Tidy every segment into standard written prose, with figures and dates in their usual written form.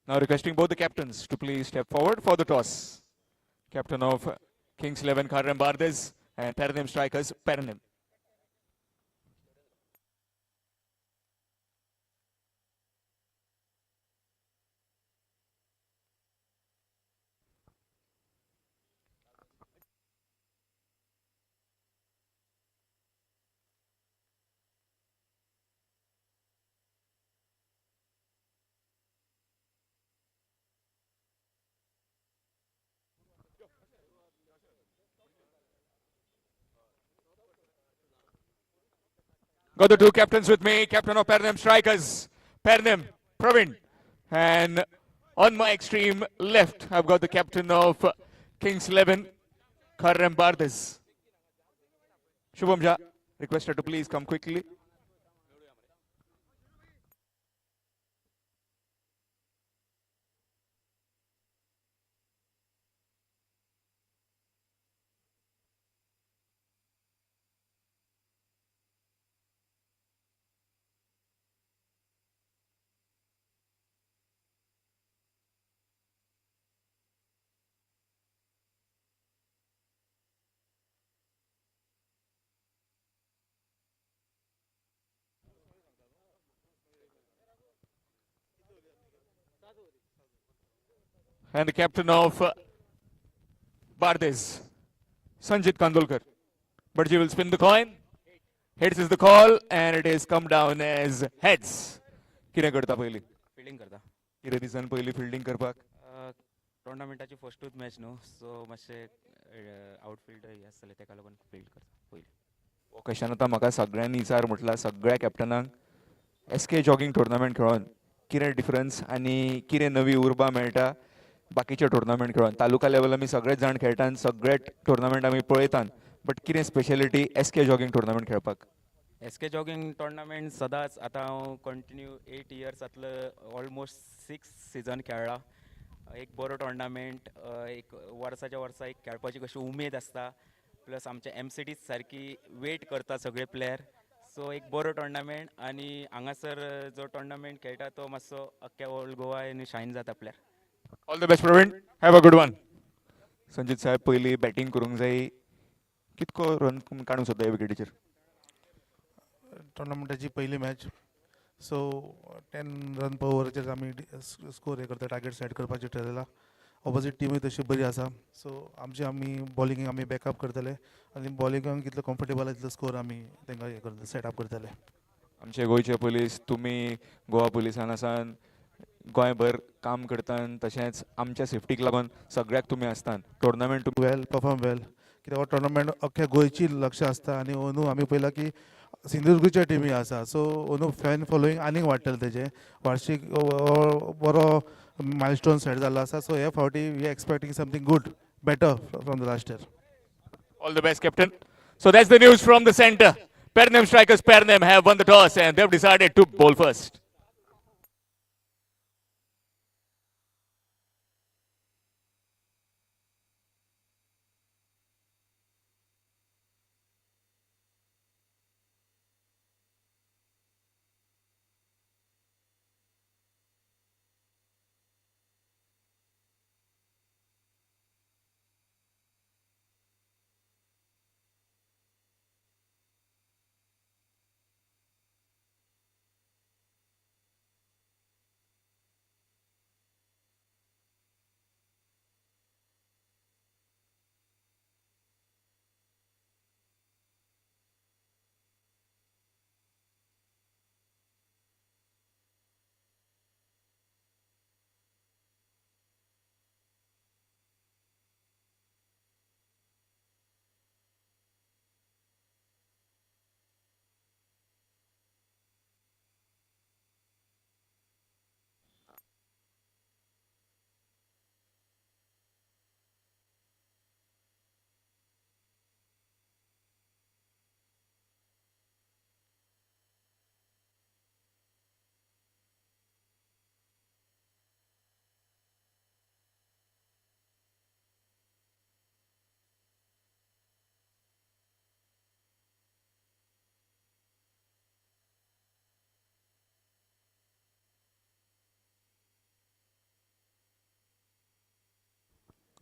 Now requesting both the captains to please step forward for the toss. Captain of Kings 11 Karram Bardes and Paranim strikers Paranim. Got the two captains with me. Captain of Paranim strikers Paranim Praveen. And on my extreme left, I've got the captain of Kings 11 Karram Bardes. Shubham Jha, requested to please come quickly. And the captain of Bardes, Sanjit Kandolkar. Badji will spin the coin. Heads is the call, and it is come down as heads. Kire करता पहिली? Fielding करता. किरे दिसान पहिली fielding करपाक? टोर्नामेंटाची फर्स्टूच match न्हू, सो मातशे outfield हे आसतले तेका लागून फील्ड करता पयली. हो क्वेश्चन आतां म्हाका सगळ्यांनी विचार म्हटला सगळ्या कॅप्टनांक एसके जॉगिंग टुर्नामेंट खेळोन कितें डिफरन्स आनी कितें नवी उर्बा मेळटा बाकीचे टुर्नामेंट खेळोन. तालुका लेवल आमी सगळेच जाण खेळटात, सगळे टुर्नामेंट आमी पळयतात, बट कितें स्पेशलिटी एसके जॉगिंग टुर्नामेंट खेळपाक? एसके जॉगिंग टोर्नामेंट सदांच आतां हांव कंटिन्यू 8 इयर्स जातले, ऑलमोस्ट 6 सिजन खेळ्ळा. एक बरो टोर्नामेंट, एक वर्साच्या वर्सा एक खेळपाची कशी उमेद आसता, प्लस आमचे एमसीटी सारकी वेट करता सगळे प्लेयर. सो एक बरो टोर्नामेंट, आनी हांगासर जो टोर्नामेंट खेळटा तो मातसो अख्ख्या ऑल गोवा आनी शायन जाता player. All the best Praveen, have a good one. Sanjeet साहेब पयली बॅटिंग करूंक जाय, कितको रन काडूंक सोदता ह्या विकेटीचेर? टोर्नामेंटाची पहिली मॅच, सो 10 रन पर ओवराचेर आमी स्कोर हे करता, टार्गेट सेट करपाचें ठरयला. ऑपोजीट टिमूय तशी बरी आसा, सो आमी बॉलिंगेक आमी बॅकअप करतले आनी बॉलिंगाक कितलो कम्फर्टेबल तितलो स्कोर आमी तांकां हे करतले, सेटअप करतले. आमचे गोंयचे पुलीस, तुमी गोवा पुलिसान आसान गोंयभर काम करतात, तशेंच आमच्या सेफ्टीक लागून सगळ्याक तुमी आसतात. टुर्नामेंट वेल परफॉर्म वेल, कित्याक हो टोर्नामेंट अख्ख्या गोंयची लक्ष आसता. आनी अंदू आमी पळयला की सिंधुदुर्गच्या टिमी आसा, सो अंदू फॅन फॉलोईंग आनीक वाडटलें तेजें. वार्शीक बरो मायलस्टोन सेट जाल्लो आसा, सो हे फावटी we are expecting something good, better from the last year. all the best, captain. So that's the news from the center. Paranim strikers Paranim have won the toss and they've decided to bowl first.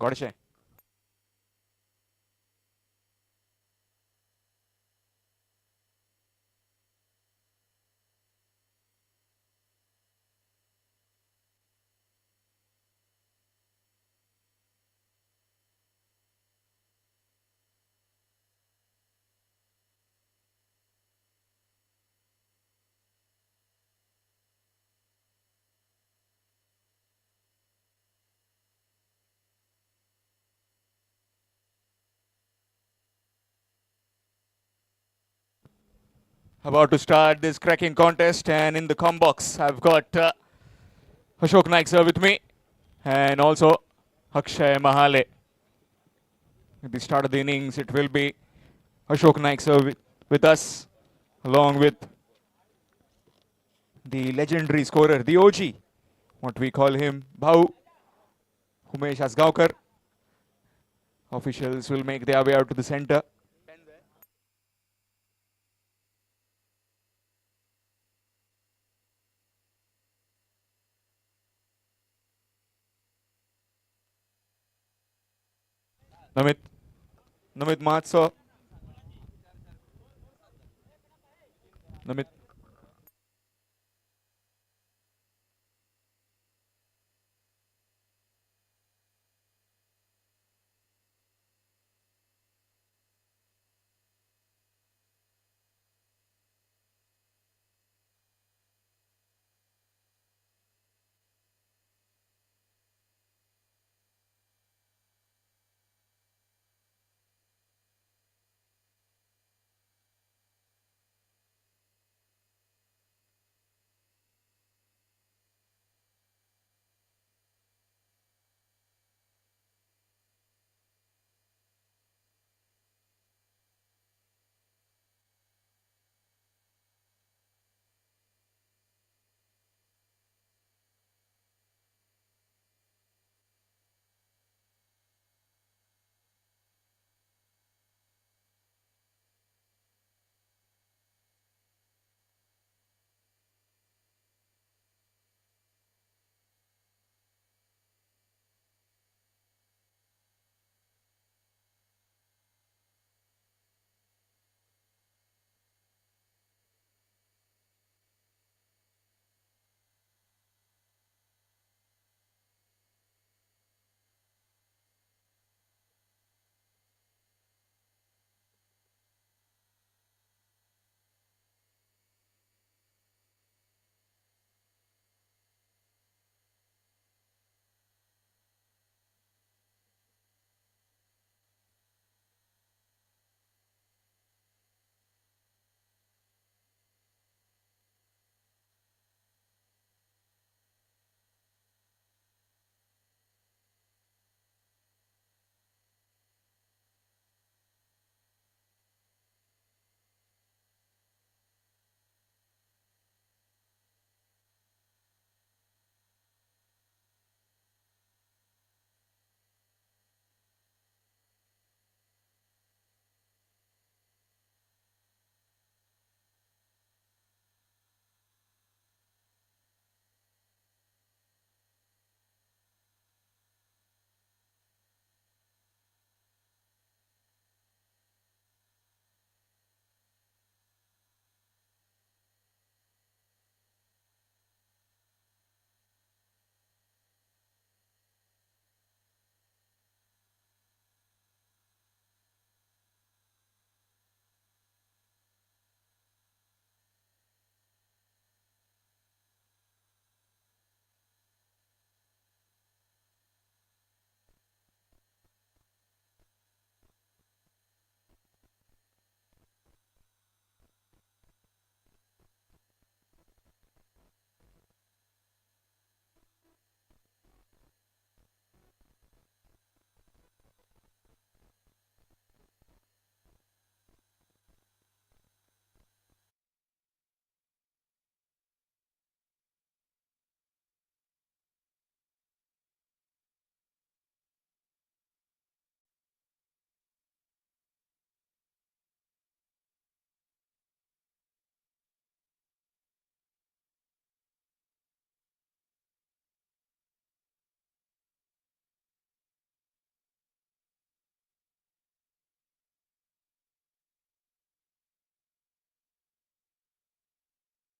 गोडशें. About to start this cracking contest, and in the com box, I've got Ashok Naik sir with me, and also Akshay Mahale. At the start of the innings, it will be Ashok Naik sir with us, along with the legendary scorer, the OG, what we call him, Bhau, Umesh Asgaonkar. Officials will make their way out to the center. Namit, Namit Matso, Namit.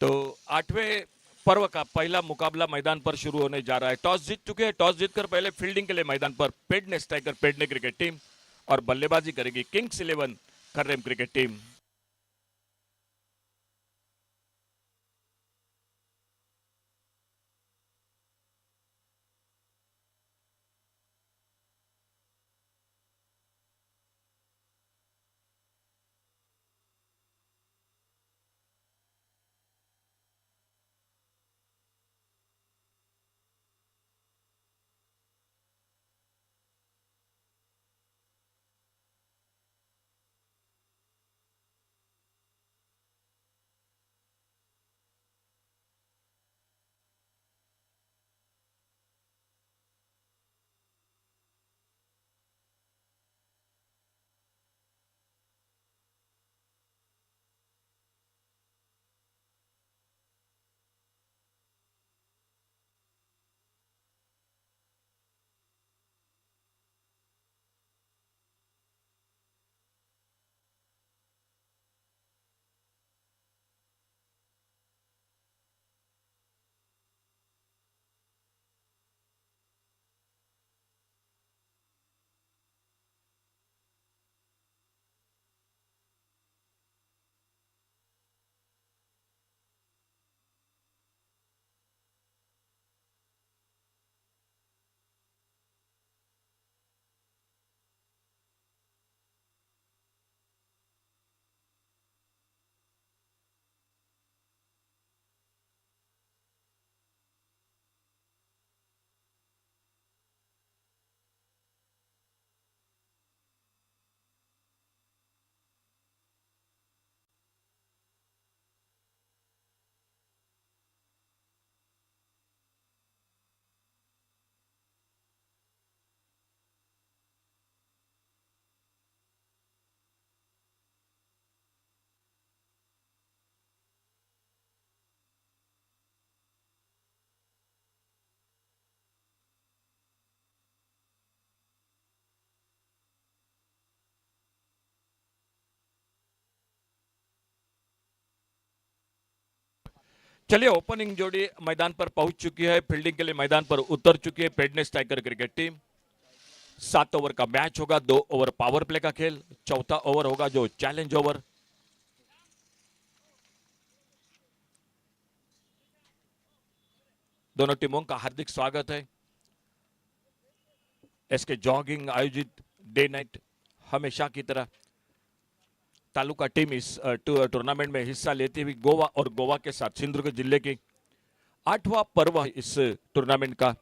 तो 8वें पर्व का पहला मुकाबला मैदान पर शुरू होने जा रहा है। टॉस जीत चुके हैं। टॉस जीतकर पहले फील्डिंग के लिए मैदान पर Pedne striker Pedne cricket team और बल्लेबाजी करेगी किंग्स 11 खर्रेम क्रिकेट टीम। चलिए, ओपनिंग जोड़ी मैदान पर पहुंच चुकी है। फील्डिंग के लिए मैदान पर उतर चुकी है Pedne striker cricket team. 7 over का मैच होगा। 2 ओवर पावर प्ले का खेल। चौथा ओवर होगा जो चैलेंज ओवर। दोनों टीमों का हार्दिक स्वागत है। एसके जॉगिंग आयोजित डे नाइट हमेशा की तरह तालुका टीम इस टूर्नामेंट में हिस्सा लेती हुई गोवा और गोवा के साथ सिंधुदुर्ग जिले की 8वां पर्व है इस टूर्नामेंट का।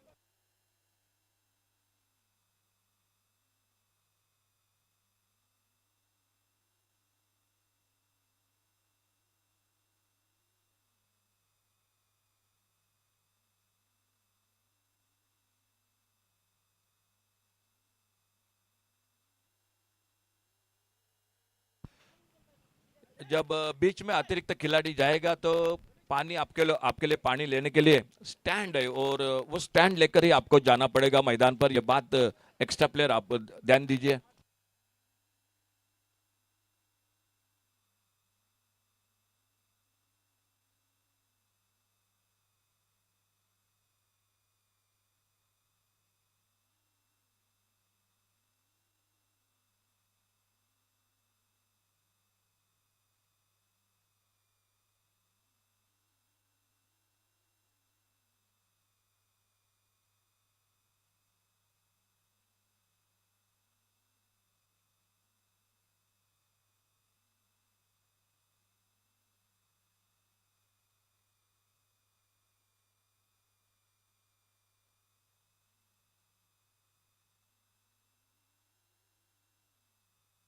जब बीच में अतिरिक्त खिलाड़ी जाएगा तो पानी आपके लिए पानी लेने के लिए स्टैंड है और वो स्टैंड लेकर ही आपको जाना पड़ेगा मैदान पर। ये बात एक्स्ट्रा प्लेयर आप ध्यान दीजिए।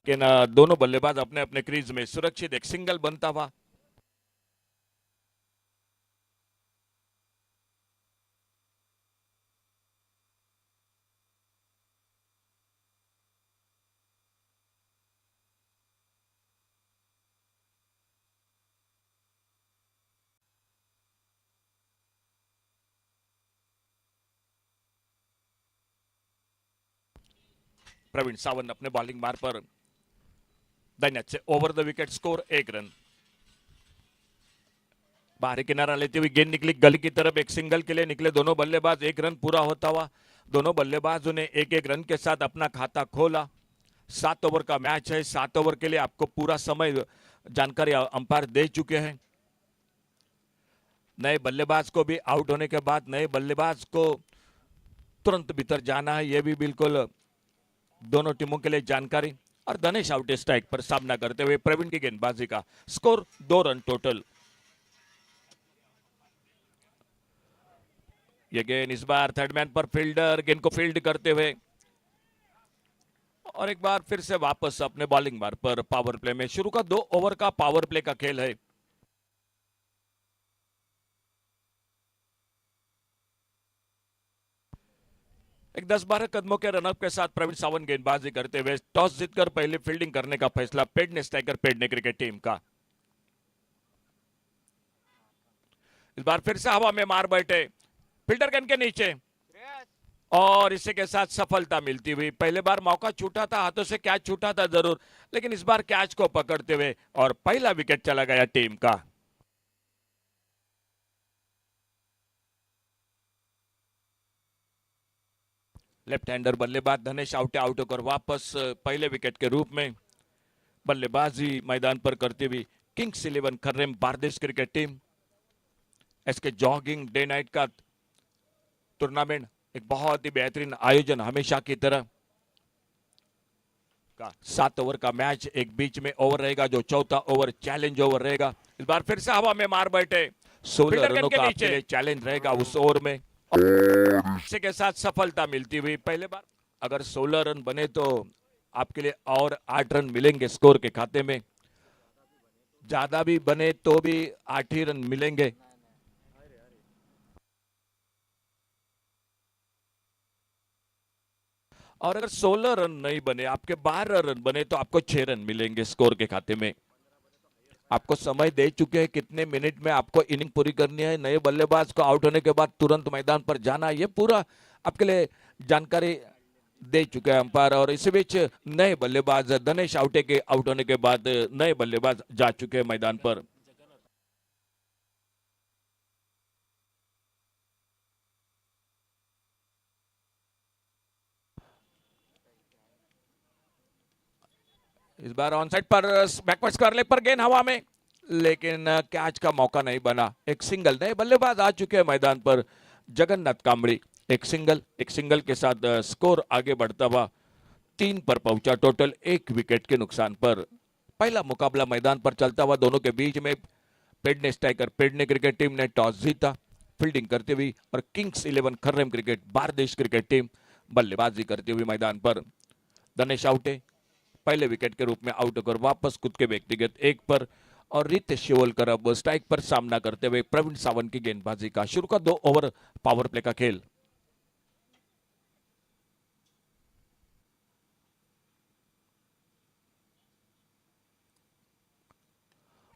लेकिन दोनों बल्लेबाज अपने अपने क्रीज में सुरक्षित। एक सिंगल बनता हुआ प्रवीण सावंत अपने बॉलिंग मार पर दैन्याचे over the wicket score 1 run. बाहरी किनारा लेते हुए गेंद निकली गली की तरफ, एक सिंगल के लिए निकले दोनों बल्लेबाज, एक रन पूरा होता हुआ दोनों बल्लेबाजों ने एक एक रन के साथ अपना खाता खोला। 7 ओवर का मैच है, 7 ओवर के लिए आपको पूरा समय जानकारी अंपायर दे चुके हैं। नए बल्लेबाज को भी आउट होने के बाद नए बल्लेबाज को तुरंत भीतर जाना है, यह भी बिल्कुल दोनों टीमों के लिए जानकारी। और धनेश आउट स्ट्राइक पर सामना करते हुए प्रवीण की गेंदबाजी का स्कोर 2 रन टोटल। ये गेंद इस बार थर्ड मैन पर फील्डर गेंद को फील्ड करते हुए और एक बार फिर से वापस अपने बॉलिंग बार पर पावर प्ले में। शुरू का 2 ओवर का पावर प्ले का खेल है। एक 10-12 कदमों के रनअप के साथ प्रवीण सावंत गेंदबाजी करते हुए टॉस जीतकर पहले फील्डिंग करने का फैसला Pedne striker Pedne cricket team का। इस बार फिर से हवा में मार बैठे फील्डर गेंद के नीचे और इसी के साथ सफलता मिलती हुई। पहले बार मौका छूटा था, हाथों से कैच छूटा था जरूर, लेकिन इस बार कैच को पकड़ते हुए और पहला विकेट चला गया टीम का। लेफ्ट हैंडर बल्लेबाज धनेश आउट होकर वापस पहले विकेट के रूप में बल्लेबाजी मैदान पर करते हुए किंग्स 11 खर्रेम Bardez cricket team. SK jogging day night का टूर्नामेंट एक बहुत ही बेहतरीन आयोजन हमेशा की तरह का। 7 ओवर का मैच, एक बीच में ओवर रहेगा जो चौथा ओवर चैलेंज ओवर रहेगा। इस बार फिर से हवा में मार बैठे 16 रनों का आपके लिए चैलेंज रहेगा उस ओवर में। इसी के साथ सफलता मिलती हुई। पहले बार अगर 16 रन बने तो आपके लिए और 8 रन मिलेंगे स्कोर के खाते में, ज्यादा भी बने तो भी 8 ही रन मिलेंगे। और अगर 16 रन नहीं बने, आपके 12 रन बने तो आपको 6 रन मिलेंगे स्कोर के खाते में। आपको समय दे चुके हैं कितने मिनट में आपको इनिंग पूरी करनी है। नए बल्लेबाज को आउट होने के बाद तुरंत मैदान पर जाना, ये पूरा आपके लिए जानकारी दे चुके हैं अंपायर। और इसी बीच नए बल्लेबाज धनेश आउट होने के बाद नए बल्लेबाज जा चुके हैं मैदान पर। इस बार ऑन साइड पर बैकवर्ड स्क्वायर लेग पर गेंद हवा में, लेकिन कैच का मौका नहीं बना। एक सिंगल, नए बल्लेबाज आ चुके हैं मैदान पर जगन्नाथ कामड़ी। एक सिंगल के साथ स्कोर आगे बढ़ता हुआ 3 पर पहुंचा, टोटल 1 विकेट के नुकसान पर। पहला मुकाबला मैदान पर चलता हुआ दोनों के बीच में Pedne striker Pedne cricket team ने टॉस जीता, फील्डिंग करते हुए, और किंग्स 11 खर्रेम क्रिकेट बारदेश क्रिकेट टीम बल्लेबाजी करते हुए मैदान पर। धनेश आउटे पहले विकेट के रूप में आउट होकर वापस खुद के व्यक्तिगत 1 पर, और रितेश शिवलकर अब स्ट्राइक पर सामना करते हुए प्रवीण सावंत की गेंदबाजी का। शुरू का 2 ओवर पावर प्ले का खेल।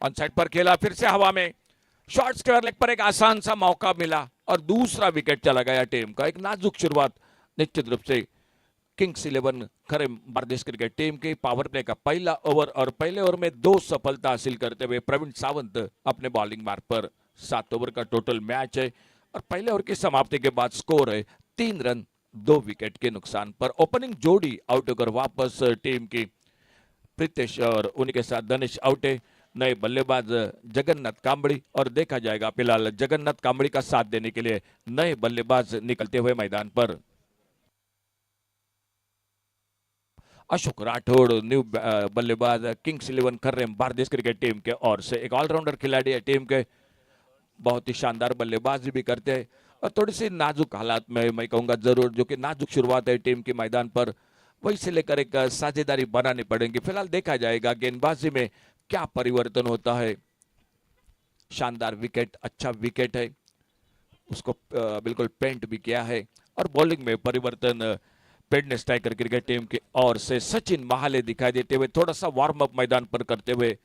ऑन साइड पर खेला, फिर से हवा में शॉर्ट स्क्वायर लेग पर एक आसान सा मौका मिला और दूसरा विकेट चला गया टीम का। एक नाजुक शुरुआत निश्चित रूप से किंग्स 11 खरेम बारदेश क्रिकेट टीम के। पावर प्ले का पहला ओवर और पहले ओवर में 2 सफलता हासिल करते हुए प्रवीण सावंत अपने बॉलिंग मार्ग पर। 7 ओवर का टोटल मैच है और पहले ओवर की समाप्ति के बाद स्कोर है 3 रन 2 विकेट के नुकसान पर। ओपनिंग जोड़ी आउट होकर वापस टीम की प्रीतेश और उनके साथ धनेश आउटे। नए बल्लेबाज जगन्नाथ कामड़ी, और देखा जाएगा फिलहाल जगन्नाथ कामड़ी का साथ देने के लिए नए बल्लेबाज निकलते हुए मैदान पर। अशोक राठौड़ न्यू बल्लेबाज किंग्स 11 खर्रेम बारदेश क्रिकेट टीम के ओर से। एक ऑलराउंडर खिलाड़ी है टीम के, बहुत ही शानदार बल्लेबाजी भी करते हैं और थोड़ी सी नाजुक हालात में मैं कहूंगा जरूर, जो कि नाजुक शुरुआत है टीम की मैदान पर, वही से लेकर एक साझेदारी बनानी पड़ेगी। फिलहाल देखा जाएगा गेंदबाजी में क्या परिवर्तन होता है। शानदार विकेट, अच्छा विकेट है, उसको बिल्कुल पेंट भी किया है। और बॉलिंग में परिवर्तन पेडने स्ट्राइकर क्रिकेट टीम की ओर से सचिन महाले दिखाई देते हुए थोड़ा सा वार्म अप मैदान पर करते हुए।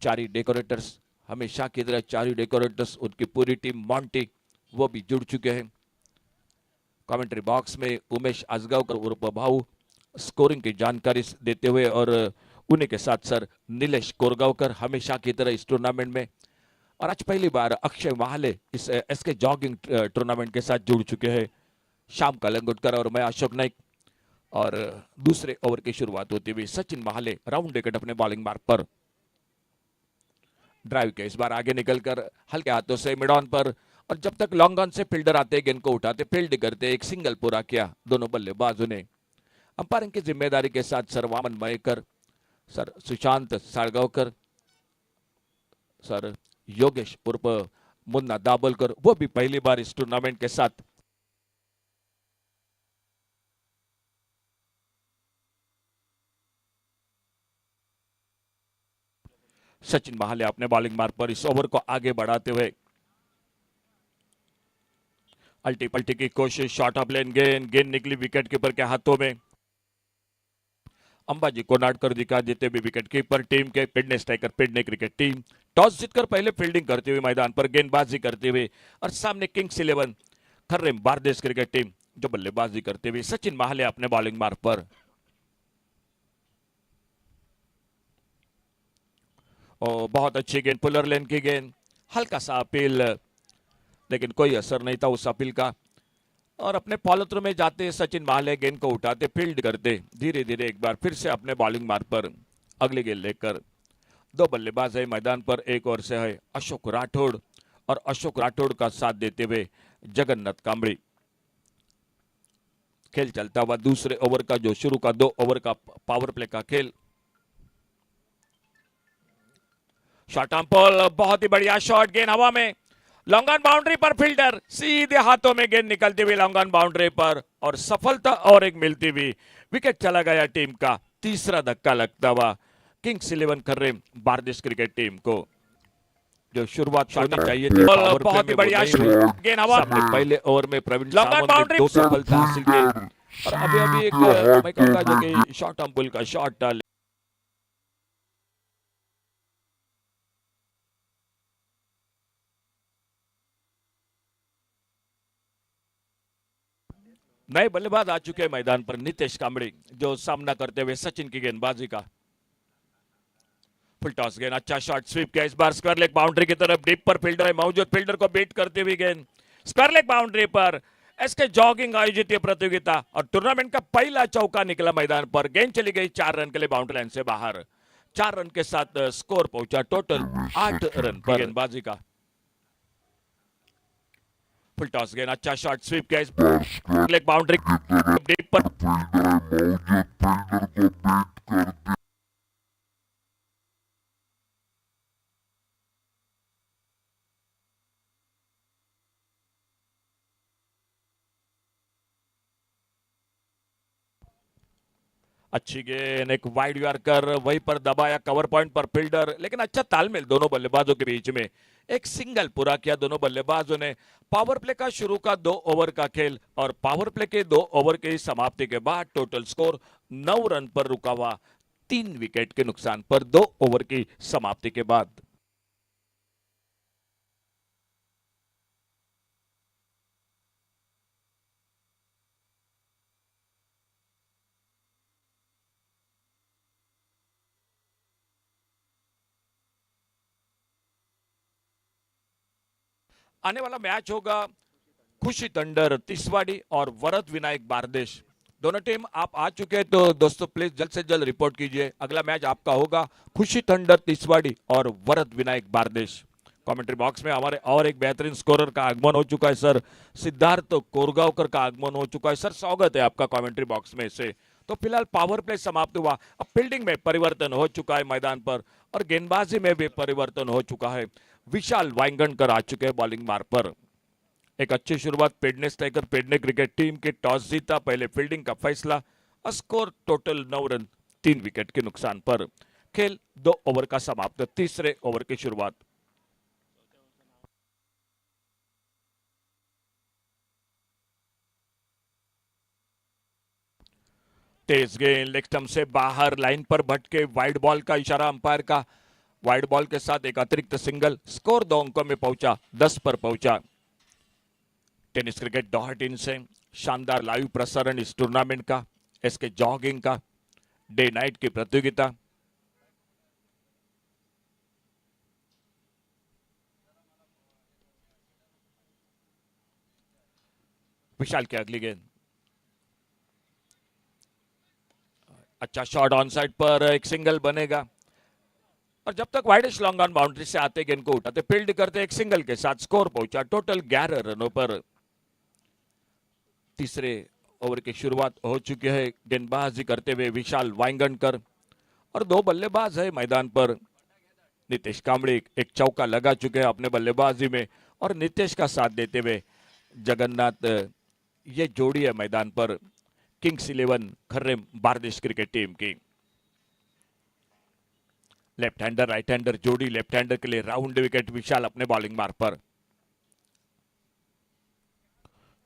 4 ही डेकोरेटर्स, हमेशा की तरह 4 ही डेकोरेटर्स, उनकी पूरी टीम मॉन्टी वो भी जुड़ चुके हैं। कमेंट्री बॉक्स में उमेश आजगावकर उर्फ भाऊ स्कोरिंग की जानकारी देते हुए और उन्हीं के साथ सर नीलेश कोरगांवकर हमेशा की तरह इस टूर्नामेंट में, और आज पहली बार अक्षय महाले इस एसके जॉगिंग टूर्नामेंट के साथ जुड़ चुके हैं। श्याम कलंगुटकर और मैं अशोक नाइक। और दूसरे ओवर की शुरुआत होती हुई सचिन महाले राउंड विकेट अपने बॉलिंग मार्क पर ड्राइव के इस बार आगे निकलकर हल्के हाथों से मिड ऑन पर, और जब तक लॉन्ग ऑन से फील्डर आते गेंद को उठाते फील्ड करते एक सिंगल पूरा किया दोनों बल्लेबाजों ने। अंपायरिंग की जिम्मेदारी के साथ sir Waman Mayekar, sir Sushant Salgaonkar, sir Yogesh उर्फ मुन्ना दाभोलकर, वो भी पहली बार इस टूर्नामेंट के साथ। सचिन महाले अपने बॉलिंग मार्ग पर इस ओवर को आगे बढ़ाते हुए अल्टी पल्टी की कोशिश, शॉर्ट ऑफ लेन गेंद, गेंद निकली विकेट कीपर के हाथों में। अंबाजी को नाटकर दिखा देते भी विकेट कीपर टीम के पिडने स्ट्राइकर पिडने क्रिकेट टीम टॉस जीतकर पहले फील्डिंग करते हुए मैदान पर गेंदबाजी करते हुए, और सामने किंग्स 11 खर्रेम बारदेश क्रिकेट टीम जो बल्लेबाजी करते हुए। सचिन महाले अपने बॉलिंग मार्ग पर, और बहुत अच्छी गेंद, पुलर लेन की गेंद, हल्का सा अपील लेकिन कोई असर नहीं था उस अपील का, और अपने फॉलो थ्रू में जाते सचिन महाले गेंद को उठाते फील्ड करते धीरे धीरे एक बार फिर से अपने बॉलिंग मार्ग पर अगली गेंद लेकर। दो बल्लेबाज है मैदान पर, एक ओर से है अशोक राठौड़, और अशोक राठौड़ का साथ देते हुए जगन्नाथ कांबड़ी। खेल चलता हुआ दूसरे ओवर का जो शुरू का 2 ओवर का पावर प्ले का खेल। शॉर्ट आर्म बॉल, बहुत ही बढ़िया शॉट, गेंद हवा में, लॉन्ग ऑन बाउंड्री पर फील्डर सीधे हाथों में गेंद निकलती हुई लॉन्ग ऑन बाउंड्री पर, और सफलता और एक मिलती हुई विकेट चला गया टीम का तीसरा धक्का लगता हुआ किंग्स 11 खर्रेम बारदेश क्रिकेट टीम को, जो शुरुआत होनी चाहिए थी। बहुत ही बढ़िया गेंद हवा में, पहले ओवर में प्रवीण सावंत ने 2 सफलता हासिल की, और अभी अभी एक मैं कहूंगा जो कि शॉर्ट आर्म बॉल का शॉट डाल नए बल्लेबाज आ चुके हैं मैदान पर, नितेश कांबड़ी जो सामना करते हुए सचिन की गेंदबाजी का। फुल टॉस गेंद, अच्छा शॉट, स्वीप किया इस बार स्क्वायर लेग बाउंड्री की तरफ, डीप पर फील्डर है मौजूद, फील्डर को बीट करते हुए गेंद स्क्वायर लेग बाउंड्री पर। एसके जॉगिंग आयोजित ये प्रतियोगिता और टूर्नामेंट का पहला चौका निकला मैदान पर, गेंद चली गई 4 रन के लिए बाउंड्री लाइन से बाहर। 4 रन के साथ स्कोर पहुंचा टोटल 8 रन पर गेंदबाजी का। फुल टॉस गेंद, अच्छा शॉट, स्वीप किया इस लेग बाउंड्री डीप पर, अच्छी गेंद, एक वाइड यॉर्कर, वहीं पर दबाया कवर पॉइंट पर फील्डर, लेकिन अच्छा तालमेल दोनों बल्लेबाजों के बीच में, एक सिंगल पूरा किया दोनों बल्लेबाजों ने। पावर प्ले का शुरू का 2 ओवर का खेल, और पावर प्ले के 2 ओवर की समाप्ति के बाद टोटल स्कोर 9 रन पर रुका हुआ 3 विकेट के नुकसान पर 2 ओवर की समाप्ति के बाद। आने वाला मैच होगा खुशी तंडर तिसवाड़ी और वरद विनायक बारदेश। दोनों टीम आप आ चुके हैं तो दोस्तों प्लीज जल्द से जल्द रिपोर्ट कीजिए। अगला मैच आपका होगा खुशी तंडर तिसवाड़ी और वरद विनायक बारदेश। कमेंट्री बॉक्स में हमारे और एक बेहतरीन स्कोरर का आगमन हो चुका है सर सिद्धार्थ कोरगांवकर का आगमन हो चुका है। सर स्वागत है आपका कमेंट्री बॉक्स में से। तो फिलहाल पावर प्ले समाप्त हुआ, अब फील्डिंग में परिवर्तन हो चुका है मैदान पर, और गेंदबाजी में भी परिवर्तन हो चुका है। विशाल वाइंगणकर आ चुके हैं बॉलिंग मार्ग पर। एक अच्छी शुरुआत Pedne striker Pedne cricket team के टॉस जीता, पहले फील्डिंग का फैसला, स्कोर टोटल 9 रन 3 विकेट के नुकसान पर। खेल 2 ओवर का समाप्त, तीसरे ओवर की शुरुआत। तेज गेंद लेग स्टंप से बाहर, लाइन पर भटके, वाइड बॉल का इशारा अंपायर का। वाइड बॉल के साथ एक अतिरिक्त सिंगल, स्कोर 2 अंकों में पहुंचा, 10 पर पहुंचा। tenniscricket.in से शानदार लाइव प्रसारण इस टूर्नामेंट का, एसके जॉगिंग का, डे नाइट की प्रतियोगिता। विशाल की अगली गेंद, अच्छा शॉट ऑन साइड पर, एक सिंगल बनेगा। और जब तक वाइडिश लॉन्ग ऑन बाउंड्री से आते गेंद को उठाते फील्ड करते एक सिंगल के साथ स्कोर पहुंचा टोटल 11 रनों पर। तीसरे ओवर की शुरुआत हो चुकी है गेंदबाजी करते हुए विशाल वाइंगणकर, और दो बल्लेबाज है मैदान पर। नितेश कांबळे एक चौका लगा चुके हैं अपने बल्लेबाजी में, और नितेश का साथ देते हुए जगन्नाथ, ये जोड़ी है मैदान पर किंग्स 11 खर्रेम बारदेश क्रिकेट टीम की। लेफ्ट हैंडर राइट हैंडर जोड़ी, लेफ्ट हैंडर के लिए राउंड विकेट विशाल अपने बॉलिंग मार्ग पर।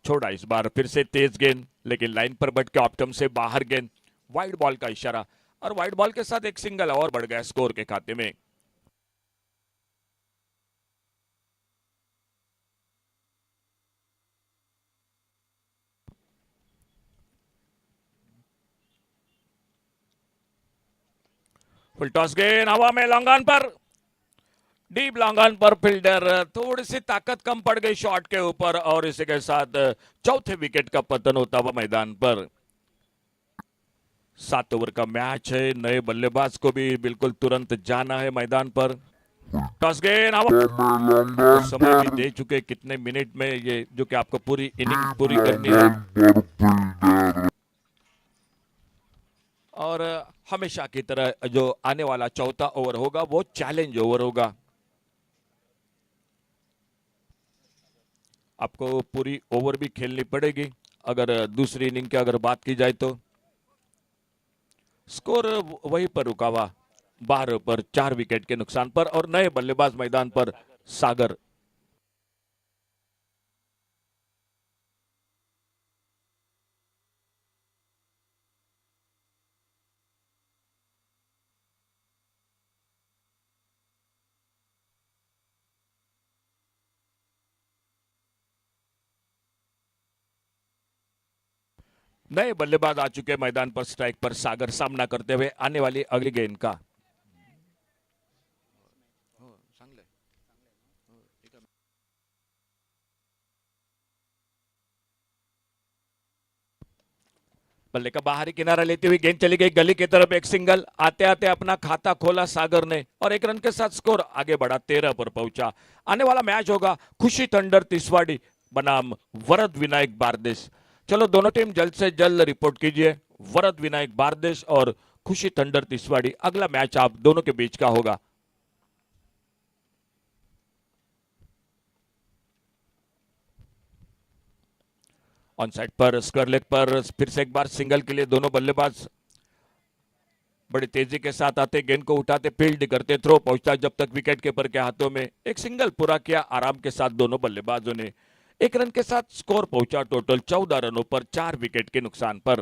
छोड़ा इस बार फिर से तेज गेंद, लेकिन लाइन पर बट के ऑप्टम से बाहर गेंद, वाइड बॉल का इशारा, और वाइड बॉल के साथ एक सिंगल और बढ़ गया स्कोर के खाते में। फुल टॉस गेंद हवा में लॉन्ग ऑन पर, डीप लॉन्ग ऑन पर फील्डर थोड़ी सी ताकत कम पड़ गई शॉट के ऊपर, और इसी के साथ चौथे विकेट का पतन होता हुआ मैदान पर। 7 ओवर का मैच है, नए बल्लेबाज को भी बिल्कुल तुरंत जाना है मैदान पर। टॉस गेंद हवा, समय भी दे चुके कितने मिनट में ये, जो कि आपको पूरी इनिंग पूरी करनी है। और हमेशा की तरह जो आने वाला चौथा ओवर होगा वो चैलेंज ओवर होगा। आपको पूरी ओवर भी खेलनी पड़ेगी अगर दूसरी इनिंग की अगर बात की जाए तो। स्कोर वहीं पर रुका हुआ 12 पर 4 विकेट के नुकसान पर, और नए बल्लेबाज मैदान पर सागर। नए बल्लेबाज आ चुके मैदान पर, स्ट्राइक पर सागर सामना करते हुए आने वाली अगली गेंद का। बल्ले का बाहरी किनारा लेते हुए गेंद चली गई गली की तरफ, एक सिंगल, आते आते अपना खाता खोला सागर ने, और एक रन के साथ स्कोर आगे बढ़ा 13 पर पहुंचा। आने वाला मैच होगा खुशी थंडर तिसवाड़ी बनाम वरद विनायक बारदेश। चलो दोनों टीम जल्द से जल्द रिपोर्ट कीजिए, वरद विनायक बारदेश और खुशी थंडर तिसवाड़ी, अगला मैच आप दोनों के बीच का होगा। ऑन साइड पर स्क्वायर लेग पर फिर से एक बार सिंगल के लिए दोनों बल्लेबाज बड़ी तेजी के साथ आते, गेंद को उठाते फील्ड करते, थ्रो पहुंचता जब तक विकेट कीपर के हाथों में, एक सिंगल पूरा किया आराम के साथ दोनों बल्लेबाजों ने। एक रन के साथ स्कोर पहुंचा टोटल 14 रनों पर 4 विकेट के नुकसान पर।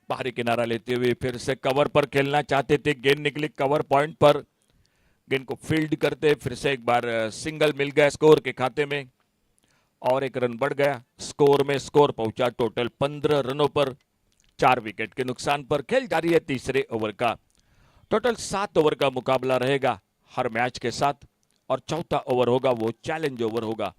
बाहरी किनारा लेते हुए फिर से कवर पर खेलना चाहते थे, गेंद निकली कवर पॉइंट पर, गेंद को फील्ड करते फिर से एक बार सिंगल मिल गया स्कोर के खाते में, और एक रन बढ़ गया स्कोर में। स्कोर पहुंचा टोटल 15 रनों पर 4 विकेट के नुकसान पर। खेल जारी है तीसरे ओवर का, टोटल 7 ओवर का मुकाबला रहेगा हर मैच के साथ, और चौथा ओवर होगा वो चैलेंज ओवर होगा।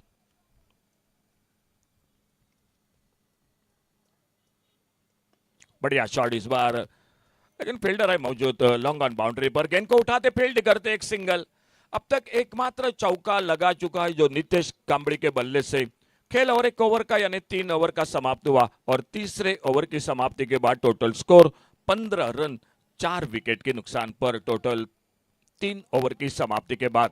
बढ़िया शॉट इस बार, लेकिन फील्डर है मौजूद लॉन्ग ऑन बाउंड्री पर, गेंद को उठाते फील्ड करते एक सिंगल। अब तक एकमात्र चौका लगा चुका है जो नितेश कांबळे के बल्ले से। खेल और एक ओवर का यानी 3 ओवर का समाप्त हुआ, और तीसरे ओवर की समाप्ति के बाद टोटल स्कोर 15 रन 4 विकेट के नुकसान पर। टोटल 3 ओवर की समाप्ति के बाद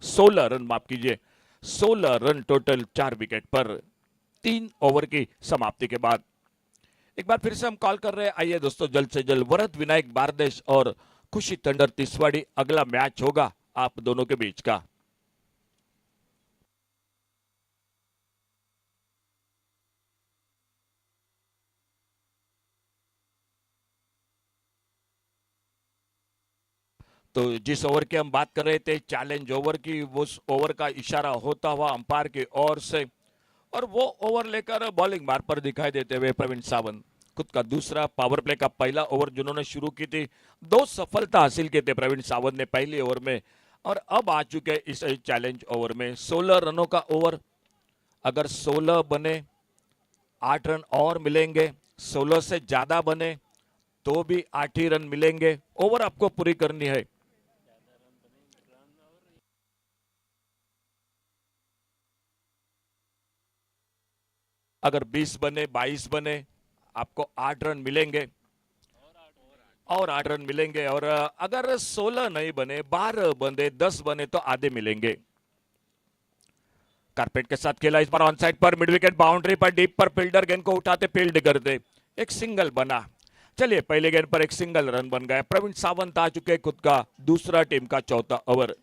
16 रन, माफ कीजिए 16 रन टोटल 4 विकेट पर 3 ओवर की समाप्ति के बाद। एक बार फिर से हम कॉल कर रहे हैं, आइए दोस्तों जल्द से जल्द वरद विनायक बारदेश और खुशी थंडर तिसवाड़ी, अगला मैच होगा आप दोनों के बीच का। तो जिस ओवर की हम बात कर रहे थे चैलेंज ओवर की, उस ओवर का इशारा होता हुआ अंपायर की ओर से, और वो ओवर लेकर बॉलिंग मार्ग पर दिखाई देते हुए प्रवीण सावंत। खुद का दूसरा पावर प्ले का पहला ओवर जिन्होंने शुरू की थी, 2 सफलता हासिल किए थे प्रवीण सावंत ने पहले ओवर में, और अब आ चुके हैं इस चैलेंज ओवर में 16 रनों का ओवर। अगर 16 बने 8 रन और मिलेंगे, 16 से ज्यादा बने तो भी 8 ही रन मिलेंगे। ओवर आपको पूरी करनी है। अगर 20 बने 22 बने आपको 8 रन मिलेंगे, और 8 रन मिलेंगे। और अगर 16 नहीं बने, 12 बने, 10 बने तो आधे मिलेंगे। कारपेट के साथ खेला इस बार ऑन साइड पर, मिड विकेट बाउंड्री पर, डीप पर फील्डर गेंद को उठाते फील्ड करते, एक सिंगल बना। चलिए पहले गेंद पर एक सिंगल रन बन गया। प्रवीण सावंत आ चुके खुद का दूसरा टीम का चौथा ओवर।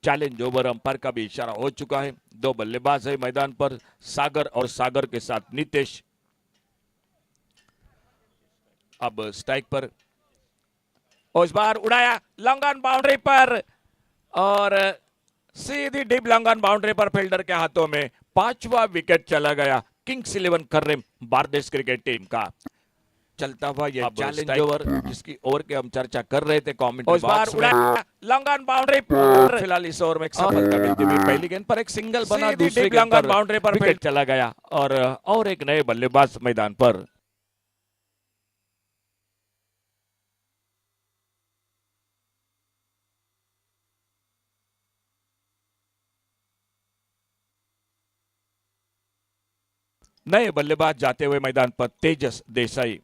चैलेंज ओवर अंपायर का भी इशारा हो चुका है। 2 बल्लेबाज है मैदान पर, सागर और सागर के साथ नीतीश। अब स्ट्राइक पर, और इस बार उड़ाया लॉन्ग ऑन बाउंड्री पर, और सीधी डीप लॉन्ग ऑन बाउंड्री पर फील्डर के हाथों में। 5वां विकेट चला गया किंग्स 11 खर्रेम बारदेश क्रिकेट टीम का। चलता हुआ ये चैलेंज ओवर जिसकी ओवर के हम चर्चा कर रहे थे कमेंट्री बॉक्स में। लॉन्ग ऑन बाउंड्री पर, फिलहाल इस ओवर में एक सफलता मिलती हुई। पहली गेंद पर एक सिंगल बना, दूसरी गेंद पर बाउंड्री पर विकेट चला गया, और एक नए बल्लेबाज मैदान पर। नए बल्लेबाज जाते हुए मैदान पर Tejas Desai.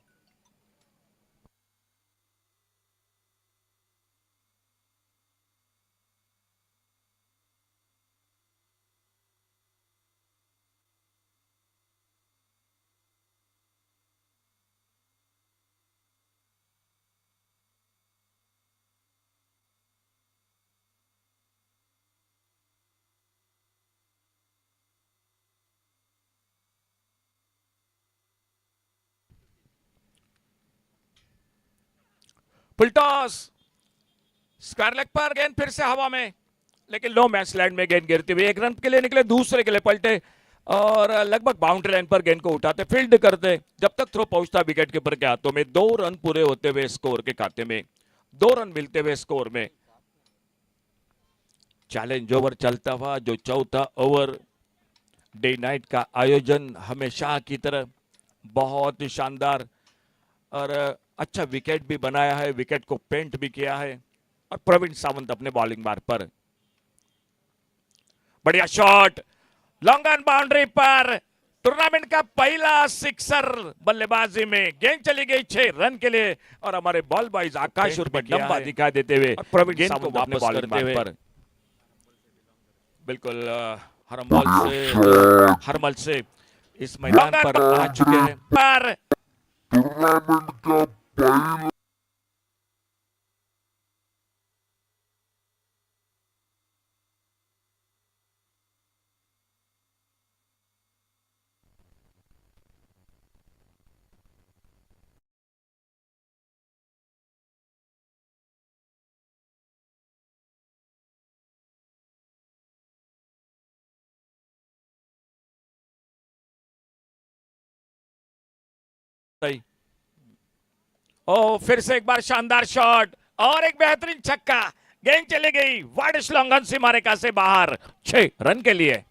Full toss, square leg पर गेंद फिर से हवा में, लेकिन लो मैच लैंड में गेंद गिरती हुई। 1 रन के लिए निकले, दूसरे के लिए पलटे, और लगभग बाउंड्री लाइन पर गेंद को उठाते फील्ड करते, जब तक थ्रो पहुंचता विकेट कीपर के हाथों में। 2 रन पूरे होते हुए स्कोर के खाते में, 2 रन मिलते हुए स्कोर में। चैलेंज ओवर चलता हुआ जो चौथा ओवर। डे नाइट का आयोजन हमेशा की तरह बहुत ही शानदार, और अच्छा विकेट भी बनाया है, विकेट को पेंट भी किया है। और प्रवीण सावंत अपने बॉलिंग मार्ग पर, बढ़िया शॉट लॉन्ग ऑन बाउंड्री पर, टूर्नामेंट का पहला सिक्सर बल्लेबाजी में। गेंद चली गई 6 रन के लिए, और हमारे बॉल बॉयज आकाश और लंबा दिखाई देते हुए प्रवीण सावंत अपने बॉलिंग मार्ग पर। बिल्कुल हरमल से इस मैदान पर आ चुके हैं। पर टूर्नामेंट का पहला ओ फिर से एक बार शानदार शॉट, और एक बेहतरीन छक्का। गेंद चली गई वाइड स्लोंगन सीमा रेखा से बाहर, 6 रन के लिए।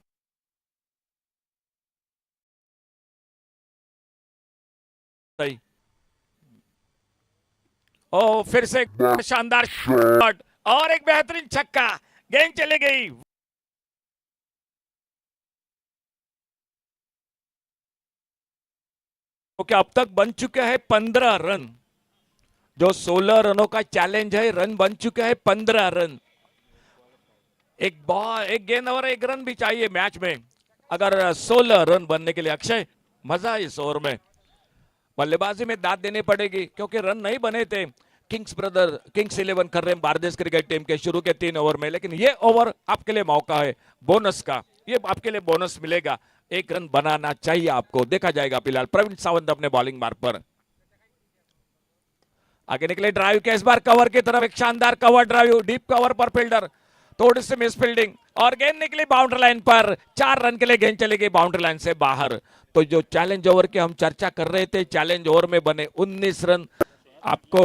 ओ फिर से एक शानदार शॉट, और एक बेहतरीन छक्का। गेंद चली गई, क्योंकि अब तक बन चुके हैं 15 रन। जो 16 रनों का चैलेंज है, रन बन चुके हैं 15 रन। एक बॉल, एक गेंद और 1 रन भी चाहिए मैच में, अगर 16 रन बनने के लिए। अक्षय, मजा है इस ओवर में, बल्लेबाजी में दाद देनी पड़ेगी क्योंकि रन नहीं बने थे किंग्स 11 खर्रेम बारदेश क्रिकेट टीम के शुरू के 3 ओवर में। लेकिन ये ओवर आपके लिए मौका है बोनस का, ये आपके लिए बोनस मिलेगा। 1 रन बनाना चाहिए आपको, देखा जाएगा। फिलहाल प्रवीण सावंत अपने बॉलिंग मार्ग पर आगे निकले, ड्राइव के इस बार कवर की तरफ, एक शानदार कवर ड्राइव, डीप कवर पर फील्डर थोड़ी सी मिस फील्डिंग और गेंद निकली बाउंड्री लाइन पर, 4 रन के लिए गेंद चली गई बाउंड्री लाइन से बाहर। तो जो चैलेंज ओवर की हम चर्चा कर रहे थे, चैलेंज ओवर में बने 19 रन। आपको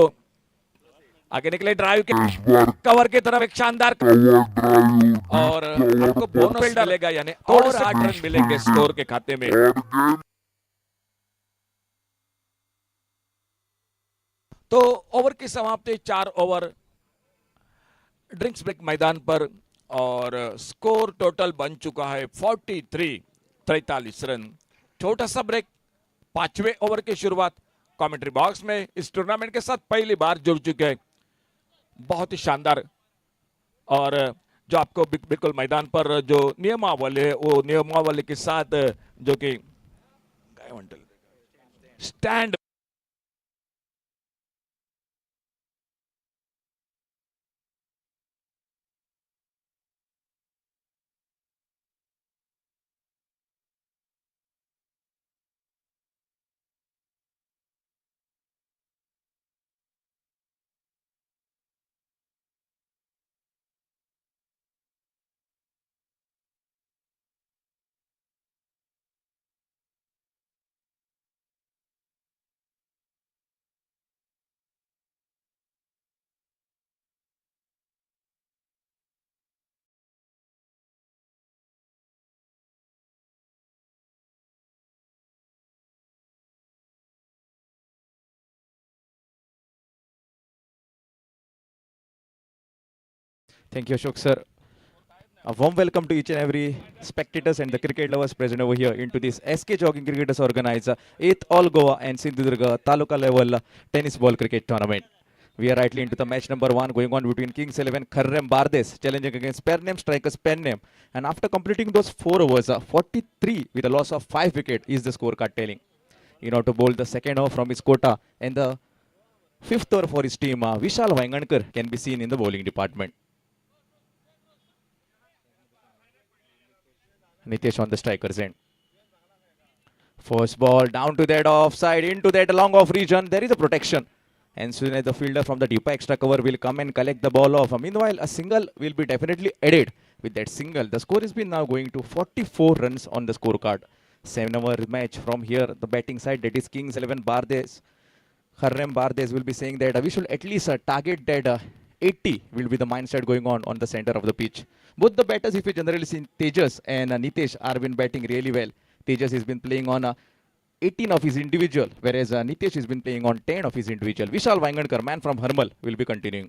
आगे निकले ड्राइव के इस बार कवर की तरफ एक शानदार कवर ड्राइव और आपको बोनस मिलेगा, यानी और 8 रन मिलेंगे स्कोर के खाते में। और गेंद तो ओवर की समाप्ति 4 ओवर ड्रिंक्स ब्रेक मैदान पर और स्कोर टोटल बन चुका है 43 रन। छोटा सा ब्रेक, 5वें ओवर की शुरुआत। कमेंट्री बॉक्स में इस टूर्नामेंट के साथ पहली बार जुड़ चुके हैं, बहुत ही शानदार। और जो आपको बिल्कुल मैदान पर जो नियमावली है, वो नियमावली के साथ जो कि stand Thank you, Ashok sir. A warm welcome to each and every spectators and the cricket lovers present over here into this SK Jogging Cricketers organized 8th All Goa and Sindhudurga Taluka level tennis ball cricket tournament. We are rightly into the match number 1 going on between Kings 11 Kharrem Bardes challenging against pair name strikers pen name. And after completing those 4 overs, 43 with a loss of 5 wicket is the scorecard telling. In order to bowl the second over from his quota and the 5th over for his team, Vishal Vaingankar can be seen in the bowling department. Nitesh on the striker's end. First ball down to that offside, into that long off region. There is a protection. And soon as the fielder from the deeper extra cover will come and collect the ball off. Meanwhile, a single will be definitely added. With that single, the score has been now going to 44 runs on the scorecard. 7-over match from here, the batting side, that is Kings 11 Bardes. Kharrem Bardes will be saying that we should at least target that 80 will be the mindset going on the center of the pitch. Both the batters, if you generally see, Tejas and Nitesh are been batting really well. Tejas has been playing on 18 of his individual, whereas Nitesh has been playing on 10 of his individual. Vishal Vaingankar, man from Harmal, will be continuing.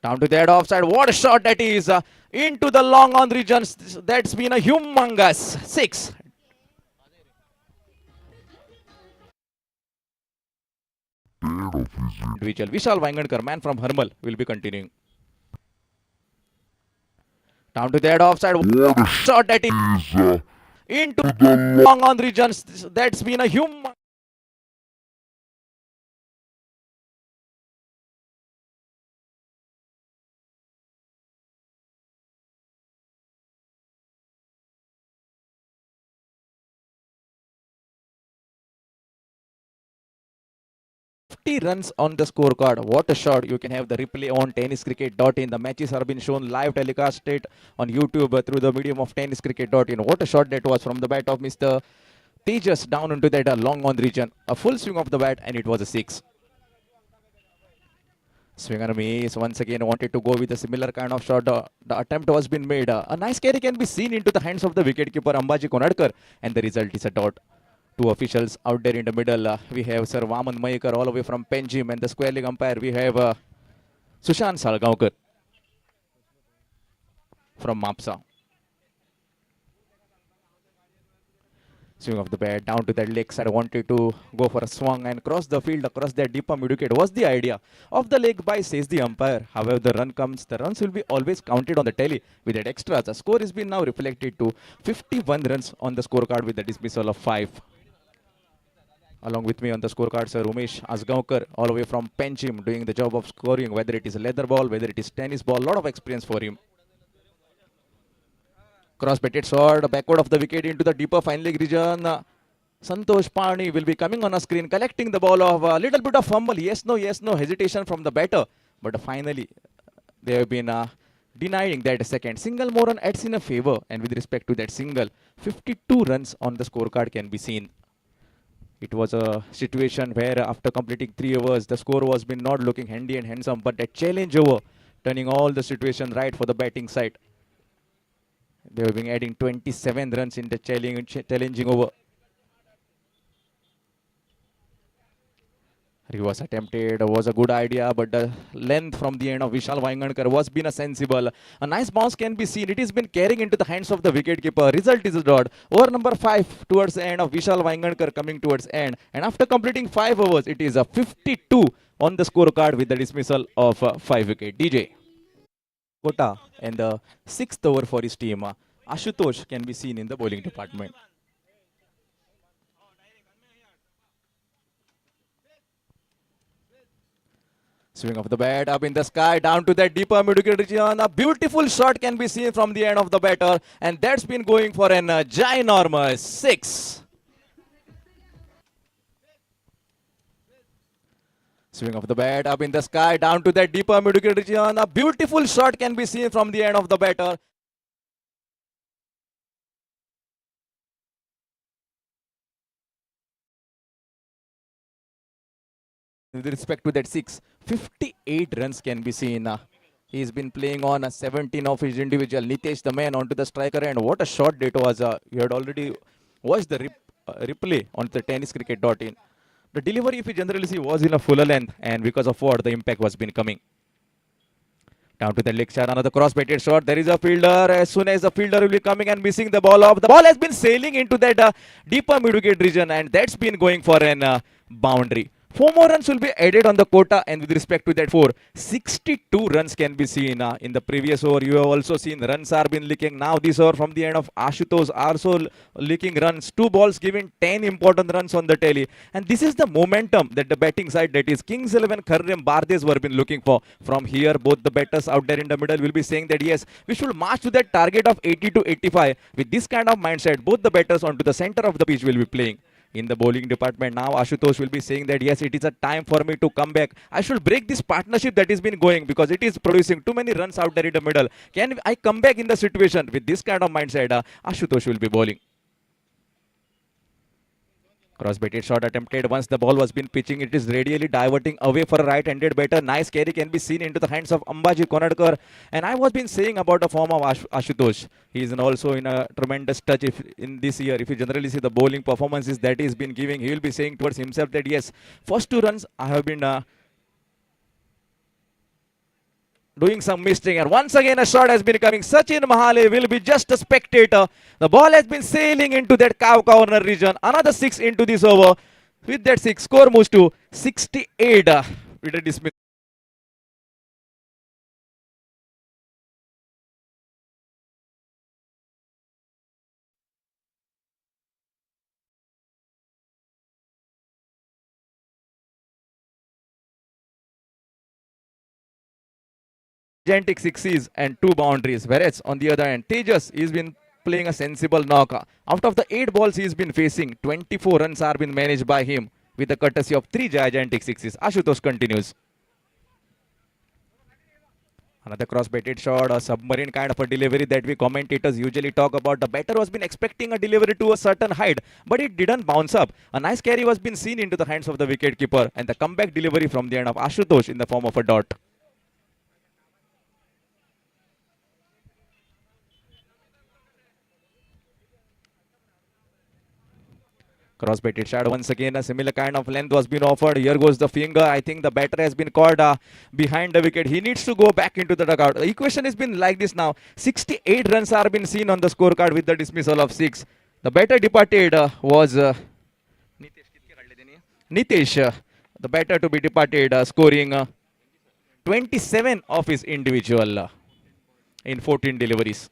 Down to that offside. What a shot that is. Into the long on regions. That's been a humongous 6. Individual. Vishal Vaingankar, man from Harmal, will be continuing. Down to that offside. what a Shot that is. Into the long on regions. That's been a humongous. Runs on the scorecard. What a shot. You can have the replay on tenniscricket.in. The matches are being shown live telecasted on YouTube through the medium of tenniscricket.in. What a shot that was from the bat of Mr. Tejas down into that long on region. A full swing of the bat and it was a 6. Swing and a miss. Once again wanted to go with a similar kind of shot. The attempt was been made. A nice carry can be seen into the hands of the wicketkeeper Ambaji Konadkar and the result is a dot. Two officials out there in the middle. We have Sir Vaman Mayekar all the way from Penjim, and the square leg umpire we have Sushant Salgaonkar from Mapusa. Swing of the bat down to that leg side. Wanted to go for a swung and cross the field across that deeper mid wicket was the idea of the leg by, says the umpire. However, the run comes. The runs will be always counted on the tally with that extra. The score has been now reflected to 51 runs on the scorecard with the dismissal of 5. Along with me on the scorecard, Sir Umesh Asgaonkar, all the way from Penjim, doing the job of scoring, whether it is a leather ball, whether it is tennis ball, lot of experience for him. Cross-batted shot, backward of the wicket into the deeper fine leg region. Santosh Pani will be coming on a screen, collecting the ball of a little bit of fumble. Yes, no hesitation from the batter. But finally, They have been denying that second. Single more run adds in a favor, and with respect to that single, 52 runs on the scorecard can be seen. It was a situation where after completing 3 overs, the score was been not looking handy and handsome, but that challenge over, turning all the situation right for the batting side. They have been adding 27 runs in the challenging over. Reverse attempted was a good idea, but the length from the end of Vishal Vaingankar was been a sensible. A nice bounce can be seen. It has been carrying into the hands of the wicketkeeper. Result is a dot. Over number 5 towards the end of Vishal Vaingankar coming towards end. And after completing 5 overs, it is a 52 on the scorecard with the dismissal of 5 wicket. DJ Kota and the 6th over for his team. Ashutosh can be seen in the bowling department. Swing of the bat up in the sky, down to that deeper mid-wicket region. A beautiful shot can be seen from the end of the batter, and that's been going for an ginormous 6. Swing of the bat up in the sky, down to that deeper mid-wicket region. A beautiful shot can be seen from the end of the batter. With respect to that 6, 58 runs can be seen. He's been playing on a 17 of his individual. Nitesh the man onto the striker, and what a shot it was. You had already watched the replay on the tenniscricket.in. The delivery, if you generally see, was in a fuller length, and because of what the impact was been coming. Down to the leg side, another cross-batted shot. There is a fielder. As soon as the fielder will be coming and missing the ball off, the ball has been sailing into that deeper mid-wicket region, and that's been going for an boundary. 4 more runs will be added on the quota, and with respect to that 4, 62 runs can be seen. In the previous over, you have also seen runs are been leaking. Now this over from the end of Ashutosh also leaking runs. 2 balls giving 10 important runs on the tally. And this is the momentum that the batting side, that is Kings 11 Kharrim Bardes, were been looking for. From here, both the batters out there in the middle will be saying that yes, we should march to that target of 80 to 85. With this kind of mindset, both the batters onto the center of the pitch will be playing. In the bowling department now, Ashutosh will be saying that yes, it is a time for me to come back. I should break this partnership that has been going, because it is producing too many runs out there in the middle. Can I come back in the situation? With this kind of mindset, Ashutosh will be bowling. Cross-batted shot attempted. Once the ball was been pitching, it is radially diverting away for a right-handed batter. Nice carry can be seen into the hands of Ambaji Konadkar. And I was been saying about the form of Ashutosh. He is also in a tremendous touch in this year. If you generally see the bowling performances that he's been giving, he will be saying towards himself that yes, first 2 runs I have been doing some mistake, and once again a shot has been coming. Sachin Mahale will be just a spectator. The ball has been sailing into that cow corner region. Another 6 into this over. With that 6, score moves to 68 with a dismiss. Gigantic 6s and 2 boundaries. Whereas on the other hand, Tejas has been playing a sensible knock. Out of the 8 balls he's been facing, 24 runs are been managed by him with the courtesy of 3 gigantic 6s. Ashutosh continues. Another cross-batted shot, a submarine kind of a delivery that we commentators usually talk about. The batter was been expecting a delivery to a certain height, but it didn't bounce up. A nice carry was been seen into the hands of the wicketkeeper, and the comeback delivery from the end of Ashutosh in the form of a dot. Cross-batted shot once again. A similar kind of length was being offered. Here goes the finger. I think the batter has been caught behind the wicket. He needs to go back into the dugout. The equation has been like this now. 68 runs are been seen on the scorecard with the dismissal of 6. The batter departed was Nitesh. The batter to be departed, scoring 27 of his individual in 14 deliveries.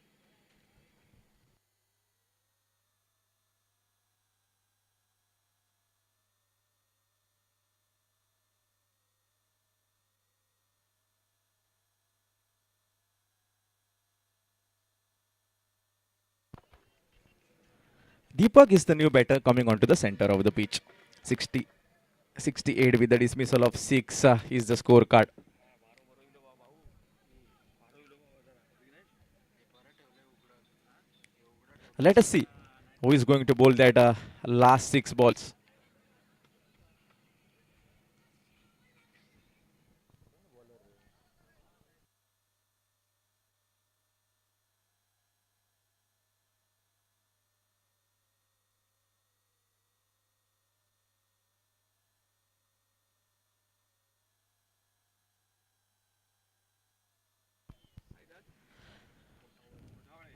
Deepak is the new batter coming onto the center of the pitch. 68 with the dismissal of 6 is the scorecard. Let us see who is going to bowl that last 6 balls.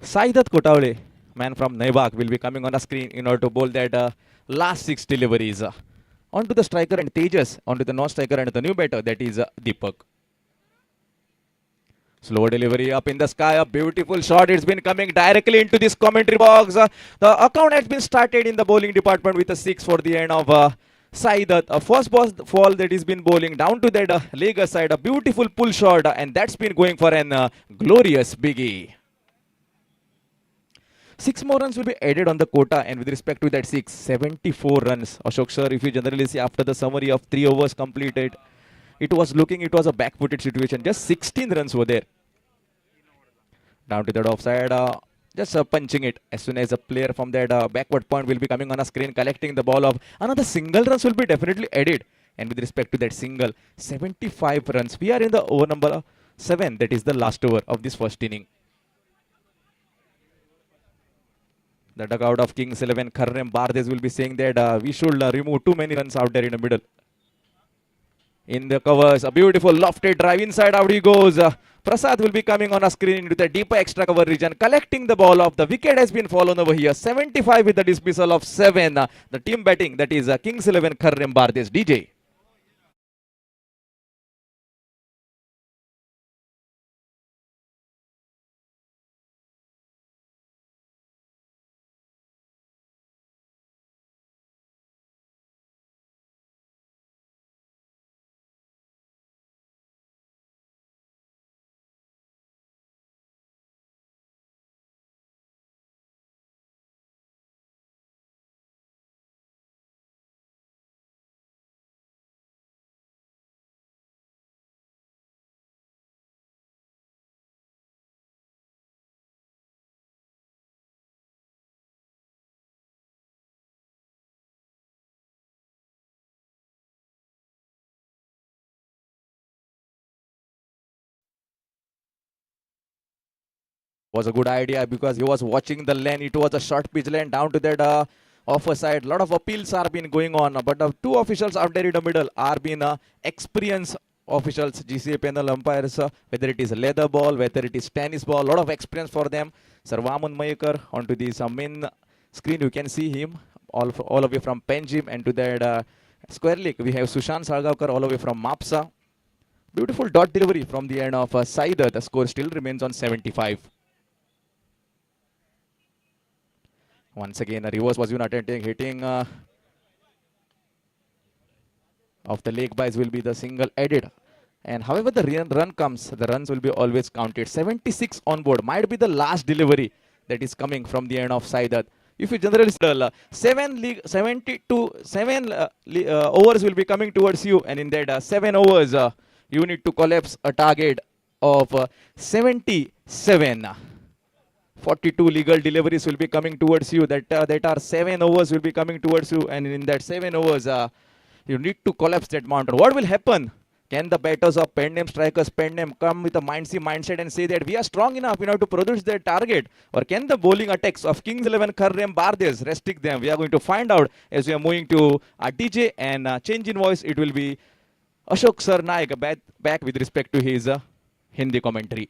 Saidat Kotawale, man from Naivak, will be coming on the screen in order to bowl that last 6 deliveries. Onto the striker and Tejas, onto the non-striker and the new batter, that is Deepak. Slow delivery up in the sky, a beautiful shot. It's been coming directly into this commentary box. The account has been started in the bowling department with a 6 for the end of Saidat. A first ball fall that has been bowling down to that leg side. A beautiful pull shot, and that's been going for an glorious biggie. 6 more runs will be added on the quota, and with respect to that 6, 74 runs. Ashok sir, if you generally see after the summary of 3 overs completed, it was a back-footed situation. Just 16 runs were there. Down to that offside, just punching it. As soon as a player from that backward point will be coming on a screen, collecting the ball of another single runs will be definitely added. And with respect to that single, 75 runs. We are in the over number 7. That is the last over of this first inning. The dugout of Kings 11, Kharrem Bardes will be saying that we should remove too many runs out there in the middle. In the covers, a beautiful lofted drive inside, out he goes. Prasad will be coming on a screen into the deeper extra cover region, collecting the ball off. The wicket has been fallen over here. 75 with the dismissal of 7. The team batting, that is Kings 11, Kharrem Bardes. DJ. Was a good idea because he was watching the lane. It was a short pitch lane down to that offer side. Lot of appeals are been going on, but two officials out there in the middle are being experienced officials, GCA panel umpires, whether it is leather ball, whether it is tennis ball, lot of experience for them. Sir Vaman Mayekar onto this main screen, you can see him all the way from Penjim, and to that square leg we have Sushant Salgaonkar all the way from Mapusa. Beautiful dot delivery from the end of Saida. The score still remains on 75. Once again, a reverse was attempting, hitting of the leg buys will be the single added. And however the run comes, the runs will be always counted. 76 on board might be the last delivery that is coming from the end of Saidat. If you generally see 7 overs will be coming towards you, and in that 7 overs, you need to collapse a target of 77. 42 legal deliveries will be coming towards you. That are 7 overs will be coming towards you, and in that 7 overs, you need to collapse that mountain. What will happen? Can the batters of pen name strikers, pen name, come with a mindset and say that we are strong enough, to produce their target? Or can the bowling attacks of Kings 11 Kharrem Bardes restrict them? We are going to find out as we are moving to DJ, and change in voice. It will be Ashok Sir Naik back with respect to his Hindi commentary.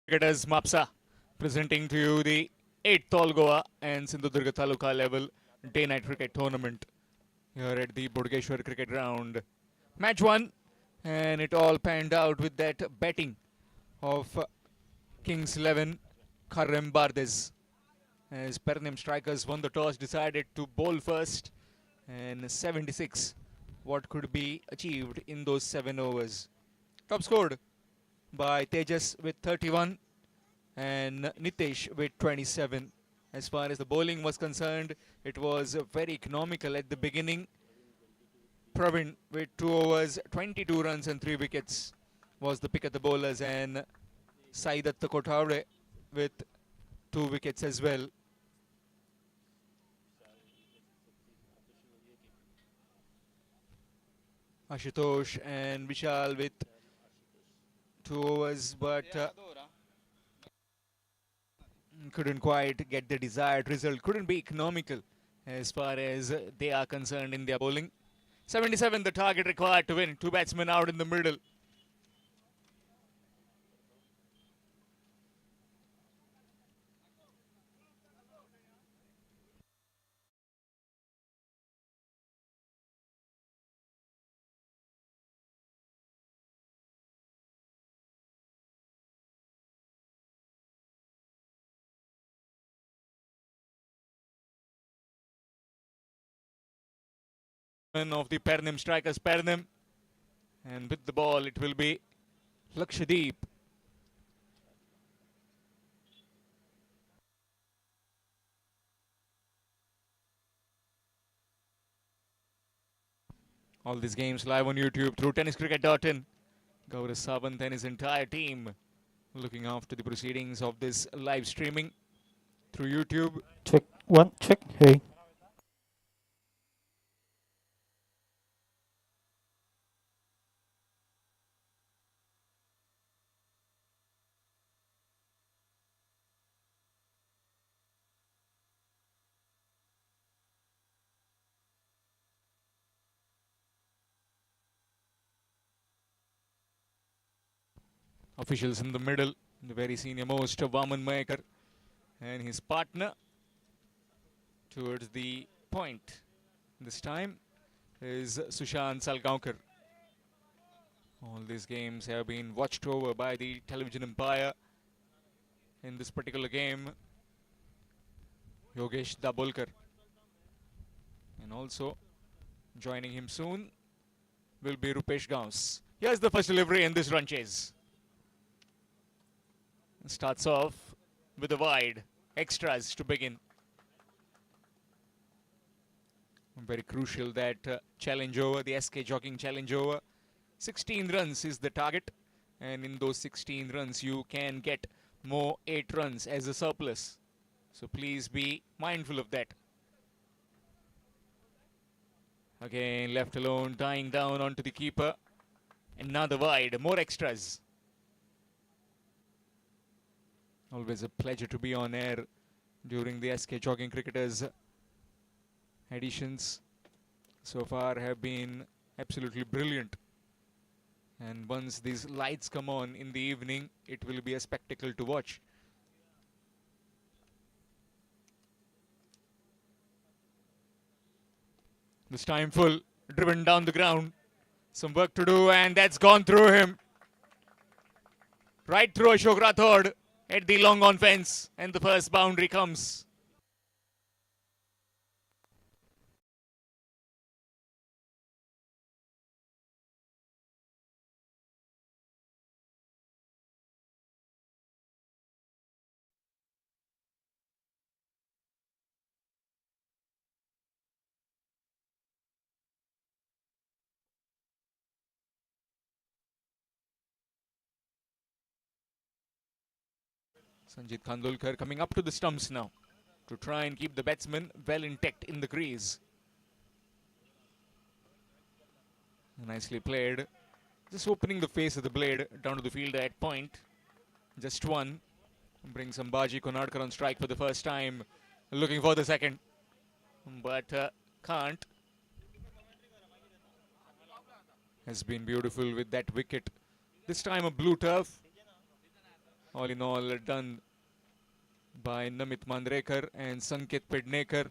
Cricketers Mapusa presenting to you the 8th All Goa and Sindhudurga Taluka level day-night cricket tournament here at the Bodgeshwar Cricket Ground. Match 1, and it all panned out with that batting of Kings 11 Karem Bardes, as Pernem strikers won the toss, decided to bowl first, and 76 what could be achieved in those 7 overs. Top scored by Tejas with 31 and Nitesh with 27. As far as the bowling was concerned, it was very economical at the beginning. Pravin with 2 overs, 22 runs and 3 wickets was the pick of the bowlers, and Saidat Kothawde with 2 wickets as well. Ashutosh and Vishal with 2 overs, but couldn't quite get the desired result, couldn't be economical as far as they are concerned in their bowling. 77 the target required to win, 2 batsmen out in the middle. Of the Pernem strikers, Pernem, and with the ball it will be Lakshadweep. All these games live on YouTube through tenniscricket.in. Gaurav Sawant and his entire team looking after the proceedings of this live streaming through YouTube. Check, 1, check, hey. Officials in the middle, the very senior most, Vaman Mayekar and his partner towards the point. This time is Sushant Salgaonkar. All these games have been watched over by the television umpire. In this particular game, Yogesh Dabolkar. And also joining him soon will be Rupesh Gauss. Here's the first delivery in this run chase. Starts off with a wide, extras to begin. Very crucial that challenge over, the SK Jogging challenge over. 16 runs is the target, and in those 16 runs you can get more 8 runs as a surplus. So please be mindful of that. Again left alone, dying down onto the keeper. Another wide, more extras. Always a pleasure to be on air during the SK Jogging Cricketers editions. So far have been absolutely brilliant. And once these lights come on in the evening, it will be a spectacle to watch. This time full, driven down the ground. Some work to do, and that's gone through him. Right through Ashok Rathod at the long on fence, and the first boundary comes. Sanjit Khandolkar coming up to the stumps now to try and keep the batsman well intact in the crease. Nicely played. Just opening the face of the blade down to the field at point. Just one. Brings Ambaji Konadkar on strike for the first time. Looking for the second. But can't. Has been beautiful with that wicket. This time a blue turf. All in all, done by Namit Mandrekar and Sanket Pednekar.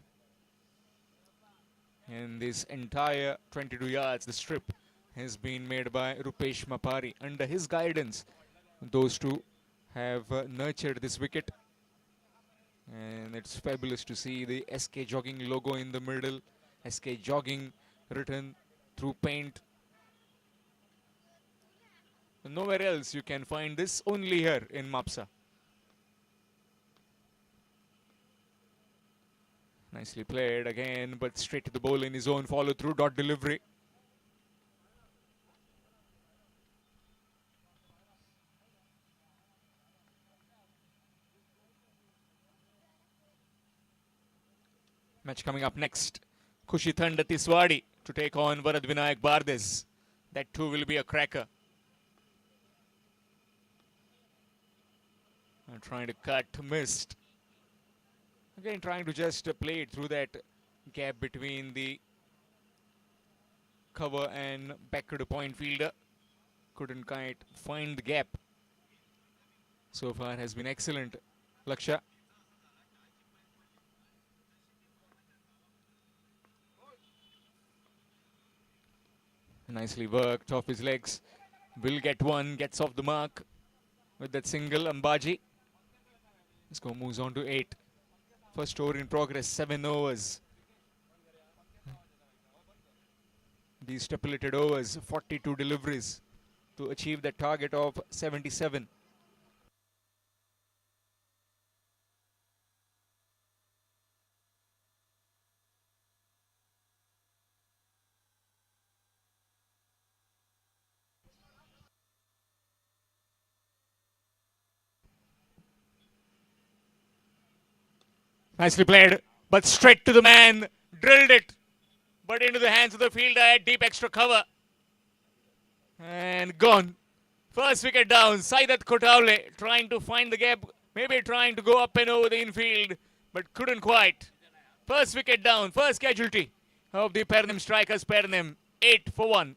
And this entire 22 yards, the strip, has been made by Rupesh Mapari. Under his guidance, those two have nurtured this wicket. And it's fabulous to see the SK Jogging logo in the middle. SK Jogging written through paint. Nowhere else you can find this, only here in Mapusa. Nicely played again, but straight to the ball in his own follow-through dot delivery. Match coming up next. Khushi Thanda Tiswadi to take on Varad Vinayak Bardes. That too will be a cracker. Trying to cut, missed. Again, trying to just play it through that gap between the cover and back to the point fielder. Couldn't quite find the gap. So far has been excellent. Laksha. Nicely worked off his legs. Will get one, gets off the mark with that single. Ambaji. Score moves on to 8. First over in progress, 7 overs. These stipulated overs, 42 deliveries to achieve the target of 77. Nicely played, but straight to the man, drilled it, but into the hands of the fielder at deep extra cover. And gone. First wicket down, Saidat Kotaule trying to find the gap, maybe trying to go up and over the infield, but couldn't quite. First wicket down, first casualty of the Pernem strikers, Pernem, 8 for 1.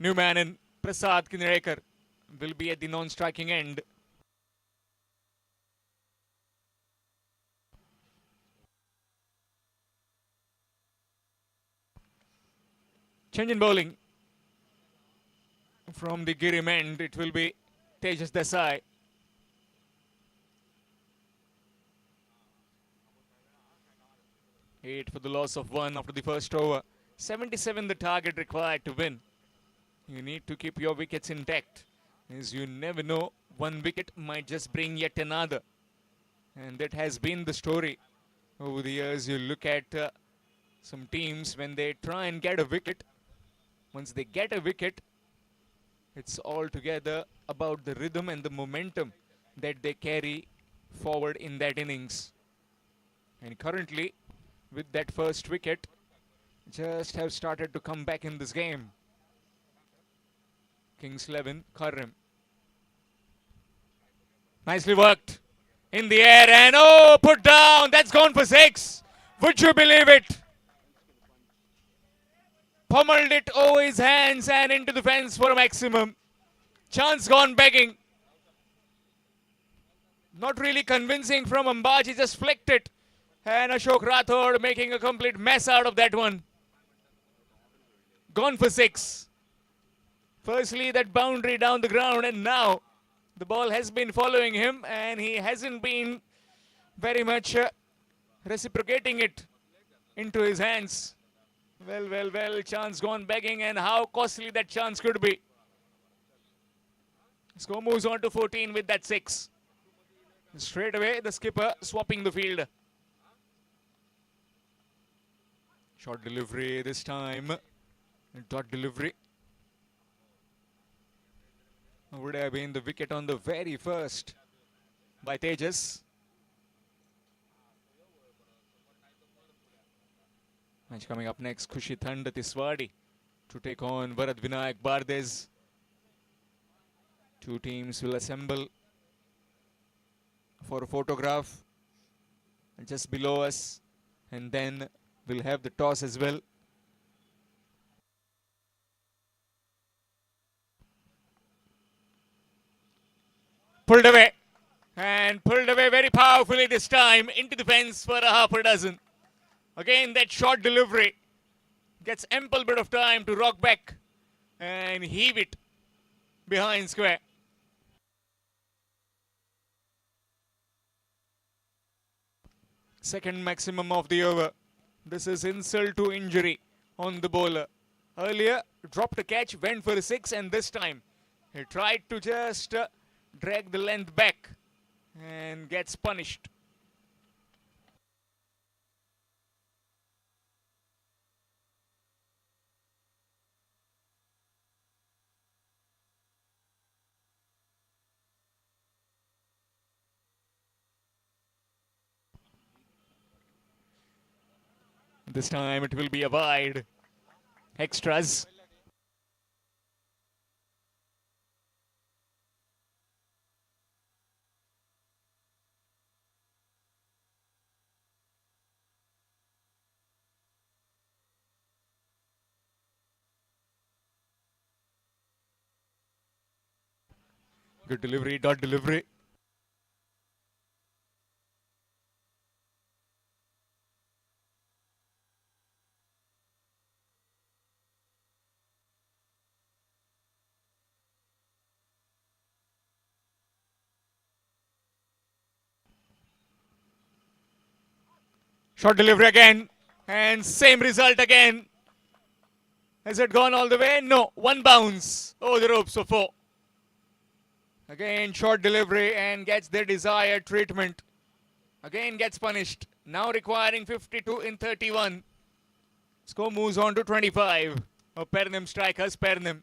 Newman and Prasad Kinrekar will be at the non-striking end. Change in bowling. From the Girim end, it will be Tejas Desai. Eight for the loss of 1 after the first over. 77 the target required to win. You need to keep your wickets intact, as you never know, one wicket might just bring yet another. And that has been the story over the years. You look at some teams when they try and get a wicket. Once they get a wicket, it's altogether about the rhythm and the momentum that they carry forward in that innings. And currently, with that first wicket, just have started to come back in this game. Kings 11, Karim. Nicely worked. In the air and oh, put down. That's gone for 6. Would you believe it? Pummeled it over his hands and into the fence for a maximum. Chance gone begging. Not really convincing from Ambaji, just flicked it. And Ashok Rathod making a complete mess out of that one. Gone for 6. Firstly, that boundary down the ground, and now the ball has been following him, and he hasn't been very much reciprocating it into his hands. Well, chance gone begging, and how costly that chance could be. Score moves on to 14 with that 6. Straight away, the skipper swapping the field. Short delivery this time. Dot delivery. Would have been the wicket on the very first by Tejas. Match coming up next, Khushi Thand Tiswadi to take on Varad Vinayak Bardez. Two teams will assemble for a photograph just below us, and then we'll have the toss as well. Pulled away, and pulled away very powerfully this time into the fence for a half a dozen. Again, that short delivery gets ample bit of time to rock back and heave it behind square. Second maximum of the over. This is insult to injury on the bowler. Earlier, dropped a catch, went for a 6, and this time he tried to just drag the length back and gets punished. This time it will be a wide. Extras. Good delivery, dot delivery. Short delivery again, and same result again. Has it gone all the way? No, one bounce over the ropes for 4. Again, short delivery and gets the desired treatment. Again gets punished. Now requiring 52 in 31. Score moves on to 25. Pernim strikers, Pernim.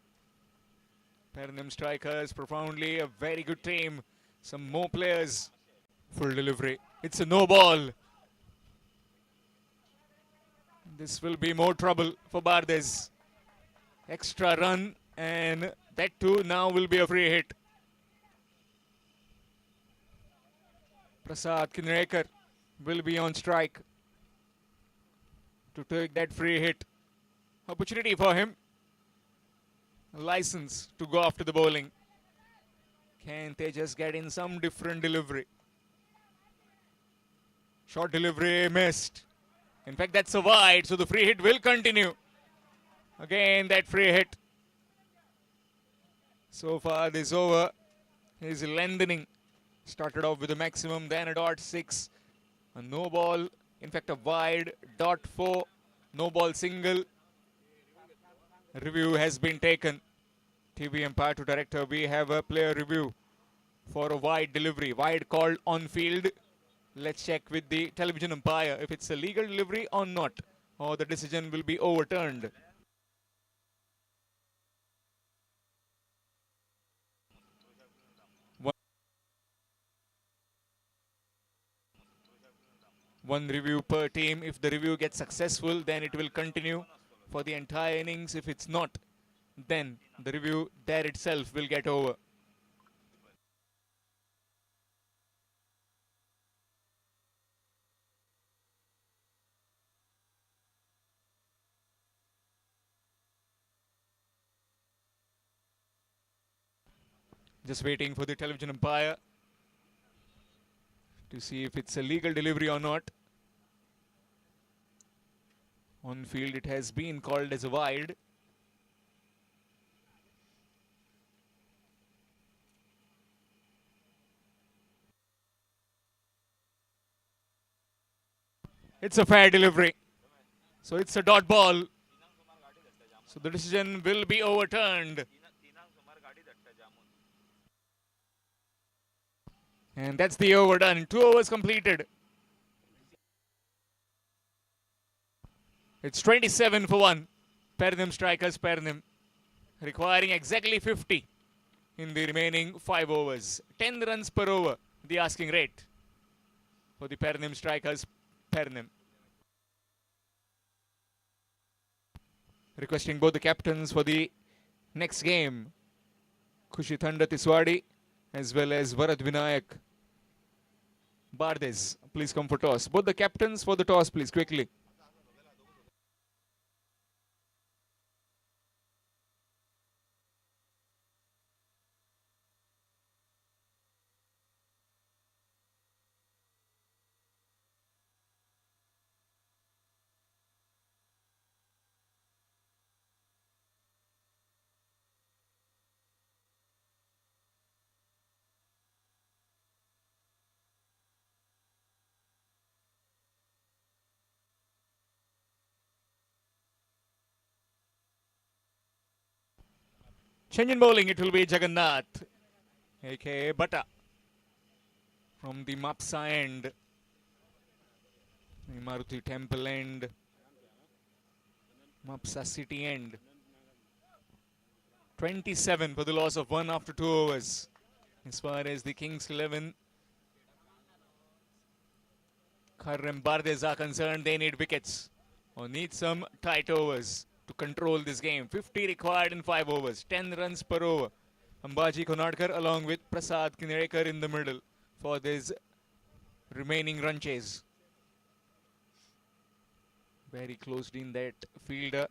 Pernim strikers, profoundly a very good team. Some more players. Full delivery. It's a no ball. This will be more trouble for Bardez. Extra run, and that too now will be a free hit. Prasad Kinrekar will be on strike to take that free hit. Opportunity for him. A license to go after the bowling. Can they just get in some different delivery? Short delivery missed. In fact, that's a wide, so the free hit will continue. Again, that free hit. So far, this over is lengthening. Started off with a maximum, then a dot 6. A no ball, in fact, a wide, dot 4. No ball single. Review has been taken. TV umpire to director, we have a player review for a wide delivery. Wide called on field. Let's check with the television umpire if it's a legal delivery or not, or the decision will be overturned. One review per team. If the review gets successful, then it will continue for the entire innings. If it's not, then the review there itself will get over. Just waiting for the television umpire to see if it's a legal delivery or not. On field, it has been called as a wide. It's a fair delivery. So it's a dot ball. So the decision will be overturned. And that's the over done. 2 overs completed. It's 27 for 1. Pernim strikers, Pernim, requiring exactly 50 in the remaining 5 overs. 10 runs per over, the asking rate for the Pernim strikers, Pernim. Requesting both the captains for the next game, Khushithanda Tiswadi as well as Varad Vinayak Bardes. Please come for toss. Both the captains for the toss, please, quickly. Change in bowling, it will be Jagannath, aka Bata, from the Mapusa end, the Maruti Temple end, Mapusa City end. 27 for the loss of 1 after 2 overs. As far as the Kings 11, Kharram Bardes are concerned, they need wickets or need some tight overs to control this game. 50 required in 5 overs, 10 runs per over. Ambaji Konadkar along with Prasad Kinerekar in the middle for this remaining run chase. Very closed in that fielder.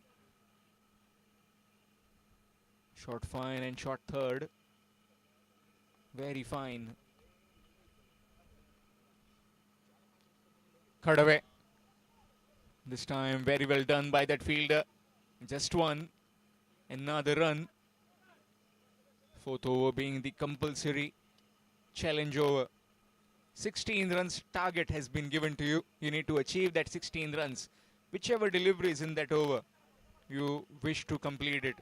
Shot fine and shot third. Very fine. Cut away. This time very well done by that fielder. Just one. Another run. 4th over being the compulsory challenge over. 16 runs target has been given to you. You need to achieve that 16 runs. Whichever delivery is in that over, you wish to complete it.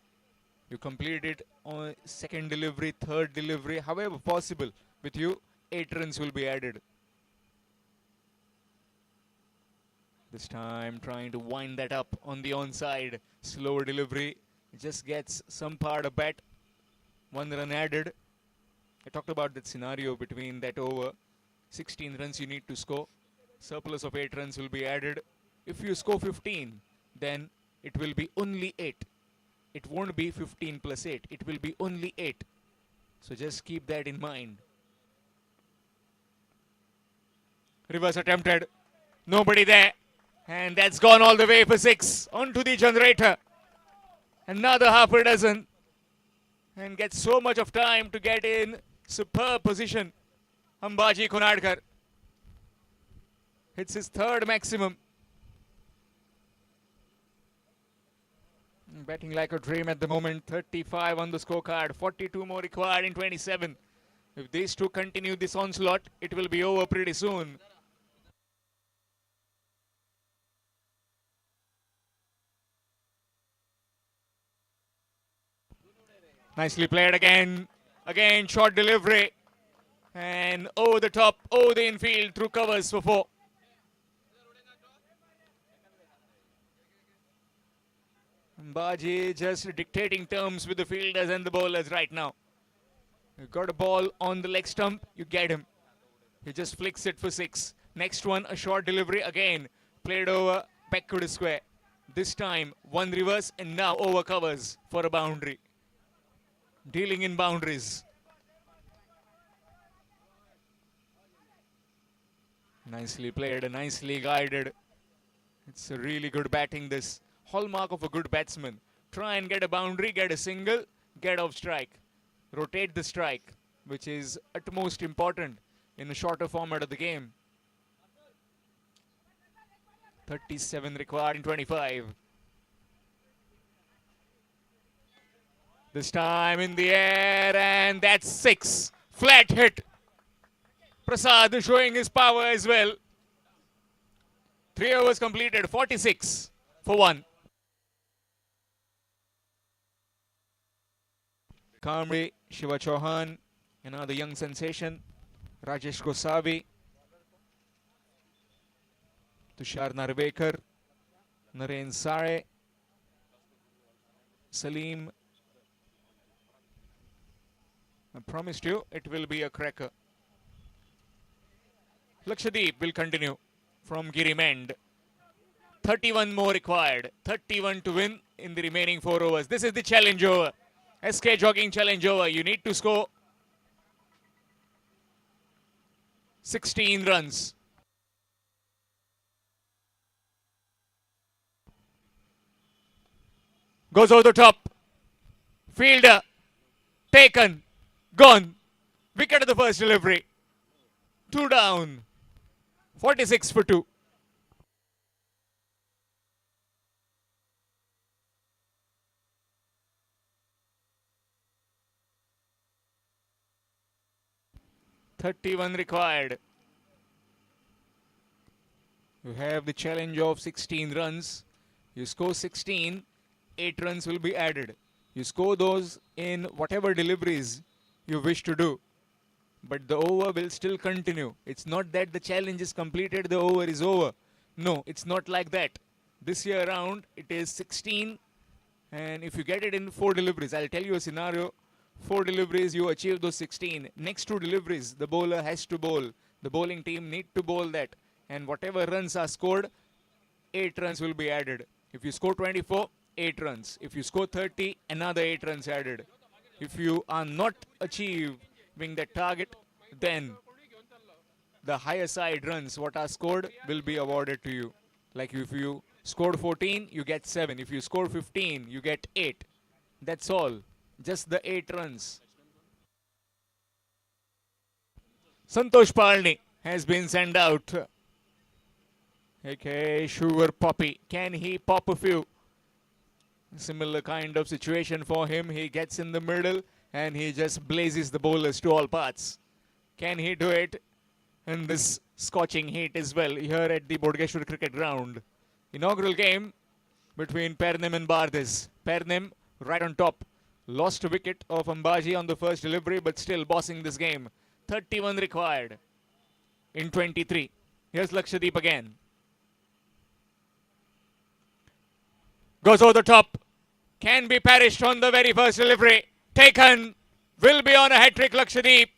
You complete it on second delivery, third delivery, however possible. With you, 8 runs will be added. This time trying to wind that up on the onside. Slower delivery. Just gets some part of bat. 1 run added. I talked about that scenario between that over. 16 runs you need to score. Surplus of 8 runs will be added. If you score 15, then it will be only 8. It won't be 15 plus 8. It will be only 8. So just keep that in mind. Reverse attempted. Nobody there. And that's gone all the way for 6. Onto the generator. Another half a dozen. And gets so much of time to get in superb position. Ambaji Konadkar hits his 3rd maximum. Batting like a dream at the moment. 35 on the scorecard. 42 more required in 27. If these two continue this onslaught, it will be over pretty soon. Nicely played again. Again, short delivery. And over the top, over the infield through covers for 4. Baji just dictating terms with the fielders and the bowlers right now. You got a ball on the leg stump, you get him. He just flicks it for 6. Next one, a short delivery again. Played over, back to the square. This time, 1 reverse and now over covers for a boundary. Dealing in boundaries. Nicely played, nicely guided. It's a really good batting, this. Hallmark of a good batsman. Try and get a boundary, get a single, get off strike. Rotate the strike, which is utmost important in a shorter format of the game. 37 required in 25. This time in the air, and that's 6. Flat hit. Prasad showing his power as well. 3 overs completed, 46 for 1. Kamri, Shiva Chauhan, another young sensation. Rajesh Gosavi, Tushar Narvekar, Naren Sare, Salim. I promised you it will be a cracker. Lakshadweep will continue from Girimend. 31 more required. 31 to win in the remaining 4 overs. This is the challenge over. SK Jogging challenge over. You need to score 16 runs. Goes over the top. Fielder. Taken. Gone. Wicket at the first delivery. 2 down. 46 for 2. "31 required. You have the challenge of 16 runs. You score 16, 8 runs will be added. You score those in whatever deliveries you wish to do. But the over will still continue. It's not that the challenge is completed, the over is over. No, it's not like that. This year around, it is 16. And if you get it in 4 deliveries, I'll tell you a scenario. 4 deliveries, you achieve those 16. Next 2 deliveries, the bowler has to bowl. The bowling team need to bowl that. And whatever runs are scored, 8 runs will be added. If you score 24, 8 runs. If you score 30, another 8 runs added. If you are not achieving that target, then the higher side runs, what are scored, will be awarded to you. Like if you scored 14, you get 7. If you score 15, you get 8. That's all. Just the 8 runs. Santosh Palni has been sent out. Okay, Sugar Poppy. Can he pop a few? Similar kind of situation for him. He gets in the middle and he just blazes the bowlers to all parts. Can he do it in this scorching heat as well here at the Bodgeshwar Cricket Ground? Inaugural game between Pernem and Bardez. Pernem right on top. Lost a wicket of Ambaji on the first delivery, but still bossing this game. 31 required in 23. Here's Lakshadweep again. Goes over the top. Can be perished on the very first delivery. Taken. Will be on a hat-trick, Lakshadweep.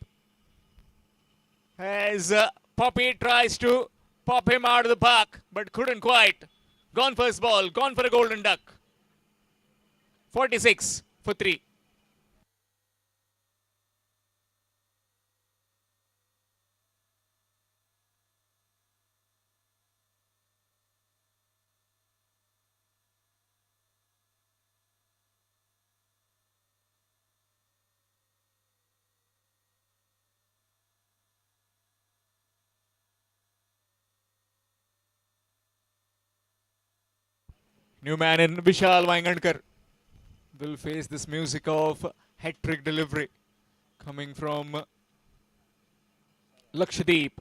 As Poppy tries to pop him out of the park, but couldn't quite. Gone first ball. Gone for a golden duck. 46 for 3. New man in Vishal Vaingankar will face this music of hat-trick delivery coming from Lakshadweep.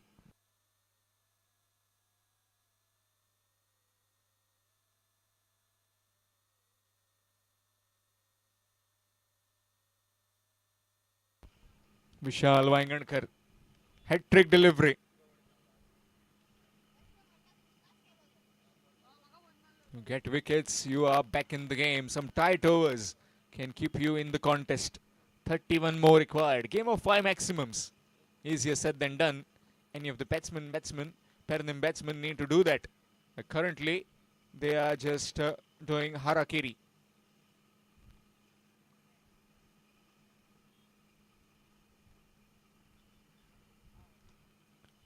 Vishal Vaingankar, hat-trick delivery. You get wickets, you are back in the game. Some tight overs can keep you in the contest. 31 more required. Game of 5 maximums. Easier said than done. Any of the batsmen, Pernem batsmen need to do that. Currently, they are just doing harakiri.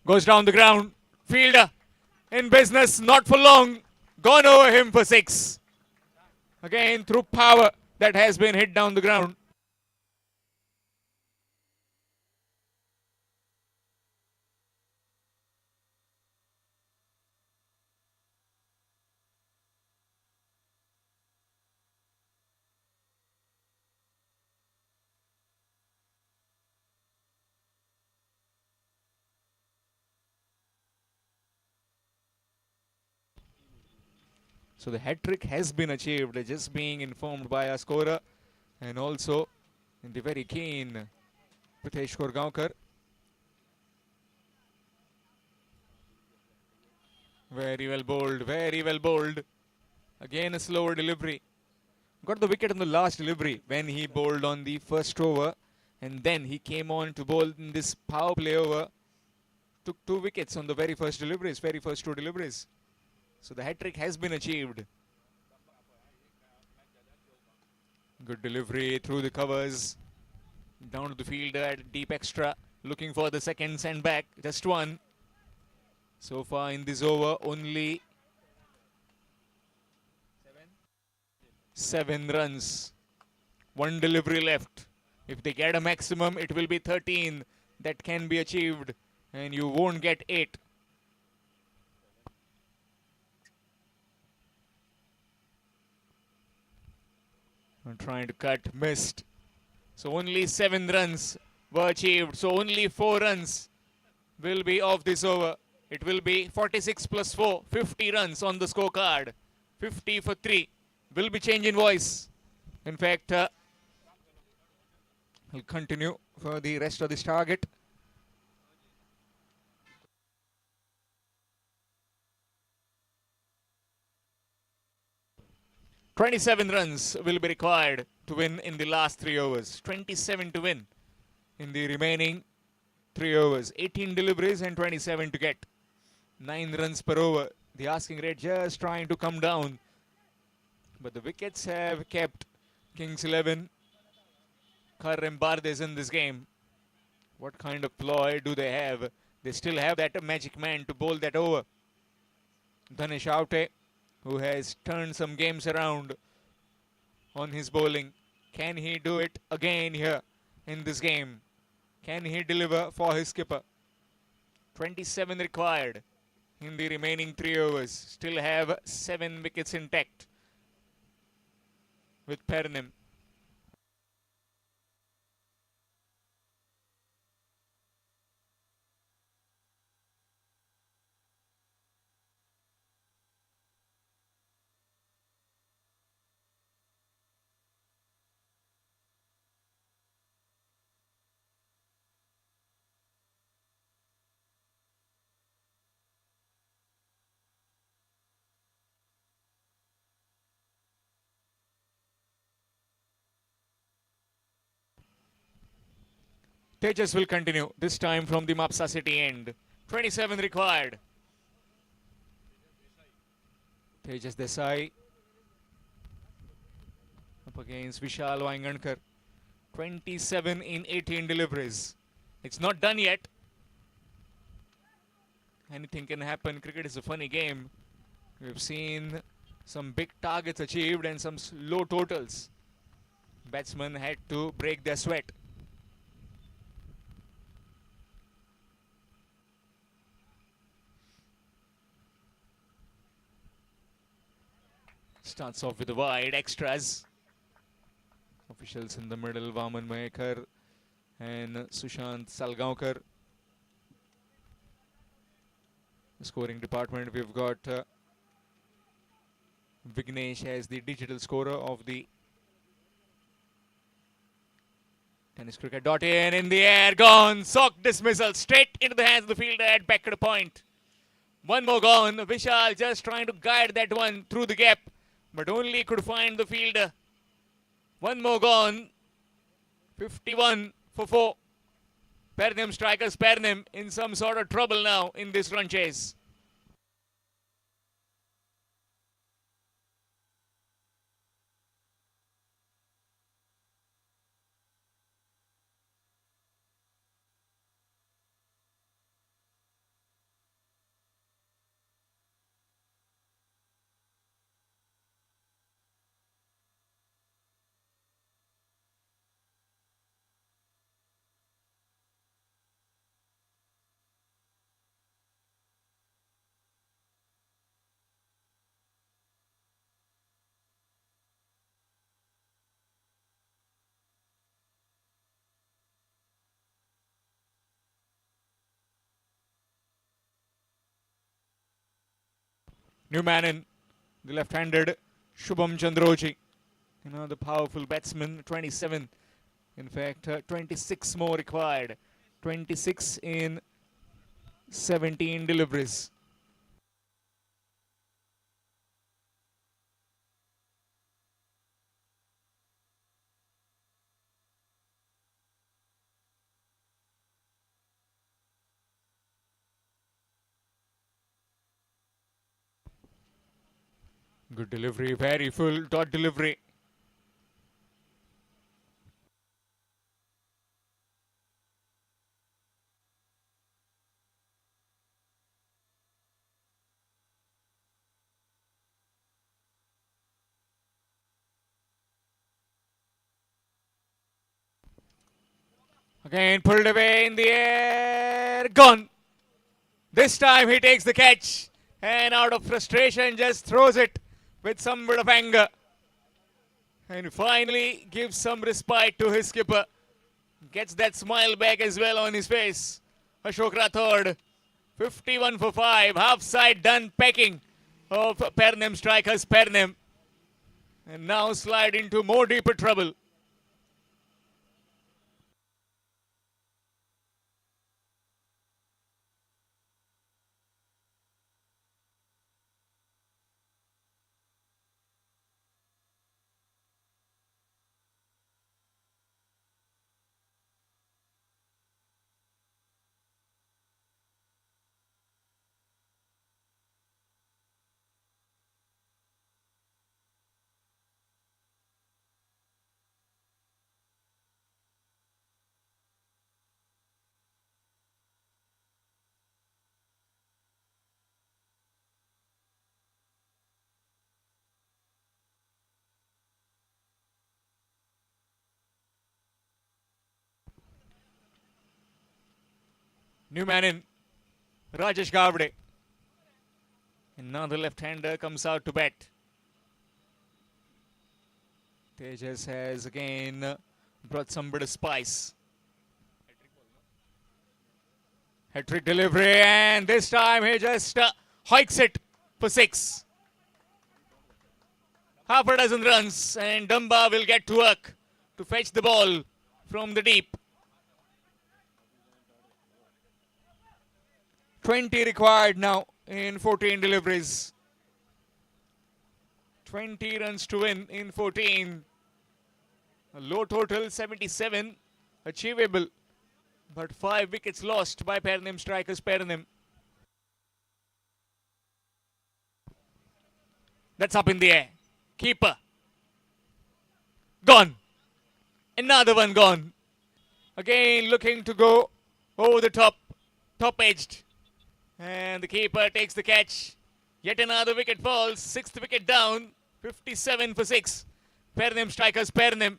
Goes down the ground. Fielder in business, not for long. Gone over him for 6. Again, through power, that has been hit down the ground. So the hat-trick has been achieved, just being informed by our scorer and also in the very keen Pritesh Korgaonkar. Very well bowled, very well bowled. Again a slower delivery. Got the wicket on the last delivery when he bowled on the first over, and then he came on to bowl in this power play over. Took 2 wickets on the very first deliveries, very first 2 deliveries. So the hat trick has been achieved. Good delivery through the covers. Down to the fielder at deep extra. Looking for the second send back. Just one. So far in this over, only 7 runs. 1 delivery left. If they get a maximum, it will be 13 that can be achieved. And you won't get 8. I'm trying to cut, missed. So only 7 runs were achieved. So only 4 runs will be off this over. It will be 46 plus 4, 50 runs on the scorecard. 50 for 3. Will be change in voice. In fact, we'll continue for the rest of this target. "27 runs will be required to win in the last 3 overs. 27 to win in the remaining 3 overs. 18 deliveries and 27 to get. 9 runs per over. The asking rate just trying to come down. But the wickets have kept Kings 11 Kharem Bardes in this game. What kind of ploy do they have? They still have that magic man to bowl that over. Dhanesh Aute, who has turned some games around on his bowling. Can he do it again here in this game? Can he deliver for his skipper? 27 required in the remaining 3 overs. Still have 7 wickets intact with Pernim. Tejas will continue, this time from the Mapusa City end. 27 required. Tejas Desai up against Vishal Vaingankar. 27 in 18 deliveries. It's not done yet. Anything can happen. Cricket is a funny game. We've seen some big targets achieved and some low totals. Batsmen had to break their sweat. Starts off with the wide extras. Officials in the middle, Vaman Mahekar and Sushant Salgaonkar. The scoring department, we've got Vignesh as the digital scorer of the tenniscricket.in. In the air, gone. Sock dismissal straight into the hands of the fielder at back at a point. One more gone. Vishal just trying to guide that one through the gap, but only could find the fielder. One more gone. 51 for 4. Pernim strikers, Pernim in some sort of trouble now in this run chase. New man in, the left-handed Shubham Chandroji. You know, the powerful batsman, 27. In fact, 26 more required. 26 in 17 deliveries. Good delivery, very full dot delivery. Again pulled away in the air, gone. This time he takes the catch and out of frustration just throws it with some bit of anger. And finally gives some respite to his skipper. Gets that smile back as well on his face. Ashok Rathod, 51 for 5, half side done pecking of Pernem strikers Pernem. And now slide into more deeper trouble. New man in, Rajesh Gavde. And now the left-hander comes out to bat. Tejas has again brought some bit of spice. Hat-trick delivery, and this time he just hikes it for 6. Half a dozen runs, and Dumba will get to work to fetch the ball from the deep. 20 required now in 14 deliveries. 20 runs to win in 14. A low total, 77, achievable. But 5 wickets lost by Pernem strikers Pernem. That's up in the air. Keeper. Gone. Another one gone. Again looking to go over the top. Top-edged. And the keeper takes the catch. Yet another wicket falls. 6th wicket down. 57 for 6. Pernem strikers Pernem.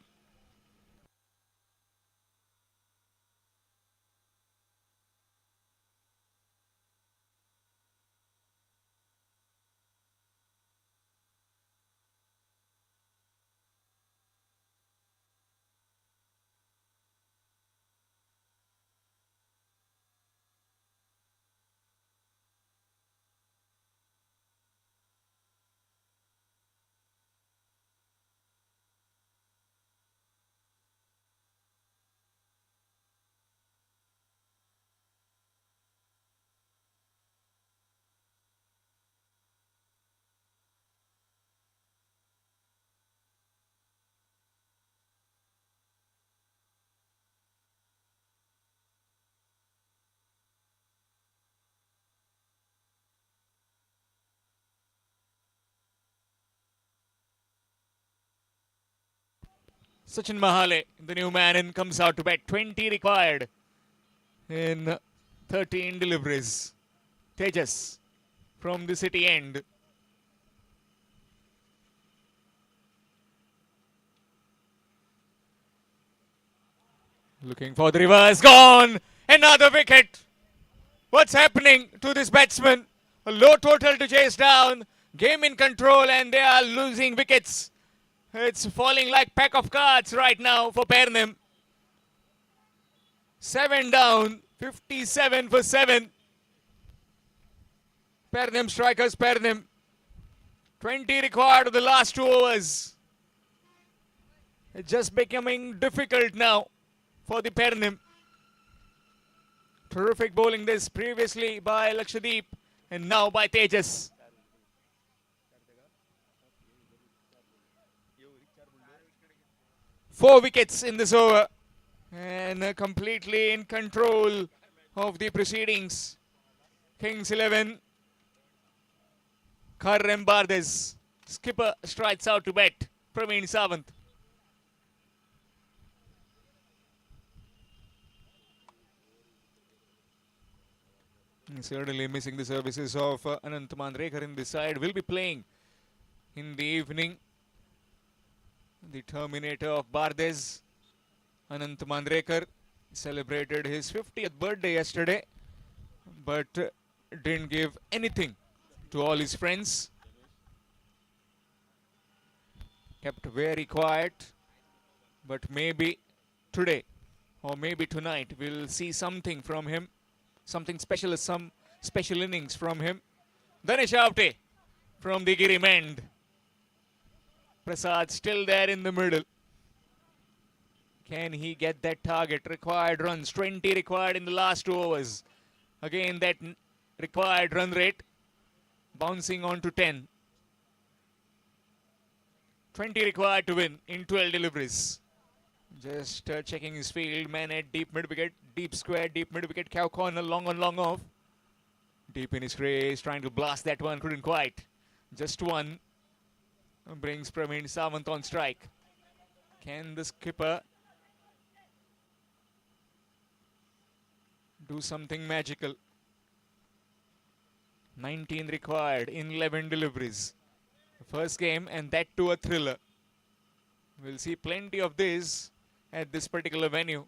Sachin Mahale, the new man in, comes out to bat. 20 required in 13 deliveries. Tejas from the city end. Looking for the reverse. Gone! Another wicket. What's happening to this batsman? A low total to chase down. Game in control and they are losing wickets. It's falling like pack of cards right now for Pernem. 7 down, 57 for 7. Pernem strikers, Pernem. 20 required of the last 2 overs. It's just becoming difficult now for the Pernem. Terrific bowling this previously by Lakshadweep and now by Tejas. Four wickets in this over and completely in control of the proceedings. Kings 11, Karrem Bardes Skipper strides out to bat. Praveen Sawant. Certainly missing the services of Anant Mandrekar in this side. Will be playing in the evening. The Terminator of Bardez, Anant Mandrekar, celebrated his 50th birthday yesterday, but didn't give anything to all his friends. Kept very quiet, but maybe today or maybe tonight we'll see something from him, something special, some special innings from him. Danesh Avte from the Giri Mend. Prasad still there in the middle. Can he get that target? Required runs, 20 required in the last 2 overs. Again, that required run rate bouncing on to 10. 20 required to win in 12 deliveries. Just checking his field. Man at deep mid wicket, deep square, deep mid wicket, cow corner, long on, long off. Deep in his crease, trying to blast that one, couldn't quite. Just one. Brings Praveen Sawant on strike. Can the skipper do something magical? 19 required in 11 deliveries. First game, and that too a thriller. We'll see plenty of this at this particular venue.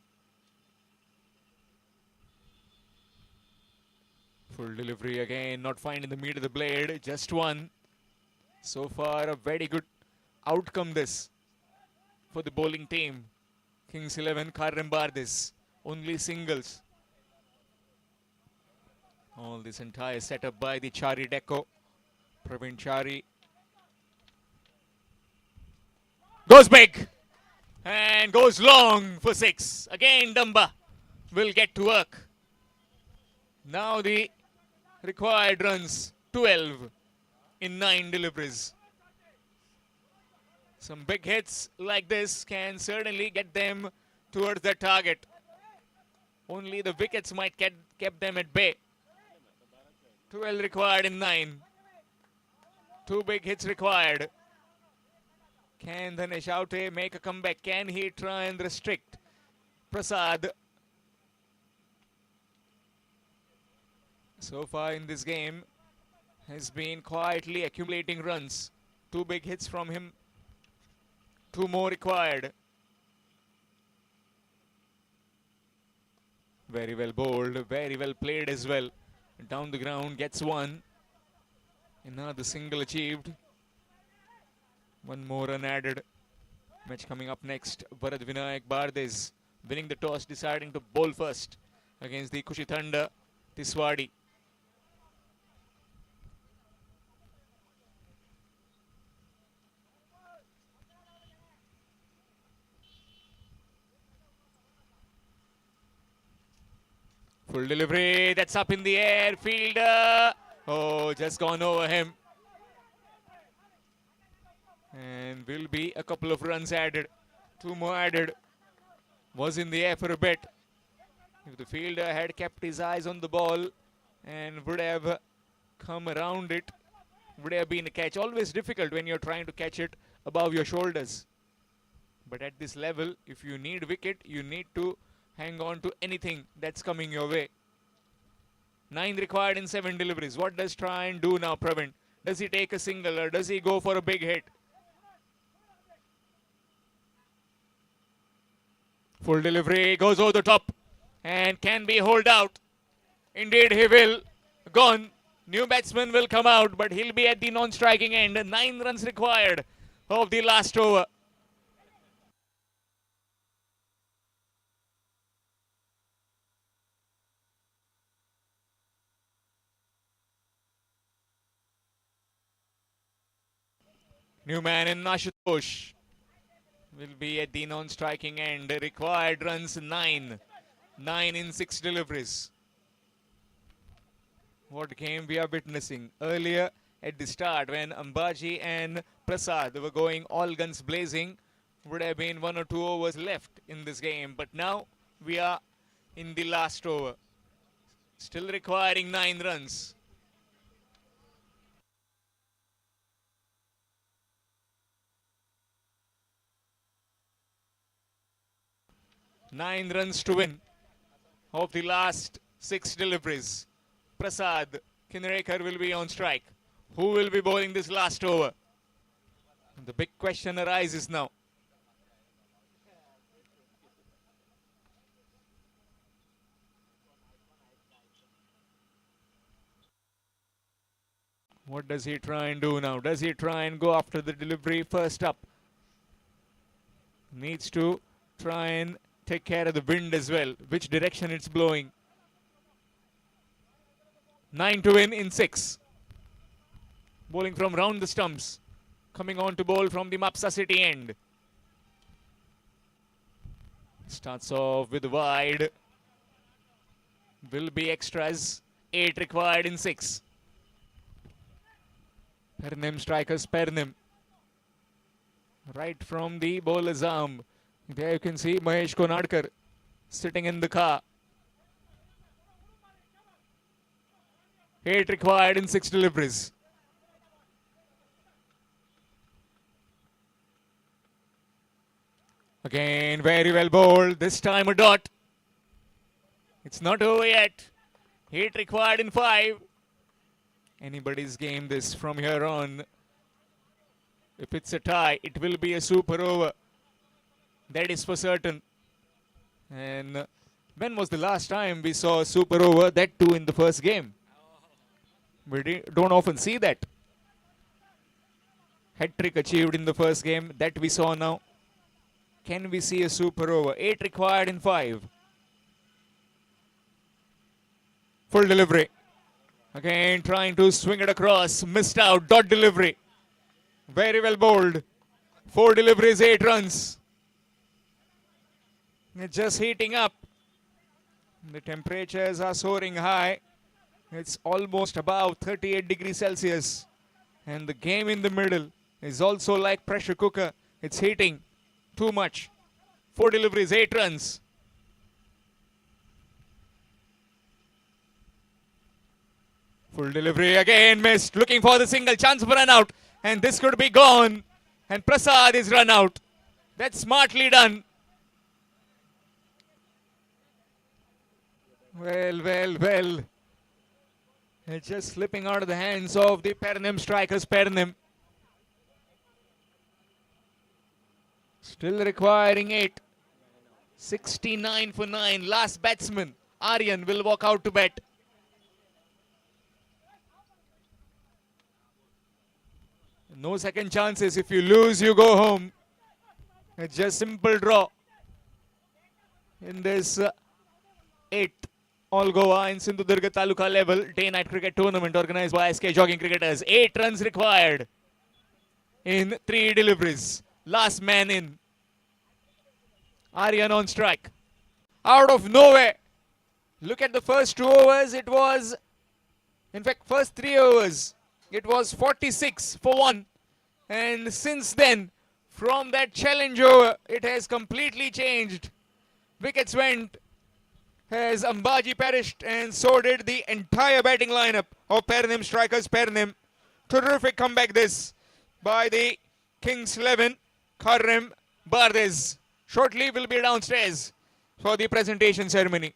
Full delivery again, not finding the meat of the blade, just one. So far, a very good outcome this for the bowling team. Kings 11, Karambardis, only singles. All this entire setup by the Chari Deco. Praveen Chari goes big and goes long for 6. Again, Dumba will get to work. Now the required runs, 12 in 9 deliveries. Some big hits like this can certainly get them towards their target. Only the wickets might kept them at bay. 12 required in 9. 2 big hits required. Can Danesh Avte make a comeback? Can he try and restrict Prasad? So far in this game, has been quietly accumulating runs. 2 big hits from him. 2 more required. Very well bowled, very well played as well. Down the ground, gets one. Another single achieved. 1 more run added. Match coming up next. Bharat Vinayak Bardez winning the toss, deciding to bowl first against the Kushithanda Tiswadi. Full delivery, that's up in the air, fielder. Oh, just gone over him. And will be a couple of runs added. 2 more added. Was in the air for a bit. If the fielder had kept his eyes on the ball and would have come around it, would have been a catch. Always difficult when you're trying to catch it above your shoulders. But at this level, if you need wicket, you need to hang on to anything that's coming your way. 9 required in 7 deliveries. What does try and do now, Praveen? Does he take a single or does he go for a big hit? Full delivery, goes over the top and can be holed out. Indeed he will. Gone. New batsman will come out, but he'll be at the non-striking end. 9 runs required of the last over. New man in Ashutosh will be at the non-striking end. Required runs 9. 9 in 6 deliveries. What game we are witnessing. Earlier at the start when Ambaji and Prasad were going all guns blazing, would have been 1 or 2 overs left in this game. But now we are in the last over. Still requiring 9 runs. 9 runs to win of the last 6 deliveries. Prasad Kinrekar will be on strike. Who will be bowling this last over? The big question arises now. What does he try and do now? Does he try and go after the delivery first up? Needs to try and take care of the wind as well, which direction it's blowing. 9 to win in 6. Bowling from round the stumps. Coming on to bowl from the Mapusa City end. Starts off with wide. Will be extras. 8 required in 6. Pernem strikers, Pernem. Right from the bowler's arm. There you can see Mahesh Konadkar sitting in the car. 8 required in 6 deliveries. Again, very well bowled. This time a dot. It's not over yet. 8 required in 5. Anybody's game this from here on. If it's a tie, it will be a super over. That is for certain. And when was the last time we saw a super over? That too in the first game. We don't often see that. Hat-trick achieved in the first game. That we saw now. Can we see a super over? 8 required in 5. Full delivery. Again, trying to swing it across. Missed out. Dot delivery. Very well bowled. 4 deliveries, 8 runs. It's just heating up. The temperatures are soaring high. It's almost above 38 degrees Celsius. And the game in the middle is also like pressure cooker. It's heating too much. 4 deliveries, 8 runs. Full delivery again missed. Looking for the single chance of run out. And this could be gone. And Prasad is run out. That's smartly done. Well. It's just slipping out of the hands of the Pernem strikers. Pernem. Still requiring 8. 69 for 9. Last batsman. Aryan will walk out to bat. No second chances. If you lose, you go home. It's just simple draw. In this 8th All Goa in Sindhudurga Taluka level day-night cricket tournament organized by SK Jogging Cricketers. 8 runs required in 3 deliveries. Last man in. Aryan on strike. Out of nowhere. Look at the first 2 overs. It was, in fact, first 3 overs. It was 46 for 1. And since then, from that challenge over, it has completely changed. Wickets went as Ambaji perished, and so did the entire batting lineup of Pernem strikers. Pernem. Terrific comeback this by the Kings 11, Kharrem Bardez. Shortly will be downstairs for the presentation ceremony.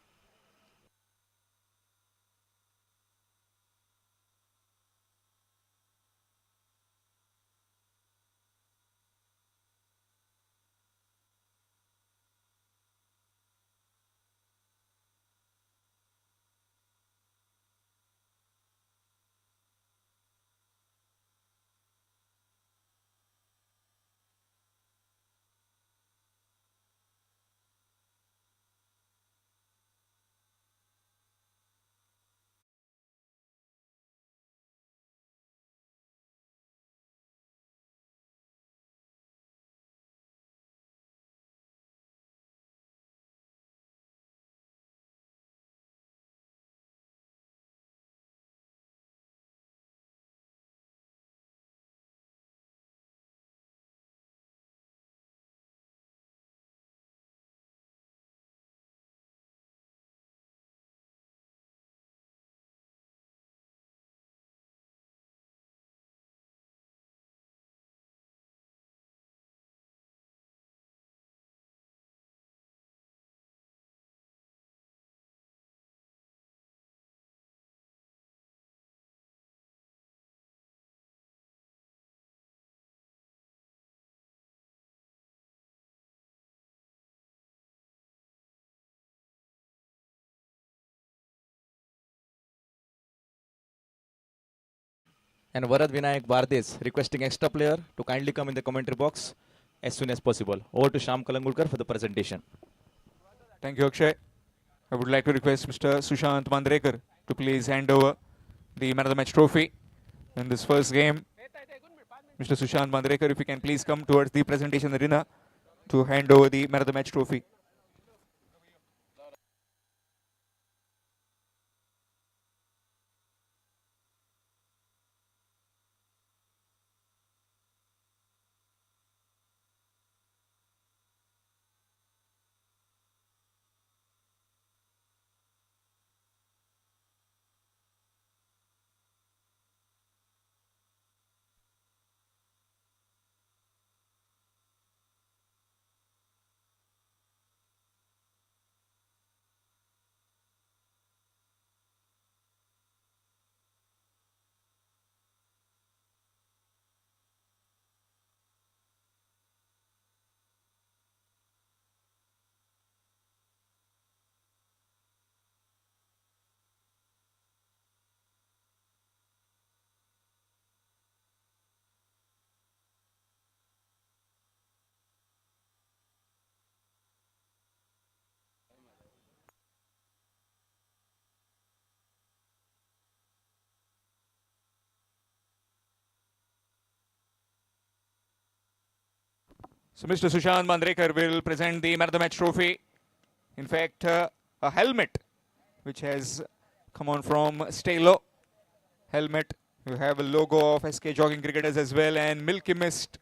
And Varad Vinayak Bardes requesting extra player to kindly come in the commentary box as soon as possible. Over to Sham Kalangulkar for the presentation. Thank you, Akshay. I would like to request Mr. Sushant Mandrekar to please hand over the man of the match trophy in this first game. Mr. Sushant Mandrekar, if you can please come towards the presentation arena to hand over the man of the match trophy. So Mr. Sushant Mandrekar will present the man of the match trophy. In fact, a helmet which has come on from Stalo. Helmet. You have a logo of SK Jogging Cricketers as well, and Milky Mist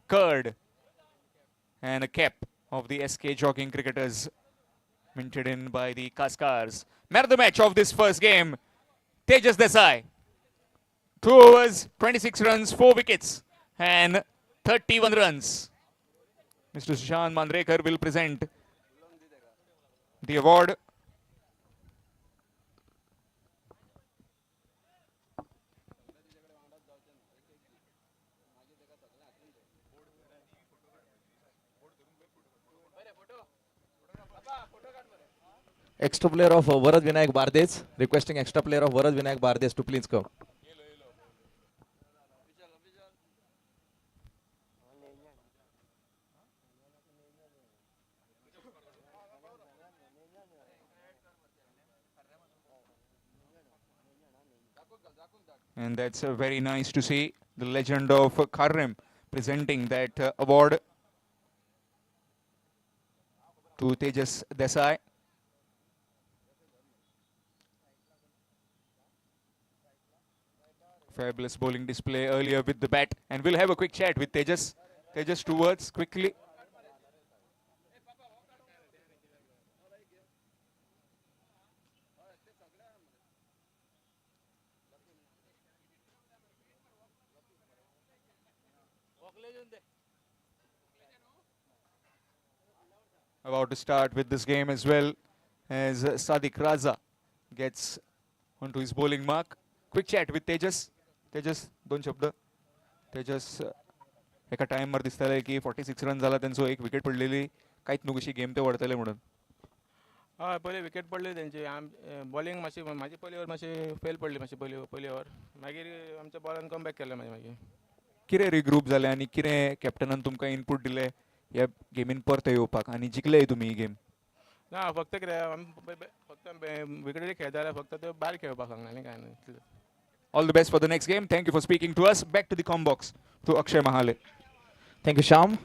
curd and a cap of the SK Jogging Cricketers minted in by the Kaskars. Man of the match of this first game, Tejas Desai. 2 overs, 26 runs, 4 wickets and 31 runs. Mr. Sushant Mandrekar will present the award. Extra player of Varad Vinayak Bardes requesting extra player of Varad Vinayak Bardes to please come. And that's very nice to see the legend of Kharrim presenting that award to Tejas Desai. Fabulous bowling display earlier with the bat, and we'll have a quick chat with Tejas. Tejas, 2 words quickly. About to start with this game as well, as Sadiq Raza gets onto his bowling mark. Quick chat with Tejas. Tejas, 2 शब्द. Tejas एका टाइमवर दिसताले की 46 run जाला त्यांचो एक wicket पडलेली, काहीच न्हू कशी गेम ते वडतले म्हणून. हय पयली विकेट पडली तेंची. बॉलिंग मातशी म्हाजी पयली ओवर मातशी फेल पडली मातशी पयली ओवर. मागीर आमच्या बॉलान कमबॅक केलें मागीर. कितें रिग्रूप जालें आनी कितें कॅप्टनान तुमकां इनपूट दिलें ह्या गेमीन परत येवपाक, आनी जिखले तुमी ही गेम? ना फक्त कितें फक्त विकेटी खेळटा जाल्यार फक्त त्यो भायर खेळपाक सांगना आनी कांय ना. All the best for the next game. Thank you for speaking to us. Back to the com box to Akshay Mahale. Thank you, Sham.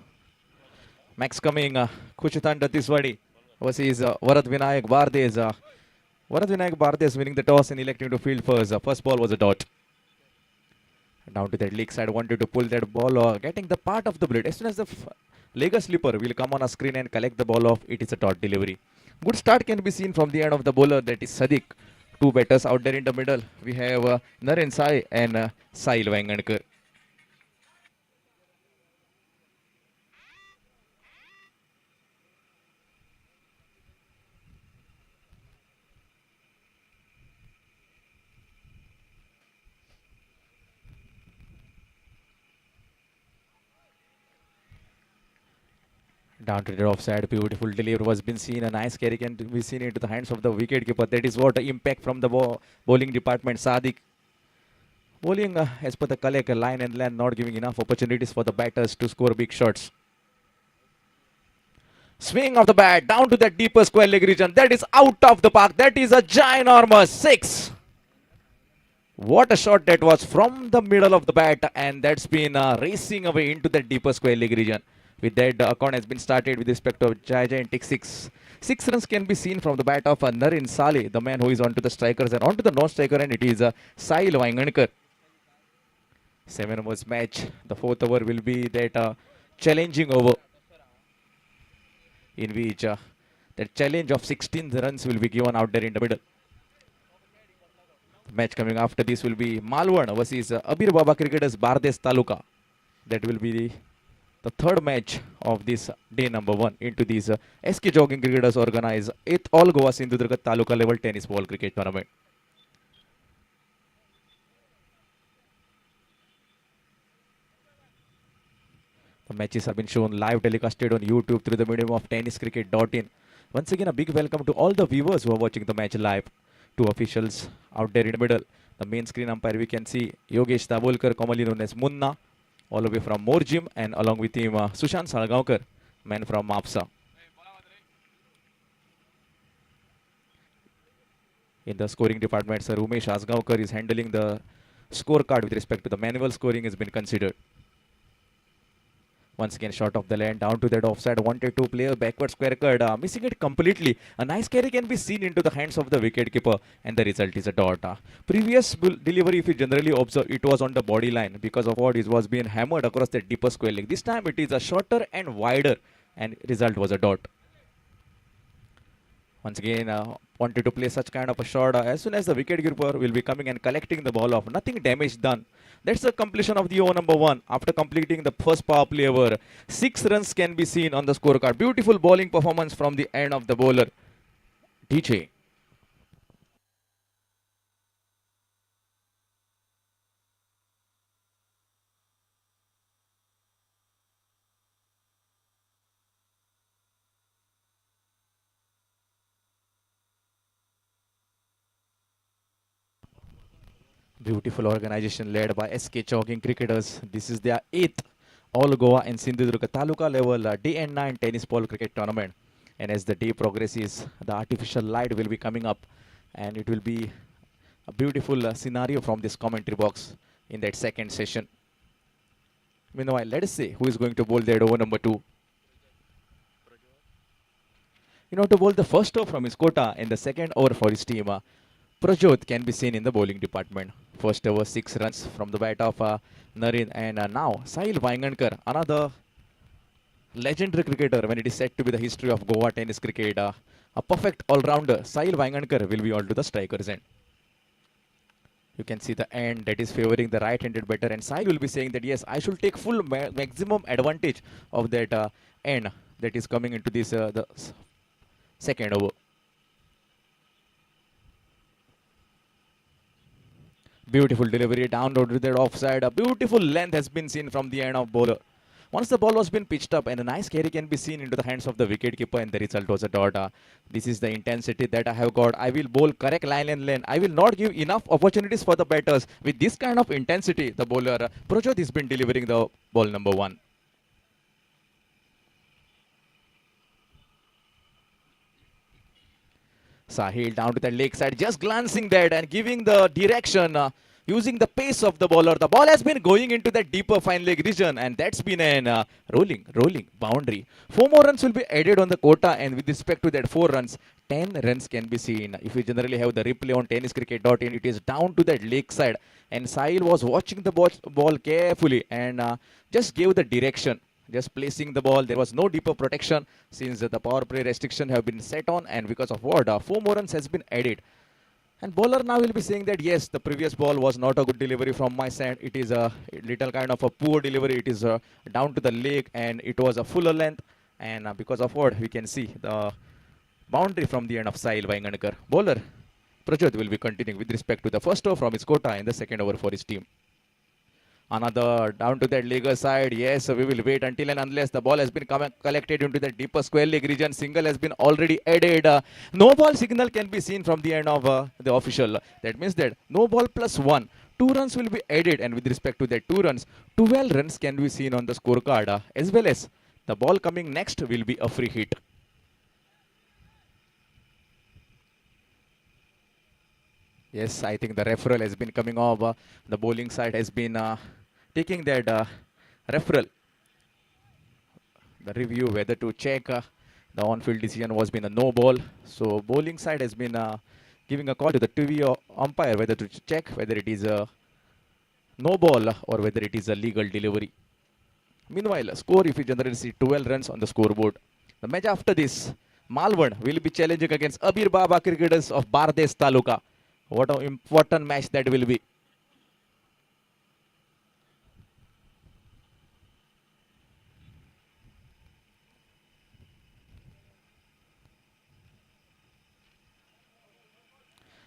Max coming, Kuchitan Datiswadi versus Varad Vinayak Bardes. Varad Vinayak Bardes winning the toss and electing to field first. First ball was a dot. Down to that leg side, wanted to pull that ball, getting the part of the blade. As soon as the leg slipper will come on a screen and collect the ball off, it is a dot delivery. Good start can be seen from the end of the bowler, that is Sadiq. 2 batters out there in the middle. We have Naren Sai and Sahil Vengankar. Down to the offside, beautiful delivery was been seen. A nice carry can be seen into the hands of the wicket keeper. That is what impact from the bowling department. Sadiq Bowling as per the Canaca line and land, not giving enough opportunities for the batters to score big shots. Swing of the bat down to that deeper square leg region. That is out of the park. That is a ginormous 6. What a shot that was from the middle of the bat, and that's been racing away into that deeper square leg region. With that, the account has been started with respect to gigantic 6. 6 runs can be seen from the bat of Narin Sale, the man who is onto the strikers and onto the non-striker, and it is Sahil Vaingankar. 7 overs match. The 4th over will be that challenging over, in which that challenge of 16 runs will be given out there in the middle. Match coming after this will be Malwan versus Abir Baba Cricketers Bardes Taluka. That will be the third match of this day number 1 into these SK Jogging Cricketers organized 8th All Goa Sindhudurga Taluka level tennis ball cricket tournament. The matches have been shown live telecasted on YouTube through the medium of tenniscricket.in. Once again, a big welcome to all the viewers who are watching the match live. 2 officials out there in the middle. The main screen umpire, we can see Yogesh Dabolkar, commonly known as Munna, all the way from Morjim, and along with him Sushant Salgaonkar, man from Mapusa. In the scoring department, Sir Umesh Asgaonkar is handling the scorecard with respect to the manual scoring has been considered. Once again, short of the land, down to that offside, wanted to play a backward square cut, missing it completely. A nice carry can be seen into the hands of the wicketkeeper, and the result is a dot. Previous delivery, if you generally observe, it was on the body line because of what it was being hammered across the deeper square leg. This time it is a shorter and wider, and result was a dot. Once again, wanted to play such kind of a shot as soon as the wicketkeeper will be coming and collecting the ball off. Nothing damage done. That's the completion of the over number 1. After completing the first power play over, 6 runs can be seen on the scorecard. Beautiful bowling performance from the end of the bowler, DJ. Beautiful organization led by SK Jogging Cricketers. This is their 8th All Goa and Sindhudurga Taluka level day and night tennis ball cricket tournament. And as the day progresses, the artificial light will be coming up, and it will be a beautiful scenario from this commentary box in that second session. Meanwhile, let us see who is going to bowl that over number 2. To bowl the first over from his quota and the second over for his team, Prajot can be seen in the bowling department. First over 6 runs from the bat of Narin, and now Sahil Vaingankar, another legendary cricketer when it is said to be the history of Goa tennis cricket. A perfect all-rounder, Sahil Vaingankar will be all to the striker's end. You can see the end that is favoring the right-handed batter, and Sahil will be saying that yes, I should take full maximum advantage of that end that is coming into this the second over. Beautiful delivery down to the offside. A beautiful length has been seen from the end of bowler. Once the ball was been pitched up, and a nice carry can be seen into the hands of the wicketkeeper, and the result was a dot. This is the intensity that I have got. I will bowl correct line and lane. I will not give enough opportunities for the batters. With this kind of intensity, the bowler Prajot has been delivering the ball number 1. Sahil down to the leg side, just glancing that and giving the direction, using the pace of the bowler. The ball has been going into that deeper fine leg region, and that's been an rolling boundary. 4 more runs will be added on the quota, and with respect to that 4 runs, 10 runs can be seen. If you generally have the replay on tenniscricket.in, it is down to that leg side, and Sahil was watching the ball carefully and just gave the direction. Just placing the ball, there was no deeper protection since the power play restriction have been set on, and because of what 4 more runs has been added. And bowler now will be saying that yes, the previous ball was not a good delivery from my side. It is a little kind of a poor delivery. It is down to the leg, and it was a fuller length, and because of what we can see the boundary from the end of Sahil Vaingankar. Bowler Prajot will be continuing with respect to the first over from his quota and the second over for his team. Another down to that legal side. Yes, we will wait until and unless the ball has been collected into the deeper square leg region. Single has been already added. No ball signal can be seen from the end of the official. That means that no ball plus 1. 2 runs will be added, and with respect to that 2 runs, 12 runs can be seen on the scorecard, as well as the ball coming next will be a free hit. Yes, I think the referral has been coming off. The bowling side has been taking that referral, the review whether to check the on-field decision was been a no ball. So bowling side has been giving a call to the TV umpire whether to check whether it is a no ball or whether it is a legal delivery. Meanwhile, score if you generally see 12 runs on the scoreboard. The match after this, Malvan will be challenging against Abir Baba cricketers of Bardes Taluka. What an important match that will be.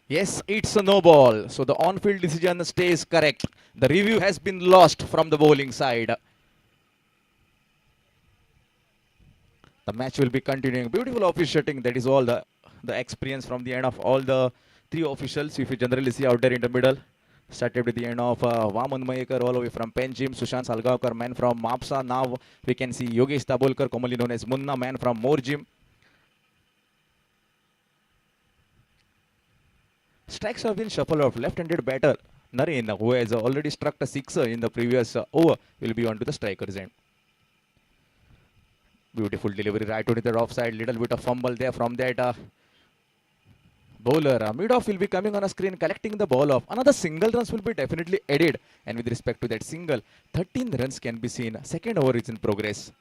Yes, it's a no ball. So the on-field decision stays correct. The review has been lost from the bowling side. The match will be continuing. Beautiful officiating. That is all the experience from the end of all the 3 officials. If you generally see out there in the middle. Started with the end of Vaman Mayekar all the way from Penjim, Sushant Salgaonkar, man from Mapusa. Now we can see Yogesh Dabolkar, commonly known as Munna, man from Morjim. Strikes have been shuffled off. Left-handed batter Naren, who has already struck a sixer in the previous over, will be on to the striker's end. Beautiful delivery right onto the offside. Little bit of fumble there from that bowler. Mid-off will be coming on a screen, collecting the ball off. Another single runs will be definitely added. And with respect to that single, 13 runs can be seen. Second over is in progress.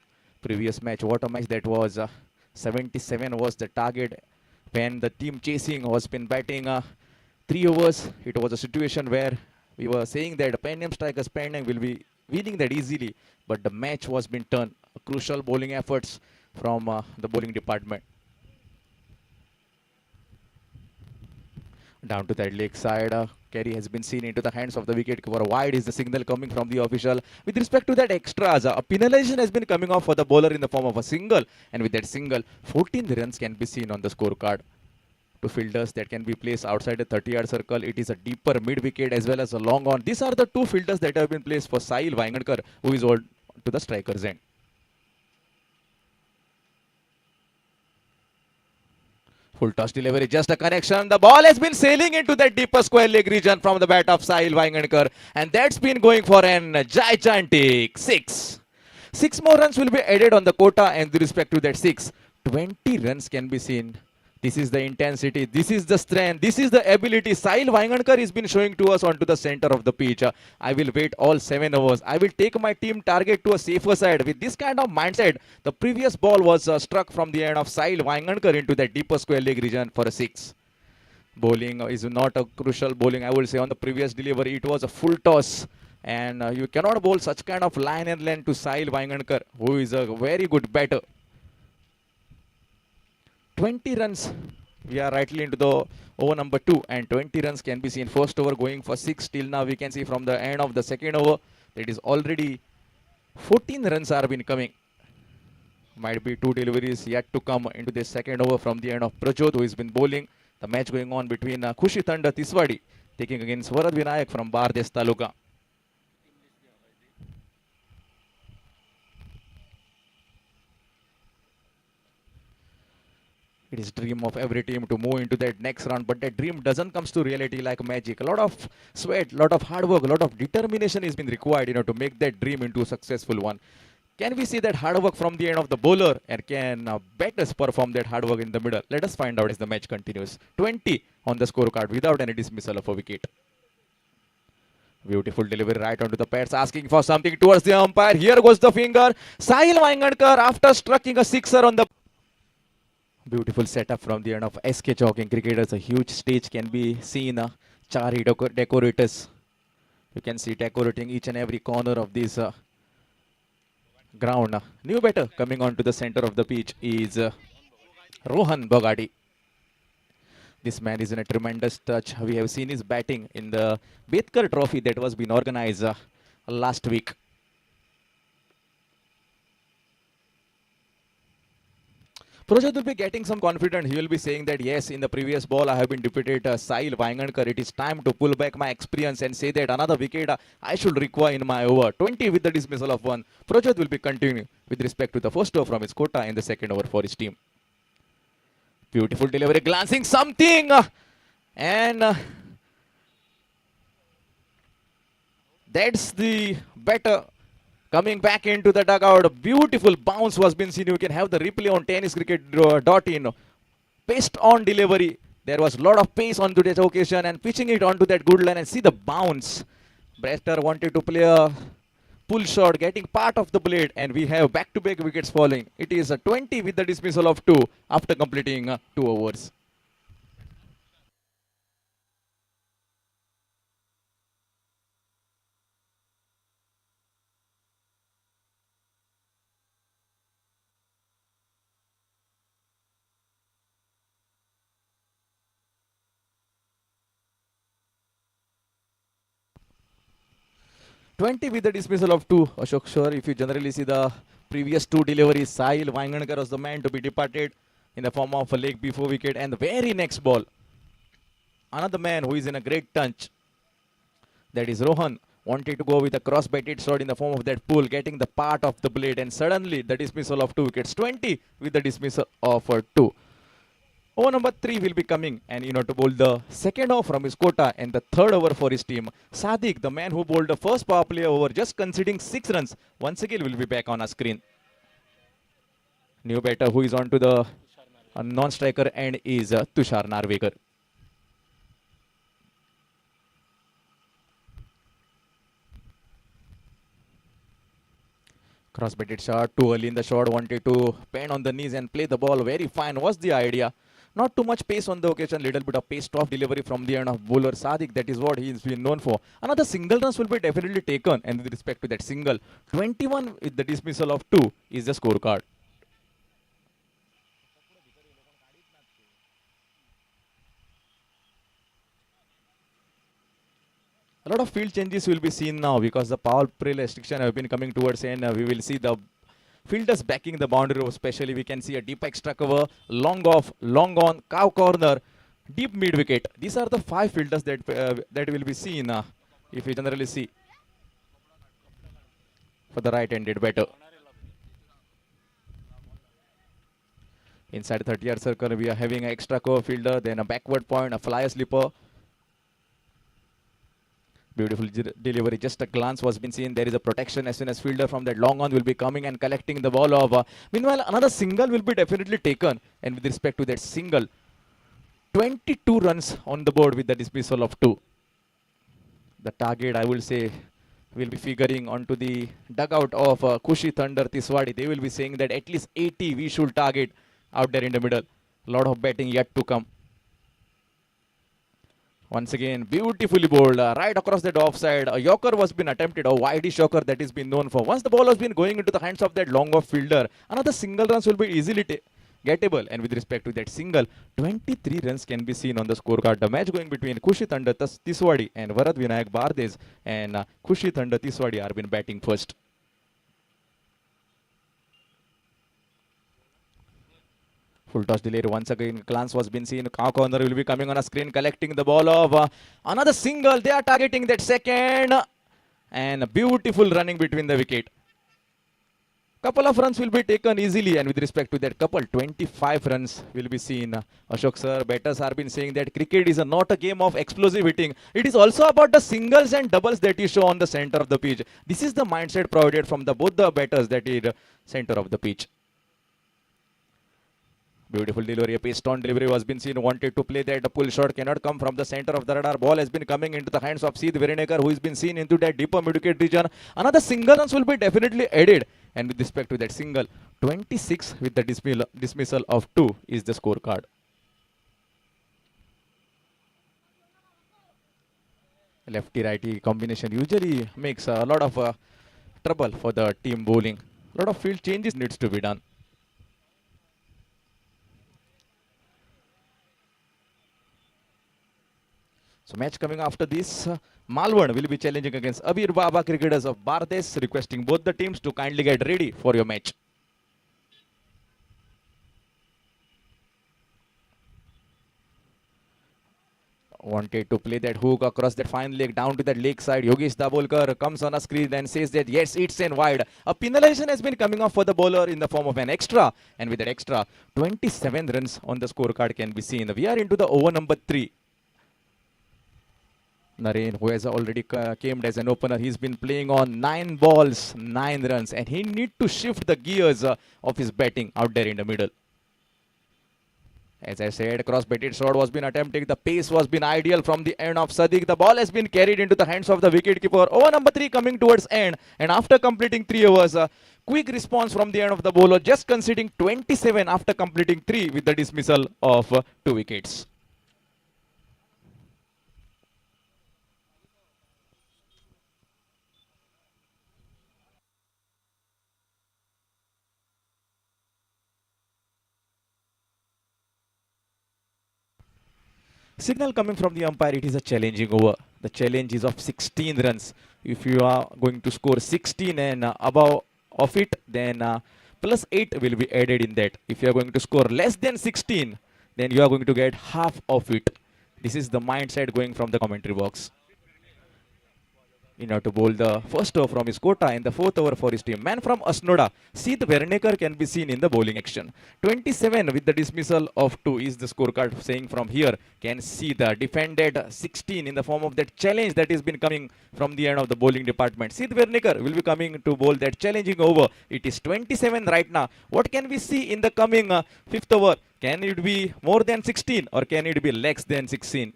Previous match, what a match that was. 77 was the target when the team chasing was been batting 3 overs. It was a situation where we were saying that Penang strikers Penang will be winning that easily. But the match was been turned. Crucial bowling efforts from the bowling department. Down to that leg side, carry has been seen into the hands of the wicketkeeper. Wide is the signal coming from the official. With respect to that extras, a penalization has been coming off for the bowler in the form of a single. And with that single, 14 runs can be seen on the scorecard. 2 fielders that can be placed outside the 30-yard circle. It is a deeper mid-wicket as well as a long on. These are the 2 fielders that have been placed for Sahil Vaingankar, who is on to the striker's end. Full toss delivery, just a connection. The ball has been sailing into that deeper square leg region from the bat of Sahil Vaingankar. And that's been going for an gigantic 6. 6 more runs will be added on the quota, and with respect to that 6, 20 runs can be seen. This is the intensity, this is the strength, this is the ability Sahil Vaingankar has been showing to us onto the center of the pitch. I will wait all 7 overs. I will take my team target to a safer side. With this kind of mindset, the previous ball was struck from the end of Sahil Vaingankar into that deeper square leg region for a 6. Bowling is not a crucial bowling, I will say. On the previous delivery, it was a full toss. And you cannot bowl such kind of line and length to Sahil Vaingankar, who is a very good batter. 20 runs, we are rightly into the over number 2, and 20 runs can be seen. First over going for 6. Till now we can see from the end of the second over, that is already 14 runs are been coming. Might be 2 deliveries yet to come into the second over from the end of Prajot, who has been bowling. The match going on between Khushi Thanda Tiswadi taking against Varad Vinayak from Bardes Taluka. It is dream of every team to move into that next round, but that dream doesn't come to reality like magic. A lot of sweat, a lot of hard work, a lot of determination is been required, to make that dream into a successful one. Can we see that hard work from the end of the bowler, and can batters perform that hard work in the middle? Let us find out as the match continues. 20 on the scorecard without any dismissal of a wicket. Beautiful delivery right onto the pads, asking for something towards the umpire. Here goes the finger. Sahil Vaingankar, after striking a sixer on the... Beautiful setup from the end of SK Jogging cricketers. A huge stage can be seen. Chari decorators. You can see decorating each and every corner of this ground. New batter coming on to the center of the pitch is Rohan Bogadi. This man is in a tremendous touch. We have seen his batting in the Betkar Trophy that was been organized last week. Project will be getting some confidence. He will be saying that yes, in the previous ball I have been defeated Sahil Vaingankar. It is time to pull back my experience and say that another wicket I should require in my over. 20 with the dismissal of 1. Project will be continuing with respect to the first over from his quota in the second over for his team. Beautiful delivery, glancing something, and that's the better. Coming back into the dugout, a beautiful bounce was been seen. You can have the replay on tenniscricket.in. Paste on delivery. There was a lot of pace on today's occasion and pitching it onto that good line and see the bounce. Batter wanted to play a pull shot, getting part of the blade, and we have back-to-back wickets falling. It is a 20 with the dismissal of 2 after completing 2 overs. 20 with the dismissal of 2. Ashok, sure, if you generally see the previous 2 deliveries, Sahil Vaingankar was the man to be departed in the form of a leg before wicket. And the very next ball, another man who is in a great touch, that is Rohan, wanted to go with a cross-batted shot in the form of that pull, getting the part of the blade. And suddenly the dismissal of 2 wickets. 20 with the dismissal of 2. Over number 3 will be coming, and to bowl the second over from his quota and the third over for his team. Sadiq, the man who bowled the first power play over, just conceding 6 runs, once again will be back on our screen. New batter who is on to the non-striker end is Tushar Narvekar. Cross-batted shot, too early in the shot, wanted to pen on the knees and play the ball very fine was the idea. Not too much pace on the occasion, little bit of paced off delivery from the end of bowler Sadiq. That is what he has been known for. Another single runs will be definitely taken, and with respect to that single, 21 with the dismissal of 2 is the scorecard. A lot of field changes will be seen now because the power play restriction have been coming towards end. We will see the fielders backing the boundary row, especially we can see a deep extra cover, long off, long on, cow corner, deep mid wicket. These are the 5 fielders that will be seen if you generally see for the right-handed batter. Inside 30-yard circle, we are having an extra cover fielder, then a backward point, a flyer slipper. Beautiful delivery, just a glance was been seen. There is a protection as soon as fielder from that long on will be coming and collecting the ball over. Meanwhile, another single will be definitely taken. And with respect to that single, 22 runs on the board with the dismissal of 2. The target, I will say, will be figuring onto the dugout of Khushi Thunder Tiswadi. They will be saying that at least 80 we should target out there in the middle. A lot of batting yet to come. Once again, beautifully bowled right across that offside. A yorker was been attempted, a wideish yorker that is been known for. Once the ball has been going into the hands of that long off fielder, another single runs will be easily gettable. And with respect to that single, 23 runs can be seen on the scorecard. The match going between Khushi Thunder Tiswadi and Varad Vinayak Bardes, and Khushi Thunder Tiswadi are been batting first. Full toss delay. Once again, glance was been seen. Cow corner will be coming on a screen, collecting the ball of another single. They are targeting that second, and beautiful running between the wicket. Couple of runs will be taken easily, and with respect to that couple, 25 runs will be seen. Ashok sir, batters have been saying that cricket is not a game of explosive hitting. It is also about the singles and doubles that you show on the center of the pitch. This is the mindset provided from both the batters, that is center of the pitch. Beautiful delivery, a paste on delivery was been seen. Wanted to play that. A pull shot cannot come from the center of the radar. Ball has been coming into the hands of Seed Virenekar, who has been seen into that deeper mid-wicket region. Another single runs will be definitely added. And with respect to that single, 26 with the dismissal of 2 is the scorecard. Lefty-righty combination usually makes a lot of trouble for the team bowling. A lot of field changes needs to be done. So match coming after this, Malwan will be challenging against Abir Baba cricketers of Bardes, requesting both the teams to kindly get ready for your match. wanted to play that hook across that fine leg down to that leg side. Yogesh Dabolkar comes on a screen and says that yes, it's in wide. A penalization has been coming off for the bowler in the form of an extra, and with that extra, 27 runs on the scorecard can be seen. We are into the over number 3. Naren, who has already came as an opener, he's been playing on 9 balls, 9 runs, and he need to shift the gears of his batting out there in the middle. As I said, cross-batted shot was been attempted. The pace was been ideal from the end of Sadiq. The ball has been carried into the hands of the wicketkeeper. Over number 3 coming towards end. And after completing 3 overs, quick response from the end of the bowler, just conceding 27 after completing 3 with the dismissal of 2 wickets. Signal coming from the umpire, it is a challenging over. The challenge is of 16 runs. If you are going to score 16 and above of it, then plus 8 will be added in that. If you are going to score less than 16, then you are going to get half of it. This is the mindset going from the commentary box. In order to bowl the first over from his quota and the 4th over for his team. Man from Asnoda, Sid Vernekar can be seen in the bowling action. 27 with the dismissal of 2 is the scorecard saying from here. Can see the defended 16 in the form of that challenge that has been coming from the end of the bowling department. Sid Vernekar will be coming to bowl that challenging over. It is 27 right now. What can we see in the coming 5th over? Can it be more than 16 or can it be less than 16?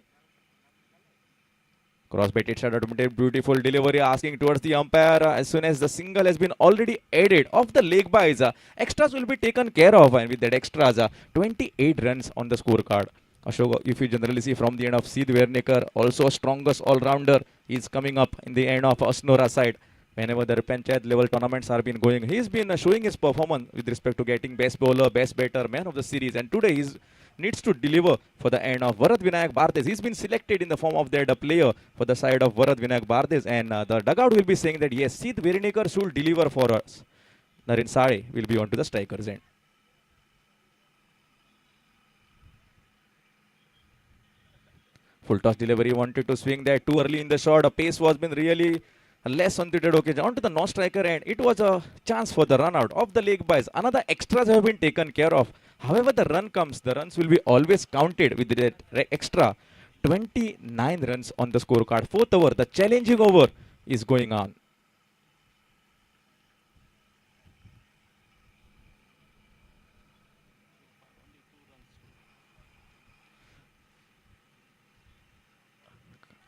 Cross-batted shot automated, beautiful delivery asking towards the umpire. As soon as the single has been already added off the leg bys, extras will be taken care of, and with that extras, 28 runs on the scorecard. Ashok, if you generally see from the end of Sid Vernekar, also strongest all-rounder, is coming up in the end of Asnora side. Whenever the Panchayat level tournaments are been going, he's been showing his performance with respect to getting best bowler, best batter, man of the series, and today he's needs to deliver for the end of Varat Vinayak Bhardes. He's been selected in the form of that player for the side of Varat Vinayak Bhardes, and the dugout will be saying that yes, Sid Vernekar should deliver for us. Naren Sade will be on to the striker's end. Full toss delivery, wanted to swing that too early in the shot. A pace was been really less on the occasion. On to the non-striker end, it was a chance for the run out of the leg bys. Another extras have been taken care of. However, the run comes, the runs will be always counted with that extra. 29 runs on the scorecard. 4th over, the challenging over is going on.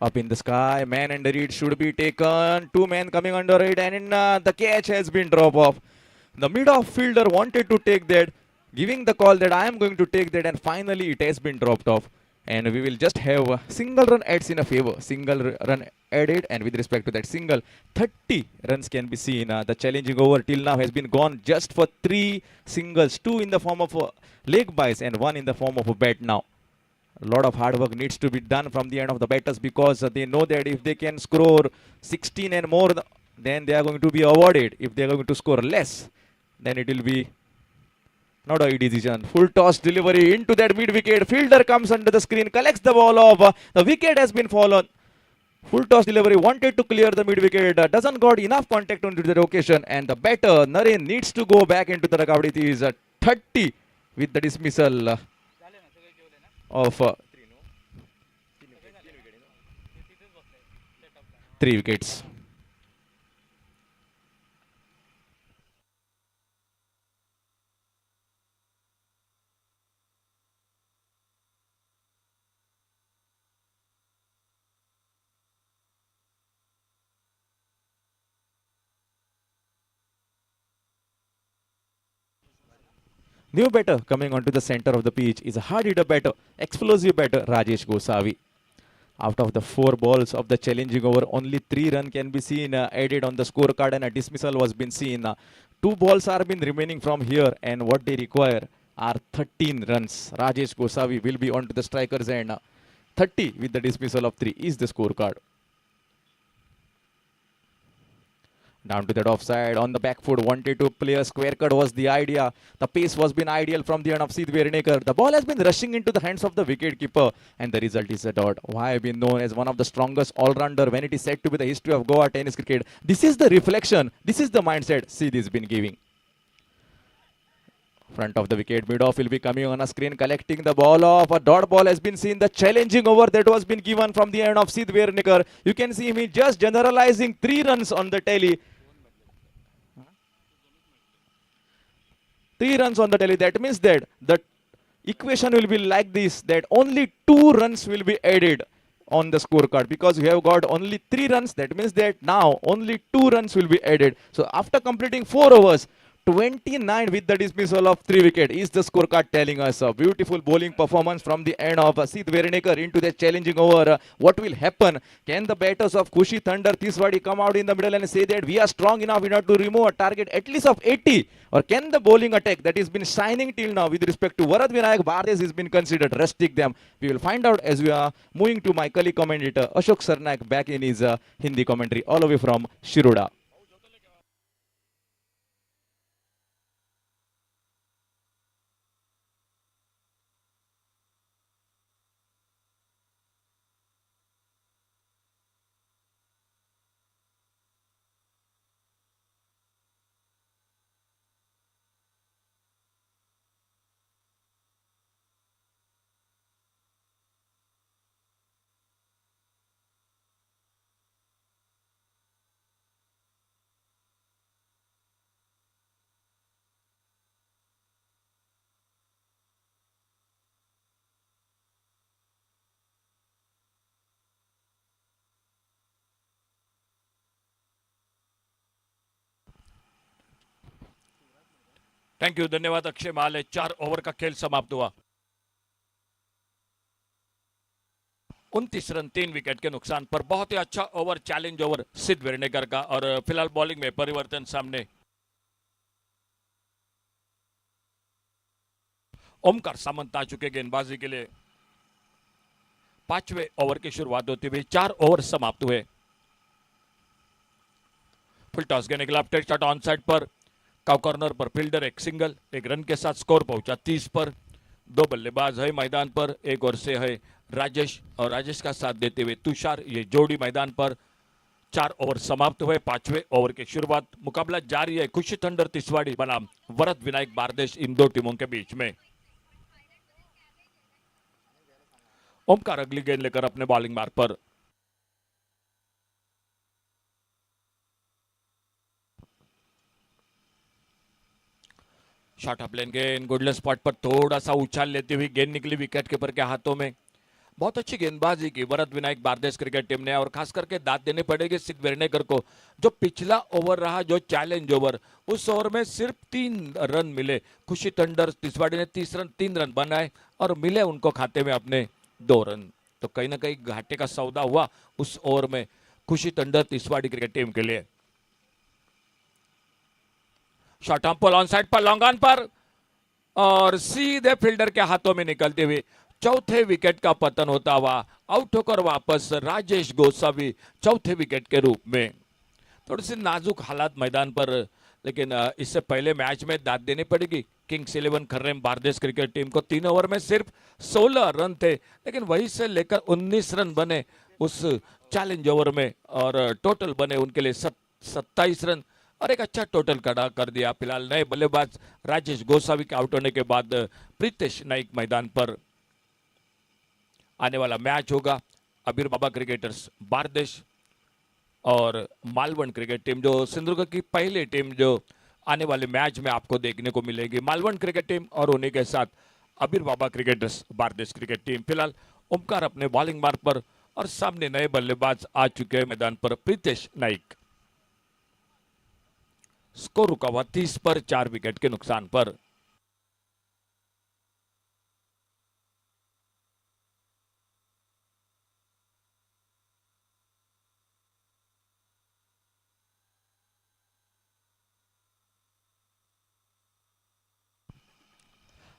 Up in the sky, man under it should be taken. 2 men coming under it, and the catch has been dropped off. The mid-off fielder wanted to take that, giving the call that I am going to take that, and finally it has been dropped off. And we will just have a single run adds in a favor. Single run added, and with respect to that single, 30 runs can be seen. The challenging over till now has been gone just for 3 singles, 2 in the form of leg bys and 1 in the form of a bat now. A lot of hard work needs to be done from the end of the batters, because they know that if they can score 16 and more, then they are going to be awarded. If they are going to score less, then it will be not a decision. Full toss delivery into that mid wicket. Fielder comes under the screen, collects the ball off. The wicket has been fallen. Full toss delivery, wanted to clear the mid wicket. Doesn't got enough contact onto the occasion, and the batter Naren needs to go back into the dugout. It is 30 with the dismissal of 3 wickets. New batter coming onto the center of the pitch is a hard hitter batter, explosive batter Rajesh Gosavi. Out of the 4 balls of the challenging over, only 3 runs can be seen added on the scorecard, and a dismissal was been seen. 2 balls are been remaining from here, and what they require are 13 runs. Rajesh Gosavi will be onto the strikers end. 30 with the dismissal of 3 is the scorecard. Down to that offside on the back foot, wanted to play a square cut was the idea. The pace was been ideal from the end of Sid Vernekar. The ball has been rushing into the hands of the wicket keeper, and the result is a dot. Why have been known as one of the strongest all-rounder when it is said to be the history of Goa tennis cricket. This is the reflection, this is the mindset Sid has been giving. Front of the wicket, mid-off will be coming on a screen, collecting the ball off. A dot ball has been seen. The challenging over that was been given from the end of Sid Vernekar. You can see me just generalizing 3 runs on the telly. 3 runs on the telly. That means that the equation will be like this, that only 2 runs will be added on the scorecard, because you have got only 3 runs. That means that now only 2 runs will be added. So after completing 4 overs, 29 with the dismissal of 3 wickets is the scorecard telling us. A beautiful bowling performance from the end of Sid Vernekar into the challenging over. What will happen? Can the batters of Khushi Thunder Tiswadi come out in the middle and say that we are strong enough to remove a target at least of 80? Or can the bowling attack that has been shining till now with respect to Varad Vinayak Bardes has been considered rustic them? We will find out as we are moving to my colleague commentator Ashok Sarnaik back in his Hindi commentary all the way from Shiroda. Thank you, धन्यवाद अक्षय माले। 4 over का खेल समाप्त हुआ। 29 run 3 wicket के नुकसान पर। बहुत ही अच्छा ओवर, चैलेंज ओवर सिद्ध वेर्नेकर का। और फिलहाल बॉलिंग में परिवर्तन सामने। ओमकार सामंत आ चुके गेंदबाजी के लिए। 5वें ओवर की शुरुआत होती हुई 4 ओवर समाप्त हुए। फुल टॉस के निकला, टेस्ट शॉट ऑन साइड पर, काउ कॉर्नर पर फील्डर एक सिंगल, 1 रन के साथ स्कोर पहुंचा 30 पर। 2 बल्लेबाज है मैदान पर, एक ओर से है राजेश और राजेश का साथ देते हुए तुषार, ये जोड़ी मैदान पर। 4 ओवर समाप्त हुए। 5वें ओवर की शुरुआत। मुकाबला जारी है खुशी थंडर तिसवाड़ी बनाम वरद विनायक बारदेश, इन 2 टीमों के बीच में। ओमकार अगली गेंद लेकर अपने बॉलिंग मार्ग पर। शॉट अप लेन गेंद, गुडलेस स्पॉट पर थोड़ा सा उछाल लेती हुई गेंद निकली विकेट कीपर के हाथों में। बहुत अच्छी गेंदबाजी की वरद विनायक बारदेश क्रिकेट टीम ने, और खास करके दाद देनी पड़ेगी सिद्ध वेर्नेकर को। जो पिछला ओवर रहा, जो चैलेंज ओवर, उस ओवर में सिर्फ 3 रन मिले। खुशी थंडर तिसवाड़ी ने 3 रन बनाए और मिले उनको खाते में अपने 2 रन। तो कहीं ना कहीं घाटे का सौदा हुआ उस ओवर में खुशी थंडर तिसवाड़ी क्रिकेट टीम के लिए। शॉट ऑन साइड पर, लॉन्ग ऑन पर, और सीधे फील्डर के हाथों में निकलते हुए 4थे विकेट का पतन होता हुआ आउट होकर वापस राजेश गोसावी 4थे विकेट के रूप में। थोड़ी सी नाजुक हालात मैदान पर, लेकिन इससे पहले मैच में दाद देनी पड़ेगी किंग्स 11 खर्रेम बारदेश क्रिकेट टीम को। 3 ओवर में सिर्फ 16 रन थे, लेकिन वहीं से लेकर 19 रन बने उस चैलेंज ओवर में, और टोटल बने उनके लिए 27 रन, और एक अच्छा टोटल खड़ा कर दिया। फिलहाल नए बल्लेबाज राजेश गोसावी के आउट होने के बाद प्रीतेश नाइक मैदान पर। आने वाला मैच होगा अबीर बाबा क्रिकेटर्स बारदेश और मालवण क्रिकेट टीम, जो सिंधुदुर्ग की पहली टीम जो आने वाले मैच में आपको देखने को मिलेगी। मालवण क्रिकेट टीम और उन्हीं के साथ अबीर Baba cricketers Bardez cricket team. फिलहाल ओमकार अपने बॉलिंग मार्ग पर, और सामने नए बल्लेबाज आ चुके हैं मैदान पर, प्रीतेश नाइक। स्कोर रुका हुआ 30 पर 4 विकेट के नुकसान पर।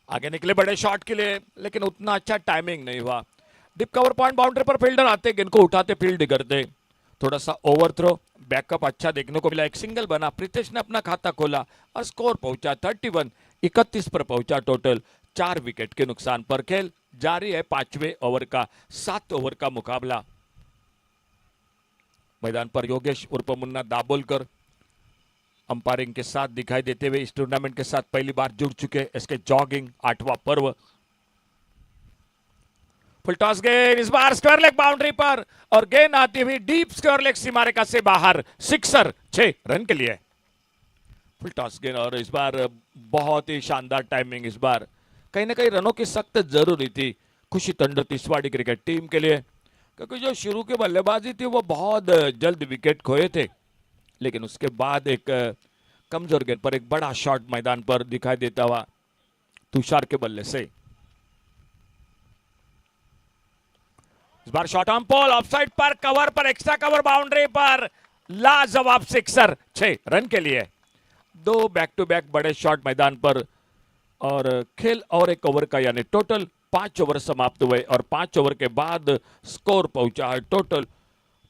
आगे निकले बड़े शॉट के लिए, लेकिन उतना अच्छा टाइमिंग नहीं हुआ। डिप कवर पॉइंट बाउंड्री पर फील्डर आते, गेंद को उठाते, फील्ड करते, थोड़ा सा ओवर थ्रो, बैकअप अच्छा देखने को मिला, एक सिंगल बना, प्रीतेश ने अपना खाता खोला और स्कोर पहुंचा 31, 31 पर पहुंचा टोटल। 4 विकेट के नुकसान पर खेल जारी है 5वें ओवर का 7 ओवर का मुकाबला। मैदान पर योगेश उर्फ मुन्ना दाबोलकर अंपायरिंग के साथ दिखाई देते हुए इस टूर्नामेंट के साथ पहली बार जुड़ चुके एसके जॉगिंग 8वां पर्व। फुल टॉस गेंद इस बार स्क्वायर लेग बाउंड्री पर और गेंद आती हुई डीप स्क्वायर लेग सीमा रेखा से बाहर, सिक्सर 6 रन के लिए। फुल टॉस गेंद और इस बार बहुत ही शानदार टाइमिंग, इस बार कहीं ना कहीं रनों की सख्त जरूरी थी खुशी टंडन तिसवाड़ी क्रिकेट टीम के लिए, क्योंकि जो शुरू की बल्लेबाजी थी वो बहुत जल्द विकेट खोए थे, लेकिन उसके बाद एक कमजोर गेंद पर एक बड़ा शॉट मैदान पर दिखाई देता हुआ तुषार के बल्ले से। इस बार शॉट ऑन पोल ऑफसाइड पर, कवर पर, एक्स्ट्रा कवर बाउंड्री पर, लाजवाब सिक्सर 6 रन के लिए। 2 बैक टू बैक बड़े शॉट मैदान पर और खेल और एक ओवर का यानी टोटल 5 ओवर समाप्त हुए और 5 ओवर के बाद स्कोर पहुंचा है टोटल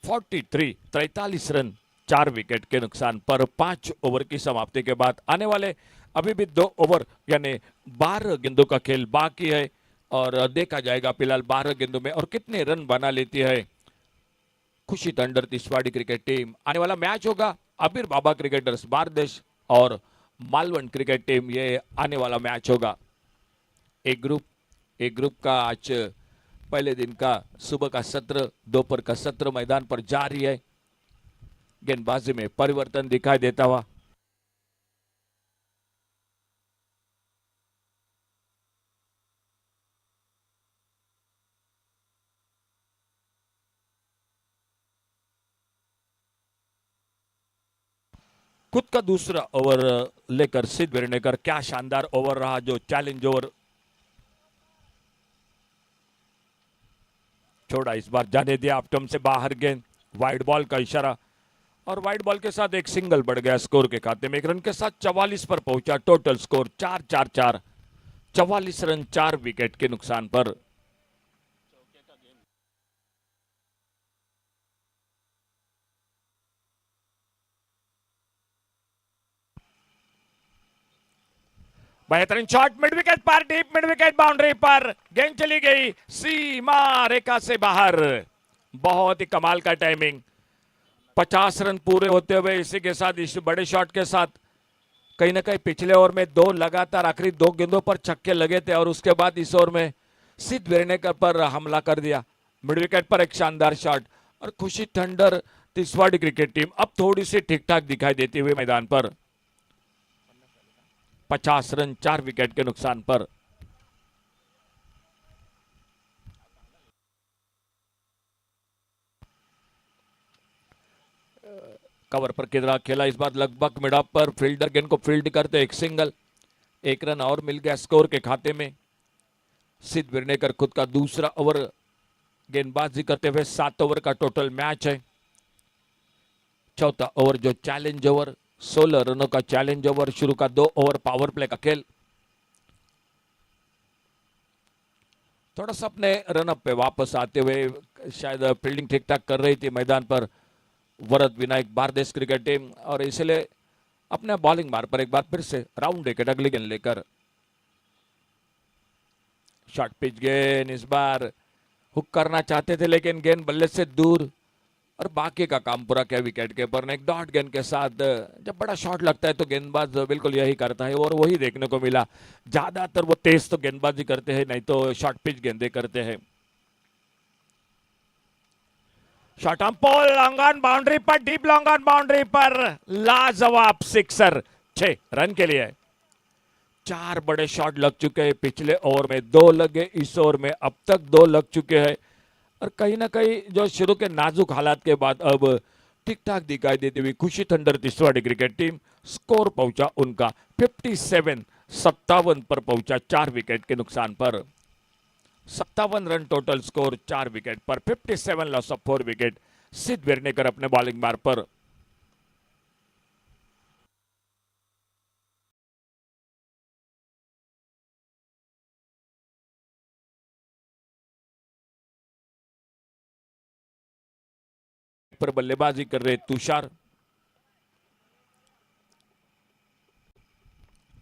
43 रन 4 विकेट के नुकसान पर। 5 ओवर की समाप्ति के बाद आने वाले अभी भी 2 ओवर यानी 12 गेंदों का खेल बाकी है और देखा जाएगा फिलहाल 12 गेंदों में और कितने रन बना लेती है खुशी टंडन तिसवाड़ी क्रिकेट टीम। आने वाला मैच होगा अबीर बाबा क्रिकेटर्स बारदेश और मालवण क्रिकेट टीम, ये आने वाला मैच होगा। एक ग्रुप का आज पहले दिन का सुबह का सत्र, दोपहर का सत्र मैदान पर जारी है। गेंदबाजी में परिवर्तन दिखाई देता हुआ खुद का दूसरा ओवर लेकर सिद्ध वेर्णेकर, क्या शानदार ओवर रहा जो चैलेंज ओवर छोड़ा, इस बार जाने दिया अपटम से बाहर गेंद, वाइड बॉल का इशारा और वाइड बॉल के साथ एक सिंगल बढ़ गया स्कोर के खाते में। 1 रन के साथ 44 पर पहुंचा टोटल स्कोर 4-4-4, 44 रन 4 विकेट के नुकसान पर। बेहतरीन शॉट मिड विकेट पर, डीप मिड विकेट बाउंड्री पर, गेंद चली गई सीमा रेखा से बाहर। बहुत ही कमाल का टाइमिंग, 50 रन पूरे होते हुए इसी के साथ इस बड़े शॉट के साथ कहीं ना कहीं पिछले ओवर में 2 लगातार आखिरी 2 गेंदों पर छक्के लगे थे और उसके बाद इस ओवर में सिद्ध वेर्णेकर पर हमला कर दिया। मिड विकेट पर एक शानदार शॉट और खुशी टंडन तिसवाड़ी क्रिकेट टीम अब थोड़ी सी ठीक ठाक दिखाई देती हुई मैदान पर। 50 रन 4 विकेट के नुकसान पर। कवर पर किधरा खेला, इस बार लगभग मिड ऑफ पर फील्डर गेंद को फील्ड करते एक सिंगल, 1 रन और मिल गया स्कोर के खाते में। सिद्ध वेर्णेकर खुद का दूसरा ओवर गेंदबाजी करते हुए 7 ओवर का टोटल मैच है। चौथा ओवर जो चैलेंज ओवर, 16 रनों का चैलेंज ओवर, शुरू का 2 ओवर पावर प्ले का खेल। थोड़ा सा अपने रनअप पे वापस आते हुए शायद फील्डिंग ठीक ठाक कर रही थी मैदान पर वरद विनायक बारदेश क्रिकेट टीम और इसलिए अपने बॉलिंग मार पर एक बार फिर से राउंड विकेट अगली गेंद लेकर। शॉर्ट पिच गेंद, इस बार हुक करना चाहते थे लेकिन गेंद बल्ले से दूर और बाकी का काम पूरा किया विकेट कीपर ने। एक डॉट गेंद के साथ जब बड़ा शॉट लगता है तो गेंदबाज बिल्कुल यही करता है और वही देखने को मिला। ज्यादातर वो तेज तो गेंदबाजी करते हैं, नहीं तो शॉर्ट पिच गेंदे करते हैं। Shot on pole, long on boundary पर, डीप लॉन्ग ऑन बाउंड्री पर, लाजवाब सिक्सर 6 रन के लिए। 4 बड़े शॉट लग चुके हैं पिछले ओवर में, 2 लगे इस ओवर में, अब तक 2 लग चुके हैं और कहीं ना कहीं जो शुरू के नाजुक हालात के बाद अब ठीक ठाक दिखाई देती हुई खुशी टंडन तिसवाड़ी क्रिकेट टीम, स्कोर पहुंचा उनका 57 पर पहुंचा 4 विकेट के नुकसान पर। 57 रन टोटल स्कोर 4 विकेट पर, 57 लॉस ऑफ 4 विकेट। सिद्ध वेर्णेकर अपने बॉलिंग मार पर। पर बल्लेबाजी कर रहे तुषार।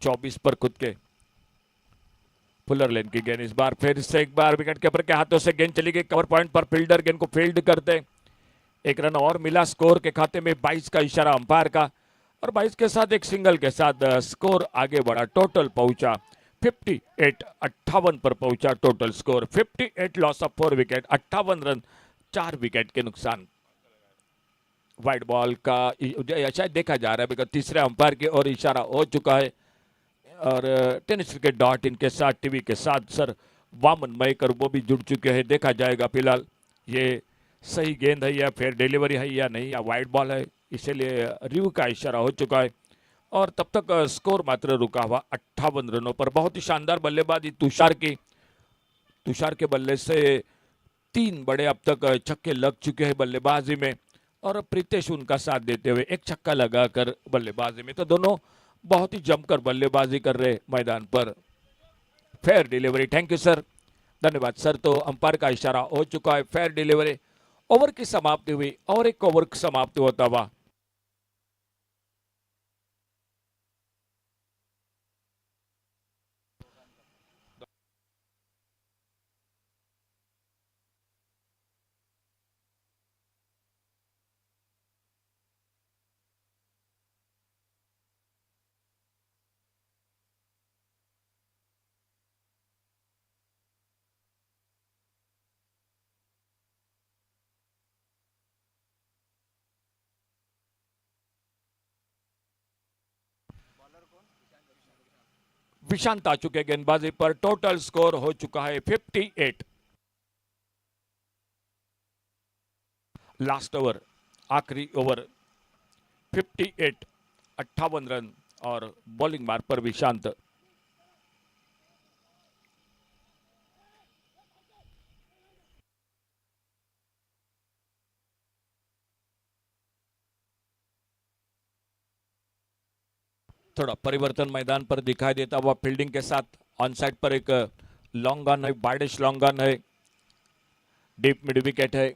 24 पर खुद के। फुलर लेन की गेंद इस बार फिर से एक बार विकेट कीपर के हाथों से गेंद चली गई कवर पॉइंट पर। फील्डर गेंद को फील्ड करते, एक रन और मिला स्कोर के खाते में। 22 का इशारा अंपायर का और 22 के साथ एक सिंगल के साथ स्कोर आगे बढ़ा। टोटल पहुंचा 58, 58 पर पहुंचा total score. 58 loss of 4 wicket, 58 run 4 wicket के नुकसान। वाइड बॉल का शायद देखा जा रहा है बिकॉज तीसरे अंपायर की ओर इशारा हो चुका है। और tenniscricket.in के साथ टीवी के साथ सर वामन मयकर वो भी जुड़ चुके हैं। देखा जाएगा फिलहाल ये सही गेंद है या फिर डिलीवरी है या नहीं, या वाइड बॉल है, इसीलिए रिव्यू का इशारा हो चुका है। और तब तक स्कोर मात्र रुका हुआ 58 रनों पर। बहुत ही शानदार बल्लेबाजी तुषार की। तुषार के बल्ले से 3 बड़े अब तक छक्के लग चुके हैं बल्लेबाजी में और प्रीतेश उनका साथ देते हुए एक छक्का लगाकर बल्लेबाजी में। तो दोनों बहुत ही जमकर बल्लेबाजी कर रहे मैदान पर। Fair delivery, thank you sir, धन्यवाद सर। तो अंपायर का इशारा हो चुका है, फेयर डिलीवरी। ओवर की समाप्ति हुई और एक ओवर समाप्त होता हुआ। विशांत आ चुके गेंदबाजी पर। टोटल स्कोर हो चुका है 58। लास्ट ओवर, आखिरी ओवर, 58, 58 रन और बॉलिंग मार्ग पर विशांत। थोड़ा परिवर्तन मैदान पर दिखाई देता हुआ फील्डिंग के साथ। ऑन साइड पर एक लॉन्ग गन है, बार्डिश लॉन्ग गन है, डीप मिड विकेट है।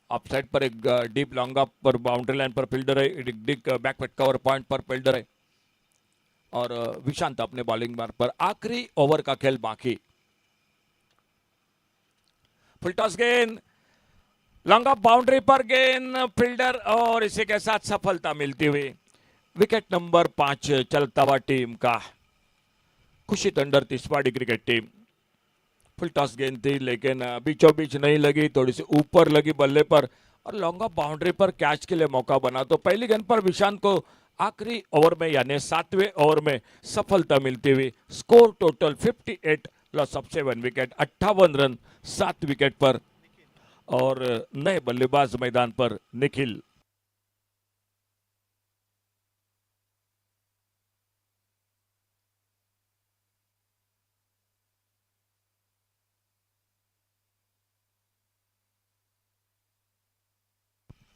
ऑफ साइड पर एक डीप लॉन्ग पर बाउंड्री लाइन पर फील्डर है, डिग बैकवर्ड कवर पॉइंट पर फील्डर है। और विशांत अपने बॉलिंग मार्ग पर। आखिरी ओवर का खेल बाकी। फुल टॉस गेंद, लॉन्ग ऑफ बाउंड्री पर गेंद, फील्डर और इसी के साथ सफलता मिलती हुई। विकेट नंबर 5 चलता हुआ टीम का। खुशी तंडर तिसवाड़ी क्रिकेट टीम। फुल टॉस गेंद थी लेकिन बीचों बीच नहीं लगी, थोड़ी सी ऊपर लगी बल्ले पर और लॉन्ग ऑफ बाउंड्री पर कैच के लिए मौका बना। तो पहली गेंद पर विशांत को आखिरी ओवर में यानी 7वें ओवर में सफलता मिलती हुई। Score total 58, loss of 7 wicket, 58 run 7 wicket पर। और नए बल्लेबाज मैदान पर निखिल।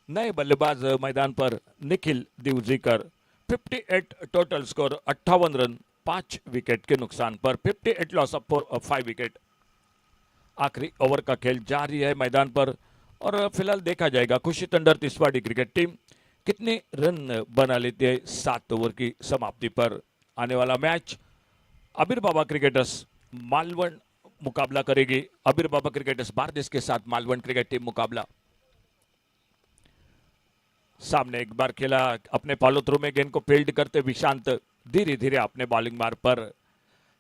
नए बल्लेबाज मैदान पर Nikhil Divjikar. 58 total score, 58 run 5 wicket के नुकसान पर। 58 लॉस ऑफ 5 विकेट। आखिरी ओवर का खेल जारी है मैदान पर और फिलहाल देखा जाएगा खुशी तंडर तिसवाड़ी क्रिकेट टीम कितने रन बना लेती है 7 ओवर की समाप्ति पर। आने वाला मैच अबीर बाबा क्रिकेटर्स मालवण मुकाबला करेगी। अबीर बाबा क्रिकेटर्स बारदेश के साथ मालवण क्रिकेट टीम मुकाबला। सामने एक बार खेला, अपने फॉलो थ्रू में गेंद को फील्ड करते विशांत धीरे धीरे अपने बॉलिंग मार्ग पर।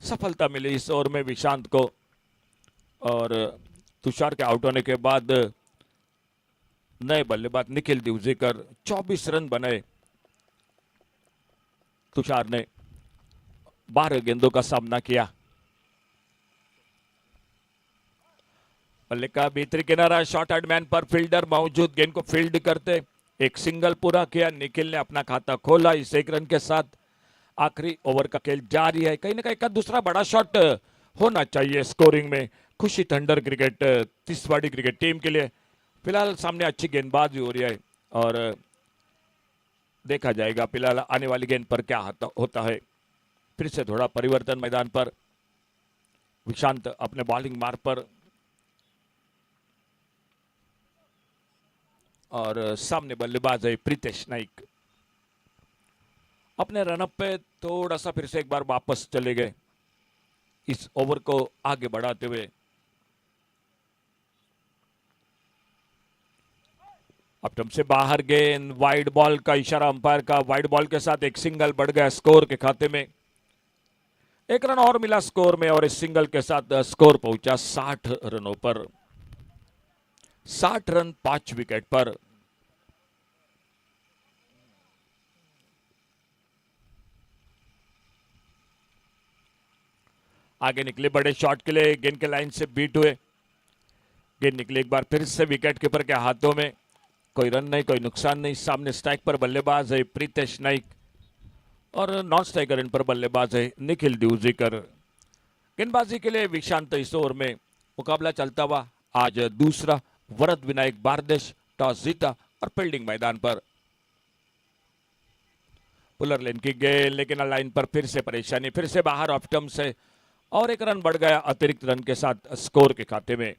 सफलता मिली इस ओवर में विशांत को। और तुषार के आउट होने के बाद नए बल्लेबाज निखिल दिवजीकर 24 रन बनाए। तुषार ने 12 गेंदों का सामना किया। बल्ले का भीतरी किनारा, शॉर्ट हैंड मैन पर फील्डर मौजूद, गेंद को फील्ड करते एक सिंगल पूरा किया। निखिल ने अपना खाता खोला इस 1 रन के साथ। आखिरी ओवर का खेल जारी है। कहीं ना कहीं का दूसरा बड़ा शॉट होना चाहिए स्कोरिंग में खुशी थंडर क्रिकेट तिसवाड़ी क्रिकेट टीम के लिए। फिलहाल सामने अच्छी गेंदबाजी हो रही है और देखा जाएगा फिलहाल आने वाली गेंद पर क्या होता है। फिर से थोड़ा परिवर्तन मैदान पर। विशांत अपने बॉलिंग मार्ग पर और सामने बल्लेबाज है प्रीतेश नाइक। अपने रनअप पे थोड़ा सा फिर से एक बार वापस चले गए इस ओवर को आगे बढ़ाते हुए। अब से बाहर गेंद, वाइड बॉल का इशारा अंपायर का। वाइड बॉल के साथ एक सिंगल बढ़ गया स्कोर के खाते में। एक रन और मिला स्कोर में और इस सिंगल के साथ स्कोर पहुंचा 60 रनों पर। 60 रन 5 विकेट पर। आगे निकले बड़े शॉट के लिए, गेंद के लाइन से बीट हुए। गेंद निकले एक बार फिर से विकेट कीपर के हाथों में। कोई रन नहीं, कोई नुकसान नहीं। सामने स्ट्राइक पर बल्लेबाज है प्रीतेश नाइक और नॉन स्ट्राइकर इन पर बल्लेबाज है निखिल दिवजीकर। गेंदबाजी के लिए विशांत इस ओवर में मुकाबला चलता हुआ आज दूसरा। वरद विनायक बारदेश टॉस जीता और फील्डिंग मैदान पर। पुलर लेन की गेंद, लेकिन लाइन पर फिर से परेशानी, फिर से बाहर ऑफ टर्म से और एक रन बढ़ गया अतिरिक्त रन के साथ स्कोर के खाते में।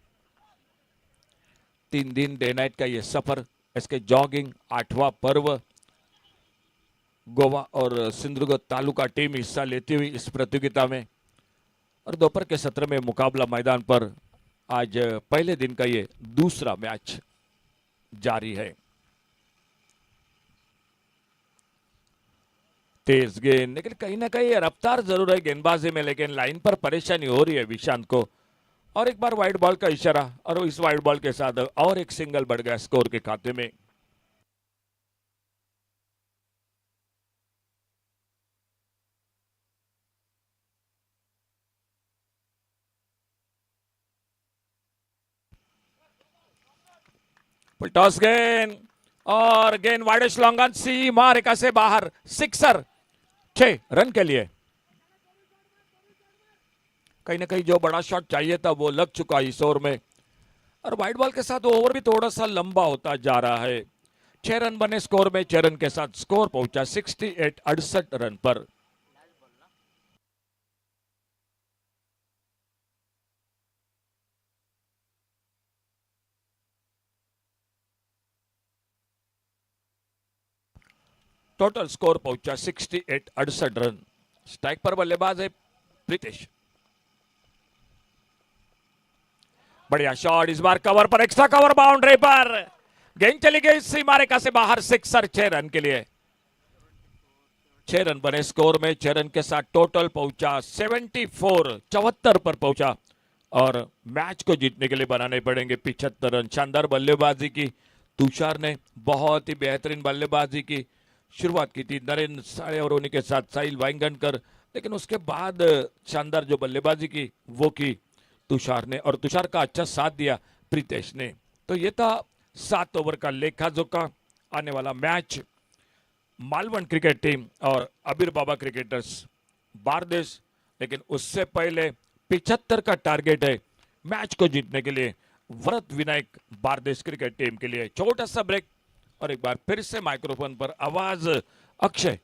3 दिन डे नाइट का यह सफर, इसके जॉगिंग 8वां पर्व। गोवा और सिंधुदुर्ग तालुका टीम हिस्सा लेती हुई इस प्रतियोगिता में और दोपहर के सत्र में मुकाबला मैदान पर आज पहले दिन का ये दूसरा मैच जारी है। तेज गेंद, लेकिन कहीं ना कहीं रफ्तार जरूर है गेंदबाजी में, लेकिन लाइन पर परेशानी हो रही है विशांत को। और एक बार वाइड बॉल का इशारा और इस वाइड बॉल के साथ और एक सिंगल बढ़ गया स्कोर के खाते में। टॉस गेंद और गेंद वाइडिश लॉन्ग ऑन सीमा रेखा से बाहर, सिक्सर 6 रन के लिए। कहीं ना कहीं जो बड़ा शॉट चाहिए था वो लग चुका इस ओवर में और वाइड बॉल के साथ ओवर भी थोड़ा सा लंबा होता जा रहा है। 6 रन बने स्कोर में, 6 रन के साथ स्कोर पहुंचा 68 रन पर। टोटल स्कोर पहुंचा 68 रन। स्ट्राइक पर बल्लेबाज है प्रीतेश। बढ़िया शॉट, इस बार कवर पर, एक्स्ट्रा कवर बाउंड्री पर गेंद चली गई सीमा रेखा से बाहर, सिक्सर 6 रन के लिए। 6 रन बने स्कोर में, 6 रन के साथ टोटल पहुंचा 74 पर पहुंचा और मैच को जीतने के लिए बनाने पड़ेंगे 75 रन। शानदार बल्लेबाजी की तुषार ने, बहुत ही बेहतरीन बल्लेबाजी की शुरुआत की थी नरेंद्र साड़े और उन्हीं के साथ साहिल वाइंगनकर, लेकिन उसके बाद शानदार जो बल्लेबाजी की वो की तुषार ने और तुषार का अच्छा साथ दिया प्रीतेश ने। तो ये था 7 ओवर का लेखा जोखा। आने वाला मैच मालवण क्रिकेट टीम और अबीर बाबा क्रिकेटर्स बारदेश, लेकिन उससे पहले 75 का टारगेट है मैच को जीतने के लिए वरद विनायक बारदेश क्रिकेट टीम के लिए। छोटा सा ब्रेक और एक बार फिर से माइक्रोफोन पर आवाज अक्षय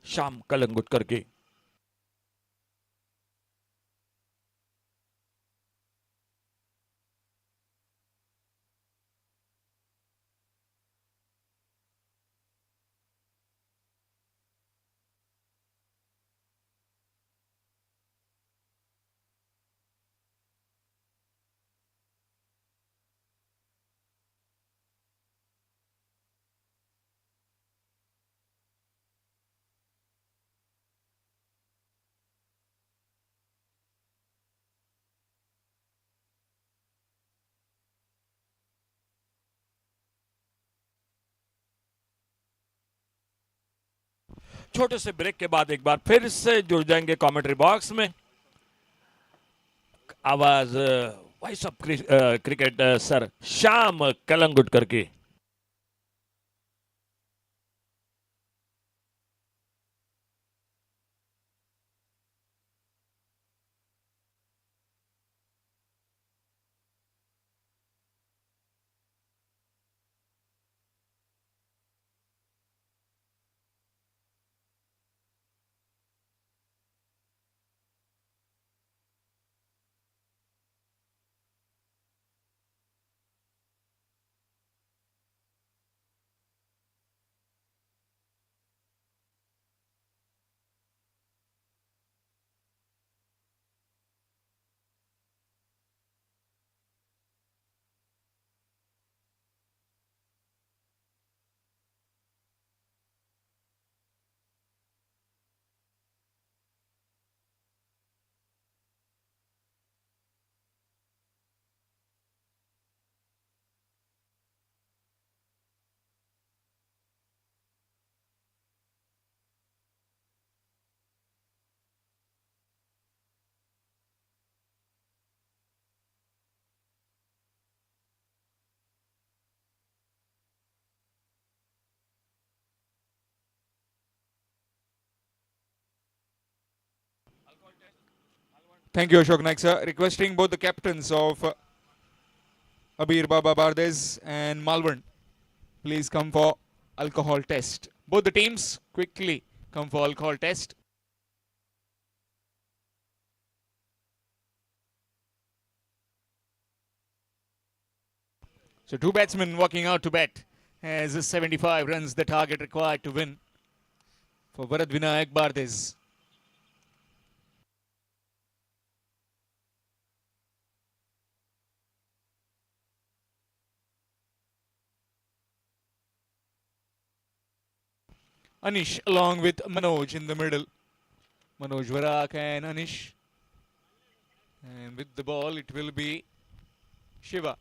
श्याम कलंगुटकर की। छोटे से ब्रेक के बाद एक बार फिर से जुड़ जाएंगे कमेंट्री बॉक्स में। आवाज voice of cricket sir Shyam Kalangutkar की। Thank you, Ashok Naik sir. Requesting both the captains of Abir Baba Bardez and Malvan, please come for alcohol test. Both the teams quickly come for alcohol test. So two batsmen walking out to bat as 75 runs the target required to win for Bharat Vinayak Bardez. Anish along with Manoj in the middle. Manoj Varak and Anish. And with the ball it will be Shiva.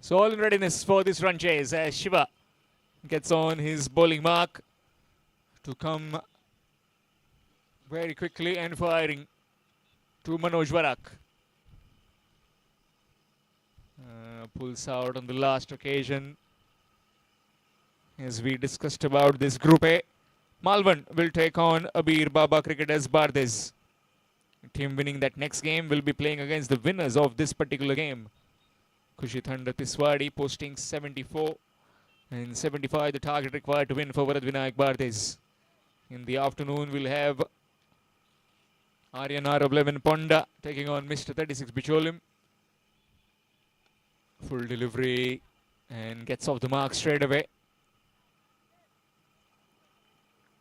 So all in readiness for this run chase as Shiva gets on his bowling mark to come very quickly and firing to Manoj Varak. Pulls out on the last occasion. As we discussed about this Group A, Malvan will take on Abir Baba Cricketers Bardez. Team winning that next game will be playing against the winners of this particular game. Khushi Thanda Tiswadi posting 74 and 75 the target required to win for Bharat Vinayak Bardez. In the afternoon we'll have Aryan R11 Ponda taking on Mr. 36 Bicholim. Full delivery and gets off the mark straight away.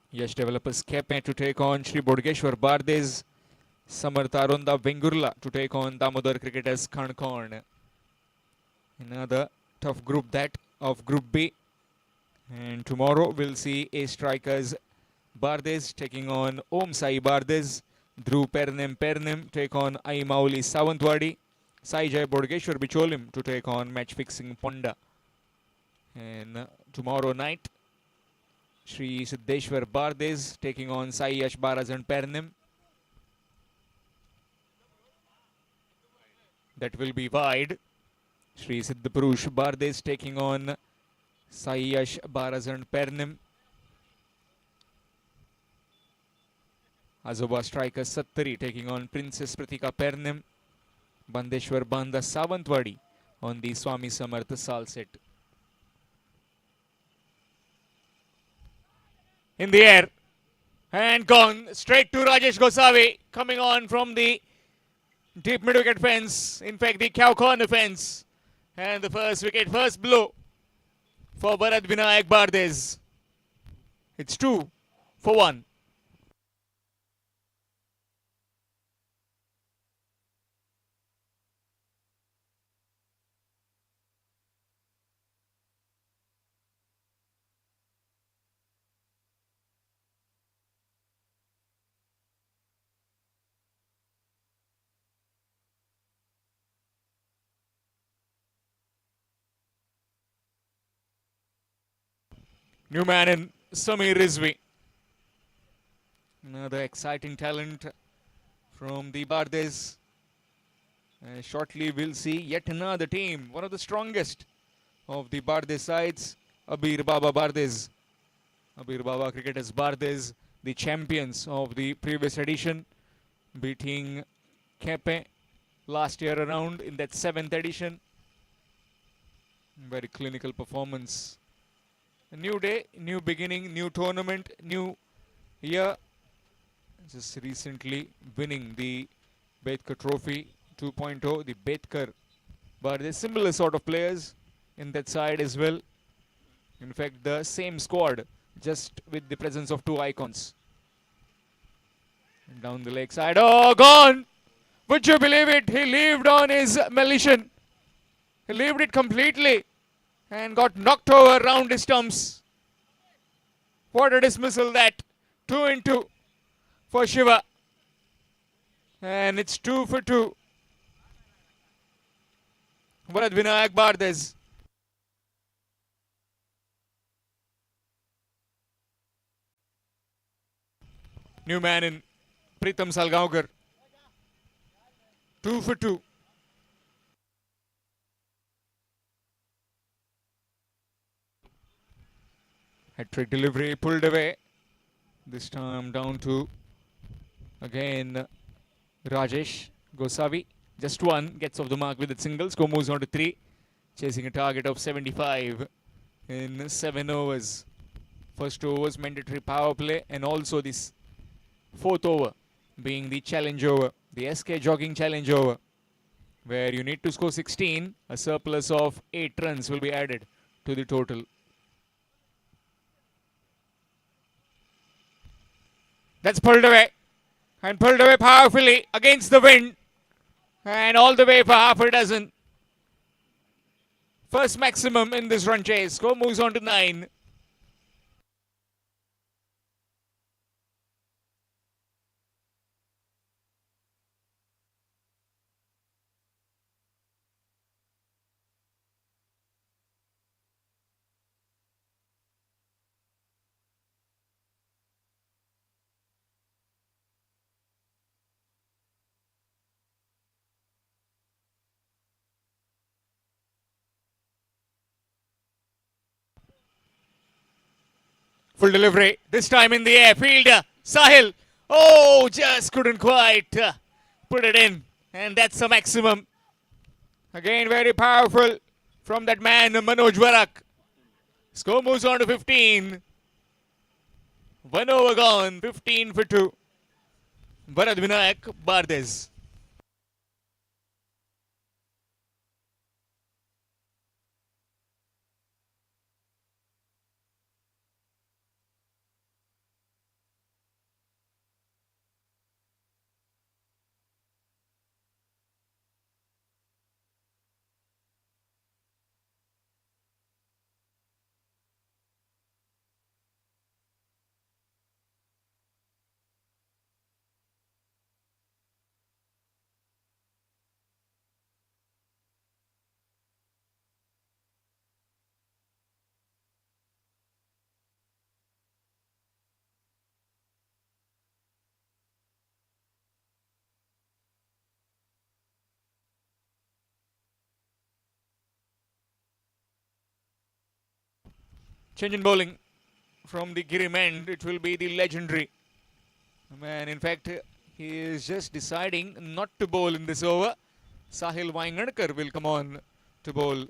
Yash Developers Kepe to take on Shri Bodgeshwar Bardez. Samarth Arunda Vengurla to take on Damodar Cricketers Khankorn. Another tough group that of Group B. And tomorrow we'll see A Strikers Bardez taking on Om Sai Bardez. Dhruv Pernem take on I Mauli Sawantwadi. Sai Jai Bodgeshwar Bicholim to take on match fixing Ponda. And tomorrow night, Shri Siddheshwar Bardez taking on Sai Yash Barazan Pernem. That will be wide. Shri Siddhapurush Bardez taking on Sai Yash Barazan Pernem. Azoba striker Sattari taking on Princess Pratika Pernem. Bandeshwar Banda Sawantwadi on the Swami Samarth Sal set. In the air and gone straight to Rajesh Gosavi, coming on from the deep mid wicket fence, in fact the cow corner fence, and the first wicket, first blow for Bharat Vinayak Bardez. It's 2 for 1. New man in Samir Rizvi. Another exciting talent from the Bardez. Shortly we'll see yet another team, one of the strongest of the Bardez sides, Abir Baba Bardez. Abir Baba Cricketers Bardez, the champions of the previous edition, beating Kepe last year around in that 7th edition. Very clinical performance. A new day, new beginning, new tournament, new year. Just recently winning the Betkar Trophy 2.0, the Betkar. But there's similar sort of players in that side as well. In fact, the same squad, just with the presence of two icons. And down the leg side. Oh, gone! Would you believe it? He lived on his Malaysian. He lived it completely and got knocked over round his stumps. What a dismissal that. 2 and 2 for Shiva. And it's 2 for 2. Varad Vinayak Bardes. New man in Pritam Salgaonkar. 2 for 2. Hat-trick delivery pulled away. This time down to again Rajesh Gosavi. Just one gets off the mark with a single. Score moves on to 3. Chasing a target of 75 in 7 overs. First over was mandatory power play, and also this 4th over being the challenge over, the SK jogging challenge over, where you need to score 16. A surplus of 8 runs will be added to the total. That's pulled away, and pulled away powerfully against the wind, and all the way for half a dozen. First maximum in this run chase. Score moves on to 9. Full delivery, this time in the air. Fielder, Sahil. Oh, just couldn't quite put it in. And that's a maximum. Again, very powerful from that man, Manoj Varak. Score moves on to 15. 1 over gone, 15 for 2. Varad Vinayak Bardes. Change in bowling from the Girim end. It will be the legendary man. In fact, he is just deciding not to bowl in this over. Sahil Vaingankar will come on to bowl.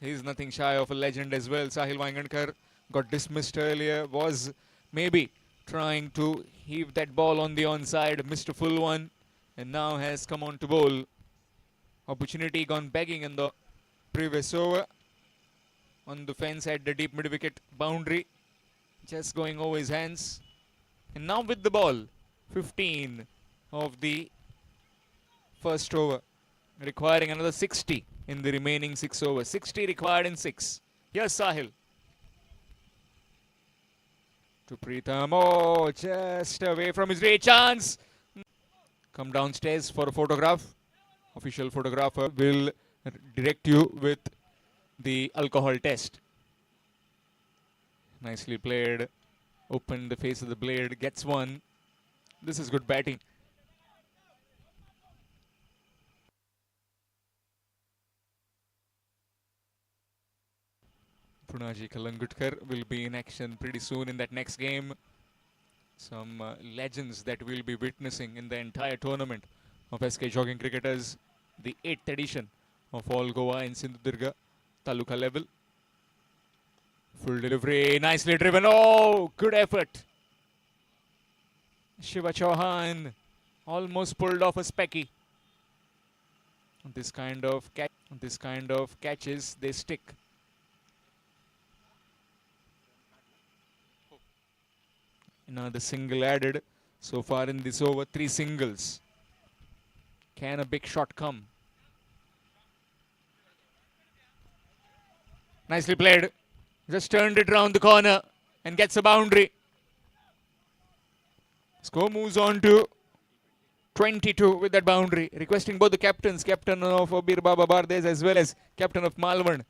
He is nothing shy of a legend as well. Sahil Vaingankar got dismissed earlier. Was maybe trying to heave that ball on the onside. Missed a full one. And now has come on to bowl. Opportunity gone begging in the previous over. On the fence at the deep mid-wicket boundary. Just going over his hands. And now with the ball. 15 of the first over. Requiring another 60 in the remaining 6 overs. 60 required in 6. Here's Sahil. To Pritham. Oh, just away from his reach. Chance. Come downstairs for a photograph. Official photographer will direct you with the alcohol test. Nicely played. Open the face of the blade. Gets one. This is good batting. Punaji Kalangutkar will be in action pretty soon in that next game. Some legends that we'll be witnessing in the entire tournament of SK Jogging Cricketers. The 8th edition of All Goa in Sindhudurga Taluka level. Full delivery, nicely driven. Oh, good effort. Shiva Chauhan almost pulled off a specky. This kind of catches, they stick. Another single added. So far in this over, 3 singles. Can a big shot come? Nicely played. Just turned it round the corner and gets a boundary. Score moves on to 22 with that boundary. Requesting both the captains, captain of Abir Baba Bardes as well as captain of Malvan,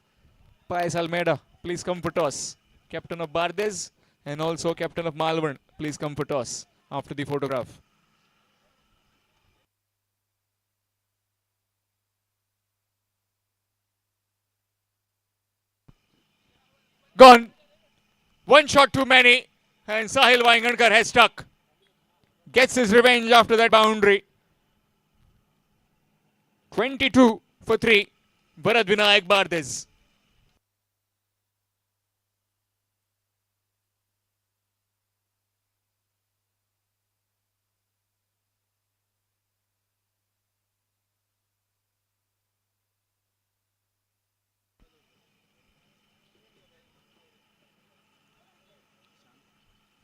Paes Almeida, please come for toss. Captain of Bardes and also captain of Malvan, please come for toss after the photograph. Gone. One shot too many, and Sahil Vaingankar has stuck. Gets his revenge after that boundary. 22 for 3. Bharat Vinayak Bardes.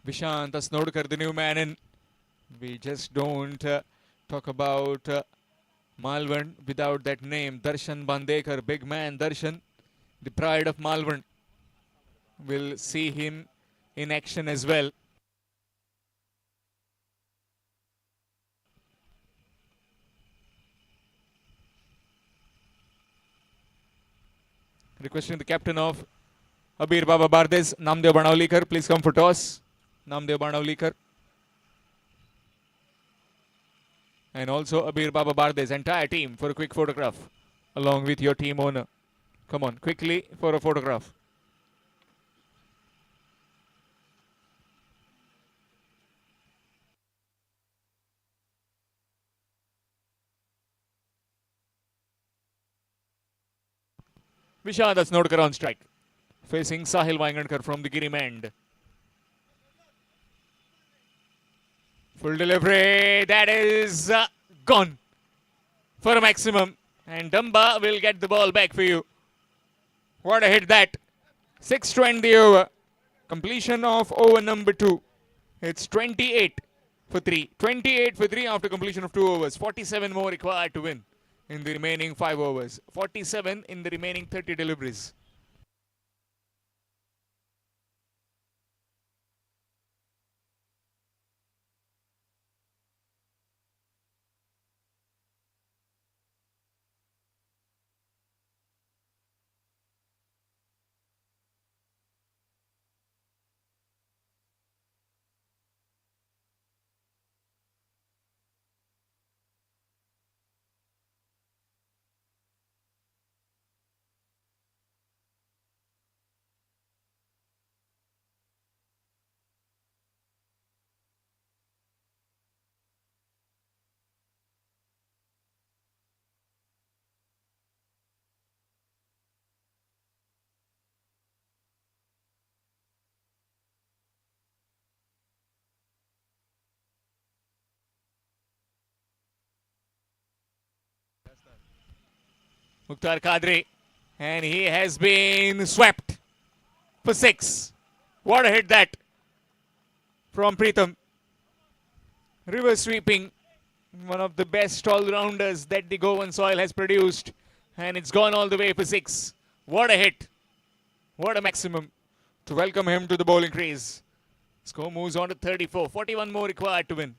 Vishant Asnodkar, the new man in. We just don't talk about Malvan without that name. Darshan Bandekar, big man Darshan, the pride of Malvan. We'll see him in action as well. Requesting the captain of Abir Baba Bardes, Namdev Banavlikar, please come for toss. Namdev Banavlikar. And also Abir Baba Bardes, entire team for a quick photograph along with your team owner. Come on, quickly for a photograph. Vishad Asnodkar on strike. Facing Sahil Vaingankar from the Girim end. Full delivery. That is gone for a maximum. And Damba will get the ball back for you. What a hit that. 6 to end the over. Completion of over number 2. It's 28 for 3. 28 for 3 after completion of 2 overs. 47 more required to win in the remaining 5 overs. 47 in the remaining 30 deliveries. Mukhtar Kadri, and he has been swept for 6. What a hit that from Pritham. Reverse sweeping, one of the best all-rounders that the Goan soil has produced, and it's gone all the way for 6. What a hit. What a maximum to welcome him to the bowling crease. Score moves on to 34. 41 more required to win.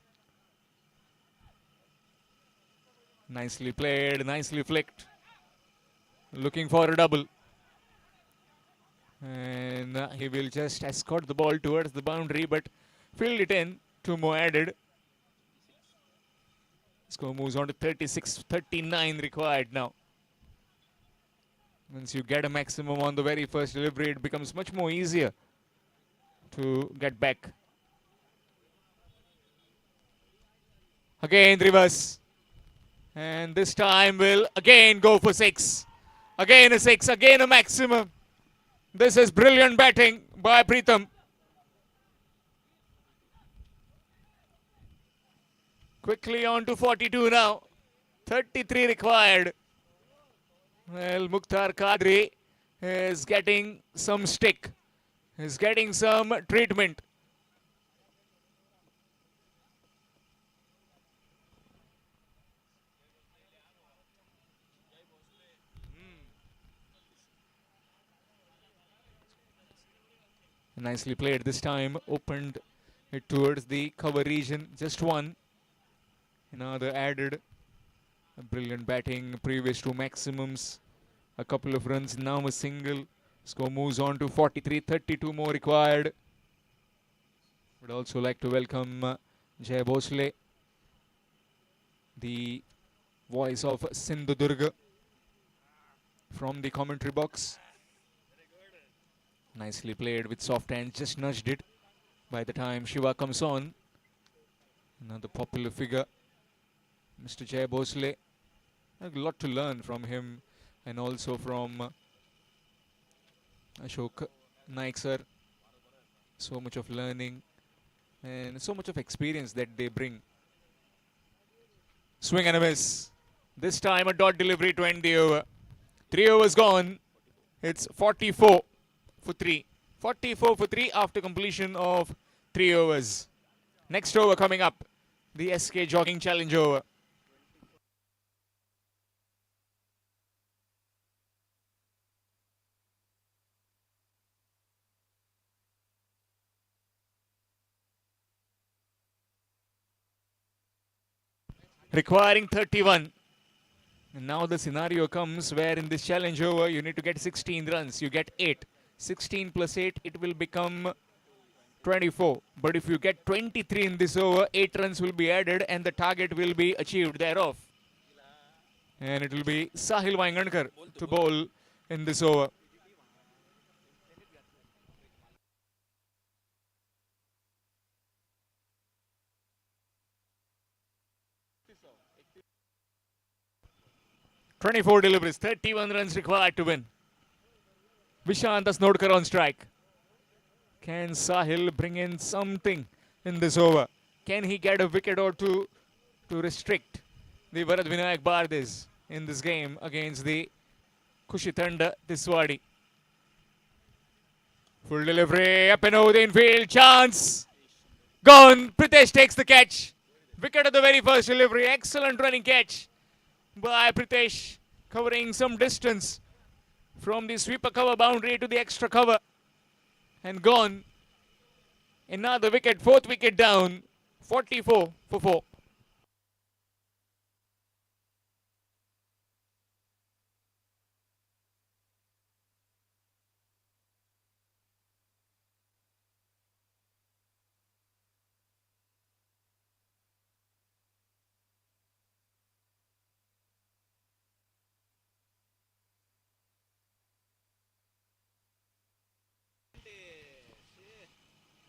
Nicely played, nicely flicked. Looking for a double. And he will just escort the ball towards the boundary, but filled it in. 2 more added. Score moves on to 36. 39 required now. Once you get a maximum on the very first delivery, it becomes much more easier to get back. Again, reverse. And this time will again go for 6. Again a 6, again a maximum. This is brilliant batting by Pritham. Quickly on to 42 now. 33 required. Well, Mukhtar Kadri is getting some stick. Is getting some treatment. Nicely played this time. Opened it towards the cover region. Just one. Another added. Brilliant batting. Previous two maximums. A couple of runs. Now a single. Score moves on to 43. 32 more required. Would also like to welcome Jay Bhosle, the voice of Sindhudurga, from the commentary box. Nicely played with soft hands, just nudged it by the time Shiva comes on. Another popular figure, Mr. Jay Bhosle. A lot to learn from him and also from Ashok Naik sir. So much of learning and so much of experience that they bring. Swing and a miss. This time a dot delivery to end the over. 3 overs gone. It's 44 for 3. 44 for 3 after completion of 3 overs. Next over coming up, the SK Jogging Challenge over. Requiring 31. And now the scenario comes where in this challenge over you need to get 16 runs. You get 8. 16 plus 8, it will become 24. But if you get 23 in this over, 8 runs will be added and the target will be achieved thereof. And it will be Sahil Vaingankar to bowl in this over. "24 deliveries, 31 runs required to win. Vishant Asnodkar on strike. Can Sahil bring in something in this over? Can he get a wicket or two to restrict the Bharat Vinayak Bardez in this game against the Kushitanda Tiswadi? Full delivery, up and over the infield, chance! Gone! Pritesh takes the catch. Wicket at the very first delivery, excellent running catch by Pritesh, covering some distance from the sweeper cover boundary to the extra cover. And gone. Another wicket, 4th wicket down. 44 for 4.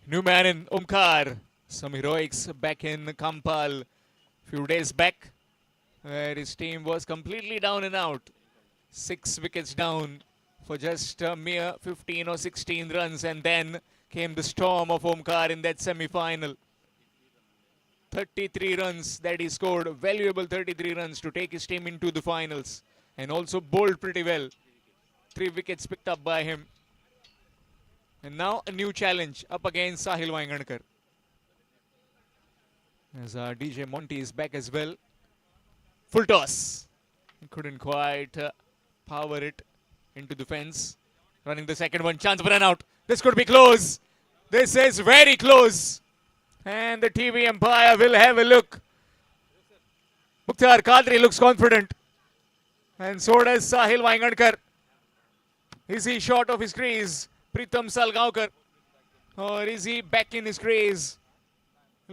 New man in Omkar. Some heroics back in Kampal few days back, where his team was completely down and out. 6 wickets down for just a mere 15 or 16 runs, and then came the storm of Omkar in that semi-final. 33 runs that he scored, valuable 33 runs to take his team into the finals, and also bowled pretty well. 3 wickets picked up by him. And now a new challenge up against Sahil Vaingankar. As DJ Monty is back as well. Full toss. He couldn't quite power it into the fence. Running the second one. Chance for an out. This could be close. This is very close. And the TV umpire will have a look. Mukhtar Kadri looks confident. And so does Sahil Vaingankar. Is he short of his crease? Pritam Salgaonkar, or is he back in his crease?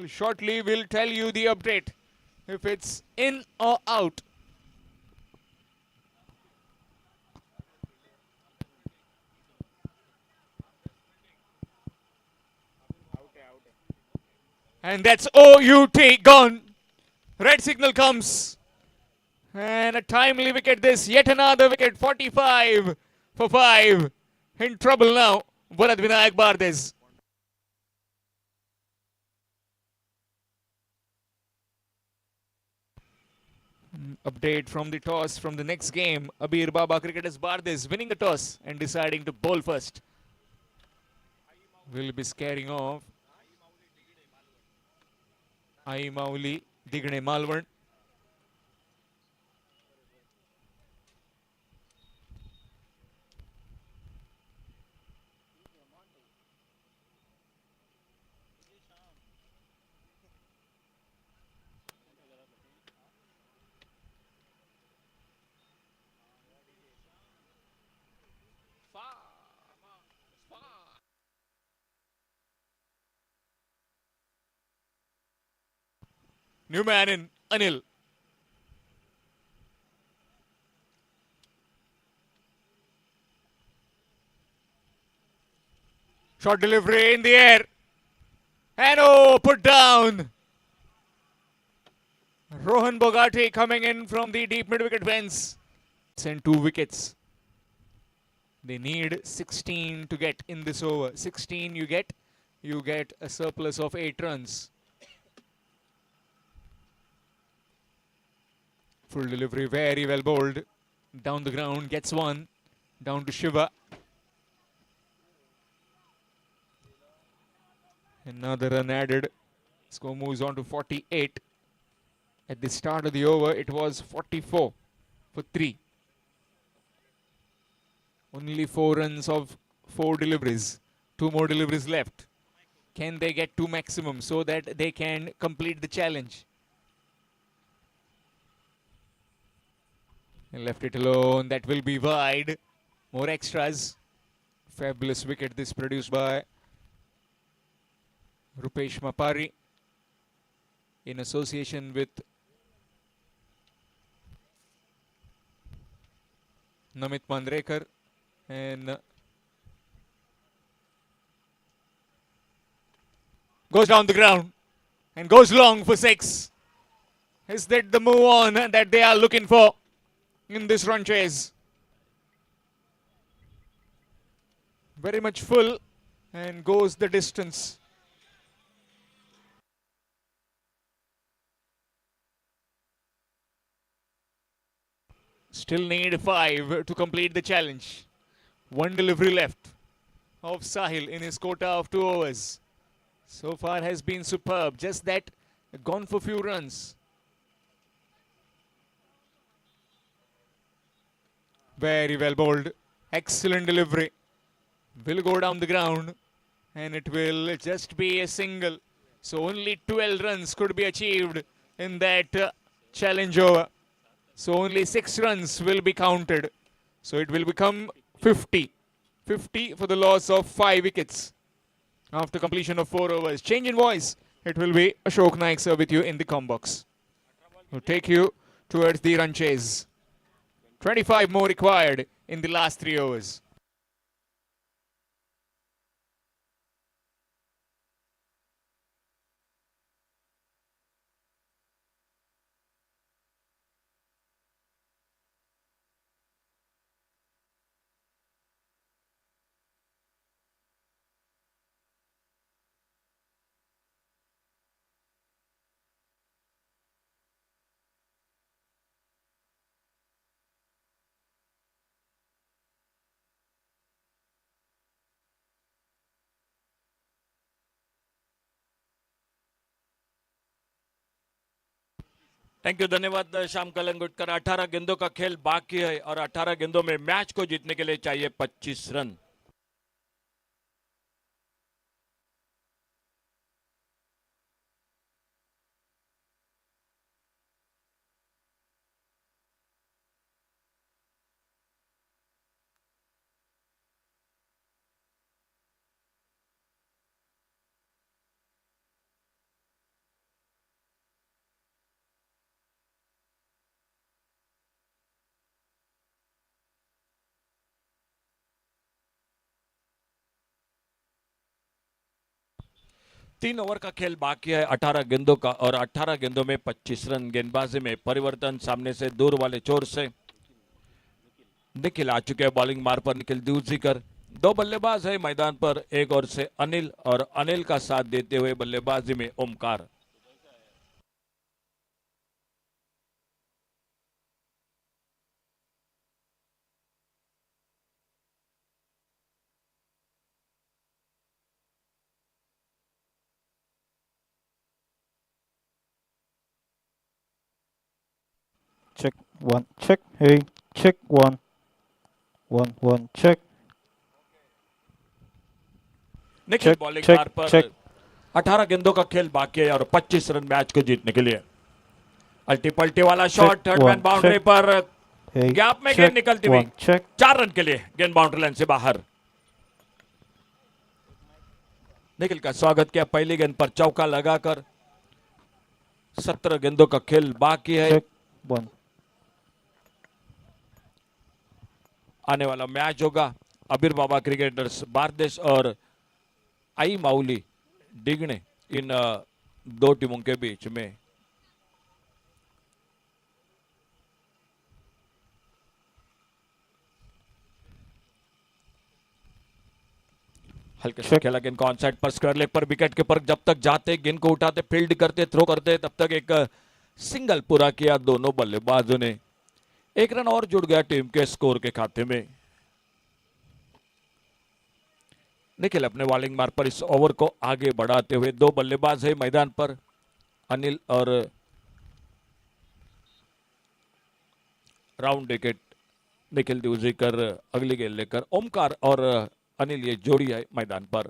Shortly we'll tell you the update if it's in or out. And that's OUT gone. Red signal comes. And a timely wicket this. Yet another wicket. 45 for 5. In trouble now, Bharat Vinayak Bardez. Update from the toss from the next game. Abir Baba cricketers Bardez winning the toss and deciding to bowl first. Will be scaring off Ai Mauli Digne Malvan. New man in, Anil. Short delivery in the air. And oh, put down. Rohan Bogati coming in from the deep mid-wicket fence. And 2 wickets. They need 16 to get in this over. 16 you get a surplus of 8 runs. Full delivery, very well bowled. Down the ground, gets one. Down to Shiva. Another run added. Score moves on to 48. At the start of the over, it was 44 for 3. Only 4 runs of 4 deliveries. 2 more deliveries left. Can they get to maximum so that they can complete the challenge? And left it alone. That will be wide. More extras. Fabulous wicket this produced by Rupesh Mapari in association with Namit Mandrekar. And goes down the ground and goes long for 6. Is that the move on that they are looking for in this run chase? Very much full and goes the distance. Still need 5 to complete the challenge. 1 delivery left of Sahil in his quota of 2 overs. So far has been superb. Just that, gone for few runs. Very well bowled. Excellent delivery. Will go down the ground and it will just be a single. So only 12 runs could be achieved in that challenge over. So only 6 runs will be counted. So it will become 50. 50 for the loss of 5 wickets after completion of 4 overs. Change in voice. It will be Ashok Naik sir with you in the com box. We'll take you towards the run chase. 25 more required in the last 3 overs. Thank you, धन्यवाद श्याम कलंगुटकर। 18 गेंदों का खेल बाकी है और 18 गेंदों में match को जीतने के लिए चाहिए 25 रन। तीन ओवर का खेल बाकी है 18 गेंदों का और 18 गेंदों में 25 रन। गेंदबाजी में परिवर्तन, सामने से दूर वाले छोर से निखिल आ चुके हैं बॉलिंग मार पर। निखिल दूसरीकर 2 बल्लेबाज है मैदान पर, एक ओर से अनिल और अनिल का साथ देते हुए बल्लेबाजी में Omkar. Check one, check. Hey, check one. One, check. Nikhil Check, bowling check, मार पर check. 18 गेंदों का खेल बाकी है और 25 रन मैच को जीतने के लिए। अल्टी पल्टी वाला shot third man one, boundary check. पर Hey, गैप में check गेंद निकलती हुई one, check. 4 रन के लिए गेंद बाउंड्री लाइन से बाहर। निखिल का स्वागत किया, पहली गेंद पर चौका लगाकर 17 गेंदों का खेल बाकी है। check, 1, आने वाला मैच होगा अबीर बाबा क्रिकेटर्स बारदेश और आई माउली डिगने, इन दो टीमों के बीच में। हल्के से खेला गेंद को ऑनसाइड पर स्क्वायर लेग पर विकेट के पर जब तक जाते गेंद को उठाते फील्ड करते थ्रो करते तब तक एक सिंगल पूरा किया दोनों बल्लेबाजों ने। एक रन और जुड़ गया टीम के स्कोर के खाते में। निखिल अपने बॉलिंग मार्ग पर इस ओवर को आगे बढ़ाते हुए, दो बल्लेबाज है मैदान पर, अनिल और राउंड विकेट निखिल दिवजीकर अगली गेंद लेकर, ओमकार और अनिल ये जोड़ी है मैदान पर।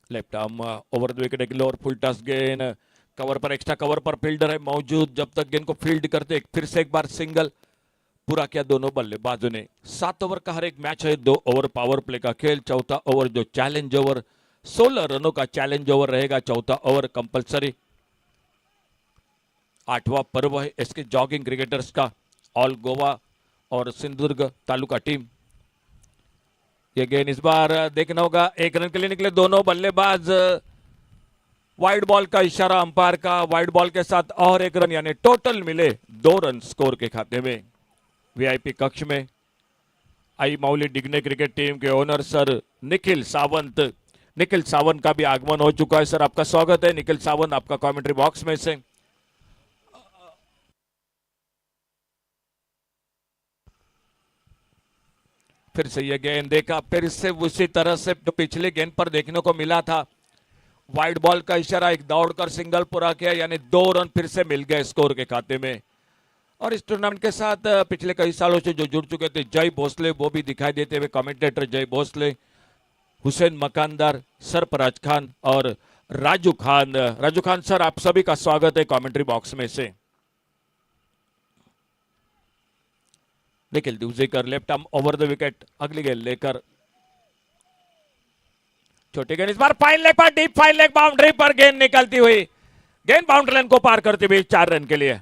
Left arm over the wicket, एक लोअर फुल टस गेंद, कवर पर एक्स्ट्रा कवर पर फील्डर है मौजूद, जब तक गेंद को फील्ड करते फिर से एक बार सिंगल पूरा किया दोनों बल्लेबाजों ने। 7 ओवर का हर एक मैच है, 2 ओवर पावर प्ले का खेल, चौथा ओवर जो चैलेंज ओवर 16 रनों का चैलेंज ओवर रहेगा, चौथा ओवर कंपलसरी। 8वां पर्व है इसके जॉगिंग क्रिकेटर्स का, ऑल गोवा और सिंधुदुर्ग तालुका टीम। ये गेंद इस बार देखना होगा, 1 रन के लिए निकले दोनों बल्लेबाज, वाइड बॉल का इशारा अंपायर का, वाइड बॉल के साथ और 1 रन, यानी टोटल मिले 2 रन स्कोर के खाते में। वीआईपी कक्ष में आई माउली डिग्ने क्रिकेट टीम के ओनर सर निखिल सावंत, निखिल सावंत का भी आगमन हो चुका है। सर आपका स्वागत है। निखिल सावंत आपका कमेंट्री बॉक्स में से। फिर से ये गेंद देखा, फिर से उसी तरह से जो पिछले गेंद पर देखने को मिला था, वाइड बॉल का इशारा, एक दौड़कर सिंगल पूरा किया, यानी 2 रन फिर से मिल गए स्कोर के खाते में। और इस टूर्नामेंट के साथ पिछले कई सालों से जो जुड़ चुके थे, जय भोसले वो भी दिखाई देते हुए, कमेंटेटर जय भोसले, हुसैन मकानदार, सरफराज खान और राजू खान। राजू खान सर आप सभी का स्वागत है कमेंट्री बॉक्स में से। Nikhil Divjikar left arm over the wicket, अगली गेंद लेकर, छोटी गेंद इस बार फाइन लेग पर, डीप फाइन लेग बाउंड्री पर गेंद निकलती हुई, गेंद बाउंड्री लाइन को पार करती हुई 4 रन के लिए।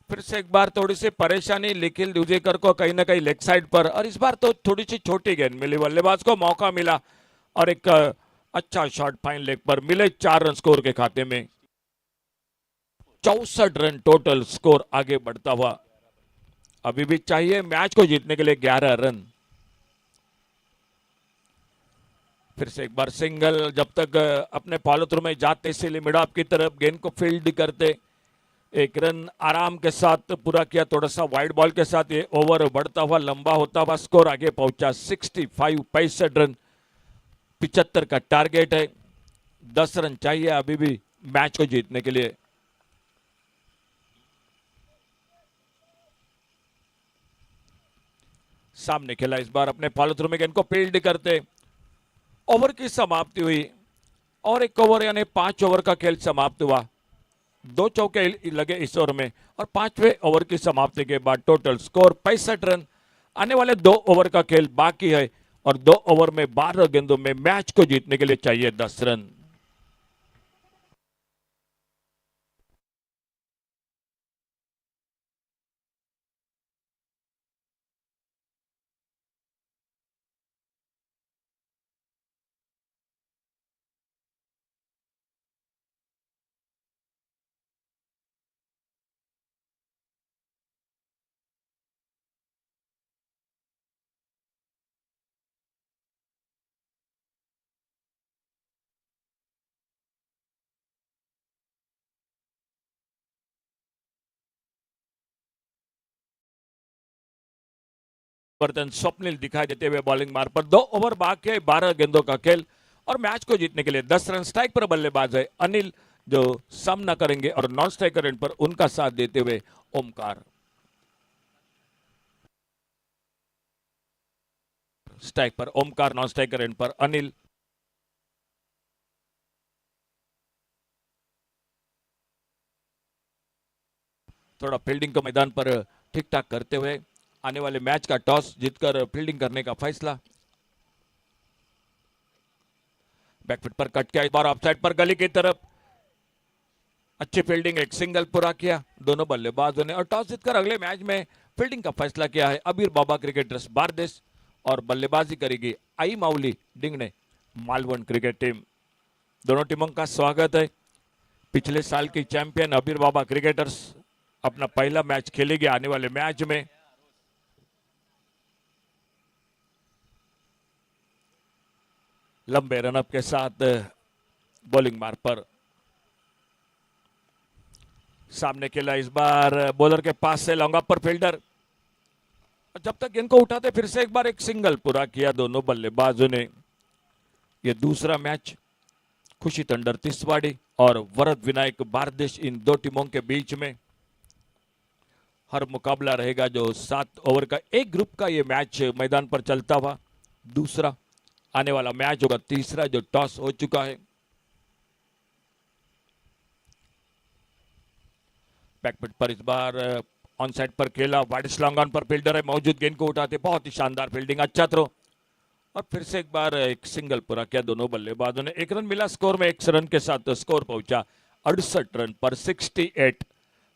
फिर से एक बार थोड़ी सी परेशानी निखिल दिवजीकर को कहीं ना कहीं लेग साइड पर, और इस बार तो थोड़ी सी छोटी गेंद मिली, बल्लेबाज को मौका मिला और एक अच्छा शॉट फाइन लेग पर मिले, 4 रन स्कोर के खाते में। 64 रन टोटल स्कोर आगे बढ़ता हुआ, अभी भी चाहिए मैच को जीतने के लिए 11 रन। फिर से एक बार सिंगल, जब तक अपने फॉलो थ्रू में जाते से मिड ऑफ की तरफ गेंद को फील्ड करते, 1 रन आराम के साथ पूरा किया, थोड़ा सा वाइड बॉल के साथ ये ओवर बढ़ता हुआ लंबा होता हुआ स्कोर आगे पहुंचा 65 रन, 75 का टारगेट है, 10 रन चाहिए अभी भी मैच को जीतने के लिए। सामने खेला इस बार अपने फॉलो थ्रू में गेंद को फील्ड करते, ओवर की समाप्ति हुई और 1 ओवर यानी 5 ओवर का खेल समाप्त हुआ, 2 चौके लगे इस ओवर में, और 5वें ओवर की समाप्ति के बाद टोटल स्कोर 65 रन। आने वाले 2 ओवर का खेल बाकी है और 2 ओवर में 12 गेंदों में मैच को जीतने के लिए चाहिए 10 रन। बर्तन स्वप्निल दिखाई देते हुए बॉलिंग मार्ग पर, 2 ओवर बाकी है, 12 गेंदों का खेल और मैच को जीतने के लिए 10 रन। स्ट्राइक पर बल्लेबाज है अनिल जो सामना करेंगे, और नॉन स्ट्राइकर एंड पर उनका साथ देते हुए ओमकार। स्ट्राइक पर ओमकार, नॉन स्ट्राइकर एंड पर अनिल। थोड़ा फील्डिंग को मैदान पर ठीक ठाक करते हुए आने वाले मैच का टॉस जीतकर फील्डिंग करने का फैसला। बैकफुट पर कट किया, इस बार ऑफसाइड पर गली की तरफ। अच्छी फील्डिंग, एक सिंगल पूरा किया दोनों बल्लेबाजों ने और टॉस जीतकर अगले मैच में फील्डिंग का फैसला किया है अबीर बाबा क्रिकेटर्स बारदेश और बल्लेबाजी करेगी आई माउली डिंगने मालवण क्रिकेट टीम। दोनों टीमों का स्वागत है। पिछले साल की चैंपियन अबीर बाबा क्रिकेटर्स अपना पहला मैच खेलेगी आने वाले मैच में। लंबे रनअप के साथ बॉलिंग मार पर सामने खेला, इस बार बॉलर के पास से लॉन्ग अप पर फील्डर, जब तक इनको उठाते फिर से एक बार एक सिंगल पूरा किया दोनों बल्लेबाजों ने। ये दूसरा मैच खुशी तंडर तिसवाड़ी और वरद विनायक बारदेश इन दो टीमों के बीच में हर मुकाबला रहेगा जो 7 ओवर का एक ग्रुप का ये मैच मैदान पर चलता हुआ दूसरा आने वाला मैच होगा तीसरा जो टॉस हो चुका है। बैकफुट पर इस बार ऑन साइड पर खेला, वाइड स्लॉन्ग ऑन पर फील्डर है मौजूद, गेंद को उठाते बहुत ही शानदार फील्डिंग, अच्छा थ्रो और फिर से एक बार एक सिंगल पूरा किया दोनों बल्लेबाजों ने। 1 रन मिला स्कोर में, 1 रन के साथ स्कोर पहुंचा 68 रन पर 68।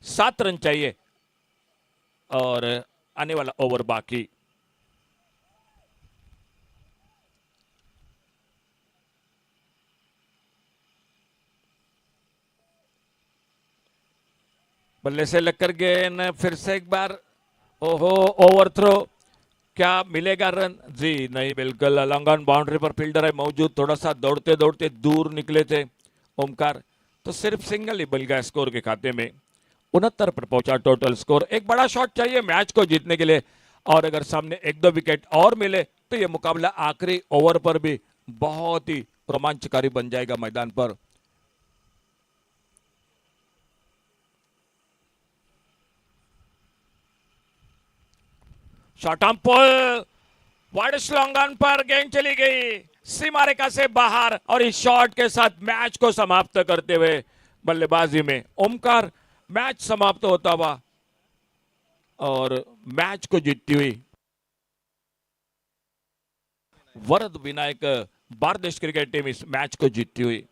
7 रन चाहिए और आने वाला ओवर बाकी। बल्ले से लगकर गेंद फिर से एक बार, ओहो ओवर थ्रो, क्या मिलेगा रन? जी नहीं, बिल्कुल लॉन्ग ऑन बाउंड्री पर फील्डर है मौजूद, थोड़ा सा दौड़ते दौड़ते दूर निकले थे ओमकार, तो सिर्फ सिंगल ही मिल गया स्कोर के खाते में। 69 पर पहुंचा टोटल स्कोर। एक बड़ा शॉट चाहिए मैच को जीतने के लिए और अगर सामने 1-2 विकेट और मिले तो यह मुकाबला आखिरी ओवर पर भी बहुत ही रोमांचकारी बन जाएगा मैदान पर। Shot on pole, wide long on पर गेंद चली गई सीमा रेखा से बाहर और इस शॉट के साथ मैच को समाप्त करते हुए बल्लेबाजी में ओमकार मैच समाप्त होता हुआ और मैच को जीतती हुई वरद विनायक बारदेश क्रिकेट टीम इस मैच को जीतती हुई।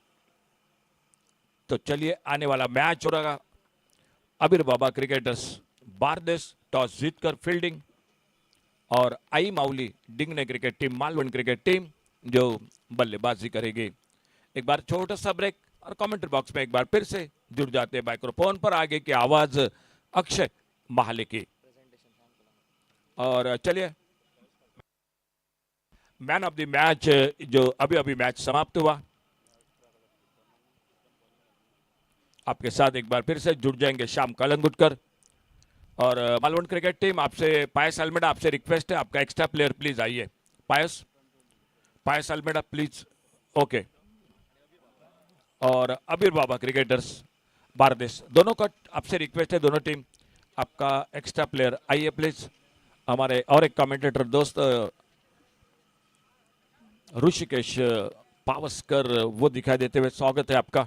तो चलिए आने वाला मैच हो रहा अबीर बाबा क्रिकेटर्स बारदेश टॉस जीतकर फील्डिंग और Aai Mauli Dingne cricket team Malvan cricket team जो बल्लेबाजी करेगी। एक बार छोटा सा ब्रेक और कमेंट्री बॉक्स में एक बार फिर से जुड़ जाते हैं माइक्रोफोन पर आगे की आवाज अक्षय महाले की। और चलिए मैन ऑफ द मैच जो अभी अभी मैच समाप्त हुआ आपके साथ एक बार फिर से जुड़ जाएंगे श्याम कलंगुटकर और मालवण क्रिकेट टीम आपसे पायस अल्मेडा, आपसे रिक्वेस्ट है आपका एक्स्ट्रा प्लेयर प्लीज आइए। पायस अल्मेडा प्लीज, ओके। और अबीर बाबा क्रिकेटर्स बारदेश दोनों का आपसे रिक्वेस्ट है, दोनों टीम आपका एक्स्ट्रा प्लेयर आइए प्लीज। हमारे और एक कमेंटेटर दोस्त ऋषिकेश पावस्कर वो दिखाई देते हुए स्वागत है आपका।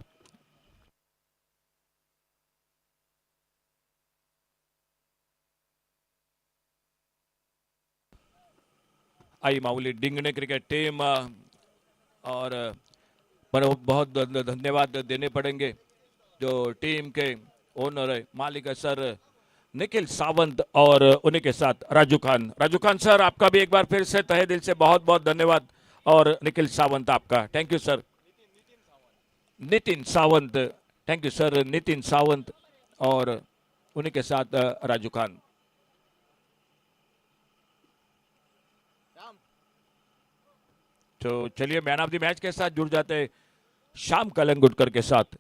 आई माउली डिंगने क्रिकेट टीम और पर बहुत धन्यवाद देने पड़ेंगे जो टीम के ओनर है मालिक है सर निखिल सावंत और उन्हीं के साथ राजू खान सर आपका भी एक बार फिर से तहे दिल से बहुत बहुत धन्यवाद और निखिल सावंत आपका thank you sir. Nitin Sawant, thank you sir Nitin Sawant और उन्हीं के साथ राजू खान। तो चलिए मैन ऑफ द मैच के साथ जुड़ जाते हैं श्याम कलंगुटकर के साथ।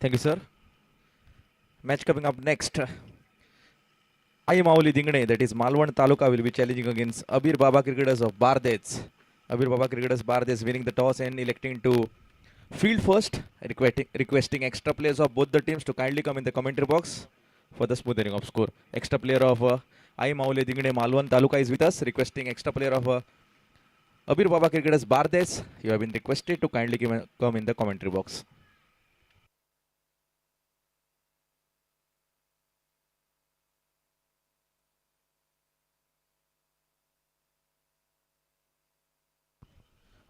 Thank you, sir. Match coming up next. Ayamauli Dingne, that is Malwan Taluka, will be challenging against Abir Baba Cricketers of Bardez. Abir Baba Cricketers Bardez winning the toss and electing to field first, requesting extra players of both the teams to kindly come in the commentary box for the smoothing of score. Extra player of Ayamauli Dingne, Malwan Taluka is with us, requesting extra player of Abir Baba Cricketers Bardez. You have been requested to kindly come in the commentary box.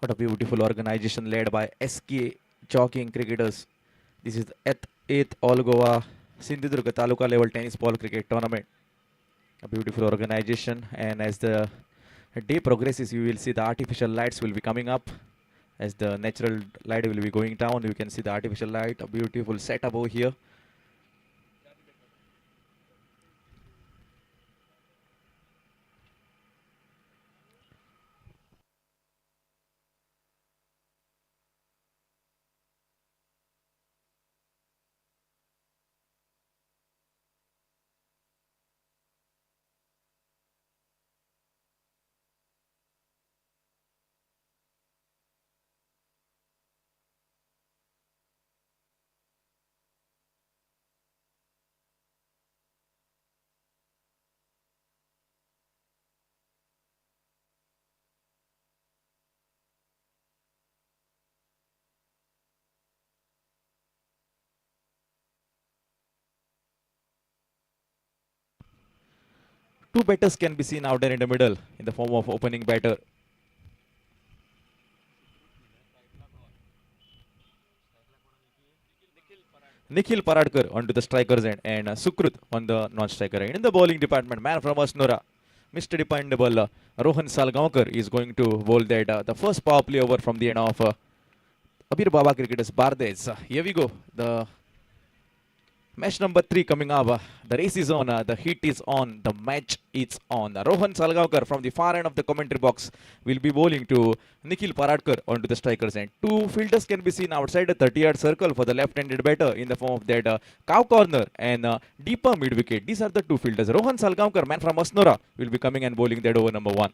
What a beautiful organization led by SK Jogging Cricketers. This is the 8th All Goa Sindhudurga Taluka level tennis ball cricket tournament. A beautiful organization, and as the day progresses, you will see the artificial lights will be coming up. As the natural light will be going down, you can see the artificial light, a beautiful setup over here. Two batters can be seen out there in the middle in the form of opening batter. Nikhil Paradkar onto the striker's end and Sukrut on the non-striker end. In the bowling department, man from Asnora, Mr. Dependable Rohan Salgaonkar is going to bowl that the first power play over from the end of Abir Baba Cricketers Bardez. Here we go. The match number 3 coming up. The race is on. The heat is on. The match is on. Rohan Salgaonkar from the far end of the commentary box will be bowling to Nikhil Paradkar onto the striker's end. Two fielders can be seen outside the 30-yard circle for the left-handed batter in the form of that cow corner and deeper mid-wicket. These are the two fielders. Rohan Salgaonkar, man from Asnora, will be coming and bowling that over number 1.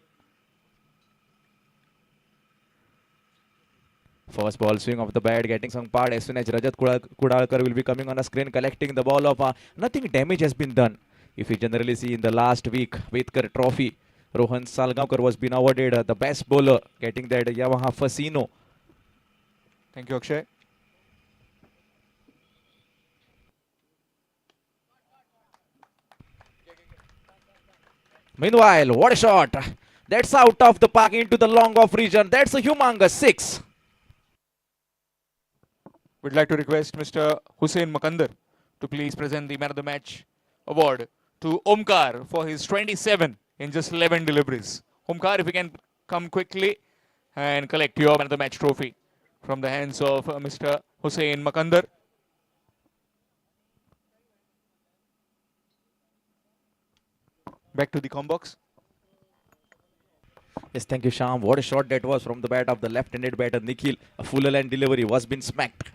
First ball swing of the bat getting some part as soon as Rajat Kudalkar will be coming on the screen collecting the ball of nothing damage has been done. If you generally see in the last week Vedkar Trophy, Rohan Salgaonkar was been awarded the best bowler, getting that Yamaha Fasino. Thank you, Akshay. Meanwhile, what a shot! That's out of the park into the long off region. That's a humongous 6. We'd like to request Mr. Hussein Makandar to please present the Man of the Match award to Omkar for his 27 in just 11 deliveries. Omkar, if you can come quickly and collect your Man of the Match trophy from the hands of Mr. Hussein Makandar. Back to the com box. Yes, thank you, Sham. What a shot that was from the bat of the left-handed batter Nikhil. A full line delivery was been smacked.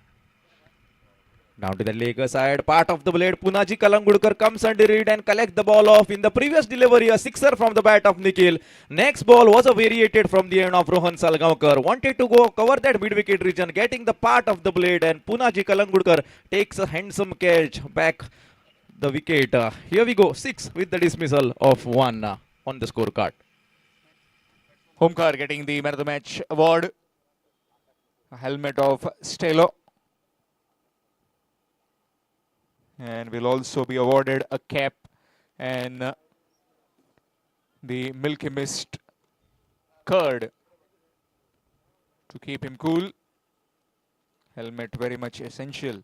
Down to the leg side, part of the blade, Punaji Kalangudkar comes under it and collect the ball off. In the previous delivery, a sixer from the bat of Nikhil. Next ball was a variated from the end of Rohan Salgaonkar. Wanted to go cover that mid-wicket region, getting the part of the blade, and Punaji Kalangudkar takes a handsome catch back the wicket. Here we go, 6 with the dismissal of 1 on the scorecard. Omkar getting the Man of the Match award. A helmet of Stelo. And will also be awarded a cap and the Milky Mist curd to keep him cool. Helmet very much essential.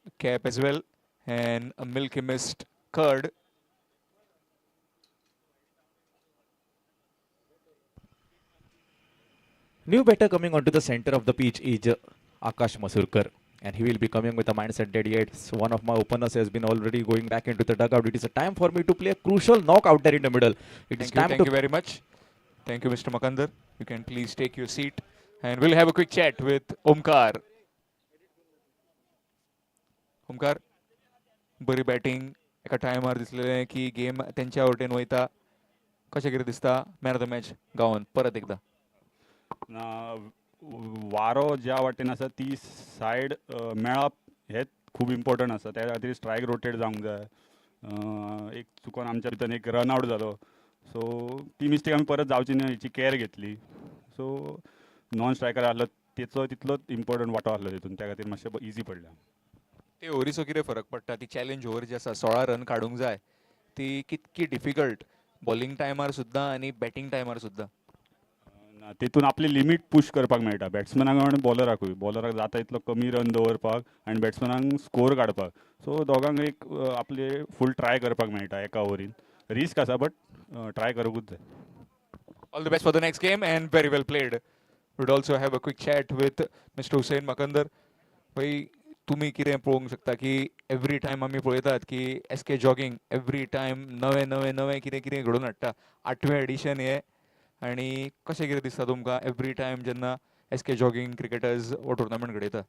A cap as well and a Milky Mist curd. New batter coming onto the center of the pitch is Akash Masurkar. And he will be coming with a mindset that yes, one of my openers has been already going back into the dugout. It is a time for me to play a crucial knockout there in the middle. Thank you very much. Thank you, Mr. Makandar. You can please take your seat and we'll have a quick chat with Omkar Omkar बरी batting एका टायमार दिसलेलें की game तेंच्या वटेन वयता. कशें कितें दिसता मॅन ऑफ द मॅच गांवन परत एकदा? वारो ज्या वाटेन आसा ती सायड मेळप हेच खूब इम्पॉर्टंट आसा. त्या खातीर स्ट्रायक रोटेट जावंक जाय. एक चुकोन आमच्या भितर एक रन आवट जालो, सो ती मिस्टेक आमी परत जावची न्हय हेची कॅर घेतली. सो नॉन स्ट्रायकर आहलो तेचो तितलोच इम्पॉर्टंट वांटो आहलो तितून, त्या खातीर मातशें इजी पडलें. ते ओव्हरीचो कितें फरक पडटा? ती चॅलेंज ओव्हर जी आसा 16 रन काडूंक जाय ती कितकी डिफिकल्ट बॉलिंग टायमार सुद्दां आनी बॅटिंग टायमार सुद्दां? तितून आपली लिमीट पुश करपाक मेळटा बॅट्समॅनाक आनी बॉलराकूय. बॉलराक जाता तितलो कमी रन दवरपाक आनी बॅट्समॅनाक स्कोर काडपाक. सो दोगांक एक आपले फूल ट्राय करपाक मेळटा एका ओव्हरीन. रिस्क आसा बट ट्राय करूंकूच जाय. All the best for the next game and very well played. We'd also have a quick chat with Mr. Hussein Makandar. भाई तुम्ही कितें पळोवंक शकता की एवरी टायम आमी पळयतात की एसके जॉगिंग एवरी टायम नवें नवें नवें कितें कितें घडोवन हाडटा. 8वें एडिशन हें आनी कशें कितें दिसता तुमकां एवरी टायम जेन्ना एसके जॉगिंग क्रिकेटर्स हो टुर्नामेंट घडयता?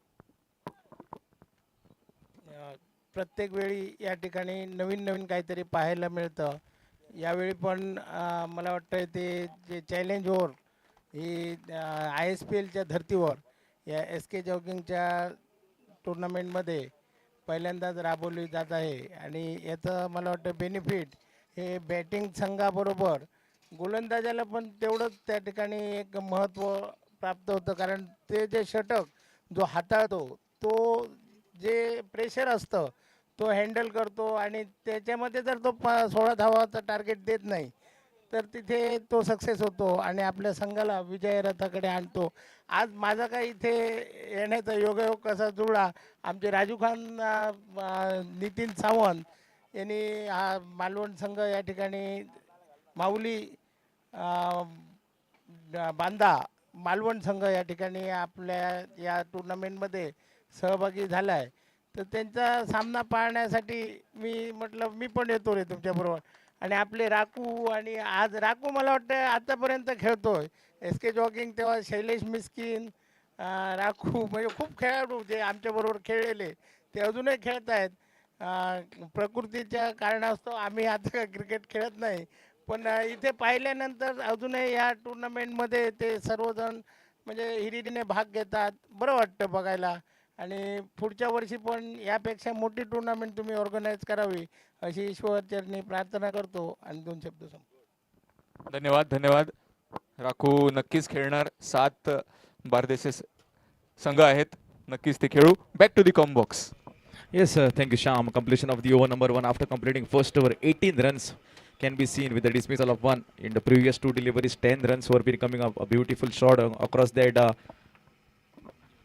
प्रत्येक वेळी या ठिकाणी नवीन नवीन काहीतरी पाहायला मिळतं. यावेळी पण मला वाटतं ते जे चॅलेंज ओव्हर ही ISPLच्या धर्तीवर या एस के जॉगिंगच्या टुर्नामेंटमध्ये पहिल्यांदाच राबवली जात आहे. आणि याचं मला वाटतं बेनिफिट हे बॅटिंग संघाबरोबर गोलंदाजाला पण तेवढंच त्या ठिकाणी एक महत्त्व प्राप्त होतं. कारण ते जे षटक जो हाताळतो तो जे प्रेशर असतं तो हँडल करतो आणि त्याच्यामध्ये जर तो 16 धावाचा टार्गेट देत नाही तर तिथे तो सक्सेस होतो आणि आपल्या संघाला विजयरथाकडे आणतो. आज माझा काही इथे येण्याचा योगायोग कसा जुळला, आमचे राजू खान नितीन सावंत यांनी हा मालवण संघ या ठिकाणी माऊली बांदा मालवण संघ या ठिकाणी आपल्या या टुर्नामेंटमध्ये सहभागी झाला आहे. तर त्यांचा सामना पाहण्यासाठी मी म्हटलं मी पण येतो रे तुमच्याबरोबर. आणि आपले राकू आणि आज राकू मला वाटतं आतापर्यंत खेळतोय एस के जॉगिंग, तेव्हा शैलेश मिस्किन राखू म्हणजे खूप खेळाडू जे आमच्याबरोबर खेळलेले ते अजूनही खेळत आहेत. प्रकृतीच्या कारणास्तव आम्ही आता क्रिकेट खेळत नाही, पण इथे पाहिल्यानंतर अजूनही या टुर्नामेंटमध्ये ते सर्वजण म्हणजे हिरिरीने भाग घेतात. बरं वाटतं बघायला. आणि पुढच्या वर्षी पण यापेक्षा मोठी टुर्नामेंट तुम्ही ऑर्गनाईज करावी अशी ईश्वरचरणी प्रार्थना करतो आणि 2 शब्द संपतो. धन्यवाद धन्यवाद. राखू नक्कीच खेळणार. 7 बारदेशी संघ आहेत, नक्कीच ते खेळू. Back to the combox. Yes, thank you, Sham. Completion of the over number 1 after completing first over. 18 runs can be seen with the dismissal of 1. In the previous 2 deliveries, 10 runs were becoming a beautiful shot across that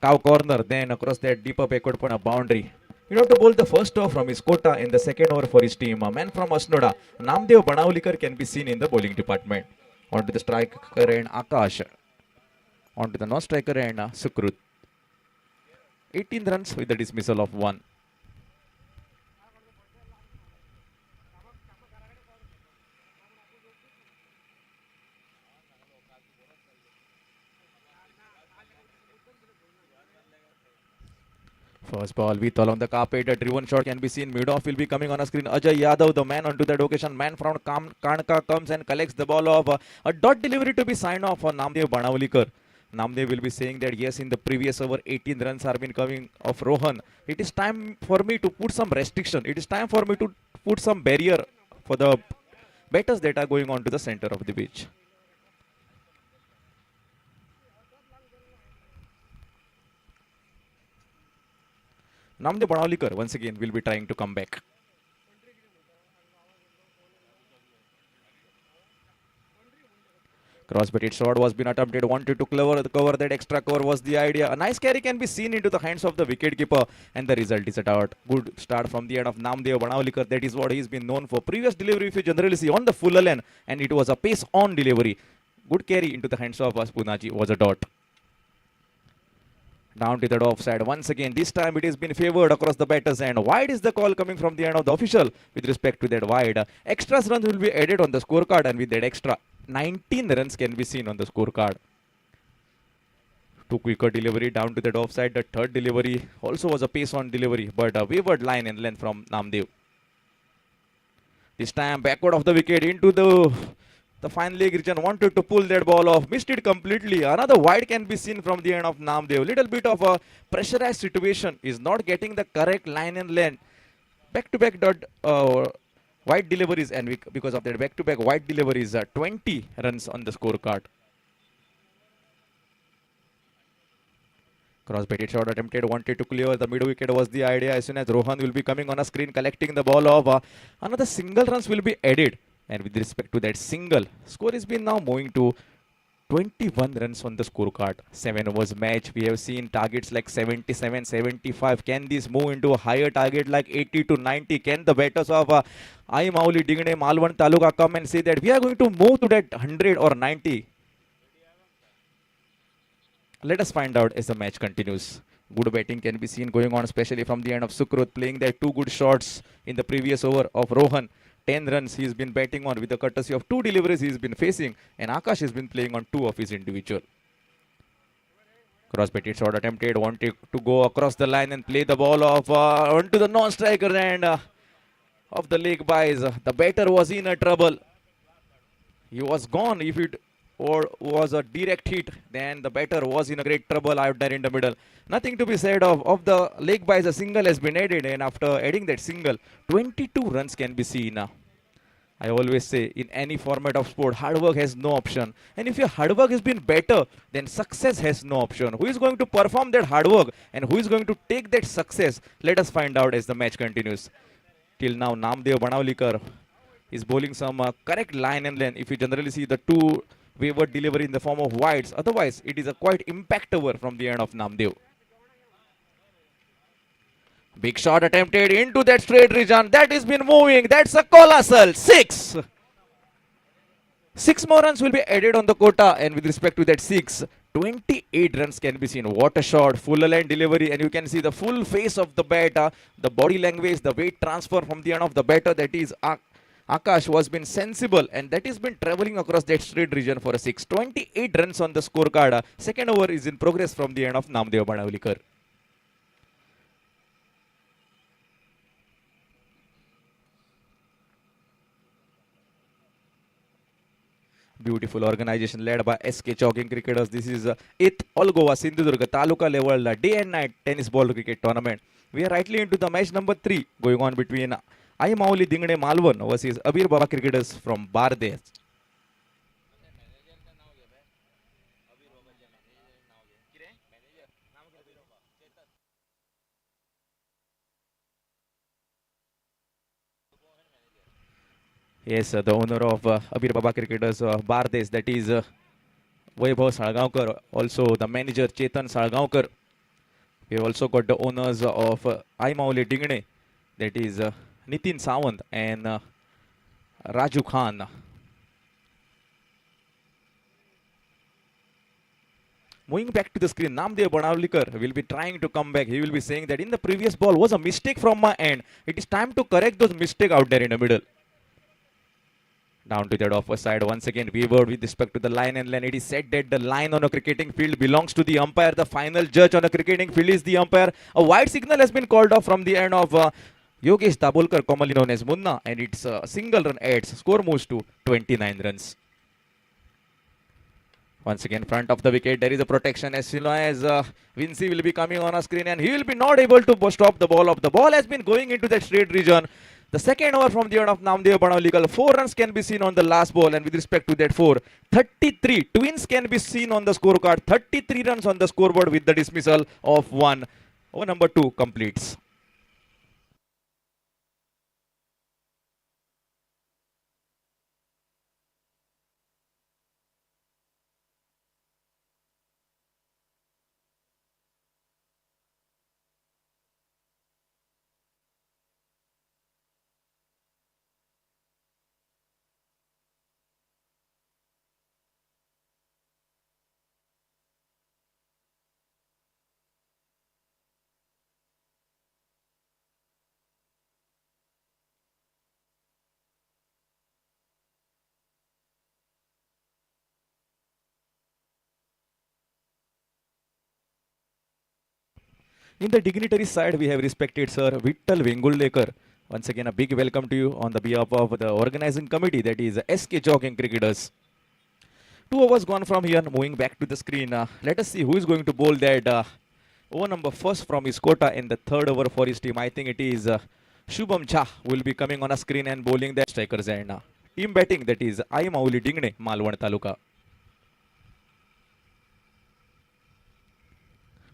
cow corner, then across that deeper backward corner boundary. You have to bowl the first over from his quota in the second over for his team. A man from Asnoda, Namdev Banavlikar, can be seen in the bowling department. On to the striker and Akash. On to the non-striker and Sukrut. 18 runs with the dismissal of 1. First ball with along the carpet, a driven shot can be seen. Mid-off will be coming on a screen. Ajay Yadav, the man onto that occasion. Man from Canaca comes and collects the ball off. A dot delivery to be signed off for Namdev Banavlikar. Namdev will be saying that yes, in the previous over 18 runs have been coming of Rohan. It is time for me to put some restriction. It is time for me to put some barrier for the batters that are going on to the center of the pitch. Namdev Banavlikar once again will be trying to come back. Cross-batted shot was been attempted, wanted to cover that extra cover was the idea. A nice carry can be seen into the hands of the wicketkeeper and the result is a dot. Good start from the end of Namdev Banavlikar. That is what he's been known for. Previous delivery if you generally see on the full lane and it was a pace-on delivery. Good carry into the hands of Punaji was a dot. Down to the offside once again. This time it has been favored across the batters end. Wide is the call coming from the end of the official with respect to that wide. Extras runs will be added on the scorecard and with that extra 19 runs can be seen on the scorecard. Too quicker delivery down to that offside. The third delivery also was a pace on delivery, but a wavered line and length from Namdev. This time backward of the wicket into the fine leg region, wanted to pull that ball off, missed it completely. Another wide can be seen from the end of Namdev. Little bit of a pressurized situation, is not getting the correct line and length. Back-to-back wide deliveries, and because of that back-to-back wide deliveries, 20 runs on the scorecard. Cross-batted shot attempted, wanted to clear the mid-wicket was the idea. As soon as Rohan will be coming on a screen, collecting the ball off, another single runs will be added. And with respect to that single, score has been now moving to 21 runs on the scorecard. 7 overs match. We have seen targets like 77, 75. Can this move into a higher target like 80 to 90? Can the batters of I Mauli Dingne, Malwan Taluka come and say that we are going to move to that 100 or 90? Let us find out as the match continues. Good batting can be seen going on, especially from the end of Sukrut, playing their 2 good shots in the previous over of Rohan. 10 runs he's been batting on with the courtesy of 2 deliveries he's been facing, and Akash has been playing on 2 of his individual. Cross-batted shot attempted, wanted to go across the line and play the ball off onto the non-striker and of the leg buys. The batter was in a trouble. He was gone. If it was a direct hit, then the batter was in a great trouble out there in the middle. Nothing to be said of the leg buys. A single has been added, and after adding that single, 22 runs can be seen. I always say, in any format of sport, hard work has no option. And if your hard work has been better, then success has no option. Who is going to perform that hard work and who is going to take that success? Let us find out as the match continues. Till now, Namdev Banavlikar is bowling some correct line and length. If you generally see the 2 wavered delivery in the form of wides, otherwise it is a quite impact over from the end of Namdev. Big shot attempted into that straight region. That has been moving. That's a colossal 6. 6 more runs will be added on the quota, and with respect to that 6, 28 runs can be seen. What a shot, full line delivery, and you can see the full face of the batter, the body language, the weight transfer from the end of the batter, that is Akash, was been sensible, and that has been traveling across that straight region for a 6. 28 runs on the scorecard. Second over is in progress from the end of Namdev Banavlikar. Beautiful organization led by SK Jogging Cricketers. This is 8th All Goa Sindhudurga Taluka level day and night tennis ball cricket tournament. We are rightly into the match number 3 going on between I Mauli Dingne Malwan versus Abir Baba Cricketers from Bardez. Yes, the owner of Abir Baba Cricketers Bardez, that is Vaibhav Salgaonkar, also the manager Chetan Salgaonkar. We have also got the owners of I Mauli Dingne, that is Nitin Sawant and Raju Khan. Moving back to the screen, Namdev Banavlikar will be trying to come back. He will be saying that in the previous ball was a mistake from my end. It is time to correct those mistakes out there in the middle. Down to that offer side once again, wavered with respect to the line and length. It is said that the line on a cricketing field belongs to the umpire. The final judge on a cricketing field is the umpire. A wide signal has been called off from the end of Yogesh Dabholkar, commonly known as Munna, and it's a single run adds. Score moves to 29 runs. Once again, front of the wicket, there is a protection as soon as Vinci will be coming on a screen, and he will be not able to stop the ball off. The ball has been going into that straight region. The second over from the end of Namdev Banavlikar, 4 runs can be seen on the last ball, and with respect to that 4, 33 twins can be seen on the scorecard. 33 runs on the scoreboard with the dismissal of 1. Over number 2 completes. In the dignitary side, we have respected Sir Vittal Vengullekar. Once again, a big welcome to you on the behalf of the organizing committee, that is SK Jogging Cricketers. 2 hours gone from here, moving back to the screen. Let us see who is going to bowl that over number first from his quota in the third over for his team. I think it is Shubham Jha will be coming on a screen and bowling the strikers, and team batting, that is I Mauli Dingne, Malwan Taluka.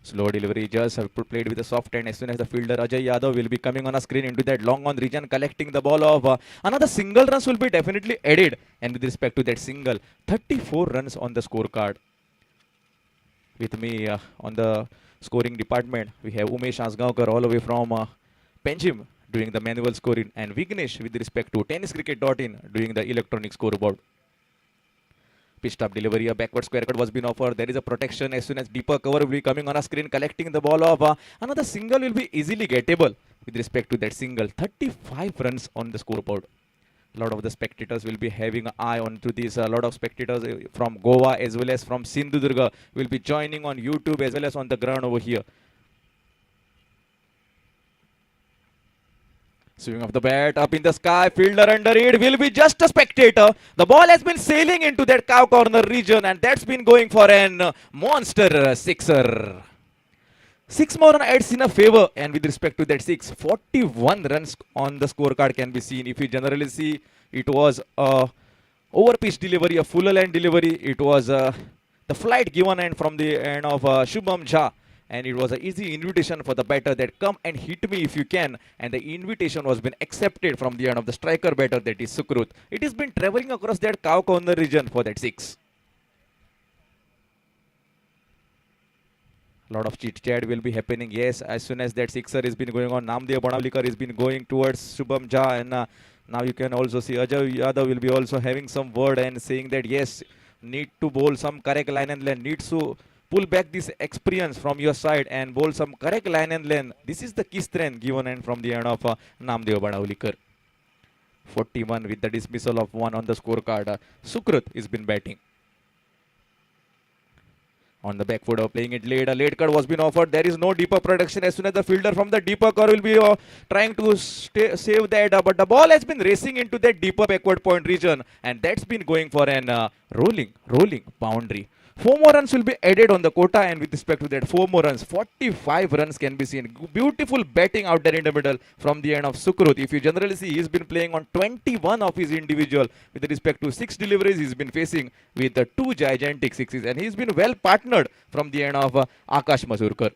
Slow delivery, just have played with a soft end. As soon as the fielder Ajay Yadav will be coming on a screen into that long on region, collecting the ball of another single runs will be definitely added. And with respect to that single, 34 runs on the scorecard. With me on the scoring department, we have Umesh Asgaonkar all the way from Penjim doing the manual scoring, and Vignesh with respect to tenniscricket.in doing the electronic scoreboard. Pitched up delivery, a backward square cut was being offered. There is a protection. As soon as deeper cover will be coming on a screen, collecting the ball of another single will be easily gettable. With respect to that single, 35 runs on the scoreboard. A lot of the spectators will be having an eye on to this. A lot of spectators from Goa as well as from Sindhudurga will be joining on YouTube as well as on the ground over here. Swing of the bat up in the sky, fielder under it, will be just a spectator. The ball has been sailing into that cow corner region, and that's been going for an monster sixer. 6 more on adds in a favor, and with respect to that 6, 41 runs on the scorecard can be seen. If you generally see, it was a over pitch delivery, a full line delivery. It was the flight given and from the end of Shubham Jha. And it was an easy invitation for the batter that come and hit me if you can. And the invitation was been accepted from the end of the striker batter, that is Sukrut. It has been traveling across that cow corner region for that 6. A lot of chit chat will be happening. Yes, as soon as that sixer has been going on, Namdev Banavlikar has been going towards Shubham Jha. And now you can also see Ajay Yadav will be also having some word and saying that yes, need to bowl some correct line and lane, needs to pull back this experience from your side and bowl some correct line and lane. This is the key strength given and from the end of Namdev Banavlikar. 41 with the dismissal of 1 on the scorecard. Sukrut has been batting. On the back foot of playing it late, a late cut was been offered. There is no deeper protection. As soon as the fielder from the deeper cover will be trying to save that, but the ball has been racing into that deeper backward point region, and that's been going for an rolling boundary. 4 more runs will be added on the quota, and with respect to that 4 more runs, 45 runs can be seen. Beautiful batting out there in the middle from the end of Sukrut. If you generally see, he's been playing on 21 of his individual. With respect to 6 deliveries, he's been facing with 2 gigantic sixes, and he's been well partnered from the end of Akash Mazurkar.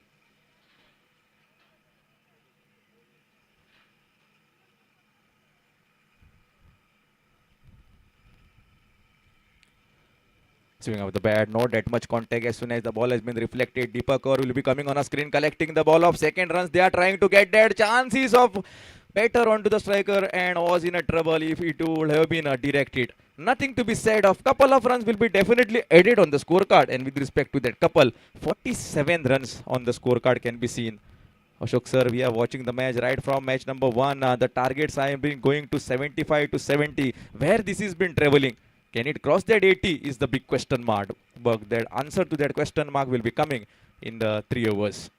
Swing of the bat, not that much contact. As soon as the ball has been reflected, deeper cover will be coming on a screen, collecting the ball of second runs. They are trying to get that chances of better onto the striker, and was in a trouble if it would have been directed. Nothing to be said of. Couple of runs will be definitely added on the scorecard, and with respect to that couple, 47 runs on the scorecard can be seen. Ashok sir, we are watching the match right from match number 1. The targets I have been going to 75 to 70. Where this has been traveling? Can it cross that 80 is the big question mark. But the answer to that question mark will be coming in the 3 overs.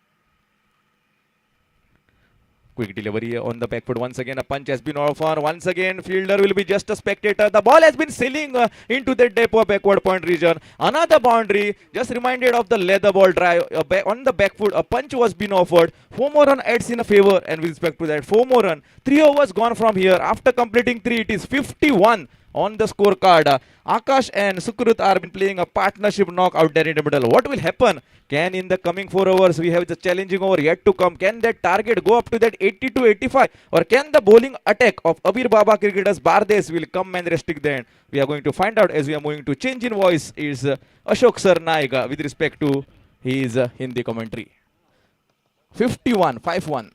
Quick delivery on the back foot. Once again, a punch has been offered. Once again, fielder will be just a spectator. The ball has been sailing into the depot backward point region. Another boundary. Just reminded of the leather ball drive. On the back foot, a punch was been offered. 4 more run adds in a favor. And with respect to that, 4 more run. 3 overs gone from here. After completing 3, it is 51 on the scorecard. Akash and Sukrut are been playing a partnership knock out there in the middle. What will happen? Can in the coming 4 overs, we have the challenging over yet to come. Can that target go up to that 80 to 85? Or can the bowling attack of Abir Baba cricketers Bardes will come and restrict the end? We are going to find out as we are moving to change in voice is Ashok Sir Naiga with respect to his Hindi commentary. 51, 5-1.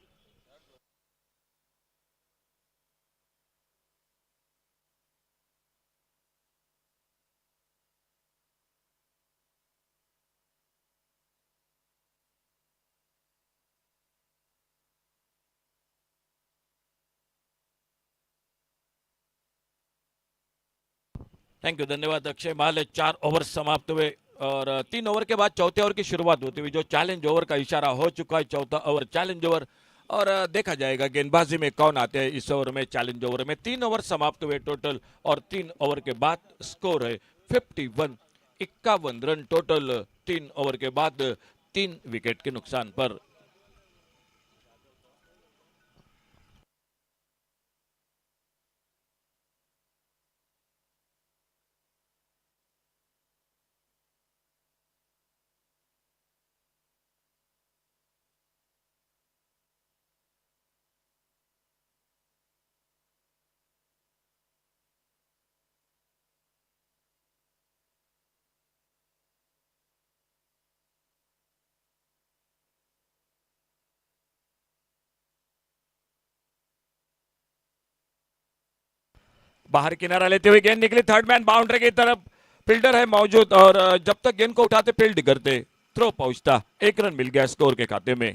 Thank you, धन्यवाद अक्षय माल. 4 over समाप्त हुए और 3 over के बाद चौथे over की शुरुआत होती हुई जो चैलेंज ओवर का इशारा हो चुका है, चौथा ओवर चैलेंज ओवर। और देखा जाएगा गेंदबाजी में कौन आते हैं इस ओवर में, चैलेंज ओवर में। 3 ओवर समाप्त हुए टोटल और 3 ओवर के बाद स्कोर है 51, 51 रन टोटल 3 ओवर के बाद 3 विकेट के नुकसान पर। बाहर किनारा लेते हुए गेंद निकली थर्ड मैन बाउंड्री की तरफ, फील्डर है मौजूद और जब तक गेंद को उठाते फील्ड करते थ्रो पहुंचता, 1 रन मिल गया स्कोर के खाते में।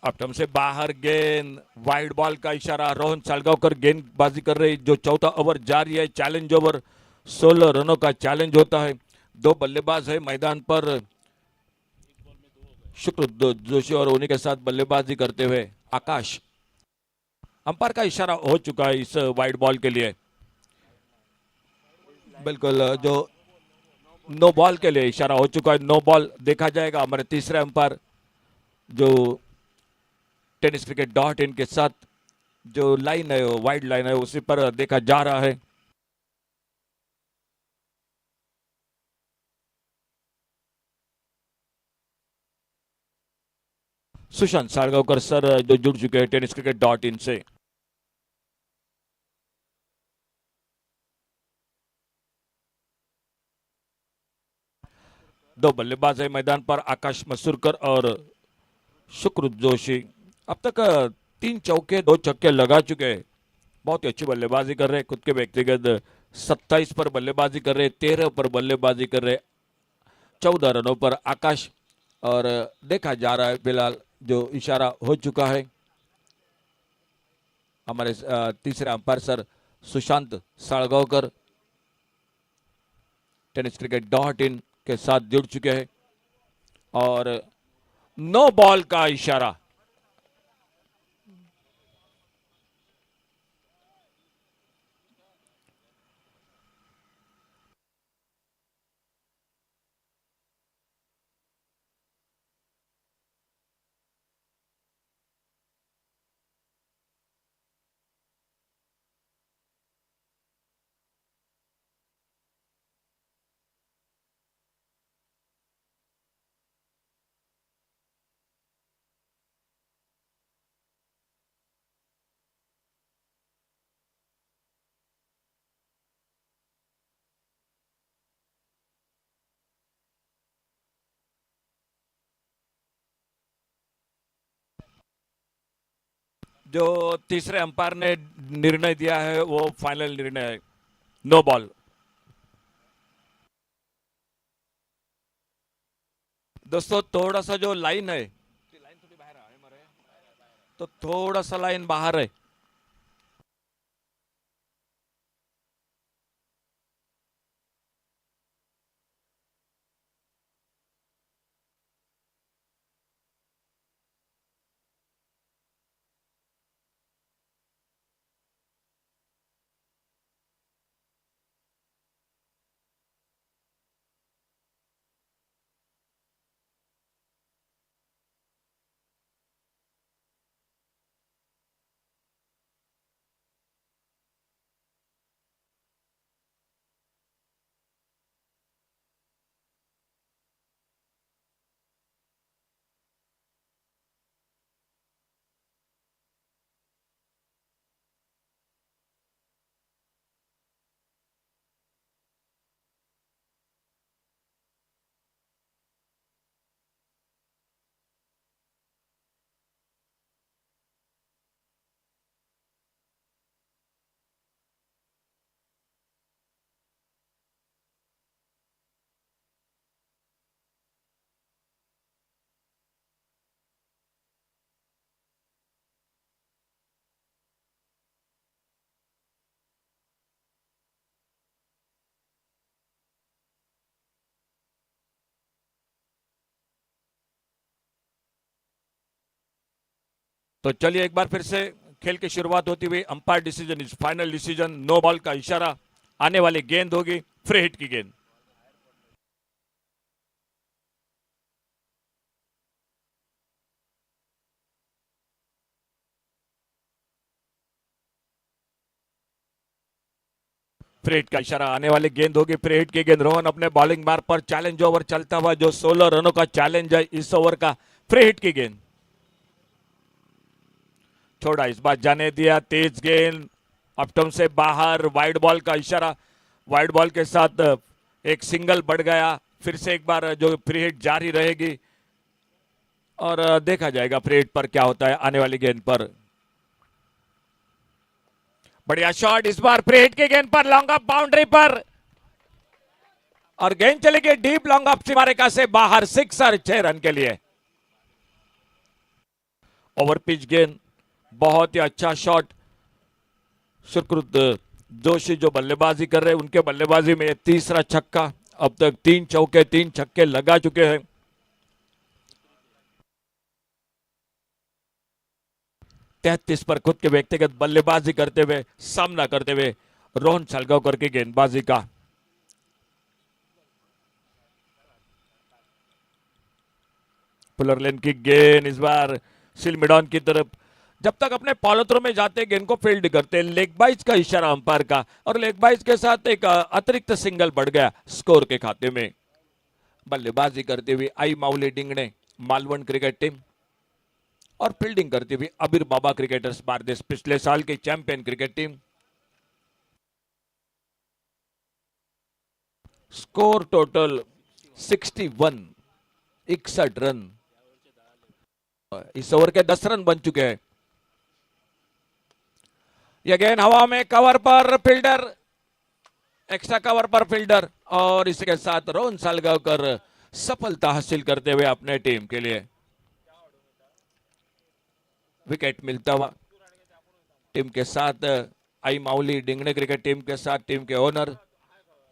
अपटम से बाहर गेंद, वाइड बॉल का इशारा, रोहन सालगांवकर गेंदबाजी कर रहे, जो चौथा ओवर जारी है, चैलेंज ओवर 16 रनों का चैलेंज होता है। 2 बल्लेबाज है मैदान पर, शुक्र जोशी और उन्हीं के साथ बल्लेबाजी करते हुए आकाश। अंपायर का इशारा हो चुका है इस वाइड बॉल के लिए, बिल्कुल जो नो बॉल के लिए इशारा हो चुका है, नो बॉल देखा जाएगा। हमारे तीसरे अंपायर जो tenniscricket.in के साथ जो लाइन है, वाइड लाइन है, उसी पर देखा जा रहा है। सुशांत साळगावकर सर जो जुड़ चुके हैं tenniscricket.in से। दो बल्लेबाज है मैदान पर, आकाश मसूरकर और शुक्र जोशी। अब तक 3 चौके 2 छक्के लगा चुके हैं, बहुत ही अच्छी बल्लेबाजी कर रहे हैं। खुद के व्यक्तिगत 27 पर बल्लेबाजी कर रहे, 13 पर बल्लेबाजी कर रहे, 14 रनों पर आकाश। और देखा जा रहा है फिलहाल जो इशारा हो चुका है हमारे तीसरे umpire sir Sushant Salgaocar tenniscricket.in के साथ जुड़ चुके हैं और नो बॉल का इशारा। जो तीसरे अंपायर ने निर्णय दिया है वो फाइनल निर्णय है, नो बॉल। दोस्तों थोड़ा सा जो लाइन है, तो थोड़ा सा लाइन बाहर है। तो चलिए एक बार फिर से खेल की शुरुआत होती हुई umpire decision is final decision, no ball का इशारा, आने वाली गेंद होगी फ्री हिट की गेंद। फ्री हिट का इशारा, आने वाली गेंद होगी फ्री हिट की गेंद। रोहन अपने बॉलिंग मार्ग पर, चैलेंज ओवर चलता हुआ जो 16 रनों का चैलेंज है इस ओवर का, फ्री हिट की गेंद छोड़ा, इस बार जाने दिया, तेज गेंद अपटम से बाहर, वाइड बॉल का इशारा, वाइड बॉल के साथ एक सिंगल बढ़ गया, फिर से एक बार जो फ्री हिट जारी रहेगी और देखा जाएगा फ्री हिट पर क्या होता है आने वाली गेंद पर। बढ़िया शॉट, इस बार फ्री हिट की गेंद पर लॉन्ग ऑफ बाउंड्री पर और गेंद चली गई डीप लॉन्ग ऑफ सीमा रेखा से बाहर, सिक्सर 6 रन के लिए। ओवर पिच गेंद, बहुत ही अच्छा शॉट। सुकृत जोशी जो बल्लेबाजी कर रहे हैं उनके बल्लेबाजी में तीसरा छक्का, अब तक 3 चौके 3 छक्के लगा चुके हैं। तैतीस पर खुद के व्यक्तिगत बल्लेबाजी करते हुए सामना करते हुए रोहन सालगांवकर की गेंदबाजी का। पुलर लेन की गेंद इस बार सिल मिडॉन की तरफ, जब तक अपने पॉलोत्रो में जाते गेंद को फील्ड करते, लेग बाइज का इशारा अंपायर का और लेग बाइज के साथ एक अतिरिक्त सिंगल बढ़ गया स्कोर के खाते में। बल्लेबाजी करते हुए आई माउली डिंगने मालवण क्रिकेट टीम और फील्डिंग करती हुई अबीर बाबा क्रिकेटर्स बारदेश, पिछले साल की champion cricket team. Score total 61, 61 run, इस ओवर के 10 रन बन चुके हैं। यह गेंद हवा में कवर पर फील्डर, एक्स्ट्रा कवर पर फील्डर और इसके साथ रोहन सालगांवकर सफलता हासिल करते हुए अपने टीम के लिए विकेट मिलता हुआ। टीम के साथ आई माउली डिंगने क्रिकेट टीम के साथ टीम के ओनर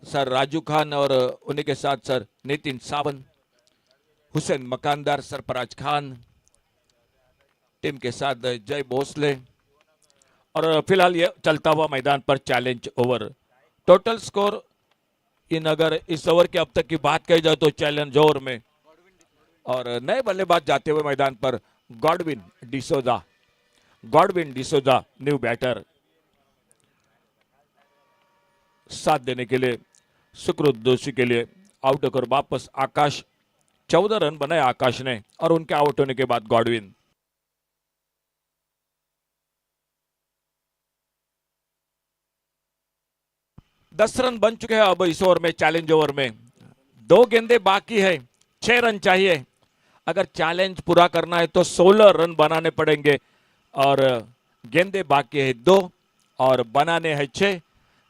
सर राजू खान और उन्हीं के साथ सर नितिन सावंत, हुसैन मकानदार, सरफराज खान, टीम के साथ जय भोसले और फिलहाल ये चलता हुआ मैदान पर challenge over. Total score in अगर इस ओवर के अब तक की बात कही जाए तो चैलेंज ओवर में और नए बल्लेबाज जाते हुए मैदान पर गॉडविन डिसोजा, गॉडविन डिसोजा न्यू बैटर, साथ देने के लिए सुकृत जोशी के लिए आउट होकर वापस आकाश, 14 रन बनाए आकाश ने और उनके आउट होने के बाद गॉडविन। दस रन बन चुके हैं अब इस ओवर में, चैलेंज ओवर में 2 गेंदे बाकी है, 6 रन चाहिए। अगर चैलेंज पूरा करना है तो 16 रन बनाने पड़ेंगे और गेंदे बाकी है 2 और बनाने हैं 6।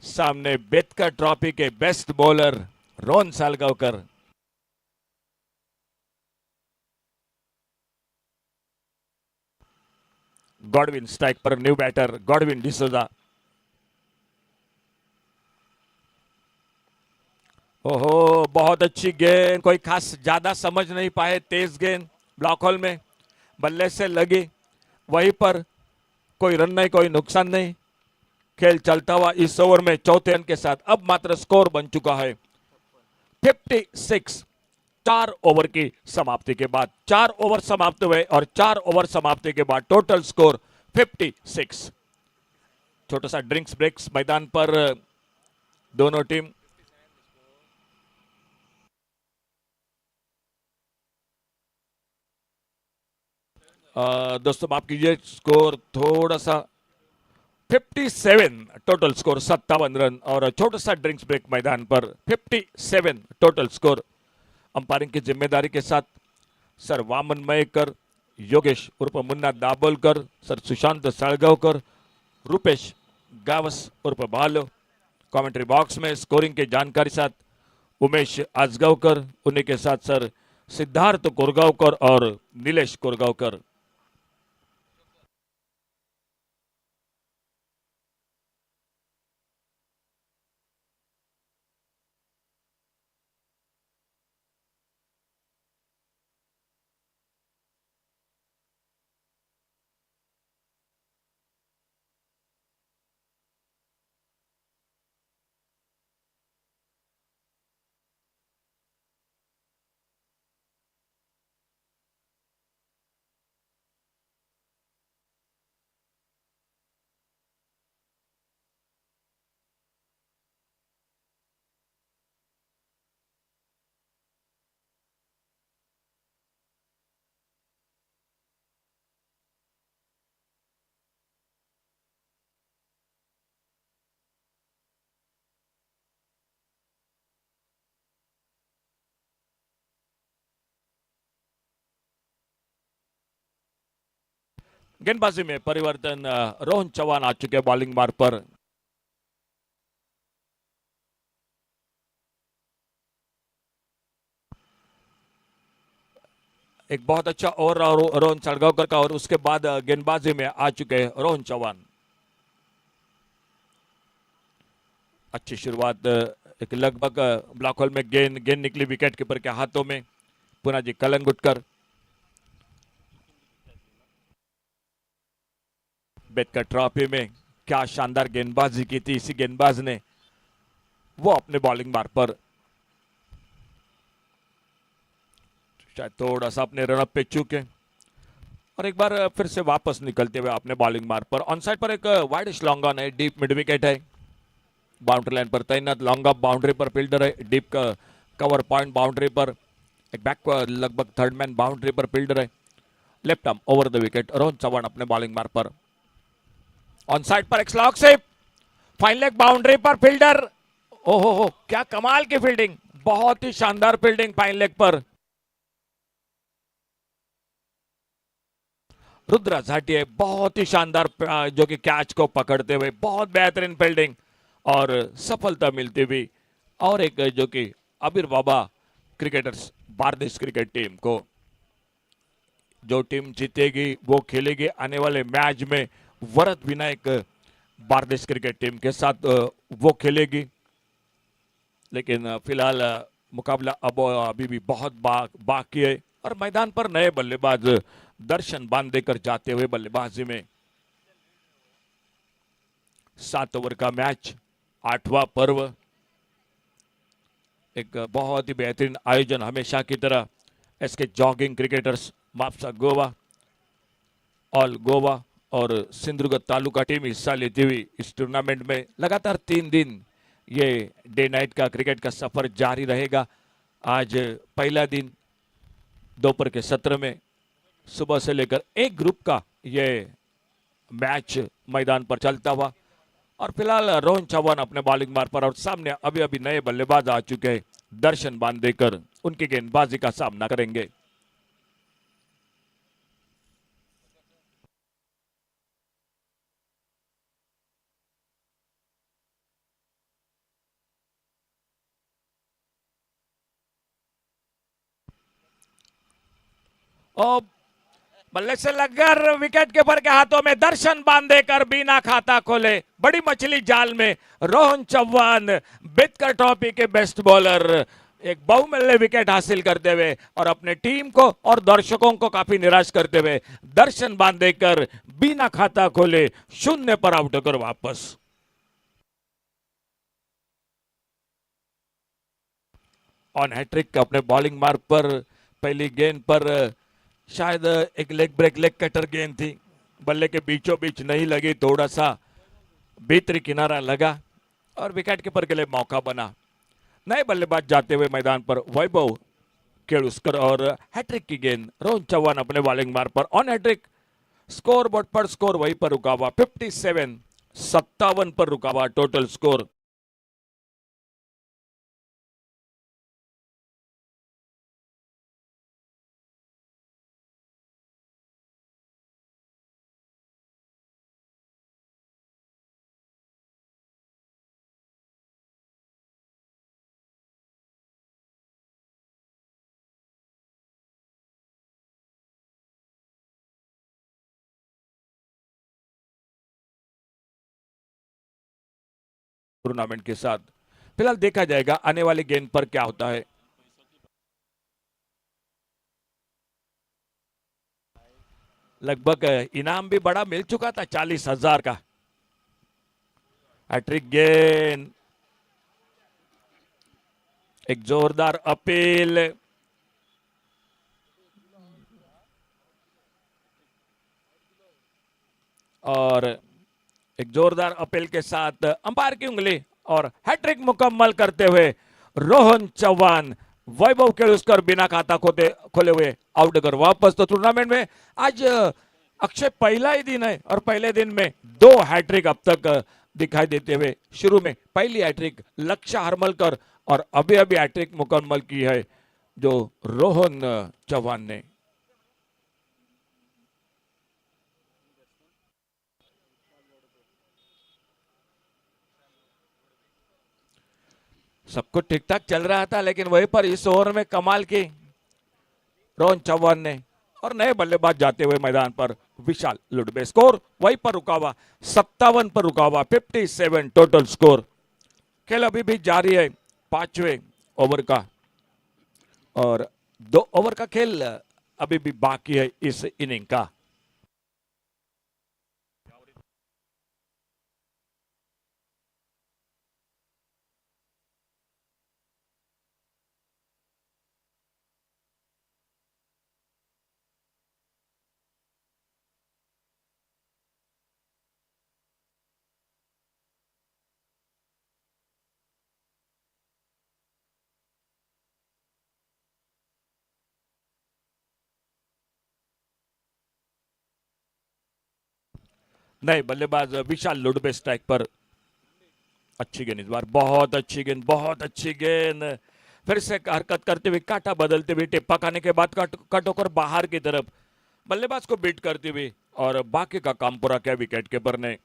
सामने बेतकर ट्रॉफी के best bowler Rohan Salgaocar. Godwin strike पर, न्यू बैटर गॉडविन डिसोजा। ओहो, बहुत अच्छी गेंद, कोई खास ज्यादा समझ नहीं पाए, तेज गेंद ब्लॉक होल में बल्ले से लगी, वहीं पर कोई रन नहीं, कोई नुकसान नहीं। खेल चलता हुआ इस ओवर में चौथे रन के साथ अब मात्र स्कोर बन चुका है 56। 4 ओवर की समाप्ति के बाद, 4 ओवर समाप्त हुए और 4 ओवर समाप्ति के बाद टोटल स्कोर 56। छोटा सा ड्रिंक्स ब्रेक्स मैदान पर दोनों टीम। दोस्तों माफ कीजिए, स्कोर थोड़ा सा 57 टोटल स्कोर, 57 रन और छोटा सा ड्रिंक्स ब्रेक मैदान पर 57 टोटल स्कोर। अंपायरिंग की जिम्मेदारी के साथ सर वामन मयेकर, योगेश उर्फ मुन्ना दाबोलकर, सर सुशांत साळगावकर, रूपेश गावस उर्फ बालो। कमेंट्री बॉक्स में स्कोरिंग की जानकारी साथ उमेश आजगावकर, उन्हीं के साथ सर सिद्धार्थ कोरगावकर और नीलेश कोरगावकर। गेंदबाजी में परिवर्तन, रोहन चौहान आ चुके बॉलिंग मार्ग पर। एक बहुत अच्छा ओवर रोहन चलगांवकर का, और उसके बाद गेंदबाजी में आ चुके रोहन चौहान। अच्छी शुरुआत, एक लगभग ब्लॉक होल में गेंद निकली विकेट कीपर के हाथों में। पुनः जी कलंगुटकर, बेतकर ट्रॉफी में क्या शानदार गेंदबाजी की थी इसी गेंदबाज ने, वो अपने बॉलिंग मार्ग पर शायद थोड़ा सा अपने रनअप पे चूके, और एक बार फिर से वापस निकलते हुए अपने बॉलिंग मार्ग पर। ऑन साइड पर एक वाइड लॉन्ग ऑन है, डीप मिड विकेट है, बाउंड्री लाइन पर तैनात, लॉन्ग ऑफ बाउंड्री पर फील्डर है, डीप का कवर पॉइंट बाउंड्री पर, एक बैक लगभग थर्ड मैन बाउंड्री पर फील्डर है, left arm over the wicket, Rohan Chauhan अपने बॉलिंग मार्ग पर। ऑन साइड पर एक स्लॉग से फाइन लेग बाउंड्री पर फील्डर, ओहो हो क्या कमाल की फील्डिंग, बहुत ही शानदार फील्डिंग फाइन लेग पर। रुद्रा झाटिया बहुत ही शानदार जो कि कैच को पकड़ते हुए बहुत बेहतरीन फील्डिंग और सफलता मिलती हुई, और एक जो कि अबीर Baba cricketers Bardez cricket team को, जो टीम जीतेगी वो खेलेगी आने वाले मैच में वरद विनायक बारदेश क्रिकेट टीम के साथ वो खेलेगी। लेकिन फिलहाल मुकाबला अब अभी भी बहुत बाकी है, और मैदान पर नए बल्लेबाज दर्शन बांध देकर जाते हुए बल्लेबाजी में। 7 ओवर का मैच, 8वां पर्व, एक बहुत ही बेहतरीन आयोजन हमेशा की तरह SK jogging cricketers Mapusa Goa, all Goa और सिंधुदुर्ग तालुका टीम हिस्सा लेती हुई इस टूर्नामेंट में लगातार 3 दिन ये डे नाइट का क्रिकेट का सफर जारी रहेगा। आज पहला दिन दोपहर के सत्र में सुबह से लेकर एक ग्रुप का ये मैच मैदान पर चलता हुआ, और फिलहाल रोहन चौहान अपने बॉलिंग मार्ग पर, और सामने अभी अभी नए बल्लेबाज आ चुके हैं, दर्शन बांध देकर उनकी गेंदबाजी का सामना करेंगे। और बल्ले से लगकर विकेट कीपर के हाथों में दर्शन बांधेकर बिना खाता खोले बड़ी मछली जाल में रोहन चौहान बेतकर ट्रॉफी के बेस्ट बॉलर एक बहुमूल्य विकेट हासिल करते हुए और अपने टीम को और दर्शकों को काफी निराश करते हुए दर्शन बांधेकर बिना खाता खोले 0 पर आउट होकर वापस। ऑन हैट्रिक अपने बॉलिंग मार्ग पर पहली गेंद पर शायद एक लेग ब्रेक लेग कटर गेंद थी, बल्ले के बीचों बीच नहीं लगी, थोड़ा सा भीतरी किनारा लगा और विकेट कीपर के लिए मौका बना। नए बल्लेबाज जाते हुए मैदान पर वैभव केलुस्कर और हैट्रिक की गेंद रोहन चौहान अपने बॉलिंग मार्ग पर ऑन हैट्रिक। स्कोर बोर्ड पर स्कोर वहीं पर रुका हुआ 57 पर रुका हुआ टोटल स्कोर। टूर्नामेंट के साथ फिलहाल देखा जाएगा आने वाली गेंद पर क्या होता है। लगभग इनाम भी बड़ा मिल चुका था 40,000 का। हैट्रिक गेंद, एक जोरदार अपील और एक जोरदार अपील के साथ अंपायर की उंगली और हैट्रिक मुकम्मल करते हुए रोहन चौहान वैभव केलुस्कर बिना खाता खोले हुए आउट कर वापस। तो टूर्नामेंट में आज अक्षय पहला ही दिन है और पहले दिन में 2 हैट्रिक अब तक दिखाई देते हुए, शुरू में पहली हैट्रिक लक्ष्य हरमलकर और अभी अभी हैट्रिक मुकम्मल की है जो रोहन चौहान ने। सब कुछ ठीक ठाक चल रहा था, लेकिन वहीं पर इस ओवर में कमाल की रोहन चौहान ने, और नए बल्लेबाज जाते हुए मैदान पर विशाल लुडबे। स्कोर वहीं पर रुका हुआ, 57 पर रुका हुआ, 57 टोटल स्कोर। खेल अभी भी जारी है 5वें ओवर का, और 2 ओवर का खेल अभी भी बाकी है इस इनिंग का। नए बल्लेबाज विशाल लुडबे स्ट्राइक पर। अच्छी गेंद इस बार, बहुत अच्छी गेंद, बहुत अच्छी गेंद। फिर से हरकत करते हुए, काटा बदलते हुए, टिप्पा खाने के बाद कट होकर बाहर की तरफ, बल्लेबाज को बीट करती हुई, और बाकी का काम पूरा किया विकेट कीपर ने।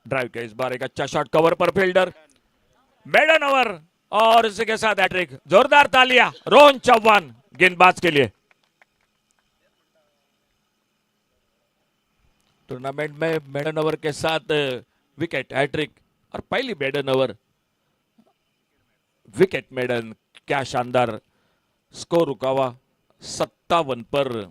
ड्राइव किया इस बार, एक अच्छा शॉट कवर पर फील्डर, मेडन ओवर, और इसी के साथ हैट्रिक। जोरदार तालियां रोहन चौहान गेंदबाज के लिए। टूर्नामेंट में मेडन ओवर के साथ विकेट हैट्रिक, और पहली मेडन ओवर विकेट मेडन। क्या शानदार स्कोर रुका हुआ 57 पर।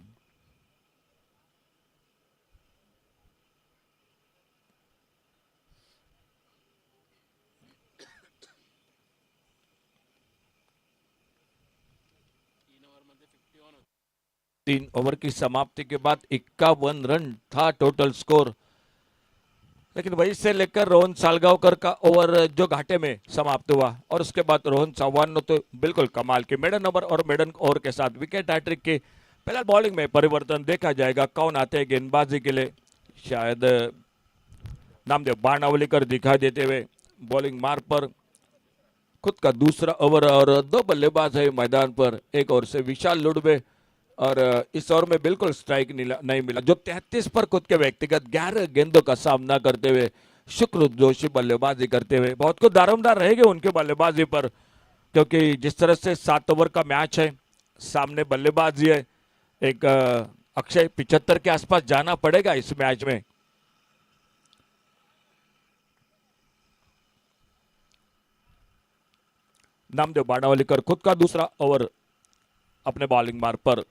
तीन ओवर की समाप्ति के बाद 51 रन था टोटल स्कोर, लेकिन वहीं से लेकर रोहन सालगांवकर का ओवर जो घाटे में समाप्त हुआ, और उसके बाद रोहन चौहान ने तो बिल्कुल कमाल के मेडन ओवर और मेडन ओवर के साथ विकेट हैट्रिक के। पहले बॉलिंग में परिवर्तन देखा जाएगा, कौन आते हैं गेंदबाजी के लिए। शायद नामदेव बाणावलीकर दिखाई देते हुए बॉलिंग मार्ग पर। खुद का दूसरा ओवर और 2 बल्लेबाज है मैदान पर, एक ओर से विशाल लुडबे, और इस ओवर में बिल्कुल स्ट्राइक नहीं मिला, जो 33 पर खुद के व्यक्तिगत 11 गेंदों का सामना करते हुए शुक्र जोशी बल्लेबाजी करते हुए बहुत कुछ दारोमदार रहेगी उनके बल्लेबाजी पर, क्योंकि जिस तरह से 7 ओवर का मैच है, सामने बल्लेबाजी है, एक अक्षय 75 के आसपास जाना पड़ेगा इस मैच में। नामदेव बाणावलीकर खुद का दूसरा ओवर अपने बॉलिंग मार्ग पर।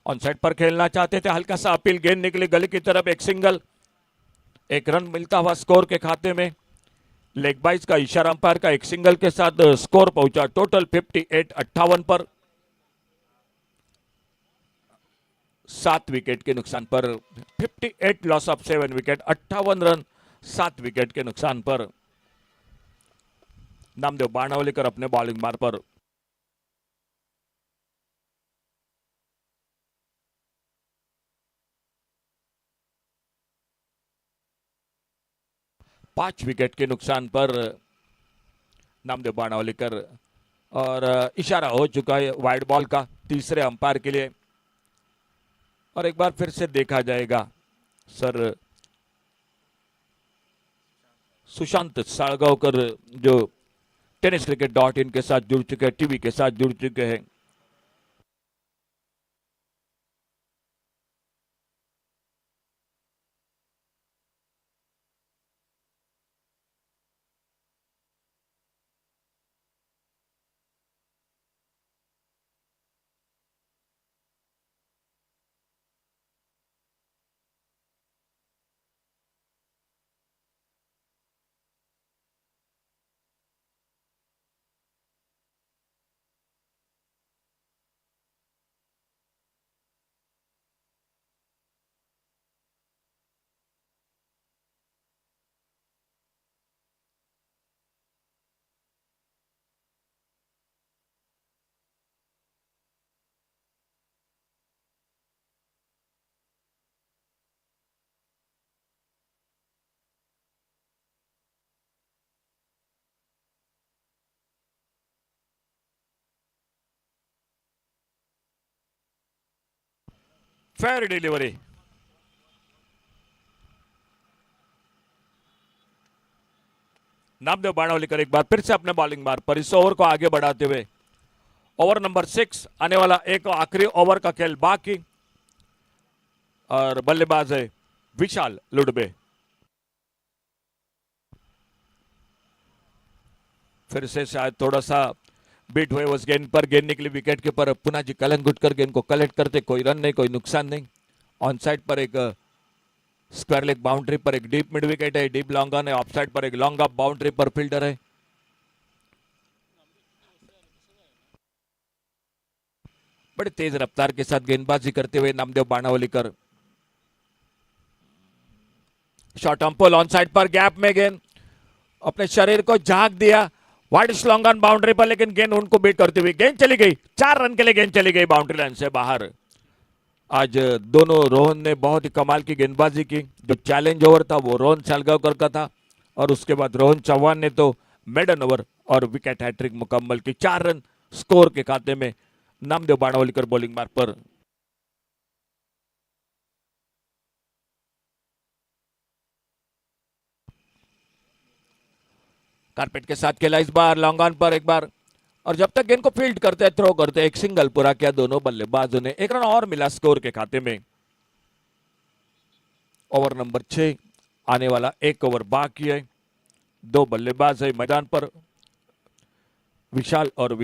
ऑन साइड पर खेलना चाहते थे, हल्का सा अपील, गेंद निकली गली की तरफ, एक सिंगल, 1 रन मिलता हुआ स्कोर के खाते में। लेग बाइज का इशारा अंपायर का, एक सिंगल के साथ स्कोर पहुंचा टोटल 58 पर। 7 विकेट के नुकसान पर, 58 loss of 7 wicket, 58 run 7 wicket के नुकसान पर। नामदेव बाणावलीकर अपने बॉलिंग मार्ग पर। 5 विकेट के नुकसान पर नामदेव बाणावलीकर, और इशारा हो चुका है वाइड बॉल का तीसरे अंपायर के लिए, और एक बार फिर से देखा जाएगा। सर सुशांत साळगावकर जो tenniscricket.in के साथ जुड़ चुके हैं, टीवी के साथ जुड़ चुके हैं। Fair delivery. नामदेव बाणावलीकर एक बार फिर से अपने बॉलिंग मार्ग पर इस ओवर को आगे बढ़ाते हुए ओवर नंबर 6 आने वाला, एक आखिरी ओवर का खेल बाकी और बल्लेबाज है विशाल लुडबे। फिर से शायद थोड़ा सा बीट हुए उस गेंद पर, गेंद निकली विकेट के ऊपर, पुनः जी कलंगुट कर गेंद को कलेक्ट करते, कोई रन नहीं, कोई नुकसान नहीं। ऑन साइड पर एक स्क्वायर लेग बाउंड्री पर एक डीप मिड विकेट है, डीप लॉन्ग ऑन है, ऑफ साइड पर एक लॉन्ग ऑफ बाउंड्री पर फील्डर है। बड़े तेज रफ्तार के साथ गेंदबाजी करते हुए Namdev Banavalikar. Short on pull, on side पर गैप में गेंद अपने शरीर को झांक दिया, वाइड लॉन्ग ऑन बाउंड्री पर, लेकिन गेंद उनको बीट करती हुई गेंद चली गई। 4 रन के लिए गेंद चली गई बाउंड्री लाइन से बाहर। आज दोनों रोहन ने बहुत ही कमाल की गेंदबाजी की। जो चैलेंज ओवर था वो रोहन सालगांवकर का था और उसके बाद रोहन चौहान ने तो मेडन ओवर और विकेट हैट्रिक मुकम्मल की। 4 रन स्कोर के खाते में नामदेव बाणावलीकर बॉलिंग मार्ग पर। कारपेट के साथ खेला इस बार, लॉन्ग ऑन पर एक बार, और जब तक गेंद को फील्ड करते थ्रो करते एक सिंगल पूरा किया दोनों बल्लेबाजों ने। 1 रन और मिला स्कोर के खाते में। ओवर नंबर 6 आने वाला, 1 ओवर बाकी है, 2 बल्लेबाज है मैदान पर, विशाल और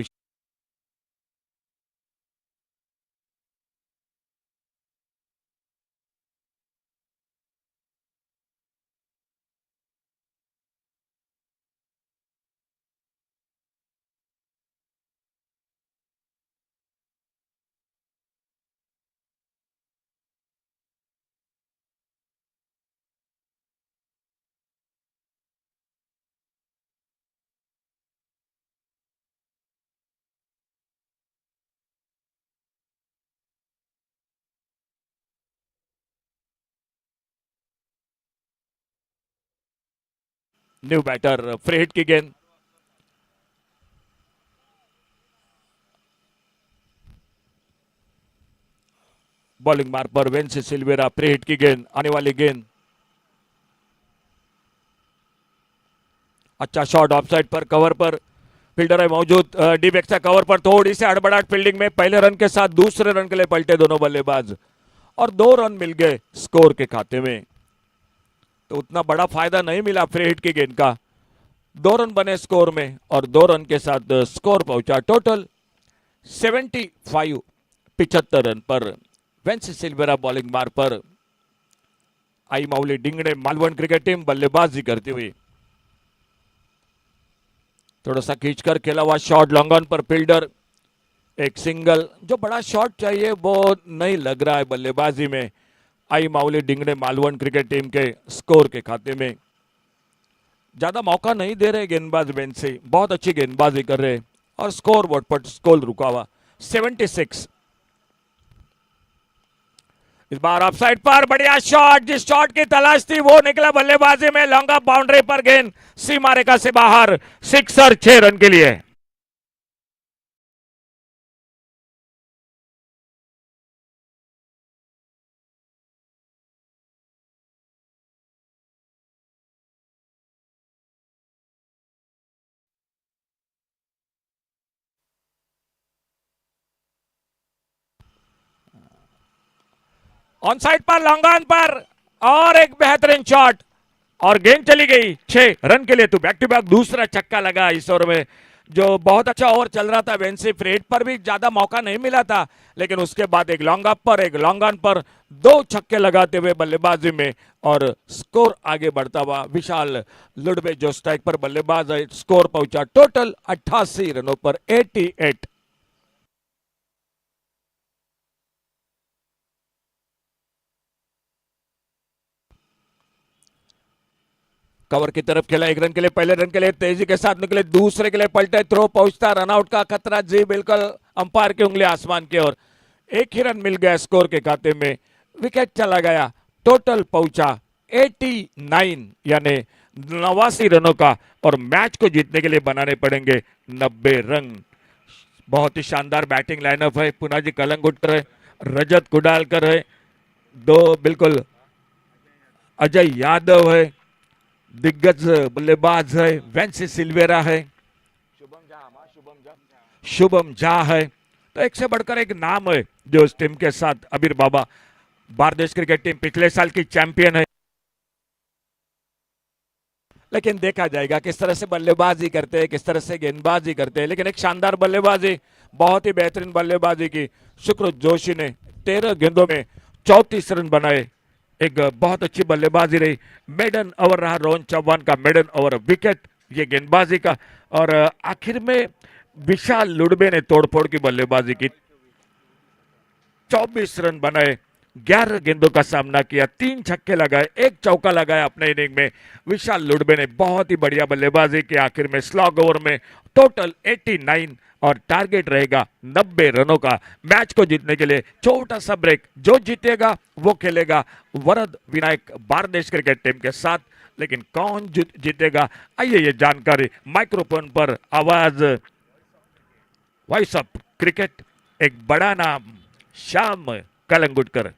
न्यू बैटर, फ्री हिट की गेंद, बॉलिंग मार्ग पर वेंसी सिल्वेरा, फ्री हिट की गेंद, आने वाली गेंद, अच्छा शॉट ऑफ साइड पर, कवर पर फील्डर है मौजूद, डीप एक्स्ट्रा कवर पर, थोड़ी सी हड़बड़ाहट फील्डिंग में, पहले रन के साथ दूसरे रन के लिए पलटे दोनों बल्लेबाज और 2 रन मिल गए स्कोर के खाते में। तो उतना बड़ा फायदा नहीं मिला फ्री हिट की गेंद का। 2 रन बने स्कोर में और 2 रन के साथ स्कोर पहुंचा टोटल 75, 75 रन पर वेंसी सिल्वेरा बॉलिंग मार्ग पर। आई माउली डिंगड़े मालवण क्रिकेट टीम बल्लेबाजी करती हुई। थोड़ा सा खींचकर खेला हुआ शॉट, लॉन्ग ऑन पर फील्डर, एक सिंगल। जो बड़ा शॉट चाहिए वो नहीं लग रहा है बल्लेबाजी में आई माउली डिंगड़े मालवण क्रिकेट टीम के स्कोर के खाते में। ज्यादा मौका नहीं दे रहे गेंदबाज वेंसी, बहुत अच्छी गेंदबाजी कर रहे और स्कोर बोर्ड पर स्कोर रुका हुआ 76। इस बार ऑफसाइड पर बढ़िया शॉट, जिस शॉट की तलाश थी वो निकला बल्लेबाजी में, लॉन्ग ऑफ बाउंड्री पर गेंद सीमा रेखा से बाहर, 6 और 6 रन के लिए। ऑन साइड पर, लॉन्ग ऑन पर और एक बेहतरीन शॉट और गेंद चली गई 6 रन के लिए। तो बैक टू बैक दूसरा छक्का लगा इस ओवर में। जो बहुत अच्छा ओवर चल रहा था, वेंसी फ्रेट पर भी ज्यादा मौका नहीं मिला था, लेकिन उसके बाद एक लॉन्ग अप पर, एक लॉन्ग ऑन पर 2 छक्के लगाते हुए बल्लेबाजी में और स्कोर आगे बढ़ता हुआ। विशाल लुडबे जो स्ट्राइक पर बल्लेबाज है, स्कोर पहुंचा टोटल 88 रनों पर 88। कवर की तरफ खेला, 1 रन के लिए, पहले रन के लिए तेजी के साथ निकले, दूसरे के लिए पलटे, थ्रो पहुंचता, रनआउट का खतरा, जी बिल्कुल अंपायर की उंगली आसमान की ओर। 1 ही रन मिल गया स्कोर के खाते में, विकेट चला गया, टोटल पहुंचा 89 यानी 89 रनों का और मैच को जीतने के लिए बनाने पड़ेंगे 90 रन। बहुत ही शानदार बैटिंग लाइनअप है। पुनाजी कलंगुट है, रजत कुडालकर है, दो बिल्कुल अजय यादव है, दिग्गज बल्लेबाज है, वेंसी सिल्वेरा है, शुभम झा है। तो एक से बढ़कर एक नाम है जो इस टीम के साथ अबीर बाबा। बारदेश क्रिकेट टीम पिछले साल की चैंपियन है, लेकिन देखा जाएगा किस तरह से बल्लेबाजी करते हैं, किस तरह से गेंदबाजी करते हैं। लेकिन एक शानदार बल्लेबाजी, बहुत ही बेहतरीन बल्लेबाजी की सुकृत जोशी ने 13 गेंदों में 34 रन बनाए। एक बहुत अच्छी बल्लेबाजी रही। मेडन ओवर रहा रोहन चौहान का, मेडन ओवर विकेट ये गेंदबाजी का। और आखिर में विशाल लुडबे ने तोड़फोड़ की बल्लेबाजी की, 24 रन बनाए, 11 गेंदों का सामना किया, 3 छक्के लगाए, 1 चौका लगाया अपने इनिंग में। विशाल लुडबे ने बहुत ही बढ़िया बल्लेबाजी की। आखिर में स्लॉग ओवर में टोटल 89 और टारगेट रहेगा 90 रनों का। मैच को जीतने के लिए छोटा सा ब्रेक, जो जीतेगा वो खेलेगा वरद विनायक बारदेश क्रिकेट टीम के साथ। लेकिन कौन जीतेगा, आइए ये जानकारी माइक्रोफोन पर आवाज वॉइस ऑफ क्रिकेट, एक बड़ा नाम Shyam Calangutkar.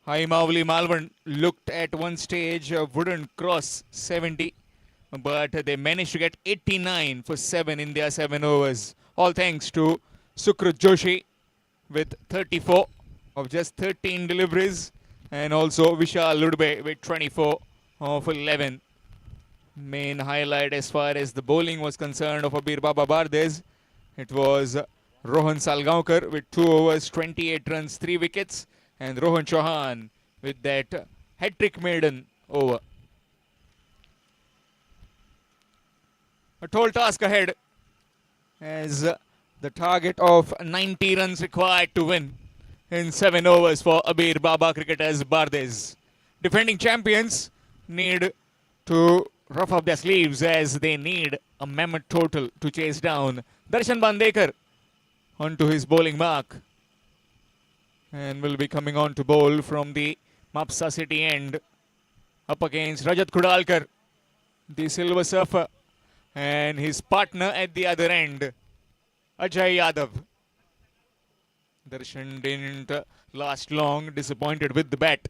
High Mavli Malvan looked at one stage, wouldn't cross 70, but they managed to get 89 for 7 in their 7 overs. All thanks to Sukrut Joshi with 34 of just 13 deliveries, and also Vishal Ludbe with 24 of 11. Main highlight as far as the bowling was concerned of Abir Baba Bardez, it was Rohan Salgaonkar with 2 overs, 28 runs, 3 wickets, and Rohan Chauhan with that hat-trick maiden over. A tall task ahead as the target of 90 runs required to win in 7 overs for Abir Baba Cricketers Bardez. Defending champions need to rough up their sleeves as they need a mammoth total to chase down. Darshan Bandekar onto his bowling mark and will be coming on to bowl from the Mapusa City end. Up against Rajat Kudalkar, the Silver Surfer, and his partner at the other end, Ajay Yadav. Darshan didn't last long, disappointed with the bat.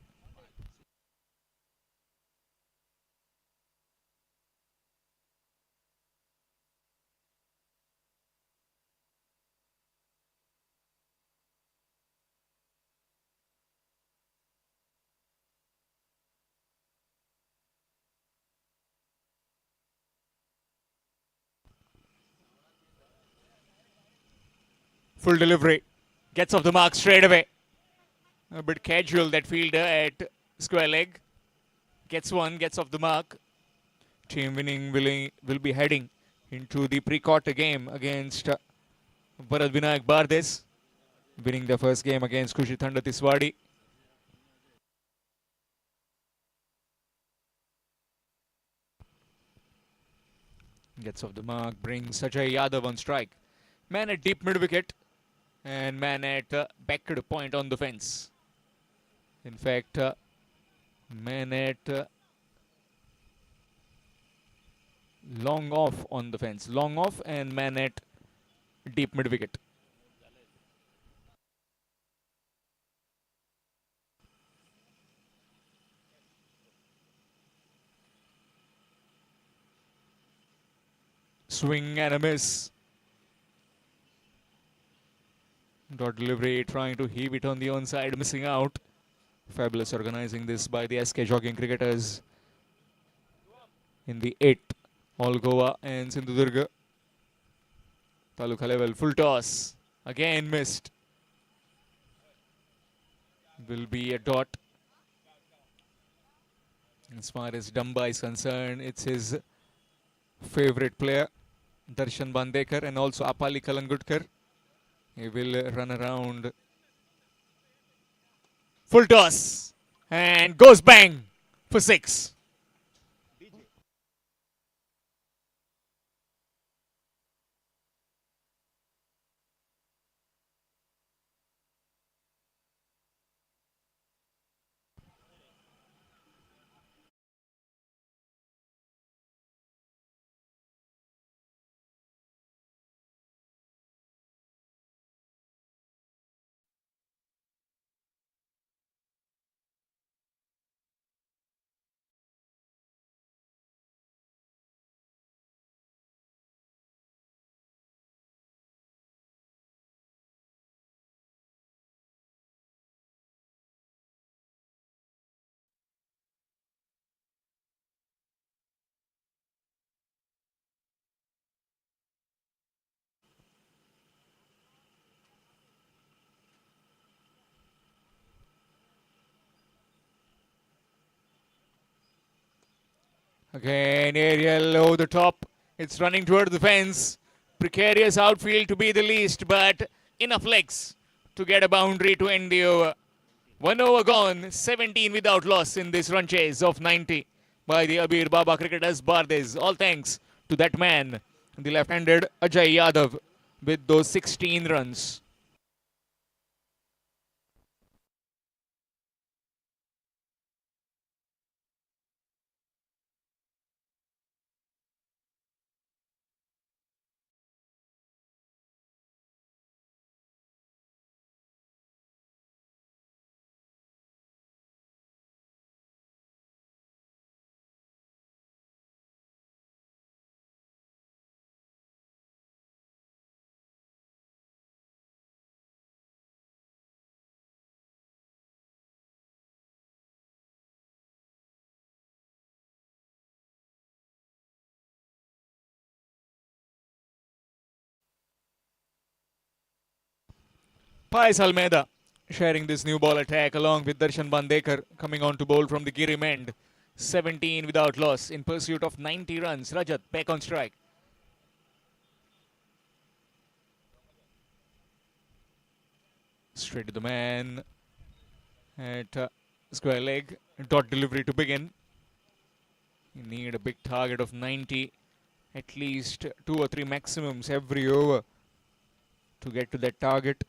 Full delivery, gets off the mark straight away. A bit casual, that fielder at square leg. Gets one, gets off the mark. Team winning will be heading into the pre-quarter game against Bharat Vinayak Bardes, winning the first game against Khushi Thanda Tiswadi. Gets off the mark, brings Ajay Yadav on strike. Man at deep mid wicket and man at backed point on the fence. In fact, man at long off on the fence. Long off and man at deep mid wicket. Swing and a miss. Dot delivery, trying to heave it on the onside, missing out. Fabulous organizing this by the SK Jogging cricketers in the 8th. All Goa and Sindhudurga. Taluka level, full toss. Again missed. Will be a dot. As far as Damba is concerned, it's his favorite player, Darshan Bandekar, and also Apali Kalangudkar. He will run around. Full toss. And goes bang for 6. Again, aerial over the top. It's running towards the fence. Precarious outfield to be the least, but enough legs to get a boundary to end the over. 1 over gone, 17 without loss in this run chase of 90 by the Abir Baba cricketers Bardes. All thanks to that man, the left-handed Ajay Yadav, with those 16 runs. Pais Almeida sharing this new ball attack along with Darshan Bandekar coming on to bowl from the Girim end. 17 without loss in pursuit of 90 runs. Rajat back on strike. Straight to the man at square leg. Dot delivery to begin. You need a big target of 90. At least 2 or 3 maximums every over to get to that target.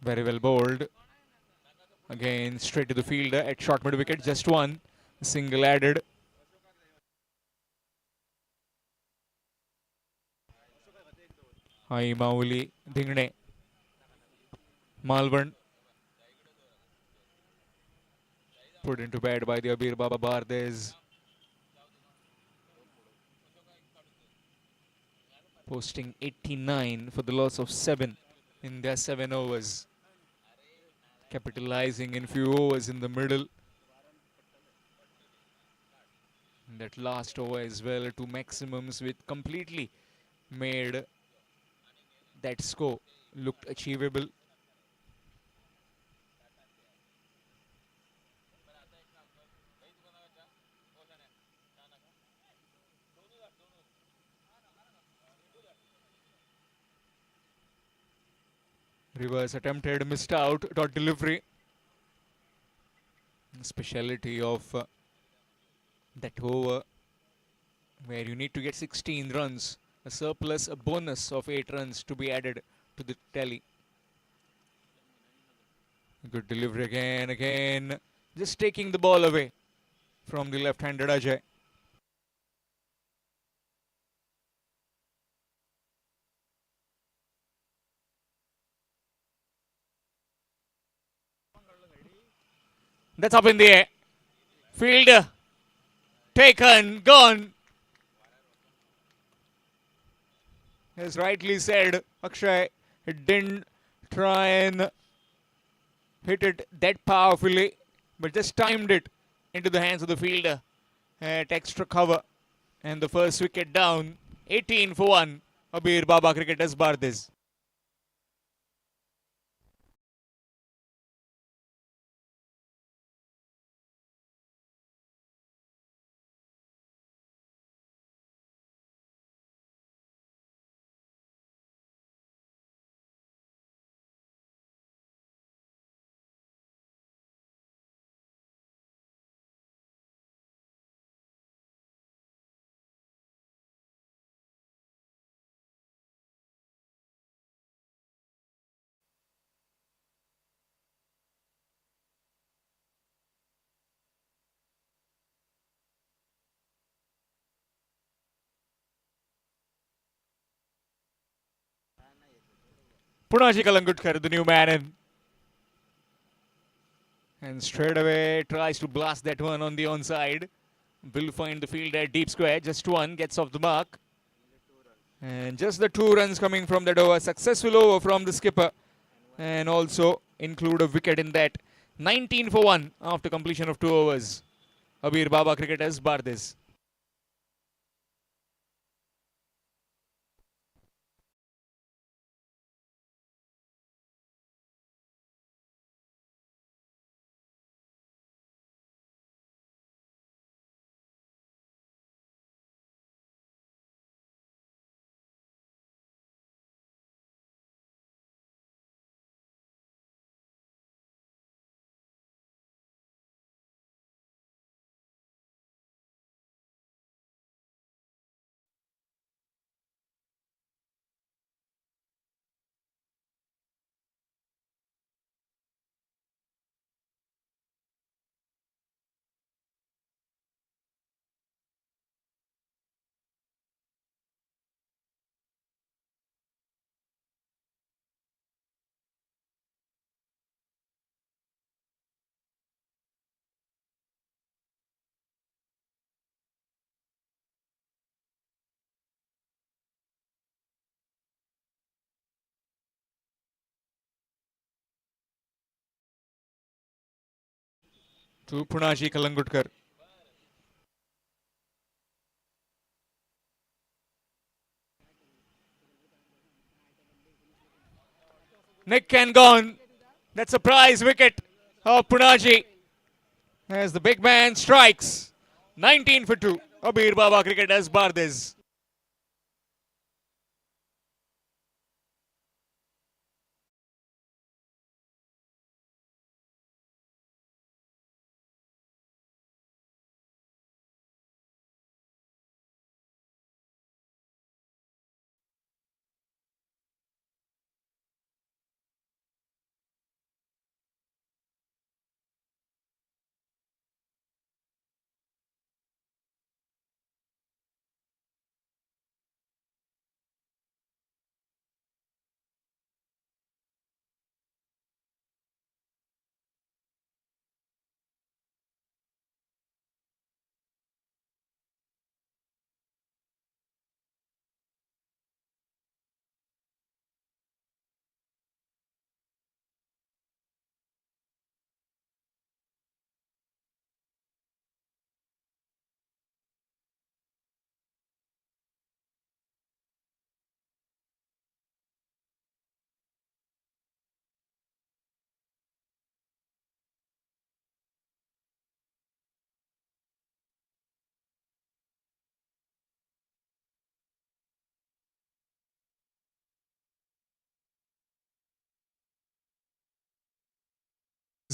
Very well bowled. Again, straight to the fielder at short mid wicket. Just one. Single added. Hai Mauli Dingne. Malvan. Put into bed by the Abir Baba Bardes. Posting 89 for the loss of 7 in their 7 overs. Capitalizing in few overs in the middle. And that last over as well, two maximums, with completely made that score looked achievable. Reverse attempted, missed out, dot delivery. Speciality of that over, where you need to get 16 runs, a surplus, a bonus of 8 runs to be added to the tally. Good delivery again, just taking the ball away from the left-handed Ajay. That's up in the air. Fielder taken, gone. As rightly said, Akshay, it didn't try and hit it that powerfully, but just timed it into the hands of the fielder at extra cover. And the first wicket down, 18 for 1. Abir Baba Cricketers Bardes. Punaji Kalangutkar, the new man in. And straight away tries to blast that one on the onside. Will find the field at deep square. Just one, gets off the mark. And just the 2 runs coming from that over. Successful over from the skipper. And also include a wicket in that. 19 for 1 after completion of 2 overs. Abir Baba Cricketers Bardes. To Punaji Kalangutkar. Nick and gone. That's a prize wicket of Punaji. As the big man strikes. 19 for 2. Abir Baba Cricketers Bardes.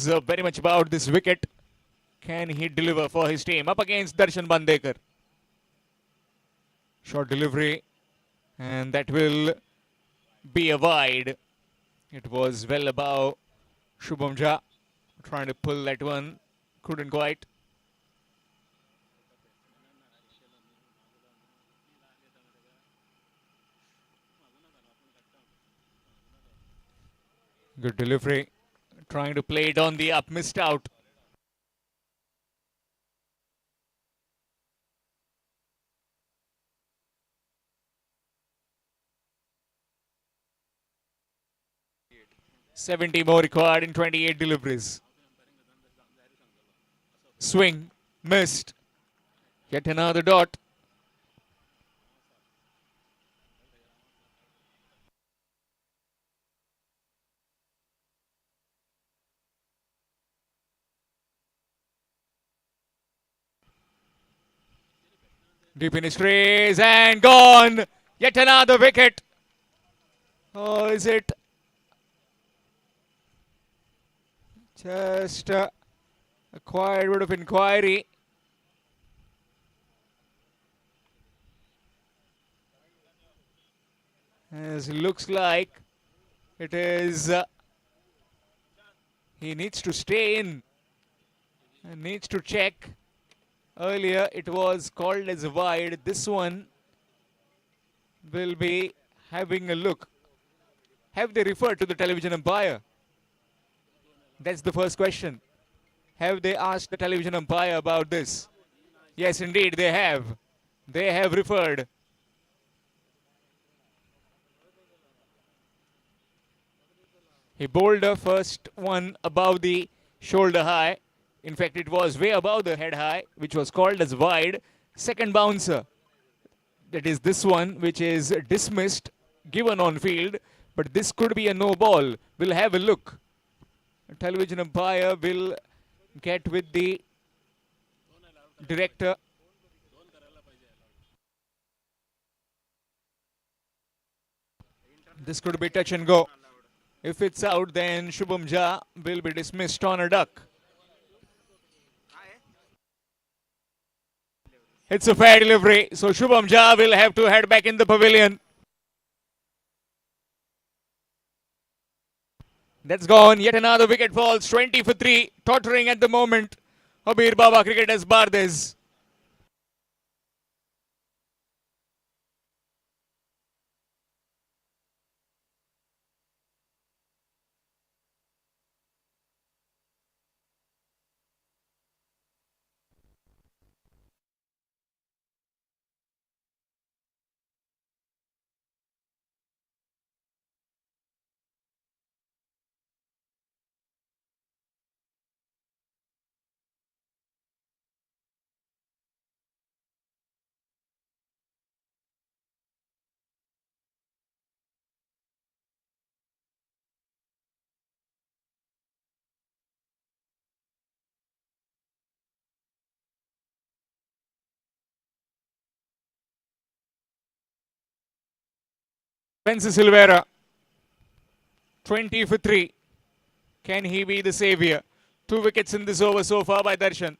was very much about this wicket. Can he deliver for his team? Up against Darshan Bandekar. Short delivery. And that will be a wide. It was well above Shubham Jha. Trying to pull that one. Couldn't quite. Good delivery. Trying to play it on the up. Missed out. $70 more required in 28 deliveries. Swing. Missed. Yet another dot. Deep in his crease and gone. Yet another wicket. Or is it just a quiet word of inquiry? As it looks like it is, he needs to stay in and needs to check. Earlier it was called as a wide. This one will be having a look. Have they referred to the television umpire? That's the first question. Have they asked the television umpire about this? Yes, indeed, they have. They have referred. He bowled the first one above the shoulder high. In fact, it was way above the head high, which was called as wide. Second bouncer. That is this one, which is dismissed, given on field. But this could be a no ball. We'll have a look. The television umpire will get with the director. This could be touch and go. If it's out, then Shubham Jha will be dismissed on a duck. It's a fair delivery, so Shubham Jha will have to head back in the pavilion. That's gone. Yet another wicket falls. 20 for 3. Tottering at the moment. Habir Baba Cricket as Bardes. Spencer Silvera. 20 for 3. Can he be the savior? 2 wickets in this over so far by Darshan.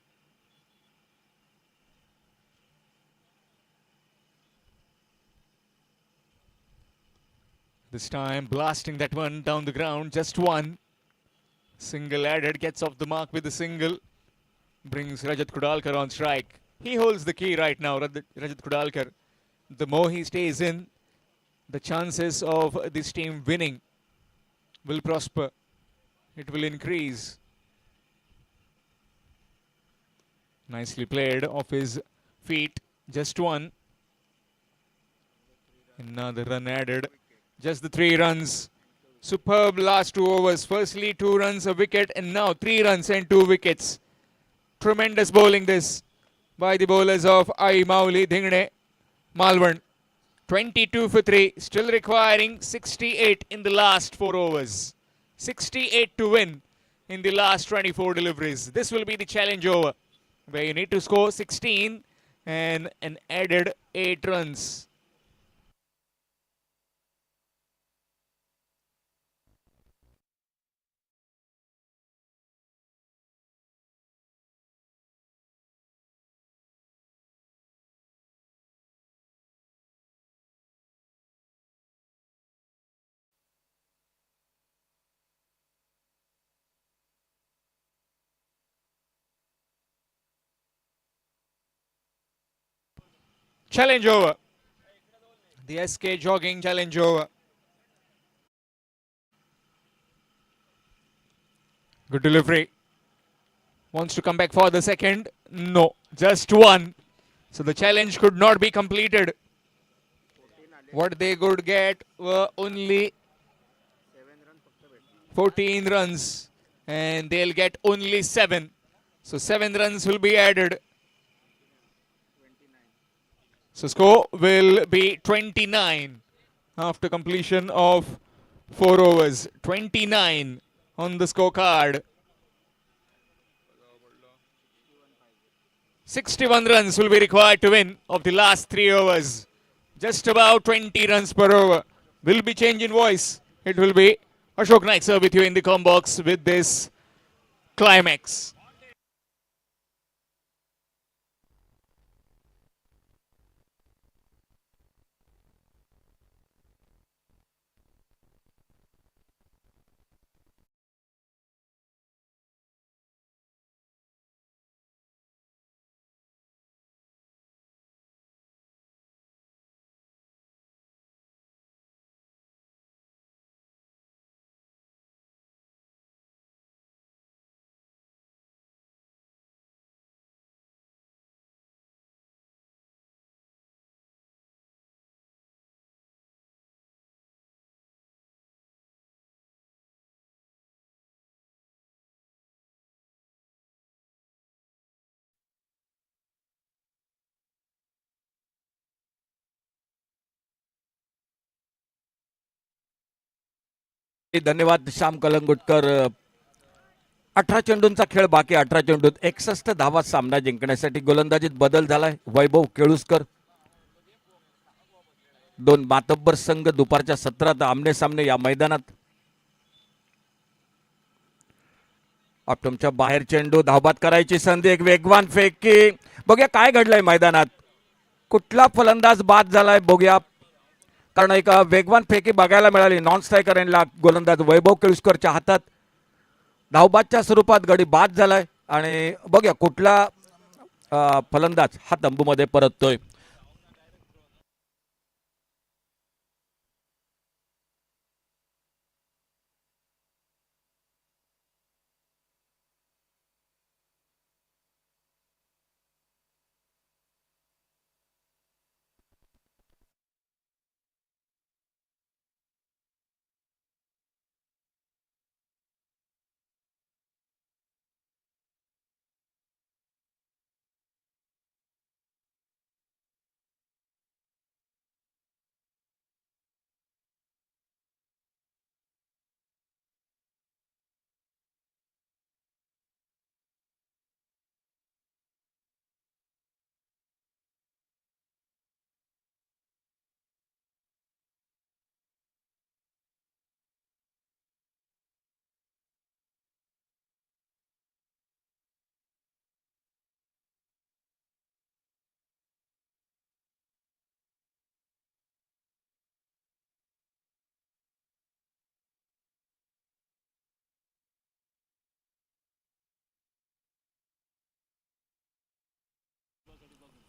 This time blasting that one down the ground. Just one. Single added. Gets off the mark with a single. Brings Rajat Kudalkar on strike. He holds the key right now, Rajat Kudalkar. The more he stays in, the chances of this team winning will prosper. It will increase. Nicely played off his feet. Just one. Another run added. Just the 3 runs. Superb last 2 overs. Firstly 2 runs, a wicket, and now 3 runs and 2 wickets. Tremendous bowling this by the bowlers of I. Mauli, Dhingne, Malvan. 22 for 3. Still requiring 68 in the last 4 overs. 68 to win in the last 24 deliveries. This will be the challenge over, where you need to score 16 and an added 8 runs. Challenge over. The SK jogging challenge over. Good delivery. Wants to come back for the second. No, just one. So the challenge could not be completed. What they could get were only 14 runs. And they'll get only 7. So 7 runs will be added. So score will be 29 after completion of 4 overs. 29 on the scorecard. 61 runs will be required to win of the last 3 overs. Just about 20 runs per over. Will be change in voice. It will be Ashok Naik sir with you in the com box with this climax. धन्यवाद श्याम कलंगुटकर. 18 चेंडूंचा खेळ बाकी. 18 चेंडूत 61 धावा सामना जिंकण्यासाठी गोलंदाजीत बदल झालाय. वैभव केळुसकर. 2 मातब्बर संघ दुपारच्या सत्रात आमने सामने या मैदानात. ऑप्टमच्या बाहेर चेंडू. धावबाद करायची संधी. एक वेगवान फेकी. बघूया काय घडलंय मैदानात. कुठला फलंदाज बाद झालाय बघूया. कारण एक वेगवान फेकी बघायला मिळाली. नॉन स्ट्रायकर यांना गोलंदाज वैभव केळुसकरच्या हातात. धावबादच्या स्वरूपात गडी बाद झालाय आणि बघूया कुठला फलंदाज हा तंबूमध्ये परततोय.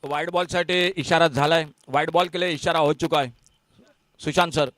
वाईड बॉल साठी इशारा झालाय. वाईड बॉल के लिए इशारा हो चुका है. सुशांत सर.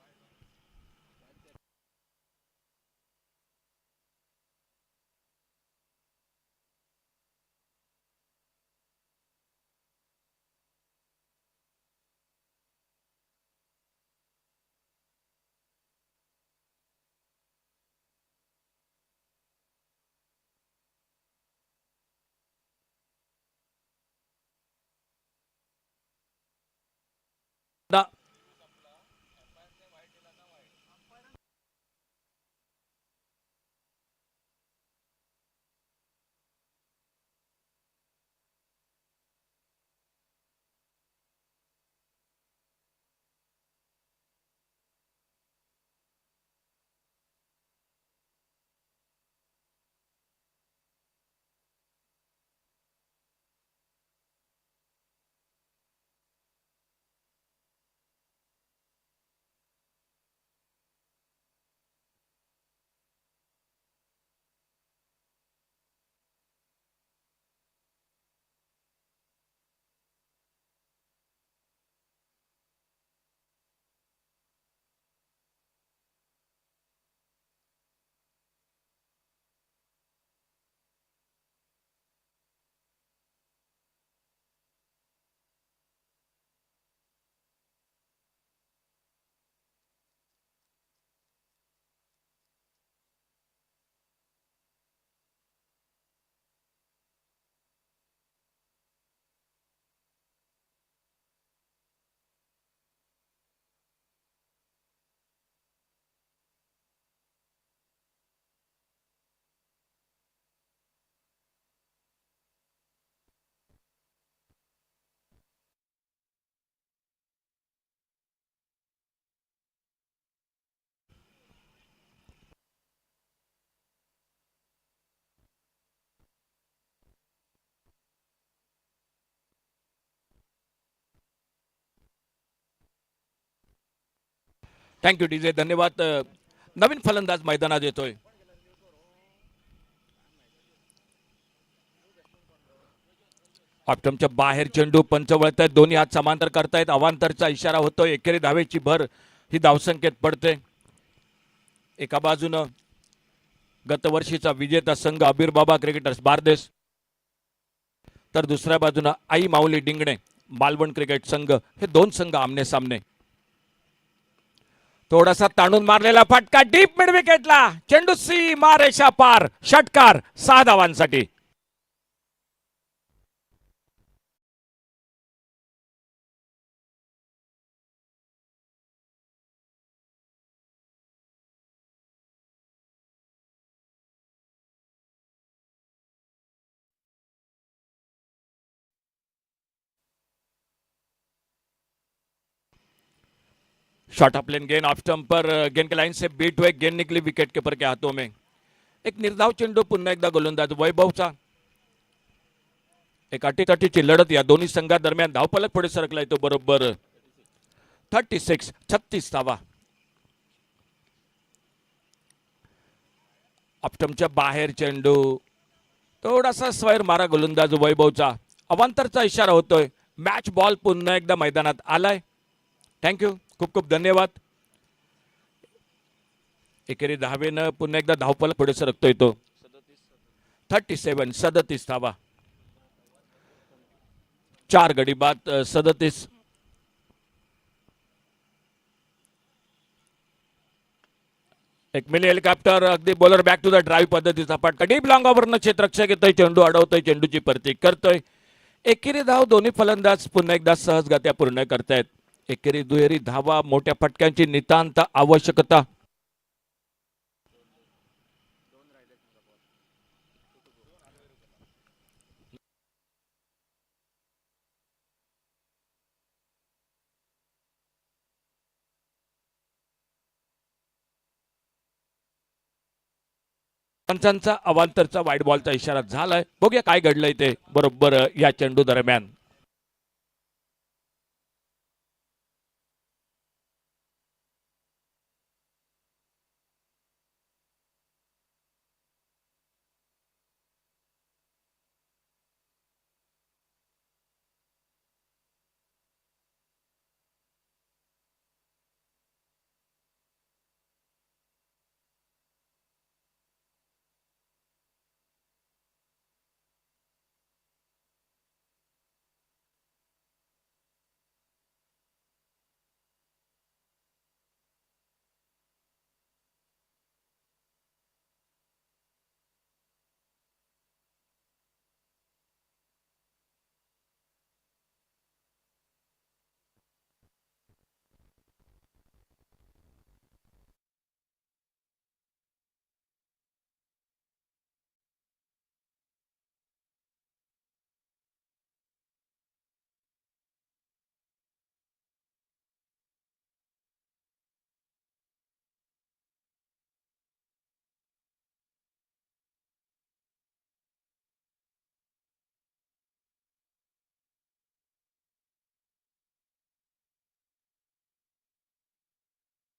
थँक्यू डीजे, धन्यवाद. नवीन फलंदाज मैदानात येतोय. ऑप्टमच्या बाहेर चेंडू, पंच वळतायत, दोन्ही हात समांतर करतायत, अवांतरचा इशारा होतोय. एकेरी धावेची भर ही धावसंख्येत पडते. एका बाजूनं गतवर्षीचा विजेता संघ अबीरबाबा क्रिकेटर्स बारदेस, तर दुसऱ्या बाजूनं आई माऊली डिंगणे मालवण क्रिकेट संघ, हे दोन संघ आमने सामने. थोडासा ताणून मारलेला फटका डीप मिड विकेटला, चेंडू सीमा रेषा पार, षटकार 6 धावांसाठी. शॉट ऑफ लेन गेंद ऑफ स्टंप पर, गेंद के लाइन से बीट हुए, गेंद निकली विकेट कीपर के हाथों में. एक निर्धाव चेंडू, पुन्हा एकदा गोलंदाज वैभवचा. एक अटीतटीची लढत या दोन्ही संघादरम्यान. धावफलक पुढे सरकलाय तो बरोबर 36 धावा. ऑप्टमच्या बाहेर चेंडू, थोडासा स्वैर मारा गोलंदाज वैभवचा. अवांतरचा इशारा होतोय. मॅच बॉल पुन्हा एकदा मैदानात आलाय. थँक्यू, खूप खूप धन्यवाद. एकेरी धावेनं पुन्हा एकदा धावफलक पुढे सरकतोय तो 37 धावा. 4 गडी बाद 37. एक मिली हेलिकॉप्टर, अगदी bowler back to the drive पद्धतीचा फटका, डीप लॉंग ऑव्हरनं क्षेत्ररक्षक येतोय, चेंडू अडवतोय, चेंडूची प्रतीक करतोय. एकेरी धाव दोन्ही फलंदाज पुन्हा एकदा सहजगत्या पूर्ण करतायत. एकेरी दुहेरी धावा, मोठ्या फटक्यांची नितांत आवश्यकता. पंचांचा अवांतरचा वाईड बॉलचा इशारा झालाय. बघूया काय घडलंय ते बरोबर या चेंडू दरम्यान.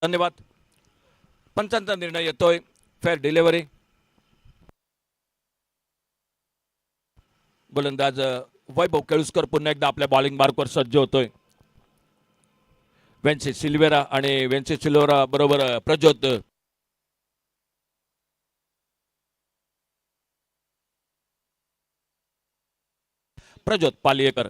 धन्यवाद. पंचांचा निर्णय येतोय. Fair delivery. गोलंदाज वैभव केळुसकर पुन्हा एकदा आपल्या बॉलिंग मार्कवर सज्ज होतोय. वेन्सी सिल्वेरा आणि वेन्सी सिल्वेरा बरोबर प्रज्योत. प्रज्योत पालियेकर.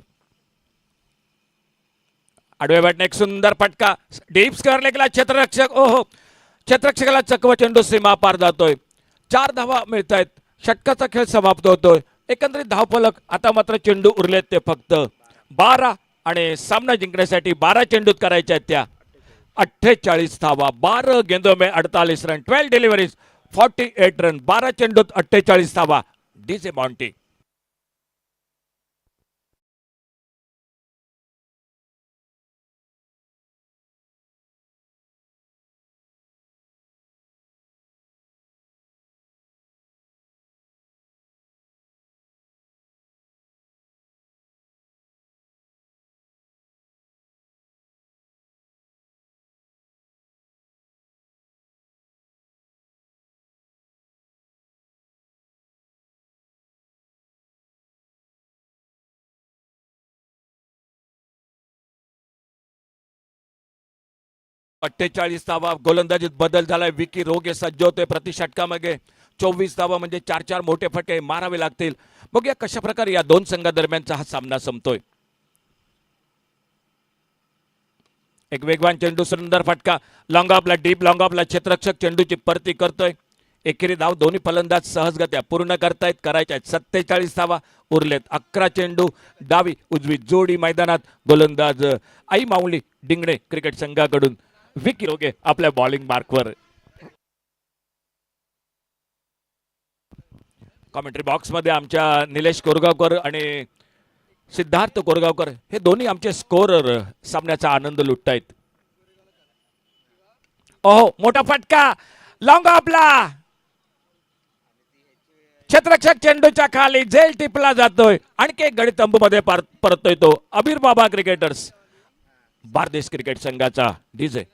आडव्या बॅटने एक सुंदर फटका, डीप स्क्वेअर लेगला क्षेत्ररक्षक, ओहो, क्षेत्ररक्षकाला चकवा, चेंडू सीमा पार जातोय. 4 धावा मिळत आहेत. षटकाचा खेळ समाप्त होतोय. एकंदरीत धावफलक आता मात्र चेंडू उरलेत ते फक्त 12 आणि सामना जिंकण्यासाठी 12 चेंडूत करायच्या आहेत त्या. 48 धावा, 12 गेंदों में 48 रन, 12 डिलिव्हरीज 48 रन, 12 चेंडूत 48 धावा. DJ Monty. 48 धावा. गोलंदाजीत बदल झालाय. विकी रोगे सज्ज होतोय प्रतिषटकामध्ये. 24 धावा म्हणजे 4-4 मोठे फटके मारावे लागतील. बघूया कशा प्रकारे या दोन संघादरम्यानचा हा सामना संपतोय. एक वेगवान चेंडू, सुंदर फटका, लॉंग ऑफला, डीप लॉंग ऑफला. क्षेत्ररक्षक चेंडूची परती करतोय. एकेरी धाव दोन्ही फलंदाज सहजगत्या पूर्ण करतायत. करायच्या आहेत 47 धावा. उरलेत 11 चेंडू. डावी उजवी जोडी मैदानात. गोलंदाज आई माऊली डिंगणे क्रिकेट संघाकडून विकी रोगे आपल्या बॉलिंग मार्कवर. कॉमेंट्री बॉक्स मध्ये आमच्या निलेश कोरगावकर आणि सिद्धार्थ कोरगावकर हे दोन्ही आमचे स्कोरर सामन्याचा आनंद लुटतायत. ओहो, मोठा फटका, लॉंग ऑफला. क्षेत्ररक्षक चेंडूच्या खाली, झेल टिपला जातोय. आणखी एक गडी तंबू मध्ये परततोय तो अबीर बाबा क्रिकेटर्स बारदेश क्रिकेट संघाचा डीजे.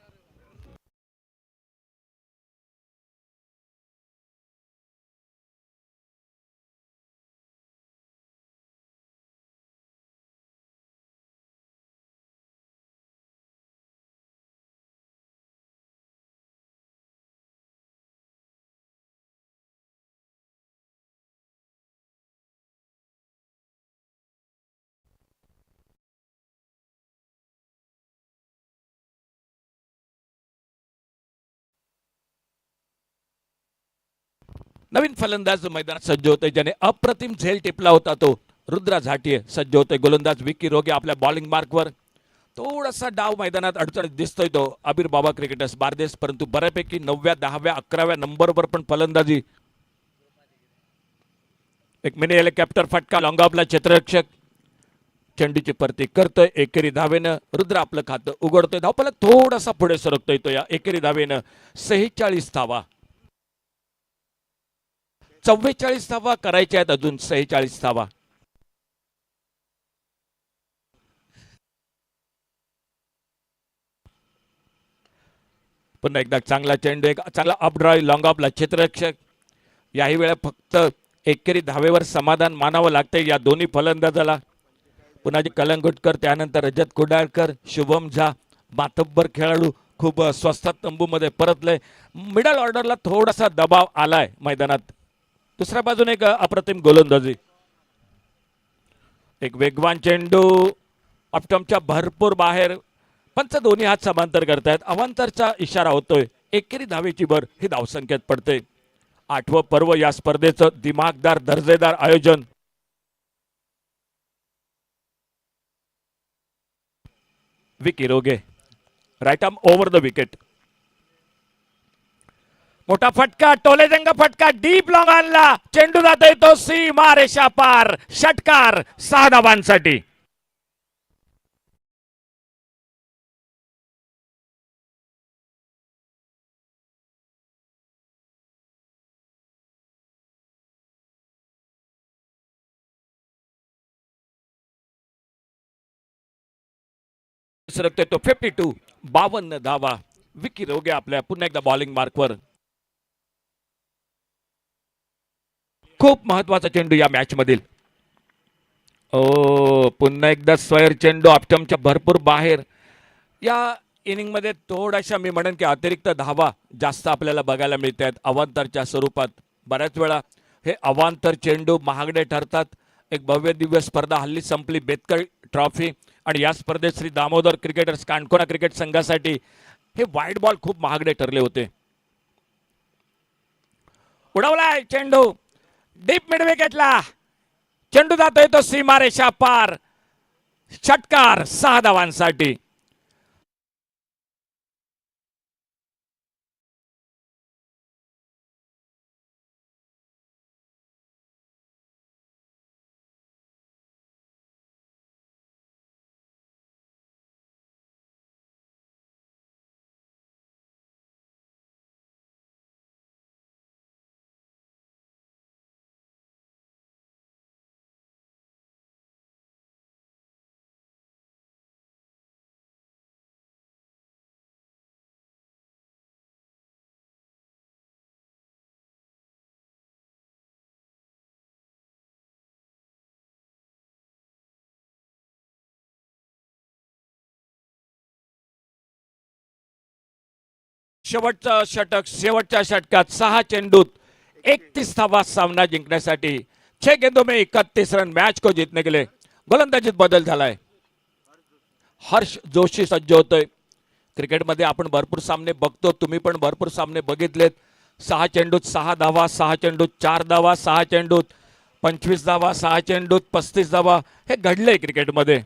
नवीन फलंदाज मैदानात सज्ज होते, ज्याने अप्रतिम झेल टिपला होता तो रुद्रा झाटीये सज्ज होते. गोलंदाज विकी रोगे आपल्या बॉलिंग मार्कवर. थोडासा डाव मैदानात अडचणीत दिसतोय तो अबीर बाबा क्रिकेटर्स बारदेश, परंतु बऱ्यापैकी 9व्या 10व्या 11व्या नंबरवर पण फलंदाजी. एक मिनी हेलिकॉप्टर फटका, लॉंग ऑफला. क्षेत्ररक्षक चेंडूची परती करतोय. एकेरी धावेनं रुद्र आपलं खातं उघडतोय. धावफलक थोडासा पुढे सरकतोय तो या एकेरी धावेनं. 46 धावा. 44 धावा करायच्या आहेत अजून. 46 धावा. पुन्हा एकदा चांगला चेंडू, एक चांगला अपड्राईव्ह लॉंग ऑफला. क्षेत्ररक्षक याही वेळा फक्त एकेरी धावेवर समाधान मानावं लागतंय या दोन्ही फलंदाजाला. पुन्हा कलंगुटकर, त्यानंतर रजत कुडाळकर, शुभम झा, मातब्बर खेळाडू खूप स्वस्तात तंबूमध्ये परतले. मिडल ऑर्डरला थोडासा दबाव आलाय मैदानात. दुसऱ्या बाजूने एक अप्रतिम गोलंदाजी. एक वेगवान चेंडू ऑप्टमच्या भरपूर बाहेर. पंच दोन्ही हात समांतर करतायत. अवांतरचा इशारा होतोय. एकेरी धावेची भर ही धावसंख्येत पडते. 8वं पर्व या स्पर्धेचं दिमागदार दर्जेदार आयोजन. Vicky Roge right arm over the wicket. मोठा फटका, टोलेजंग फटका, डीप लॉंग आणला. चेंडू जातोय तो सीमा रेषा पार. षटकार 6 धावांसाठी. सरकतोय तो 52. 52 धावा. विकी रोगे आपल्या पुन्हा एकदा बॉलिंग मार्कवर. खूप महत्वाचा चेंडू या मॅच मधील. पुन्हा एकदा स्वैर चेंडू ऑप्टमच्या भरपूर बाहेर. या इनिंग मध्ये थोड्याशा मी म्हणेन की अतिरिक्त धावा जास्त आपल्याला बघायला मिळत आहेत अवांतरच्या स्वरूपात. बऱ्याच वेळा हे अवांतर चेंडू महागडे ठरतात. एक भव्य दिव्य स्पर्धा हल्ली संपली, बेतकर ट्रॉफी, आणि या स्पर्धेत श्री दामोदर क्रिकेटर्स कानकोना क्रिकेट संघासाठी हे वाईड बॉल खूप महागडे ठरले होते. उडवलाय चेंडू डीप मिड विकेटला. चेंडू जातोय तो सीमारेषा पार. षटकार 6 धावांसाठी. शेवटचं षटक, शेवटच्या षटकात 6 चेंडूत 31 धावा सामना जिंकण्यासाठी 6 गेंदों में 31 रन मैच को जीतने के लिए गोलंदाजीत बदल झालाय. हर्ष जोशी सज्ज होतोय. क्रिकेटमध्ये आपण भरपूर सामने बघतो, तुम्ही पण भरपूर सामने बघितलेत. 6 चेंडूत 6 धावा, 6 चेंडूत 4 धावा, 6 चेंडूत 25 धावा, 6 चेंडूत 35 धावा, हे घडलंय क्रिकेटमध्ये.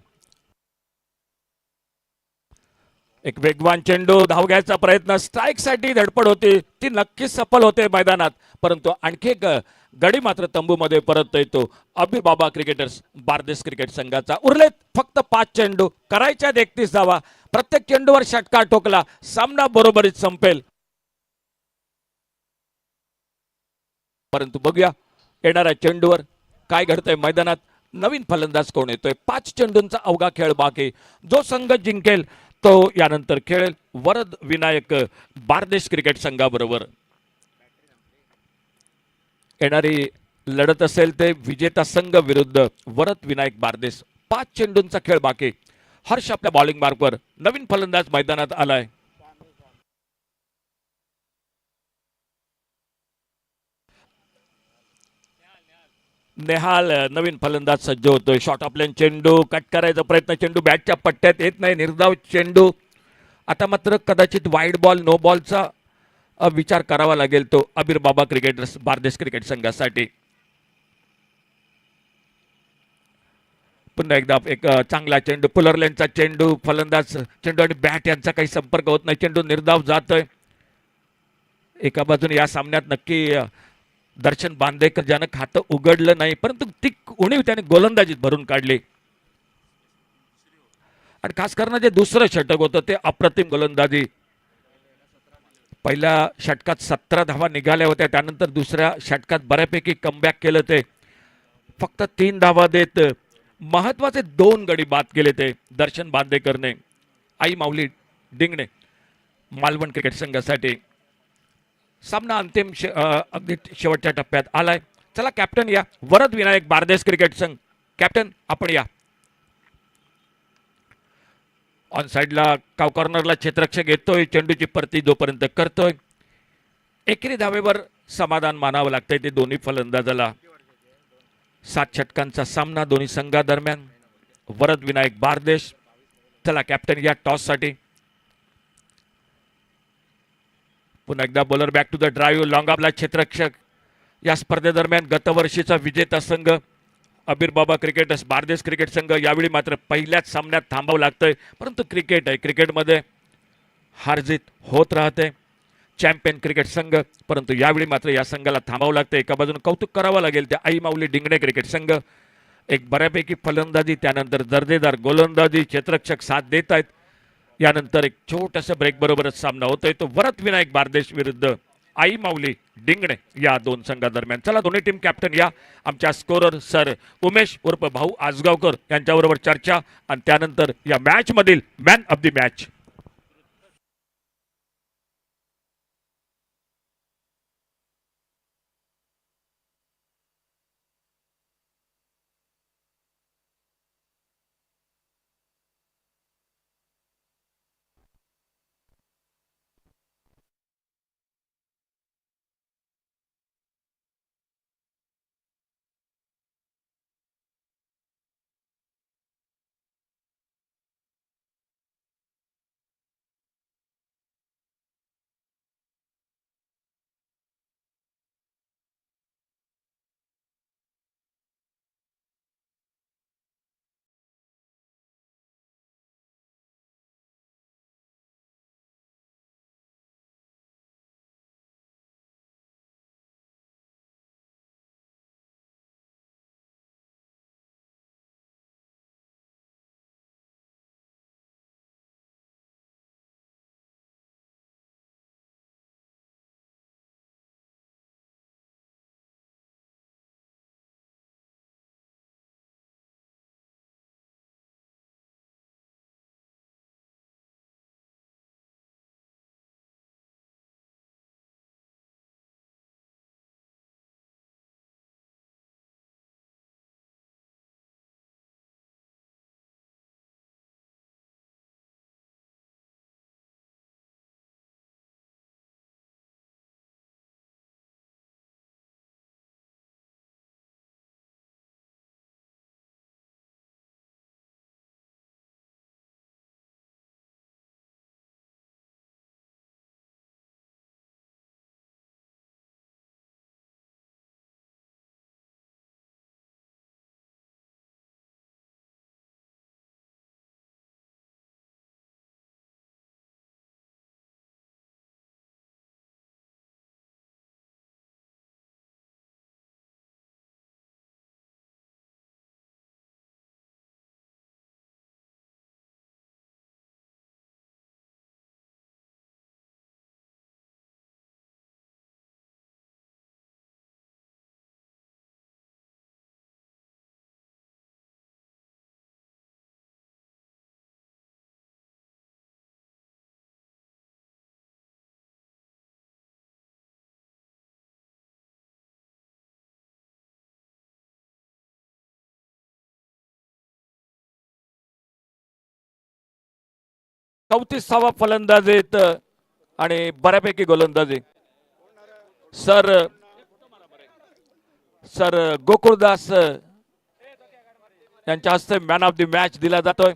एक वेगवान चेंडू, धाव घ्यायचा प्रयत्न, स्ट्राईक साठी धडपड होती, ती नक्कीच सफल होते मैदानात, परंतु आणखी एक गडी मात्र तंबूमध्ये परत येतो. अबी बाबा क्रिकेटर्स बारदेस क्रिकेट संघाचा. उरलेत फक्त 5 चेंडू, करायच्या 31 धावा, प्रत्येक चेंडूवर षटकार ठोकला, सामना बरोबरीत संपेल. परंतु बघूया येणाऱ्या चेंडूवर काय घडतंय मैदानात. नवीन फलंदाज कोण येतोय. 5 चेंडूंचा अवघा खेळ बाकी. जो संघ जिंकेल तो यानंतर खेळेल वरद विनायक बारदेश क्रिकेट संघाबरोबर. येणारी लढत असेल ते विजेता संघ विरुद्ध वरद विनायक बारदेश. 5 चेंडूंचा खेळ बाकी. हर्ष आपल्या बॉलिंग मार्कवर, नवीन फलंदाज मैदानात आलाय. नेहाल नवीन फलंदाज सज्ज होतोय. शॉर्ट ऑफ लेन चेंडू, कट करायचा प्रयत्न, चेंडू बॅटच्या पट्ट्यात येत नाही, निर्धाव चेंडू. आता मात्र कदाचित वाईड बॉल, नो बॉलचा विचार करावा लागेल तो अबीर बाबा क्रिकेटर्स बारदेश क्रिकेट संघासाठी. पुन्हा एकदा एक चांगला चेंडू, पुलर लेनचा चेंडू, फलंदाज चेंडू आणि बॅट यांचा काही संपर्क होत नाही, चेंडू निर्धाव जातोय. एका बाजूने या सामन्यात नक्की दर्शन बांदेकर ज्यानं खातं उघडलं नाही, परंतु ती उणीव त्याने गोलंदाजीत भरून काढली. आणि खास करून जे दुसरं षटक होतं ते अप्रतिम गोलंदाजी. पहिल्या षटकात 17 धावा निघाल्या होत्या, त्यानंतर दुसऱ्या षटकात बऱ्यापैकी कमबॅक केलं ते. फक्त 3 धावा देत महत्वाचे 2 गडी बाद केले ते दर्शन बांदेकरने. आई माऊली डिंगणे मालवण क्रिकेट संघासाठी. सामना अंतिम अगदी शेवटच्या टप्प्यात आलाय. चला कॅप्टन या, वरद विनायक बारदेस क्रिकेट संघ. कॅप्टन आपण या. ऑन साइडला काव कॉर्नरला क्षेत्ररक्षक येतोय, चेंडूची परती जोपर्यंत करतोय. एकेरी धावेवर समाधान मानावं लागतंय ते दोन्ही फलंदाजाला. 7 षटकांचा सामना दोन्ही संघादरम्यान. वरद विनायक बारदेश. चला कॅप्टन या टॉस साठी. पुन्हा एकदा bowler back to the drive, long ऑफला क्षेत्ररक्षक. या स्पर्धेदरम्यान गतवर्षीचा विजेता संघ अबीर बाबा क्रिकेटर्स बारदेश क्रिकेट संघ यावेळी मात्र पहिल्याच सामन्यात थांबावं लागतंय, परंतु क्रिकेट आहे, क्रिकेटमध्ये हारजीत होत राहते. चॅम्पियन क्रिकेट संघ, परंतु यावेळी मात्र या संघाला थांबावं लागतं. एका बाजूने कौतुक करावं लागेल त्या आई माऊली डिंगणे क्रिकेट संघ. एक बऱ्यापैकी फलंदाजी, त्यानंतर दर्जेदार गोलंदाजी, क्षेत्ररक्षक साथ देत आहेत. यानंतर एक छोटासा ब्रेक बरोबरच सामना होतोय तो वरद विनायक बारदेश विरुद्ध आई माऊली डिंगणे या 2 संघादरम्यान. चला दोन्ही टीम कॅप्टन या. आमच्या स्कोरर सर उमेश उर्फ भाऊ आजगावकर यांच्याबरोबर चर्चा आणि त्यानंतर या मॅच मधील मॅन ऑफ द मॅच. 34वा फलंदाजीत आणि बऱ्यापैकी गोलंदाजी. सर सर गोकुळदास यांच्या हस्ते मॅन ऑफ द मॅच दिला जातोय.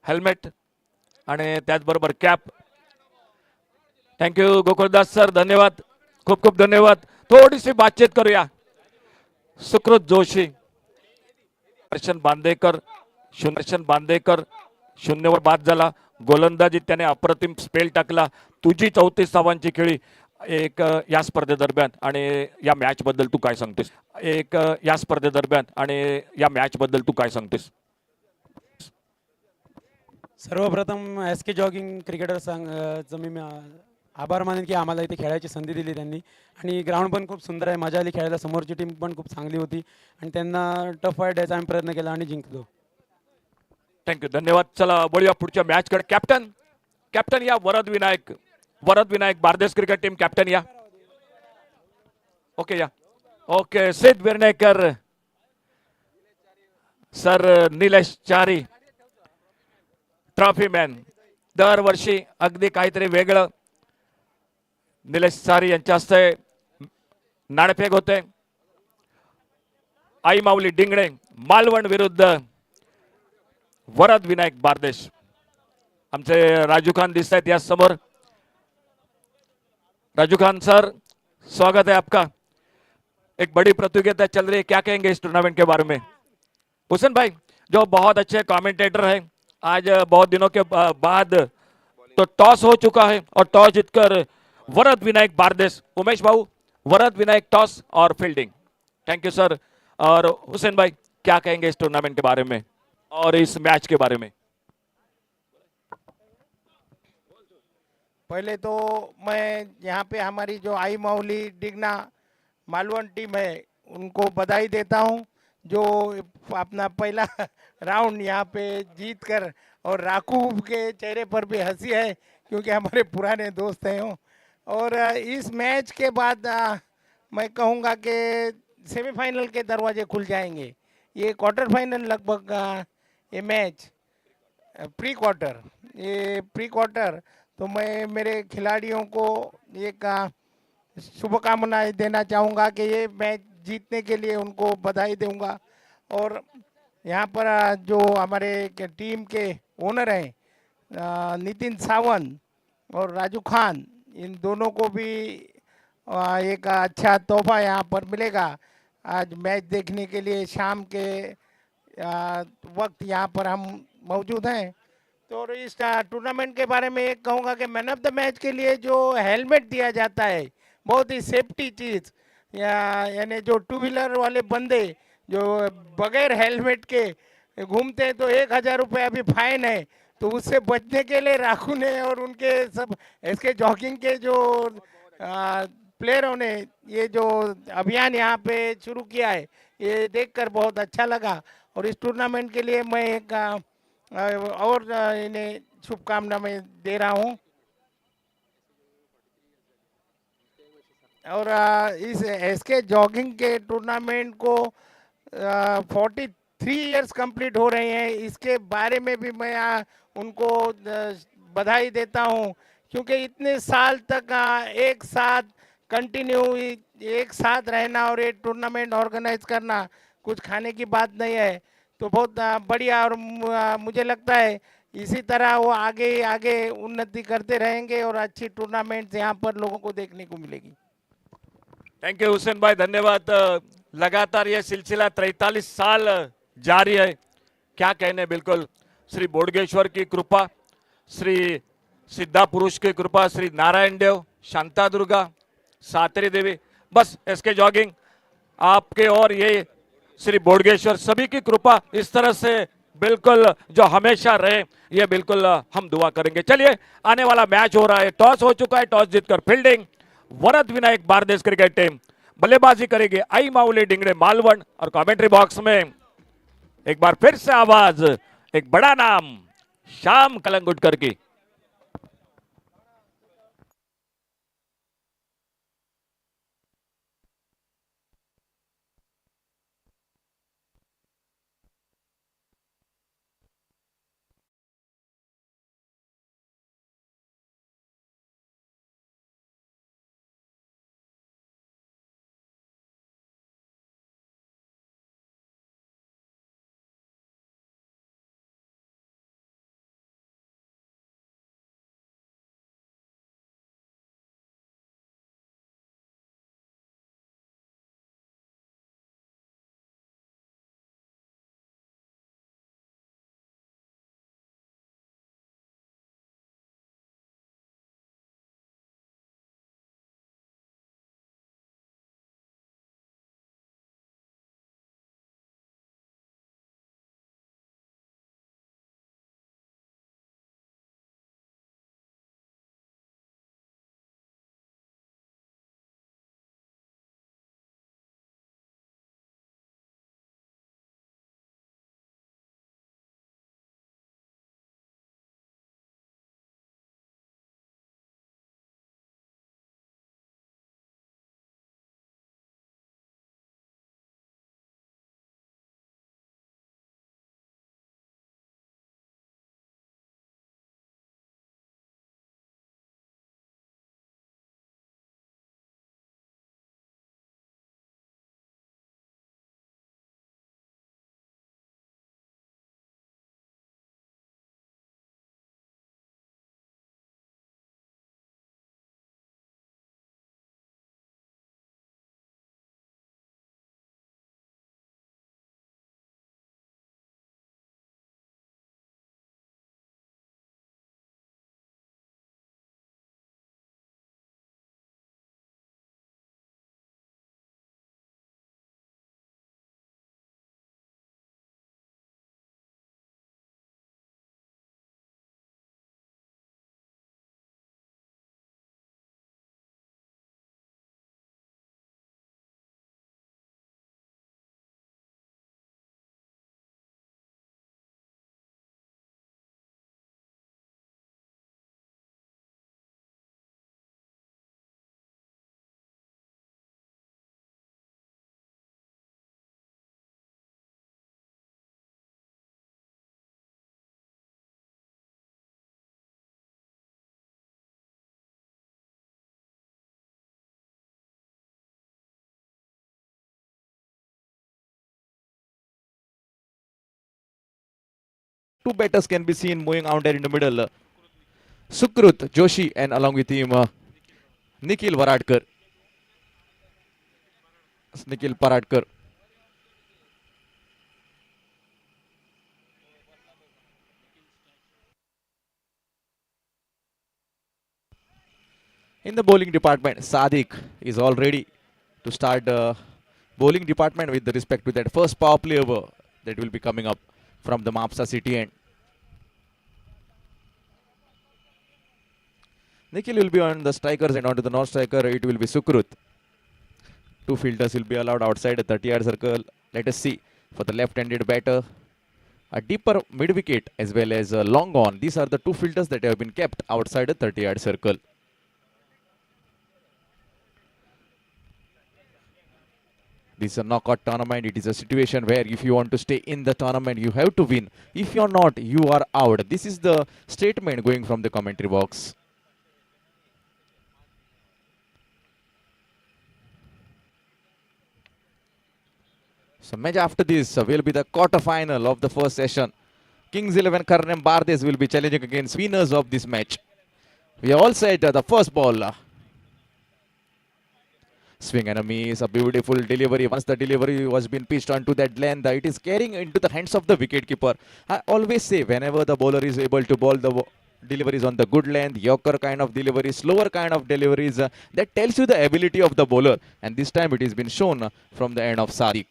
हेल्मेट आणि त्याचबरोबर कॅप. थँक्यू गोकुळदास सर, धन्यवाद, खूप खूप धन्यवाद. थोडीशी बातचीत करूया. सुकृत जोशी, दर्शन बांदेकर, शून्यवर बाद झाला. गोलंदाजीत त्याने अप्रतिम स्पेल टाकला. तुझी 34 धावांची खेळी एक या स्पर्धेदरम्यान आणि या मॅच बद्दल तू काय सांगतेस? या स्पर्धेदरम्यान आणि या मॅच बद्दल तू काय सांगतेस? सर्वप्रथम एस के जॉगिंग क्रिकेटर मी आभार मानेन की आम्हाला इथे खेळायची संधी दिली त्यांनी. आणि ग्राउंड पण खूप सुंदर आहे, मजा आली खेळायला. समोरची टीम पण खूप चांगली होती आणि त्यांना टफ फाईट द्यायचा आम्ही प्रयत्न केला आणि जिंकलो. थँक्यू, धन्यवाद. चला बोलूया पुढच्या मॅचकडे. कॅप्टन या Varad Vinayak Bardez cricket team captain या. ओके या. Okay, Siddh Virnekar sir, Nilesh Chari trophy man. दरवर्षी अगदी काहीतरी वेगळं. निलेश चारी यांच्या हस्ते नाणेफेक होते. आई माऊली डिंगणे मालवण विरुद्ध वरद विनायक बारदेश. आमचे राजू खान दिसत आहेत या समोर. राजू खान सर, स्वागत है आपका. एक बड़ी प्रतियोगिता चल रही है, क्या कहेंगे इस टूर्नामेंट के बारे में? हुसैन भाई जो बहुत अच्छे कमेंटेटर हैं, आज बहुत दिनों के बाद तो टॉस हो चुका है और टॉस जीतकर वरद विनायक बारदेस. उमेश बाबू, वरद विनायक टॉस और फील्डिंग. Thank you sir. और हुसैन भाई क्या कहेंगे इस टूर्नामेंट के बारे में और इस मैच के बारे में? पहले तो मैं यहाँ पे हमारी जो आई माउली डिगना मालवण टीम है उनको बधाई देता हूँ, जो अपना पहला राउंड यहाँ पे जीत कर, और राकूब के चेहरे पर भी हंसी है क्योंकि हमारे पुराने दोस्त हैं वो. और इस मैच के बाद मैं कहूँगा कि सेमीफाइनल के दरवाजे खुल जाएंगे. ये क्वार्टर फाइनल लगभग ये मैच प्री क्वार्टर तो मैं मेरे खिलाड़ियों को एक शुभकामनाएं देना चाहूँगा कि ये मैच जीतने के लिए उनको बधाई दूंगा. और यहाँ पर जो हमारे टीम के ओनर हैं नितिन सावंत और राजू खान, इन दोनों को भी एक अच्छा तोहफा यहाँ पर मिलेगा आज मैच देखने के लिए. शाम के वक्त यहाँ पर हम मौजूद हैं. तो इस टूर्नामेंट के बारे में एक कहूँगा कि मैन ऑफ द मैच के लिए जो हेलमेट दिया जाता है, बहुत ही सेफ्टी चीज़, यानी जो टू व्हीलर वाले बंदे जो बगैर हेलमेट के घूमते हैं तो 1000 रुपये अभी फाइन है. तो उससे बचने के लिए राखू ने और उनके सब इसके जॉगिंग के जो प्लेयरों ने ये जो अभियान यहाँ पे शुरू किया है, ये देखकर बहुत अच्छा लगा. और इस टूर्नामेंट के लिए मैं एक और इन्हें शुभकामना मैं दे रहा हूँ. और इस एसके जॉगिंग के टूर्नामेंट को 43 इयर्स कंप्लीट हो रहे हैं, इसके बारे में भी मैं उनको बधाई देता हूँ क्योंकि इतने साल तक एक साथ कंटिन्यू एक साथ रहना और ये टूर्नामेंट ऑर्गेनाइज करना कुछ खाने की बात नहीं है. तो बहुत बढ़िया. और मुझे लगता है इसी तरह वो आगे आगे उन्नति करते रहेंगे और अच्छी टूर्नामेंट्स यहाँ पर लोगों को देखने को मिलेगी. थैंक यू हुसैन भाई, धन्यवाद. लगातार ये सिलसिला 43 साल जारी है. क्या कहने, बिल्कुल श्री बोडगेश्वर की कृपा, श्री सिद्धा पुरुष की कृपा, श्री नारायण देव, शांता दुर्गा, सातरी देवी, बस एसके जॉगिंग आपके और ये श्री बोडगेश्वर सभी की कृपा इस तरह से बिल्कुल जो हमेशा रहे, ये बिल्कुल हम दुआ करेंगे. चलिए, आने वाला मैच हो रहा है. टॉस हो चुका है, टॉस जीतकर फील्डिंग वरद विनायक बारदेस क्रिकेट टीम बल्लेबाजी करेगी. आई माउली डिंगड़े मालवण. और कमेंट्री बॉक्स में एक बार फिर से आवाज, एक बड़ा नाम श्याम कलंगुटकर की. two batters can be seen moving out there in the middle. Sukrut Joshi and along with him Nikhil Varadkar. Nikhil Paradkar. In the bowling department, Sadiq is all ready to start the bowling department with respect to that first power play over that will be coming up from the Mapusa city end. Nikhil will be on the strikers and onto the non-striker it will be Sukrut. Two fielders will be allowed outside a 30-yard circle. Let us see for the left-handed batter. A deeper mid-wicket as well as a long on. These are the two fielders that have been kept outside a 30-yard circle. This is a knockout tournament. It is a situation where if you want to stay in the tournament, you have to win. If you're not, you are out. This is the statement going from the commentary box. So match after this will be the quarter-final of the first session. Kings 11 Karnem Bardes will be challenging against winners of this match. We all said the first ball. Swing and a miss, a beautiful delivery. Once the delivery was been pitched onto that length, it is carrying into the hands of the wicketkeeper. I always say whenever the bowler is able to bowl the deliveries on the good length, Yorker kind of deliveries, slower kind of deliveries, that tells you the ability of the bowler. And this time it has been shown from the end of Sadiq.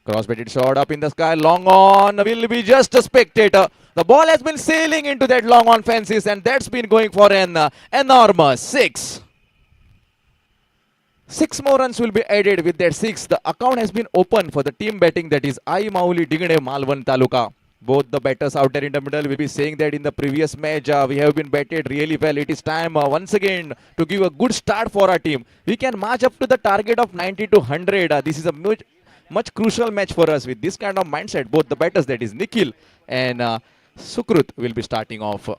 Cross-batted shot up in the sky, long on, will be just a spectator. The ball has been sailing into that long on fences and that's been going for an enormous 6. 6 more runs will be added with that 6. The account has been open for the team batting, that is I Mauli Digane Malvan Taluka. Both the batters out there in the middle will be saying that in the previous match we have been batted really well. It is time once again to give a good start for our team. We can march up to the target of 90 to 100. This is a much crucial match for us. With this kind of mindset, both the batters, that is Nikhil and Sukrut, will be starting off.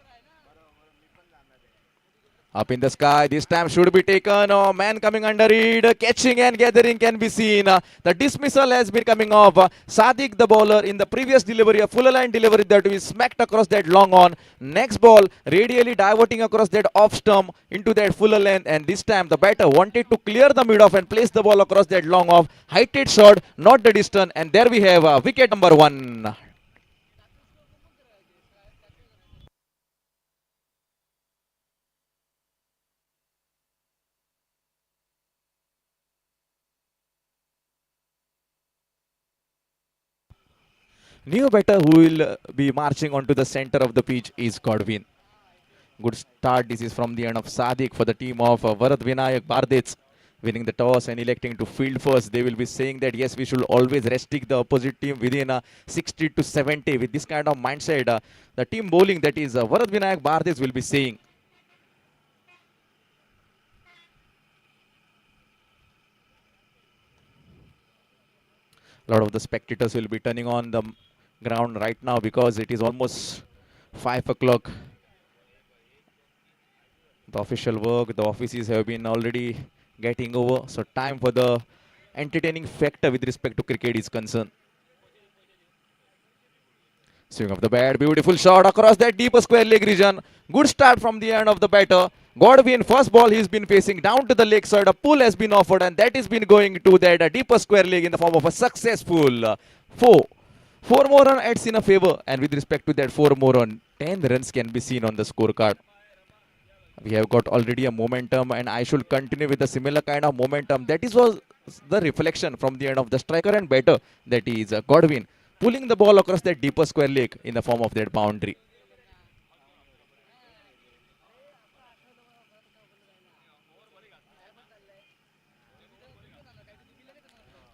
Up in the sky, this time should be taken. Oh, man coming under it, catching and gathering can be seen. The dismissal has been coming off. Sadiq, the bowler, in the previous delivery, a full line delivery that we smacked across that long on. Next ball, radially diverting across that off stump into that full length. And this time the batter wanted to clear the mid off and place the ball across that long off. Heighted shot, not the distance. And there we have wicket number 1. New batter who will be marching onto the center of the pitch is Godwin. Good start. This is from the end of Sadiq for the team of Varad Vinayak Bardets, winning the toss and electing to field first. They will be saying that yes, we should always restrict the opposite team within 60 to 70. With this kind of mindset, the team bowling, that is Varad Vinayak Bardets, will be saying. A lot of the spectators will be turning on the ground right now because it is almost 5 o'clock. The official work, the offices have been already getting over. So time for the entertaining factor with respect to cricket is concerned. Swing of the bat, beautiful shot across that deeper square leg region. Good start from the end of the batter. Godwin, first ball he's been facing down to the leg side. A pull has been offered and that has been going to that deeper square leg in the form of a successful 4. 4 more run adds in a favor, and with respect to that 4 more run, 10 runs can be seen on the scorecard. We have got already a momentum and I should continue with a similar kind of momentum. That was the reflection from the end of the striker and batter, that is Godwin, pulling the ball across that deeper square leg in the form of that boundary.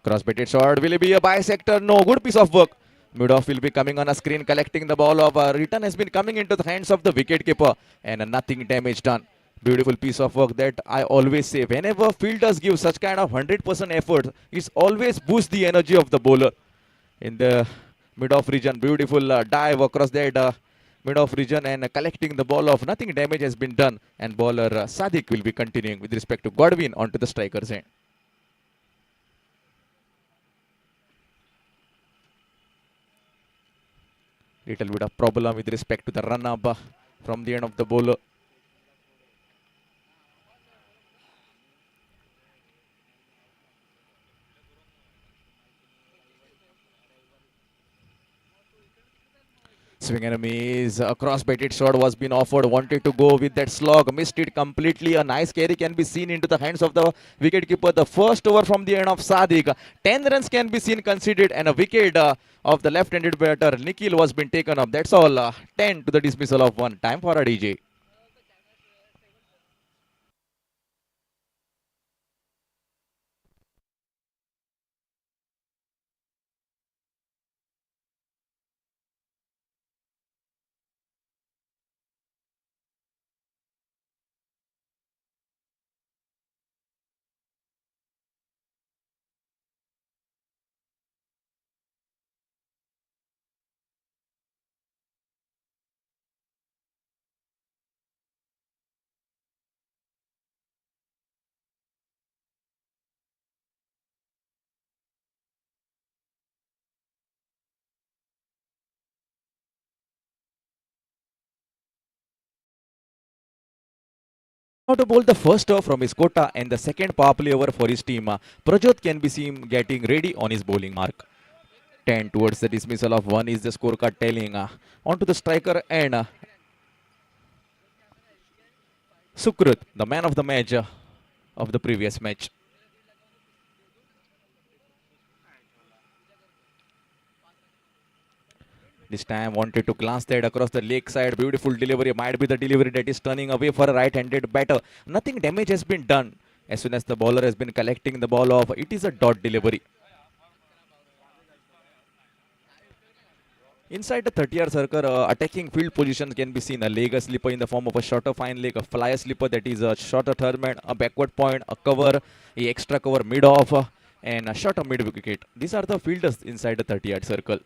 Cross-batted shot, will it be a bisector? No, good piece of work. Mid-off will be coming on a screen, collecting the ball of return has been coming into the hands of the wicketkeeper and nothing damage done. Beautiful piece of work that I always say. Whenever fielders give such kind of 100% effort, it's always boosts the energy of the bowler. In the mid-off region, beautiful dive across that mid-off region and collecting the ball off. Nothing damage has been done and bowler Sadiq will be continuing with respect to Godwin onto the striker's end. Little bit of problem with respect to the run up from the end of the bowler. Swing and a miss. A cross-batted shot was being offered. Wanted to go with that slog. Missed it completely. A nice carry can be seen into the hands of the wicketkeeper. The first over from the end of Sadiq. 10 runs can be seen conceded, and a wicket of the left-handed batter Nikhil was been taken up. That's all. 10 to the dismissal of 1. Time for a DJ. Now to bowl the first over from his quota and the second power play over for his team. Prajot can be seen getting ready on his bowling mark. 10 towards the dismissal of 1 is the scorecard telling. On to the striker and Sukrut, the man of the match of the previous match. This time wanted to glance that across the leg side. Beautiful delivery. Might be the delivery that is turning away for a right-handed batter. Nothing damage has been done. As soon as the bowler has been collecting the ball off, it is a dot delivery. Inside the 30-yard circle, attacking field positions can be seen. A leg slipper in the form of a shorter fine leg, a flyer slipper that is a shorter third man, a backward point, a cover, a extra cover mid-off, and a shorter mid-wicket. These are the fielders inside the 30-yard circle.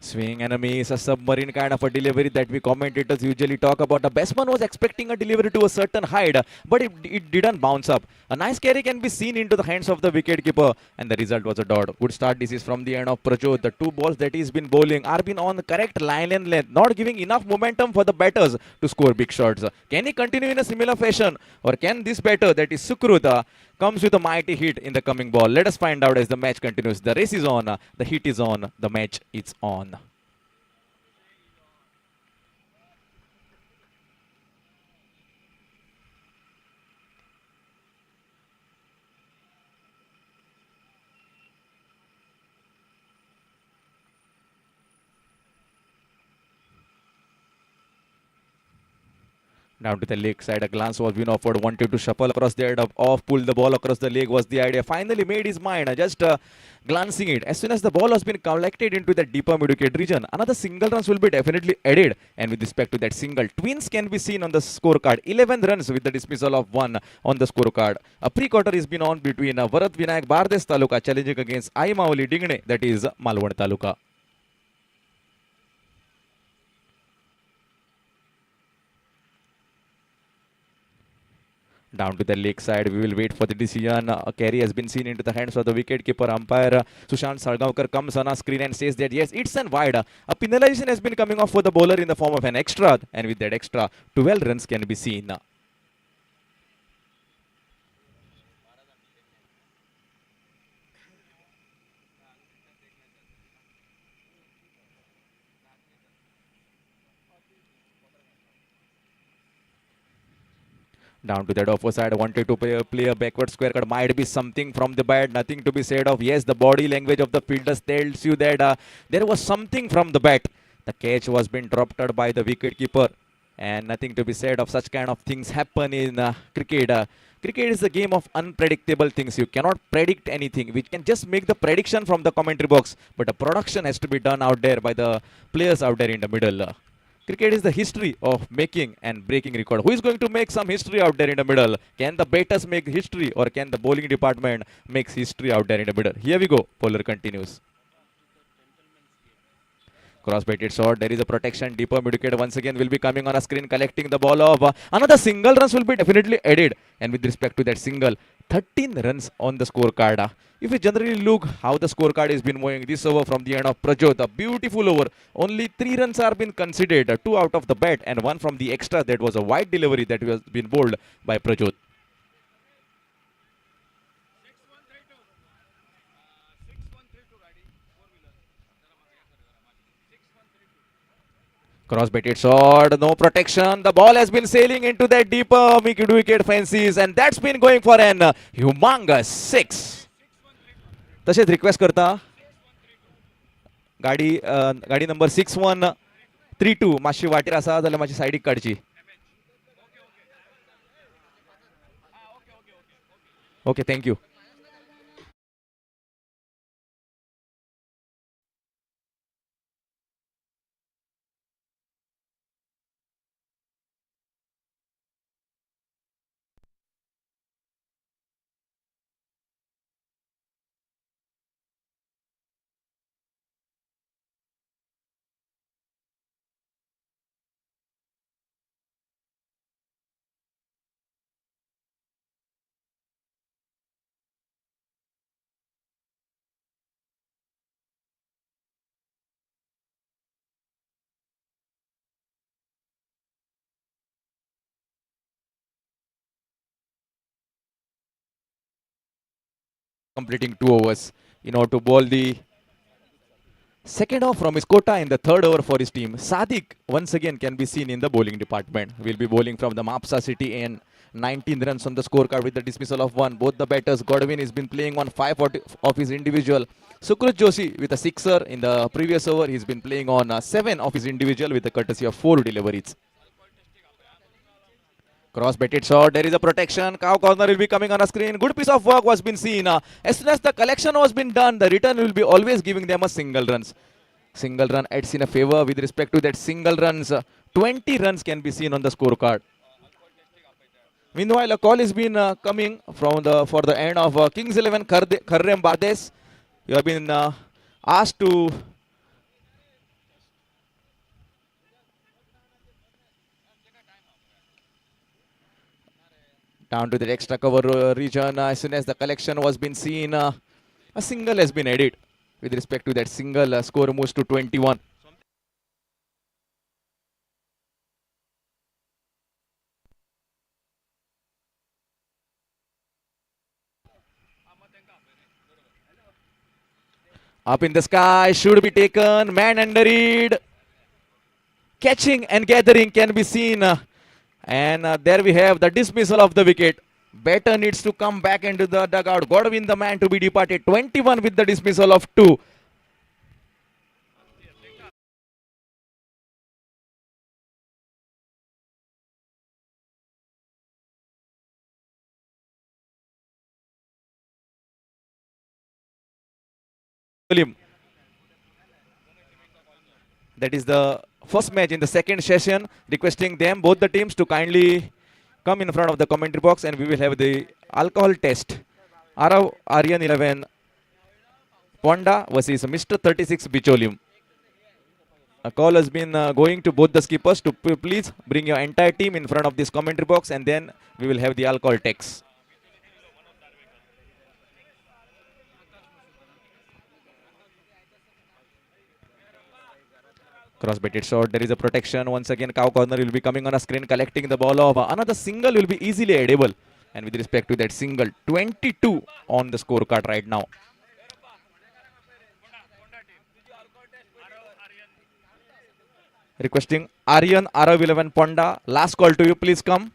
Swing and a miss, a submarine kind of a delivery that we commentators usually talk about. The batsman was expecting a delivery to a certain height, but it didn't bounce up. A nice carry can be seen into the hands of the wicketkeeper, and the result was a dot. Good start. This is from the end of Prajot. The two balls that he's been bowling are been on the correct line and length, not giving enough momentum for the batters to score big shots. Can he continue in a similar fashion, or can this batter, that is Sukruta, comes with a mighty hit in the coming ball? Let us find out as the match continues. The race is on, the heat is on, the match is on. Down to the leg side, a glance was being offered, wanted to shuffle across the head of off, pull the ball across the leg was the idea. Finally made his mind, just glancing it. As soon as the ball has been collected into the deeper mid-wicket region, another single runs will be definitely added. And with respect to that single, twins can be seen on the scorecard. 11 runs with the dismissal of 1 on the scorecard. A pre-quarter is been on between Varat Vinayak Bardes Taluka challenging against Ai Mauli Dingne, that is Malwan Taluka. Down to the leg side, we will wait for the decision. A carry has been seen into the hands of the wicket-keeper umpire. Sushant Salgaonkar comes on a screen and says that yes, it's an wide. A penalization has been coming off for the bowler in the form of an extra, and with that extra, 12 runs can be seen. Down to that offer side, wanted to play a backward square cut. Might be something from the bat, nothing to be said of. Yes, the body language of the fielders tells you that there was something from the bat. The catch was being dropped out by the wicket keeper, and nothing to be said of. Such kind of things happen in cricket. Cricket is a game of unpredictable things. You cannot predict anything. We can just make the prediction from the commentary box, but the production has to be done out there by the players out there in the middle. Cricket is the history of making and breaking record. Who is going to make some history out there in the middle? Can the batters make history, or can the bowling department make history out there in the middle? Here we go. Bowler continues. Cross-baited shot. There is a protection. Deeper mid-wicket once again will be coming on a screen, collecting the ball off. Another single runs will be definitely added. And with respect to that single, 13 runs on the scorecard. If we generally look how the scorecard has been moving this over from the end of Prajot, a beautiful over. Only 3 runs are been considered. 2 out of the bat and 1 from the extra. That was a wide delivery that was been bowled by Prajot. Cross-baited shot, no protection. The ball has been sailing into that deeper mid-wicket fences, and that's been going for an humongous 6. तसेच request करता गाडी number 6132 मातशी वाटेर आसा जाल्यार मातशी सायडीक काडची. Okay, thank you. Completing 2 overs in order to bowl the second off from his quota in the third over for his team. Sadiq once again can be seen in the bowling department. Will be bowling from the Mapusa city and 19 runs on the scorecard with the dismissal of 1. Both the batters, Godwin has been playing on 5 of his individual. Sukrut Joshi with a 6er in the previous over. He's been playing on 7 of his individual with a courtesy of 4 deliveries. Cross-baited shot. There is a protection. Cow corner will be coming on a screen. Good piece of work was been seen. As soon as the collection was been done, the return will be always giving them a single runs. Single run adds in a favor with respect to that single runs. 20 runs can be seen on the scorecard. Meanwhile, a call has been coming from for the end of Kings 11 Kharrem Bades. You have been asked to down to the extra cover region. As soon as the collection was been seen, a single has been added. With respect to that single, score moves to 21. Up in the sky, should be taken, man under it. Catching and gathering can be seen. And there we have the dismissal of the wicket. Batter needs to come back into the dugout. Godwin the man to be departed. 21 with the dismissal of 2. That is the first match in the second session. Requesting them, both the teams, to kindly come in front of the commentary box and we will have the alcohol test. Arav Aryan 11 Ponda versus Mr. 36 Bicholium. A call has been going to both the skippers to please bring your entire team in front of this commentary box and then we will have the alcohol text. Cross-baited shot. There is a protection. Once again, cow corner will be coming on a screen, collecting the ball off. Another single will be easily edible. And with respect to that single, 22 on the scorecard right now. Requesting Aryan Arav 11 Ponda. Last call to you. Please come.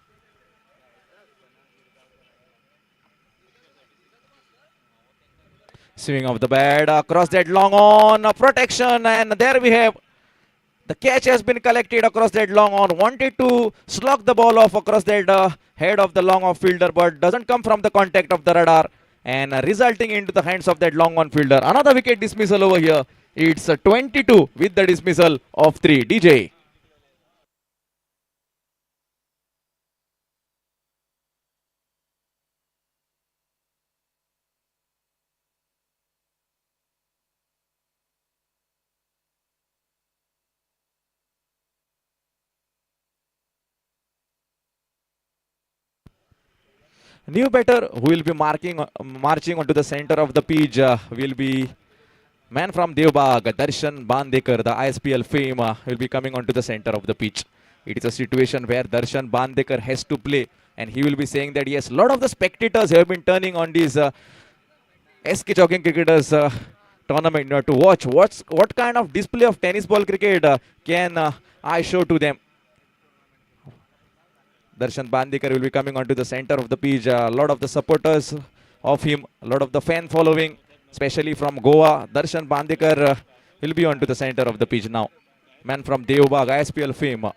Swing of the bat across that long on protection, and there we have. The catch has been collected across that long on. Wanted to slug the ball off across that head of the long off fielder, but doesn't come from the contact of the radar and resulting into the hands of that long on fielder. Another wicket dismissal over here. It's 22 with the dismissal of 3. DJ. New batter who will be marching onto the center of the pitch will be man from Devbag, Darshan Bandekar, the ISPL fame, will be coming onto the center of the pitch. It is a situation where Darshan Bandekar has to play, and he will be saying that yes, a lot of the spectators have been turning on these SK Jogging Cricketers tournament to watch what kind of display of tennis ball cricket can I show to them. Darshan Bandekar will be coming onto the center of the pitch. A lot of the supporters of him, a lot of the fan following, especially from Goa. Darshan Bandekar will be onto the center of the pitch now. Man from Devbag, ISPL fame.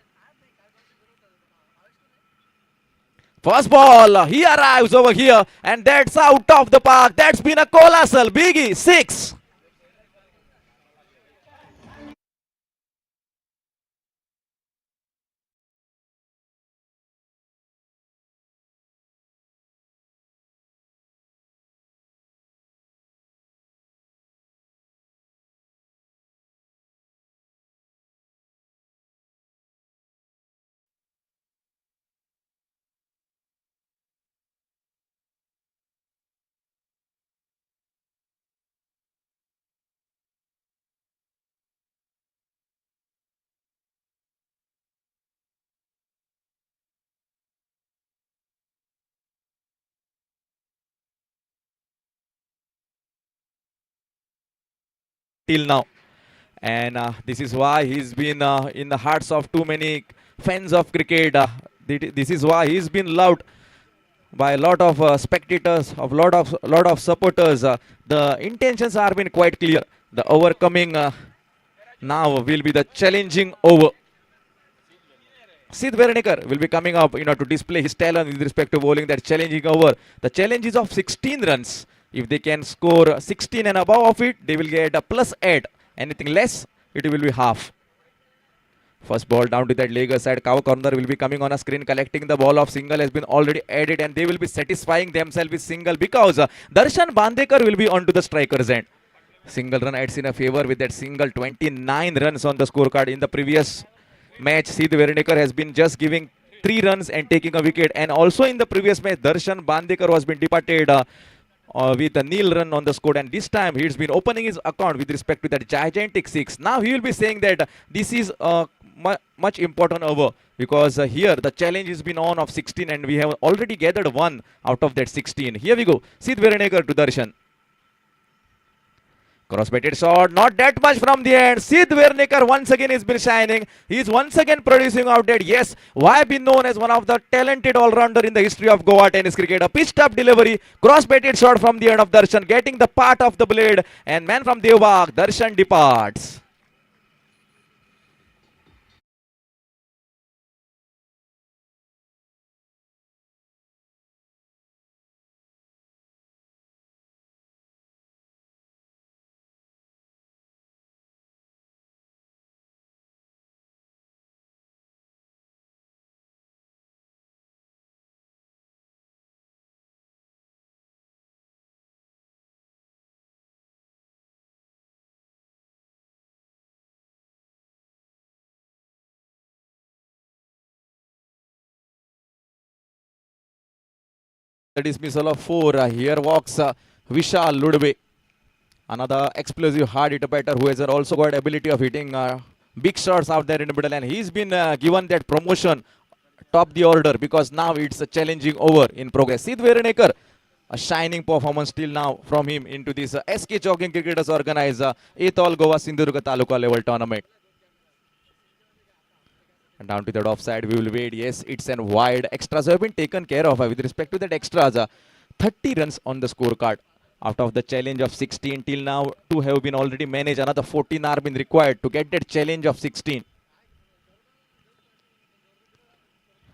First ball, he arrives over here, and that's out of the park. That's been a colossal biggie, 6. Till now, and this is why he's been in the hearts of too many fans of cricket. This is why he's been loved by a lot of spectators, of lot of supporters. The intentions are been quite clear. The overcoming now will be the challenging over. Sid Verenekar will be coming up, to display his talent with respect to bowling that challenging over. The challenge is of 16 runs. If they can score 16 and above of it, they will get a +8. Anything less, it will be half. First ball down to that leg side. Cow corner will be coming on a screen, collecting the ball of single has been already added, and they will be satisfying themselves with single because Darshan Bandekar will be onto the striker's end. Single run adds in a favor with that single. 29 runs on the scorecard. In the previous match, Sid Verenekar has been just giving 3 runs and taking a wicket, and also in the previous match, Darshan Bandekar was been departed with a nil run on the score, and this time he's been opening his account with respect to that gigantic 6. Now he will be saying that this is much important over because here the challenge has been on of 16, and we have already gathered 1 out of that 16. Here we go. Sid Verenekar to Darshan. Cross-batted shot, not that much from the end. Sid Verenekar once again has been shining. He is once again producing out that. Yes, why been known as one of the talented all-rounder in the history of Goa tennis cricket. A pitched-up delivery, cross-batted shot from the end of Darshan, getting the part of the blade, and man from Devbag, Darshan departs. The dismissal of 4. Here walks Vishal Ludwe, another explosive hard hitter batter who has also got ability of hitting big shots out there in the middle, and he's been given that promotion top the order because now it's a challenging over in progress. Sid Verenekar, a shining performance till now from him into this SK Jogging Cricketers organized 8th All Goa Sindhudurga Taluka level tournament. And down to that offside, we will wait. Yes, it's an wide. Extras have been taken care of. With respect to that extras, 30 runs on the scorecard. Out of the challenge of 16 till now, 2 have been already managed. Another 14 are been required to get that challenge of 16.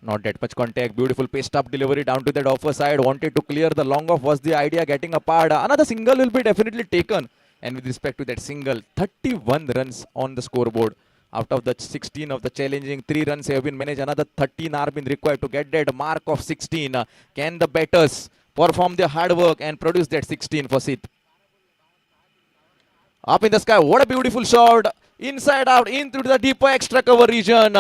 Not that much contact. Beautiful paced up delivery down to that offer side. Wanted to clear the long off was the idea. Getting apart. Another single will be definitely taken. And with respect to that single, 31 runs on the scoreboard. Out of the 16 of the challenging, 3 runs have been managed. Another 13 are been required to get that mark of 16. Can the batters perform their hard work and produce that 16 for Sid? Up in the sky, what a beautiful shot. Inside out, into the deeper extra cover region.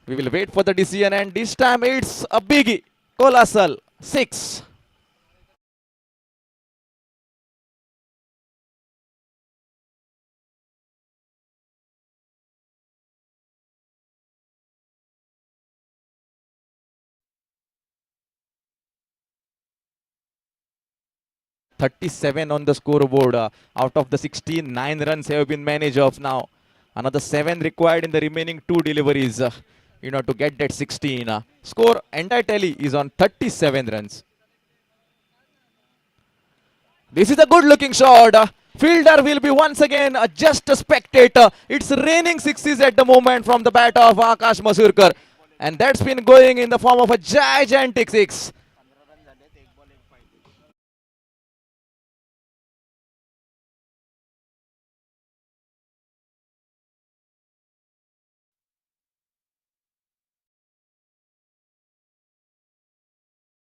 We will wait for the decision, and this time it's a biggie. Colossal. 6. .37 on the scoreboard. Out of the 16, 9 runs have been managed of now. Another 7 required in the remaining 2 deliveries. To get that 16. Score entire tally is on 37 runs. This is a good looking shot. Fielder will be once again just a spectator. It's raining sixes at the moment from the bat of Akash Masurkar. And that's been going in the form of a gigantic 6.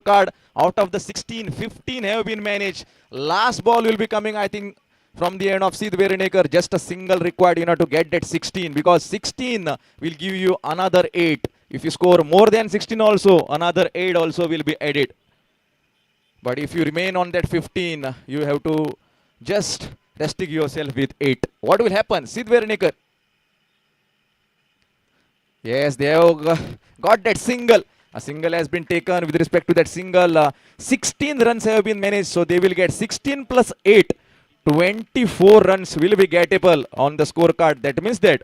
Card out of the 16, 15 have been managed. Last ball will be coming, I think, from the end of Sid Verenekar. Just a single required, to get that 16, because 16 will give you another 8. If you score more than 16 also, another 8 also will be added. But if you remain on that 15, you have to just restrict yourself with 8. What will happen? Sid Verenekar. Yes, they have got that single. A single has been taken with respect to that single. 16 runs have been managed, so they will get 16 plus 8. 24 runs will be gettable on the scorecard. That means that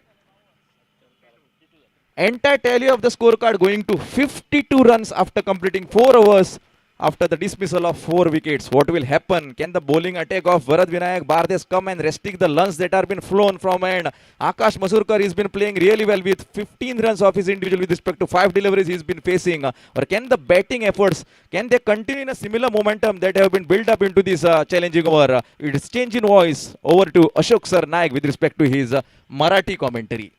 entire tally of the scorecard going to 52 runs after completing 4 overs after the dismissal of 4 wickets. What will happen? Can the bowling attack of Bharat Vinayak Bardes come and restrict the runs that are been flown from end? Akash Masurkar has been playing really well with 15 runs of his individual with respect to 5 deliveries he's been facing. Or can the batting efforts, can they continue in a similar momentum that have been built up into this challenging over? It's change in voice over to Ashok Sir Naik with respect to his Marathi commentary.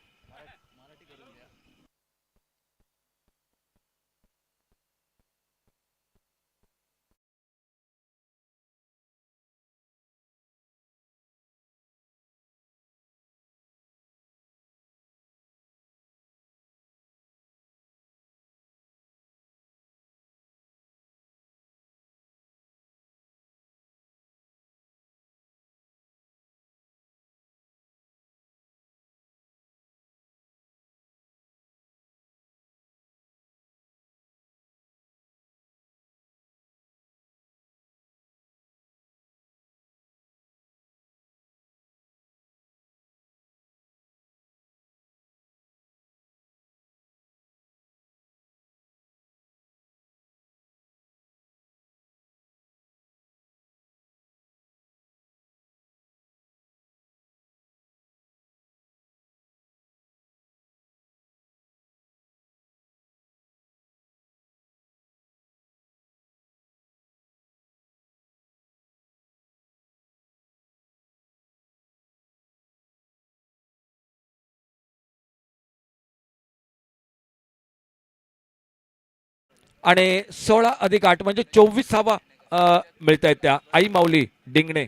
आणि 16+8 म्हणजे 24वा मिळत आहेत त्या आई माऊली Dingne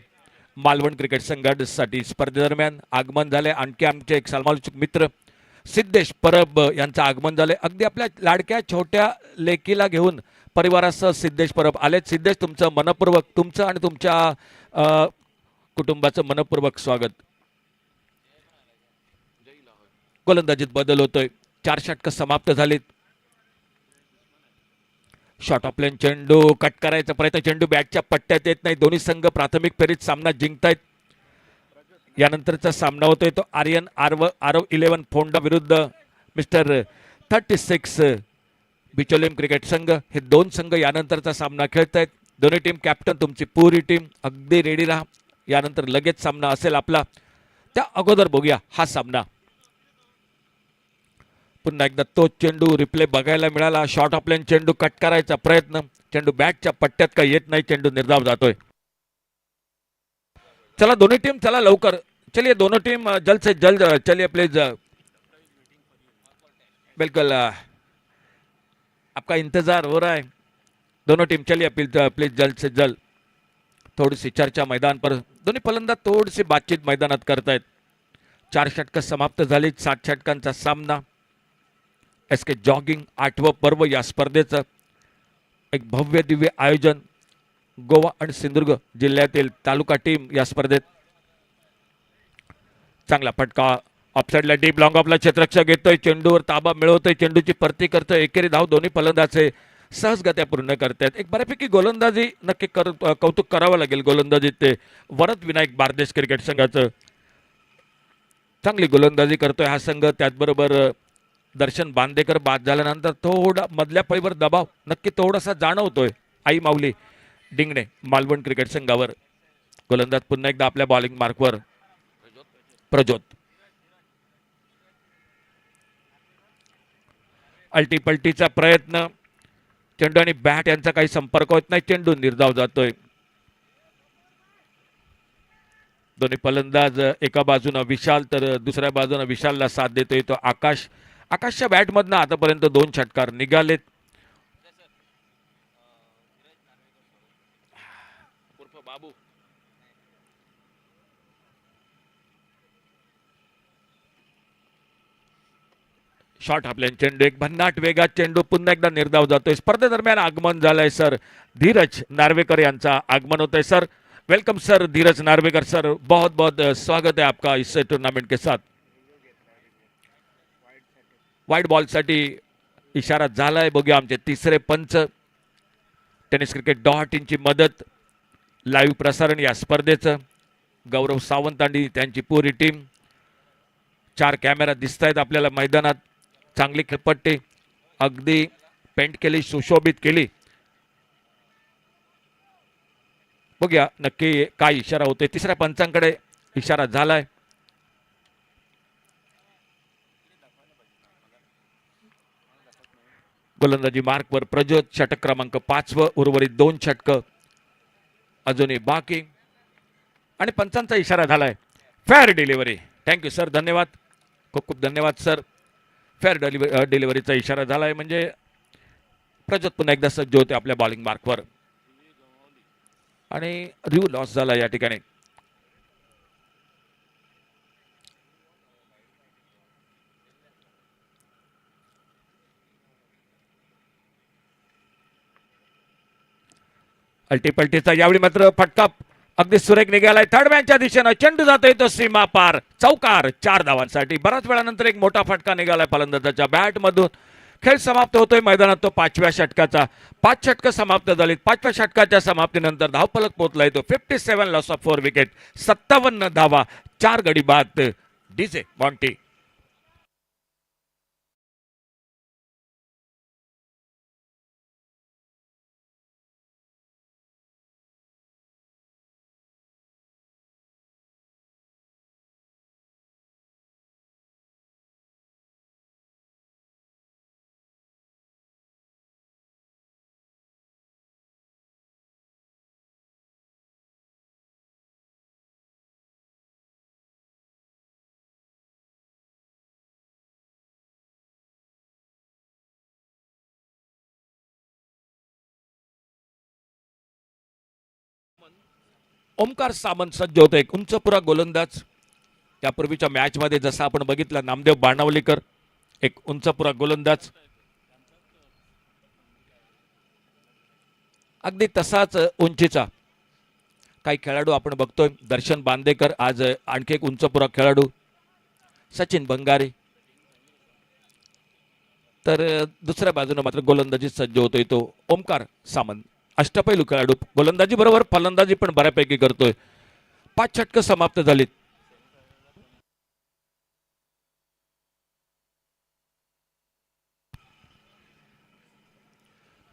Malvan cricket संघासाठी स्पर्धेदरम्यान आगमन झाले. आणखी आमचे एक सन्मानित मित्र सिद्धेश परब यांचं आगमन झाले. अगदी आपल्या लाडक्या छोट्या लेकीला घेऊन परिवारासह सिद्धेश परब आलेत. सिद्धेश, तुमचं मनपूर्वक, तुमचं आणि तुमच्या कुटुंबाचं मनपूर्वक स्वागत. गोलंदाजीत बदल होतोय. 4 षटकं समाप्त झालीत. शॉर्ट ऑफ लेन चेंडू कट करायचा प्रयत्न, चेंडू बॅटच्या पट्ट्यात येत नाही. दोन्ही संघ प्राथमिक फेरीत सामना जिंकतायत. यानंतरचा सामना होतोय तो आर्यन आरव 11 फोंडा विरुद्ध मिस्टर 36 बिचोलेम क्रिकेट संघ. हे 2 संघ यानंतरचा सामना खेळत आहेत. दोन्ही टीम कॅप्टन, तुमची पुरी टीम अगदी रेडी राहा. यानंतर लगेच सामना असेल आपला. त्या अगोदर बघूया हा सामना. पुन्हा एकदा तो चेंडू रिप्ले बघायला मिळाला. शॉर्ट ऑफ लेन चेंडू कट करायचा प्रयत्न, चेंडू बॅटच्या पट्ट्यात काही येत नाही. चेंडू निर्धाव जातोय. चला दोनों टीम, चला लवकर, चलिए दोनों टीम जल्द से जल्द, चलिए प्लीज, बिल्कुल आपका इंतजार हो रहा है. दोनों टीम चलिए प्लीज जल्द से जल्द. थोडीशी चर्चा मैदान पर, दोन्ही फलंदाज थोडीशी बातचीत मैदानात करतायत. 4 षटकं समाप्त झाली. 7 षटकांचा सामना. एसके जॉगिंग 8वं पर्व या स्पर्धेचं. एक भव्य दिव्य आयोजन गोवा आणि सिंधुदुर्ग जिल्ह्यातील तालुका टीम या स्पर्धेत. चांगला फटका ऑफसाइडला डीप लॉंग ऑफला क्षेत्ररक्षक घेतोय, चेंडूवर ताबा मिळवतोय, चेंडूची परती करतोय, एकेरी धाव दोन्ही फलंदाजे सहजगत्या पूर्ण करतात. एक बऱ्यापैकी गोलंदाजी नक्की कौतुक करावं लागेल गोलंदाजीत ते वरद विनायक बारदेश क्रिकेट संघाचं. चांगली गोलंदाजी करतोय हा संघ. त्याचबरोबर दर्शन बांदेकर बाद झाल्यानंतर थोडा मधल्या फळीवर दबाव नक्की थोडासा जाणवतोय. आई माऊली डिंगणे मालवण क्रिकेट संघावर. गोलंदाज पुन्हा एकदा आपल्या बॉलिंग मार्कवर प्रज्योत. अल्टीपल्टीचा प्रयत्न, चेंडू आणि बॅट यांचा काही संपर्क होत नाही, चेंडू निर्धाव जातोय. दोन्ही फलंदाज एका बाजूनं विशाल तर दुसऱ्या बाजूनं विशालला साथ देतोय तो आकाश. आकाशच्या बॅटमधनं आतापर्यंत 2 षटकार निघालेत. बाबू शॉट आपल्या चेंडू एक भन्नाट वेगात चेंडू पुन्हा एकदा निर्धाव जातोय. स्पर्धेदरम्यान आगमन झालंय सर धीरज नार्वेकर यांचा आगमन होतंय. सर वेलकम सर धीरज नार्वेकर सर, बहुत बहुत स्वागत है आपका इस टूर्नामेंट के साथ. वाईट बॉल साठी इशारा झालाय. बघूया आमचे तिसरे पंच. tenniscricket.in ची मदत, लाईव्ह प्रसारण या स्पर्धेचं. गौरव सावंत आणि त्यांची पुरी टीम. 4 कॅमेरा दिसत आहेत आपल्याला मैदानात. चांगली खेळपट्टी अगदी पेंट केली, सुशोभित केली. बघूया नक्की काय इशारा होतोय. तिसऱ्या पंचांकडे इशारा झालाय. गोलंदाजी मार्कवर प्रज्योत, षटक क्रमांक 5 व उर्वरित 2 षटक अजूनही बाकी. आणि पंचांचा इशारा झालाय फेअर डिलिव्हरी. थँक्यू सर, धन्यवाद, खूप खूप धन्यवाद सर. फेअर डिलिव्हरीचा इशारा झालाय म्हणजे प्रज्योत पुन्हा एकदा सज्ज होते आपल्या बॉलिंग मार्कवर. आणि रिव्ह लॉस झाला या ठिकाणी. अल्टीपल्टीचा यावेळी मात्र फटका अगदी सुरेख निघालाय. थर्ड मॅनच्या दिशेनं चेंडू जातोय तो सीमा पार, चौकार 4 धावांसाठी. बराच वेळानंतर एक मोठा फटका निघालाय फलंदाजाच्या बॅट मधून. खेळ समाप्त होतोय मैदानात तो 5व्या षटकाचा. 5 षटकं समाप्त झालीत. 5व्या षटकाच्या समाप्तीनंतर धावफलक पोहोचलाय तो 57 लॉस ऑफ 4 विकेट, 57 धावा, 4 गडी बाद. DJ bounty. ओमकार सामंत सज्ज होतो, एक उंचपुरा गोलंदाज. त्यापूर्वीच्या मॅच मध्ये जसं आपण बघितलं नामदेव बाणावलीकर, एक उंचपुरा गोलंदाज. अगदी तसाच उंचीचा काही खेळाडू आपण बघतोय. दर्शन बांदेकर आज आणखी एक उंचपुरा खेळाडू. सचिन बंगारे. तर दुसऱ्या बाजूने मात्र गोलंदाजी सज्ज होतोय तो ओमकार सामंत. अष्टपैलू खेळाडू, गोलंदाजी बरोबर फलंदाजी पण बऱ्यापैकी करतोय. 5 षटकं समाप्त झालीत.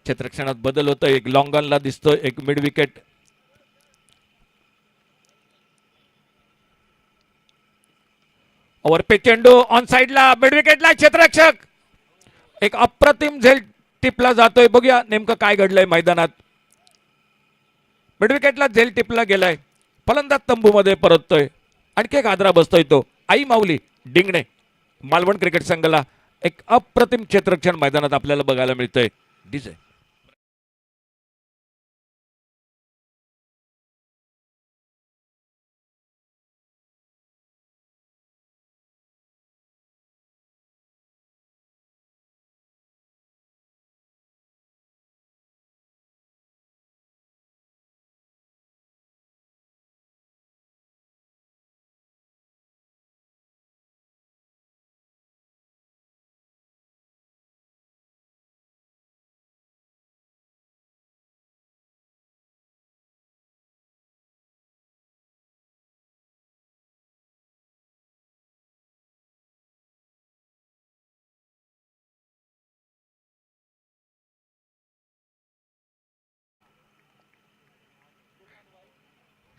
क्षेत्ररक्षणात बदल होतोय. एक लॉंग ऑनला दिसतोय, एक मिड विकेट. ओव्हरपे चेंडू ऑन साइडला, मिड विकेटला क्षेत्ररक्षक. एक अप्रतिम झेल टिपला जातोय. बघूया नेमकं काय घडलंय मैदानात. मिड विकेटला झेल टिपला गेलाय. फलंदाज तंबूमध्ये परततोय. आणखी एक आदरा बसतोय तो आई माऊली डिंगणे मालवण क्रिकेट संघाला. एक अप्रतिम क्षेत्ररक्षण मैदानात आपल्याला बघायला मिळतंय. डीजे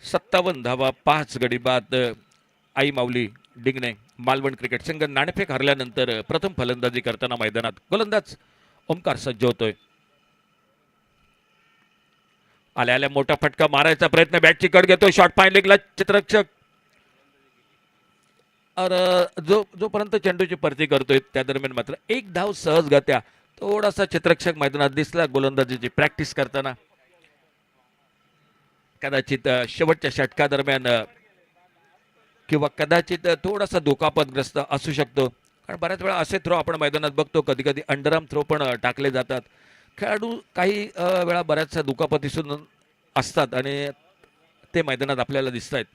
57 धावा 5 गडी बाद. आई माऊली डिंगणे मालवण क्रिकेट संघ नाणेफेक हरल्यानंतर प्रथम फलंदाजी करताना मैदानात. गोलंदाज ओमकार सज्ज होतोय. आल्या आल्या मोठा फटका मारायचा प्रयत्न, बॅटची कड घेतोय, शॉट पाहिलेला चित्ररक्षक. जोपर्यंत चेंडूची परती करतोय त्या दरम्यान मात्र एक धाव सहजगत्या थोडासा चित्ररक्षक मैदानात दिसला गोलंदाजीची प्रॅक्टिस करताना. कदाचित शेवटच्या षटका दरम्यान किंवा कदाचित थोडासा धोकापतग्रस्त असू शकतो, कारण बऱ्याच वेळा असे थ्रो आपण मैदानात बघतो, कधी कधी अंडरआर्म थ्रो पण टाकले जातात. खेळाडू काही वेळा बऱ्याचशा दुखापतीसून असतात आणि ते मैदानात आपल्याला दिसत आहेत.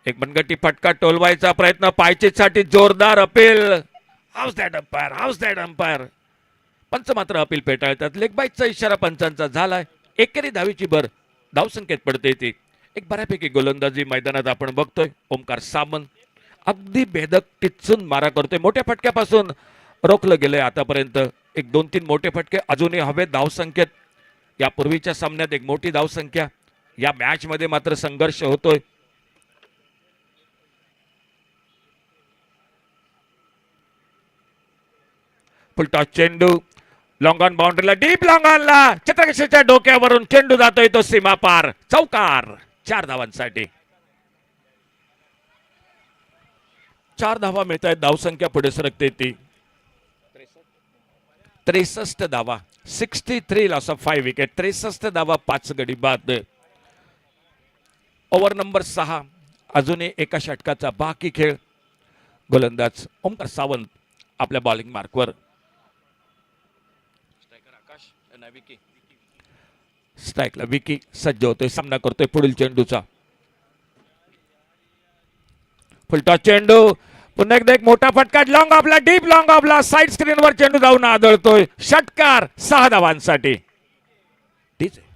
एक मनगटी फटका टोलवायचा प्रयत्न, पायचीसाठी जोरदार appeal. How's that umpire, how's that umpire. पंच मात्र अपील पेटाळतात. लेग बाईटचा इशारा पंचांचा झालाय. एकेरी धावीची भर धावसंख्येत पडते ती. एक बऱ्यापैकी गोलंदाजी मैदानात आपण बघतोय. ओमकार सामंत अगदी भेदक टिचून मारा करतोय. मोठ्या फटक्यापासून रोखलं गेलंय आतापर्यंत. एक 2-3 मोठे फटके अजूनही हवेत धावसंख्येत. यापूर्वीच्या सामन्यात एक मोठी धावसंख्या, या मॅच मध्ये मात्र संघर्ष होतोय. फुलटॉस चेंडू लॉंग ऑन बाउंड्रीला, डीप लॉंग ऑनला, चित्ररक्षकाच्या डोक्यावरून चेंडू जातोय तो सीमा पार. चौकार. 4 धावांसाठी. 4 धावा मिळत आहेत. धावसंख्या पुढे सरकते ती 63 धावा. 63 लॉस ऑफ 5 विकेट. 63 धावा 5 गडी बाद. Over number 6. अजूनही एका षटकाचा बाकी खेळ. गोलंदाज ओमकार सावंत आपल्या बॉलिंग मार्कवर. स्ट्राईकला विकी सज्ज होतोय, सामना करतोय पुढील चेंडूचा. फुलटॉस चेंडू, पुन्हा एकदा एक मोठा फटका, लॉंग ऑफला, डीप लॉंग ऑफला, साइड स्क्रीनवर चेंडू जाऊन आदळतोय. षटकार 6 धावांसाठी. ठीक आहे.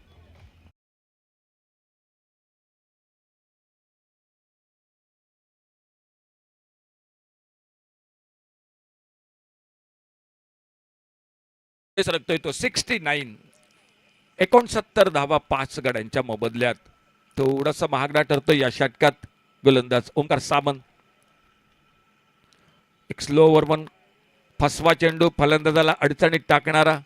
सरकतोय तो 69. 69 धावा 5 गड्यांच्या मोबदल्यात. थोडासा महागडा ठरतोय या षटकात गोलंदाज ओमकार सामंत. एक स्लो ओव्हर वन, फसवा चेंडू, फलंदाजाला अडचणीत टाकणारा.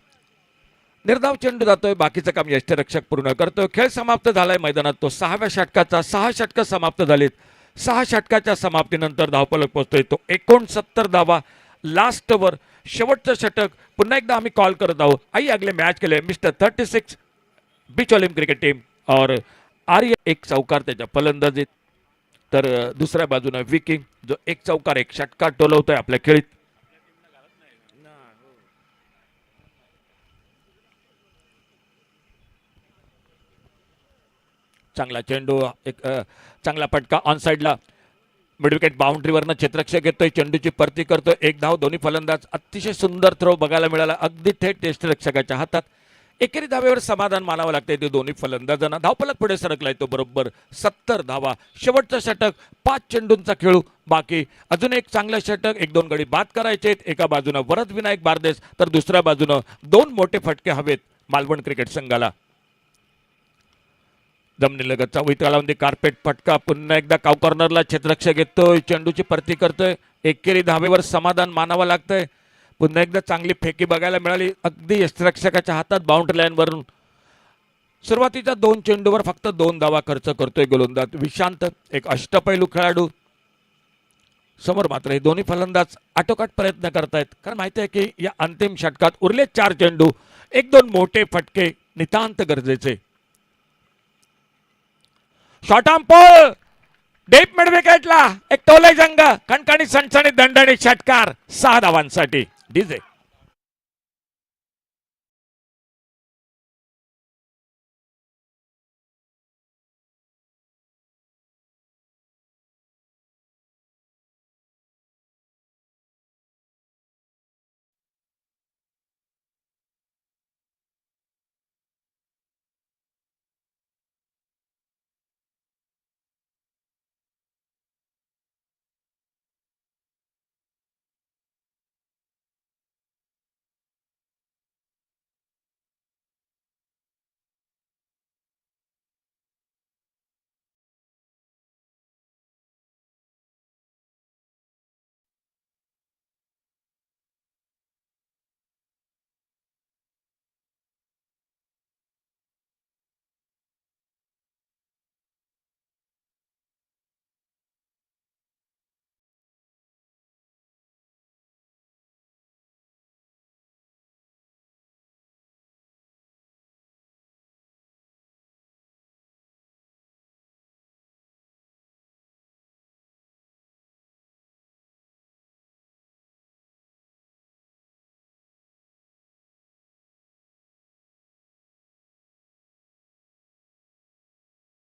निर्धाव चेंडू जातोय, बाकीचं काम यष्टीरक्षक पूर्ण करतोय. खेळ समाप्त झालाय मैदानात तो 6व्या षटकाचा. 6 षटकं समाप्त झालीत. 6 षटकाच्या समाप्तीनंतर धावफलक पोहोचतोय तो 69 धावा. लास्ट ओव्हर, शेवटचं षटक. पुन्हा एकदा आम्ही कॉल करत आहोत. आई अगले मॅच के लिए मिस्टर 36 बीच ओलंपिक क्रिकेट टीम और आर्य. एक चौकार त्याच्या फलंदाजीत, तर दुसऱ्या बाजूने विकी जो एक चौकार एक षटकार टोलवतोय आपल्या खेळीत. चांगला चेंडू, एक चांगला फटका ऑन साइडला. मिड विकेट बाउंड्रीवरनं क्षेत्ररक्षक येतोय, चेंडूची परती करतोय. एक धाव. दोन्ही फलंदाज. अतिशय सुंदर थ्रो बघायला मिळाला, अगदी थेट क्षेत्ररक्षकाच्या हातात. एकेरी धावेवर समाधान मानावं लागतंय ते दोन्ही फलंदाजांना. धावफलक पुढे सरकलाय तो बरोबर 70 धावा. शेवटचं षटक, 5 चेंडूंचा खेळू बाकी. अजून एक चांगलं षटक, 1-2 गडी बाद करायचे. एका बाजूनं वरद विनायक बारदेस, तर दुसऱ्या बाजूनं 2 मोठे फटके हवेत मालवण क्रिकेट संघाला. जमिनीलगतचा वितळावंदी कार्पेट फटका. पुन्हा एकदा काव कॉर्नरला क्षेत्ररक्षक येतोय, चेंडूची परती करतोय. एकेरी धावेवर समाधान मानावं लागतंय. पुन्हा एकदा चांगली फेकी बघायला मिळाली, अगदी यष्टीरक्षकाच्या हातात बाउंड्री लाईन वरून. सुरुवातीच्या 2 चेंडूवर फक्त 2 धावा खर्च करतोय गोलंदाज विशांत. एक अष्टपैलू खेळाडू. समोर मात्र हे दोन्ही फलंदाज आटोकाट प्रयत्न करतायत, कारण माहिती आहे की या अंतिम षटकात उरले 4 चेंडू, 1-2 मोठे फटके नितांत गरजेचे. शॉर्ट आर्म पोल, डीप मिड विकेटला एक टोले जंग, खणखणीत सणसणीत दणदणीत षटकार 6 धावांसाठी. डीजे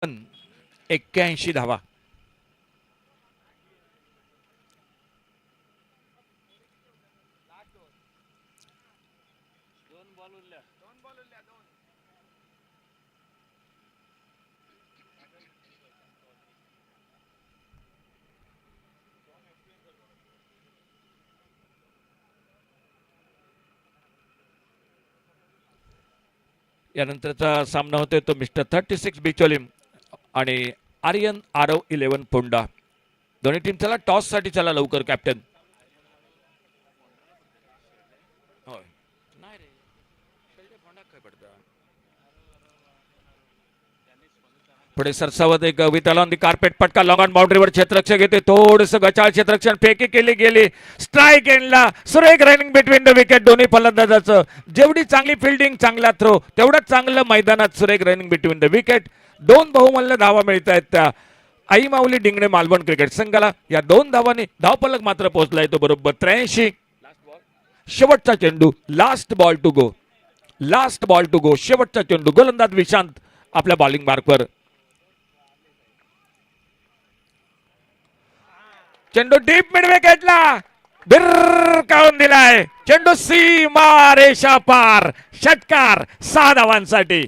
81 धावा. यानंतरचा सामना होतोय तो मिस्टर 36 बिचोलिम आणि आर्यन आरव 11 पोंडा. दोन्ही टीम चला टॉस साठी चला लवकर कॅप्टन. पुढे सरसावत एक विथ ऑन दी कार्पेट पटका लॉंग ऑन बाउंड्रीवर क्षेत्ररक्षक येते. थोडंसं गचाळ क्षेत्ररक्षण फेकी केली गेली. स्ट्राईक एंडला सुरेख रनिंग बिटवीन द विकेट. दोन्ही फलंदाजाचं जेवढी चांगली फिल्डिंग चांगला थ्रो तेवढंच चांगलं मैदानात सुरेख रनिंग बिटवीन द विकेट. 2 बहुमल्य धावा मिळत आहेत त्या आई माऊली डिंगणे मालवण क्रिकेट संघाला. या 2 धावांनी धावफलक मात्र पोहोचलाय तो बरोबर 83. शेवटचा चेंडू last ball to go. Last ball to go शेवटचा चेंडू. गोलंदाज विशांत आपल्या बॉलिंग मार्कवर. चेंडू डीप मिड विकेटला भिरकावून दिलाय. चेंडू सीमा रेषा पार. षटकार 6 धावांसाठी.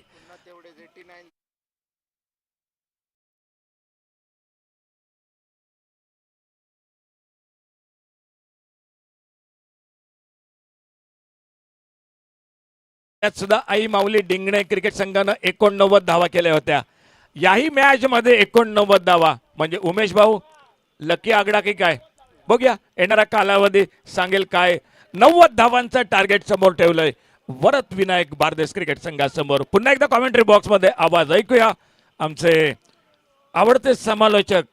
सुद्धा आई माऊली डिंगणे क्रिकेट संघानं 89 धावा केल्या होत्या. याही मॅच मध्ये 89 धावा म्हणजे उमेश भाऊ लकी आगडा की काय बघूया. येणारा कालावधी सांगेल काय. 90 धावांचं टार्गेट समोर ठेवलंय वरत विनायक बारदेस क्रिकेट संघासमोर. पुन्हा एकदा कॉमेंट्री बॉक्स मध्ये आवाज ऐकूया आमचे आवडते समालोचक.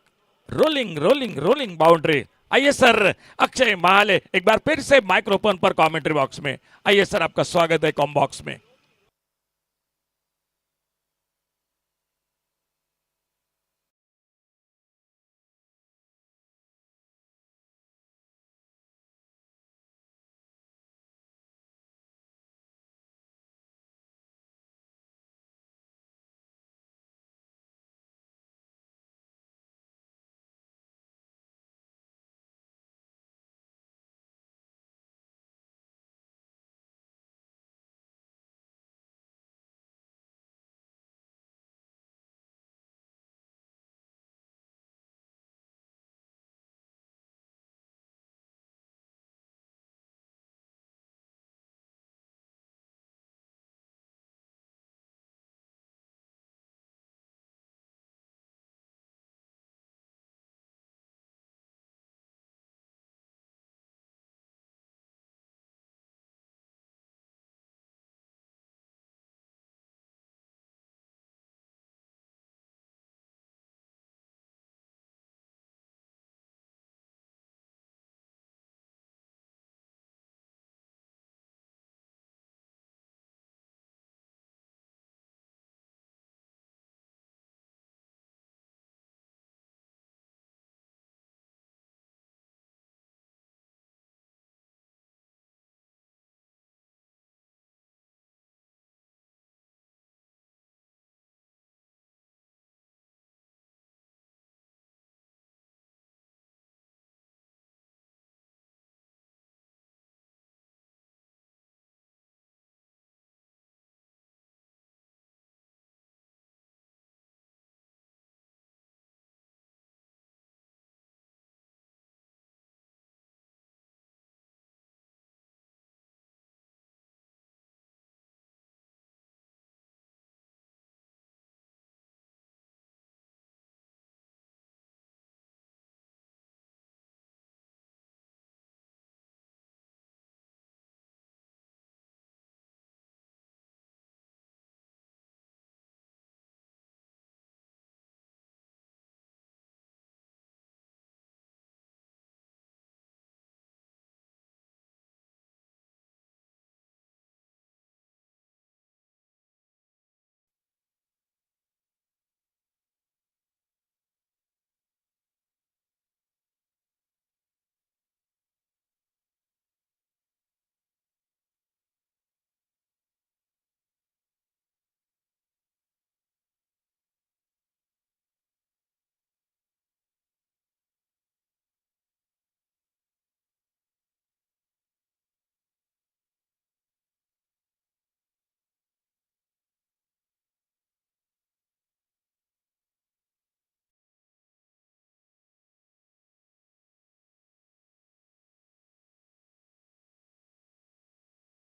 Rolling rolling rolling boundary. आइए सर अक्षय महाले एक बार फिर से माइक्रोफोन पर कमेंट्री बॉक्स में. आइए सर आपका स्वागत है कॉम बॉक्स में.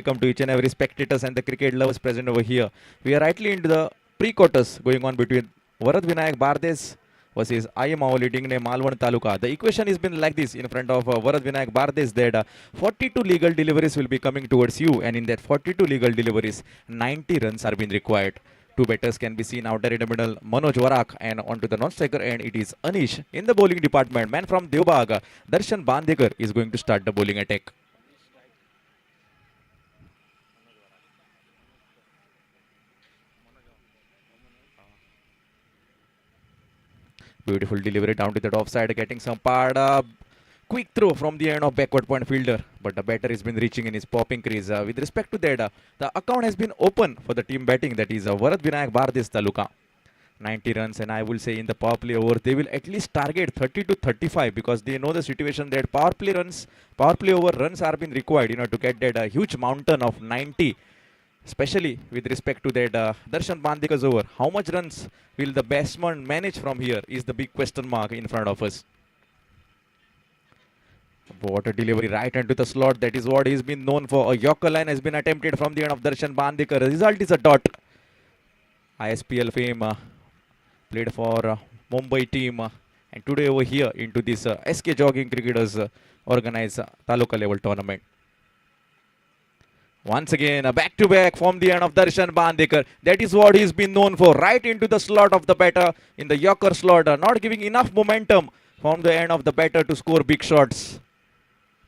Welcome to each and every spectators and the cricket lovers present over here. We are rightly into the pre-quarters going on between Varat Vinayak Bardes versus Ayamao leading Malvan Taluka. The equation has been like this in front of Varat Vinayak Bardes that 42 legal deliveries will be coming towards you, and in that 42 legal deliveries, 90 runs are being required. Two batters can be seen out there in the middle, Manoj Varak, and onto the non-striker end it is Anish. In the bowling department, man from Devbag, Darshan Bandekar is going to start the bowling attack. Beautiful delivery down to the top side, getting some part. Quick throw from the end of backward point fielder, but the batter has been reaching in his popping crease. With respect to that, the account has been open for the team batting, that is Varat Vinayak Bardes Taluka. 90 runs, and I will say in the power play over they will at least target 30 to 35 because they know the situation that power play over runs are being required, to get that huge mountain of 90. Especially with respect to that Darshan Bandeka's over. How much runs will the batsman manage from here is the big question mark in front of us. What a delivery right into the slot. That is what he's been known for. A Yorker line has been attempted from the end of Darshan Bandekar. Result is a dot. ISPL fame played for Mumbai team and today over here into this SK Jogging Cricketers organized Taluka level tournament. Once again, a back-to-back from the end of Darshan Bandekar. That is what he's been known for. Right into the slot of the batter in the Yorker slot. Not giving enough momentum from the end of the batter to score big shots.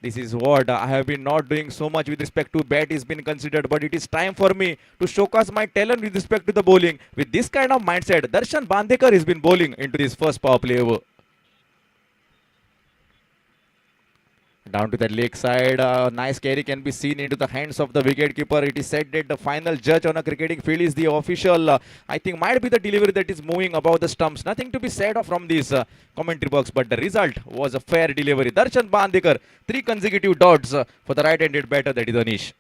This is what I have been not doing so much with respect to bat is been considered, but it is time for me to showcase my talent with respect to the bowling. With this kind of mindset, Darshan Bandekar has been bowling into this first power play over. Down to the leg side, nice carry can be seen into the hands of the wicketkeeper. It is said that the final judge on a cricketing field is the official. I think might be the delivery that is moving above the stumps. Nothing to be said from this commentary box, but the result was a fair delivery. Darshan Bandekar, 3 consecutive dots for the right-handed batter, that is Anish.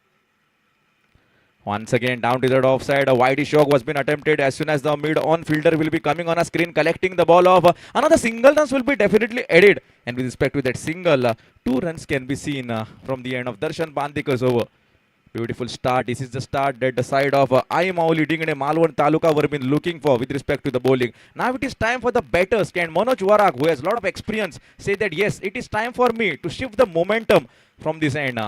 Once again, down to that offside, a wide shot was been attempted as soon as the mid-on fielder will be coming on a screen, collecting the ball off. Another single runs will be definitely added. And with respect to that single, 2 runs can be seen from the end of Darshan Bandekar's over. Beautiful start. This is the start that the side of Ayamao leading in a Malwan Taluka were been looking for with respect to the bowling. Now it is time for the batters. Can Manoj Varak, who has a lot of experience, say that yes, it is time for me to shift the momentum from this end.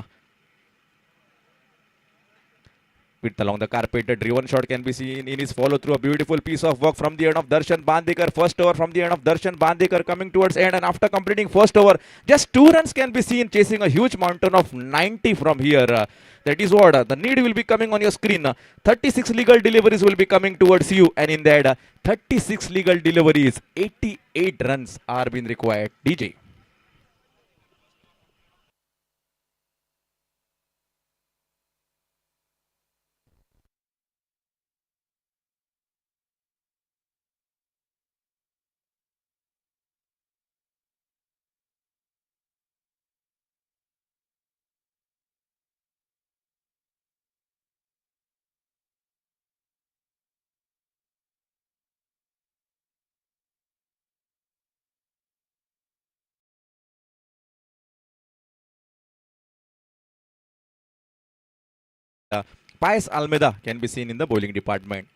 With along the carpet, a driven shot can be seen in his follow through. A beautiful piece of work from the end of Darshan Bandekar. First over from the end of Darshan Bandekar coming towards end, and after completing first over, just 2 runs can be seen chasing a huge mountain of 90 from here. That is what the need will be coming on your screen. 36 legal deliveries will be coming towards you, and in that 36 legal deliveries, 88 runs are being required. DJ. Pius Almeida can be seen in the bowling department.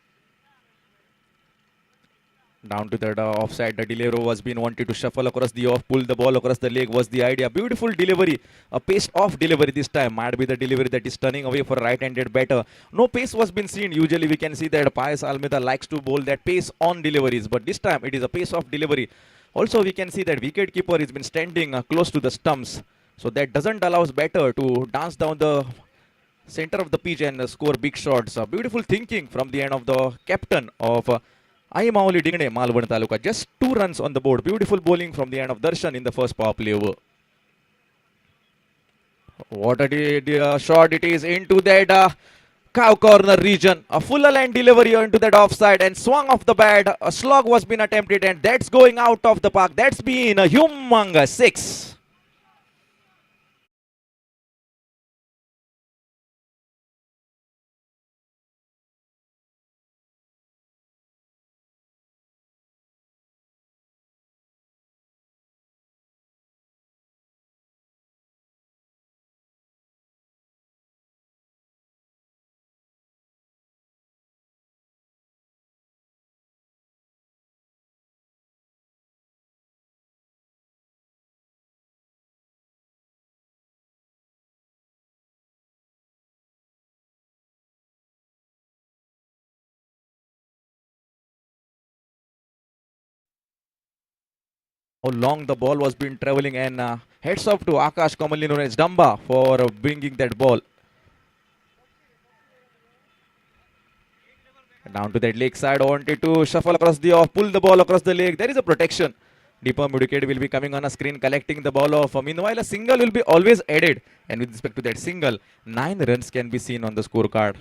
Down to that offside, the delivery was being wanted to shuffle across the off, pull the ball across the leg was the idea. Beautiful delivery, a pace off delivery this time. Might be the delivery that is turning away for right-handed batter. No pace was been seen. Usually we can see that Pius Almeida likes to bowl that pace on deliveries, but this time it is a pace off delivery. Also we can see that wicket keeper has been standing close to the stumps, so that doesn't allow batter to dance down the center of the pitch and score big shots. Beautiful thinking from the end of the captain of Ayamao leading in Malvan Taluka. Just 2 runs on the board. Beautiful bowling from the end of Darshan in the first power play over. What a shot it is into that cow corner region. A full line delivery into that offside and swung off the bat. A slog was been attempted and that's going out of the park. That's been a humongous 6. how long the ball was been traveling, and heads off to Akash, commonly known as Damba, for bringing that ball down to that leg side. Wanted to shuffle across the off, pull the ball across the leg. There is a protection. Deeper mid wicket will be coming on a screen, collecting the ball off. Meanwhile, a single will be always added, and with respect to that single, 9 runs can be seen on the scorecard.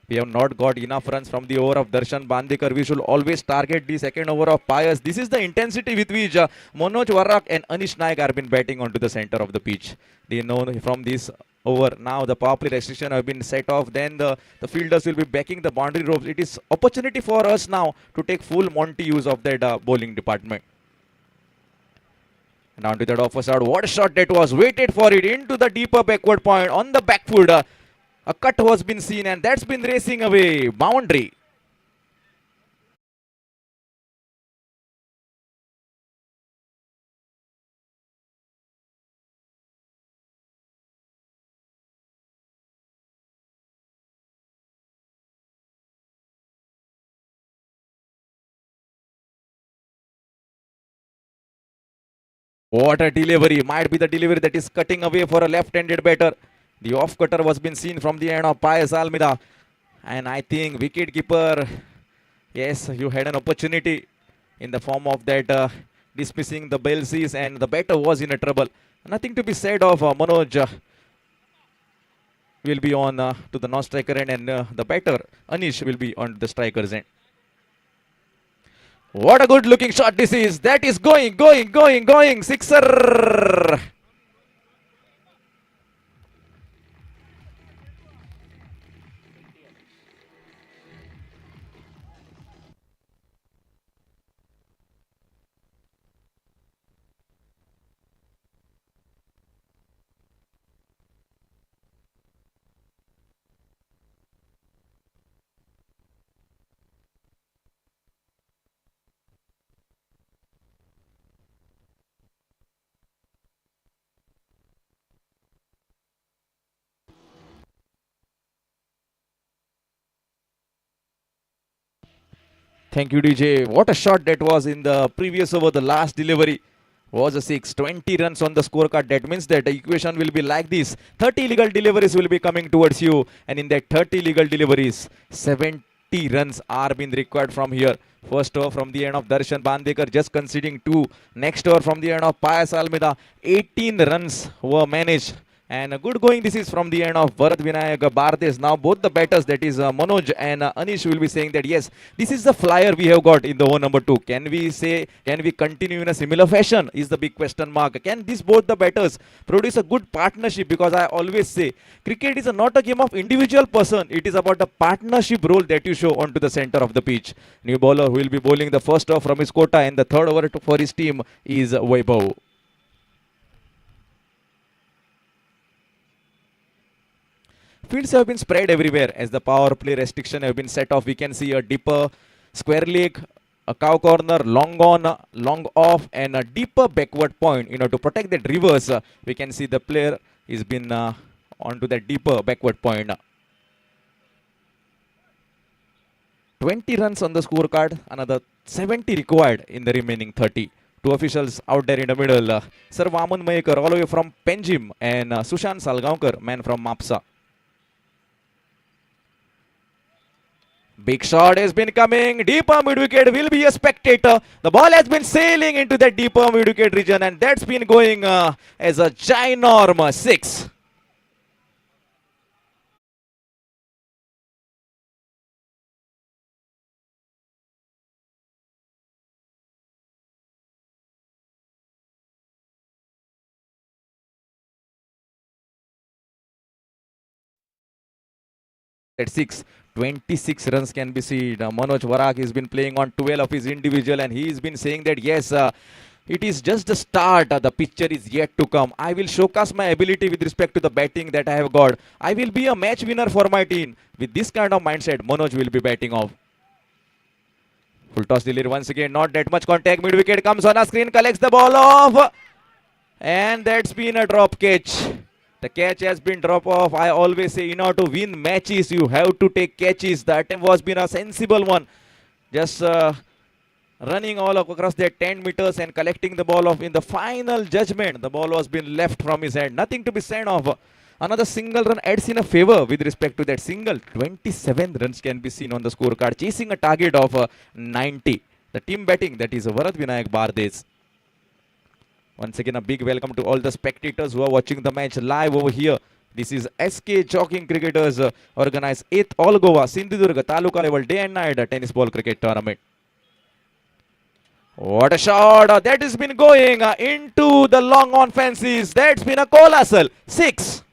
We have not got enough runs from the over of Darshan Bandekar. We should always target the second over of Pius. This is the intensity with which Manoj Varrak and Anish Naik have been batting onto the center of the pitch. They know from this over. Now the power play restriction have been set off. Then the fielders will be backing the boundary ropes. It is opportunity for us now to take full Monty use of that bowling department. Down to that offer side. What a shot that was. Waited for it into the deeper backward point on the back foot. A cut was been seen, and that's been racing away. Boundary. What a delivery. Might be the delivery that is cutting away for a left-handed batter. The off cutter was been seen from the end of Pius Almeida. And I think wicket-keeper, yes, you had an opportunity in the form of that dismissing the Belsies, and the batter was in a trouble. Nothing to be said of Manoj. Will be on to the non-striker end, and the batter Anish will be on the striker's end. What a good looking shot this is. That is going. Sixer. Thank you, DJ. What a shot that was in the previous over. The last delivery was a 6. 20 runs on the scorecard. That means that the equation will be like this. 30 legal deliveries will be coming towards you. And in that 30 legal deliveries, 70 runs are being required from here. First over from the end of Darshan Bandekar, just conceding 2. Next over from the end of Pius Almeida, 18 runs were managed. And a good going this is from the end of Bharat Vinayak Bhardes. Now both the batters, that is Manoj and Anish, will be saying that yes, this is the flyer we have got in the over number 2. Can we continue in a similar fashion is the big question mark. Can these both the batters produce a good partnership? Because I always say cricket is not a game of individual person. It is about the partnership role that you show onto the center of the pitch. New bowler who will be bowling the first over from his quota, and the third over for his team is Vaibhav. Fields have been spread everywhere as the power play restriction have been set off. We can see a deeper square leg, a cow corner, long on, long off, and a deeper backward point. To protect that reverse, we can see the player is been onto that deeper backward point. 20 runs on the scorecard, another 70 required in the remaining 30. Two officials out there in the middle, Sir Vaman Mayekar all the way from Penjim, and Sushant Salgaonkar, man from Mapusa. Big shot has been coming. Deeper mid wicket will be a spectator. The ball has been sailing into that deeper mid wicket region, and that's been going as a ginormous 6. At 6, 26 runs can be seen. Manoj Varrak has been playing on 12 of his individual, and he has been saying that yes, it is just the start. The picture is yet to come. I will showcase my ability with respect to the batting that I have got. I will be a match winner for my team. With this kind of mindset, Manoj will be batting off. Full toss delivery once again. Not that much contact. Mid wicket comes on a screen, collects the ball off, and that's been a drop catch. The catch has been drop off. I always say, in order to win matches, you have to take catches. The attempt was been a sensible one. Just running all across their 10 meters and collecting the ball off in the final judgment. The ball was been left from his hand. Nothing to be said of. Another single run adds in a favor with respect to that single. 27 runs can be seen on the scorecard, chasing a target of 90. The team batting, that is Varat Vinayak Bardes. Once again, a big welcome to all the spectators who are watching the match live over here. This is SK Jogging Cricketers organized 8th All Goa Sindhudurga Taluka level day and night tennis ball cricket tournament. What a shot that has been going into the long on fences. That's been a colossal 6.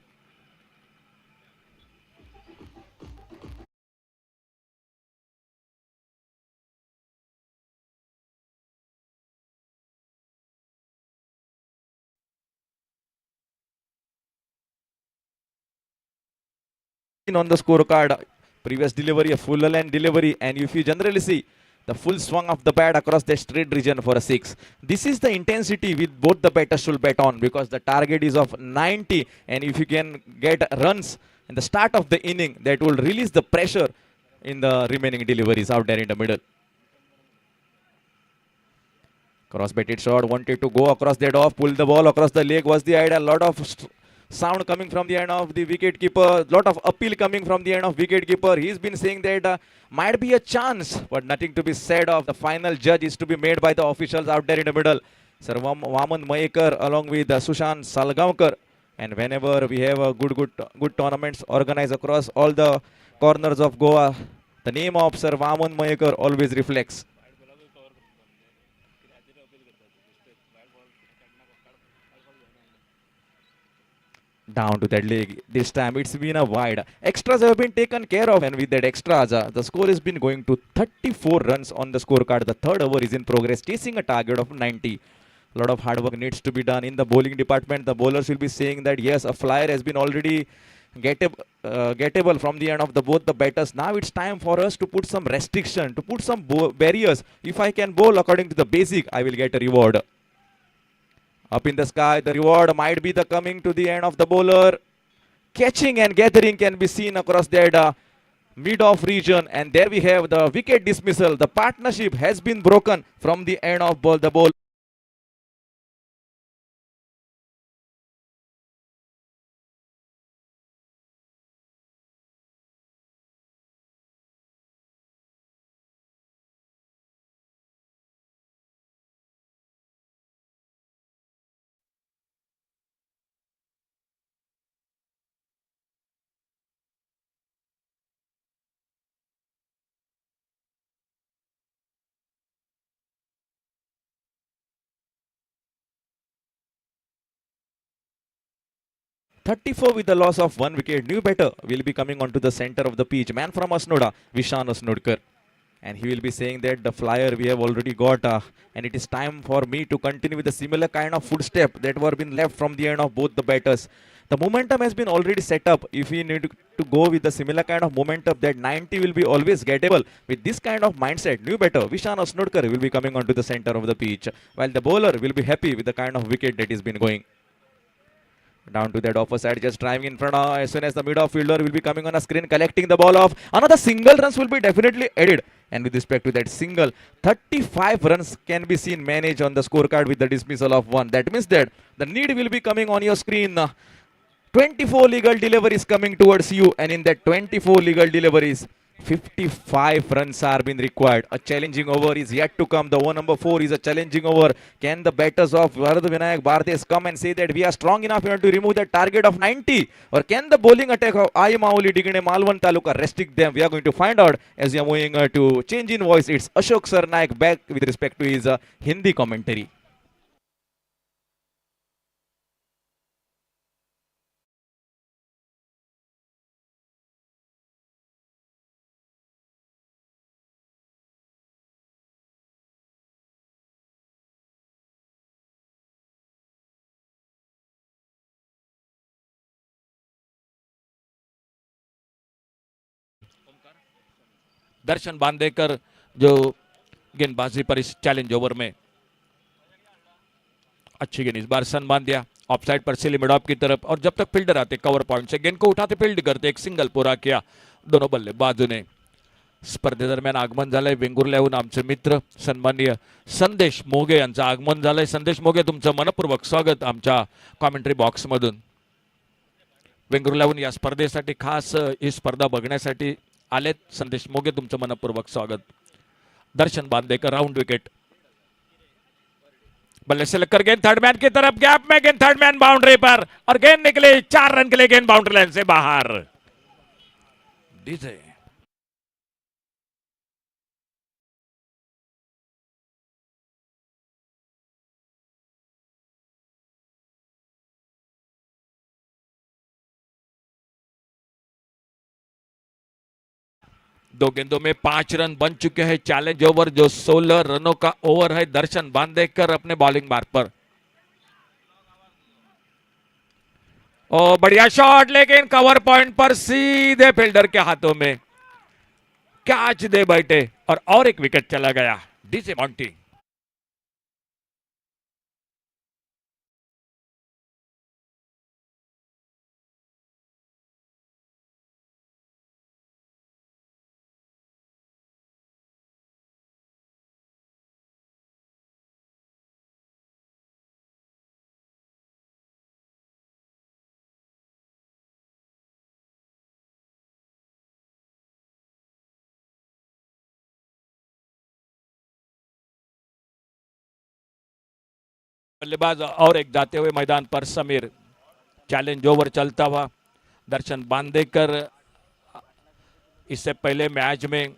On the scorecard, previous delivery, a full length delivery, and if you generally see the full swung of the bat across the straight region for a 6. This is the intensity with both the batters should bet on, because the target is of 90, and if you can get runs in the start of the inning, that will release the pressure in the remaining deliveries out there in the middle. Cross batted shot, wanted to go across that off, pull the ball across the leg was the idea. A lot of sound coming from the end of the wicket keeper, lot of appeal coming from the end of wicket keeper. He's been saying that might be a chance, but nothing to be said of. The final judge is to be made by the officials out there in the middle. Sir Vaman Mayekar along with Sushant Salgaonkar. And whenever we have a good tournaments organized across all the corners of Goa, the name of Sir Vaman Mayekar always reflects. Down to that leg. This time it's been a wide. Extras have been taken care of, and with that extras, the score has been going to 34 runs on the scorecard. The third over is in progress, chasing a target of 90. A lot of hard work needs to be done in the bowling department. The bowlers will be saying that yes, a flyer has been already gettable from the end of both the batters. Now it's time for us to put some restriction, to put some barriers. If I can bowl according to the basic, I will get a reward. Up in the sky, the reward might be the coming to the end of the bowler. Catching and gathering can be seen across that mid-off region. And there we have the wicket dismissal. The partnership has been broken from the end of the ball. .34 with the loss of 1 wicket. New batter will be coming onto the center of the pitch. Man from Asnoda, Vishan Asnodkar. And he will be saying that the flyer we have already got, and it is time for me to continue with a similar kind of footstep that were been left from the end of both the batters. The momentum has been already set up. If we need to go with the similar kind of momentum, that 90 will be always gettable. With this kind of mindset, new batter Vishan Asnodkar will be coming onto the center of the pitch, while the bowler will be happy with the kind of wicket that is been going. Down to that offer side, just driving in front as soon as the mid-off fielder will be coming on a screen, collecting the ball off. Another single runs will be definitely added. And with respect to that single, 35 runs can be seen managed on the scorecard with the dismissal of 1. That means that the need will be coming on your screen. 24 legal deliveries coming towards you, and in that 24 legal deliveries, 55 runs are being required. A challenging over is yet to come. The over number 4 is a challenging over. Can the batters of Varat Vinayak Bardes come and say that we are strong enough to remove the target of 90? Or can the bowling attack of Mauli Digine Malwan Taluka restrict them? We are going to find out as we are moving to change in voice. It's Ashok Sarnaik back with respect to his Hindi commentary. दर्शन बांदेकर जो गेंदबाजी पर इस challenge over में अच्छी गेंद इस बार सम्मान दिया ऑफ साइड पर से मिड ऑफ की तरफ, और जब तक फील्डर आते कवर पॉइंट से गेंद को उठाते फील्ड करते एक सिंगल पूरा किया दोनों बल्लेबाजों ने। स्पर्धेदरम्यान आगमन झालंय वेंगुर्ल्याहून आमचे मित्र सन्माननीय संदेश मोगे यांचं आगमन झालंय. संदेश मोगे, तुमचं मनपूर्वक स्वागत आमच्या कॉमेंट्री बॉक्समधून. वेंगुर्ल्याहून या स्पर्धेसाठी खास ही स्पर्धा बघण्यासाठी आलेत. संदेश मोगे, तुमचं मनपूर्वक स्वागत. दर्शन बांदेकर राउंड विकेट, बल्ले से लगकर गेंद थर्ड मैन की तरफ, गैप में गेंद थर्ड मैन बाउंड्री पर और गेंद निकली 4 रन के लिए, गेंद बाउंड्री लाइन से बाहर. डीजे दो गेंदों में 5 रन बन चुके हैं. चैलेंज ओवर जो 16 रनों का ओवर है. दर्शन बांदेकर अपने बॉलिंग मार्ग पर. ओ बढ़िया शॉट, लेकिन कवर पॉइंट पर सीधे फील्डर के हाथों में कैच दे बैठे और एक विकेट चला गया. DJ Monty. बल्लेबाज और एक जाते हुए मैदान पर समीर. चैलेंज ओवर चलता हुआ. दर्शन बांदेकर इससे पहले मैच में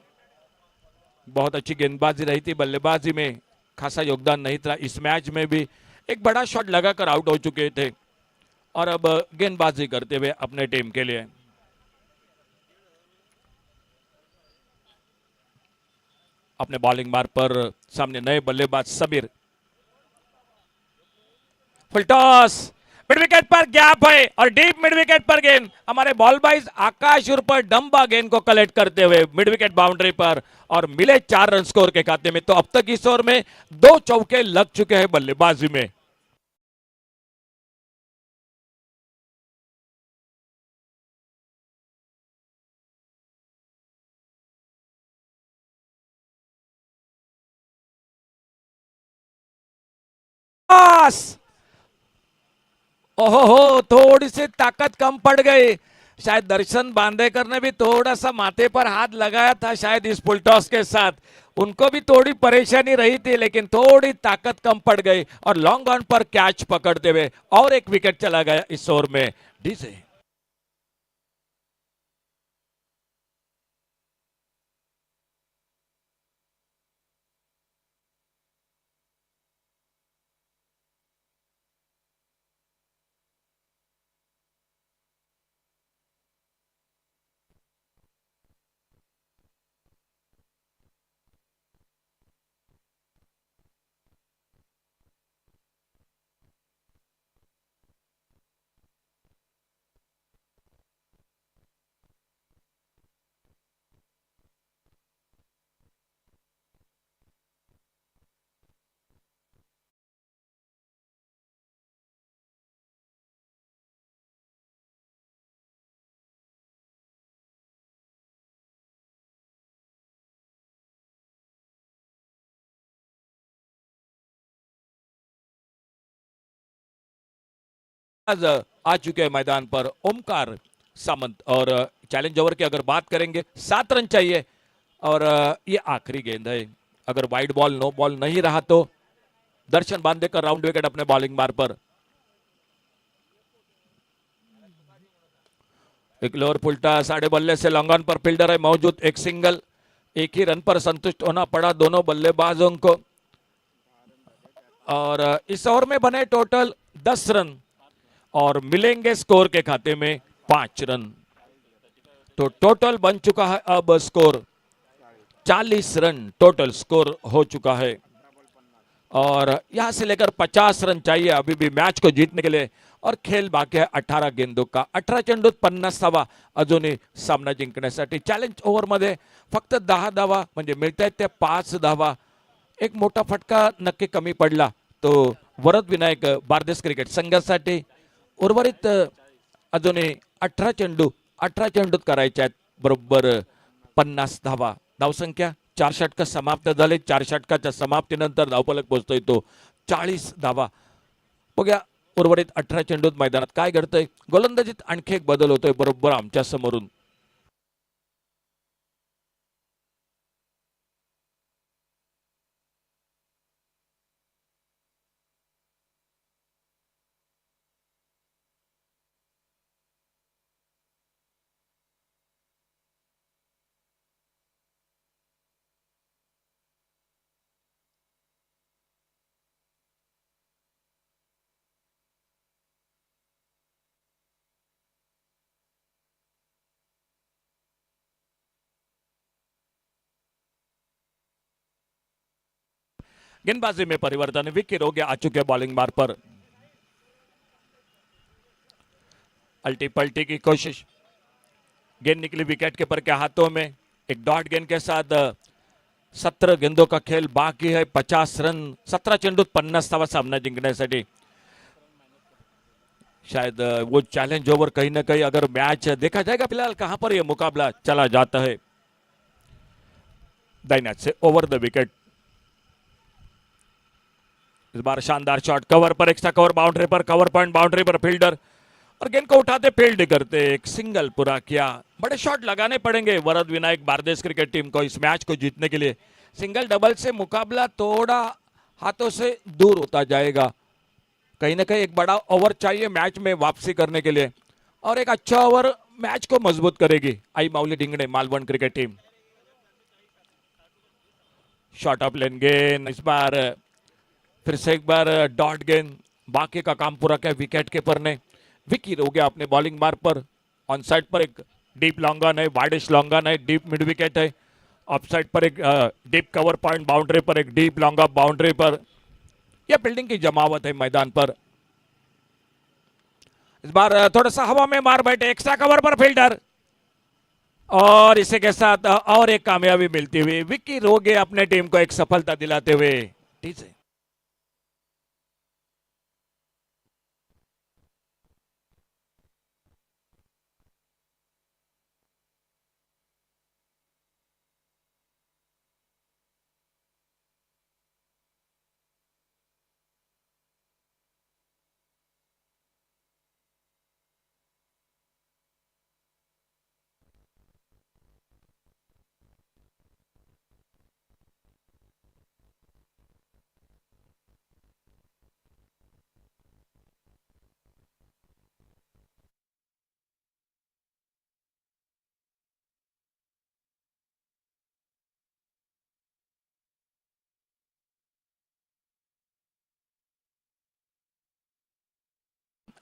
बहुत अच्छी गेंदबाजी रही थी, बल्लेबाजी में खासा योगदान नहीं था. इस मैच में भी एक बड़ा शॉट लगाकर आउट हो चुके थे और अब गेंदबाजी करते हुए अपने टीम के लिए. अपने बॉलिंग मार्ग पर सामने नए बल्लेबाज Sameer. Full toss, mid wicket पर गैप है और डीप मिड विकेट पर गेंद. हमारे बॉल बॉयज आकाश उर्फ डंबा गेंद को कलेक्ट करते हुए मिड विकेट बाउंड्री पर और मिले 4 रन स्कोर के खाते में. तो अब तक इस ओवर में 2 चौके लग चुके हैं बल्लेबाजी में. ओहो, थोड़ी सी ताकत कम पड़ गई. शायद दर्शन बांदेकर ने भी थोड़ा सा माथे पर हाथ लगाया था शायद इस फुल टॉस के साथ. उनको भी थोड़ी परेशानी रही थी, लेकिन थोड़ी ताकत कम पड़ गई और लॉन्ग ऑन पर कैच पकड़ते हुए और एक विकेट चला गया इस ओवर में. डीजे आ चुके हैं मैदान पर ओमकार सामंत. और चैलेंज ओवर की अगर बात करेंगे 7 रन चाहिए और ये आखिरी गेंद है. अगर वाइड बॉल नो बॉल नहीं रहा तो दर्शन बांदेकर राउंड विकेट अपने बॉलिंग मार्ग पर. एक लोअर पुल्टा, साढ़े बल्ले से लॉन्ग ऑन पर फील्डर है मौजूद. एक सिंगल, एक ही रन पर संतुष्ट होना पड़ा दोनों बल्लेबाजों को. और इस ओवर में बने टोटल 10 रन और मिलेंगे स्कोर के खाते में 5 रन. तो टोटल बन चुका है अब स्कोर 40 रन टोटल स्कोर हो चुका है. और यहां से लेकर 50 रन चाहिए अभी भी मैच को जीतने के लिए. और खेल बाकी आहे 18 गेंदों का. 18 चेंडूत 50 धावा अजूनही सामना जिंकण्यासाठी. चॅलेंज ओव्हरमध्ये फक्त 10 धावा म्हणजे मिळतायत त्या 5 धावा. एक मोठा फटका नक्की कमी पडला तो वरद विनायक बारदेस क्रिकेट संघासाठी. उर्वरित अजूनही 18 चेंडूत करायचे आहेत बरोबर 50 धावा. धावसंख्या 4 षटक समाप्त झाले. 4 षटकाच्या समाप्तीनंतर धावफलक पोहोचतोय तो 40 धावा. बघूया उर्वरित 18 चेंडूत मैदानात काय घडतंय. गोलंदाजीत आणखी एक बदल होतोय बरोबर आमच्या समोरून. गेंदबाजी में परिवर्तन. विकेट हो गया आ चुके बॉलिंग मार पर. अल्टी पल्टी की कोशिश. गेंद निकली विकेट कीपर के हाथों में. एक डॉट गेंद के साथ 17 गेंदों का खेल बाकी है. 50 रन 17 चेंडूत 50 धावा सामना जिंकण्यासाठी. शायद वो चैलेंज ओवर कहीं ना कहीं अगर मैच देखा जाएगा फिलहाल कहां पर यह मुकाबला चला जाता है. दाहिने से ओवर द विकेट. इस बार शानदार शॉट कवर पर. एक्स्ट्रा कवर बाउंड्री पर. कवर पॉइंट बाउंड्री पर फील्डर और गेंद को उठाते फील्ड करते एक सिंगल पूरा किया. बड़े शॉट लगाने पड़ेंगे वरद विनायक बारदेश क्रिकेट टीम को इस मैच को जीतने के लिए. सिंगल डबल से मुकाबला थोड़ा हाथों से दूर होता जाएगा. कहीं ना कहीं एक बड़ा ओवर चाहिए मैच में वापसी करने के लिए और एक अच्छा ओवर मैच को मजबूत करेगी. Aai Mauli Dhingde Malvan cricket team. Short of length गेंद. इस बार फिर से एक बार डॉट गेंद. बाकी का काम पूरा किया विकेट कीपर ने. विकेट हो गया अपने बॉलिंग मार्क पर. ऑन साइड पर एक डीप लॉन्ग ऑन है. वाइडिश लॉन्ग ऑन है. डीप मिड विकेट है. ऑफ साइड पर एक डीप कवर पॉइंट बाउंड्री पर. एक डीप लॉन्ग ऑफ बाउंड्री पर. यह फील्डिंग की जमावट है मैदान पर. इस बार थोड़ा सा हवा में मार बैठे. एक्स्ट्रा कवर पर फील्डर और इसी के साथ और एक कामयाबी मिलती हुई. विक्की रोगे अपने टीम को एक सफलता दिलाते हुए. ठीक है.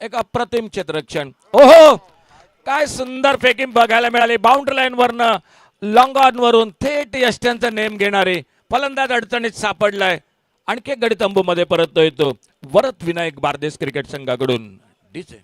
एक अप्रतिम क्षेत्ररक्षण. ओहो काय सुंदर फेकिंग बघायला मिळाली. बाउंड्री लाईन वरनं लॉंग ऑन वरून थेट यष्ट्यांचा नेम घेणारे फलंदाज अडचणीत सापडलाय. आणखी एक गडी तंबू मध्ये परततोय तो वरद विनायक बारदेश क्रिकेट संघाकडून. डीजे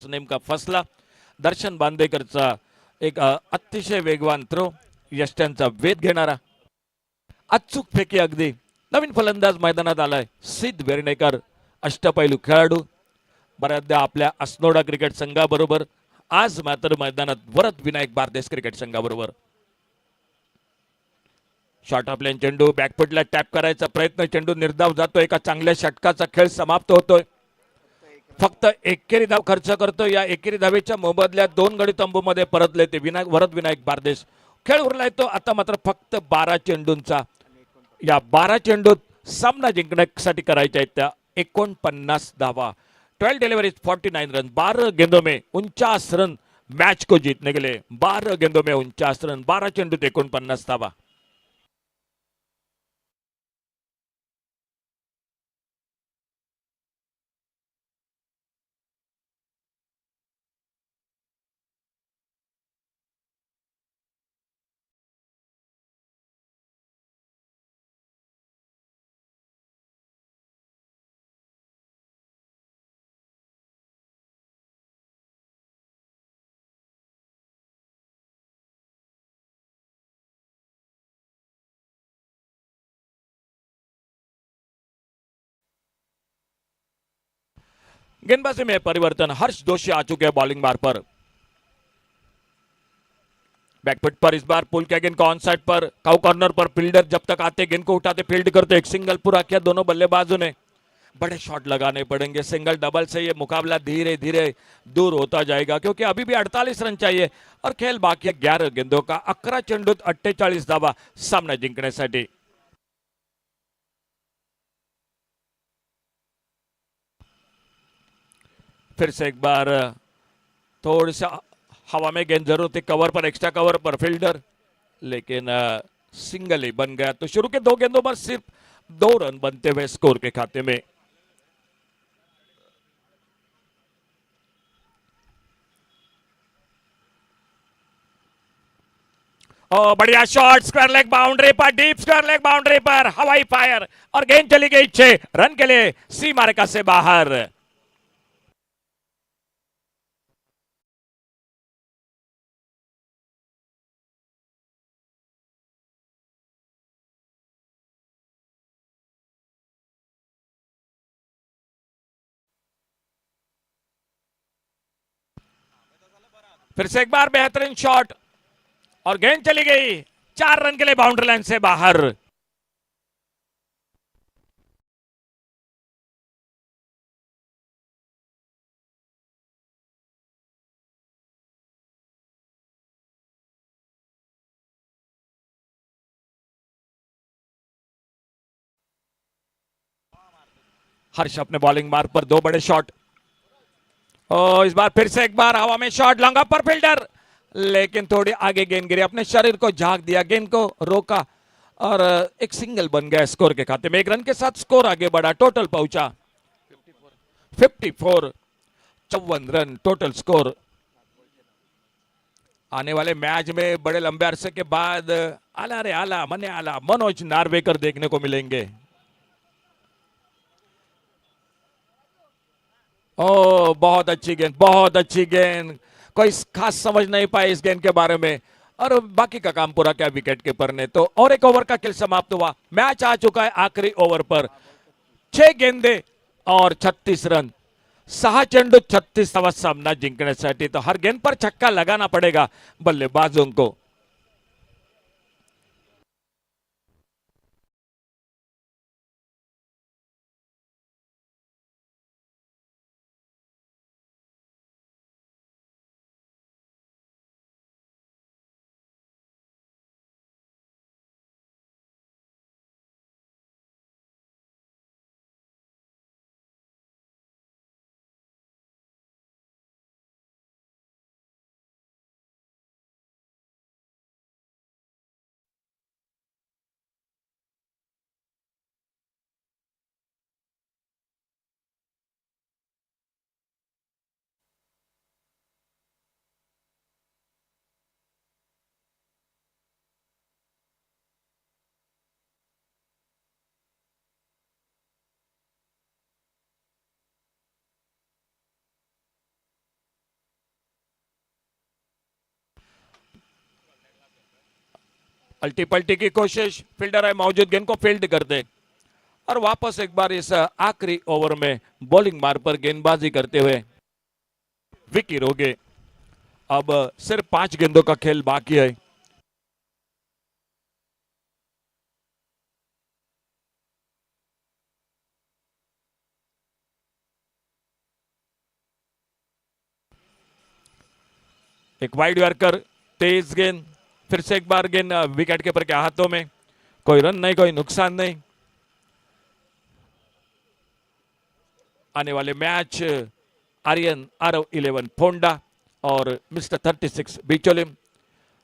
नेमका फसला. दर्शन बांदेकरचा एक अतिशय वेगवान थ्रो. यष्ट्यांचा वेध घेणारा अचूक फेकी अगदी. नवीन फलंदाज मैदानात आलाय सिद्ध वेर्णेकर. अष्टपैलू खेळाडू. बऱ्याचदा आपल्या अस्नोडा क्रिकेट संघाबरोबर. आज मात्र मैदानात वरद विनायक बारदेश क्रिकेट संघाबरोबर. शॉर्ट ऑफ लेन चेंडू. बॅकफुटला टॅप करायचा प्रयत्न. चेंडू निर्धाव जातो. एका चांगल्या षटकाचा खेळ समाप्त होतोय. फक्त एकेरी धाव खर्च करतो. या एकेरी धावेच्या मोबदल्यात 2 गडी तंबू मध्ये परतले ते वरद विनायक बारदेश. खेळ उरलाय तो आता मात्र फक्त 12 चेंडूंचा. या 12 चेंडूत सामना जिंकण्यासाठी करायच्या आहेत त्या 49 धावा. 12 डिलीवरीज 49 रन. 12 गेंदों में 49 रन मैच को जीतने के लिए. 12 गेंदों में 49 रन. 12 चेंडूत 49 धावा. गेंदबाजी में परिवर्तन, हर्ष दोषी आ चुके हैं बॉलिंग बार पर। बैकफुट पर इस बार पुल किया गेंद को ऑन साइड पर, काउ कॉर्नर पर फील्डर जब तक आते गेंद को उठाते फील्ड करते, एक सिंगल पूरा किया दोनों बल्लेबाजों ने। बड़े शॉट लगाने पड़ेंगे, सिंगल डबल से ये मुकाबला धीरे धीरे दूर होता जाएगा, क्योंकि अभी भी 48 रन चाहिए और खेल बाकी 11 गेंदों का। 11 चेंडूत 48 धावा सामना जिंकण्यासाठी। फिर से एक बार थोड़ी सा हवा में गेंद जरूर थी, कवर पर, एक्स्ट्रा कवर पर फील्डर, लेकिन सिंगल ही बन गया। तो शुरू के 2 गेंदों पर सिर्फ 2 रन बनते हुए स्कोर के खाते में। ओ बढ़िया शॉट, स्क्वायर लेग बाउंड्री पर, डीप स्क्वायर लेग बाउंड्री पर हवाई फायर और गेंद चली गई 6 रन के लिए सीमा रेखा से बाहर। फिर से एक बार बेहतरीन शॉट और गेंद चली गई 4 रन के लिए बाउंड्री लाइन से बाहर। हर्ष अपने बॉलिंग मार्ग पर 2 बड़े शॉट, और इस बार फिर से एक बार हवा में शॉट, लॉन्ग पर फील्डर, लेकिन थोड़ी आगे गेंद गिरी, अपने शरीर को झांक दिया, गेंद को रोका और एक सिंगल बन गया स्कोर के खाते में। 1 रन के साथ स्कोर आगे बढ़ा, टोटल पहुंचा 54, 54 रन टोटल स्कोर। आने वाले मैच में बड़े लंबे अरसे के बाद आला रे आला मने आला मनोज नार्वेकर देखने को मिलेंगे। ओ बहुत अच्छी गेंद, बहुत अच्छी गेंद, कोई खास समझ नहीं पाए इस गेंद के बारे में, और बाकी का काम पूरा किया विकेट कीपर ने। तो और एक ओवर का खेल समाप्त हुआ, मैच आ चुका है आखिरी ओवर पर। 6 गेंदे और 36 रन, 6 चेंडू 36 धावा सामना जिंकण्यासाठी। तो हर गेंद पर छक्का लगाना पड़ेगा बल्लेबाजों को। अल्टी पल्टी की कोशिश, फील्डर है मौजूद, गेंद को फील्ड कर दे और वापस एक बार इस आखिरी ओवर में बॉलिंग मार पर गेंदबाजी करते हुए विकी रोगे। अब सिर्फ 5 गेंदों का खेल बाकी है। एक वाइड यॉर्कर, तेज गेंद, फिर से एक बार गेंद विकेट कीपर के हाथों में, कोई रन नहीं, कोई नुकसान नहीं। आने वाले मैच आर्यन आरव 11 फोंडा और मिस्टर 36 बीचोलिम,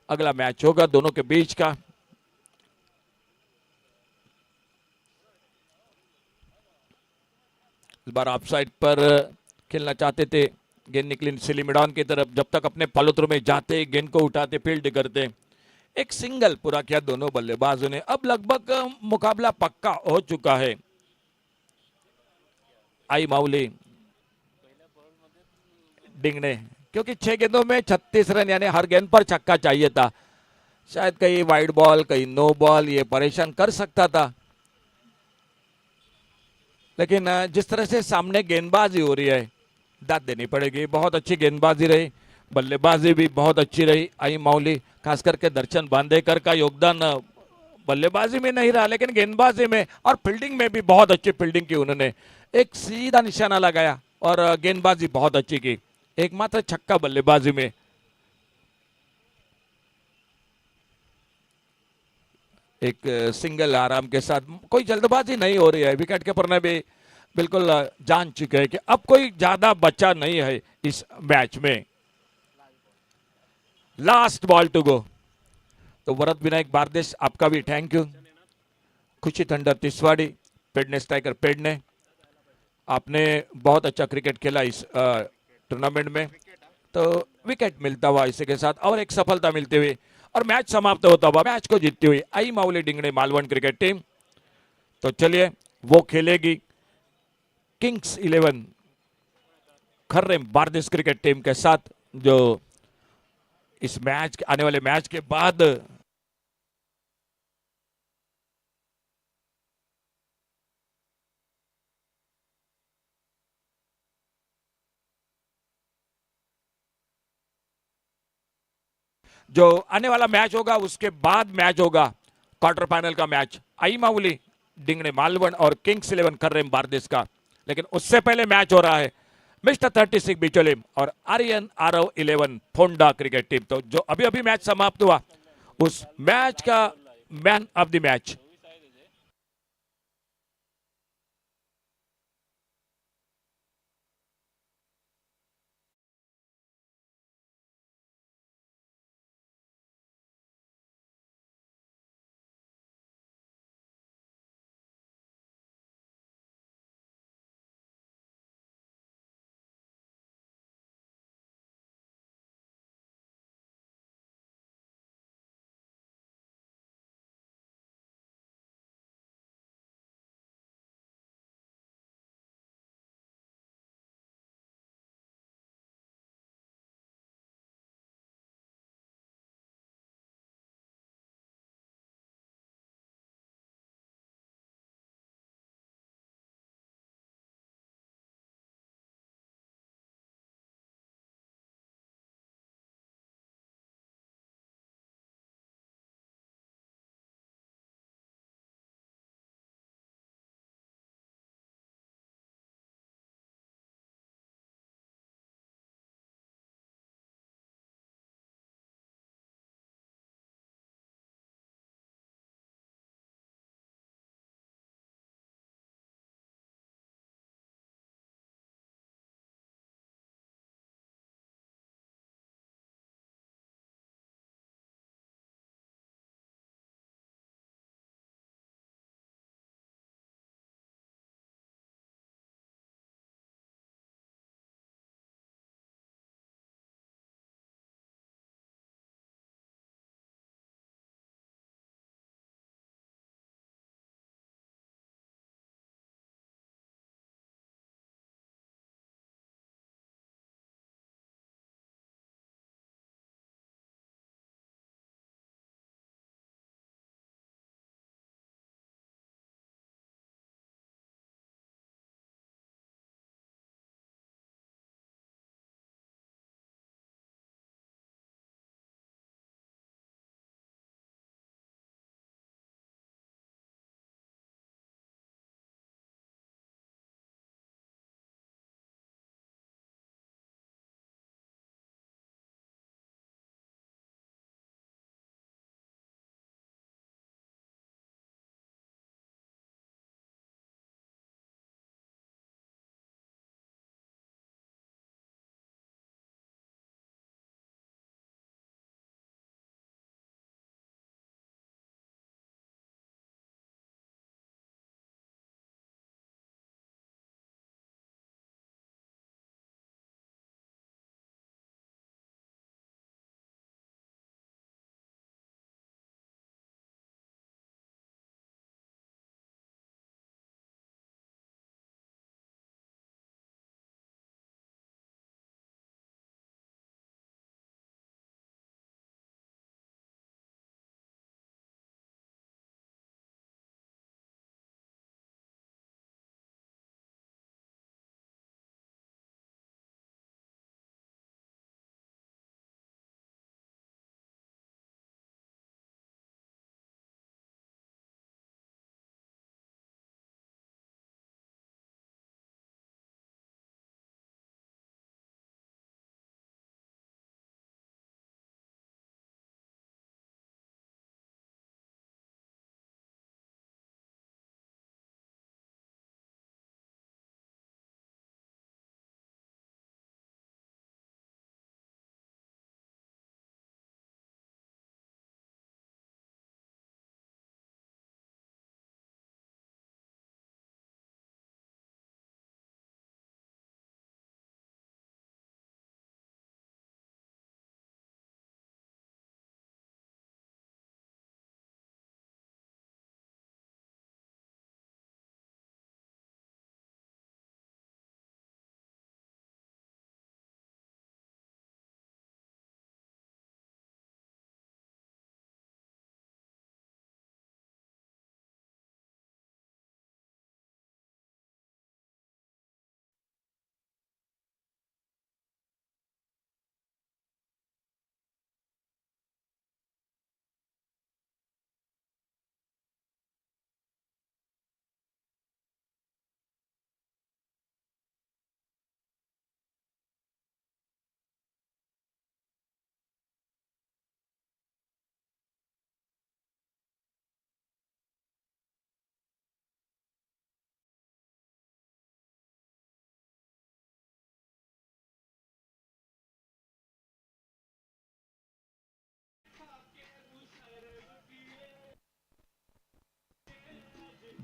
अगला मैच होगा दोनों के बीच का। इस बार ऑफ साइड पर खेलना चाहते थे, गेंद निकली सिली मैदान की तरफ, जब तक अपने फॉलोथ्रू में जाते गेंद को उठाते फील्ड करते। एक सिंगल पूरा किया दोनों बल्लेबाजों ने। अब लगभग मुकाबला पक्का हो चुका है। आई माउली डिंगने, क्योंकि 6 गेंदों में 36 रन, यानी हर गेंद पर छक्का चाहिए था। शायद कहीं वाइड बॉल, कहीं नो बॉल, ये परेशान कर सकता था, लेकिन जिस तरह से सामने गेंदबाजी हो रही है दाद देनी पड़ेगी। बहुत अच्छी गेंदबाजी रही, बल्लेबाजी भी बहुत अच्छी रही। आई माउली, खास करके दर्शन बांदेकर का योगदान बल्लेबाजी में नहीं रहा लेकिन गेंदबाजी में और फील्डिंग में भी बहुत अच्छी फील्डिंग की उन्होंने। एक सीधा निशाना लगाया और गेंदबाजी बहुत अच्छी की। एकमात्र छक्का बल्लेबाजी में। एक सिंगल आराम के साथ, कोई जल्दबाजी नहीं हो रही है। विकेट कीपर ने भी बिल्कुल जान चुके हैं कि अब कोई ज्यादा बचा नहीं है इस मैच में। Last ball to go. तो वरद विनायक बारदेश, आपका भी thank you. Khushi thunder Tiswadi, Pedne striker Pedne, आपने बहुत अच्छा क्रिकेट खेला इस टूर्नामेंट में। तो विकेट मिलता हुआ इसी के साथ और एक सफलता मिलती हुई और मैच समाप्त होता हुआ, मैच को जीतती हुई आई माउली डिंगड़े मालवण क्रिकेट टीम। तो चलिए वो खेलेगी किंग्स 11 खर्रे बारदेश क्रिकेट टीम के साथ, जो इस मैच आने वाले मैच के बाद जो आने वाला मैच होगा उसके बाद मैच होगा क्वार्टर फाइनल का मैच आई माउली डिंगड़े मालवण और किंग्स 11 खर्रेम बारदेश का। लेकिन उससे पहले मैच हो रहा है मिस्टर 36 बिचोलिम और आर्यन आरव 11 फोंडा क्रिकेट टीम। तो जो अभी अभी मैच समाप्त हुआ उस मैच का मैन ऑफ द मैच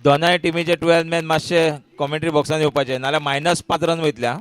दोनाय टिमीचे 12 मॅन मातशे कॉमेंट्री बॉक्सान येवपाचे नाल्यार -5 रन वयतल्या.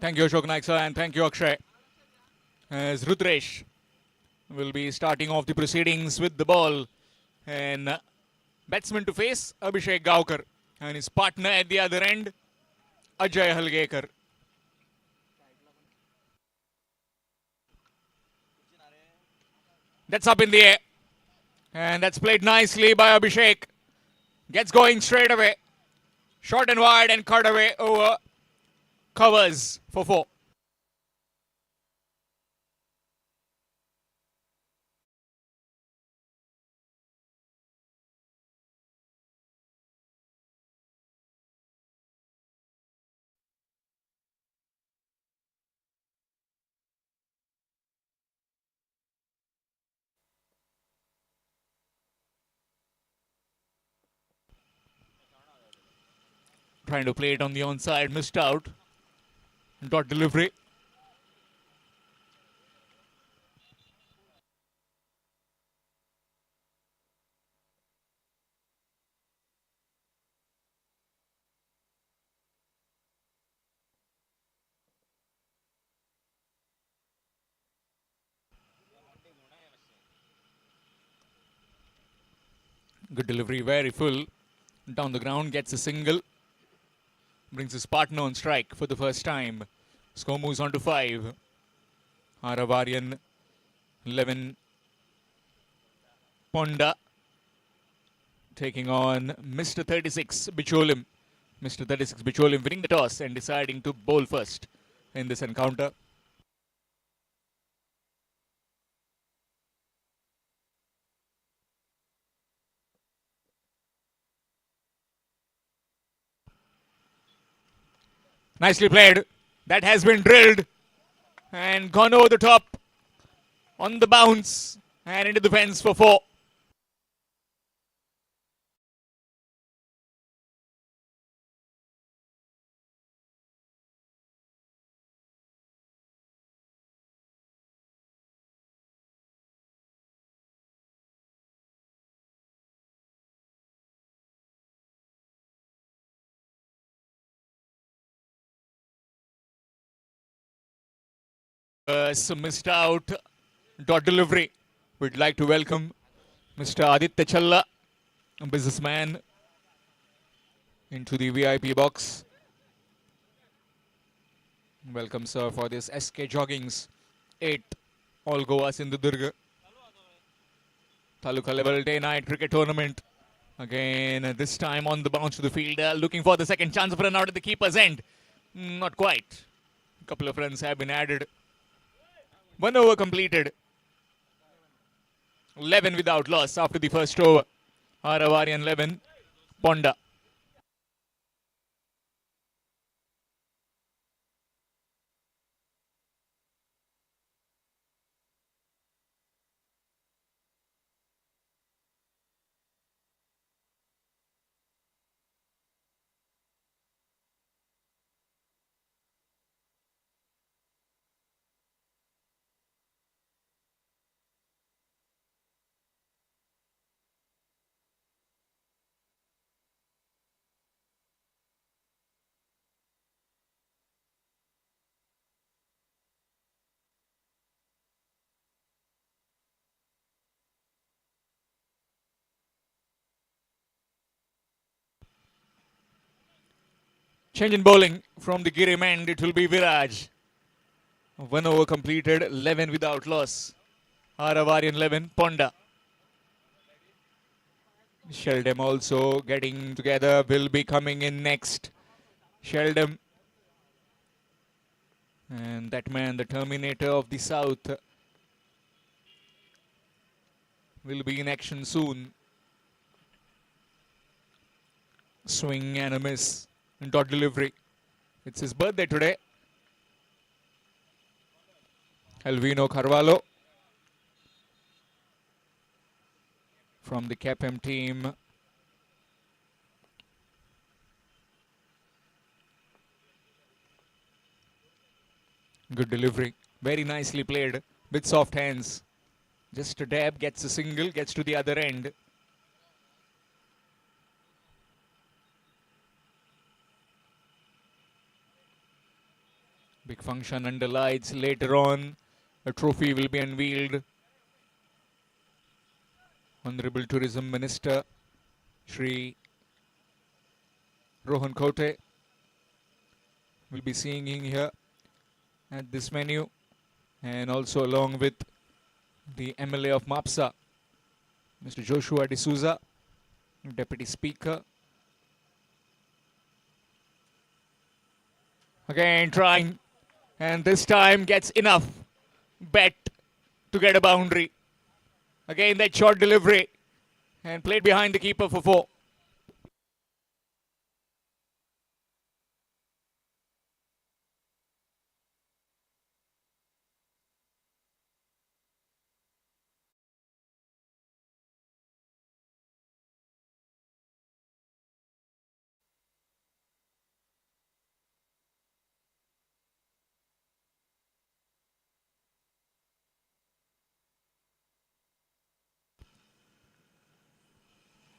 Thank you, Ashok Naik sir, and thank you, Akshay. As Rudresh will be starting off the proceedings with the ball. And batsman to face, Abhishek Gaukar. And his partner at the other end, Ajay Halgekar. That's up in the air. And that's played nicely by Abhishek. Gets going straight away. Short and wide and cut away over. Covers for 4. Trying to play it on the onside, missed out. Dot delivery. Good delivery, very full. Down the ground, gets a single. Brings his partner on strike for the first time. Score moves on to 5. Aravarian 11. Ponda taking on Mr. 36 Bicholim. Mr. 36 Bicholim winning the toss and deciding to bowl first in this encounter. Nicely played. That has been drilled and gone over the top on the bounce and into the fence for 4. Missed out. Dot delivery. We'd like to welcome Mr. Aditya Challa, a businessman, into the VIP box. Welcome, sir, for this SK Jogging's 8th All Goa Sindhudurga Taluka level day night cricket tournament. Again, this time on the bounce to the field, looking for the second chance of run out at the keeper's end. Not quite. A couple of runs have been added. 1 over completed. 11 without loss after the first over. Aravarian 11, Ponda. Change in bowling from the Girim end. It will be Viraj. 1 over completed, 11 without loss. Aravarian 11, Ponda. Sheldon also getting together, will be coming in next. Sheldon. And that man, the Terminator of the South, will be in action soon. Swing and a miss. Dot delivery. It's his birthday today. Alvino Carvalho from the CAPM team. Good delivery. Very nicely played. With soft hands. Just a dab, gets a single, gets to the other end. Big function under lights. Later on, a trophy will be unveiled. Honorable Tourism Minister Shri Rohan Kote will be seeing in here at this venue, and also along with the MLA of Mapusa, Mr. Joshua D'Souza, Deputy Speaker. Again trying, and this time gets enough bet to get a boundary. Again that short delivery, and played behind the keeper for 4.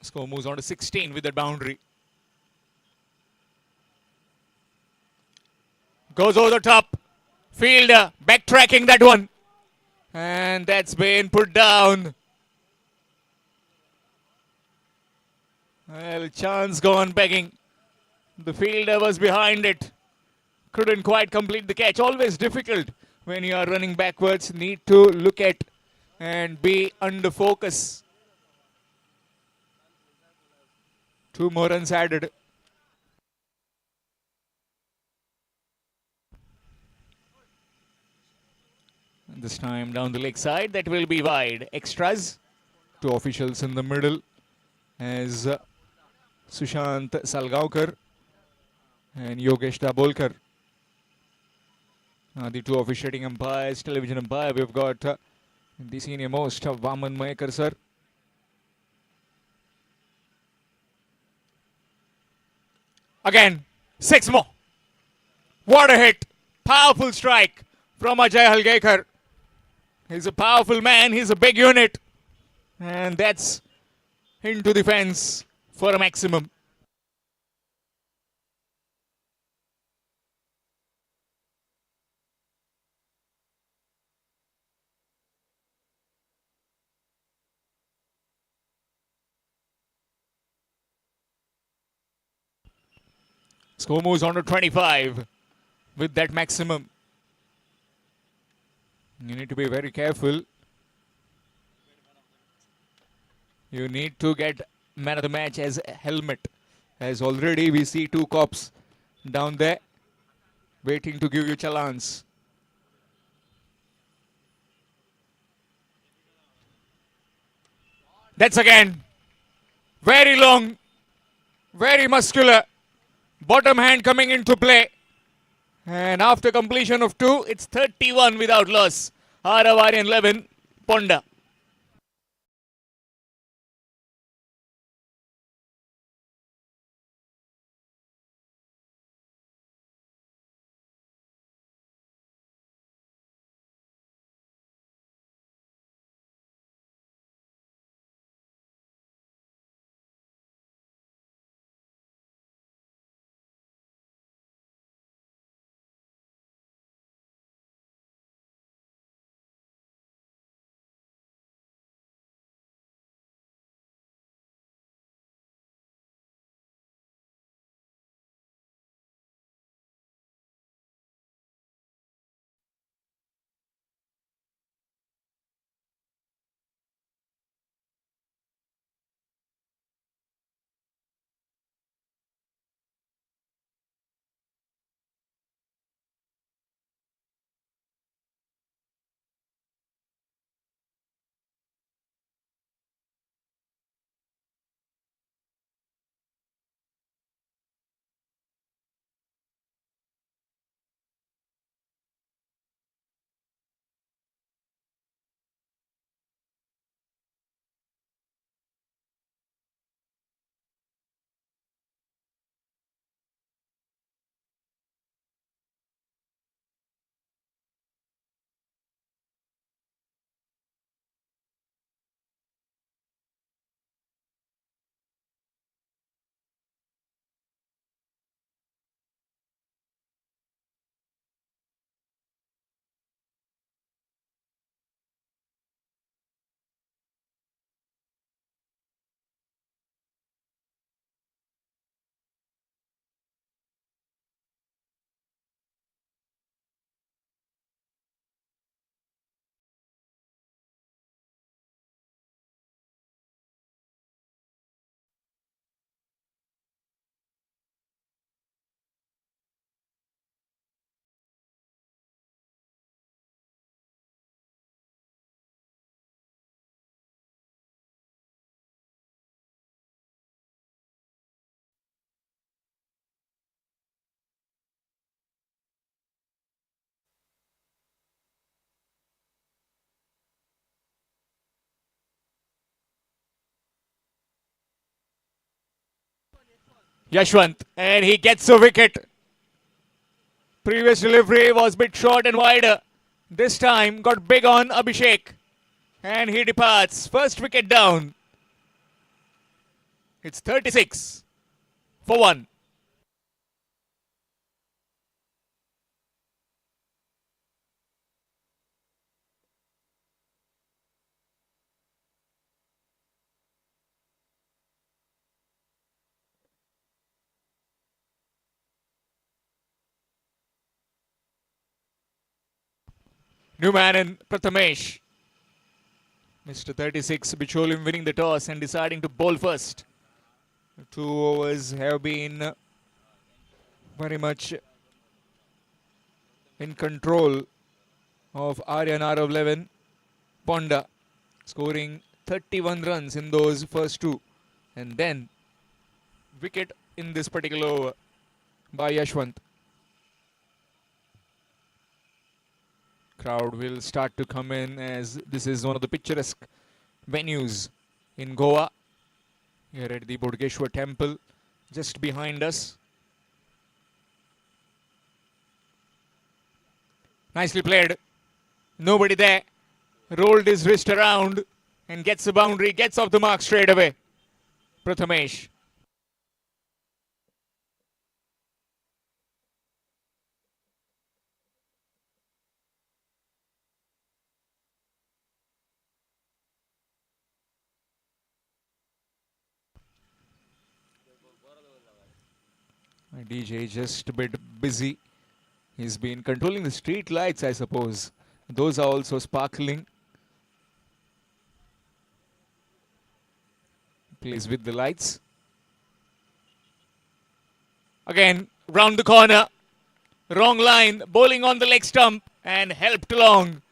Score moves on to 16 with that boundary. Goes over the top. Fielder backtracking that one. And that's been put down. Well, chance gone begging. The fielder was behind it. Couldn't quite complete the catch. Always difficult when you are running backwards. Need to look at and be under focus. 2 more runs added. And this time down the leg side, that will be wide. Extras. 2 officials in the middle as Sushant Salgaonkar and Yogesh Dabolkar. The 2 officiating umpires, television umpire, we've got the senior most, Vaman Mayekar sir. Again, 6 more. What a hit. Powerful strike from Ajay Halgekar. He's a powerful man. He's a big unit. And that's into the fence for a maximum. Score moves on to 25 with that maximum. You need to be very careful. You need to get man of the match as a helmet. As already we see 2 cops down there waiting to give you challans. That's again very long, very muscular. Bottom hand coming into play. And after completion of 2, it's 31 without loss. Aravarian 11, Ponda. Yashwant, and he gets a wicket. Previous delivery was a bit short and wider. This time got big on Abhishek, and he departs. First wicket down. It's 36 for 1. New man in Prathamesh. Mr. 36 Bicholim winning the toss and deciding to bowl first. 2 overs have been very much in control of Aryan of 11. Ponda scoring 31 runs in those first 2. And then wicket in this particular over by Yashwant. Crowd will start to come in as this is one of the picturesque venues in Goa. Here at the Bodhgeshwar temple, just behind us. Nicely played. Nobody there. Rolled his wrist around and gets a boundary, gets off the mark straight away. Prathamesh. My DJ just a bit busy. He's been controlling the street lights, I suppose. Those are also sparkling. Plays with the lights. Again, round the corner. Wrong line. Bowling on the leg stump and helped along.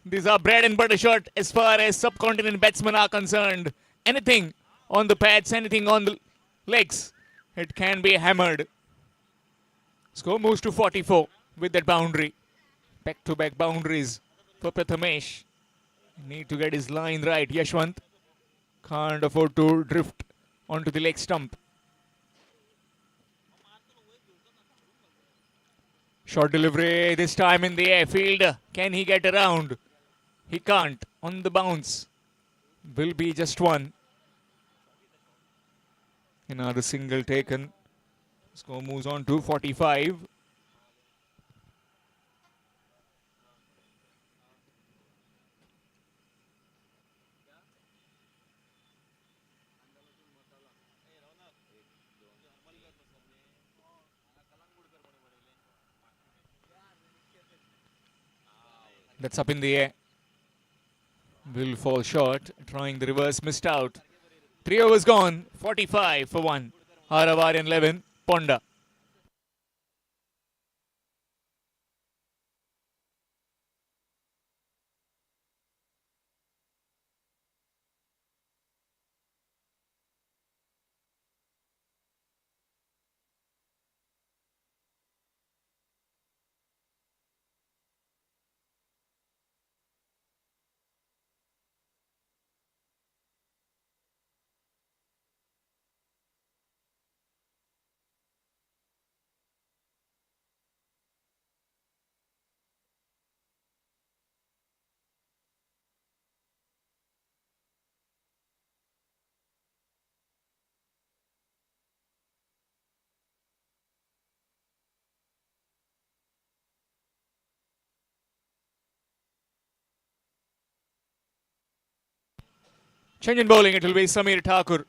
These are bread and butter shot as far as subcontinent batsmen are concerned. Anything on the pads, anything on the legs, it can be hammered. Score moves to 44 with that boundary. Back-to-back boundaries for Prathamesh. Need to get his line right. Yashwant can't afford to drift onto the leg stump. Short delivery this time in the airfield. Can he get around? He can't. On the bounce. Will be just 1. Another single taken. Score moves on to 45. That's up in the air. Will fall short. Trying the reverse, missed out. 3 overs gone. 45 for 1. Haravarian 11. Ponda. Change in bowling, it will be Samir Thakur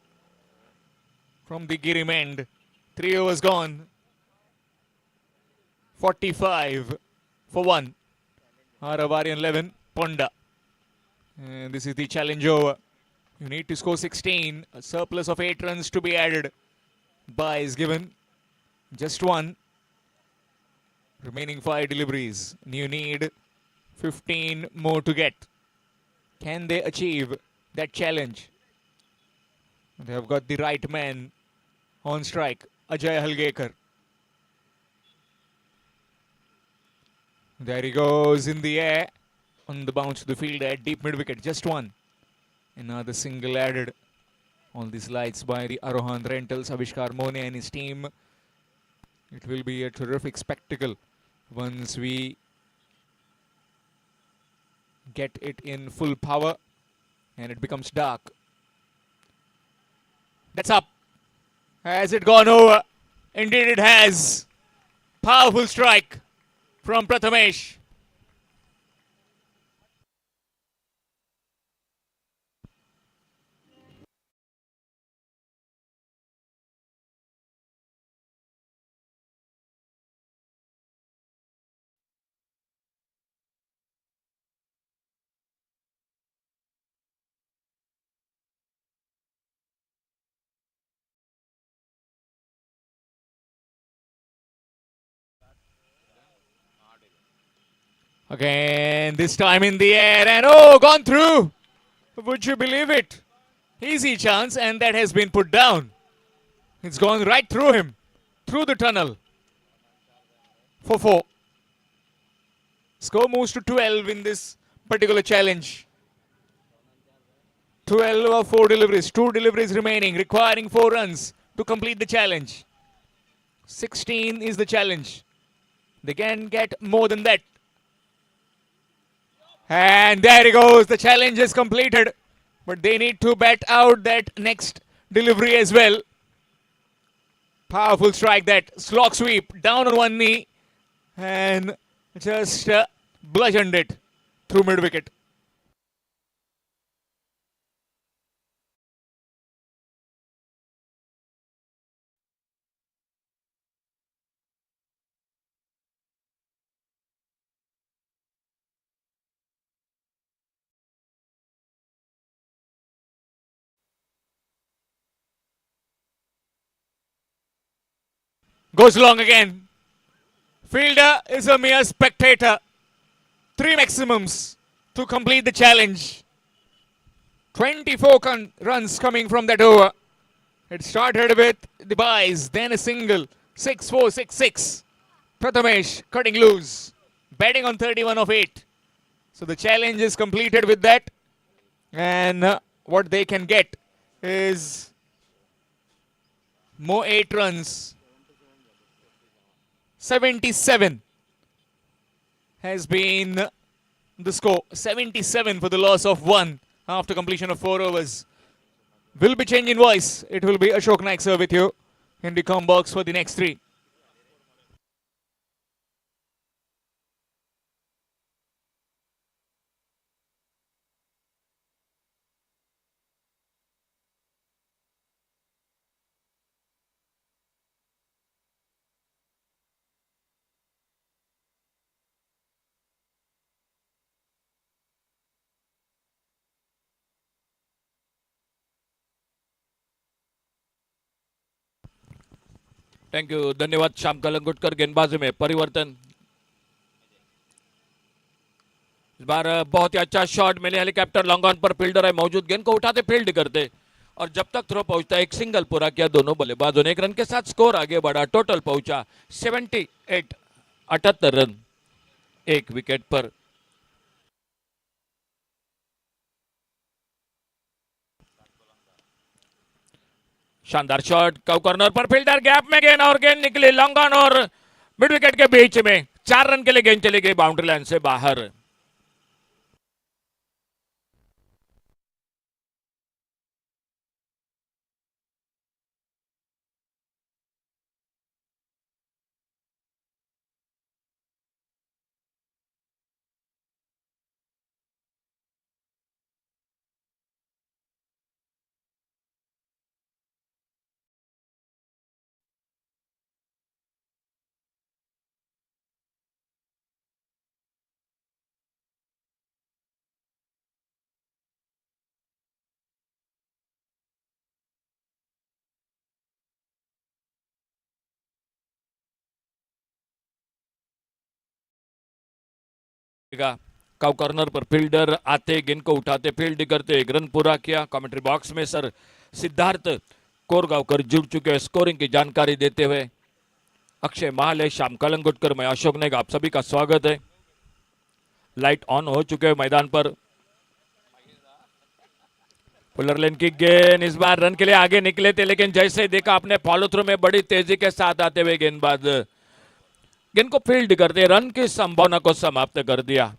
from the Girim end. 3 overs gone. 45 for 1. Haravarian 11, Ponda. And this is the challenge over. You need to score 16. A surplus of 8 runs to be added. Bye is given. Just 1. Remaining 5 deliveries. You need 15 more to get. Can they achieve that challenge? They have got the right man on strike, Ajay Halgekar. There he goes in the air. On the bounce to the field at deep mid wicket, just 1. Another single added. All these lights by the Arohan Rentals, Avishkar Mone and his team. It will be a terrific spectacle once we get it in full power and it becomes dark. That's up. Has it gone over? Indeed it has. Powerful strike from Prathamesh. Again, this time in the air, and oh, gone through. Would you believe it? Easy chance, and that has been put down. It's gone right through him, through the tunnel. For 4. Score moves to 12 in this particular challenge. 12 of 4 deliveries, 2 deliveries remaining, requiring 4 runs to complete the challenge. 16 is the challenge. They can get more than that. And there he goes. The challenge is completed. But they need to bat out that next delivery as well. Powerful strike, that slog sweep down on one knee. And just bludgeoned it through mid wicket. Goes long again. Fielder is a mere spectator. 3 maximums to complete the challenge. 24 runs coming from that over. It started with the buys, then a single. 6-4, 6-6. Prathamesh cutting loose. Batting on 31 of 8. So the challenge is completed with that. And what they can get is more 8 runs. 77 has been the score. 77 for the loss of 1 after completion of 4 overs. Will be change in voice. It will be Ashok Naik sir with you in the com box for the next 3. Thank you, धन्यवाद श्याम कलंगुटकर। गेंदबाजी में परिवर्तन। इस बार बहुत ही अच्छा shot मिले, helicopter long on पर fielder है मौजूद, गेंद को उठाते फील्ड करते और जब तक थ्रो पहुंचता एक सिंगल पूरा किया दोनों बल्लेबाजों ने। 1 रन के साथ स्कोर आगे बढ़ा, टोटल पहुंचा 78, 78 रन 1 विकेट पर। शानदार शॉट, कव कॉर्नर पर फील्डर गैप में गेंद और गेंद निकली लॉन्ग ऑन और मिड विकेट के बीच में। 4 रन के लिए गेंद चली गई बाउंड्री लाइन से बाहर। काउ कॉर्नर पर फील्डर आते गेंद को उठाते फील्ड करते 1 रन पूरा किया। कमेंट्री बॉक्स में सर सिद्धार्थ कोरगांवकर जुड़ चुके हैं स्कोरिंग की जानकारी देते हुए। अक्षय महाले, श्याम कलंगुटकर, मैं अशोक नाइक, आप सभी का स्वागत है। लाइट ऑन हो चुके हैं मैदान पर। पुलर लेन की गेंद इस बार रन के लिए आगे निकले थे, लेकिन जैसे ही देखा अपने फॉलो थ्रू में बड़ी तेजी के साथ आते हुए गेंदबाज गेंद को फील्ड करते रन की संभावना को समाप्त कर दिया।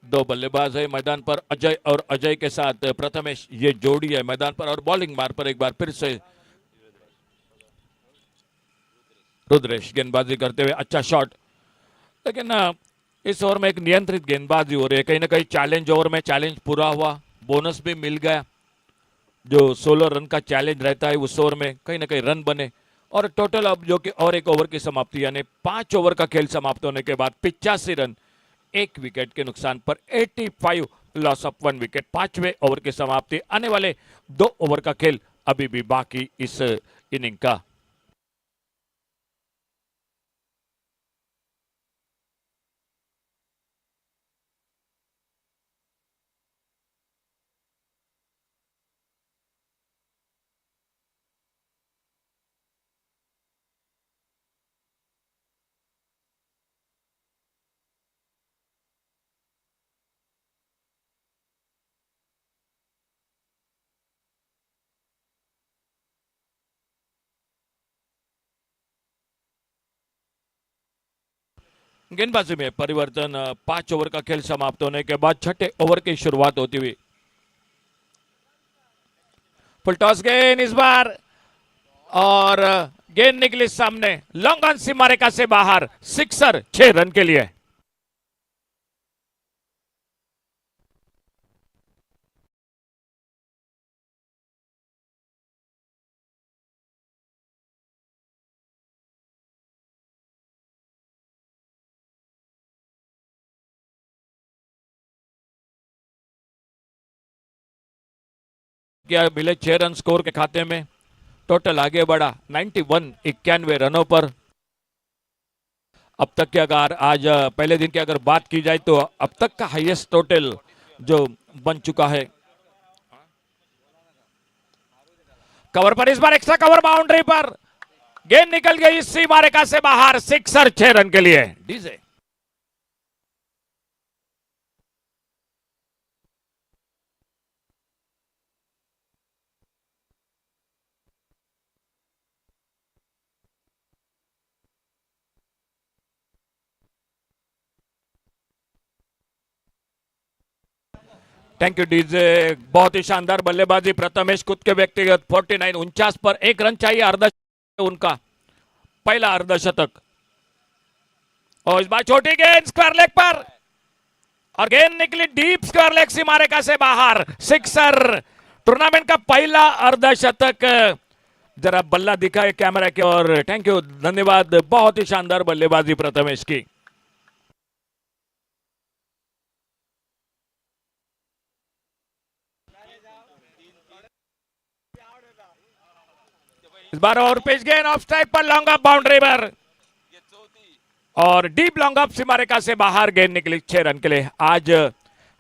दो बल्लेबाज है मैदान पर, अजय और अजय के साथ प्रथमेश ये जोड़ी है मैदान पर, और बॉलिंग मार पर एक बार फिर से रुद्रेश गेंदबाजी करते हुए अच्छा शॉट, लेकिन इस ओवर में एक नियंत्रित गेंदबाजी हो रही है। कहीं ना कहीं चैलेंज ओवर में चैलेंज पूरा हुआ, बोनस भी मिल गया। जो 16 रन का चैलेंज रहता है उस ओवर में कहीं ना कहीं रन बने, और टोटल अब जो कि और एक ओवर की समाप्ति यानी 5 ओवर का खेल समाप्त होने के बाद 85 रन, 1 विकेट के नुकसान पर 85 लॉस ऑफ 1 विकेट। 5वें ओवर की समाप्ति, आने वाले 2 ओवर का खेल अभी भी बाकी इस इनिंग का। गेंदबाजी में परिवर्तन, 5 ओवर का खेल समाप्त होने के बाद 6ठे ओवर की शुरुआत होती हुई। फुल टॉस गेंद इस बार, और गेंद निकली सामने, लॉन्ग ऑन सीमा रेखा से बाहर, सिक्सर 6 रन के लिए। क्या मिले 6 रन स्कोर के खाते में, टोटल आगे बढ़ा 91 रनों पर। अब तक की अगर आज पहले दिन की अगर बात की जाए तो अब तक का हाईएस्ट टोटल जो बन चुका है। कवर पर इस बार एक्स्ट्रा कवर, बाउंड्री पर गेंद निकल गई इस सीमा रेखा से बाहर, सिक्सर 6 रन के लिए। डीजे थैंक यू डीजे, बहुत ही शानदार बल्लेबाजी प्रथमेश, खुद के व्यक्तिगत 49 पर 1 रन चाहिए, अर्धशतक उनका पहला अर्धशतक। और इस बार छोटी गेंद स्क्वायर लेग पर, और गेंद निकली डीप स्क्वायर लेग सीमा रेखा से बाहर, सिक्सर। टूर्नामेंट का पहला अर्धशतक। जरा बल्ला दिखाए कैमरा के, और थैंक यू, धन्यवाद, बहुत ही शानदार बल्लेबाजी प्रथमेश की। इस बार और पिच गेंद ऑफ स्ट्राइक पर, लॉन्ग ऑफ बाउंड्री पर, और डीप लॉन्ग ऑफ सीमा रेखा से बाहर, गेंद निकली 6 रन के लिए। आज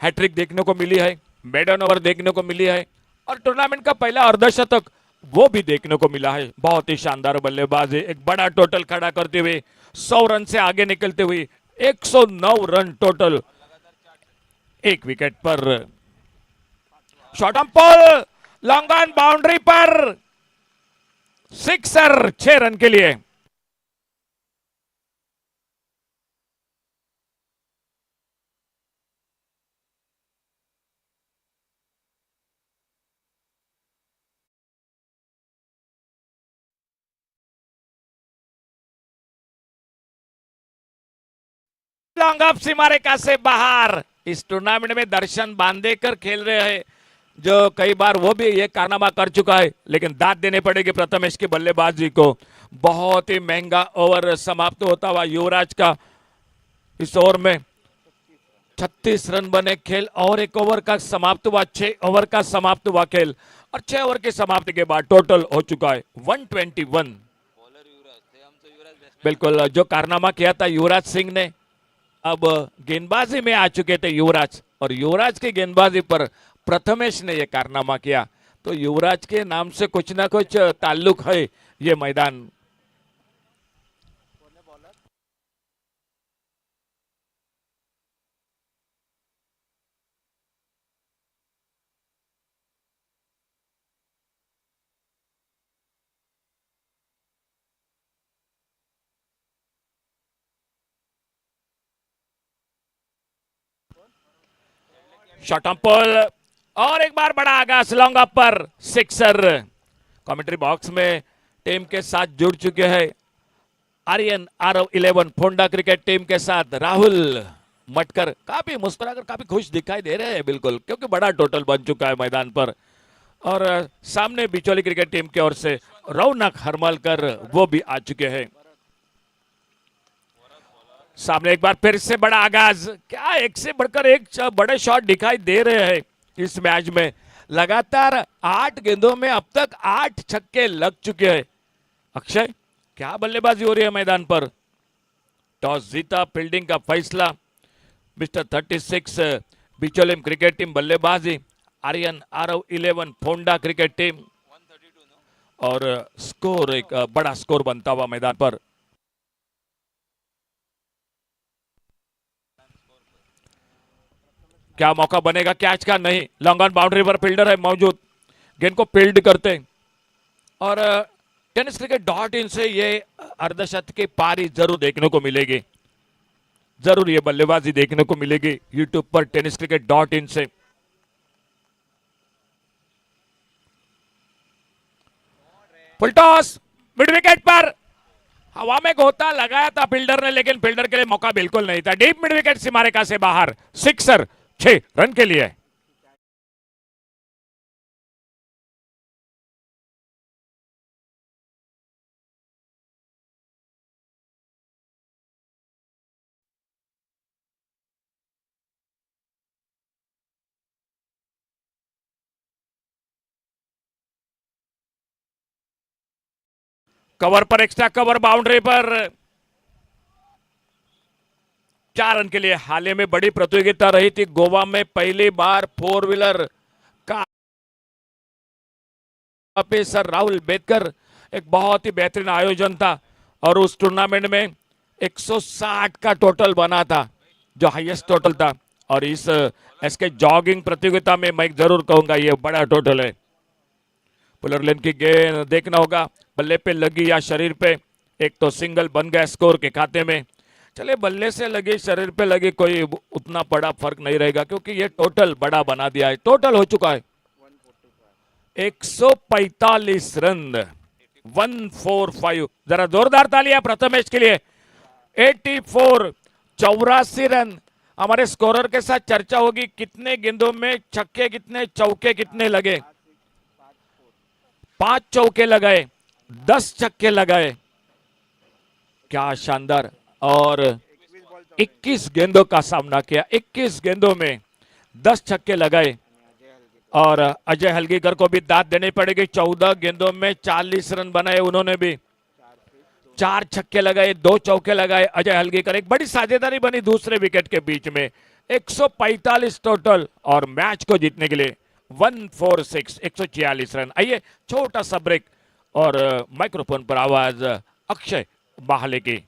हैट्रिक देखने को मिली है, मेडन ओवर देखने को मिली है, और टूर्नामेंट का पहला अर्धशतक वो भी देखने को मिला है। बहुत ही शानदार बल्लेबाजी, एक बड़ा टोटल खड़ा करते हुए 100 रन से आगे निकलते हुए 109 रन टोटल, 1 विकेट पर। Shot on pole, long on boundary पर, सिक्सर 6 रन के लिए। लॉन्ग ऑफ सीमा रेखा से बाहर। इस टूर्नामेंट में दर्शन बांधेकर खेल रहे हैं, जो कई बार वो भी ये कारनामा कर चुका है, लेकिन दाद देने पड़ेगी प्रथमेश की बल्लेबाजी को। बहुत ही महंगा ओवर समाप्त होता हुआ युवराज का। इस ओवर में 36 रन बने खेल, और एक ओवर का समाप्त हुआ, 6 ओवर का समाप्त हुआ खेल, और 6 ओवर की समाप्ति के बाद टोटल हो चुका है 121। बिल्कुल, जो कारनामा किया था युवराज सिंह ने, अब गेंदबाजी में आ चुके थे युवराज, और युवराज की गेंदबाजी पर प्रथमेश ने यह कारनामा किया, तो युवराज के नाम से कुछ ना कुछ ताल्लुक है ये मैदान। शॉट ऑन पोल और एक बार बड़ा आगाज लॉन्ग अप पर सिक्सर। कमेंट्री बॉक्स में टीम के साथ जुड़ चुके हैं आर्यन आरव 11 फोंडा क्रिकेट टीम के साथ राहुल मटकर काफी मुस्कुराकर काफी खुश दिखाई दे रहे हैं बिल्कुल, क्योंकि बड़ा टोटल बन चुका है मैदान पर। और सामने बिचौली क्रिकेट टीम की ओर से रौनक हरमलकर वो भी आ चुके हैं। सामने एक बार फिर से बड़ा आगाज, क्या एक से बढ़कर एक बड़े शॉट दिखाई दे रहे हैं इस मैच में। लगातार 8 गेंदों में अब तक 8 छक्के लग चुके हैं। अक्षय, क्या बल्लेबाजी हो रही है मैदान पर। टॉस जीता, फील्डिंग का फैसला मिस्टर 36 बिचोलिम क्रिकेट टीम बल्लेबाजी, आर्यन आरव 11 फोंडा क्रिकेट टीम। और स्कोर एक बड़ा स्कोर बनता हुआ मैदान पर। क्या मौका बनेगा कैच का? नहीं, लॉन्ग ऑन बाउंड्री पर फील्डर है मौजूद, गेंद को फील्ड करते। और tenniscricket.in से ये अर्धशतक की पारी जरूर देखने को मिलेगी, जरूर ये बल्लेबाजी देखने को मिलेगी यूट्यूब पर tenniscricket.in से। फुल टॉस मिड विकेट पर हवा में गोता लगाया था फील्डर ने, लेकिन फील्डर के लिए मौका बिल्कुल नहीं था। डीप मिड विकेट सीमारेखा से बाहर, सिक्सर 6 रन के लिए। कवर पर एक्स्ट्रा कवर बाउंड्री पर 4 रन के लिए। हाल ही में बड़ी प्रतियोगिता रही थी गोवा में, पहली बार 4 व्हीलर का सर राहुल बेदकर, एक बहुत ही बेहतरीन आयोजन था। और उस टूर्नामेंट में 160 का टोटल बना था, जो हाईएस्ट टोटल था। और इस एसके जॉगिंग प्रतियोगिता में मैं जरूर कहूंगा ये बड़ा टोटल है। पुलर लेन की गेंद देखना होगा, बल्ले पे लगी या शरीर पे। एक तो सिंगल बन गया स्कोर के खाते में। चले, बल्ले से लगी शरीर पे लगी कोई उतना बड़ा फर्क नहीं रहेगा, क्योंकि ये टोटल बड़ा बना दिया है। टोटल हो चुका है 145 रन, 145। जरा जोरदार तालियां प्रथमेश के लिए। 84, 84 रन। हमारे स्कोरर के साथ चर्चा होगी कितने गेंदों में छक्के, कितने चौके, कितने लगे। 5 चौके लगाए, 10 छक्के लगाए, क्या शानदार। और 21 गेंदों का सामना किया, 21 गेंदों में 10 छक्के लगाए। और अजय हल्गीकर को भी दाद देनी पड़ेगी, 14 गेंदों में 40 रन बनाए उन्होंने भी। 4 छक्के लगाए, 2 चौके लगाए अजय हल्गीकर। एक बड़ी साझेदारी बनी दूसरे विकेट के बीच में। 145 टोटल और मैच को जीतने के लिए 146, 146 रन। आइए छोटा सा ब्रेक और माइक्रोफोन पर आवाज अक्षय बाहले की।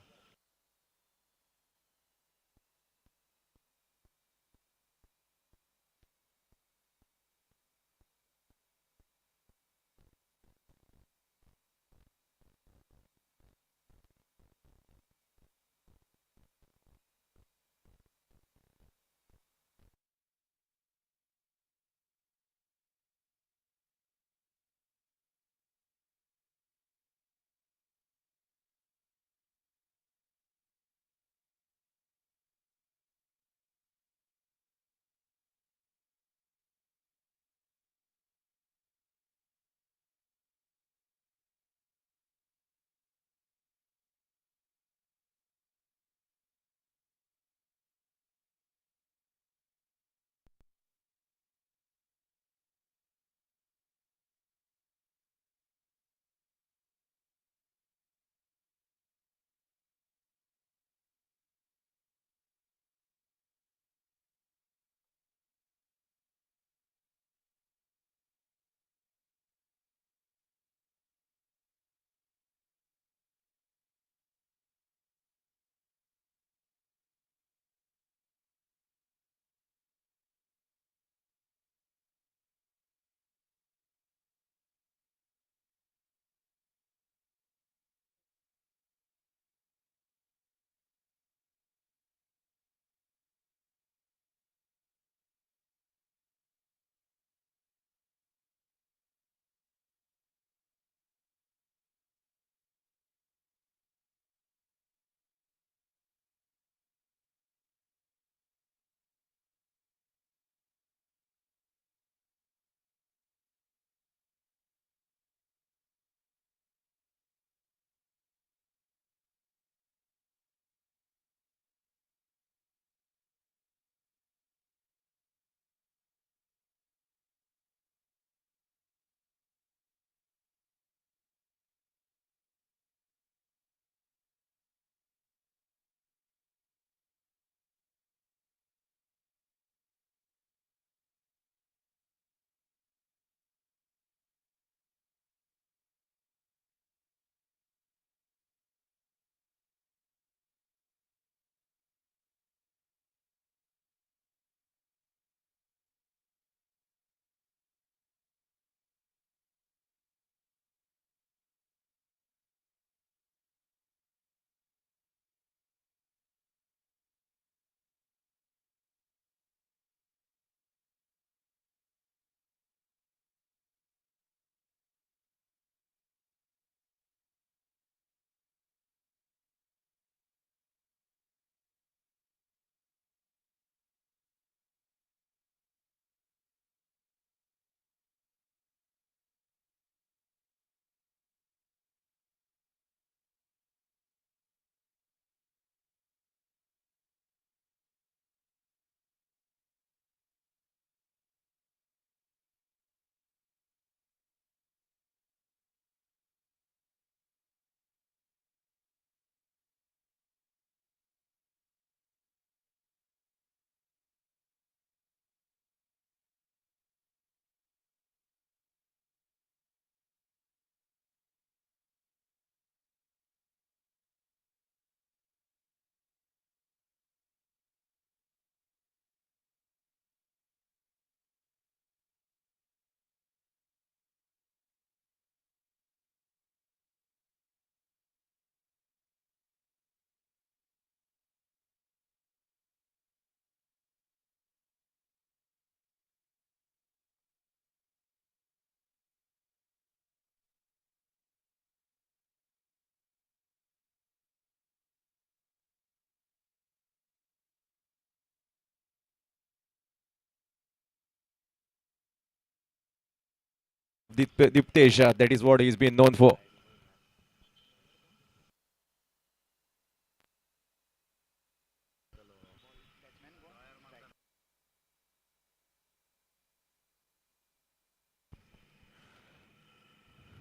Diptesh. That is what he's been known for.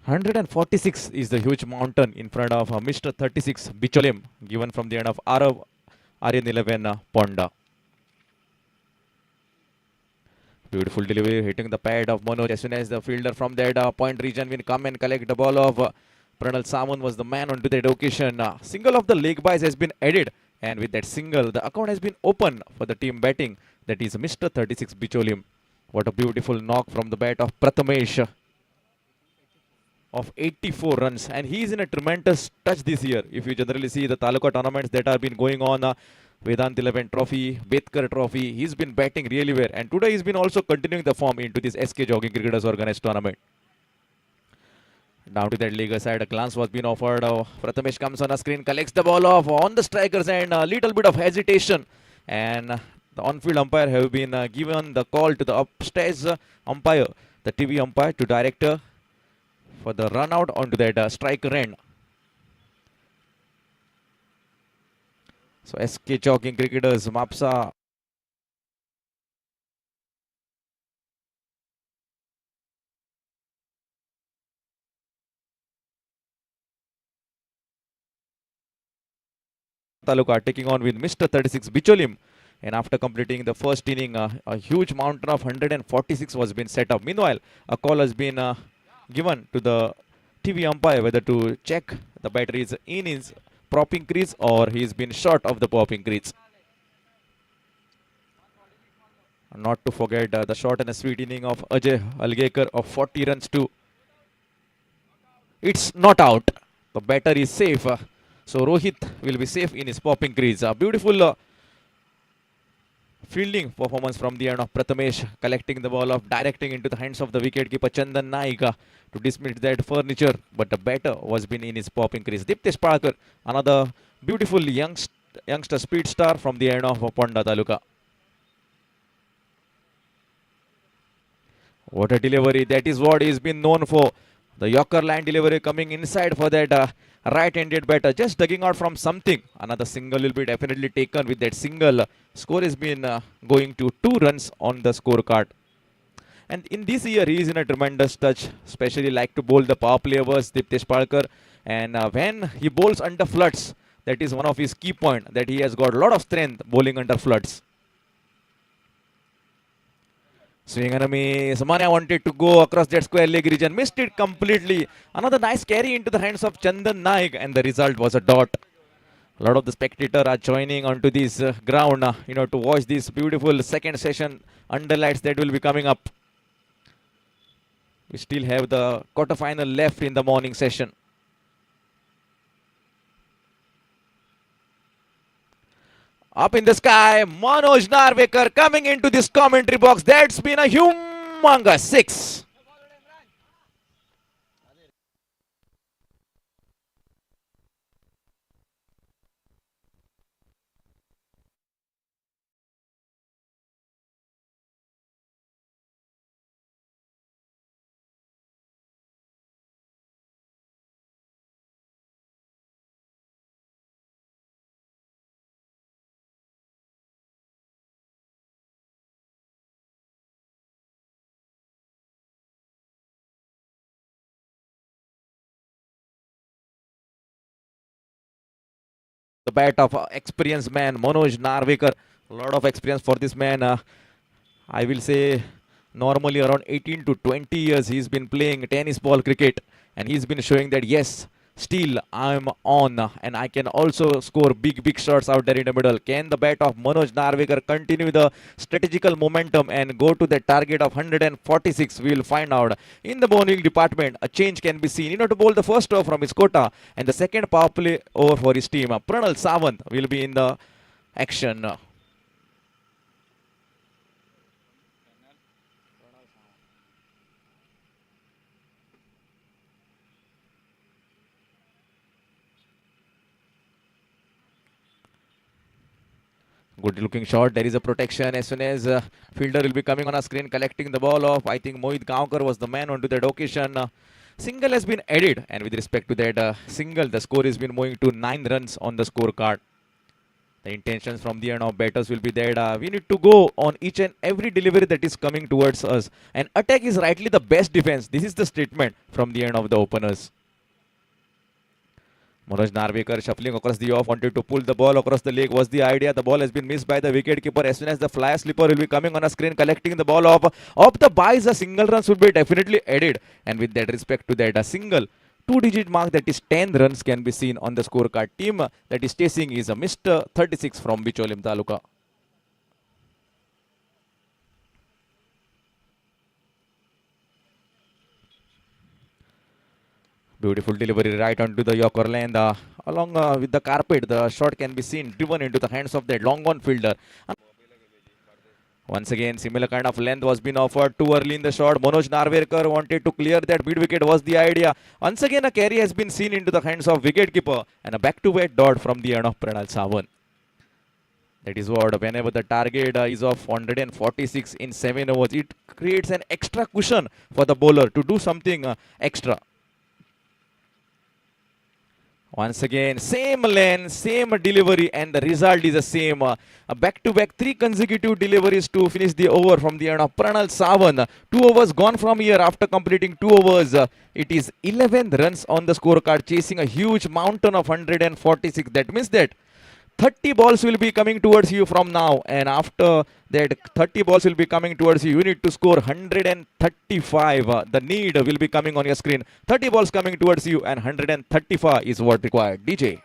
"146" is the huge mountain in front of Mr. 36 Bicholim, given from the end of Aryan 11 Ponda. Beautiful delivery, hitting the pad of Manoj. As soon as the fielder from that point region will come and collect the ball of Pranal Saman was the man onto that occasion. Single of the leg buys has been added, and with that single, the account has been open for the team batting. That is Mr. 36 Bicholim. What a beautiful knock from the bat of Prathamesh of 84 runs, and he is in a tremendous touch this year. If you generally see the Taluka tournaments that have been going on, Vedant 11 Trophy, Betkar Trophy, he's been batting really well, and today he's been also continuing the form into this SK Jogging Cricketers organized tournament. Down to that leg side, a glance was being offered. Prathamesh comes on a screen, collects the ball off on the strikers, and a little bit of hesitation, and the on-field umpire have been given the call to the upstairs umpire, the TV umpire, to director for the run out onto that striker end. So SK Jogging Cricketers, Mapusa Taluka taking on with Mr. 36 Bicholim. And after completing the first inning, a huge mountain of 146 was been set up. Meanwhile, a call has been given to the TV umpire whether to check the batter is in his propping crease or he's been short of the propping crease. Not to forget the short and a sweet inning of Ajay Algekar of 40 runs too. It's not out. The batter is safe. So Rohit will be safe in his popping crease. A beautiful fielding performance from the end of Prathamesh, collecting the ball off, directing into the hands of the wicketkeeper Chandan Naik to dismiss that furniture, but the batter was been in his popping crease. Diptesh Palkar, another beautiful youngster speed star from the end of Ponda Taluka. What a delivery. That is what he's been known for. The Yorker line delivery coming inside for that right-handed batter. Just digging out from something. Another single will be definitely taken with that single. Score has been going to 2 runs on the scorecard. And in this year, he is in a tremendous touch. Especially like to bowl the power play overs, Diptesh Palkar. And when he bowls under floods, that is one of his key points. That he has got a lot of strength bowling under floods. Swing and a miss. Mania wanted to go across that square leg region. Missed it completely. Another nice carry into the hands of Chandan Naik. And the result was a dot. A lot of the spectators are joining onto this ground, to watch this beautiful second session under lights that will be coming up. We still have the quarterfinal left in the morning session. Up in the sky, Manoj Narvekar coming into this commentary box. That's been a humongous 6. The bat of experienced man, Manoj Narvekar. A lot of experience for this man. I will say normally around 18 to 20 years he's been playing tennis ball cricket. And he's been showing that, yes, still I'm on. And I can also score big shots out there in the middle. Can the bat of Manoj Narvekar continue the strategical momentum and go to the target of 146? We will find out. In the bowling department, a change can be seen. To bowl the first over from his quota and the second power play over for his team. Pranal Sawant will be in the action. Good looking shot. There is a protection as soon as fielder will be coming on a screen collecting the ball off. I think Mohit Gaonkar was the man onto that occasion. Single has been added, and with respect to that single, the score has been moving to 9 runs on the scorecard. The intentions from the end of batters will be that we need to go on each and every delivery that is coming towards us. And attack is rightly the best defense. This is the statement from the end of the openers. Manoj Narvekar shuffling across the off, wanted to pull the ball across the leg was the idea. The ball has been missed by the wicketkeeper. As soon as the flyer slipper will be coming on a screen, collecting the ball off the buys, a single runs will be definitely added. And with that respect to that, a single 2-digit mark, that is 10 runs, can be seen on the scorecard. Team that is chasing is a Mr. 36 from Bicholim Taluka. Beautiful delivery right onto the Yorker lane. Along with the carpet, the shot can be seen driven into the hands of that long on fielder. Once again, similar kind of length was been offered too early in the shot. Manoj Narvekar wanted to clear that mid wicket was the idea. Once again, a carry has been seen into the hands of wicketkeeper, and a back-to-back dot from the end of Pranal Sawan. That is what, whenever the target is of 146 in 7 overs, it creates an extra cushion for the bowler to do something extra. Once again, same lane, same delivery, and the result is the same. Back-to-back 3 consecutive deliveries to finish the over from the end of Pranal Sawan. 2 overs gone from here after completing 2 overs. It is 11 runs on the scorecard, chasing a huge mountain of 146. That means that 30 balls will be coming towards you from now, and after that 30 balls will be coming towards you. You need to score 135. The need will be coming on your screen. 30 balls coming towards you, and 135 is what required. DJ.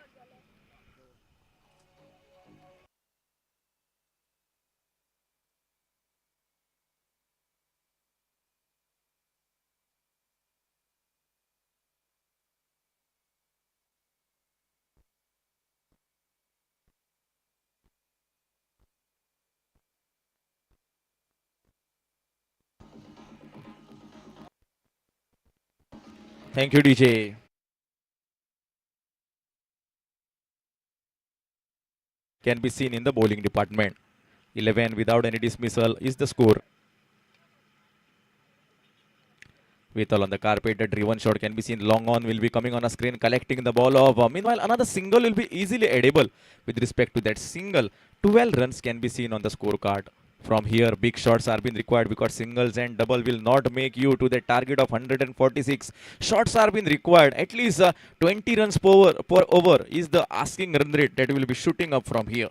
Thank you, DJ. Can be seen in the bowling department. 11 without any dismissal is the score. Vital on the carpet, the driven shot can be seen. Long on will be coming on a screen, collecting the ball off. Meanwhile, another single will be easily edible. With respect to that single, 12 runs can be seen on the scorecard. From here, big shots are being required because singles and double will not make you to the target of 146. Shots are being required. At least 20 runs per over is the asking run rate that will be shooting up from here.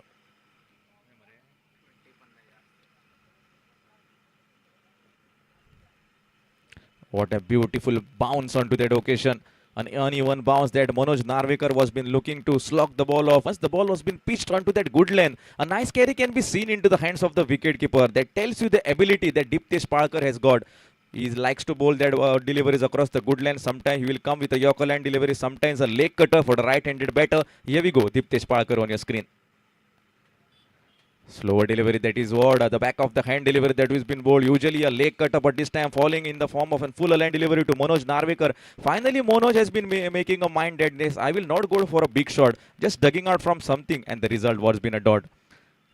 What a beautiful bounce onto that occasion. An uneven bounce that Manoj Narvekar was been looking to slog the ball off. Once the ball was been pitched onto that good lane, a nice carry can be seen into the hands of the wicketkeeper. That tells you the ability that Diptesh Palkar has got. He likes to bowl that deliveries across the good lane. Sometimes he will come with a Yorker line delivery. Sometimes a leg cutter for the right-handed batter. Here we go, Diptesh Palkar on your screen. Slower delivery, that is what the back of the hand delivery that has been bowled. Usually a leg cutter, but this time falling in the form of a full line delivery to Manoj Narvekar. Finally, Manoj has been making a mind that this, I will not go for a big shot, just dugging out from something, and the result was been a dot.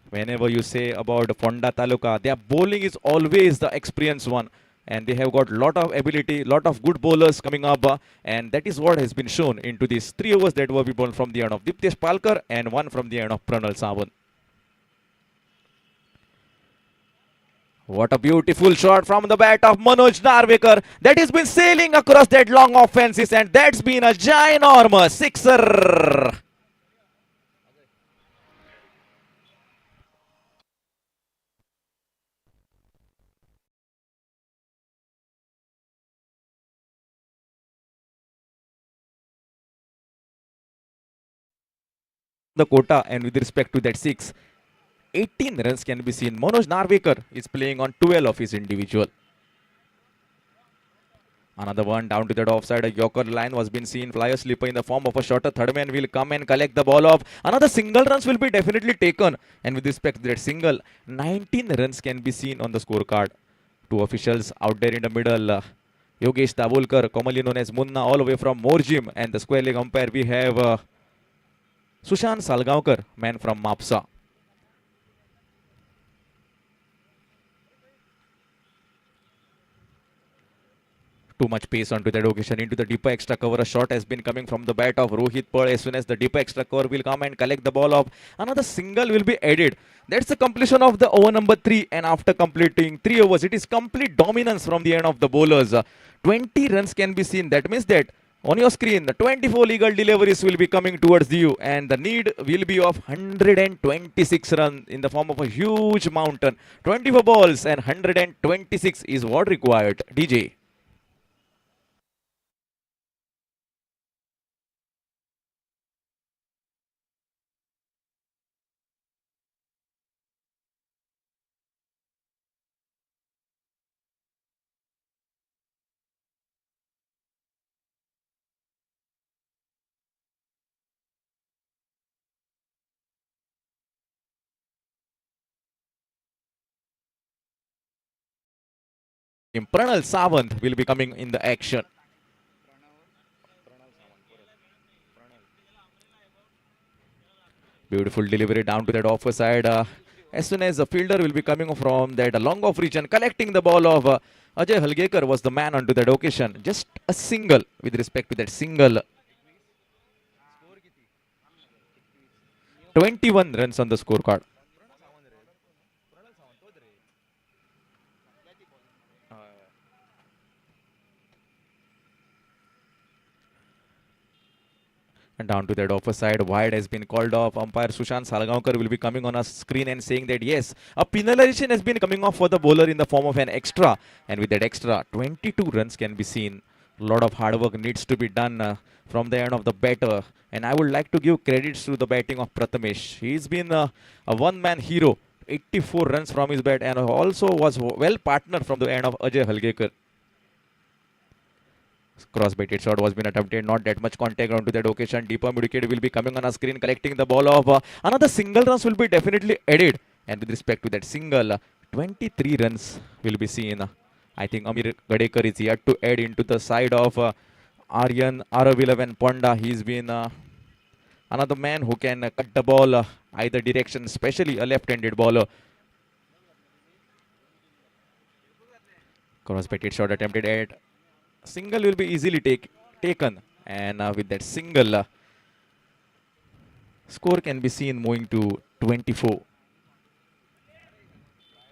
Whenever you say about Fonda Taluka, their bowling is always the experienced one. And they have got lot of ability, lot of good bowlers coming up, and that is what has been shown into these 3 overs that were bowled from the end of Diptesh Palkar and 1 from the end of Pranal Sawan. What a beautiful shot from the bat of Manoj Narvekar that has been sailing across that long offenses, and that's been a ginormous sixer. The quota, and with respect to that 6, 18 runs can be seen. Manoj Narvekar is playing on 12 of his individual. Another one down to that offside. A Yorker line was been seen. Flyer slipper in the form of a shorter. Third man will come and collect the ball off. Another single runs will be definitely taken. And with respect to that single, 19 runs can be seen on the scorecard. 2 officials out there in the middle. Yogesh Dabulkar, commonly known as Munna, all the way from Morjim. And the square leg umpire, we have Sushant Salgaonkar, man from Mapusa. too much pace onto that occasion. Into the deeper extra cover, a shot has been coming from the bat of Rohit Pearl. As soon as the deeper extra cover will come and collect the ball off, another single will be added. That's the completion of the over number 3, and after completing 3 overs, it is complete dominance from the end of the bowlers. 20 runs can be seen. That means that on your screen, the 24 legal deliveries will be coming towards you, and the need will be of 126 runs in the form of a huge mountain. 24 balls and 126 is what required. DJ. Pranal Sawant will be coming in the action. Beautiful delivery down to that offer side. As soon as the fielder will be coming from that long off region, collecting the ball of Ajay Halgekar was the man onto that occasion. Just a single with respect to that single. 21 runs on the scorecard. And down to that offer side, wide has been called off. Umpire Sushant Salgaonkar will be coming on a screen and saying that yes, a penalization has been coming off for the bowler in the form of an extra. And with that extra, 22 runs can be seen. A lot of hard work needs to be done from the end of the batter. And I would like to give credits to the batting of Prathamesh. He's been a one-man hero. 84 runs from his bat, and also was well partnered from the end of Ajay Halgekar. Cross-baited shot was been attempted, not that much contact onto that occasion. Deeper mid-wicket will be coming on a screen, collecting the ball off. Another single runs will be definitely added. And with respect to that single, 23 runs will be seen. I think Amir Gadekar is yet to add into the side of Aryan Aravilavan Ponda. He's been another man who can cut the ball either direction, especially a left-handed bowler. Cross-baited shot attempted at single will be easily taken, and with that single, score can be seen moving to 24.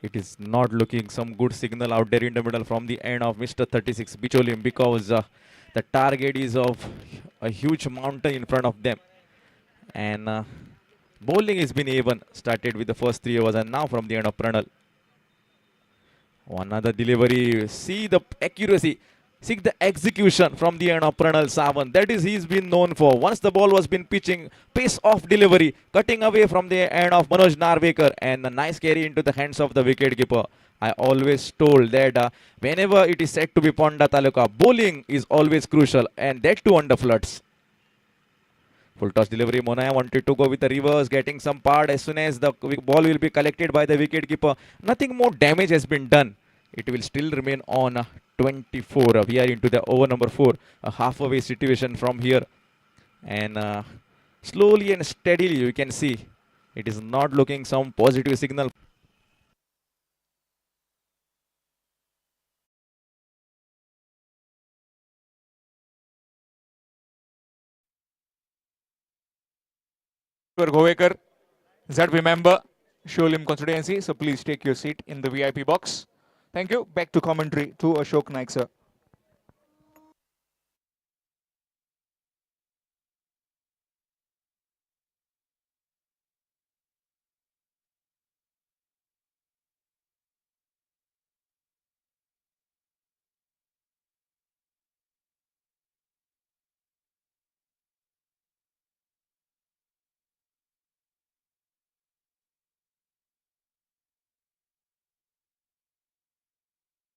It is not looking some good signal out there in the middle from the end of Mr. 36 Bicholim, because the target is of a huge mountain in front of them, and bowling has been even. Started with the first 3 overs, and now from the end of Pranal. Another delivery. See the accuracy. See the execution from the end of Pranal Sawant. That is he's been known for. Once the ball was been pitching, pace off delivery, cutting away from the end of Manoj Narvekar, and a nice carry into the hands of the wicketkeeper. I always told that whenever it is said to be Ponda Taluka, bowling is always crucial, and that too under floods. Full toss delivery. Monaya wanted to go with the reverse, getting some part. As soon as the ball will be collected by the wicketkeeper, nothing more damage has been done. It will still remain on 24. We are into the over number 4, a halfway situation from here, and slowly and steadily you can see it is not looking some positive signal. Govekar, ZB member, Sholim constituency. So please take your seat in the VIP box. Thank you. Back to commentary to Ashok Naik, sir.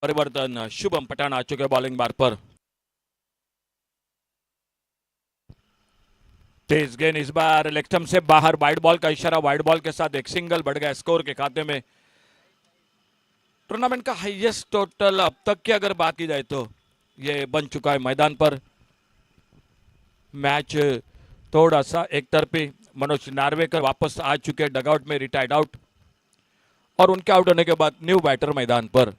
परिवर्तन शुभम पठान आ चुके bowling बार पर। तेज गेंद इस बार leg stump से बाहर, wide ball का इशारा, wide ball के साथ एक सिंगल बढ़ गया स्कोर के खाते में। टूर्नामेंट का हाईएस्ट टोटल अब तक की अगर बात की जाए तो ये बन चुका है मैदान पर। मैच थोड़ा सा एक तरफी। मनोज नार्वेकर वापस आ चुके डगआउट में, रिटायर्ड आउट, और उनके आउट होने के बाद न्यू बैटर मैदान पर।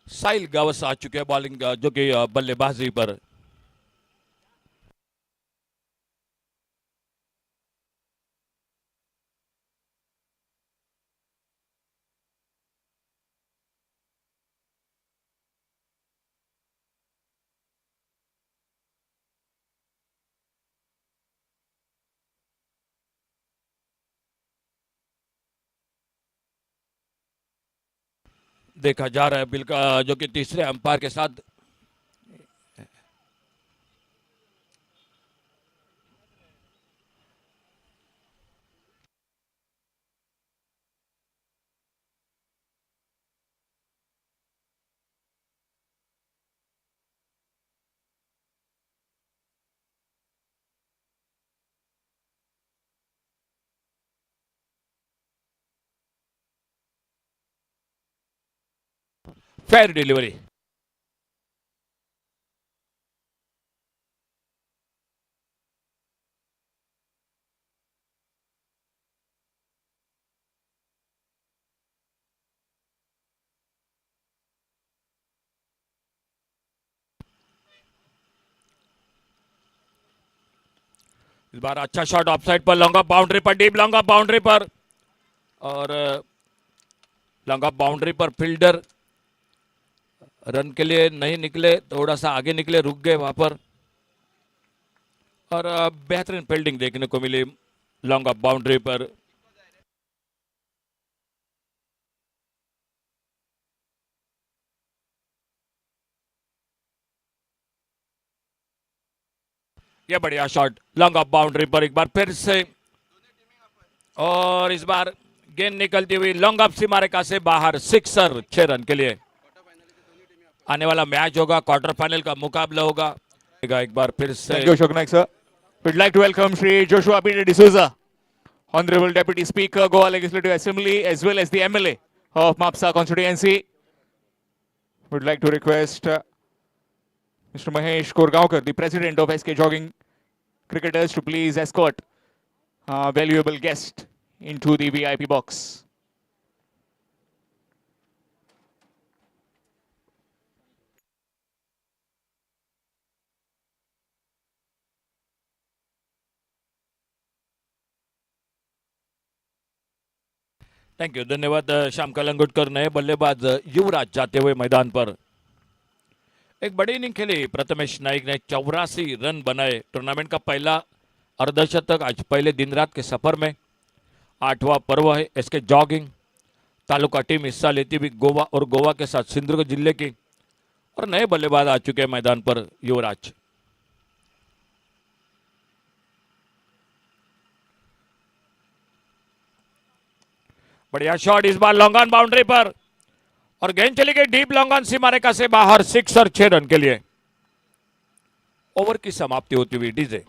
साहिल गावस आ चुके हैं बॉलिंग जो कि बल्लेबाजी पर। देखा जा रहा है बिल्कुल जो कि तीसरे अंपायर के साथ फेयर डिलीवरी। इस बार अच्छा शॉट ऑफसाइड पर, लॉन्ग ऑफ बाउंड्री पर, डीप लॉन्ग ऑफ बाउंड्री पर, और लॉन्ग ऑफ बाउंड्री पर फील्डर रन के लिए नहीं निकले, थोड़ा सा आगे निकले, रुक गए वहां पर, और बेहतरीन फील्डिंग देखने को मिली लॉन्ग ऑफ बाउंड्री पर। यह बढ़िया शॉट लॉन्ग ऑफ बाउंड्री पर एक बार फिर से, और इस बार गेंद निकलती हुई लॉन्ग ऑफ सीमारेखा से बाहर, सिक्सर 6 रन के लिए। आने वाला मैच होगा, क्वार्टर फाइनल का मुकाबला होगा। एक बार फिर से Thank you, Ashok Naik, sir. We'd like to welcome Shri Joshua Peter D'Souza, Honorable Deputy Speaker, Goa Legislative Assembly, as well as the MLA of Mapusa constituency. We'd like to request Mr. Mahesh Korgaonkar, the President of SK Jogging Cricketers, to please escort our valuable guest into the VIP box. Thank you, धन्यवाद श्याम कलंगुटकर। नए बल्लेबाज युवराज जाते हुए मैदान पर। एक बड़ी inning खेली प्रथमेश नाइक ने, 84 रन बनाए। टूर्नामेंट का पहला अर्धशतक आज पहले दिन रात के सफर में। 8वां पर्व है एसके जॉगिंग। तालुका टीम हिस्सा लेती हुई गोवा और गोवा के साथ सिंधुदुर्ग जिले की, और नए बल्लेबाज आ चुके हैं मैदान पर, युवराज। बढ़िया शॉट इस बार लॉन्ग ऑन बाउंड्री पर, और गेंद चली गई डीप लॉन्ग ऑन सीमारेखा से बाहर, 6 और 6 रन के लिए। ओवर की समाप्ति होती हुई डीजे।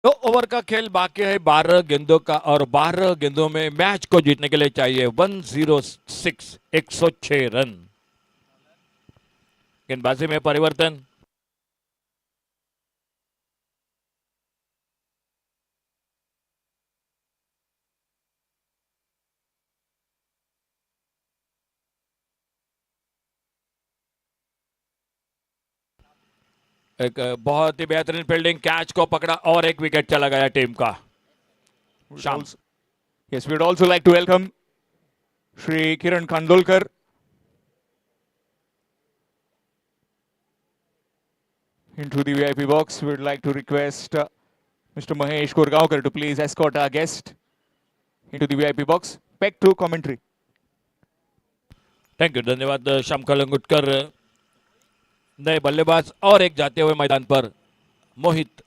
दो ओवर का खेल बाकी है 12 गेंदों का, और 12 गेंदों में मैच को जीतने के लिए चाहिए 106, 106 रन। गेंदबाजी में परिवर्तन। एक बहुत ही बेहतरीन फील्डिंग, कैच को पकड़ा और एक विकेट चला गया टीम का। शाम। Yes, we'd also like to welcome Shri Kiran Khandolkar, into the VIP box. We'd like to request Mr. Mahesh Korgaonkar to please escort our guest into the VIP box. Back to commentary. Thank you, धन्यवाद श्याम कलंगुटकर। नए बल्लेबाज और एक जाते हुए मैदान पर, मोहित।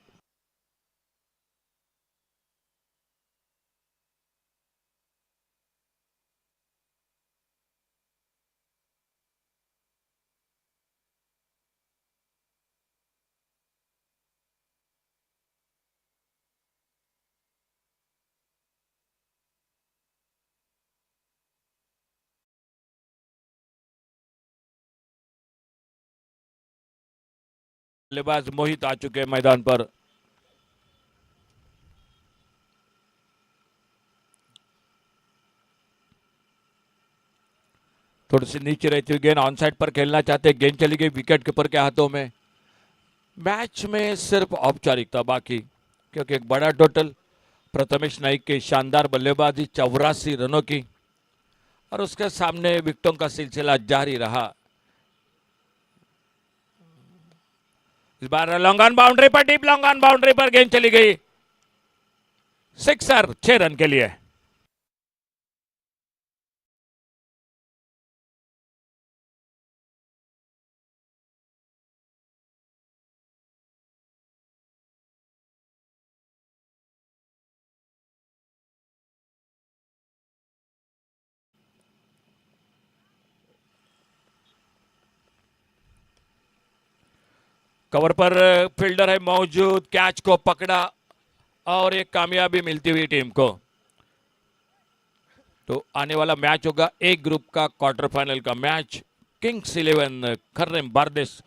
बल्लेबाज मोहित आ चुके हैं मैदान पर। थोड़ी सी नीचे रहती हुई गेंद ऑन साइड पर खेलना चाहते, गेंद चली गई विकेट कीपर के हाथों में। मैच में सिर्फ औपचारिकता बाकी, क्योंकि एक बड़ा टोटल प्रथमेश नाइक की शानदार बल्लेबाजी 84 रनों की, और उसके सामने विकेटों का सिलसिला जारी रहा। इस बार लॉन्ग ऑन बाउंड्री पर, डीप लॉन्ग ऑन बाउंड्री पर गेंद चली गई, सिक्सर 6 रन के लिए। कवर पर फील्डर है मौजूद, कैच को पकड़ा और एक कामयाबी मिलती हुई टीम को। तो आने वाला मैच होगा एक ग्रुप का क्वार्टर फाइनल का मैच, किंग्स 11 खर्रम बारदेस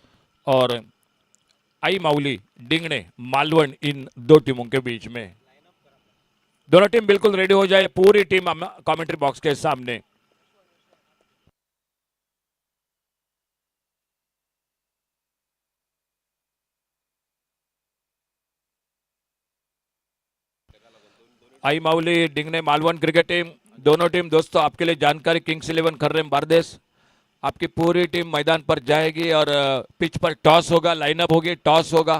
और आई माउली डिंगने मालवण, इन दो टीमों के बीच में। दोनों टीम बिल्कुल रेडी हो जाए, पूरी टीम कमेंट्री बॉक्स के सामने। आई माउली डिंगने मालवण क्रिकेट टीम, दोनों टीम दोस्तों आपके लिए जानकारी, किंग्स 11 खर्रम बारदेस आपकी पूरी टीम मैदान पर जाएगी और पिच पर टॉस होगा, लाइनअप होगी, टॉस होगा,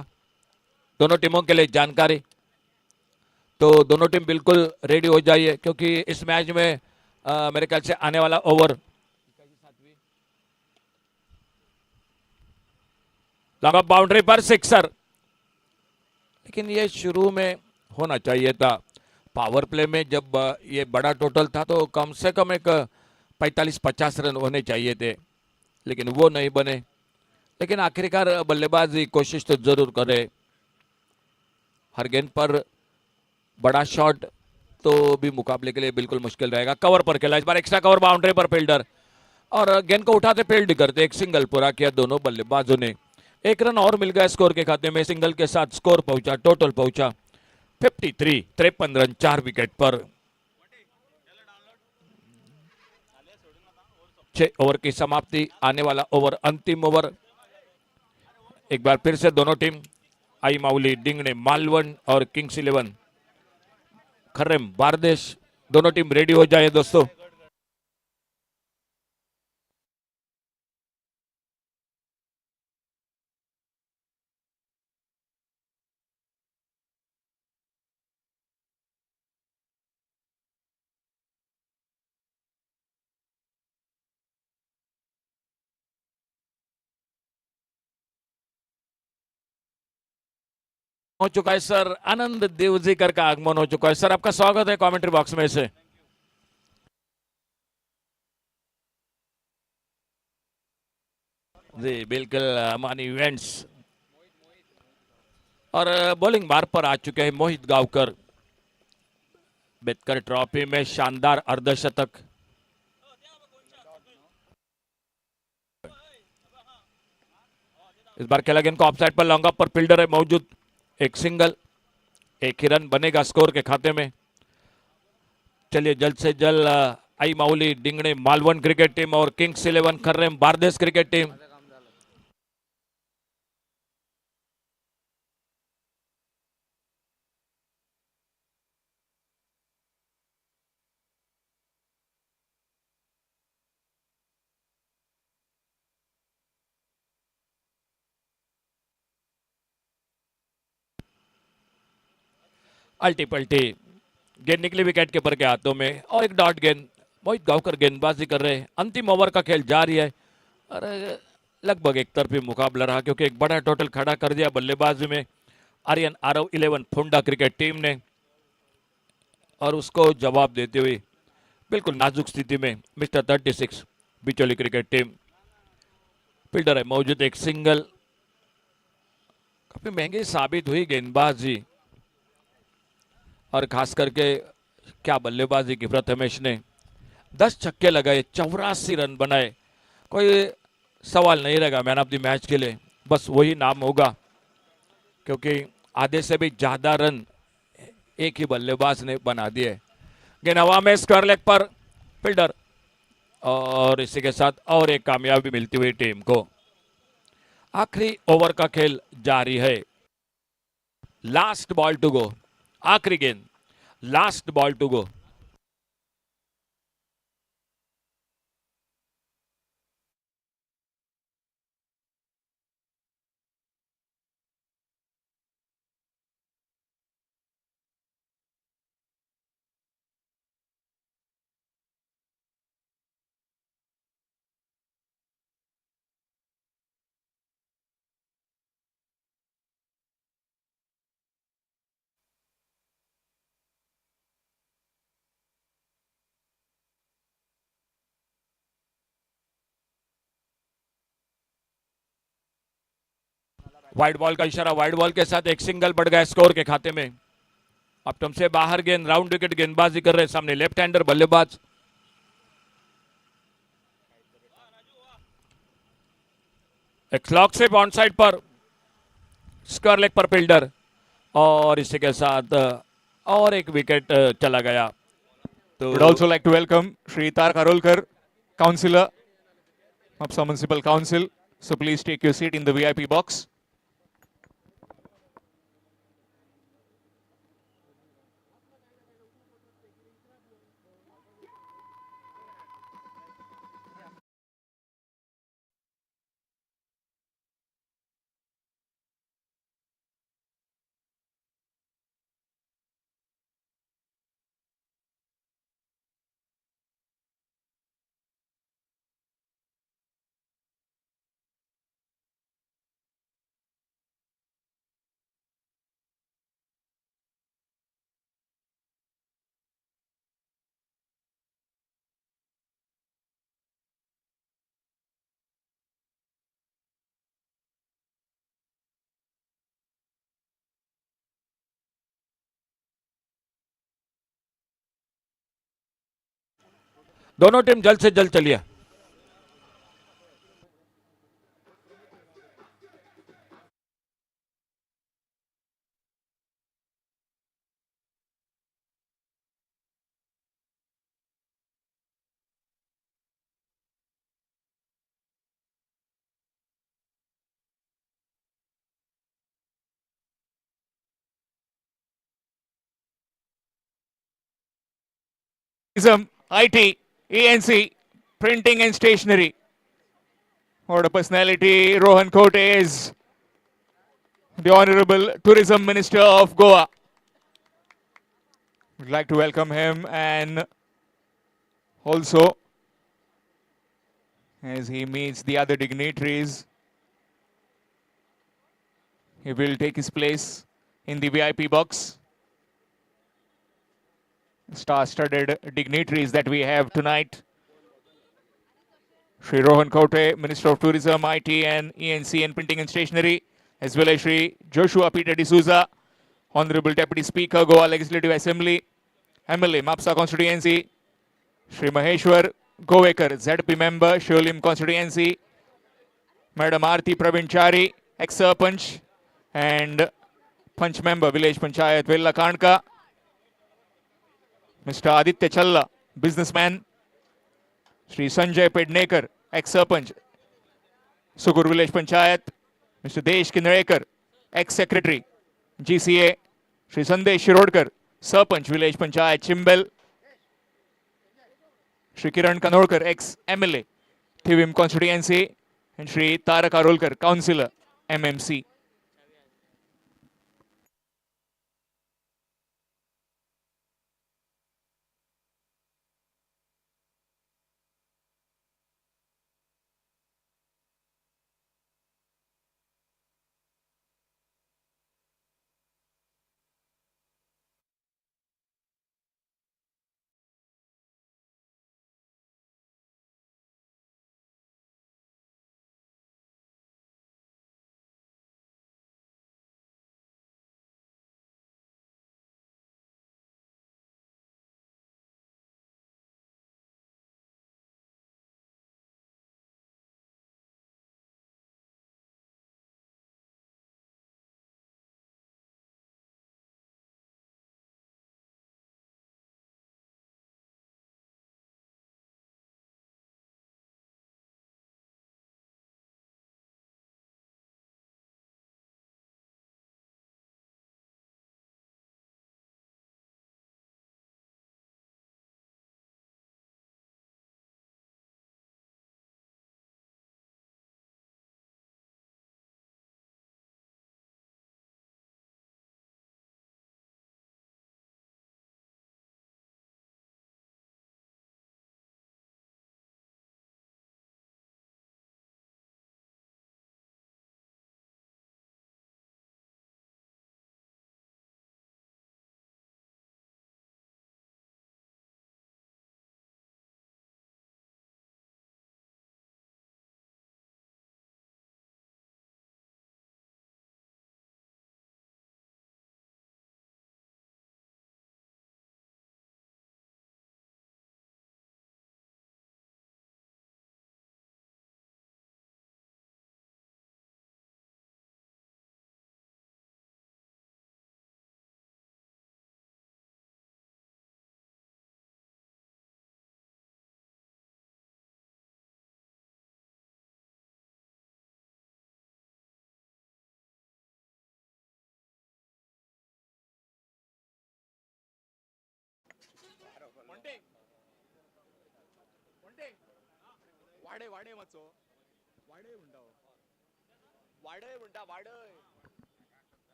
दोनों टीमों के लिए जानकारी। तो दोनों टीम बिल्कुल रेडी हो जाइए, क्योंकि इस मैच में मेरे ख्याल से आने वाला ओवर लॉन्ग ऑफ बाउंड्री पर सिक्सर, लेकिन ये शुरू में होना चाहिए था। पावर प्ले में जब ये बड़ा टोटल था तो कम से कम एक 45-50 रन होने चाहिए थे, लेकिन वो नहीं बने। लेकिन आखिरकार बल्लेबाजी कोशिश तो जरूर करे, हर गेंद पर बड़ा शॉट तो भी मुकाबले के लिए बिल्कुल मुश्किल रहेगा। कवर पर खेला, इस बार एक्स्ट्रा कवर बाउंड्री पर फील्डर, और गेंद को उठाते फील्ड करते, एक सिंगल पूरा किया दोनों बल्लेबाजों ने। एक रन और मिल गया स्कोर के खाते में, सिंगल के साथ स्कोर पहुंचा, टोटल पहुंचा 53, 53 रन 4 विकेट पर। 6 ओवर की समाप्ति, आने वाला ओवर अंतिम ओवर। एक बार फिर से दोनों टीम आई माउली डिंगने मालवण और किंग्स 11 खर्रम बारदेस, दोनों टीम रेडी हो जाए दोस्तों। हो चुका है सर, आनंद देवजीकर का आगमन हो चुका है। सर आपका स्वागत है कमेंट्री बॉक्स में से। जी बिल्कुल, अमानी इवेंट्स, और बॉलिंग बार पर आ चुके हैं मोहित गावकर, बेतकर ट्रॉफी में शानदार अर्धशतक। इस बार खेला गेंद को ऑफसाइड पर, लॉन्ग ऑफ पर फील्डर है मौजूद, एक सिंगल, एक ही रन बनेगा स्कोर के खाते में। चलिए जल्द से जल्द आई माउली डिंगने मालवण क्रिकेट टीम और किंग्स 11 खर्रम बारदेस क्रिकेट टीम अल्टी पल्टी गेंद निकली विकेट कीपर के हाथों में, और एक डॉट गेंद। मोहित गावकर गेंदबाजी कर रहे हैं, अंतिम ओवर का खेल जारी है, और लगभग एक तरफी मुकाबला रहा, क्योंकि एक बड़ा टोटल खड़ा कर दिया बल्लेबाजी में आर्यन आरव 11 फुंडा क्रिकेट टीम ने, और उसको जवाब देते हुए बिल्कुल नाजुक स्थिति में मिस्टर 36 बिचौली क्रिकेट टीम। फील्डर है मौजूद, एक सिंगल, काफी महंगी साबित हुई गेंदबाजी, और खास करके क्या बल्लेबाजी की प्रथमेश ने। 10 छक्के लगाए, 84 रन बनाए, कोई सवाल नहीं रहेगा मैन ऑफ द मैच के लिए, बस वही नाम होगा। क्योंकि आधे से भी ज्यादा रन एक ही बल्लेबाज ने बना दिए। गेंद हवा में स्क्वायर लेग पर फील्डर, और इसी के साथ और एक कामयाबी मिलती हुई टीम को। आखिरी ओवर का खेल जारी है। लास्ट बॉल टू गो, आखिरी गेंद, last ball to go. Wide ball का इशारा, वाइड बॉल के साथ एक सिंगल बढ़ गया स्कोर के खाते में। अब तुमसे बाहर गेंद, राउंड विकेट गेंदबाजी कर रहे सामने लेफ्ट हैंडर बल्लेबाज। एक क्लॉक स्लिप ऑन साइड पर, स्क्वायर लेग पर फील्डर, और इसी के साथ और एक विकेट चला गया। तो Would also like to welcome Shri Tarak Arolkar, Councillor, Mapusa Municipal Council. So please take your seat in the VIP box. दोनों टीम जल्द से जल्द चलिए। IT, ANC, Printing and Stationery. What a personality Rohan Kote is. The Honorable Tourism Minister of Goa. We'd like to welcome him, and also as he meets the other dignitaries, he will take his place in the VIP box. Star-studded dignitaries that we have tonight. Shri Rohan Kote, Minister of Tourism, IT and ENC and Printing and Stationery, as well as Shri Joshua Peter D'Souza, Honorable Deputy Speaker, Goa Legislative Assembly, MLA, Mapusa Constituency, Shri Maheshwar Govekar, ZP Member, Sholim Constituency, Madam Aarti Praveen Chari, ex-Sarpanch, and Panch Member, Village Panchayat, Vella Kanka, Mr. Aditya Challa, businessman, Shri Sanjay Pednekar, ex-Sarpanch, Sugur Village Panchayat, Mr. Desh Kinrekar, ex-Secretary, GCA, Shri Sandesh Shirodkar, Sarpanch Village Panchayat, Chimbel, Shri Kiran Kanolkar, ex-MLA, Thivim Constituency, and Shri Tarak Arolkar, Councillor, MMC.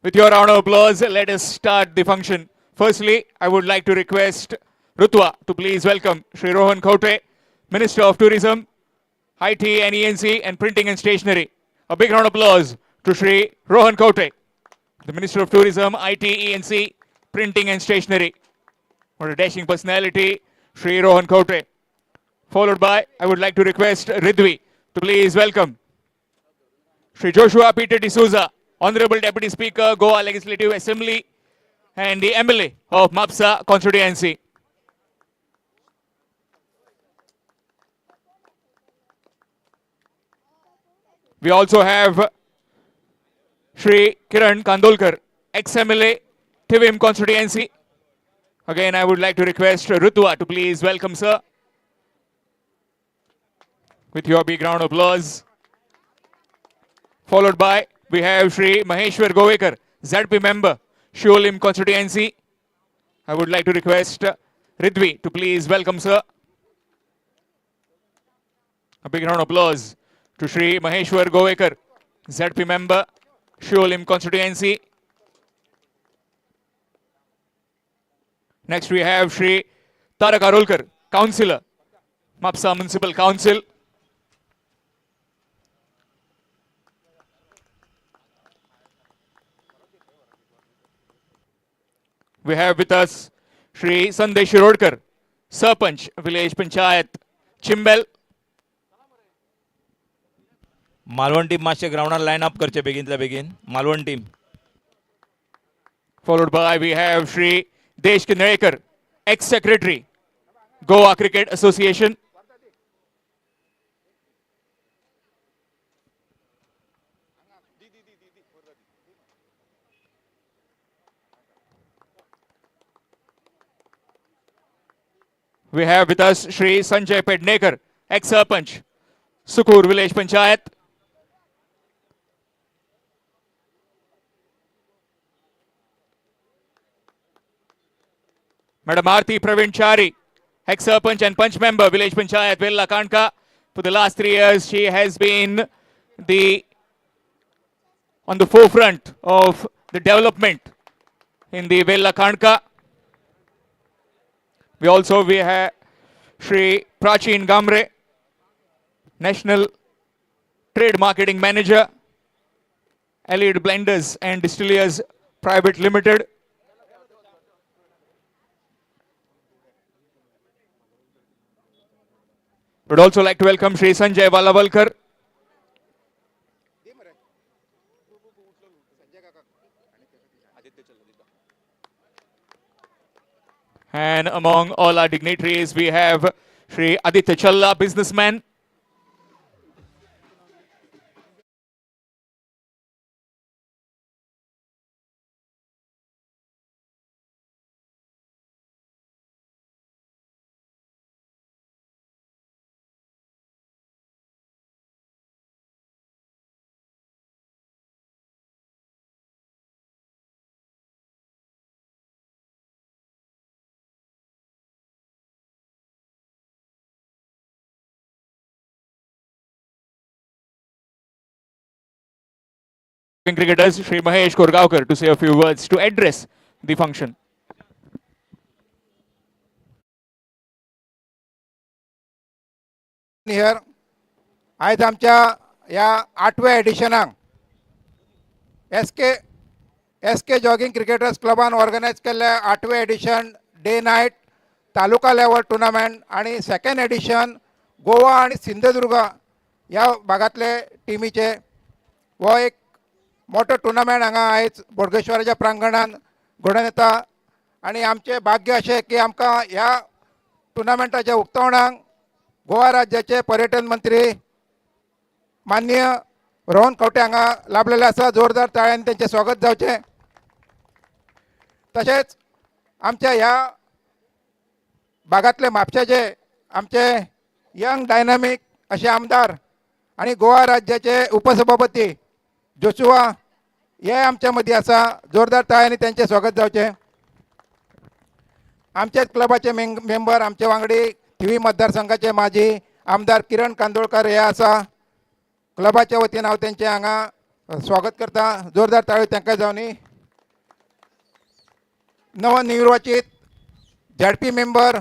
With your round of applause, let us start the function. Firstly, I would like to request Rutwa to please welcome Shri Rohan Khote, Minister of Tourism, IT and ENC and Printing and Stationery. A big round of applause to Shri Rohan Khote, the Minister of Tourism, IT, ENC, Printing and Stationery. What a dashing personality, Shri Rohan Khote. Followed by, I would like to request Ridvi to please welcome Shri Joshua Peter D'Souza, Honorable Deputy Speaker, Goa Legislative Assembly, and the MLA of Mapusa constituency. We also have Shri Kiran Kandolkar, ex-MLA, Tivim constituency. Again, I would like to request Rutua to please welcome sir. With your big round of applause. Followed by, we have Shri Maheshwar Govekar, ZP member, Shulim constituency. I would like to request Ridvi to please welcome sir. A big round of applause to Shri Maheshwar Govekar, ZP member, Shulim constituency. Next we have Shri Tarak Arolkar, Councillor, Mapusa Municipal Council. We have with us Shri Sandesh Shirodkar, Sarpanch, Village Panchayat, Chimbel. Malvan team मातशे ग्राउंडार line up करचे बेगिनतल्या बेगीन Malvan team. Followed by we have Shri Desh Kinelekar, ex-secretary, Goa Cricket Association. We have with us Shri Sanjay Pednekar, ex-Sarpanch, Sukur Village Panchayat. Madam Aarti Praveen Chari, ex-Sarpanch and Punch member, Village Panchayat, Vella Kanka. For the last 3 years, she has been on the forefront of the development in the Vella Kanka. We have Shri Prachin Gamre, National Trade Marketing Manager, Allied Blenders and Distillers Private Limited. Would also like to welcome Shri Sanjay Valavalkar. And among all our dignitaries, we have Shri Aditya Challa, businessman. Cricketers Shri Mahesh Korgaonkar to say a few words to address the function. Here, आज आमच्या या 8व्या एडिशनाक SK jogging cricketers क्लबान organise केल्ले 8वें edition day night taluka level tournament आणि second edition Goa आणि सिंधुदुर्ग या भागातले टीमीचे वो एक मोठो टुर्नामेंट हांगा आयज बोडगेश्वराच्या प्रांगणात घडोवन येता आणि आमचे भाग्य अशें की आमकां ह्या टुर्नामेंटाच्या उक्तावणाक गोवा राज्याचे पर्यटन मंत्री माननीय रोहन खंवटे हांगा लाभलेले आसा. जोरदार ताळ्यांनी त्यांचे स्वागत जावचें. तशेंच आमच्या ह्या भागातले म्हापशेचे आमचे यंग डायनामीक असे आमदार आणि गोवा राज्याचे उपसभापती जोशुआ हे आमच्या मदीं आसा. जोरदार ताळ्यांनी त्यांचे स्वागत जावचें. आमच्याच क्लबाचे मेंबर आमचे वांगडी थिवी मतदारसंघाचे माजी आमदार किरण कांदोळकर हे आसा. क्लबाच्या वतीन हांव तेंचे हांगा स्वागत करता. जोरदार ताळयो तांकां जावनी. नवनिर्वाचित झेडपी मेंबर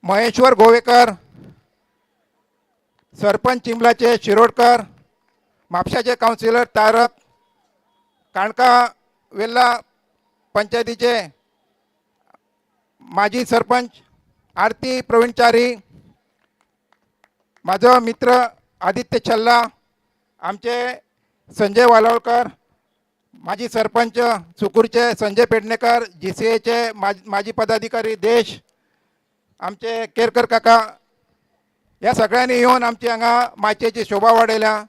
महेश्वर गोवेकर, सरपंच चिंबलाचे शिरोडकर, म्हापशाचे कावन्सिलर तारक, काणका वेल्ला पंचायतीचे माजी सरपंच आरती प्रवीणचारी, माझो मित्र आदित्य छल्ला, आमचे संजय वालावळकर, माजी सरपंच सुकूरचे संजय पेडणेकर, GCAचे माजी पदाधिकारी देश, आमचे केरकर काका, ह्या सगळ्यांनी येवन आमची हांगा माचयेची शोभा वाडयल्या.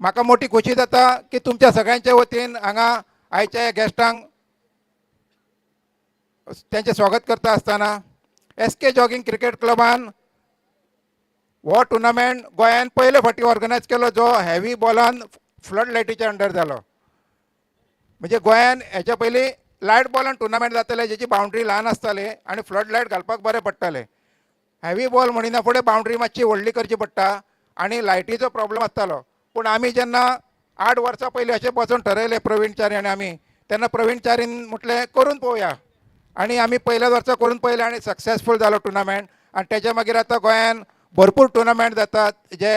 म्हाका मोठी खोशी जाता की तुमच्या सगळ्यांच्या वतीन हांगा आयच्या गेस्टांक त्यांचे स्वागत करता आसतना SK जॉगिंग क्रिकेट क्लबान हो टुर्नामेंट गोंयान पयले फावटी ऑर्गनायज केलो, जो हेवी बॉलान फ्लड लायटीच्या अंडर जालो. म्हणजे गोंयान हेच्या पयलीं लायट बॉलान टुर्नामेंट जाताले, जेची बाउंड्री ल्हान आसताली आनी फ्लड लायट घालपाक बरें पडटाले. हेवी बॉल म्हणिना फुडें बाउंड्री मातशी व्हडली करची पडटा आनी लायटीचो प्रॉब्लेम आसतालो. पूण आमी जेन्ना 8 वर्सां पयलीं अशें बसून ठरयलें प्रवीणचारी आनी आमी, तेन्ना प्रवीणचारीन म्हटलें करून पळोवया. आनी आमी पयल्याच वर्सा करून पळयलें आनी सक्सेसफूल जालो टुर्नामेंट. आनी तेच्या मागीर आतां गोंयान भरपूर टुर्नामेंट जातात जे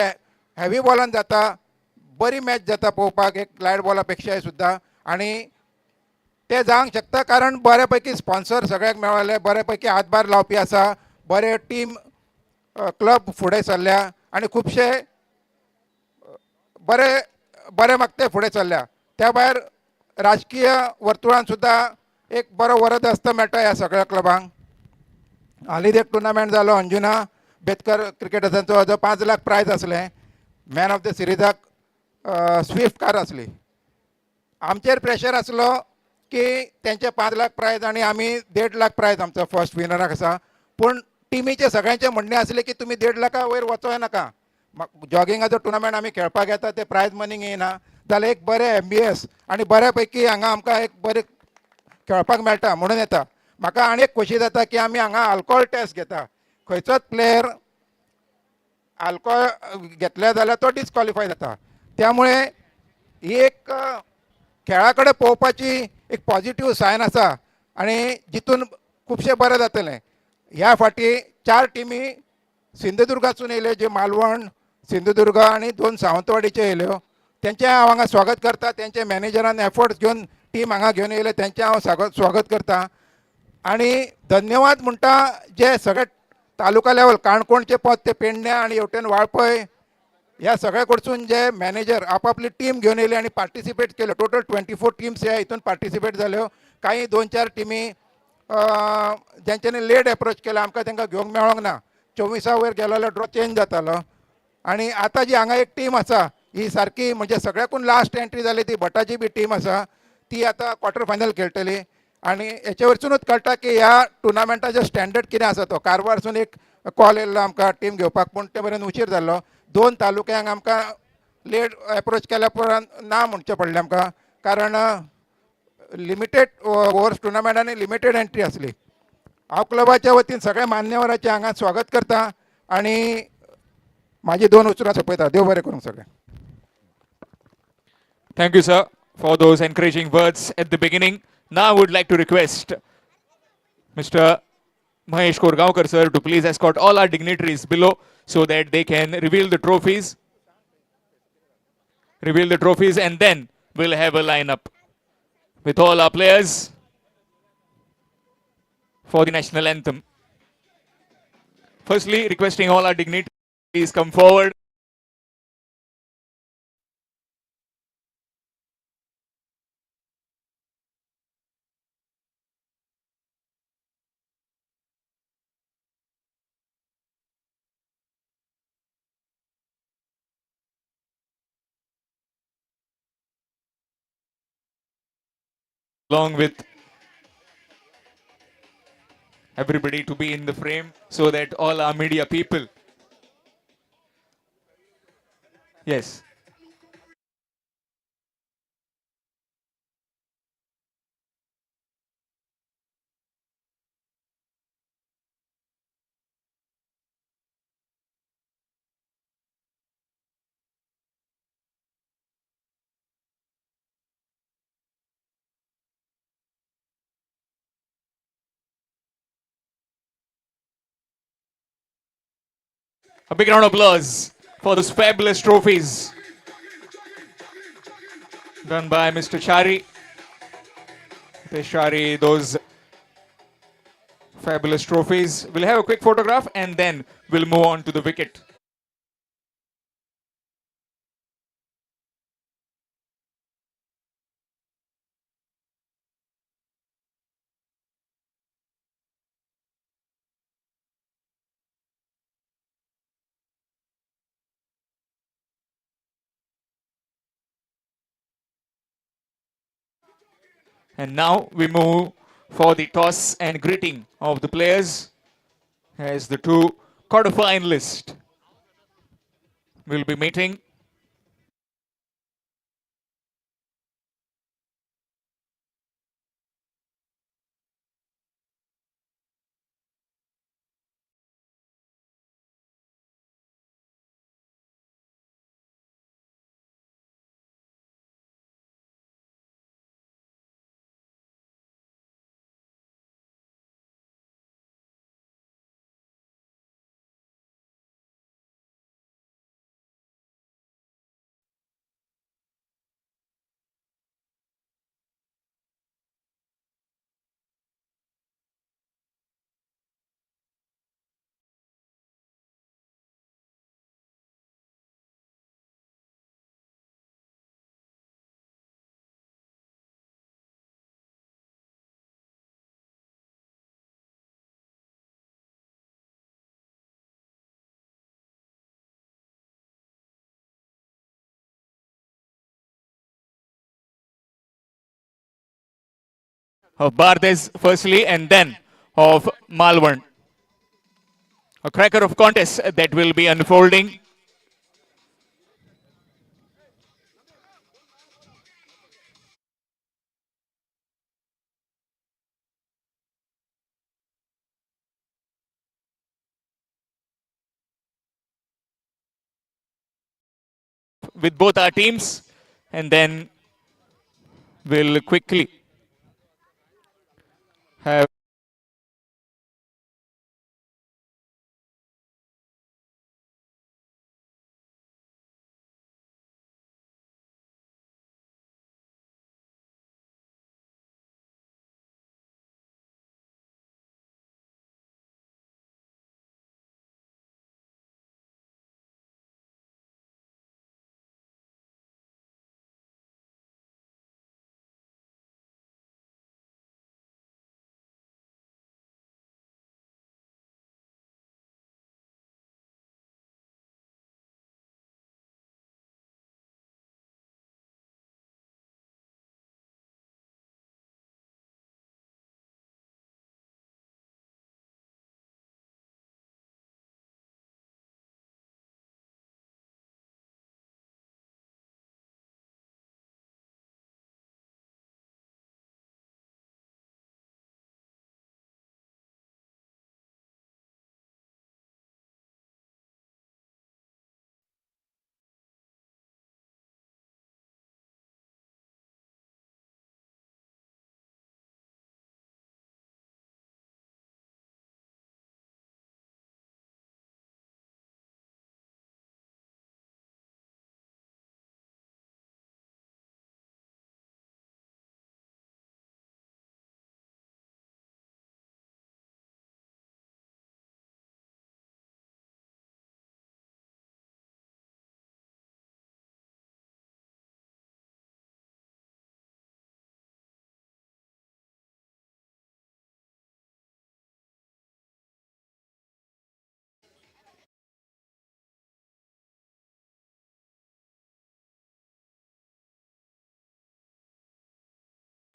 हेवी बॉलान जाता. बरी मॅच जाता पळोवपाक एक लायट बॉला पेक्षाय सुद्दां. आनी ते जावंक शकता कारण बऱ्यापैकी स्पॉन्सर सगळ्याक मेळ्ळे, बऱ्यापैकी हातभार लावपी आसा, बरे टीम क्लब फुडें सरल्या आनी खुबशे बरे मागते फुडें सरल्या. त्या भायर राजकीय वर्तुळान सुद्दां एक बरो वरद हस्त मेळटा ह्या सगळ्या क्लबांक. हालींच एक टुर्नामेंट जालो अंजुना बेतकर क्रिकेटर्सांचो, हाजो 5 लाख प्रायज आसलें. मॅन ऑफ द सिरिजाक स्विफ्ट कार आसली. आमचेर प्रेशर आसलो की तेंचे 5 लाख प्रायज आनी आमी 1.5 लाख प्रायज आमचो फर्स्ट विनराक आसा. पूण टिमीचे सगळ्यांचे म्हणणें आसलें की तुमी 1.5 लाखा वयर वचोंक नाका. जॉगिंगाचो टुर्नामेंट आमी खेळपाक येता ते प्रायज मनीक येना जाल्यार एक बरें एम्बियन्स आनी बऱ्यापैकी हांगा आमकां एक बरें खेळपाक मेळटा म्हणून येता. म्हाका आनी एक खोशी जाता की आमी हांगा आल्कोहोल टेस्ट घेता. खंयचोच प्लेयर आल्कोहोल घेतले जाल्यार तो डिस्क्वॉलिफाय जाता. त्यामुळे ही एक खेळा कडेन पळोवपाची एक पॉझिटिव्ह सायन आसा आनी जितून खुबशें बरें जातलें. ह्या फाटी 4 टिमी सिंधुदुर्गासून येयल्यो, जे मालवण, सिंधुदुर्ग आनी 2 सावंतवाडीच्यो येयल्यो. तेंचें हांव हांगा स्वागत करता. तेंचे मॅनेजरान एफर्ट्स घेवन टीम हांगा घेवन येयले, तेंचें हांव स्वागत करता. आनी धन्यवाद म्हणटा जे सगळे तालुका लेवल काणकोणचे पद ते पेडण्या आनी हेवटेन वाळपय ह्या सगळ्या कडसून जे मॅनेजर आपापली टीम घेवन येयले आनी पार्टिसिपेट केले. टोटल 24 टिम्स ह्या हितून पार्टिसिपेट जाल्यो. काही 2-4 टिमी जेंच्यांनी लेट एप्रोच केला, आमकां तांकां घेवंक मेळोंक ना. 24 वयर गेलो जाल्यार ड्रॉ चेंज जातालो. आनी आतां जी हांगा एक टीम आसा ही सारकी म्हणजे सगळ्याकून लास्ट एंट्री जाली ती भटाची बी टीम आसा. ती आतां क्वॉर्टर फायनल खेळटली. आनी हेचे वरसूनच कळटा की ह्या टुर्नामेंटाचो स्टँडर्ड कितें आसा तो. कारवारसून एक कॉल येयल्लो आमकां टीम घेवपाक, पूण ते मेरेन उशीर जाल्लो. 2 तालुक्यांक आमकां लेट एप्रोच केल्या उपरांत ना म्हणचें पडलें आमकां, कारण लिमिटेड ओवर्स टुर्नामेंट आनी लिमिटेड एंट्री आसली. हांव क्लबाच्या वतीन सगळ्या मान्यवरांचें हांगा स्वागत करता आनी म्हाजी 2 उतरां सोंपयता. देव बरें करूंक सगळें. Thank you, sir, for those encouraging words at the beginning. Now I would like to request Mr. Mahesh Korgaonkar, sir, to please escort all our dignitaries below so that they can reveal the trophies. And then we'll have a lineup with all our players for the national anthem. Firstly, requesting all our dignitaries come forward. Along with everybody to be in the frame so that all our media people. Yes. A big round of applause for those fabulous trophies done by Mr. Chari. Shari, those fabulous trophies. We'll have a quick photograph and then we'll move on to the wicket. And now we move for the toss and greeting of the players as the two quarterfinalists will be meeting. Of Bardez firstly and then of Malvan. A cracker of contest that will be unfolding. With both our teams, and then we'll quickly have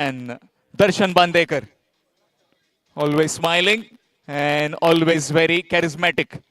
and Darshan Bandekar, always smiling and always very charismatic.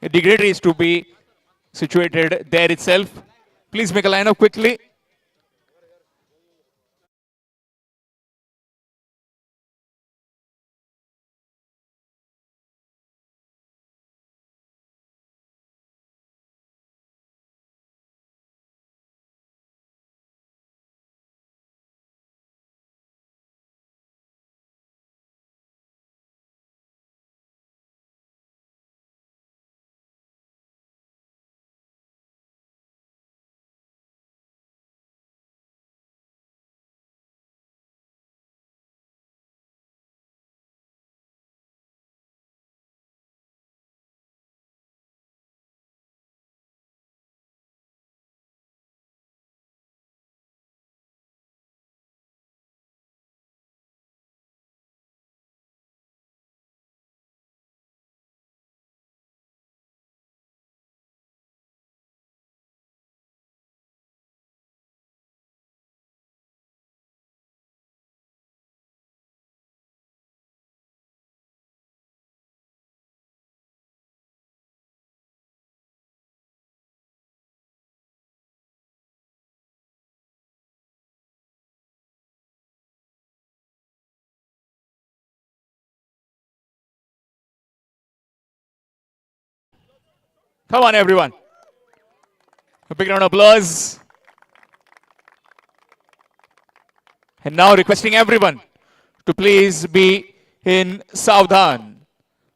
dignitaries to be situated there itself. Please make a line up quickly. Come on, everyone. A big round of applause. And now requesting everyone to please be in Saudhan.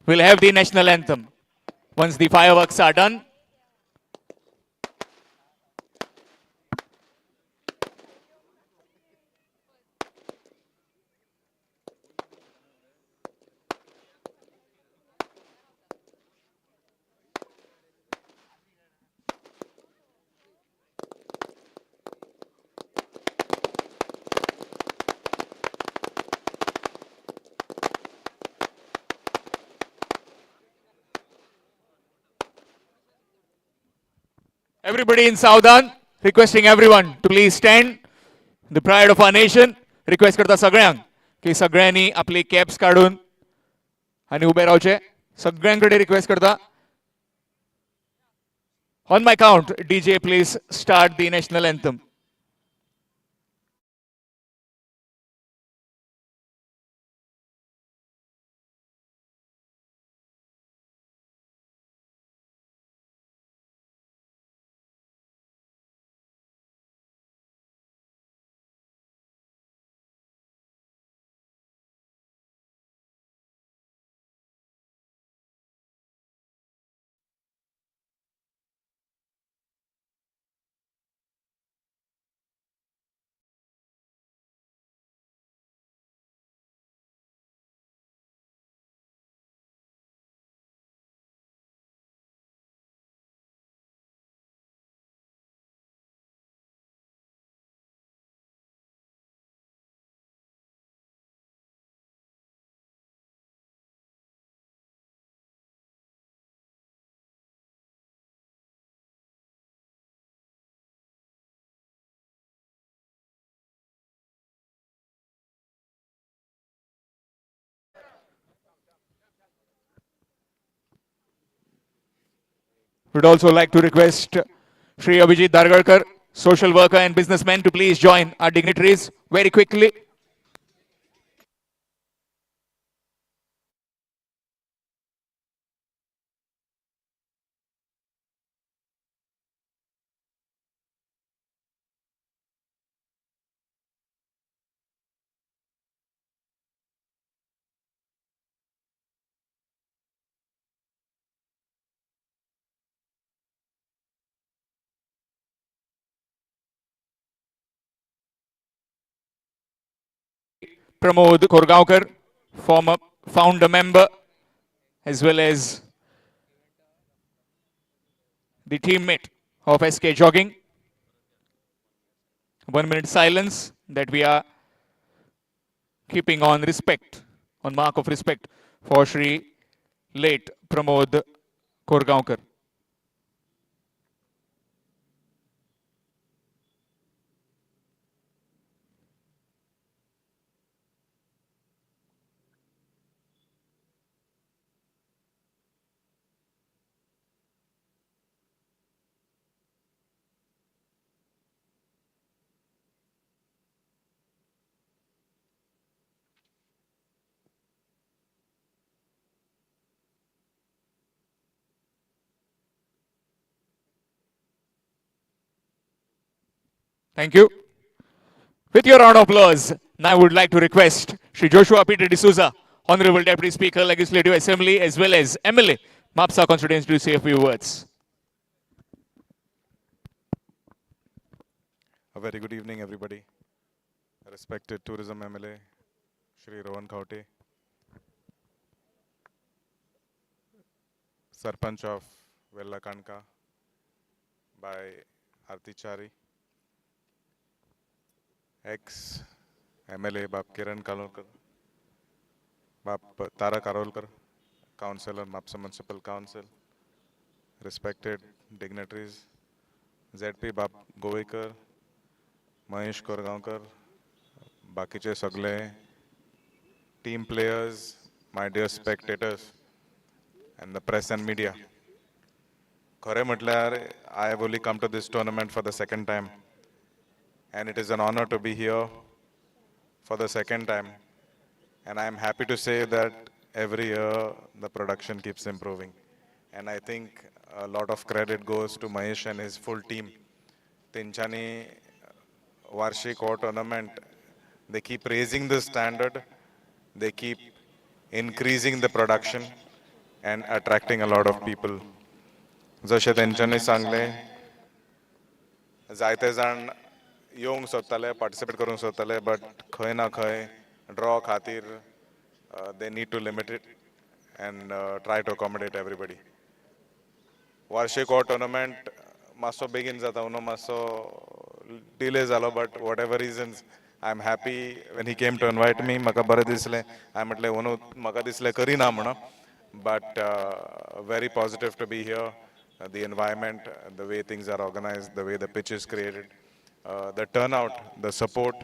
We'll have the national anthem. Once the fireworks are done, everybody in Saudhan, requesting everyone to please stand. The pride of our nation. Request करता सगळ्यांक की सगळ्यांनी आपली caps काढून आणि उभे रावचे. सगळ्यांकडे रिक्वेस्ट करता. On my count, DJ, please start the national anthem. Would also like to request Shri Abhijit Dargarkar, social worker and businessman, to please join our dignitaries very quickly. Pramod Korgaonkar, former founder member, as well as the teammate of SK Jogging. 1 minute silence that we are keeping on respect, on mark of respect for Shri late Pramod Korgaonkar. Thank you. With your round of applause, now I would like to request Shri Joshua Peter D'Souza, Honorable Deputy Speaker, Legislative Assembly, as well as MLA, Mapusa constituency, to say a few words. A very good evening, everybody. Respected Tourism MLA, Shri Rohan Khaute, Sarpanch of Vella Kanka by Artichari, ex MLA Bab Kiran Kalolkar, Bab Tara Karolkar, Councillor Mapusa Municipal Council, respected dignitaries, ZP Bab Govekar, Mahesh Korgaonkar, बाकीचे सगळे team players, my dear spectators, and the press and media. खरे म्हटल्यार I have only come to this tournament for the second time, and it is an honor to be here for the second time. And I am happy to say that every year the production keeps improving. And I think a lot of credit goes to Mahesh and his full team. तेंच्यांनी वार्षिक हो tournament, they keep raising the standard, they keep increasing the production and attracting a lot of people. जशें तेंच्यांनी सांगलें, जायते जाण येवंक सोदताले, participate करूंक सोदताले, बट खंय ना खंय ड्रॉ खातीर they need to limit it and try to accommodate everybody. वार्षिक हो tournament मातसो बेगीन जाता, उनो मातसो delay जालो, but whatever reasons, I'm happy when he came to invite me. म्हाका बरें दिसलें. I म्हटलें उनो म्हाका दिसलें करिना म्हणून, but very positive to be here. The environment, the way things are organized, the way the pitch is created, the turnout, the support,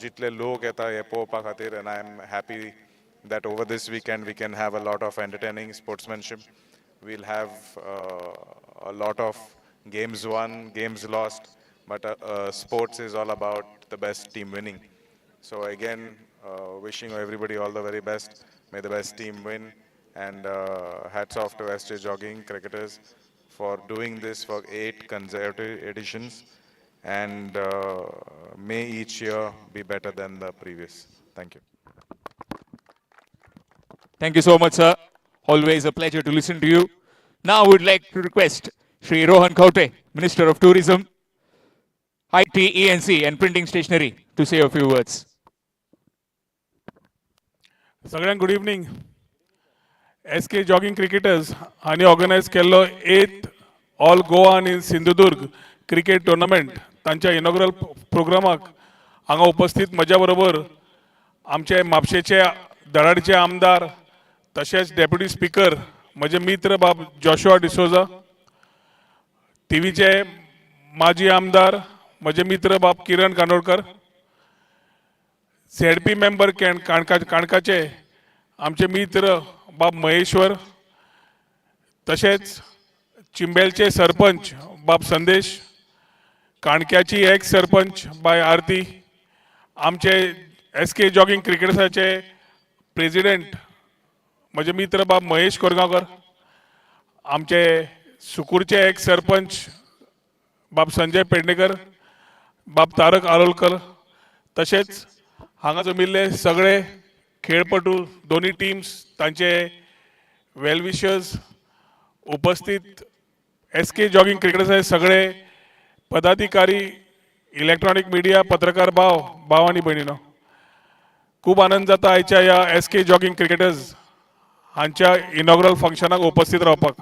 जितले लोक येता हे पळोवपा खातीर, and I'm happy that over this weekend we can have a lot of entertaining sportsmanship. We'll have a lot of games won, games lost, but sports is all about the best team winning. So again, wishing everybody all the very best. May the best team win, and hats off to SJ Jogging cricketers for doing this for 8 consecutive editions, and may each year be better than the previous. Thank you. Thank you so much, sir. Always a pleasure to listen to you. Now I would like to request Shri Rohan Khaute, Minister of Tourism, IT, ENC and Printing Stationery, to say a few words. सगळ्यांक good evening. SK jogging cricketers हांणी organise केल्लो 8th all Goa आनी Sindhudurg cricket tournament तांच्या inaugural प्रोग्रामाक हांगा उपस्थित म्हज्या बरोबर आमचे म्हापशेचे धडाडीचे आमदार तशेंच डेप्युटी स्पीकर म्हजे मित्र बाब जोशुआ डिसोजा, थिवीचे माजी आमदार म्हजे मित्र बाब किरण कानोडकर, ZP मेंबर काणकाचे आमचे मित्र बाब महेश्वर, तशेंच चिंबेलचे सरपंच बाब संदेश, काणक्याची एक्स सरपंच बाय आरती, आमचे SK जॉगिंग क्रिकेटर्साचे प्रेसिडेंट म्हजे मित्र बाब महेश कोरगांवकर, आमचे सुकूरचे एक्स सरपंच बाब संजय पेडणेकर, बाब तारक आरोलकर, तशेंच हांगा जमिल्ले सगळे खेळपटू दोनी टिम्स तांचे वेलविशर्स, उपस्थित SK जॉगिंग क्रिकेटर्साचे सगळे पदाधिकारी, इलेक्ट्रॉनिक मिडिया, पत्रकार भाव आनी भयणीनो, खूब आनंद जाता आयच्या ह्या SK जॉगिंग क्रिकेटर्स हांच्या इनॉग्रल फंक्शनाक उपस्थित रावपाक.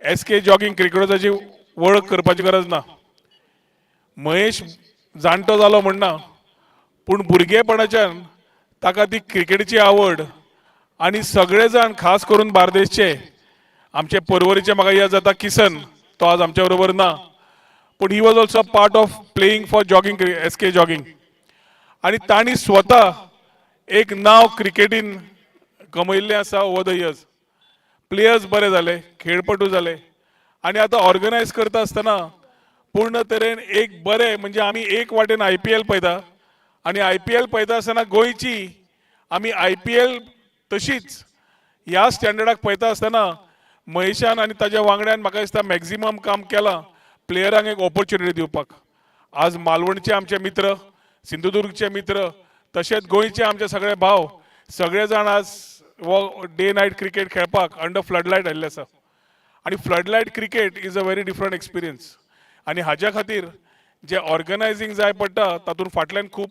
SK जॉगिंग क्रिकेटर्साची वळख करपाची गरज ना. महेश जाणटो जालो म्हणना, पूण भुरगेपणाच्यान ताका ती क्रिकेटीची आवड, आनी सगळे जाण खास करून बार्देशचे आमचे पर्वरीचे म्हाका याद जाता किसन, तो आज आमच्या बरोबर ना, पूण he was also part of playing for jogging SK jogging, आनी तांणी स्वता एक नांव क्रिकेटीन कमयल्लें आसा ओवर द इयर्स. प्लेयर्स बरे जाले, खेळपटू जाले, आनी आतां ऑर्गनायज करता आसतना पूर्ण तरेन एक बरें म्हणजे आमी एक वाटेन IPL पळयता, आनी IPL पळयता आसतना गोंयची आमी IPL तशीच ह्या स्टँडर्डाक पळयता आसतना महेशान आनी ताज्या वांगड्यान म्हाका दिसता मॅक्झिमम काम केलां प्लेयरांक एक ऑपॉर्च्युनिटी दिवपाक. आज मालवणचे आमचे मित्र, सिंधुदुर्गचे मित्र, तसेच गोंयचे आमचे सगळे भाव सगळे जाण आज डे नाईट क्रिकेट खेळपाक अंडर फ्लडलायट आयिल्ले आसा. आणि floodlight cricket is a very different experience. आणि हाज्या खातीर जे ऑर्गनायझींग जाय पडटा तातूंत फाटल्यान खूब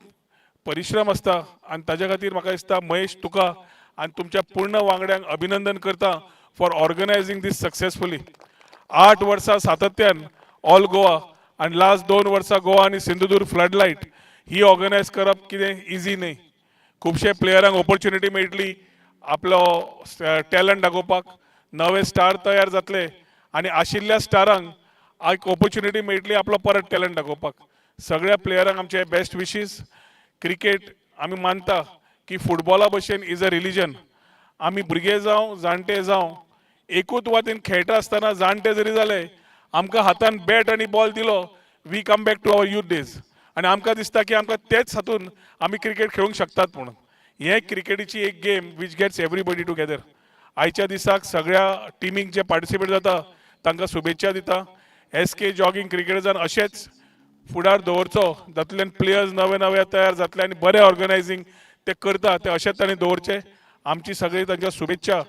परिश्रम आसता. आनी ताज्या खातीर म्हाका दिसता महेश तुका आनी तुमच्या पूर्ण वांगड्यांक अभिनंदन करता फॉर ऑर्गनायझींग दीस सक्सेसफुली. 8 वर्सां सातत्यान ऑल गोवा आनी लास्ट 2 वर्सां गोवा आनी सिंधुदुर्ग फ्लडलायट ही ऑर्गनायज करप कितें इजी न्ही. खुबशे प्लेयरांक ऑपॉर्च्युनिटी मेळटली आपलो टॅलंट दाखोवपाक, नवे स्टार तयार जातले आनी आशिल्ल्या स्टारांक एक ऑपॉर्च्युनिटी मेळटली आपलो परत टॅलंट दाखोवपाक. सगळ्या प्लेयरांक आमचे बेस्ट विशीस. क्रिकेट आमी मानता की फुटबॉला भशेन इज अ रिलीजन. आमी भुरगे जावं जाणटे जावं एकूच वाटेन खेळटा आसतना जाणटे जरी जाले आमकां हातान बॅट आनी बॉल दिलो we come back to our youth days. आनी आमकां दिसता की आमकां तेच हातून आमी क्रिकेट खेळूंक शकतात म्हणून. हे क्रिकेटीची एक गेम वीच गेट्स एवरीबडी टुगेदर. आयच्या दिसाक सगळ्या टिमीक जे पार्टिसिपेट जाता तांकां शुभेच्छा दिता. SK जॉगिंग क्रिकेटर्सान अशेंच फुडार दवरचो जातूंतल्यान प्लेयर्स नवे नवे तयार जातले आनी बरें ऑर्गनायझींग ते करता ते अशेंच तांणी दवरचें. आमची सगळी तांकां शुभेच्छा.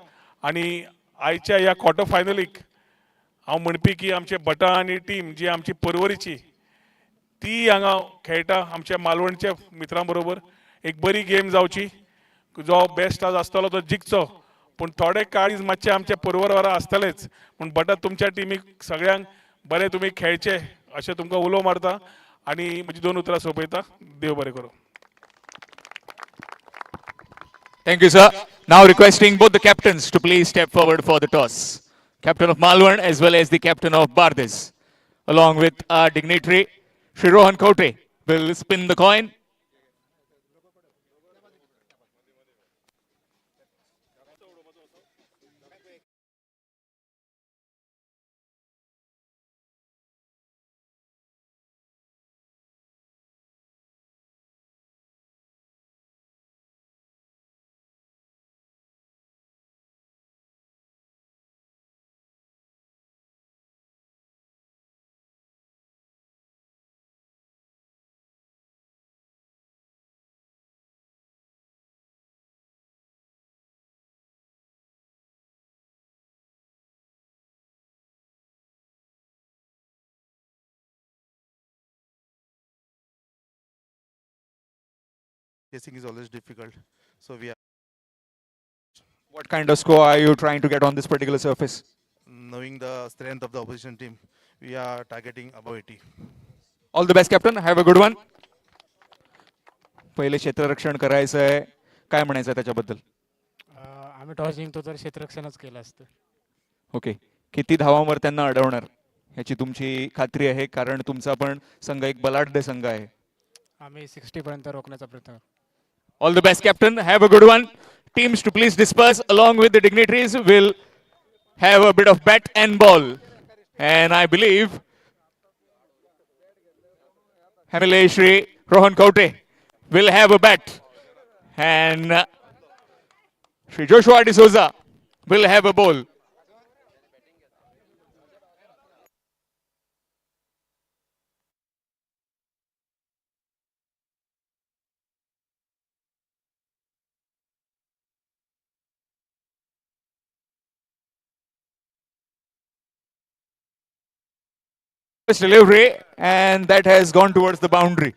आनी आयच्या ह्या क्वॉर्टर फायनलीक हांव म्हणपी की आमचे भटा आनी टीम जी आमची परवरीची ती हांगा खेळटा आमच्या मालवणच्या मित्रां बरोबर. एक बरी गेम जावची. जो बेस्ट आज आसतलो तो जिखचो. पूण थोडे काळीज मातशे आमचे परवरवरां आसतलेच. पूण बटा तुमच्या टिमीक सगळ्यांक बरें तुमी खेळचे अशें तुमकां उलो मारता आनी म्हजी 2 उतरां सोंपयता. देव बरें करूं. Thank you, sir. Now requesting both the captains to please step forward for the toss. Captain of Malwan as well as the captain of Bardis. Along with our dignitary, Shri Rohan Kote will spin the coin. Chasing is always difficult. So we are What kind of score are you trying to get on this particular surface? knowing the strength of the opposition team, we are targeting above 80. All the best, captain. Have a good one. पहिले क्षेत्ररक्षण करायचं आहे. काय म्हणायचं त्याच्याबद्दल? आम्ही toss जिंकतो तर क्षेत्ररक्षणच केलं असतं. ओके. किती धावांवर त्यांना अडवणार याची तुमची खात्री आहे कारण तुमचा पण संघ एक बलाढ्य संघ आहे. आम्ही 60 पर्यंत रोखण्याचा प्रयत्न करू. All the best, captain. Have a good one. Teams to please disperse along with the dignitaries. Will have a bit of bat and ball. And I believe Hamile Shri Rohan Kote will have a bat. And Shri Joshua D'Souza will have a ball. Delivery, and that has gone towards the boundary.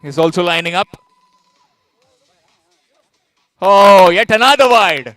He's also lining up. Oh, yet another wide.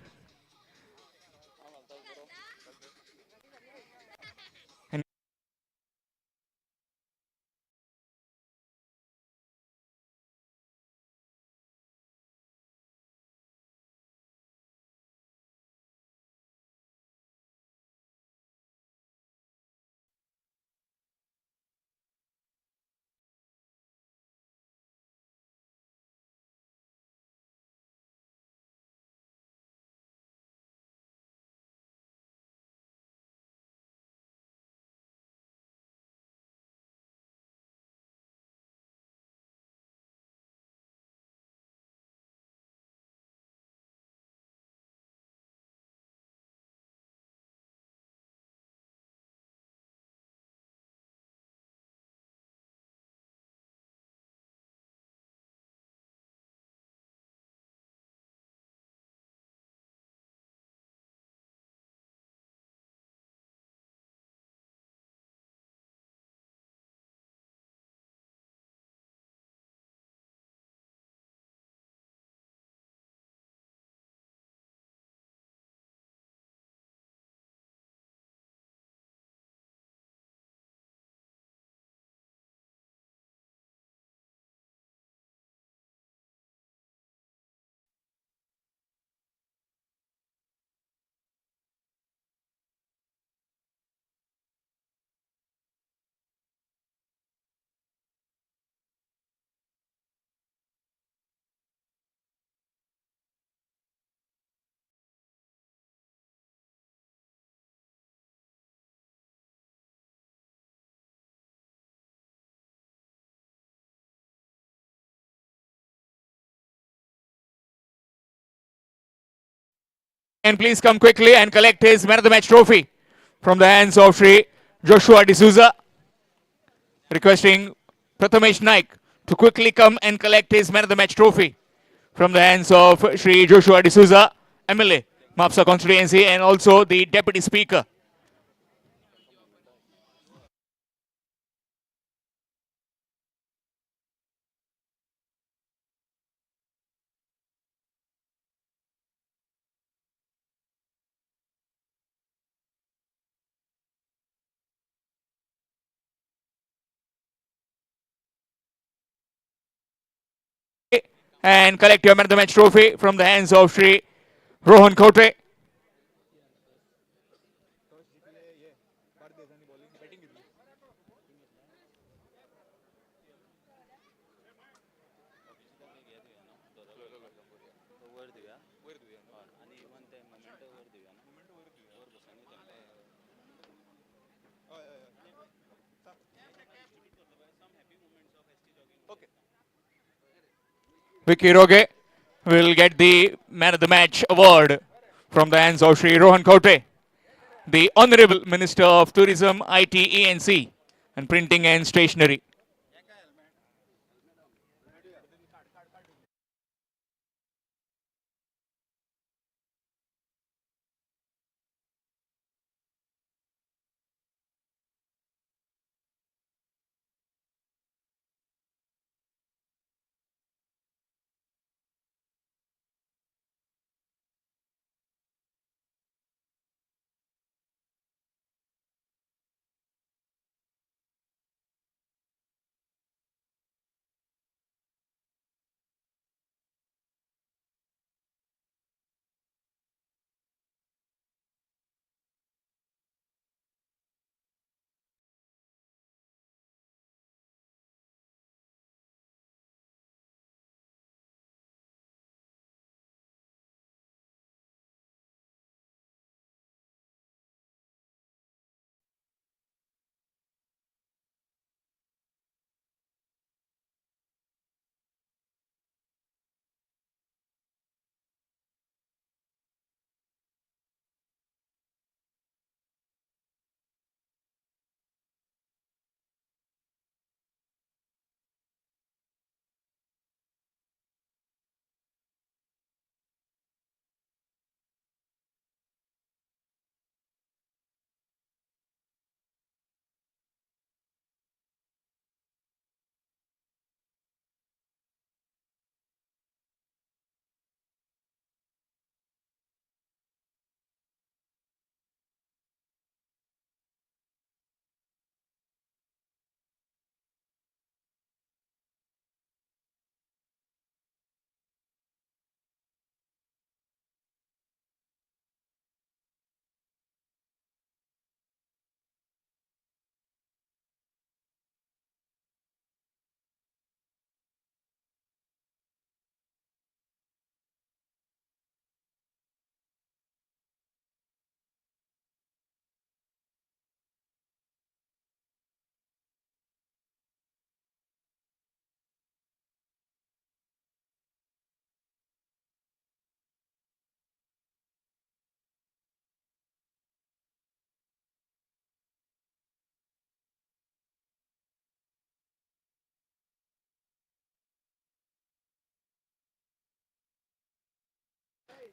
And please come quickly and collect his man of the match trophy from the hands of Sri Joshua D'Souza. Requesting Prathamesh Naik to quickly come and collect his man of the match trophy from the hands of Sri Joshua D'Souza, MLA, Mapusa constituency, and also the Deputy Speaker. And collect your man of the match trophy from the hands of Sri Rohan Kote. Vicky Roge will get the man of the match award from the hands of Sri Rohan Kote, the Honorable Minister of Tourism, IT, ENC, and Printing and Stationery.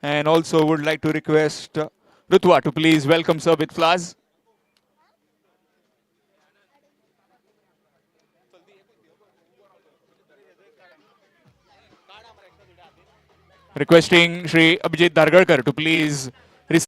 And also would like to request Rutwa to please welcome sir with flowers. Requesting Sri Abhijit Dargarkar to please receive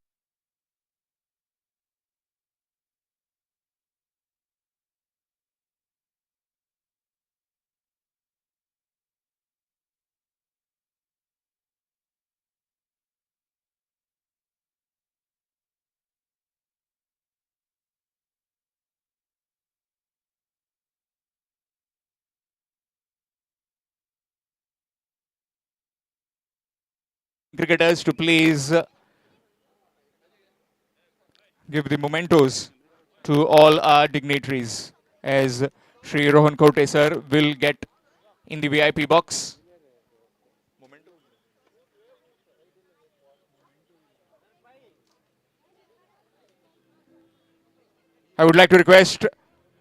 cricketers to please give the mementos to all our dignitaries as Sri Rohan Kote sir will get in the VIP box. I would like to request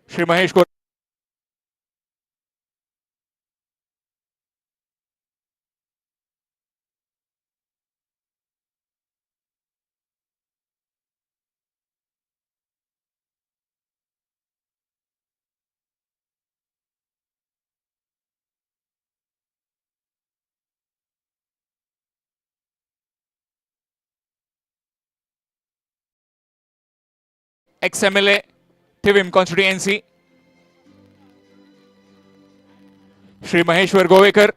Shri Mahesh Kor. ex-MLA, Tivim constituency, Shri Maheshwar Govekar.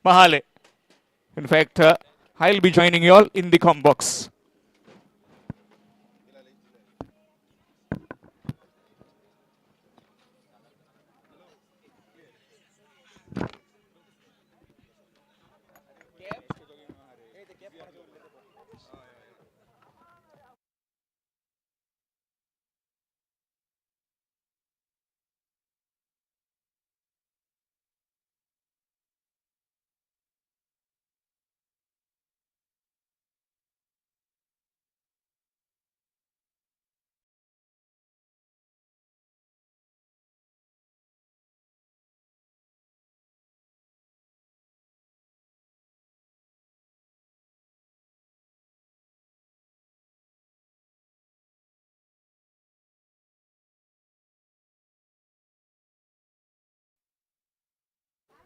Mahale. In fact, I'll be joining you all in the com box.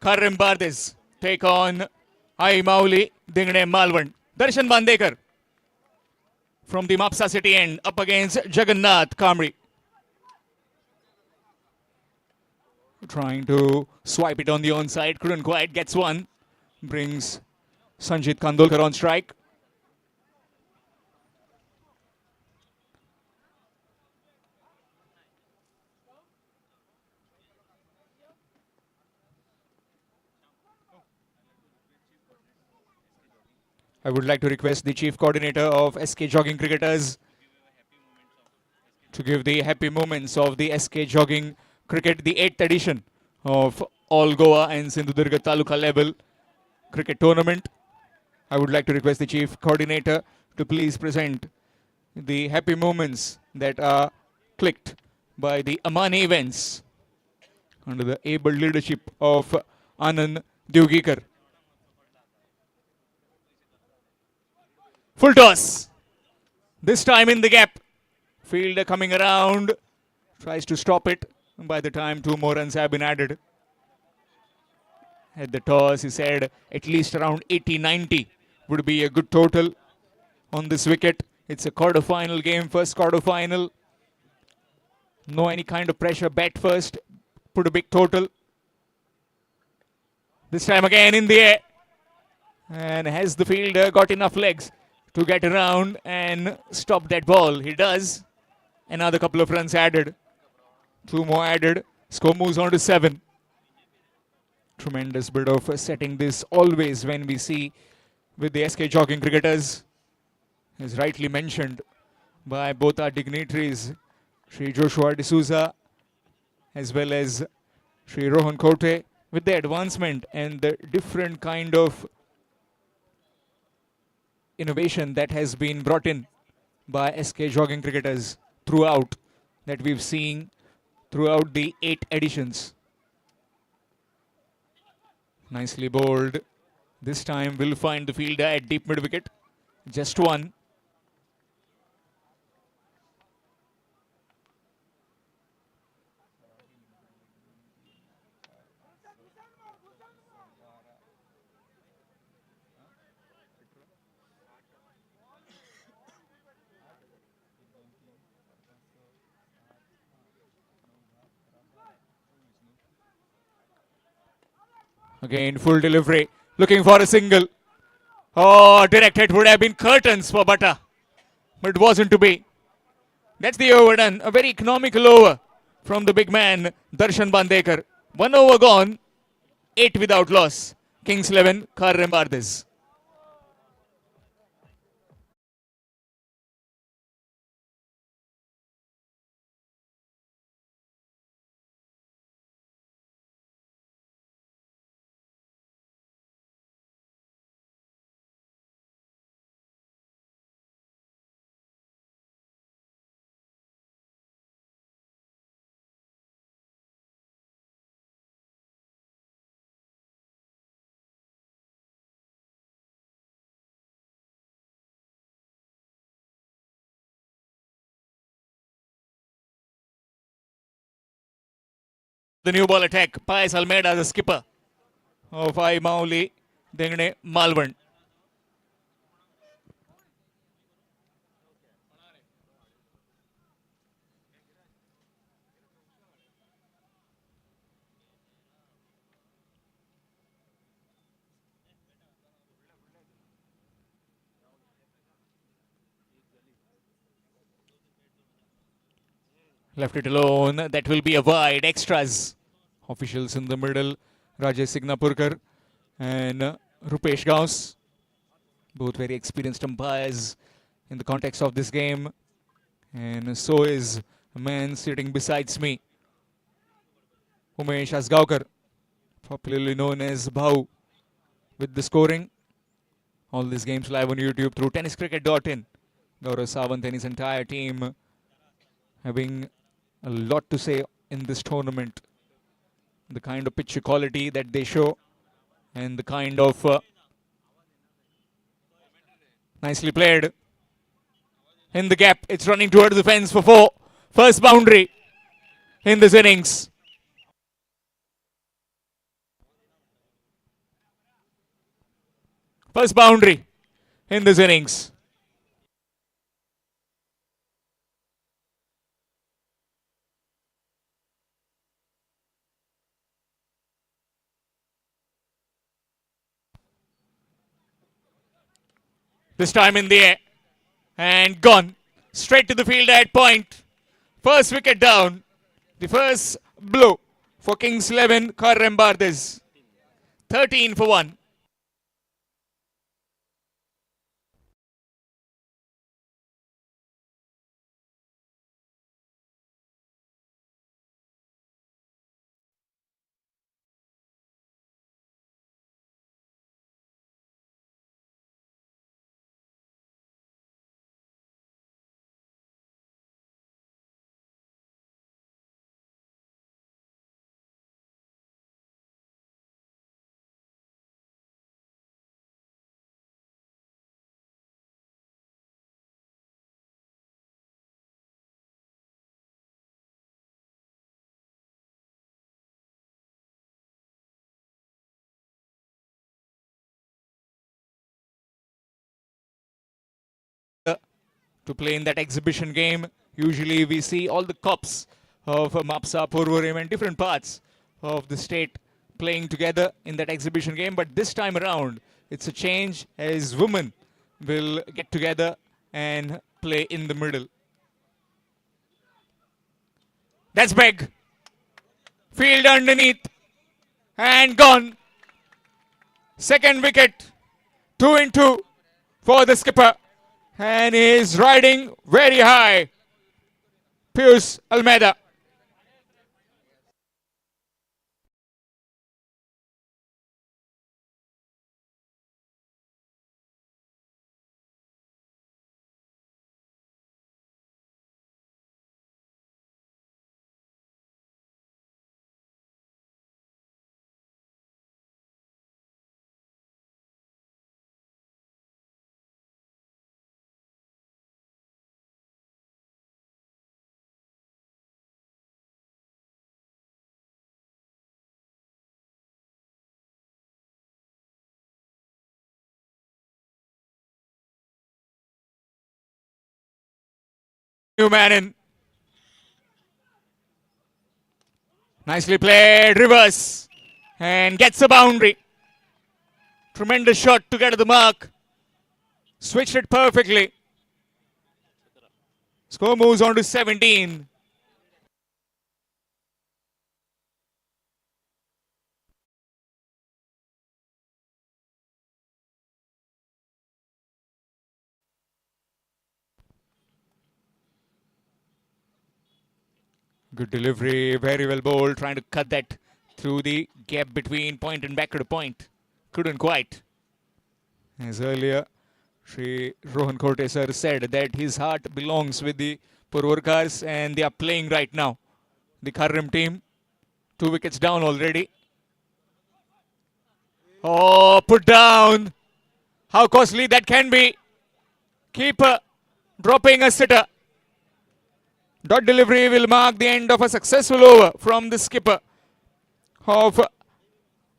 Karim Bardes take on I Mauli Dingne Malvan. Darshan Bandekar from the Mapusa city end up against Jagannath Kamri. Trying to swipe it on the onside, couldn't quite, gets one. Brings Sanjit Kandolkar on strike. I would like to request the chief coordinator of SK Jogging Cricketers to give the happy moments of the SK Jogging Cricket, the 8th edition of All Goa and Sindhudurga Taluka level cricket tournament. I would like to request the chief coordinator to please present the happy moments that are clicked by the Amani events under the able leadership of Anand Dyugikar. Full toss. This time in the gap. Fielder coming around. Tries to stop it. By the time 2 more runs have been added. At the toss, he said at least around 80-90 would be a good total on this wicket. It's a quarter-final game, first quarter-final. No any kind of pressure. Bat first. Put a big total. This time again in the air. And has the fielder got enough legs to get around and stop that ball? He does. Another couple of runs added. 2 more added. Score moves on to 7. Tremendous bit of setting this always when we see with the SK Jogging Cricketers. As rightly mentioned by both our dignitaries, Sri Joshua D'Souza as well as Sri Rohan Kote, with the advancement and the different kind of innovation that has been brought in by SK Jogging Cricketers throughout, that we've seen throughout the 8 editions. Nicely bowled. This time we'll find the fielder at deep mid wicket. Just one. Again, full delivery. Looking for a single. Oh, direct hit would have been curtains for Bata. But it wasn't to be. That's the over done. A very economical over from the big man, Darshan Bandekar. 1 over gone. 8 without loss. Kings 11, Karrembardes. The new ball attack. Pius Almeida, the skipper of I Mauli Dengne Malvan. Left it alone. That will be a wide. Extras. Officials in the middle. Rajesh Signapurkar and Rupesh Gauss. Both very experienced umpires in the context of this game. And so is a man sitting besides me, Umesh Asgaonkar, popularly known as Bhau, with the scoring. All these games live on YouTube through tenniscricket.in. Gaurav Sawant and his entire team having a lot to say in this tournament. The kind of pitch quality that they show and the kind of nicely played in the gap. It's running towards the fence for 4. First boundary in this innings. First boundary in this innings. This time in the air and gone straight to the field at point. First wicket down. The first blow for Kings 11 Karrembardes. 13 for 1. To play in that exhibition game. Usually we see all the cops of Mapusa, Purvaram and different parts of the state playing together in that exhibition game. But this time around, it's a change as women will get together and play in the middle. That's big. Field underneath and gone. Second wicket. 2 in 2 for the skipper. And he's riding very high. Pius Almeida. New man in. Nicely played. Reverse. and gets a boundary. Tremendous shot to get to the mark. Switched it perfectly. Score moves on to 17. Good delivery, very well bowled, trying to cut that through the gap between point and back to the point. Couldn't quite. As earlier, Sri Rohan Khote sir said that his heart belongs with the Purvarkars and they are playing right now. The Kharrim team, 2 wickets down already. Oh, put down. How costly that can be. Keeper dropping a sitter. Dot delivery will mark the end of a successful over from the skipper of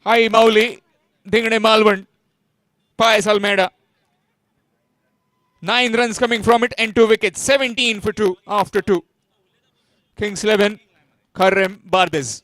High Mauli, Dingne Malvan, Paes Almeida. 9 runs coming from it and 2 wickets. 17 for 2 after 2. Kings 11, Kharrim Bardes.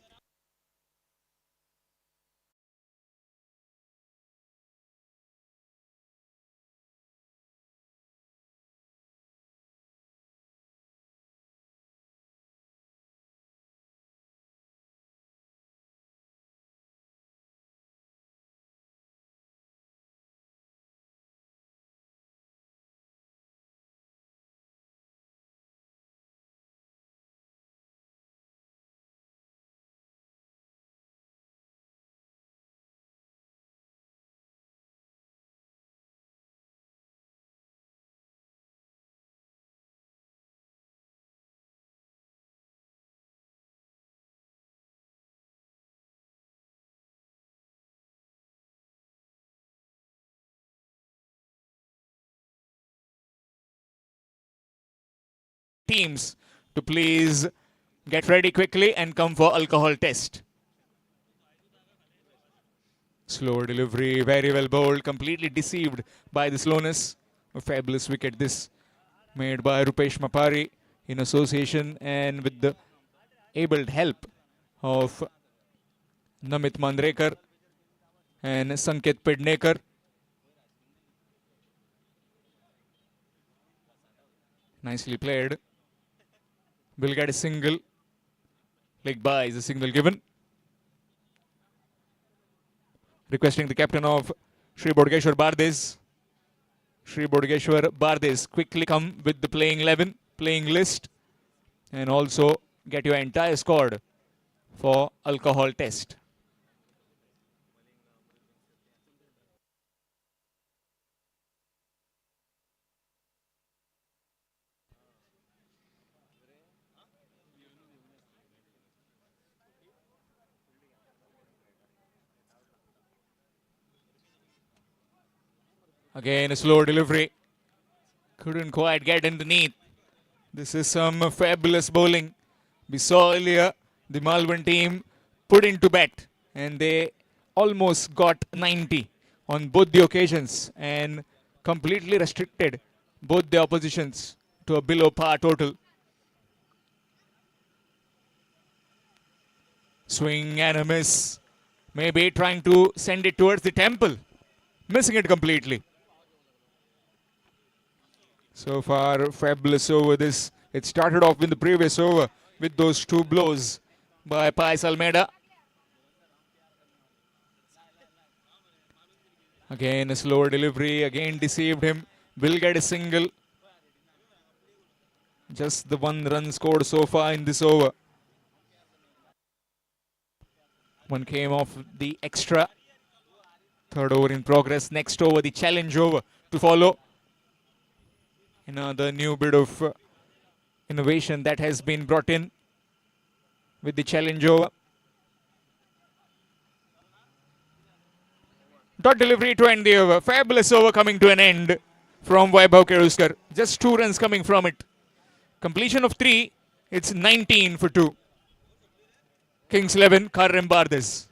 Teams to please get ready quickly and come for alcohol test. Slow delivery, very well bowled, completely deceived by the slowness. A fabulous wicket this, made by Rupesh Mapari in association and with the able help of Namit Mandrekar and Sanket Pednekar. Nicely played. Will get a single. Leg by is a signal given. Requesting the captain of Sri Bodgeshwar Bardes. Sri Bodgeshwar Bardes, quickly come with the playing 11, playing list, and also get your entire squad for alcohol test. Again, a slow delivery. Couldn't quite get underneath. This is some fabulous bowling. We saw earlier the Malvan team put into bat and they almost got 90 on both the occasions and completely restricted both the oppositions to a below par total. Swing and a miss. Maybe trying to send it towards the temple. Missing it completely. So far, fabulous over this. It started off in the previous over with those 2 blows by Paes Almeida. Again, a slower delivery. Again, deceived him. Will get a single. Just the 1 run scored so far in this over. One came off the extra. 3rd over in progress. Next over, the challenge over to follow. Another new bit of innovation that has been brought in with the challenge over. Dot delivery to end the over. Fabulous over coming to an end from Vaibhav Keruskar. Just 2 runs coming from it. Completion of 3. It's 19 for 2. Kings 11, Kharrim Bardes.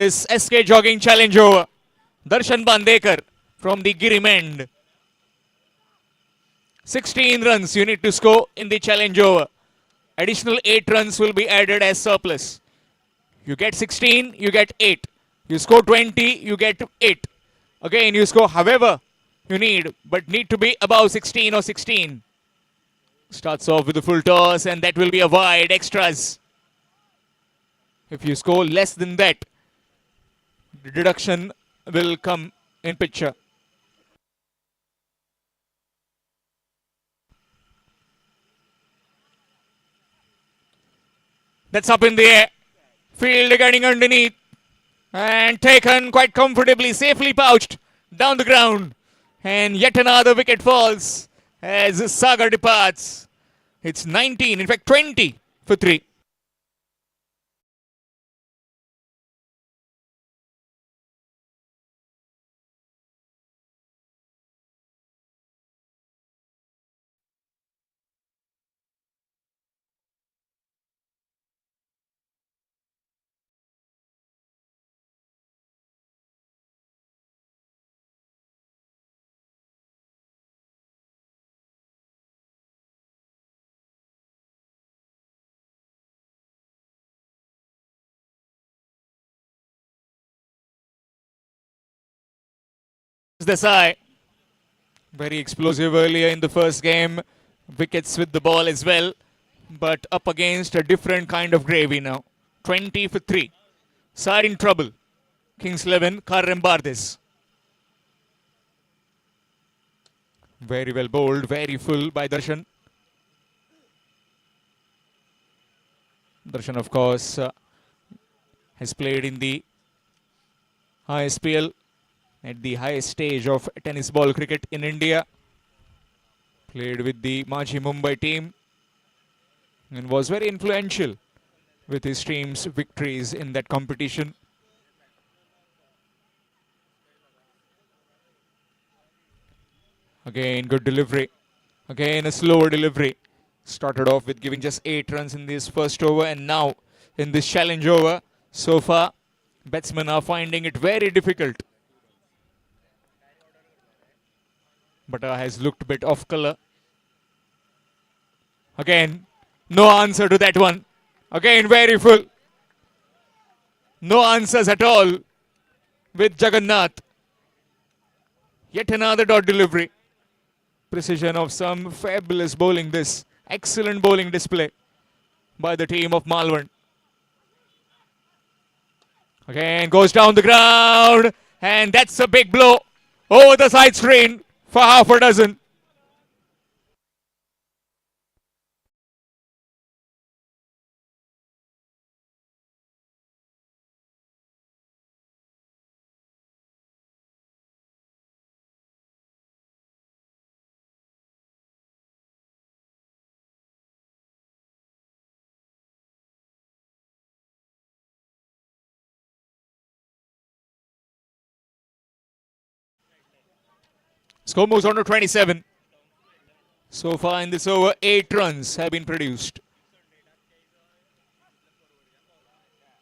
This SK Jogging Challenge over. Darshan Bandekar from the Girimend. 16 runs you need to score in the challenge over. Additional 8 runs will be added as surplus. You get 16, you get 8. You score 20, you get 8. Again, you score however you need, but need to be above 16 or 16. Starts off with a full toss, and that will be a wide extras. If you score less than that, the deduction will come in picture. That's up in the air. Field getting underneath. And taken quite comfortably, safely pouched down the ground. And yet another wicket falls as Sagar departs. It's 19, in fact 20 for 3. Desai. Very explosive earlier in the first game. Wickets with the ball as well. But up against a different kind of gravy now. 20 for 3. Side in trouble. Kings 11, Karrembardes. Very well bowled, very full by Darshan. Darshan, of course, has played in the ISPL at the highest stage of tennis ball cricket in India. Played with the Maji Mumbai team and was very influential with his team's victories in that competition. Again, good delivery. Again, a slower delivery. Started off with giving just 8 runs in this first over, and now in this challenge over, so far, batsmen are finding it very difficult. Bata has looked a bit off color. Again, no answer to that one. Again, very full. No answers at all with Jagannath. Yet another dot delivery. Precision of some fabulous bowling this. Excellent bowling display by the team of Malvan. Again, goes down the ground. And that's a big blow over the side screen for half a dozen. Score moves on to 27. So far in this over, 8 runs have been produced.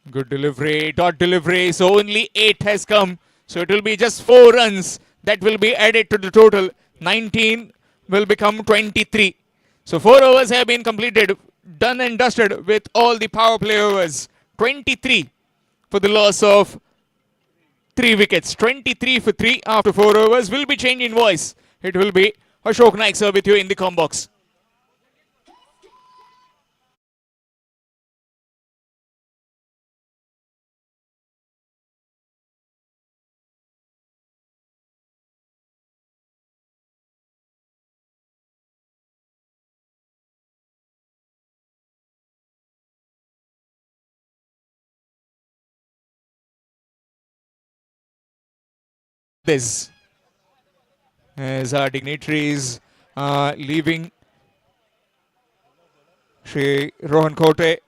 Good delivery, dot delivery. So only 8 has come. So it will be just 4 runs that will be added to the total. 19 will become 23. So 4 overs have been completed, done and dusted with all the power play overs. 23 for the loss of 3 wickets. 23 for 3 after 4 overs. Will be changed in voice. It will be Ashok Naik sir with you in the com box. This as our dignitaries leaving Shri Rohan Kote,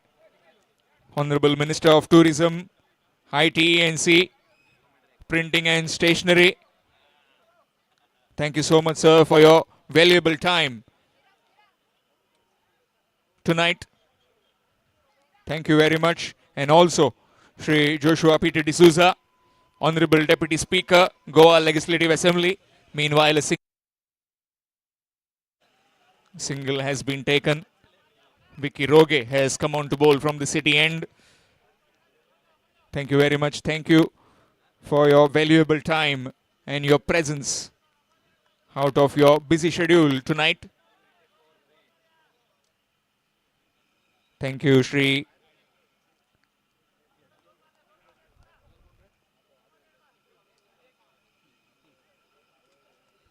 Honorable Minister of Tourism, IT and Printing and Stationery. Thank you so much, sir, for your valuable time tonight. Thank you very much. And also Shri Joshua P.T. D'Souza, Honorable Deputy Speaker, Goa Legislative Assembly. Meanwhile, a single has been taken. Vicky Roge has come on to bowl from the city end. Thank you very much. Thank you for your valuable time and your presence out of your busy schedule tonight. Thank you, Shri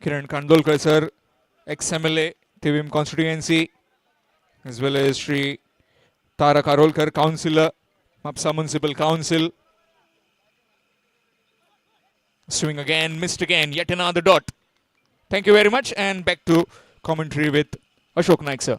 Kiran Kandolkar sir, ex-MLA, Tivim constituency, as well as Shri Tara Karolkar, Councillor, Mapusa Municipal Council. Swing again, missed again, yet another dot. Thank you very much, and back to commentary with Ashok Naik sir.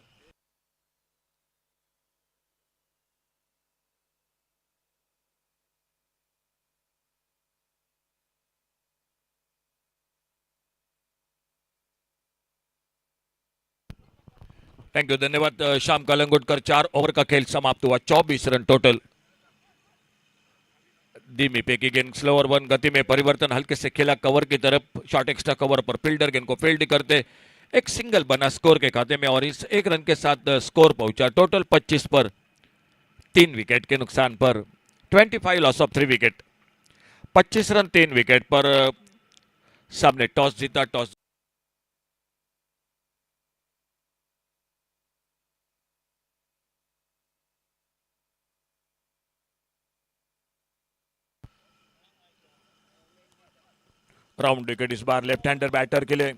Thank you, धन्यवाद Shyam Calangutkar. 4 over का खेल समाप्त हुआ, 24 run total. धीमी पे की गेंद, slower one, गति में परिवर्तन, हल्के से खेला कवर की तरफ, शॉर्ट एक्स्ट्रा कवर पर फील्डर गेंद को फील्ड करते, एक सिंगल बना स्कोर के खाते में और इस एक रन के साथ स्कोर पहुंचा टोटल 25 पर, 3 विकेट के नुकसान पर, 25 loss of 3 wicket, 25 run 3 wicket पर। सामने टॉस जीता, टॉस राउंड विकेट इस बार लेफ्ट हैंडर बैटर के लिए।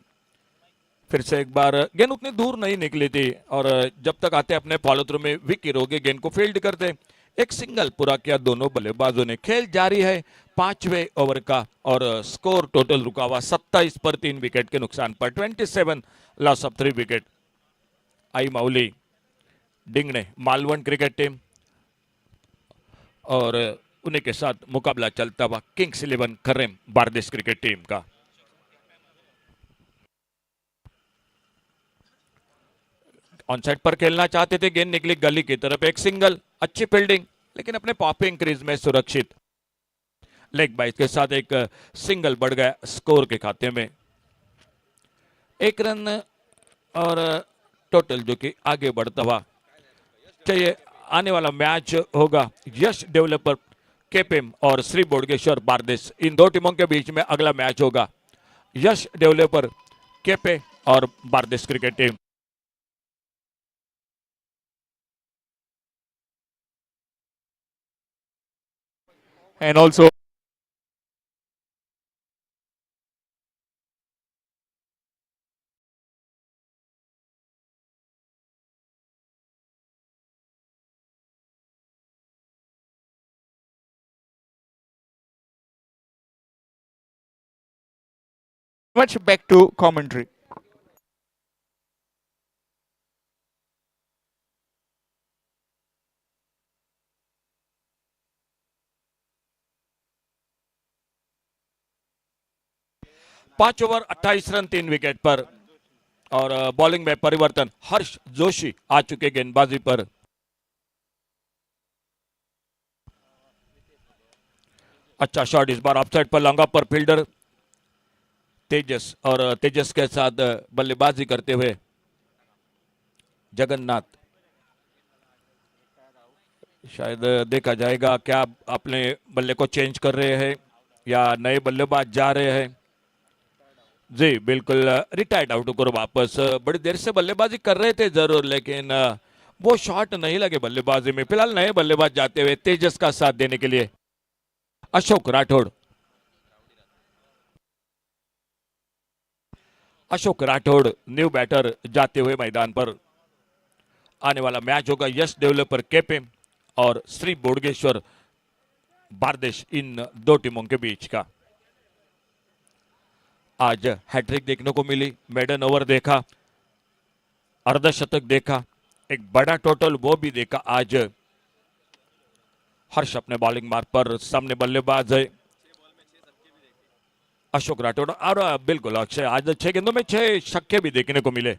फिर से एक बार गेंद उतनी दूर नहीं निकली थी और जब तक आते अपने फॉलो थ्रू में विकी रोगे गेंद को फील्ड करते, एक सिंगल पूरा किया दोनों बल्लेबाजों ने। खेल जारी है 5वें ओवर का और स्कोर टोटल रुका हुआ 27 पर, 3 विकेट के नुकसान पर, 27 loss of 3 wicket. I Mauli डिंगने Malvan cricket team और उन्हीं के साथ मुकाबला चलता हुआ किंग्स 11 खर्रेम बारदेश क्रिकेट टीम का। ऑन साइड पर खेलना चाहते थे, गेंद निकली गली की तरफ, एक सिंगल, अच्छी फील्डिंग लेकिन अपने पॉपिंग क्रीज में सुरक्षित। लेग बाइट के साथ एक सिंगल बढ़ गया स्कोर के खाते में, 1 रन और टोटल जो कि आगे बढ़ता हुआ चाहिए। आने वाला मैच होगा यश डेवलपर केपीएम और श्री बोडगेश्वर बारदेश, इन 2 टीमों के बीच में अगला मैच होगा। यश डेवलपर केपे और Bardez cricket team. And also much back to commentary. पांच ओवर 28 रन 3 विकेट पर और बॉलिंग में परिवर्तन, हर्ष जोशी आ चुके गेंदबाजी पर। अच्छा शॉट इस बार ऑफसाइड पर, लॉन्ग ऑफ पर फील्डर तेजस और तेजस के साथ बल्लेबाजी करते हुए जगन्नाथ। शायद देखा जाएगा क्या अपने बल्ले को चेंज कर रहे हैं या नए बल्लेबाज जा रहे हैं। जी बिल्कुल, रिटायर्ड आउट करो वापस। बड़ी देर से बल्लेबाजी कर रहे थे जरूर, लेकिन वो शॉट नहीं लगे बल्लेबाजी में। फिलहाल नए बल्लेबाज जाते हुए तेजस का साथ देने के लिए अशोक राठौड़। अशोक राठौड़ न्यू बैटर जाते हुए मैदान पर। आने वाला मैच होगा यश डेवलपर केपे और श्री बोडगेश्वर बारदेश, इन 2 टीमों के बीच का। आज हैट्रिक देखने को मिली, मेडन ओवर देखा, अर्धशतक देखा, एक बड़ा टोटल वो भी देखा। आज हर्ष अपने बॉलिंग मार्ग पर, सामने बल्लेबाज है अशोक राठौड़ और बिल्कुल अक्षय, आज 6 गेंदों में 6 छक्के भी देखने को मिले।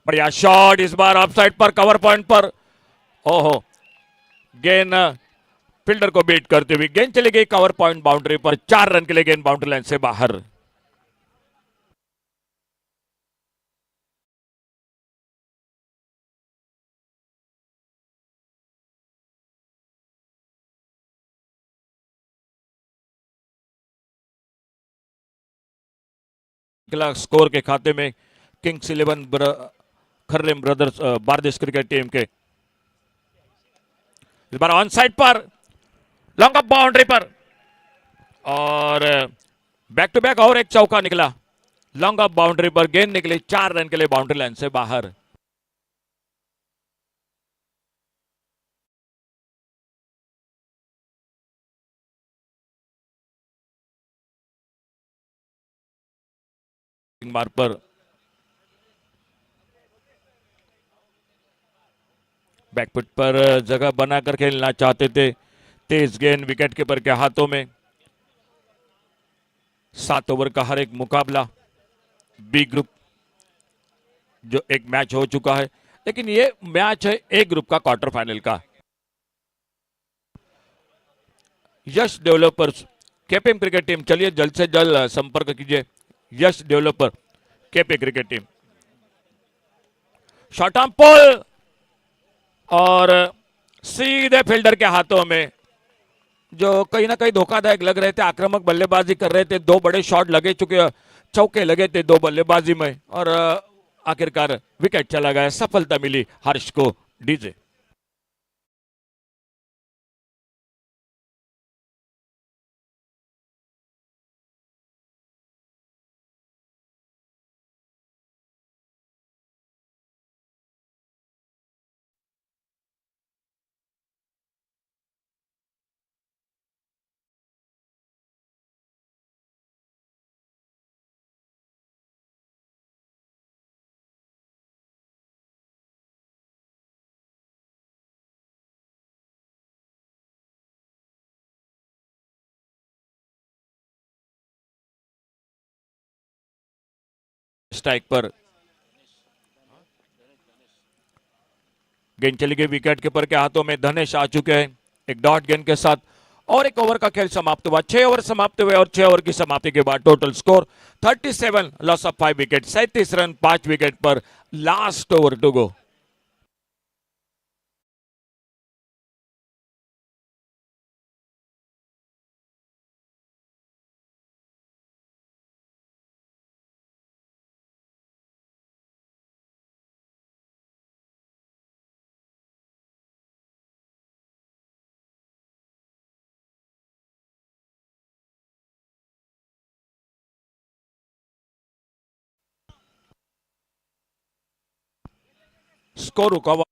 बढ़िया शॉट इस बार ऑफ साइड पर, कवर पॉइंट पर। ओहो, गेंद फील्डर को बीट करते हुए गेंद चली गई कवर पॉइंट बाउंड्री पर, 4 रन के लिए गेंद बाउंड्री लाइन से बाहर। स्कोर के खाते में किंग्स 11 खर्रेम ब्रदर्स बारदेश क्रिकेट टीम के। इस बार ऑन साइड पर लॉन्ग अप बाउंड्री पर और बैक टू बैक और एक चौका निकला। लॉन्ग अप बाउंड्री पर गेंद निकली 4 रन के लिए बाउंड्री लाइन से बाहर। मार पर बैकफुट पर जगह बनाकर खेलना चाहते थे। तेज गेंद विकेट कीपर के हाथों में। 7 ओवर का हर एक मुकाबला बी ग्रुप जो एक मैच हो चुका है, लेकिन ये मैच है ए ग्रुप का क्वार्टर फाइनल का। Yash developers KPM cricket team, चलिए जल्द से जल्द संपर्क कीजिए। Yash developer KP cricket team. Short arm pull और सीधे फील्डर के हाथों में, जो कहीं ना कहीं धोखादायक लग रहे थे। आक्रामक बल्लेबाजी कर रहे थे, 2 बड़े शॉट लगे चुके, चौके लगे थे 2 बल्लेबाजी में और आखिरकार विकेट चला गया। सफलता मिली हर्ष को। डीजे स्ट्राइक पर गेंद चली गई विकेट कीपर के हाथों में। धनेश आ चुके हैं एक डॉट गेंद के साथ और 1 ओवर का खेल समाप्त हुआ। 6 ओवर समाप्त हुए और 6 ओवर की समाप्ति के बाद total score 37, loss of 5 wicket, 37 run 5 wicket पर। Last over to go. Score रुका हुआ।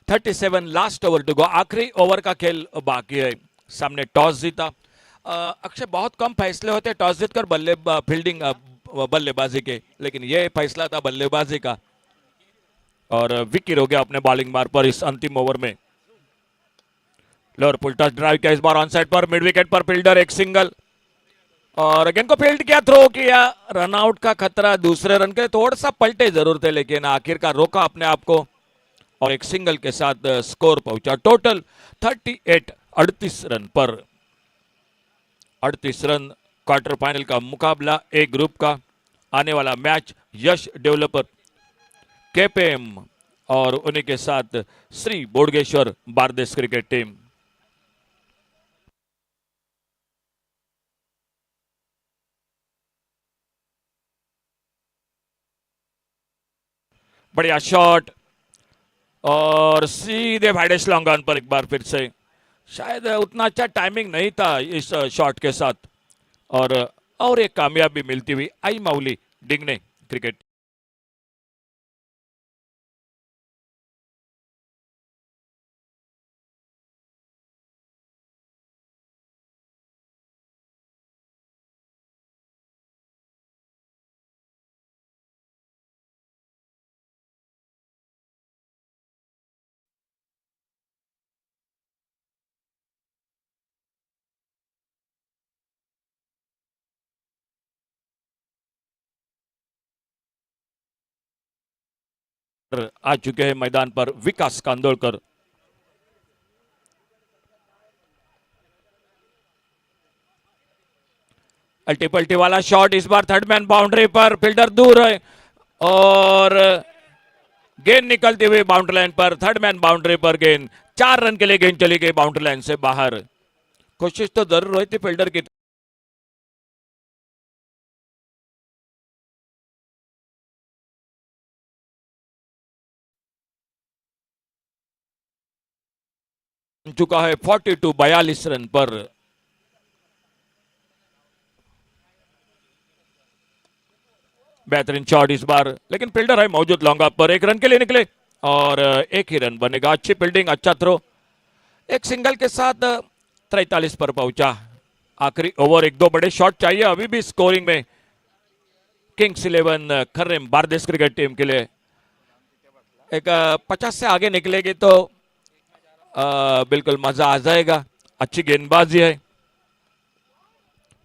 Thirty seven last over to go. आखिरी ओवर का खेल बाकी है। सामने टॉस जीता। अक्षय, बहुत कम फैसले होते टॉस जीतकर फील्डिंग बल्लेबाजी के, लेकिन ये फैसला था बल्लेबाजी का और विकेट हो गया अपने बॉलिंग मार पर इस अंतिम ओवर में। लोअर पुल टच ड्राइव किया इस बार ऑन साइड पर, मिड विकेट पर फील्डर एक सिंगल और गेंद को फील्ड किया, थ्रो किया। रनआउट का खतरा दूसरे रन के, थोड़ा सा पलटे जरूर थे लेकिन आखिरकार रोका अपने आप को और एक सिंगल के साथ स्कोर पहुंचा। टोटल 38, 38 रन पर। 38 रन क्वार्टर फाइनल का मुकाबला ए ग्रुप का। आने वाला मैच यश डेवलपर केपीएम और उन्हीं के साथ श्री बोडगेश्वर बारदेश क्रिकेट टीम। बढ़िया शॉट और सीधे वाइडेस्ट लॉन्ग ऑन पर एक बार फिर से। शायद उतना अच्छा टाइमिंग नहीं था इस शॉट के साथ और एक कामयाबी मिलती हुई आई माउली डिंगने क्रिकेट। आ चुके हैं मैदान पर विकास कांदोलकर। अल्टी पल्टी वाला शॉट, इस बार थर्ड मैन बाउंड्री पर, फील्डर दूर है और गेंद निकलती हुई बाउंड्री लाइन पर, थर्ड मैन बाउंड्री पर गेंद, 4 रन के लिए गेंद चली गई बाउंड्री लाइन से बाहर। कोशिश तो जरूर हुई थी फील्डर की। चुका है 42 रन पर। बेहतरीन शॉट इस बार, लेकिन फील्डर है मौजूद लॉन्ग ऑफ पर, 1 रन के लिए निकले और 1 ही रन बनेगा। अच्छी फील्डिंग, अच्छा थ्रो, एक सिंगल के साथ 43 पर पहुंचा। आखिरी ओवर, 1-2 बड़े शॉट चाहिए अभी भी स्कोरिंग में किंग्स 11 खर्रम बारदेश क्रिकेट टीम के लिए। एक 50 से आगे निकलेगी तो बिल्कुल मजा आ जाएगा। अच्छी गेंदबाजी है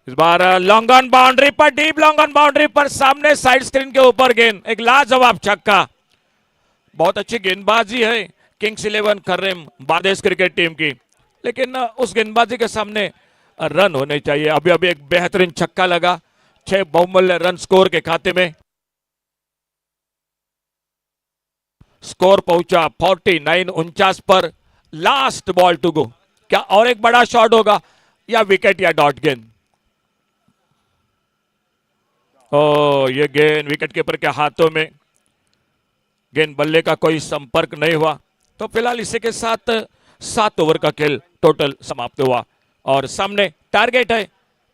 इस बार। लॉन्ग ऑन बाउंड्री पर, डीप लॉन्ग ऑन बाउंड्री पर, सामने साइड स्क्रीन के ऊपर गेंद, एक लाजवाब छक्का। बहुत अच्छी गेंदबाजी है किंग्स 11 खर्रम बारदेश क्रिकेट टीम की, लेकिन उस गेंदबाजी के सामने रन होने चाहिए। अभी अभी एक बेहतरीन छक्का लगा, 6 बहुमूल्य रन स्कोर के खाते में। स्कोर पहुंचा 49 पर। लास्ट बॉल टू गो, क्या और एक बड़ा शॉट होगा या विकेट या डॉट गेंद? ओ, ये गेंद विकेट कीपर के हाथों में, गेंद बल्ले का कोई संपर्क नहीं हुआ। तो फिलहाल इसी के साथ 7 ओवर का खेल टोटल समाप्त हुआ और सामने टारगेट है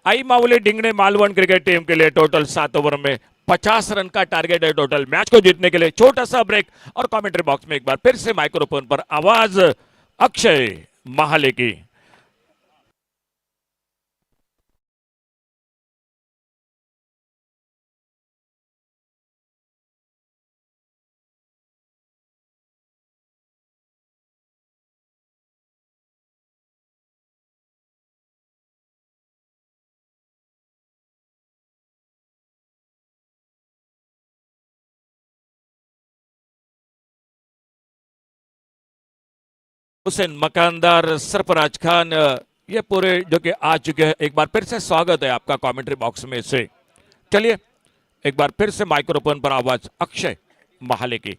आई मावली डिंगने मालवण क्रिकेट टीम के लिए। टोटल 7 ओवर में 50 रन का टारगेट है टोटल मैच को जीतने के लिए। छोटा सा ब्रेक और कमेंट्री बॉक्स में एक बार फिर से माइक्रोफोन पर आवाज अक्षय महाले की। हुसैन मकानदार, सरफराज खान, ये पूरे जो कि आ चुके हैं। एक बार फिर से स्वागत है आपका कमेंट्री बॉक्स में से। चलिए एक बार फिर से माइक्रोफोन पर आवाज अक्षय महाले की।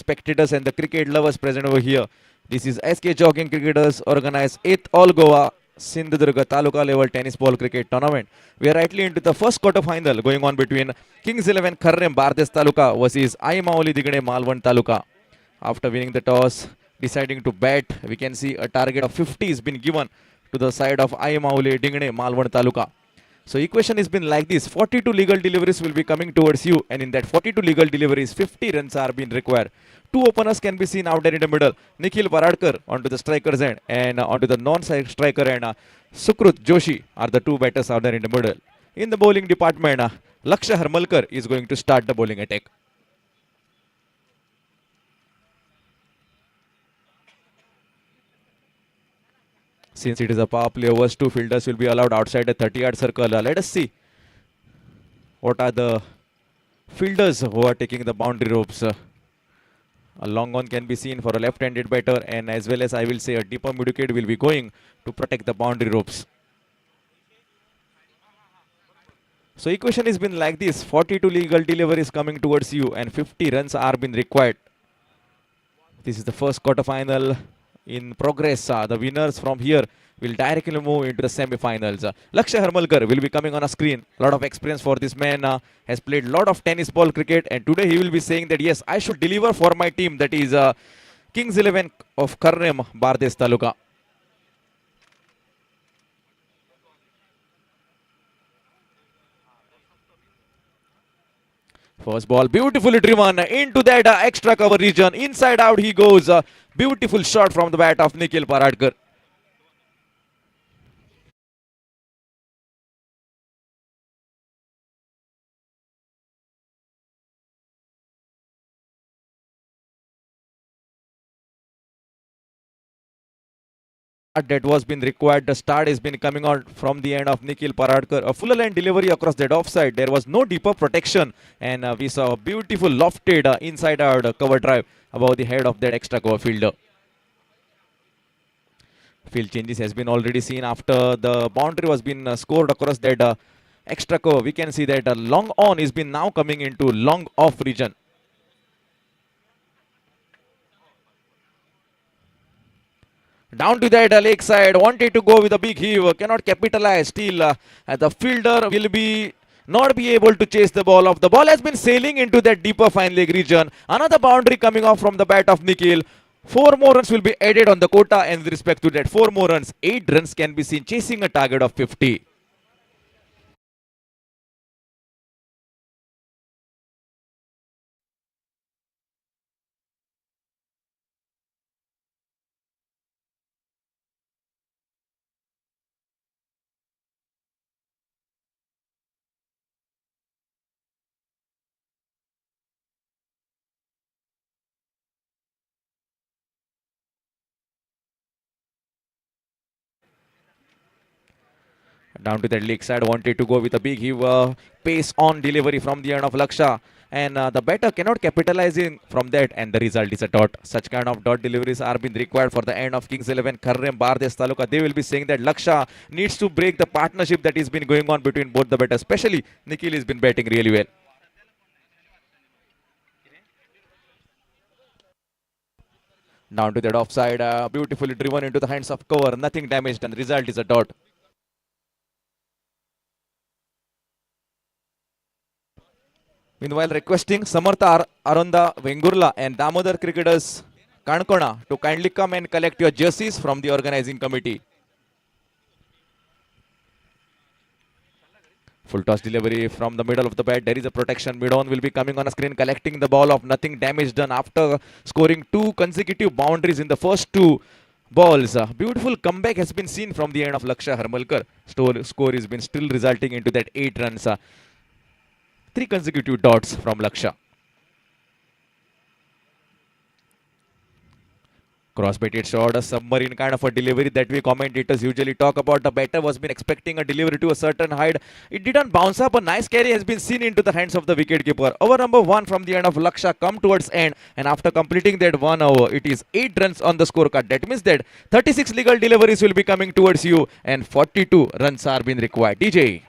spectators and the cricket lovers present over here. This is SK Jogging Cricketers organized 8th All Goa Sindhudurga Taluka level tennis ball cricket tournament. We are rightly into the first quarter final going on between Kings 11 Kharrem Bardes Taluka versus Aimaoli Digane Malvan Taluka. After winning the toss, deciding to bat, we can see a target of 50 has been given to the side of Aimaoli Digane Malvan Taluka. So equation has been like this: 42 legal deliveries will be coming towards you, and in that 42 legal deliveries, 50 runs are being required. Two openers can be seen out there in the middle. Nikhil Paradkar onto the striker's end, and onto the non-striker end, Sukrut Joshi are the two batters out there in the middle. In the bowling department, Laksha Harmalkar is going to start the bowling attack. Since it is a power play overs, two fielders will be allowed outside the 30-yard circle. Let us see what are the fielders who are taking the boundary ropes. A long on can be seen for a left-handed batter, and as well as I will say a deeper mid-wicket will be going to protect the boundary ropes. So equation has been like this: 42 legal deliveries coming towards you, and 50 runs are being required. This is the first quarter final in progress. The winners from here will directly move into the semi-finals. Laksha Harmalkar will be coming on a screen. A lot of experience for this man. Has played a lot of tennis ball cricket, and today he will be saying that yes, I should deliver for my team. That is Kings 11 of Kharrem Bardes Taluka. First ball beautifully driven into that extra cover region. Inside out he goes. Beautiful shot from the bat of Nikhil Paradkar. That was been required. The start has been coming out from the end of Nikhil Paradkar. A full line delivery across that offside. There was no deeper protection, and we saw a beautiful lofted inside out cover drive above the head of that extra cover fielder. Field changes has been already seen after the boundary was been scored across that extra cover. We can see that long on is been now coming into long off region. Down to that leg side, wanted to go with a big heave, cannot capitalize. Still, the fielder will be not be able to chase the ball off. The ball has been sailing into that deeper fine leg region. Another boundary coming off from the bat of Nikhil. 4 more runs will be added on the quota, and with respect to that 4 more runs, 8 runs can be seen chasing a target of 50. Down to that leg side, wanted to go with a big heave, pace on delivery from the end of Laksha, and the batter cannot capitalize in from that, and the result is a dot. Such kind of dot deliveries are being required for the end of Kings 11 Kharrem Bardes Taluka. They will be saying that Laksha needs to break the partnership that has been going on between both the batters. Especially Nikhil has been batting really well. Down to that offside, beautifully driven into the hands of cover. Nothing damaged, and the result is a dot. Meanwhile, requesting Samartha Arunda Vengurla and Damodar cricketers Kankona to kindly come and collect your jerseys from the organizing committee. Full toss delivery from the middle of the bat. There is a protection. Mid-on will be coming on a screen, collecting the ball of nothing damage done after scoring 2 consecutive boundaries in the first 2 balls. Beautiful comeback has been seen from the end of Laksha Harmalkar. Score has been still resulting into that 8 runs. 3 consecutive dots from Laksha. Cross-baited shot, a submarine kind of a delivery that we commentators usually talk about. The batter was been expecting a delivery to a certain height. It didn't bounce up. A nice carry has been seen into the hands of the wicketkeeper. Over number 1 from the end of Laksha come towards end, and after completing that 1 over, it is 8 runs on the scorecard. That means that 36 legal deliveries will be coming towards you, and 42 runs are being required. DJ.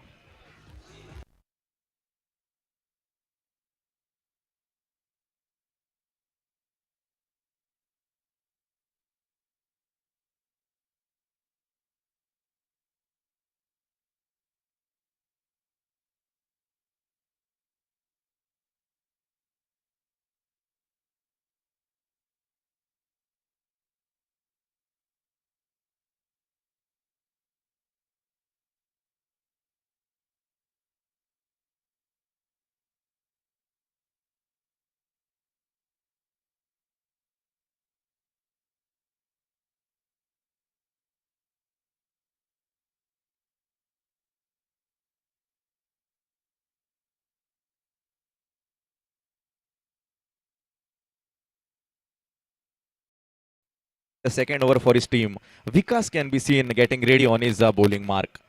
The second over for his team. Vikas can be seen getting ready on his bowling mark.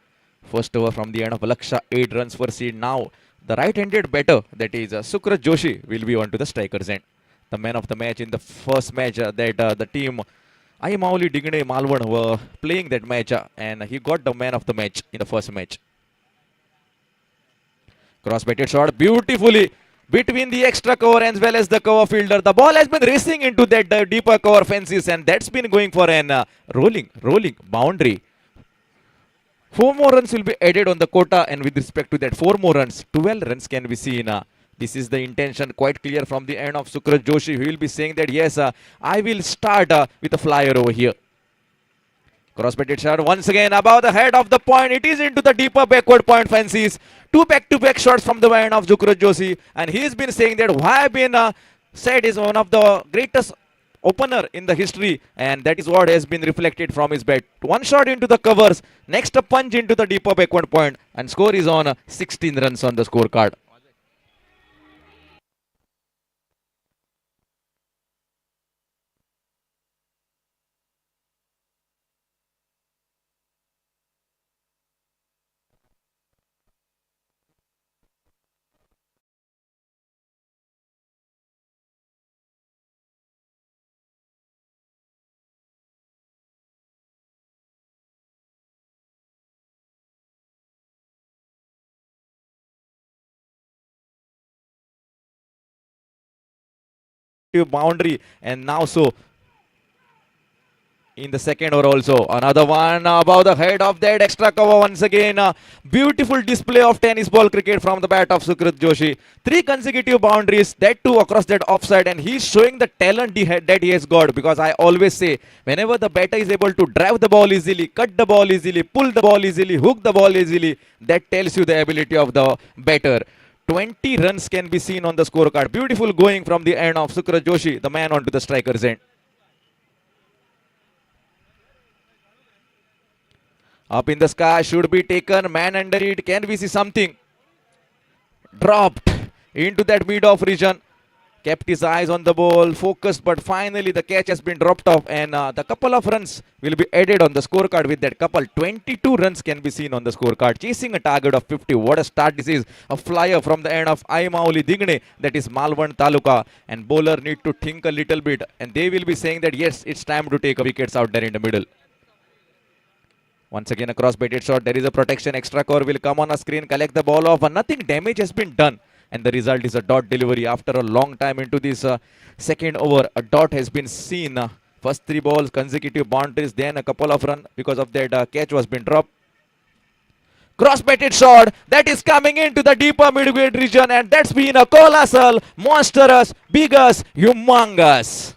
First over from the end of Laksha, 8 runs for seed. Now the right-handed batter, that is Sukraj Joshi, will be on to the striker's end. The man of the match in the first match that the team Mauli Digne Malvan were playing that match and he got the man of the match in the first match. Cross-batted shot beautifully between the extra cover as well as the cover fielder. The ball has been racing into that deeper cover fences and that's been going for an rolling boundary. 4 more runs will be added on the quota, and with respect to that 4 more runs, 12 runs can be seen. This is the intention quite clear from the end of Sukraj Joshi, who will be saying that yes, I will start with a flyer over here. Cross-batted shot once again above the head of the point. It is into the deeper backward point fences. 2 back-to-back shots from the end of Sukraj Joshi, and he has been saying that why have been said is one of the greatest opener in the history, and that is what has been reflected from his bat. 1 shot into the covers, next a punch into the deeper backward point, and score is on 16 runs on the scorecard. Boundary, and now so in the second over also another one above the head of that extra cover. Once again beautiful display of tennis ball cricket from the bat of Sukraj Joshi. 3 consecutive boundaries, that too across that offside, and he's showing the talent that he has got, because I always say whenever the batter is able to drive the ball easily, cut the ball easily, pull the ball easily, hook the ball easily, that tells you the ability of the batter. 20 runs can be seen on the scorecard. Beautiful going from the end of Sukraj Joshi, the man onto the striker's end. Up in the sky, should be taken, man under it. Can we see something? Dropped into that mid-off region. Kept his eyes on the ball, focused, but finally the catch has been dropped off, and the couple of runs will be added on the scorecard with that couple. 22 runs can be seen on the scorecard, chasing a target of 50. What a start this is. A flyer from the end of Mauli Digne, that is Malvan Taluka, and bowler need to think a little bit, and they will be saying that yes, it's time to take wickets out there in the middle. Once again a cross-batted shot, there is a protection, extra cover will come on a screen, collect the ball off, and nothing damage has been done. And the result is a dot delivery. After a long time into this second over, a dot has been seen. First 3 balls, consecutive boundaries, then a couple of runs because of that catch was been dropped. Cross-batted shot that is coming into the deeper mid-wicket region, and that's been a colossal, monstrous, biggest, humongous.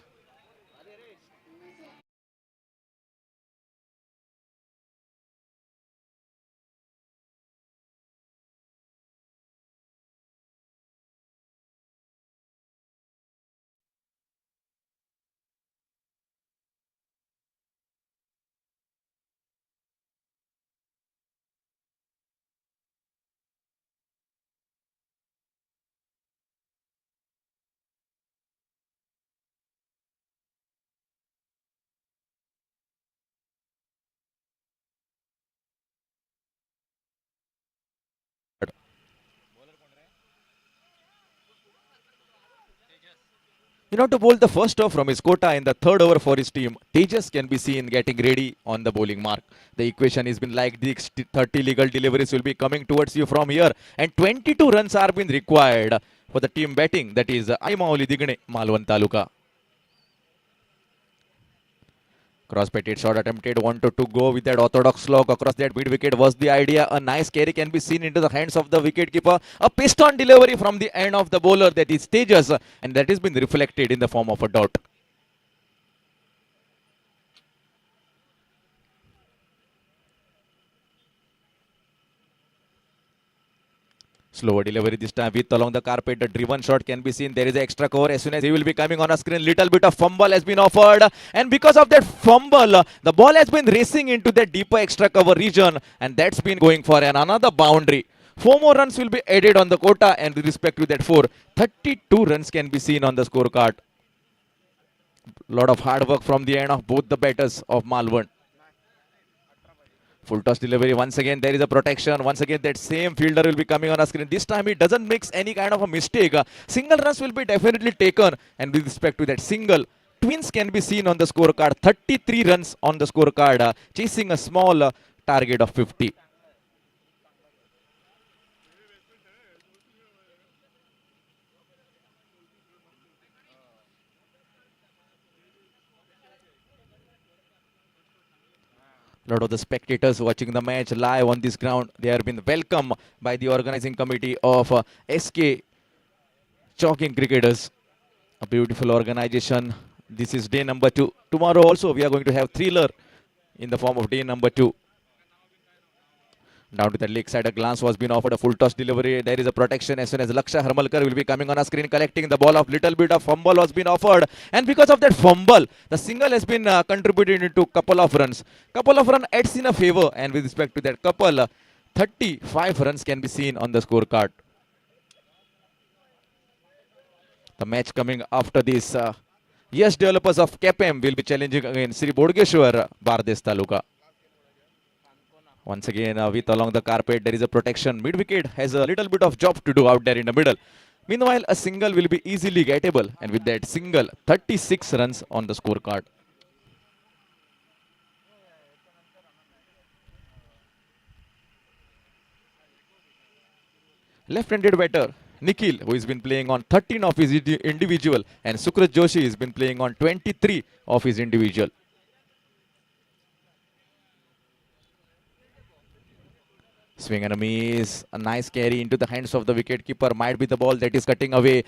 To bowl the first over from his quota in the third over for his team, Tejas can be seen getting ready on the bowling mark. The equation has been like this: 30 legal deliveries will be coming towards you from here, and 22 runs are being required for the team batting, that is Mauli Digne, Malvan Taluka. Cross-batted shot attempted, wanted to go with that orthodox lock across that mid-wicket was the idea. A nice carry can be seen into the hands of the wicketkeeper. A piston delivery from the end of the bowler, that is Tejas, and that has been reflected in the form of a dot. Slower delivery this time with along the carpet. The driven shot can be seen. There is an extra cover as soon as he will be coming on a screen. Little bit of fumble has been offered, and because of that fumble, the ball has been racing into that deeper extra cover region, and that's been going for another boundary. 4 more runs will be added on the quota, and with respect to that 4, 32 runs can be seen on the scorecard. Lot of hard work from the end of both the batters of Malvan. Full toss delivery. Once again, there is a protection. Once again, that same fielder will be coming on a screen. This time, he doesn't make any kind of a mistake. Single runs will be definitely taken. And with respect to that single, twins can be seen on the scorecard. 33 runs on the scorecard, chasing a small target of 50. A lot of the spectators watching the match live on this ground, they have been welcomed by the organizing committee of SK Jogging Cricketers. A beautiful organization. This is day number 2. Tomorrow also we are going to have thriller in the form of day number 2. Down to the leg side, a glance was being offered, a full toss delivery. There is a protection as soon as Laksha Harmalkar will be coming on a screen, collecting the ball. Of little bit of fumble was being offered, and because of that fumble, the single has been contributed into couple of runs. Couple of runs adds in a favor, and with respect to that couple, 35 runs can be seen on the scorecard. The match coming after this, yes, developers of KPM will be challenging against Sri Bodgeshwar Bardes Taluka. Once again, with along the carpet, there is a protection. Mid-wicket has a little bit of job to do out there in the middle. Meanwhile, a single will be easily gettable. And with that single, 36 runs on the scorecard. Left-handed batter, Nikhil, who has been playing on 13 of his individual. And Sukraj Joshi has been playing on 23 of his individual. Swing and a miss. A nice carry into the hands of the wicketkeeper. Might be the ball that is cutting away.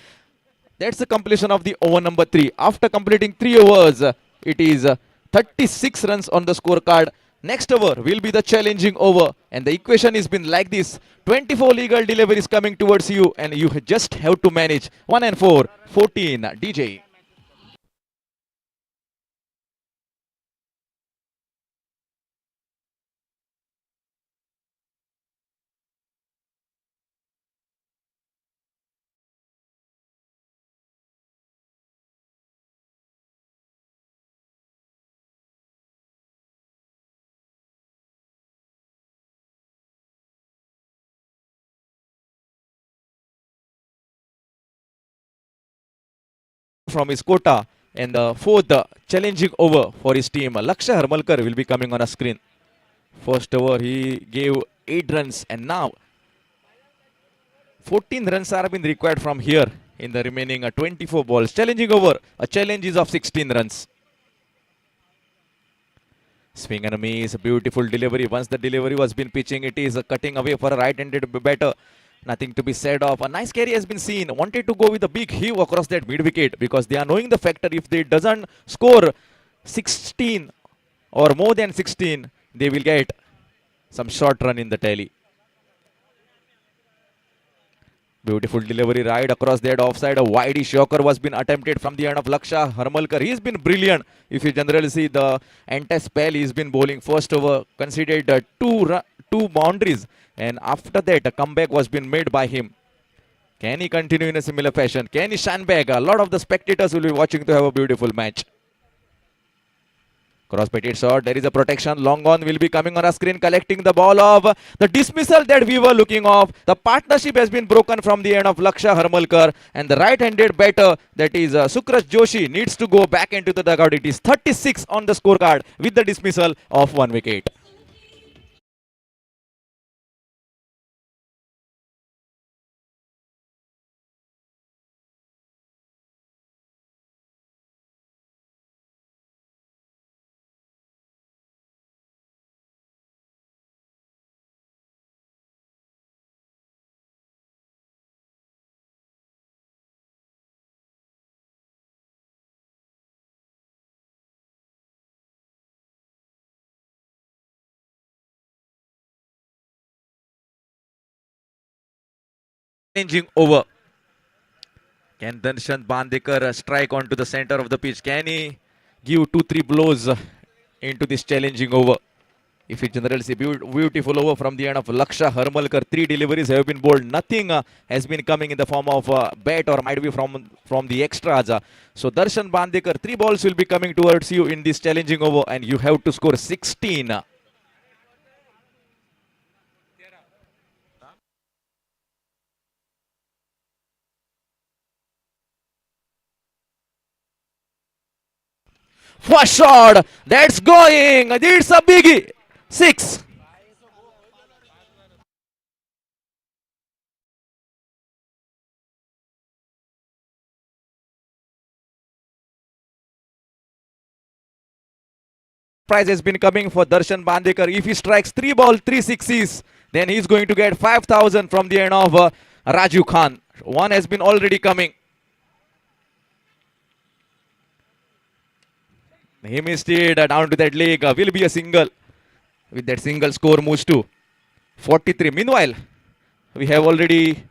That's the completion of the over number 3. After completing 3 overs, it is 36 runs on the scorecard. Next over will be the challenging over. And the equation has been like this. 24 legal deliveries coming towards you. And you just have to manage 1 and 4, 14 DJ. From his quota, and the fourth challenging over for his team, Laksha Harmalkar will be coming on a screen. First over he gave 8 runs, and now 14 runs are being required from here in the remaining 24 balls. Challenging over, a challenge is of 16 runs. Swing and a miss, a beautiful delivery. Once the delivery was been pitching, it is cutting away for a right-handed batter. Nothing to be said of. A nice carry has been seen. Wanted to go with a big heave across that mid-wicket because they are knowing the factor if they doesn't score 16 or more than 16, they will get some short run in the tally. Beautiful delivery right across that offside. A wide shocker was been attempted from the end of Laksha Harmalkar. He's been brilliant. If you generally see the entire spell, he's been bowling first over, considered two boundaries. And after that, a comeback was been made by him. Can he continue in a similar fashion? Can he shine back? A lot of the spectators will be watching to have a beautiful match. Cross-pitted shot. There is a protection. Long on will be coming on a screen, collecting the ball of the dismissal that we were looking of. The partnership has been broken from the end of Laksha Harmalkar. And the right-handed batter, that is Sukraj Joshi, needs to go back into the dugout. It is 36 on the scorecard with the dismissal of 1 wicket. Changing over. Can Dhanshant Bandekar strike onto the center of the pitch? Can he give 2-3 blows into this challenging over? If you generally see beautiful over from the end of Laksha Harmalkar, 3 deliveries have been bowled. Nothing has been coming in the form of bat or might be from the extras. So Darshan Bandekar, 3 balls will be coming towards you in this challenging over, and you have to score 16. First shot, that's going. It's a biggie. 6. Prize has been coming for Darshan Bandekar. If he strikes 3 balls, 3 sixes, then he's going to get 5,000 from the end of Raju Khan. One has been already coming. He missed it down to that leg. Will be a single. With that single, score moves to 43. Meanwhile, we have already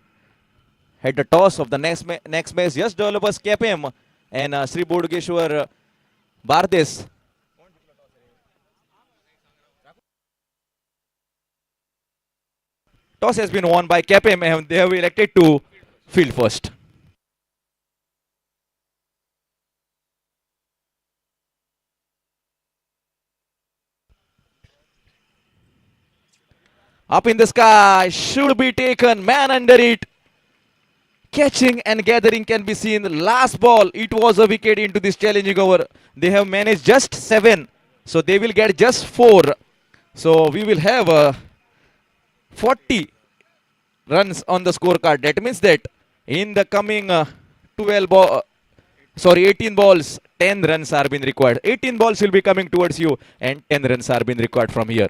had the toss of the next match. Yes, developers KPM and Sri Bodgeshwar Bardes. Toss has been won by KPM and they have elected to field first. Up in the sky, should be taken, man under it. Catching and gathering can be seen. Last ball, it was a wicket into this challenging over. They have managed just 7, so they will get just 4. So we will have 40 runs on the scorecard. That means that in the coming 18 balls, 10 runs are being required. 18 balls will be coming towards you and 10 runs are being required from here.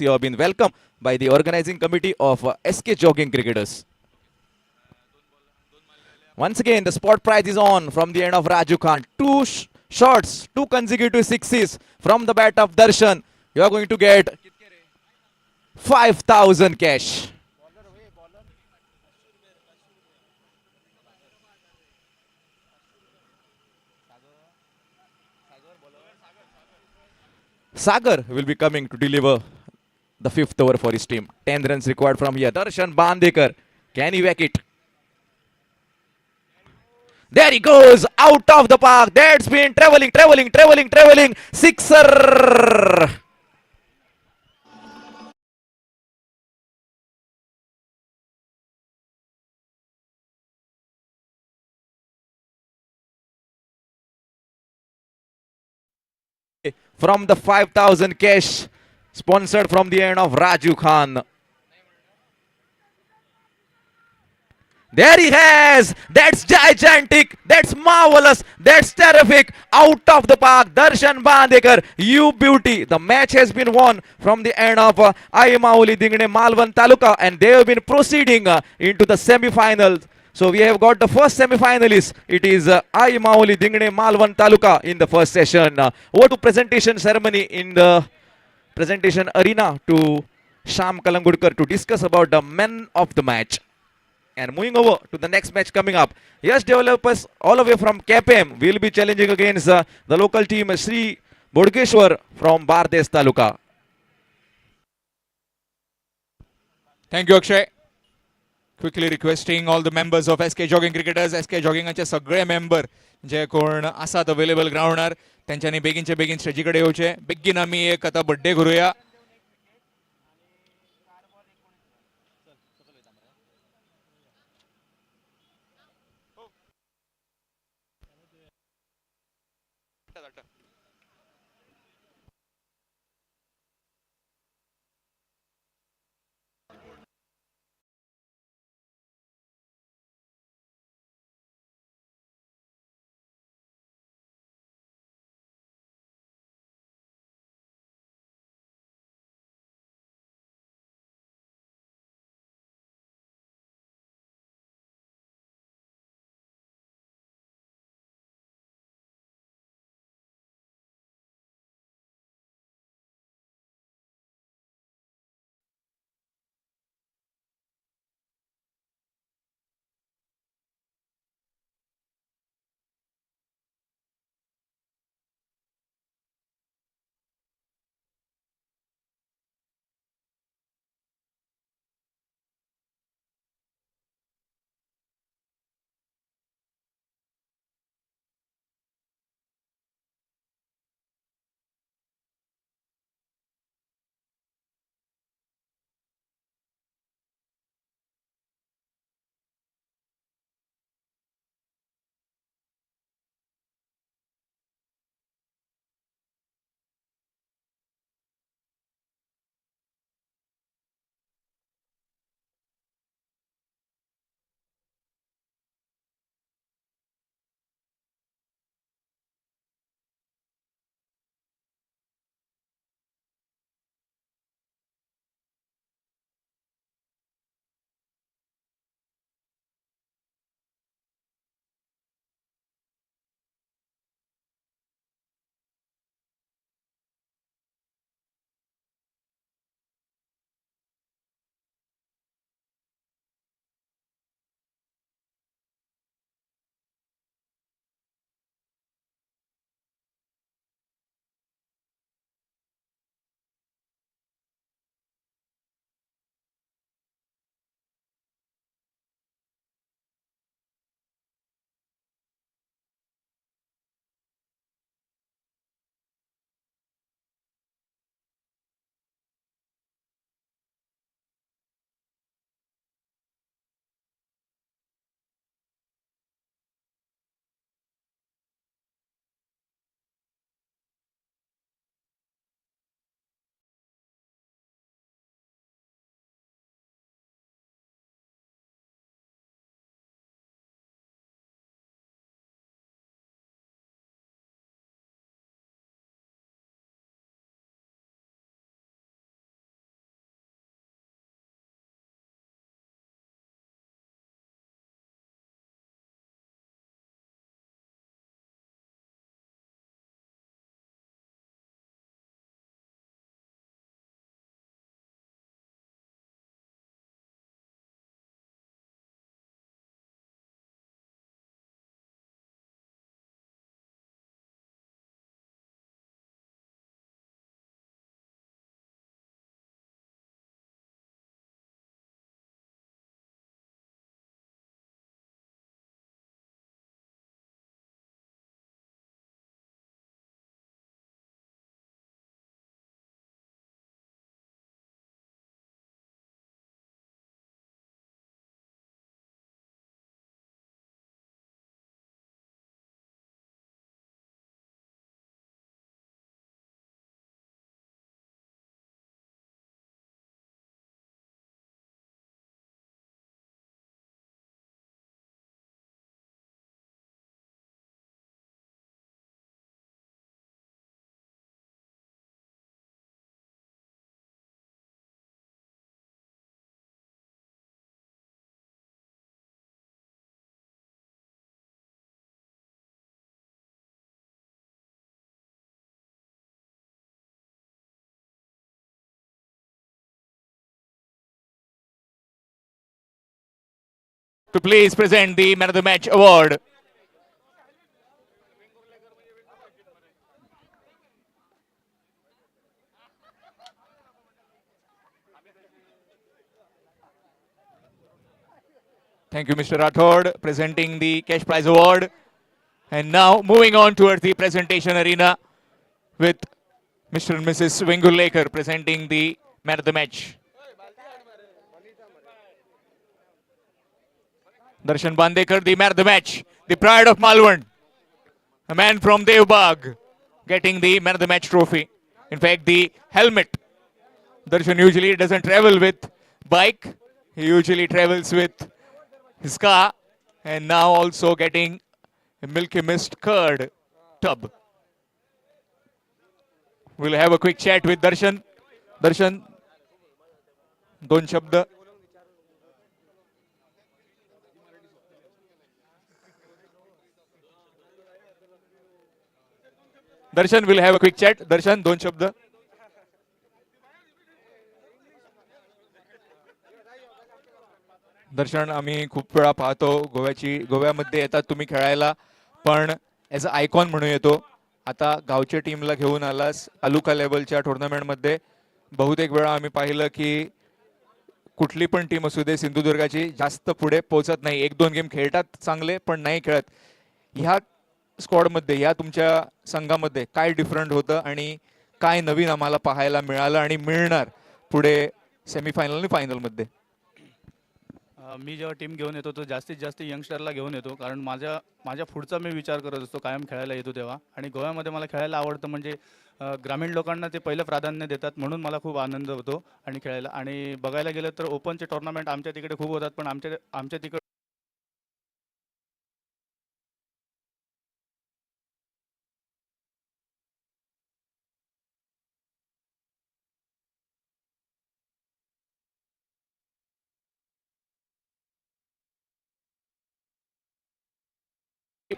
You have been welcomed by the organizing committee of SK Jogging Cricketers. Once again, the spot prize is on from the end of Raju Khan. 2 shots, 2 consecutive sixes from the bat of Darshan. You are going to get 5,000 cash. Sagar will be coming to deliver the 5th over for his team. 10 runs required from here. Darshan Bandekar, can he whack it? There he goes, out of the park. That's been traveling. Sixer. From the 5,000 cash, sponsored from the end of Raju Khan. There he has. That's gigantic. That's marvelous. That's terrific. Out of the park. Darshan Bandekar. You beauty. The match has been won from the end of I Mauli Dingne Malvan Taluka. And they have been proceeding into the semi-finals. So we have got the first semi-finalist. It is I Mauli Dingne Malvan Taluka in the first session. Over to presentation ceremony in the presentation arena to Sham Kalangudkar to discuss about the men of the match. And moving over to the next match coming up. Yes, developers all the way from KPM will be challenging against the local team Sri Bodgeshwar from Bardes Taluka. Thank you, Akshay. Quickly requesting all the members of SK Jogging Cricketers, SK Joggingचे सगळे member जे कोण आसात available ग्राउंडार त्यांच्यानी बेगीनचे बेगीन स्टेजीकडे येवचे. बेगीन आमी एक आता birthday करूया. to please present the Man of the Match award. Thank you, Mr. Rathod, presenting the cash prize award. And now moving on towards the presentation arena with Mr. and Mrs. Vengulekar presenting the Man of the Match. Darshan Bandekar, the Man of the Match, the pride of Malwan, a man from Devbag, getting the Man of the Match trophy. In fact, the helmet. Darshan usually doesn't travel with bike. He usually travels with his car, and now also getting a Milky Mist curd tub. We'll have a quick chat with Darshan. Darshan, दोन शब्द. Darshan, we'll have a quick chat. Darshan, दोन शब्द. दर्शन आम्ही खूप वेळा पाहतो गोव्यामध्ये येतात तुम्ही खेळायला, पण ॲज अ आयकॉन म्हणून येतो. आता गावच्या टीमला घेऊन आलास तालुका लेवलच्या टुर्नामेंटमध्ये. बहुतेक वेळा आम्ही पाहिलं की कुठली पण टीम असू दे सिंधुदुर्गाची जास्त पुढे पोहोचत नाही. 1-2 गेम खेळतात चांगले, पण नाही खेळत. ह्या स्क्वॉडमध्ये या तुमच्या संघामध्ये काय डिफरंट होतं आणि काय नवीन आम्हाला पाहायला मिळालं आणि मिळणार पुढे सेमीफायनल आणि फायनलमध्ये? मी जेव्हा टीम घेऊन येतो तो जास्तीत जास्त यंगस्टरला घेऊन येतो, कारण माझ्या पुढचा मी विचार करत असतो कायम खेळायला येतो तेव्हा. आणि गोव्यामध्ये मला खेळायला आवडतं, म्हणजे ग्रामीण लोकांना ते पहिलं प्राधान्य देतात, म्हणून मला खूप आनंद होतो आणि खेळायला. आणि बघायला गेलं तर ओपनचे टुर्नामेंट आमच्या तिकडे खूप होतात, पण आमच्या तिकडे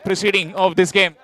Proceeding of this game.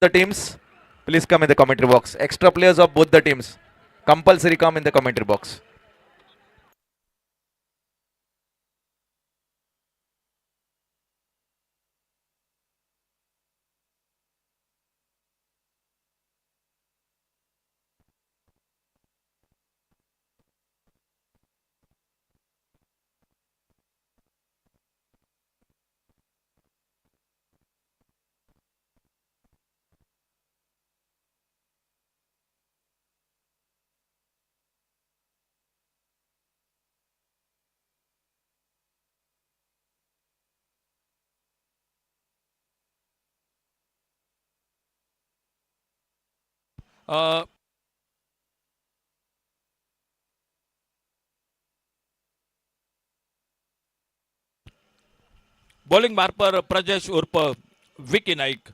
The teams, please come in the commentary box. Extra players of both the teams, compulsory come in the commentary box. Bowling मार पर प्रजेश उर्फ विकी नाइक,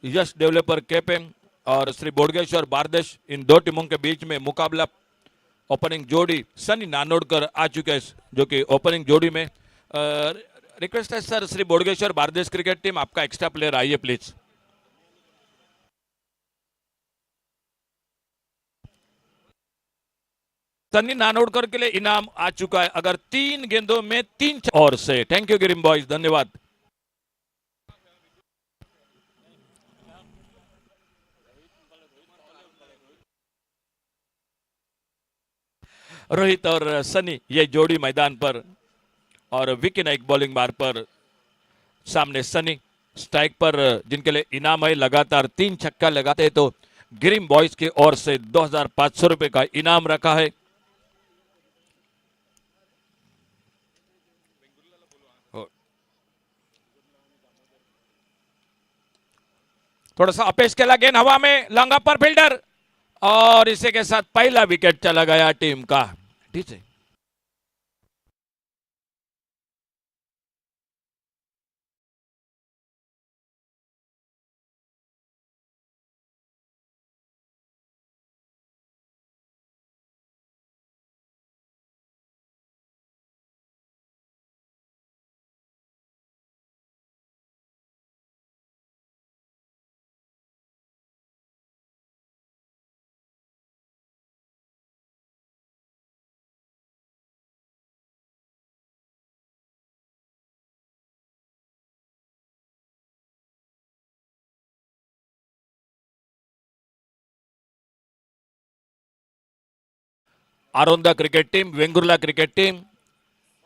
यश डेवलपर केपेंग और श्री बोडगेश्वर बारदेश, इन दो टीमों के बीच में मुकाबला ओपनिंग जोड़ी सनी नानोडकर आ चुके हैं, जो कि ओपनिंग जोड़ी में रिक्वेस्ट है sir, Shri Bodgeshwar Bardez cricket team आपका एक्स्ट्रा प्लेयर आइए प्लीज. सन्नी नानोडकर के लिए इनाम आ चुका है, अगर 3 गेंदों में 3 और से. थैंक यू गिरिम बॉयज, धन्यवाद. रोहित और सनी ये जोड़ी मैदान पर, और विकी नाइक बॉलिंग मार पर. सामने सनी स्ट्राइक पर, जिनके लिए इनाम है लगातार 3 छक्का लगाते तो ग्रीन बॉयज की ओर से 2500 रुपए का इनाम रखा है। थोड़ा सा अपेश केला, गेंद हवा में, लंगा पर फील्डर, और इसी के साथ पहला विकेट चला गया टीम का। ठीक है, Aronda cricket team, Vengurla cricket team,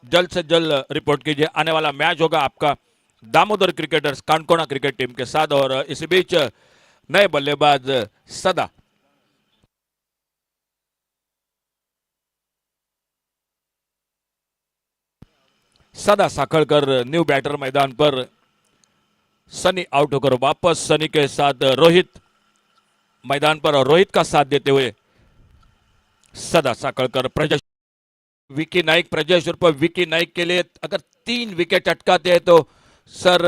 जल्द से जल्द रिपोर्ट कीजिए। आने वाला मैच होगा आपका दामोदर क्रिकेटर्स कांकोना क्रिकेट टीम के साथ। और इसी बीच नए बल्लेबाज सदा साखड़कर न्यू बैटर मैदान पर। सनी आउट होकर वापस, सनी के साथ रोहित मैदान पर, और रोहित का साथ देते हुए सदा साखड़कर। प्रजेश विकी नाइक, प्रजेश उर्फ विकी नाइक के लिए अगर 3 विकेट अटकाते हैं तो सर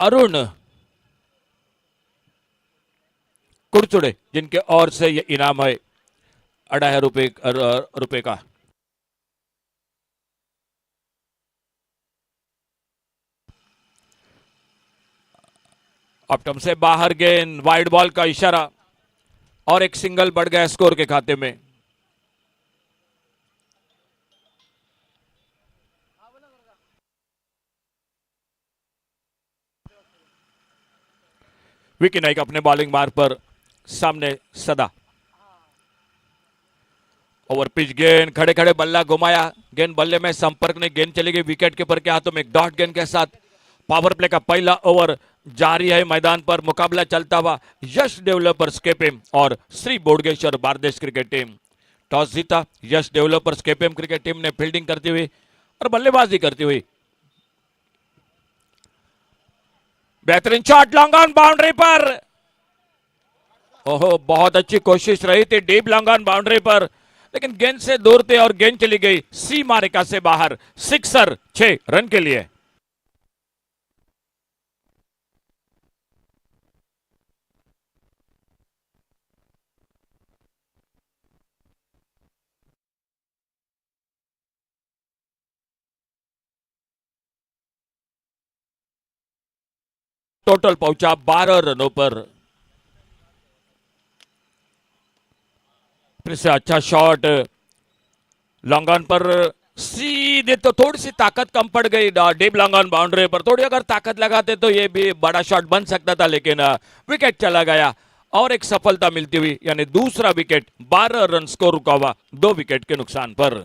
अरुण कुड़चुड़े, जिनके ओर से ये इनाम है 2500 रुपए का। ऑप्टम से बाहर गेंद, वाइड बॉल का इशारा, और एक सिंगल बढ़ गया स्कोर के खाते में। विकी नाइक अपने बॉलिंग मार्ग पर, सामने सदा। ओवर पिच गेंद, खड़े खड़े बल्ला घुमाया, गेंद बल्ले में संपर्क नहीं, गेंद चली गई विकेट कीपर के हाथों में। एक डॉट गेंद के साथ पावर प्ले का पहला ओवर जारी है मैदान पर। मुकाबला चलता हुआ यश डेवलपर्स केपीएम और Shri Bodgeshwar Bardez cricket team. Toss जीता यश डेवलपर्स केपीएम क्रिकेट टीम ने फील्डिंग करती हुई और बल्लेबाजी करती हुई। बेहतरीन शॉट, लॉन्ग ऑन बाउंड्री पर। ओहो, बहुत अच्छी कोशिश रही थी डीप लॉन्ग ऑन बाउंड्री पर, लेकिन गेंद से दूर थे और गेंद चली गई सीमा रेखा से बाहर। सिक्सर 6 रन के लिए। टोटल पहुंचा 12 रनों पर। फिर से अच्छा शॉट, लॉन्ग ऑन पर सीधे, तो थोड़ी सी ताकत कम पड़ गई डीप लॉन्ग ऑन बाउंड्री पर। थोड़ी अगर ताकत लगाते तो ये भी बड़ा शॉट बन सकता था, लेकिन विकेट चला गया और एक सफलता मिलती हुई, यानी दूसरा विकेट। 12 रन स्कोर रुका हुआ 2 विकेट के नुकसान पर।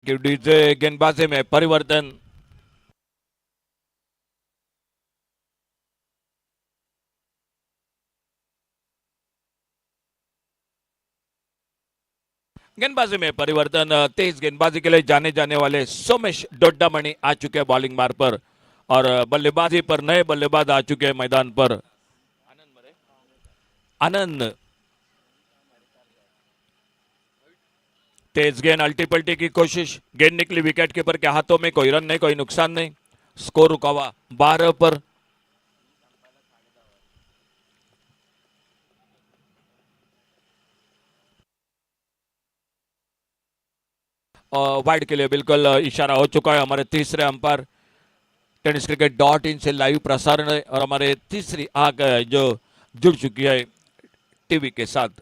गेंदबाजी में परिवर्तन। गेंदबाजी में परिवर्तन, तेज गेंदबाजी के लिए जाने वाले सोमेश डोड्डामणि आ चुके हैं बॉलिंग मार्ग पर, और बल्लेबाजी पर नए बल्लेबाज आ चुके हैं मैदान पर। आनंद, तेज गेंद, अल्टी पल्टी की कोशिश, गेंद निकली विकेट कीपर के हाथों में। कोई रन नहीं, कोई नुकसान नहीं, स्कोर रुका हुआ 12 पर। वाइड के लिए बिल्कुल इशारा हो चुका है हमारे तीसरे अंपायर। tenniscricket.in से लाइव प्रसारण है और हमारे तीसरी आंख जो जुड़ चुकी है टीवी के साथ।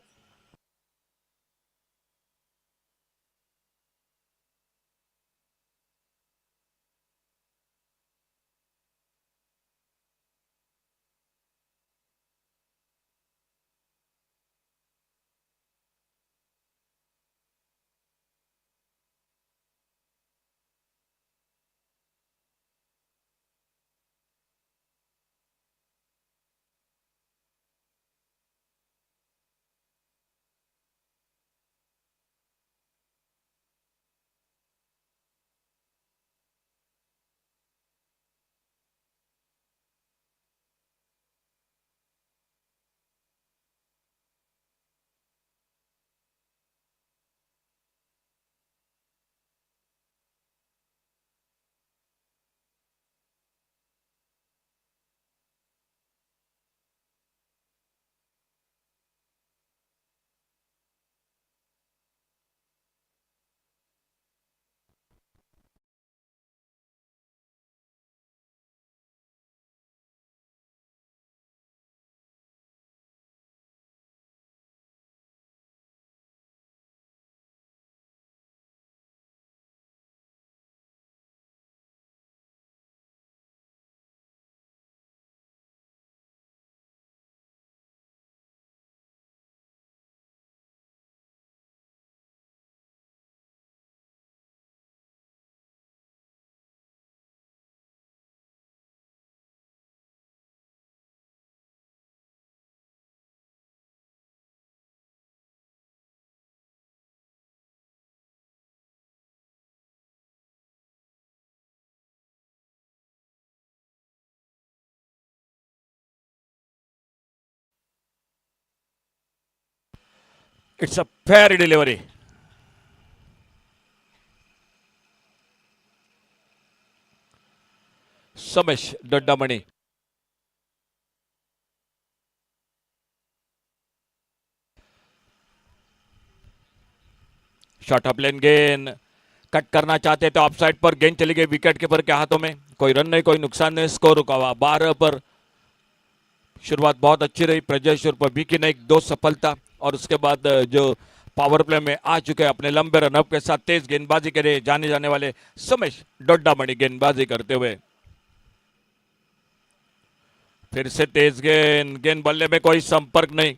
It's a fair delivery. Samesh Daddamani short of length गेंद कट करना चाहते थे ऑफ साइड पर, गेंद चली गई विकेट कीपर के हाथों में। कोई रन नहीं, कोई नुकसान नहीं, स्कोर रुका हुआ 12 पर। शुरुआत बहुत अच्छी रही प्रजेश्वर पर, बीकी ने एक 2 सफलता और उसके बाद जो पावर प्ले में आ चुके अपने लंबे रनअप के साथ तेज गेंदबाजी के लिए जाने जाने वाले समेश डोड्डामणि गेंदबाजी करते हुए। फिर से तेज गेंद, गेंद बल्ले में कोई संपर्क नहीं,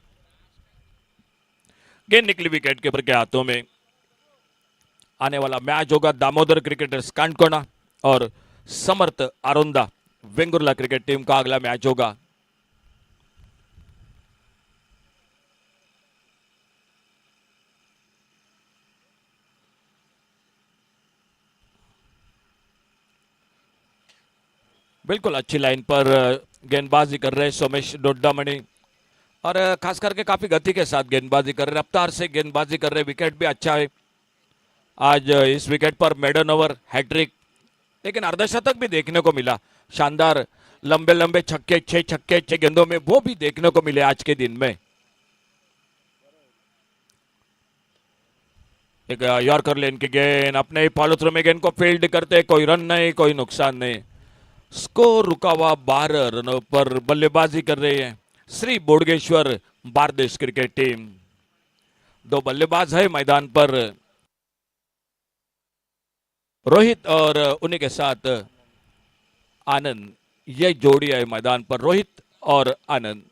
गेंद निकली विकेट कीपर के हाथों में। आने वाला मैच होगा दामोदर क्रिकेटर्स कांडकोना और समर्थ आरोंदा वेंगुर्ला क्रिकेट टीम का अगला मैच होगा। बिल्कुल अच्छी लाइन पर गेंदबाजी कर रहे सोमेश डोड्डामणि और खास करके काफी गति के साथ गेंदबाजी कर रहे, रफ्तार से गेंदबाजी कर रहे। विकेट भी अच्छा है आज इस विकेट पर, मेडन ओवर हैट्रिक, लेकिन अर्धशतक भी देखने को मिला। शानदार लंबे लंबे छक्के, 6 छक्के 6 गेंदों में, वो भी देखने को मिले आज के दिन में। एक यॉर्कर लेन की गेंद अपने ही फॉलो थ्रू में गेंद को फील्ड करते, कोई रन नहीं, कोई नुकसान नहीं, स्कोर रुका हुआ 12 रनों पर। बल्लेबाजी कर रही है श्री बोडगेश्वर बारदेश क्रिकेट टीम। 2 बल्लेबाज है मैदान पर, रोहित और उन्हीं के साथ आनंद, ये जोड़ी है मैदान पर, रोहित और आनंद।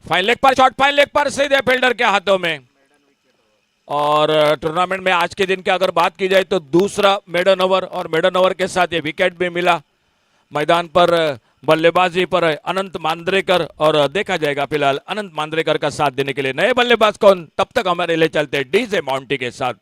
फाइन लेग पर शॉट, फाइन लेग पर सीधे फील्डर के हाथों में। और टूर्नामेंट में आज के दिन की अगर बात की जाए तो दूसरा मेडन ओवर, और मेडन ओवर के साथ ये विकेट भी मिला। मैदान पर बल्लेबाजी पर अनंत मांद्रेकर, और देखा जाएगा फिलहाल अनंत मांद्रेकर का साथ देने के लिए नए बल्लेबाज कौन, तब तक हमारे लिए चलते डीजे माउंटी के साथ।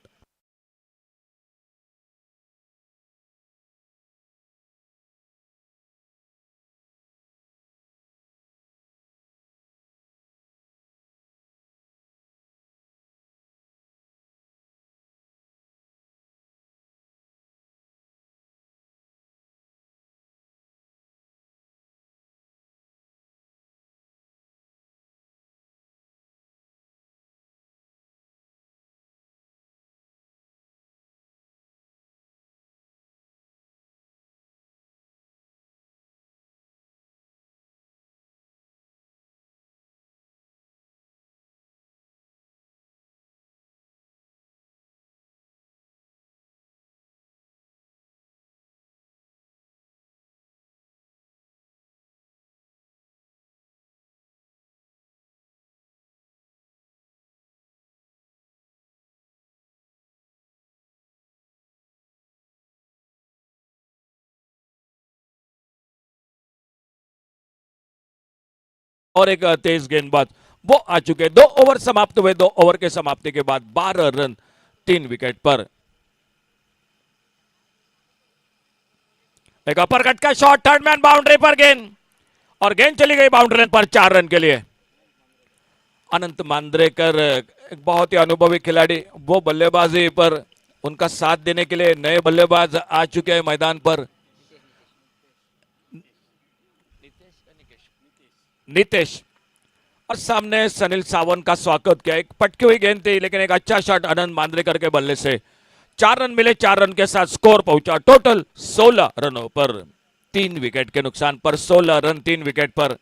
और एक तेज गेंदबाज वो आ चुके। 2 ओवर समाप्त हुए। 2 ओवर के समाप्ति के बाद 12 रन 3 विकेट पर। एक अपर कट का शॉट, थर्ड मैन बाउंड्री पर गेंद, और गेंद चली गई बाउंड्री लाइन पर 4 रन के लिए। अनंत मांद्रेकर एक बहुत ही अनुभवी खिलाड़ी, वो बल्लेबाजी पर उनका साथ देने के लिए नए बल्लेबाज आ चुके हैं मैदान पर। नितेश, और सामने सनील सावंत का स्वागत किया। एक पटकी हुई गेंद थी लेकिन एक अच्छा शॉट अनंत मांद्रेकर के बल्ले से। 4 रन मिले। 4 रन के साथ स्कोर पहुंचा टोटल 16 रनों पर। 3 विकेट के नुकसान पर 16 रन 3 विकेट पर।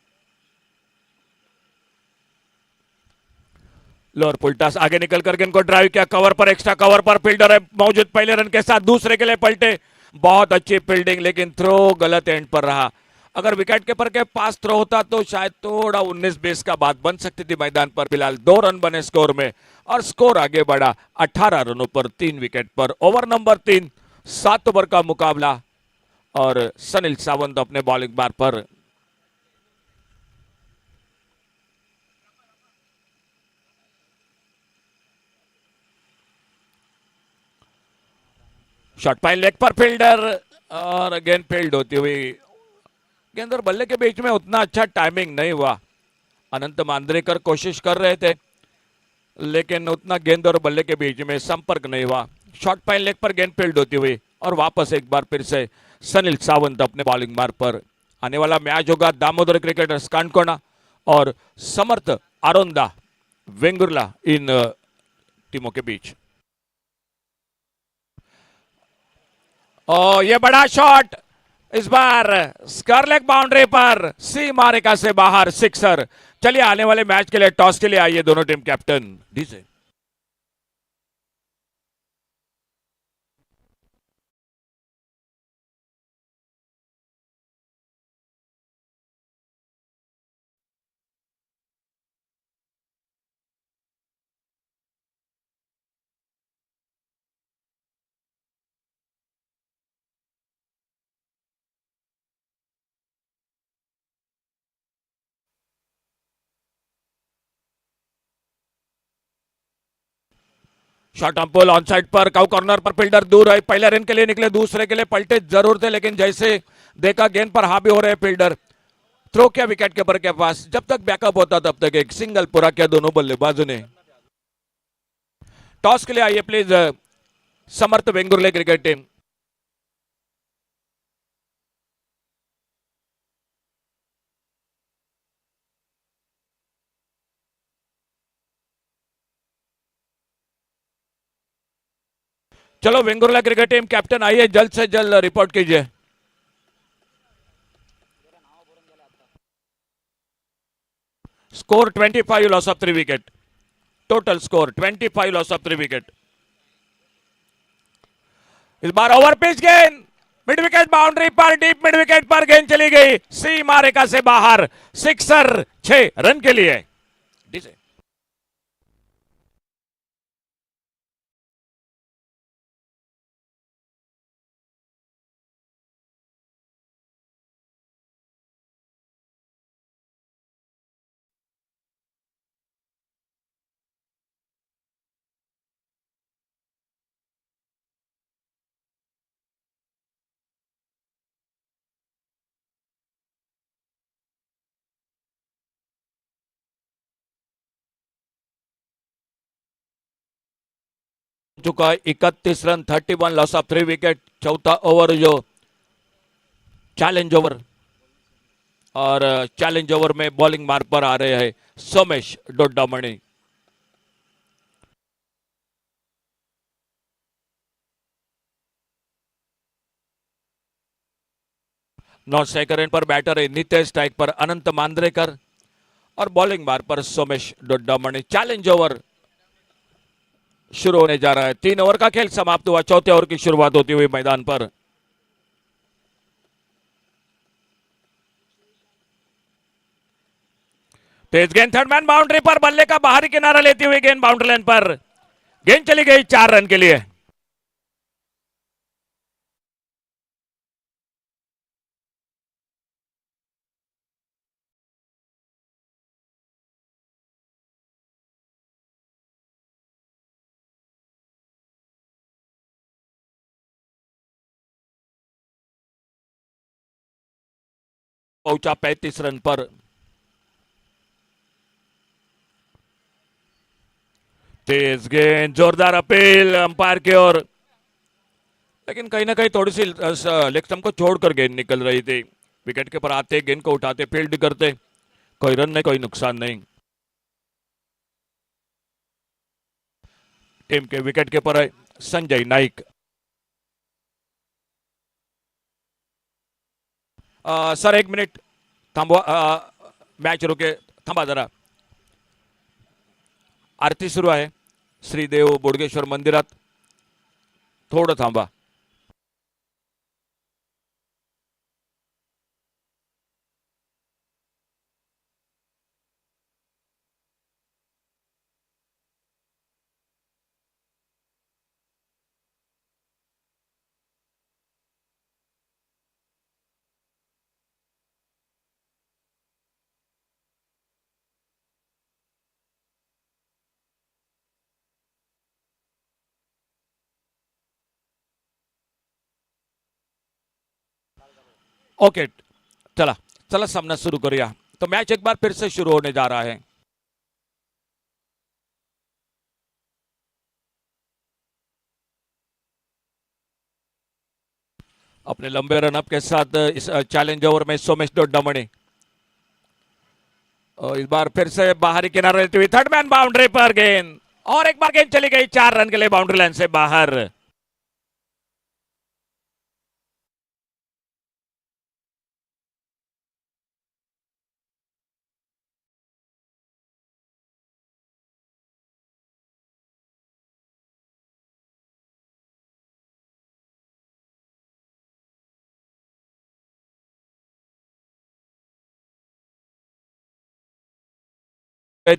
लोअर पुलटास आगे निकल करके इनको ड्राइव किया, कवर पर, एक्स्ट्रा कवर पर फील्डर है मौजूद। पहले रन के साथ दूसरे के लिए पलटे, बहुत अच्छी फील्डिंग, लेकिन थ्रो गलत एंड पर रहा। अगर विकेट कीपर के पास थ्रो होता तो शायद थोड़ा 19-20 का बात बन सकती थी मैदान पर। फिलहाल 2 रन बने स्कोर में और स्कोर आगे बढ़ा 18 रनों पर 3 विकेट पर। ओवर नंबर 3, 7 ओवर का मुकाबला और सनील सावंत अपने बॉलिंग बार पर। शॉट पाइन लेग पर फील्डर, और गेंद फील्ड होती हुई। गेंद और बल्ले के बीच में उतना अच्छा टाइमिंग नहीं हुआ। अनंत मांद्रेकर कोशिश कर रहे थे लेकिन उतना गेंद और बल्ले के बीच में संपर्क नहीं हुआ। शॉट पाइन लेग पर गेंद फील्ड होती हुई और वापस एक बार फिर से सनील सावंत अपने बॉलिंग मार्ग पर। आने वाला मैच होगा दामोदर क्रिकेटर्स कांडकोना और समर्थ आरोंदा वेंगुर्ला इन टीमों के बीच। और ये बड़ा शॉट इस बार स्क्वायर लेग बाउंड्री पर, सीमा रेखा से बाहर, सिक्सर। चलिए आने वाले मैच के लिए टॉस के लिए आइए दोनों team captain DJ. Short arm pull on side पर, काउ कॉर्नर पर फील्डर दूर है। पहले रन के लिए निकले, दूसरे के लिए पलटे जरूर थे लेकिन जैसे देखा गेंद पर हावी हो रहे फील्डर, थ्रो किया विकेट कीपर के पास। जब तक बैकअप होता तब तक एक सिंगल पूरा किया दोनों बल्लेबाजों ने। टॉस के लिए आइए please Samarth Vengurle cricket team. चलो वेंगुर्ला क्रिकेट टीम कैप्टन आइए, जल्द से जल्द रिपोर्ट कीजिए। Score 25 loss of 3 wicket. Total score 25 loss of 3 wicket. इस बार ओवर पिच गेंद मिड विकेट बाउंड्री पर, डीप मिड विकेट पर गेंद चली गई, सीमा रेखा से बाहर, सिक्सर 6 रन के लिए। डीजे चुका 31 रन 31 लॉस ऑफ 3 विकेट। चौथा ओवर जो चैलेंज ओवर, और चैलेंज ओवर में बॉलिंग मार्ग पर आ रहे हैं सोमेश डोड्डामणि। 9 सेकंड पर बैटर है नितेश, स्ट्राइक पर अनंत मांद्रेकर और बॉलिंग मार्ग पर सोमेश डोड्डामणि। चैलेंज ओवर शुरू होने जा रहा है। 3 ओवर का खेल समाप्त हुआ, चौथे ओवर की शुरुआत होती हुई मैदान पर। तेज गेंद थर्ड मैन बाउंड्री पर, बल्ले का बाहरी किनारा लेती हुई गेंद बाउंड्री लाइन पर, गेंद चली गई 4 रन के लिए। पहुंचा 35 रन पर। तेज गेंद, जोरदार अपील अंपायर की ओर, लेकिन कहीं ना कहीं थोड़ी सी लेग स्टंप को छोड़कर गेंद निकल रही थी। विकेट के पर आते, गेंद को उठाते, फील्ड करते, कोई रन नहीं, कोई नुकसान नहीं। टीम के विकेट के पर है संजय नाइक। सर 1 मिनिट थांबवा, मॅच रुके, थांबा जरा, आरती सुरू आहे श्रीदेव बोडगेश्वर मंदिरात, थोडं थांबा। ओके, चला चला सामना शुरू करूया। तो मैच एक बार फिर से शुरू होने जा रहा है। अपने लंबे रनअप के साथ इस चैलेंज ओवर में सोमेश डोडामणि, इस बार फिर से बाहरी किनारे लेती हुई थर्ड मैन बाउंड्री पर गेंद, और एक बार गेंद चली गई 4 रन के लिए बाउंड्री लाइन से बाहर।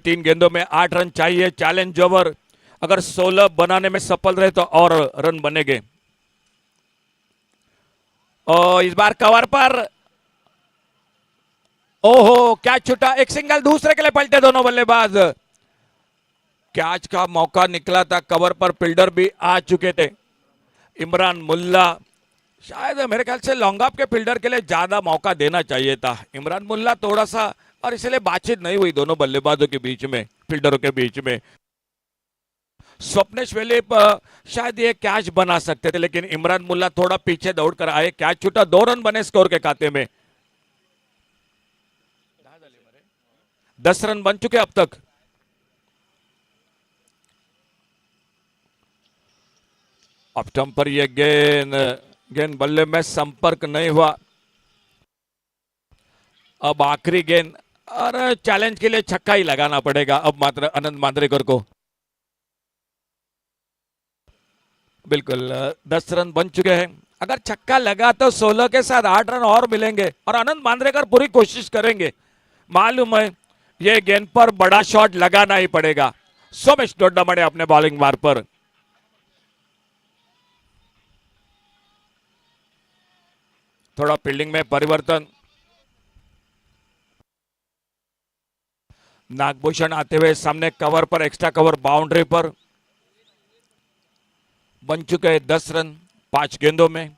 तीन गेंदों में 8 रन चाहिए। चैलेंज ओवर अगर 16 बनाने में सफल रहे तो और रन बनेंगे। और इस बार कवर पर, ओहो क्या छूटा, एक सिंगल, दूसरे के लिए पलटे दोनों बल्लेबाज। कैच का मौका निकला था, कवर पर फील्डर भी आ चुके थे इमरान मुल्ला। शायद मेरे ख्याल से लॉन्ग ऑफ के फील्डर के लिए ज्यादा मौका देना चाहिए था इमरान मुल्ला, थोड़ा सा, और इसलिए बातचीत नहीं हुई दोनों बल्लेबाजों के बीच में, फील्डरों के बीच में। स्वप्नेश वेले शायद ये कैच बना सकते थे, लेकिन इमरान मुल्ला थोड़ा पीछे दौड़कर आए, कैच छूटा, 2 रन बने स्कोर के खाते में। 10 रन बन चुके अब तक। अब स्टंप पर ये गेंद बल्ले में संपर्क नहीं हुआ। अब आखिरी गेंद, और चैलेंज के लिए छक्का ही लगाना पड़ेगा अब मात्र अनंत मांद्रेकर को। बिल्कुल 10 रन बन चुके हैं, अगर छक्का लगा तो 16 के साथ 8 रन और मिलेंगे, और अनंत मांद्रेकर पूरी कोशिश करेंगे। मालूम है ये गेंद पर बड़ा शॉट लगाना ही पड़ेगा। सोमेश डोडामणि अपने बॉलिंग मार पर, थोड़ा फील्डिंग में परिवर्तन। नागभूषण आते हुए सामने कवर पर, एक्स्ट्रा कवर बाउंड्री पर, बन चुके हैं 10 रन 5 गेंदों में।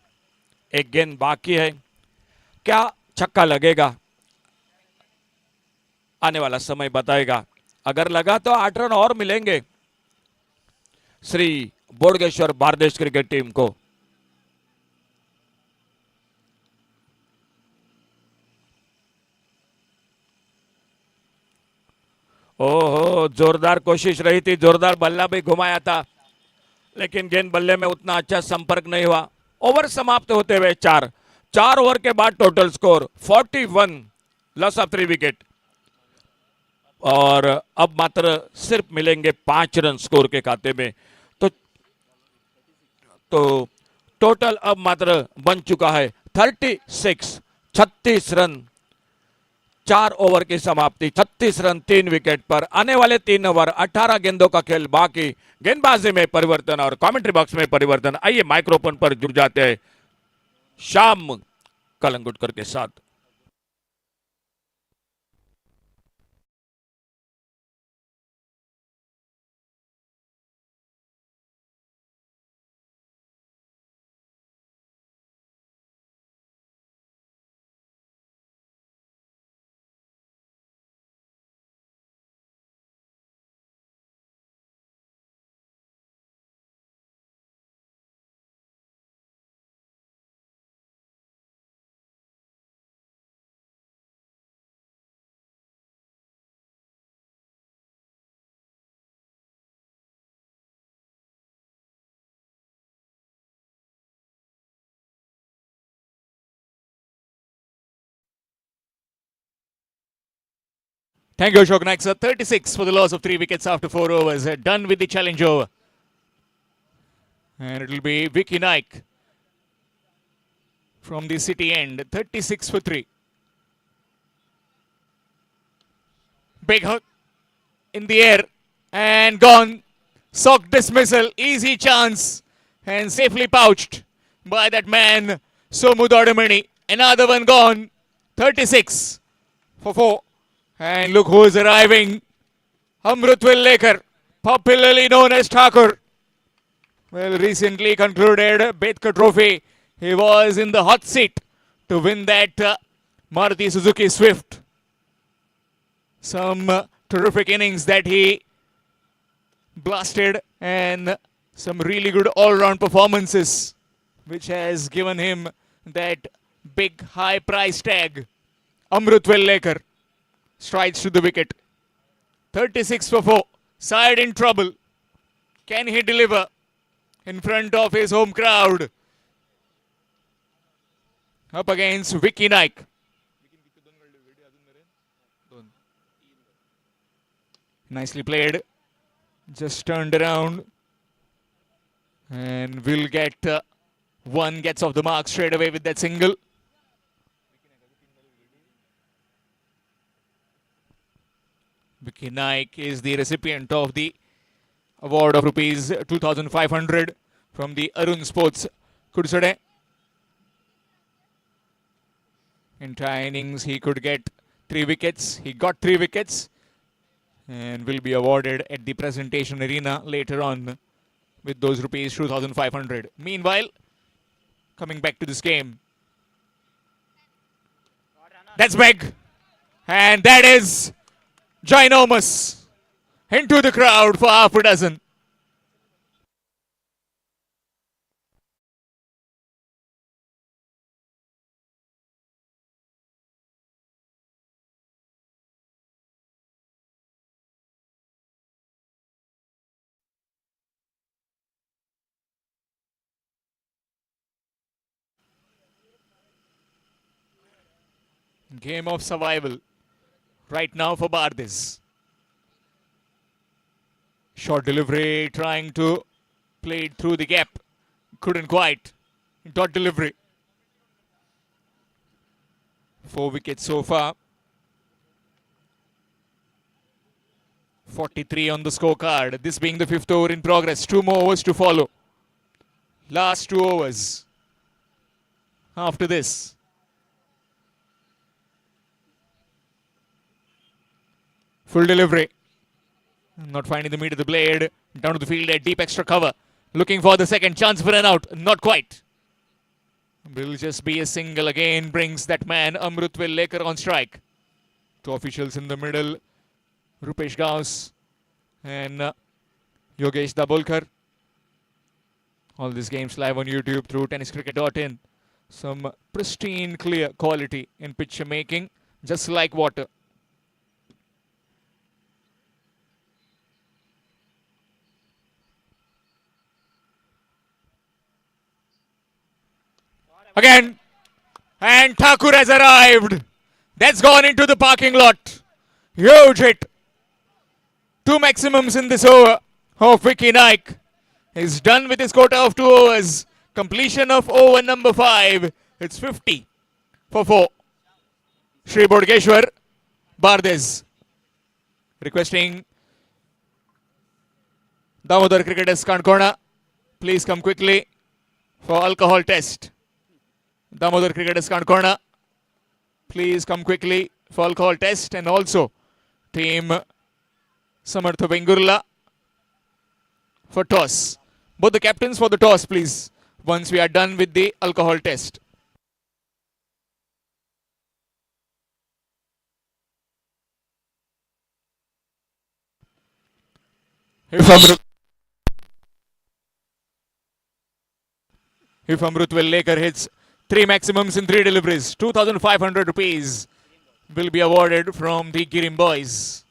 एक गेंद बाकी है, क्या छक्का लगेगा आने वाला समय बताएगा। अगर लगा तो 8 रन और मिलेंगे श्री बोडगेश्वर बारदेश क्रिकेट टीम को। ओहो जोरदार कोशिश रही थी, जोरदार बल्ला भी घुमाया था, लेकिन गेंद बल्ले में उतना अच्छा संपर्क नहीं हुआ। ओवर समाप्त होते हुए 4 ओवर के बाद total score 41, loss of 3 wicket, और अब मात्र सिर्फ मिलेंगे 5 रन स्कोर के खाते में। तो टोटल अब मात्र बन चुका है 36 रन, 4 ओवर की समाप्ति, 36 रन 3 विकेट पर। आने वाले 3 ओवर, 18 गेंदों का खेल बाकी। गेंदबाजी में परिवर्तन और कमेंट्री बॉक्स में परिवर्तन। आइए माइक्रोफोन पर जुड़ जाते हैं श्याम कलंगुटकर के साथ। Thank you, Ashok Naik, sir. 36 for the loss of 3 wickets after 4 overs. Done with the challenge over. And it will be Vicky Naik from the city end. 36 for 3. Big hook in the air and gone. Sock dismissal. Easy chance. And safely pouched by that man, Somu Dodamani. Another one gone. 36 for 4. And look who is arriving. Amrutwil Lekar, popularly known as Thakur. Well, recently concluded Betka Trophy. He was in the hot seat to win that Maruti Suzuki Swift. Some terrific innings that he blasted and some really good all-round performances, which has given him that big high price tag. Amrutwil Lekar strides to the wicket. 36 for 4. Side in trouble. Can he deliver in front of his home crowd? Up against Vicky Naik. Nicely played. Just turned around. And will get one. Gets off the mark straight away with that single. Vicky Naik is the recipient of the award of rupees 2,500 from the Arun Sports Kudsade. Entire innings he could get 3 wickets. He got 3 wickets and will be awarded at the presentation arena later on with those rupees 2,500. Meanwhile, coming back to this game. That's big. And that is ginormous. Into the crowd for half a dozen. Game of survival right now for Bardis. Short delivery, trying to play it through the gap. Couldn't quite. Dot delivery. 4 wickets so far. 43 on the scorecard. This being the 5th over in progress. 2 more overs to follow. Last 2 overs. After this. Full delivery. Not finding the meat of the blade. Down to the field at deep extra cover. Looking for the second chance for an out. Not quite. Will just be a single again. Brings that man Amrutwil Lekar on strike. 2 officials in the middle. Rupesh Gauss and Yogesh Dabolkar. All these games live on YouTube through tenniscricket.in. Some pristine, clear quality in picture making. Just like water. Again. And Thakur has arrived. That's gone into the parking lot. Huge hit. 2 maximums in this over of Vicky Naik. He's done with his quota of 2 overs. Completion of over number 5. It's 50 for 4. Shri Bodgeshwar Bardez requesting Damodar cricketers Kankona, please come quickly for alcohol test. Damodar cricketers Kankona, please come quickly for alcohol test, and also team Samartha Bengurla for toss. Both the captains for the toss, please, once we are done with the alcohol test. If Amrutwil Lekar hits 3 maximums in 3 deliveries, 2,500 rupees will be awarded from the Girim boys.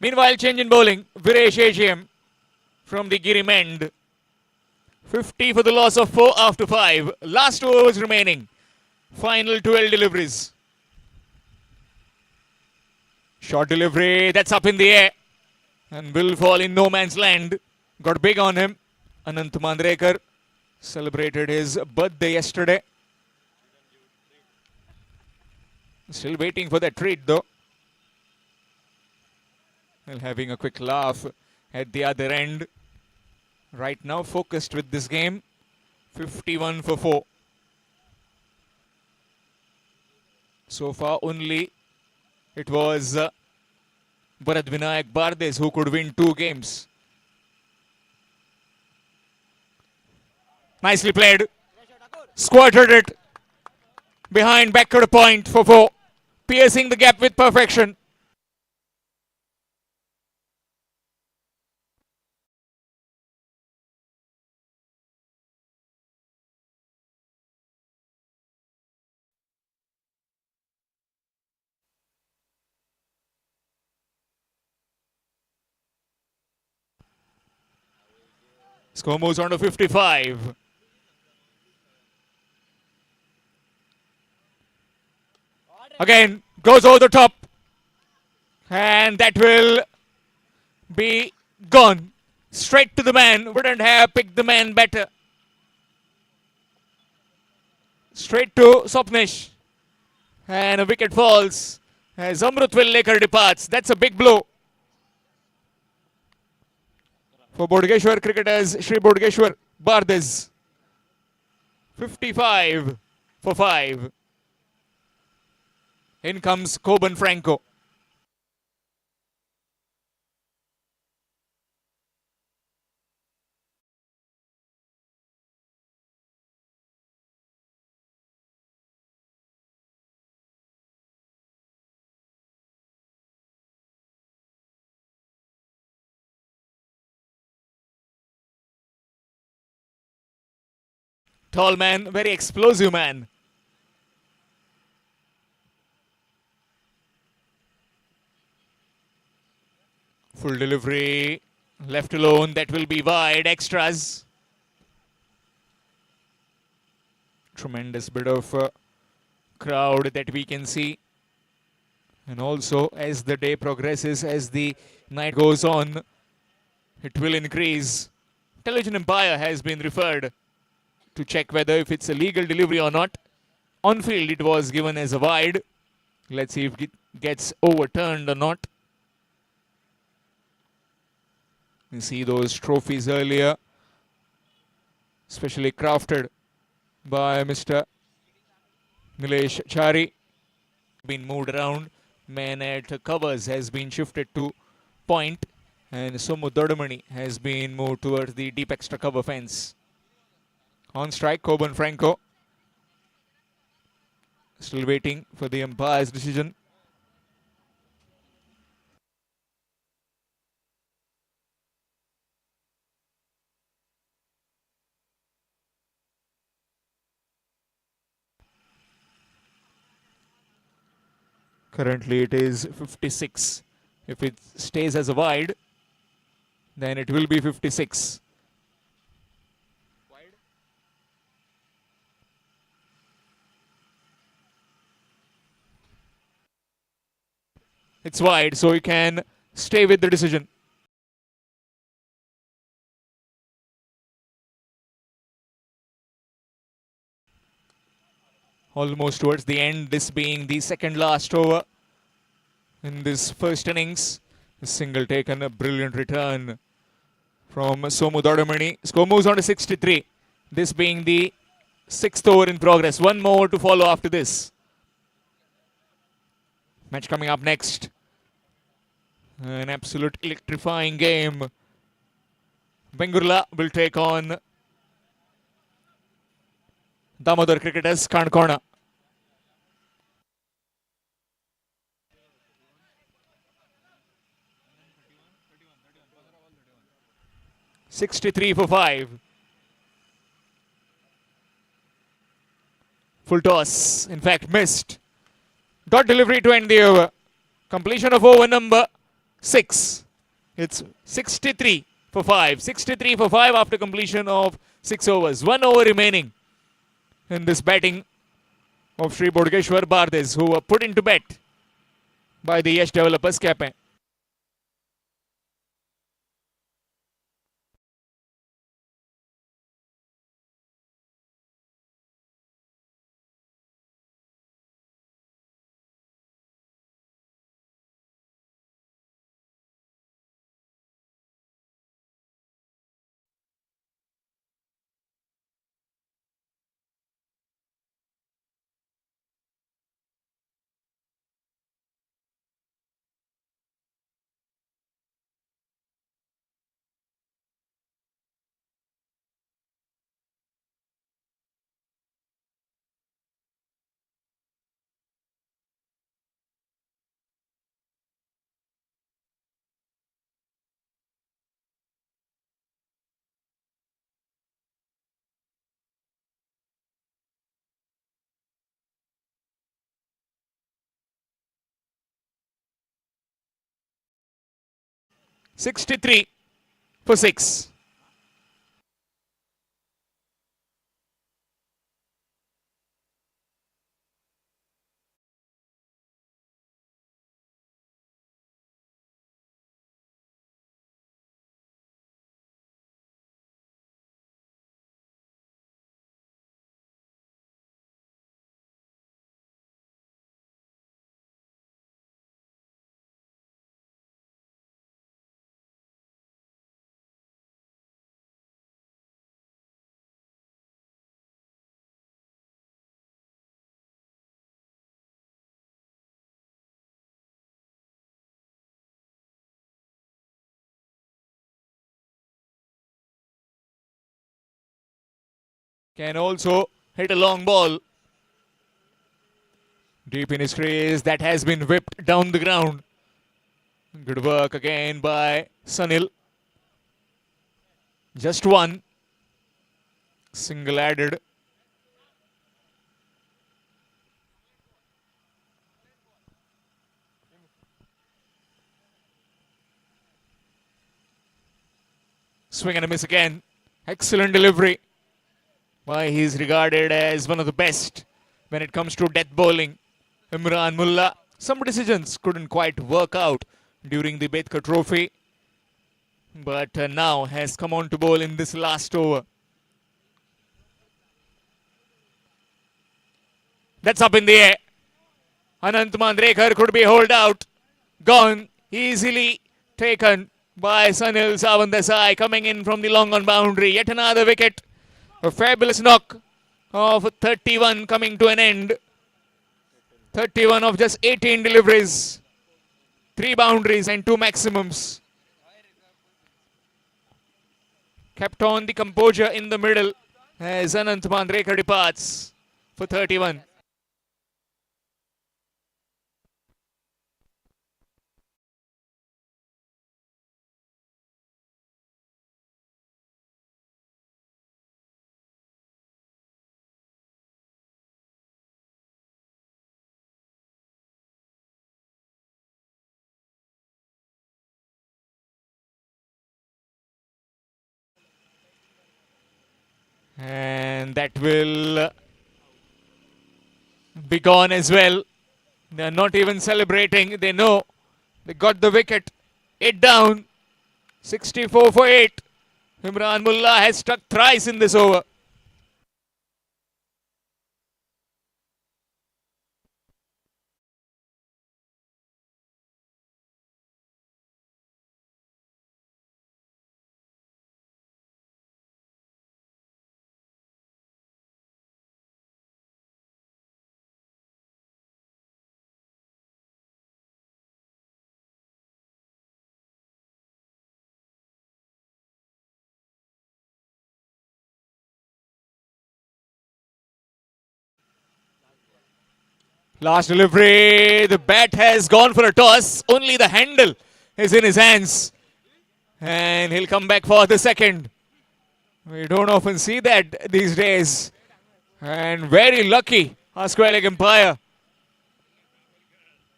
Meanwhile, change in bowling. Viresh AGM from the Girim end. 50 for the loss of 4 after 5. Last 2 overs remaining. Final 12 deliveries. Short delivery, that's up in the air and will fall in no man's land. Got big on him. Anant Mandrekar celebrated his birthday yesterday. Still waiting for that treat though. Well, having a quick laugh at the other end. Right now focused with this game. 51 for 4. So far only it was Bharat Vinayak Bardes who could win 2 games. Nicely played. Squirted it behind backward point for 4. Piercing the gap with perfection. Score moves on to 55. Again, goes over the top. And that will be gone. Straight to the man. Wouldn't have picked the man better. Straight to Sopnesh. And a wicket falls as Amrut Vellekar departs. That's a big blow for Bodgeshwar cricketers, Shri Bodgeshwar Bardes. 55 for 5. In comes Coben Franco. Tall man, very explosive man. Full delivery, left alone, that will be wide, extras. Tremendous bit of crowd that we can see. And also as the day progresses, as the night goes on, it will increase. Television umpire has been referred to check whether if it's a legal delivery or not. On field it was given as a wide. Let's see if it gets overturned or not. You see those trophies earlier, specially crafted by Mr. Nilesh Chari. Been moved around. Man at covers has been shifted to point, and Somu Dodamani has been moved towards the deep extra cover fence. On strike, Coben Franco. Still waiting for the umpire's decision. Currently it is 56. If it stays as a wide, then it will be 56. It's wide, so you can stay with the decision. Almost towards the end, this being the second last over in this first innings. A single taken, a brilliant return from Somu Dodamani. Score moves on to 63. This being the 6th over in progress. One more to follow after this. Match coming up next. An absolute electrifying game. Bengurla will take on Damodar cricketers, Kankona. .63 for 5. Full toss, in fact missed. Dot delivery to end the over. Completion of over number 6. It's 63 for 5. 63 for 5 after completion of 6 overs. 1 over remaining in this batting of Shri Bodgeshwar Bardes, who were put into bet by the Yash Developers captain. $63 for 6. Can also hit a long ball deep in his crease. That has been whipped down the ground. Good work again by Sunil. Just one. Single added. Swing and a miss again. Excellent delivery. Why he's regarded as one of the best when it comes to death bowling. Imran Mullah. Some decisions couldn't quite work out during the Betka Trophy, but now has come on to bowl in this last over. That's up in the air. Anant Mandrekar could be holed out. Gone. Easily taken by Sunil Savandesai coming in from the long on boundary. Yet another wicket. A fabulous knock of 31 coming to an end. 31 of just 18 deliveries. 3 boundaries and 2 maximums. Kept on the composure in the middle as Anant Mandrekar departs for 31. And that will be gone as well. They are not even celebrating. They know they got the wicket. 8 down. 64 for 8. Imran Mullah has struck thrice in this over. Last delivery. The bat has gone for a toss. Only the handle is in his hands. And he'll come back for the second. We don't often see that these days. And very lucky, our square leg umpire.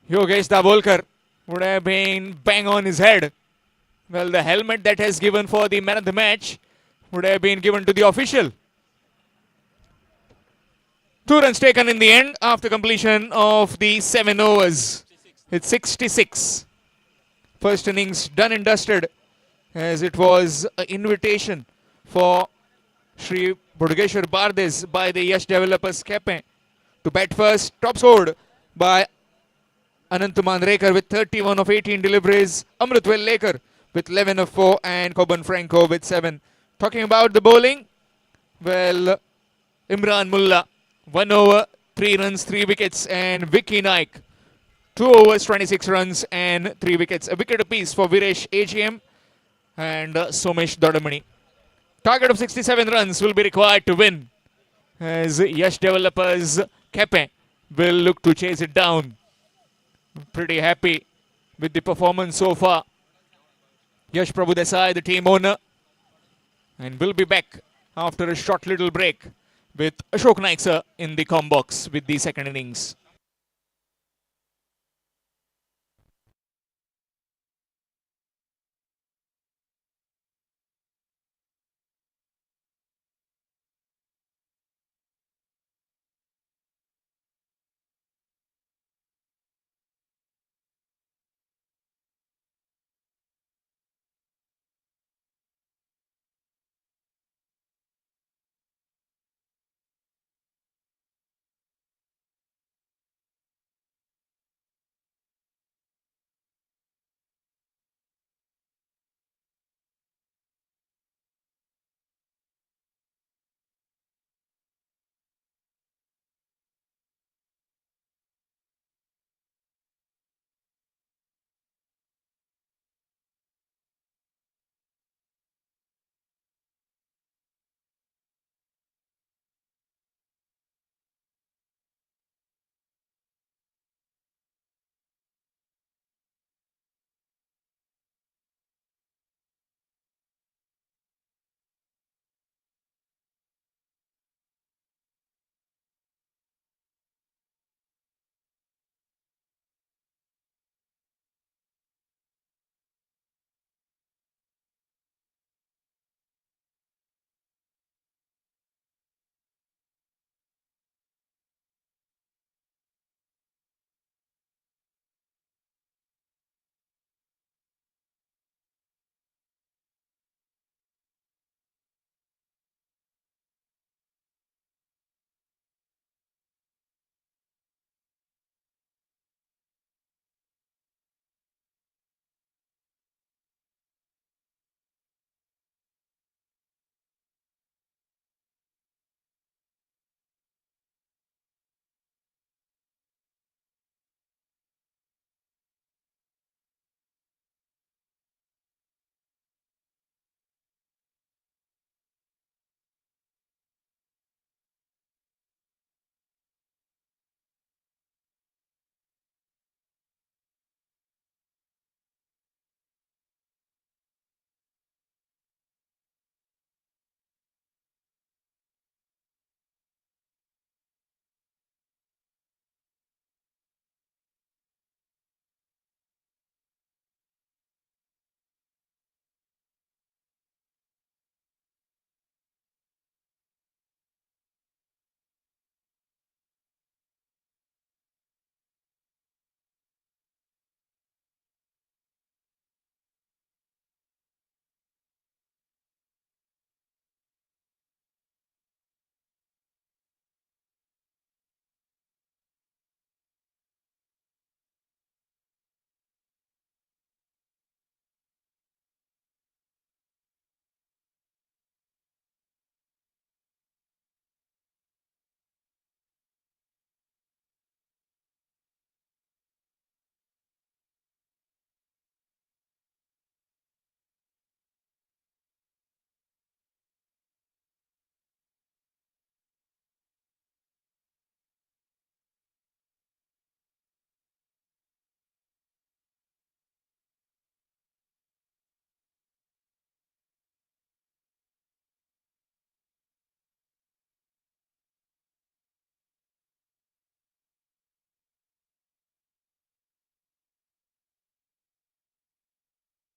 Yogesh Dabolkar would have been bang on his head. Well, the helmet that has given for the man of the match would have been given to the official. 2 runs taken in the end after completion of the 7 overs. It's 66. First innings done and dusted, as it was an invitation for Shri Budgeshwar Bardes by the Yash Developers Kepe to bat first. Top scored by Anant Mandrekar with 31 of 18 deliveries, Amrit Lekar with 11 of 4, and Koban Franco with 7. Talking about the bowling, well, Imran Mullah, 1 over, 3 runs, 3 wickets, and Vicky Naik, 2 overs, 26 runs, and 3 wickets. A wicket apiece for Viresh AGM and Somesh Dodamani. Target of 67 runs will be required to win, as Yash Developers Kepe will look to chase it down. Pretty happy with the performance so far. Yash Prabhu Desai, the team owner, and will be back after a short little break with Ashok Naik sir in the com box with the second innings.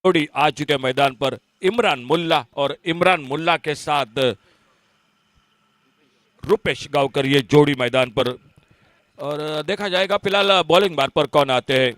जोड़ी आ चुके मैदान पर इमरान मुल्ला और इमरान मुल्ला के साथ रुपेश गांवकर, ये जोड़ी मैदान पर। और देखा जाएगा फिलहाल बॉलिंग बार पर कौन आते हैं।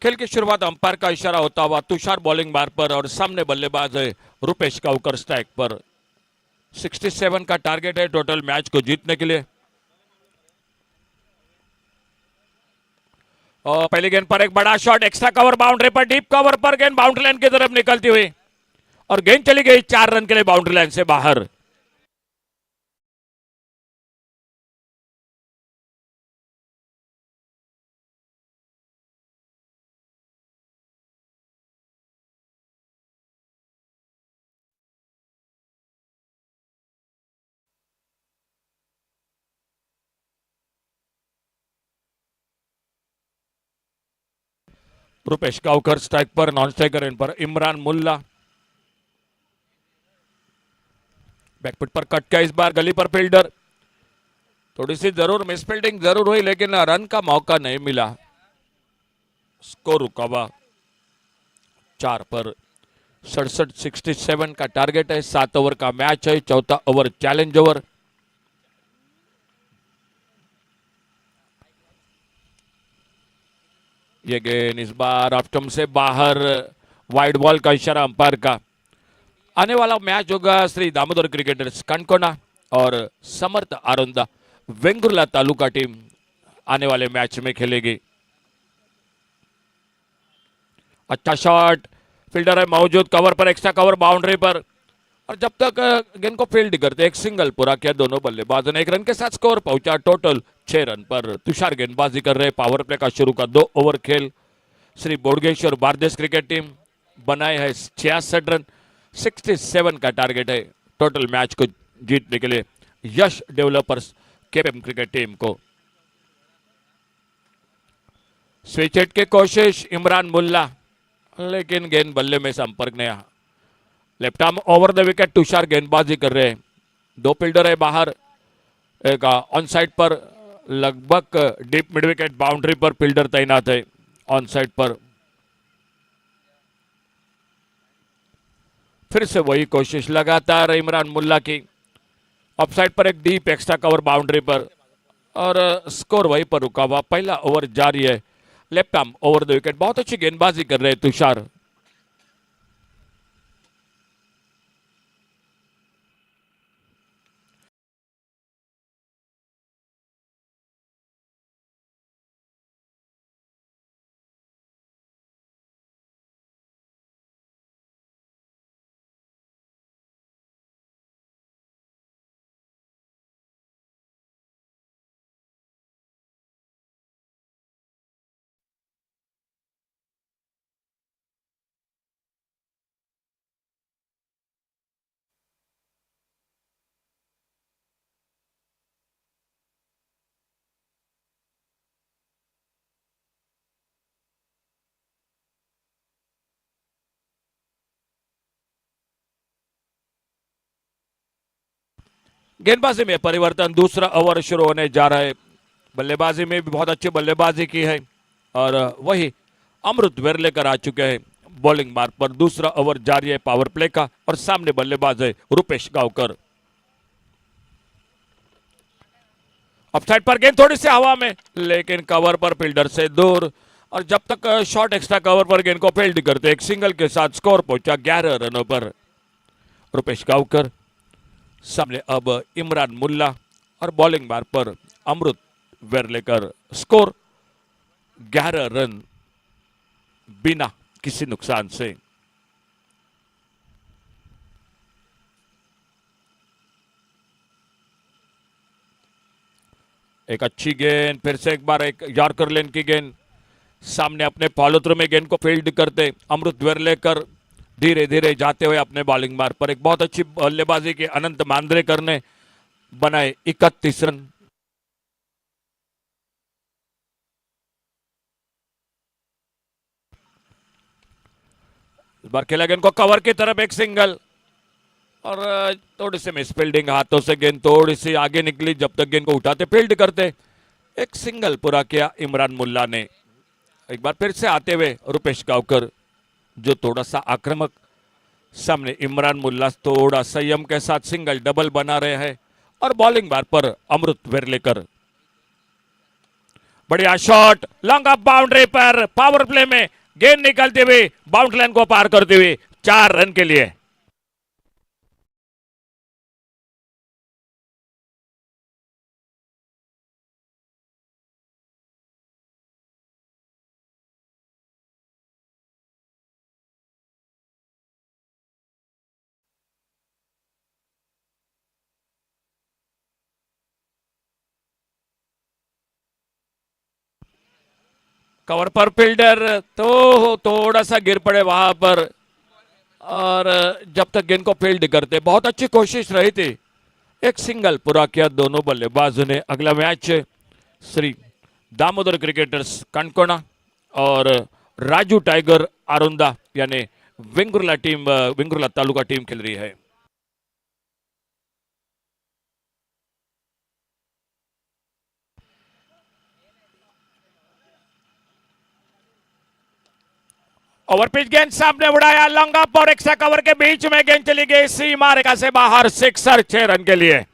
खेल की शुरुआत अंपायर का इशारा होता हुआ तुषार बॉलिंग बार पर और सामने बल्लेबाज है रुपेश गावकर स्ट्राइक पर। 67 का टारगेट है टोटल मैच को जीतने के लिए। और पहली गेंद पर एक बड़ा शॉट, एक्स्ट्रा कवर बाउंड्री पर, डीप कवर पर गेंद बाउंड्री लाइन की तरफ निकलती हुई और गेंद चली गई 4 रन के लिए बाउंड्री लाइन से बाहर। रुपेश गावकर स्ट्राइक पर, नॉन स्ट्राइकर इन पर इमरान मुल्ला। बैकफुट पर कट का इस बार गली पर फील्डर, थोड़ी सी जरूर मिस फील्डिंग जरूर हुई लेकिन रन का मौका नहीं मिला। स्कोर रुका हुआ 4 पर। 67 का टारगेट है। 7 ओवर का मैच है। चौथा ओवर चैलेंज ओवर। ये गेंद इस बार ऑप्टम से बाहर, वाइड बॉल का इशारा अंपायर का। आने वाला मैच होगा श्री दामोदर क्रिकेटर्स कणकोना और समर्थ आरोंदा वेंगुर्ला तालुका टीम आने वाले मैच में खेलेगी। अच्छा शॉट, फील्डर है मौजूद, कवर पर, एक्स्ट्रा कवर बाउंड्री पर और जब तक गेंद को फील्ड करते एक सिंगल पूरा किया दोनों बल्लेबाजों ने। 1 रन के साथ स्कोर पहुंचा टोटल 6 रन पर। तुषार गेंदबाजी कर रहे। पावर प्ले का शुरू का 2 ओवर खेल। श्री बोडगेश्वर बारदेश क्रिकेट टीम बनाए है 66 रन। 67 का टारगेट है टोटल मैच को जीतने के लिए यश डेवलपर्स केपीएम क्रिकेट टीम को। स्विच हिट की कोशिश इमरान मुल्ला, लेकिन गेंद बल्ले में संपर्क नहीं आया। Left arm over the wicket Tushar गेंदबाजी कर रहे हैं। 2 फील्डर है बाहर, एक ऑन साइड पर, लगभग डीप मिड विकेट बाउंड्री पर फील्डर तैनात है ऑन साइड पर। फिर से वही कोशिश लगातार इमरान मुल्ला की। ऑफ साइड पर एक डीप एक्स्ट्रा कवर बाउंड्री पर और स्कोर वहीं पर रुका हुआ। पहला ओवर जारी है। Left arm over the wicket, बहुत अच्छी गेंदबाजी कर रहे हैं तुषार। गेंदबाजी में परिवर्तन, दूसरा ओवर शुरू होने जा रहा है। बल्लेबाजी में भी बहुत अच्छी बल्लेबाजी की है और वही अमृत वेरलेकर आ चुके हैं बॉलिंग मार्ग पर। दूसरा ओवर जारी है पावर प्ले का और सामने बल्लेबाज है रुपेश गावकर। ऑफसाइड पर गेंद थोड़ी सी हवा में, लेकिन कवर पर फील्डर से दूर और जब तक शॉट एक्स्ट्रा कवर पर गेंद को फील्ड करते एक सिंगल के साथ स्कोर पहुंचा 11 रनों पर। रुपेश गावकर सामने अब इमरान मुल्ला और बॉलिंग मार्ग पर अमृत वेरलेकर। स्कोर 11 रन बिना किसी नुकसान से। एक अच्छी गेंद, फिर से एक बार एक यॉर्कर लेन की गेंद, सामने अपने फॉलो थ्रू में गेंद को फील्ड करते अमृत वेरलेकर धीरे धीरे जाते हुए अपने बॉलिंग मार्ग पर। एक बहुत अच्छी बल्लेबाजी की अनंत मांद्रेकर ने बनाए 31 रन। इस बार खेला गेंद को कवर की तरफ एक सिंगल और थोड़ी सी मिस फील्डिंग, हाथों से गेंद थोड़ी सी आगे निकली। जब तक गेंद को उठाते फील्ड करते एक सिंगल पूरा किया इमरान मुल्ला ने। एक बार फिर से आते हुए रुपेश गावकर जो थोड़ा सा आक्रामक, सामने इमरान मुल्ला थोड़ा संयम के साथ सिंगल डबल बना रहे हैं और बॉलिंग बार पर अमृत वेरलेकर। बढ़िया शॉट, लॉन्ग अप बाउंड्री पर, पावर प्ले में गेंद निकलती हुई बाउंड्री लाइन को पार करती हुई 4 रन के लिए। कवर पर फील्डर तो थोड़ा सा गिर पड़े वहां पर, और जब तक गेंद को फील्ड करते, बहुत अच्छी कोशिश रही थी, एक सिंगल पूरा किया दोनों बल्लेबाजों ने। अगला मैच श्री दामोदर क्रिकेटर्स कणकोणा और राजू टाइगर आरुंदा यानी विंगुर्ला तालुका टीम खेल रही है। ओवर पिच गेंद सामने उड़ाया, लॉन्ग अप और एक्स्ट्रा कवर के बीच में गेंद चली गई सीमा रेखा से बाहर, 6 रन के लिए।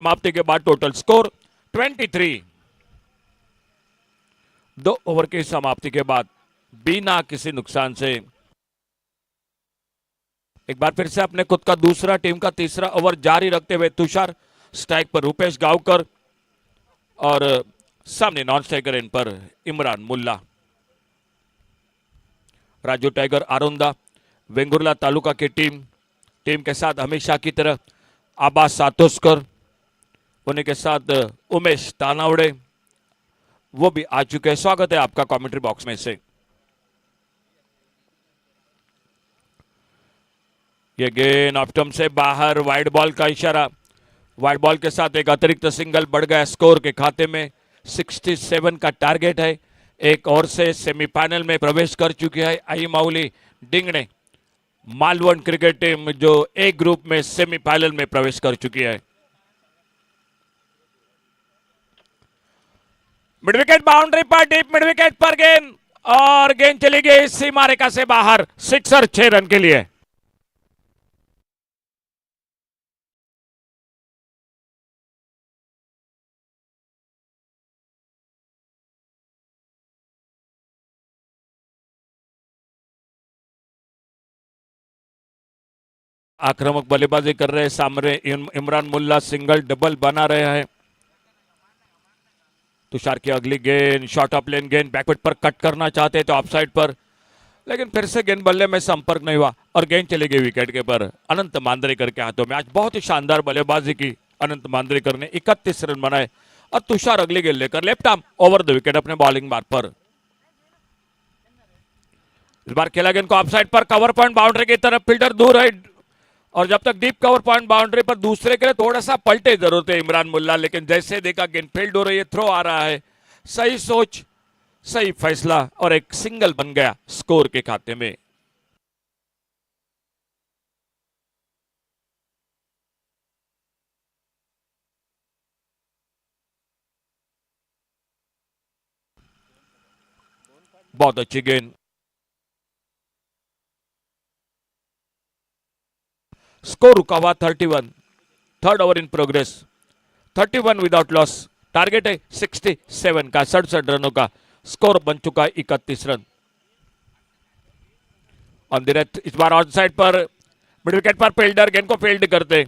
समाप्ति के बाद टोटल स्कोर 23। 2 ओवर की समाप्ति के बाद बिना किसी नुकसान से एक बार फिर से अपने खुद का दूसरा, टीम का तीसरा ओवर जारी रखते हुए तुषार, स्ट्राइक पर रूपेश गांवकर और सामने नॉन स्ट्राइकर इन पर इमरान मुल्ला। राजू टाइगर आरुंदा वेंगुर्ला तालुका की टीम के साथ हमेशा की तरह आबास सातोस्कर, उन्हीं के साथ उमेश तानावड़े, वो भी आ चुके हैं। स्वागत है आपका कमेंट्री बॉक्स में से। ये गेंद ऑफ स्टंप से बाहर, वाइड बॉल का इशारा, वाइड बॉल के साथ एक अतिरिक्त सिंगल बढ़ गया स्कोर के खाते में। 67 का टारगेट है। एक और से सेमीफाइनल में प्रवेश कर चुकी है आई माउली डिंगने मालवण क्रिकेट टीम, जो एक ग्रुप में सेमीफाइनल में प्रवेश कर चुकी है। मिड विकेट बाउंड्री पर, डीप मिड विकेट पर गेंद, और गेंद चली गई सीमा रेखा से बाहर, 6 रन के लिए। आक्रामक बल्लेबाजी कर रहे सामने इमरान मुल्ला, सिंगल डबल बना रहे हैं। तुषार की अगली गेंद, शॉर्ट ऑफ लेन गेंद, बैकवर्ड पर कट करना चाहते तो ऑफ साइड पर, लेकिन फिर से गेंद बल्ले में संपर्क नहीं हुआ और गेंद चली गई विकेट के पर अनंत मांद्रेकर के हाथों में। आज बहुत ही शानदार बल्लेबाजी की अनंत मांद्रेकर ने, 31 रन बनाए और तुषार अगली गेंद लेकर left arm over the wicket अपने बॉलिंग मार्ग पर। इस बार खेला गेंद को ऑफ साइड पर, कवर पॉइंट बाउंड्री की तरफ, फील्डर दूर है और जब तक डीप कवर पॉइंट बाउंड्री पर दूसरे के लिए थोड़ा सा पलटे जरूरत है इमरान मुल्ला, लेकिन जैसे देखा गेंद फील्ड हो रही है, थ्रो आ रहा है, सही सोच सही फैसला और एक सिंगल बन गया स्कोर के खाते में। बहुत अच्छी गेंद, स्कोर रुका हुआ 31, third over in progress, 31 without loss, target है 67 का, 67 रनों का, स्कोर बन चुका है 31 रन। ऑन द रेट, इस बार ऑन साइड पर, मिड विकेट पर फील्डर गेंद को फील्ड करते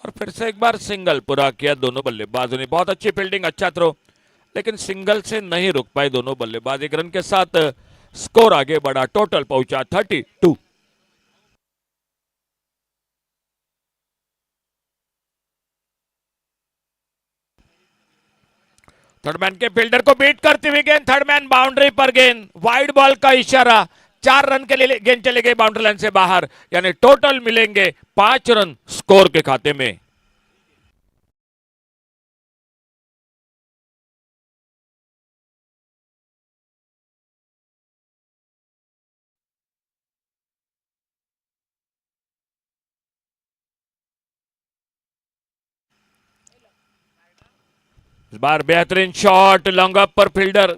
और फिर से एक बार सिंगल पूरा किया दोनों बल्लेबाजों ने। बहुत अच्छी फील्डिंग, अच्छा थ्रो, लेकिन सिंगल से नहीं रुक पाए दोनों बल्लेबाज। एक रन के साथ स्कोर आगे बढ़ा, टोटल पहुंचा 32। थर्डमैन के फील्डर को बीट करती हुई गेंद, थर्डमैन बाउंड्री पर गेंद, वाइड बॉल का इशारा, 4 रन के लिए गेंद चली गई बाउंड्री लाइन से बाहर, यानी टोटल मिलेंगे 5 रन स्कोर के खाते में। इस बार बेहतरीन शॉट, लॉन्ग अप पर फील्डर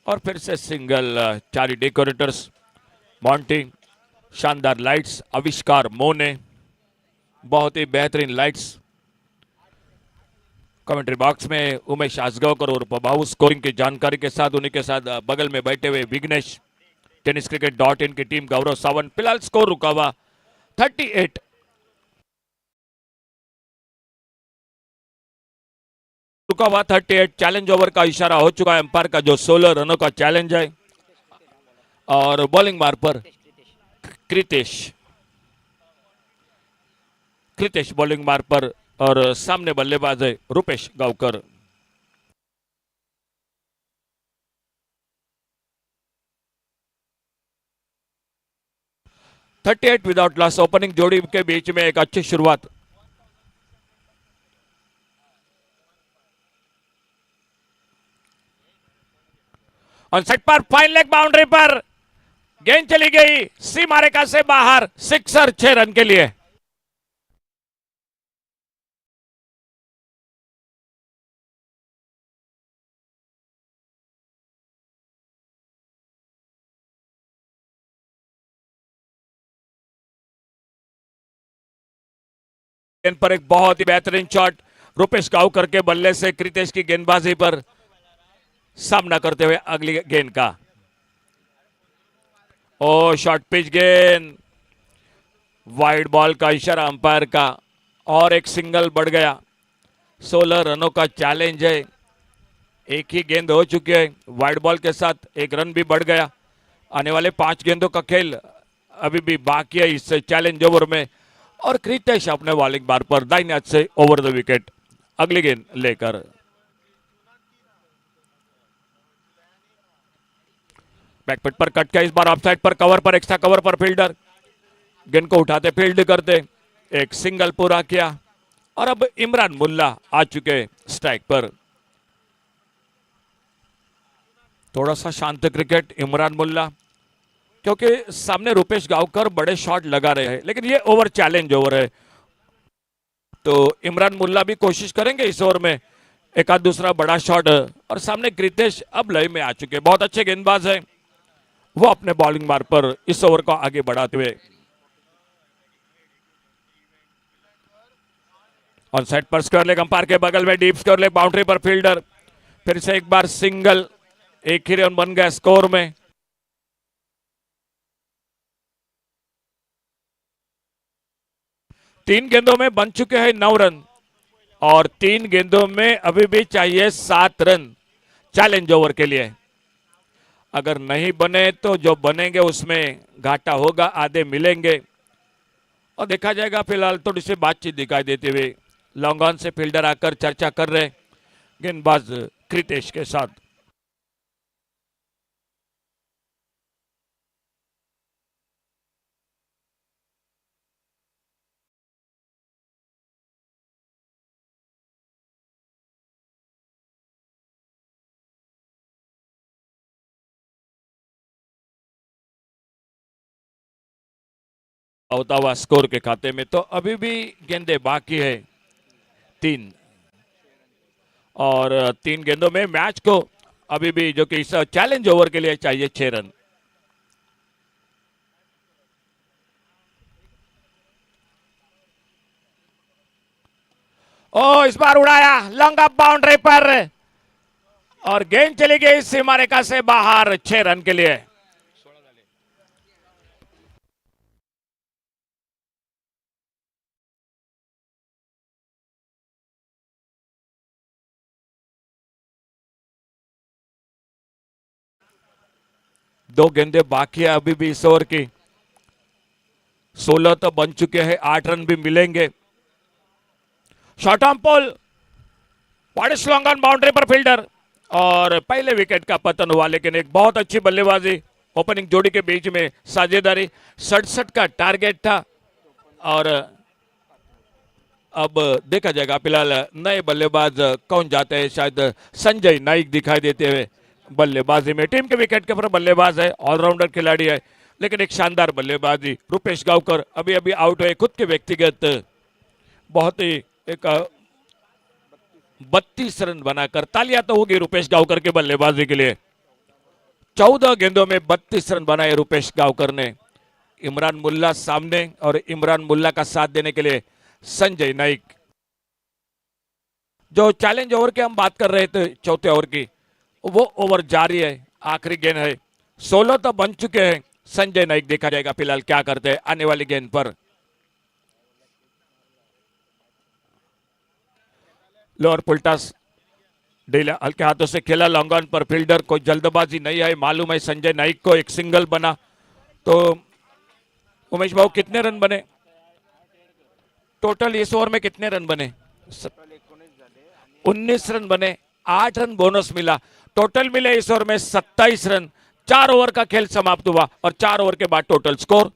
और फिर से सिंगल। 4 डेकोरेटर्स, मॉन्टिंग, शानदार लाइट्स, आविष्कार मोने, बहुत ही बेहतरीन लाइट्स। कमेंट्री बॉक्स में उमेश आसगांवकर और बाबू स्कोरिंग की जानकारी के साथ, उन्हीं के साथ बगल में बैठे हुए विघ्नेश, tenniscricket.in की टीम गौरव सावंत। फिलहाल स्कोर रुका हुआ 38। रुका हुआ 38। चैलेंज ओवर का इशारा हो चुका है अंपायर का, जो 16 रनों का चैलेंज है। और बॉलिंग मार पर कृतेश बॉलिंग मार पर, और सामने बल्लेबाज है Rupesh Gavkar. Thirty 38 without loss. Opening जोड़ी के बीच में एक अच्छी शुरुआत। ऑन साइड पर फाइन लेग बाउंड्री पर गेंद चली गई सीमा रेखा से बाहर, सिक्सर 6 रन के लिए। गेंद पर एक बहुत ही बेहतरीन शॉट, रुपेश गावकर के बल्ले से कृतेश की गेंदबाजी पर सामना करते हुए अगली गेंद का। ओ शॉर्ट पिच गेंद, वाइड बॉल का इशारा अंपायर का, और एक सिंगल बढ़ गया। 16 रनों का चैलेंज है, एक ही गेंद हो चुकी है। वाइड बॉल के साथ एक रन भी बढ़ गया। आने वाले 5 गेंदों का खेल अभी भी बाकी है इस चैलेंज ओवर में। और कृतेश अपने बॉलिंग बार पर दाहिने हाथ से ओवर द विकेट अगली गेंद लेकर। बैकफुट पर कट किया, इस बार ऑफ साइड पर, कवर पर, एक्स्ट्रा कवर पर फील्डर गेंद को उठाते फील्ड करते, एक सिंगल पूरा किया। और अब इमरान मुल्ला आ चुके स्ट्राइक पर। थोड़ा सा शांत क्रिकेट इमरान मुल्ला, क्योंकि सामने रुपेश गावकर बड़े शॉट लगा रहे हैं, लेकिन ये ओवर चैलेंज ओवर है, तो इमरान मुल्ला भी कोशिश करेंगे इस ओवर में एक आध दूसरा बड़ा शॉट। और सामने कृतेश अब लय में आ चुके, बहुत अच्छे गेंदबाज हैं, वो अपने बॉलिंग मार पर इस ओवर को आगे बढ़ाते हुए। ऑन साइड पर स्क्वायर लेग, अंपायर के बगल में डीप स्क्वायर लेग बाउंड्री पर फील्डर, फिर से एक बार सिंगल, एक ही रन बन गया स्कोर में। तीन गेंदों में बन चुके हैं 9 रन, और 3 गेंदों में अभी भी चाहिए 7 रन चैलेंज ओवर के लिए। अगर नहीं बने तो जो बनेंगे उसमें घाटा होगा, आधे मिलेंगे और देखा जाएगा। फिलहाल थोड़ी सी बातचीत दिखाई देते हुए लॉन्ग ऑन से फील्डर आकर चर्चा कर रहे गेंदबाज कृतेश के साथ। होता हुआ स्कोर के खाते में, तो अभी भी गेंदे बाकी है 3, और 3 गेंदों में मैच को अभी भी, जो कि इस चैलेंज ओवर के लिए चाहिए 6 रन। ओ इस बार उड़ाया लॉन्ग अप बाउंड्री पर, और गेंद चली गई सीमा रेखा से बाहर 6 रन के लिए। 2 गेंदे बाकी है अभी भी इस ओवर की। 16 तो बन चुके हैं, 8 रन भी मिलेंगे। Short on pole, what is long on boundary पर फील्डर, और पहले विकेट का पतन हुआ, लेकिन एक बहुत अच्छी बल्लेबाजी ओपनिंग जोड़ी के बीच में, साझेदारी। 67 का टारगेट था और अब देखा जाएगा फिलहाल नए बल्लेबाज कौन जाते हैं। शायद संजय नाइक दिखाई देते हुए बल्लेबाजी में। टीम के विकेट कीपर बल्लेबाज है, ऑलराउंडर खिलाड़ी है, लेकिन एक शानदार बल्लेबाजी। रुपेश गांवकर अभी अभी आउट हुए, खुद के व्यक्तिगत बहुत ही एक 32 रन बनाकर। तालियां तो होगी रुपेश गांवकर के बल्लेबाजी के लिए। 14 गेंदों में 32 रन बनाए रुपेश गांवकर ने। इमरान मुल्ला सामने और इमरान मुल्ला का साथ देने के लिए संजय नाइक। जो चैलेंज ओवर की हम बात कर रहे थे, चौथे ओवर की, वो ओवर जारी है, आखिरी गेंद है। 16 तो बन चुके हैं। संजय नाइक देखा जाएगा फिलहाल क्या करते हैं आने वाली गेंद पर। लोअर पुलटास डीला हल्के हाथों से खेला, लॉन्ग ऑन पर फील्डर, कोई जल्दबाजी नहीं है। मालूम है संजय नाइक को एक सिंगल बना तो। उमेश भाऊ कितने रन बने टोटल इस ओवर में? कितने रन बने? 19 रन बने, 8 रन बोनस मिला। टोटल मिले इस ओवर में 27 रन। 4 ओवर का खेल समाप्त हुआ और 4 ओवर के बाद टोटल स्कोर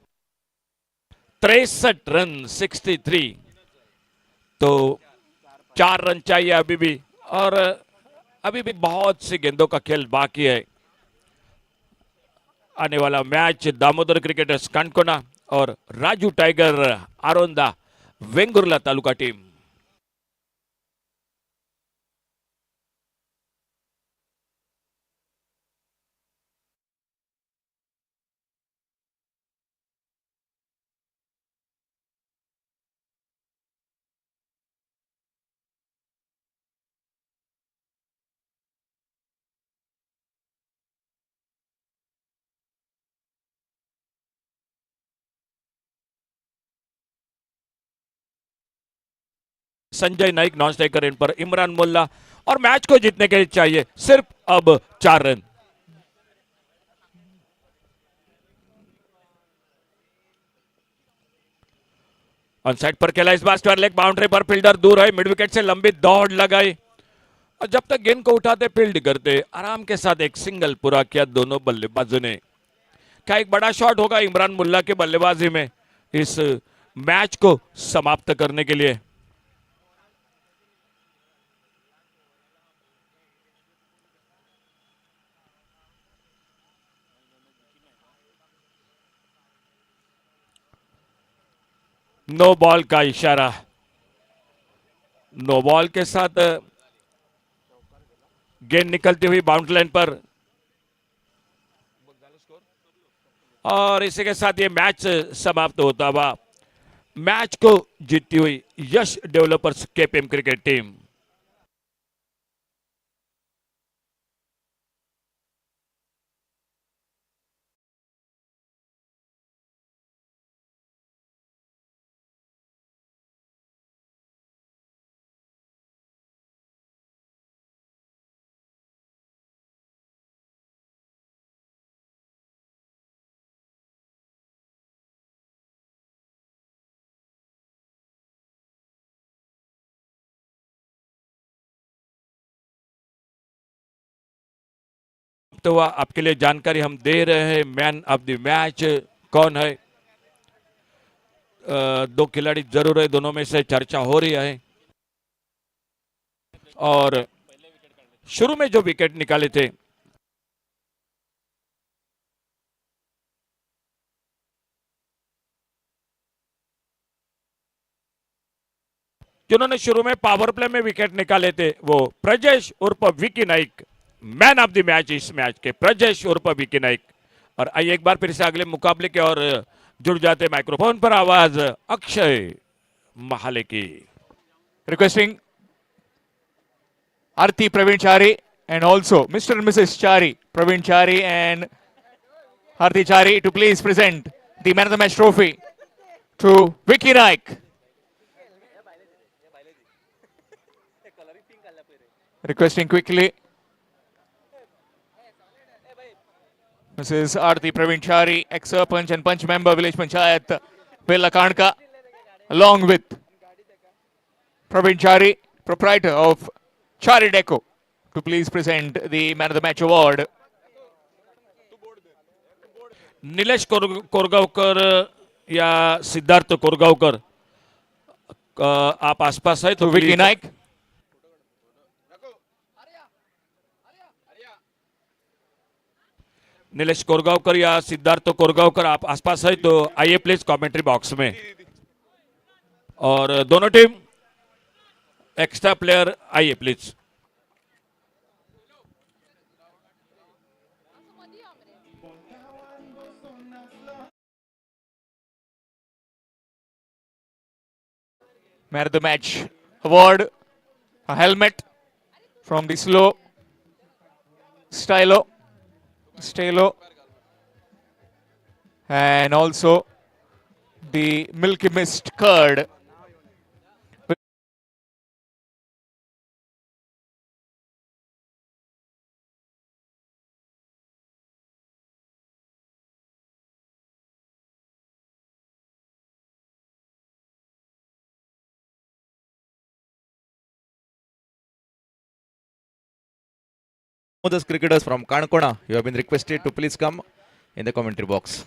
63 रन, 63। तो 4 रन चाहिए अभी भी, और अभी भी बहुत सी गेंदों का खेल बाकी है। आने वाला मैच दामोदर क्रिकेटर्स कांडकोना और Raju tiger Aronda Vengurla taluka team. Sanjay Naik non striker end पर, इमरान मुल्ला, और मैच को जीतने के लिए चाहिए सिर्फ अब 4 रन। ऑन साइड पर खेला इस बार, स्क्वायर लेग बाउंड्री पर फील्डर दूर है, मिड विकेट से लंबी दौड़ लगाई और जब तक गेंद को उठाते फील्ड करते, आराम के साथ एक सिंगल पूरा किया दोनों बल्लेबाजों ने। क्या एक बड़ा शॉट होगा इमरान मुल्ला के बल्लेबाजी में इस मैच को समाप्त करने के लिए। नो बॉल का इशारा, नो बॉल के साथ गेंद निकलती हुई बाउंड्री लाइन पर, और इसी के साथ ये मैच समाप्त होता हुआ। मैच को जीतती हुई यश डेवलपर्स केपीएम क्रिकेट टीम। तो आपके लिए जानकारी हम दे रहे हैं, मैन ऑफ द मैच कौन है। 2 खिलाड़ी जरूर है, दोनों में से चर्चा हो रही है। और शुरू में जो विकेट निकाले थे, जिन्होंने शुरू में पावर प्ले में विकेट निकाले थे, वो प्रजेश उर्फ Vicky Naik, man of the match इस मैच के, प्रजेश उर्फ विकी नाइक। और आइए एक बार फिर से अगले मुकाबले के और जुड़ जाते माइक्रोफोन पर आवाज अक्षय महाले की। Requesting Arti Praveen Chari and also Mr. and Mrs. Chari, Praveen Chari and Arti Chari, to please present the Man of the Match trophy to Vicky Naik. Requesting quickly. Mrs. Arti Pravinchari, ex-Sarpanch and Panch member, Village Panchayat, Villa Canaca, along with Pravinchari, proprietor of Chari Deco, to please present the Man of the Match award. Nilesh Korgaonkar या सिद्धार्थ कोरगावकर आप आसपास है तो Vicky please- Naik. Nilesh Korgaonkar या सिद्धार्थ कोरगावकर आप आसपास है तो आइए प्लीज कमेंट्री बॉक्स में। और दोनों टीम एक्स्ट्रा प्लेयर आइए please. Man of the Match award, a helmet from the Stylo, and also the Milky Mist curd. Those cricketers from Kankona, you have been requested to please come in the commentary box.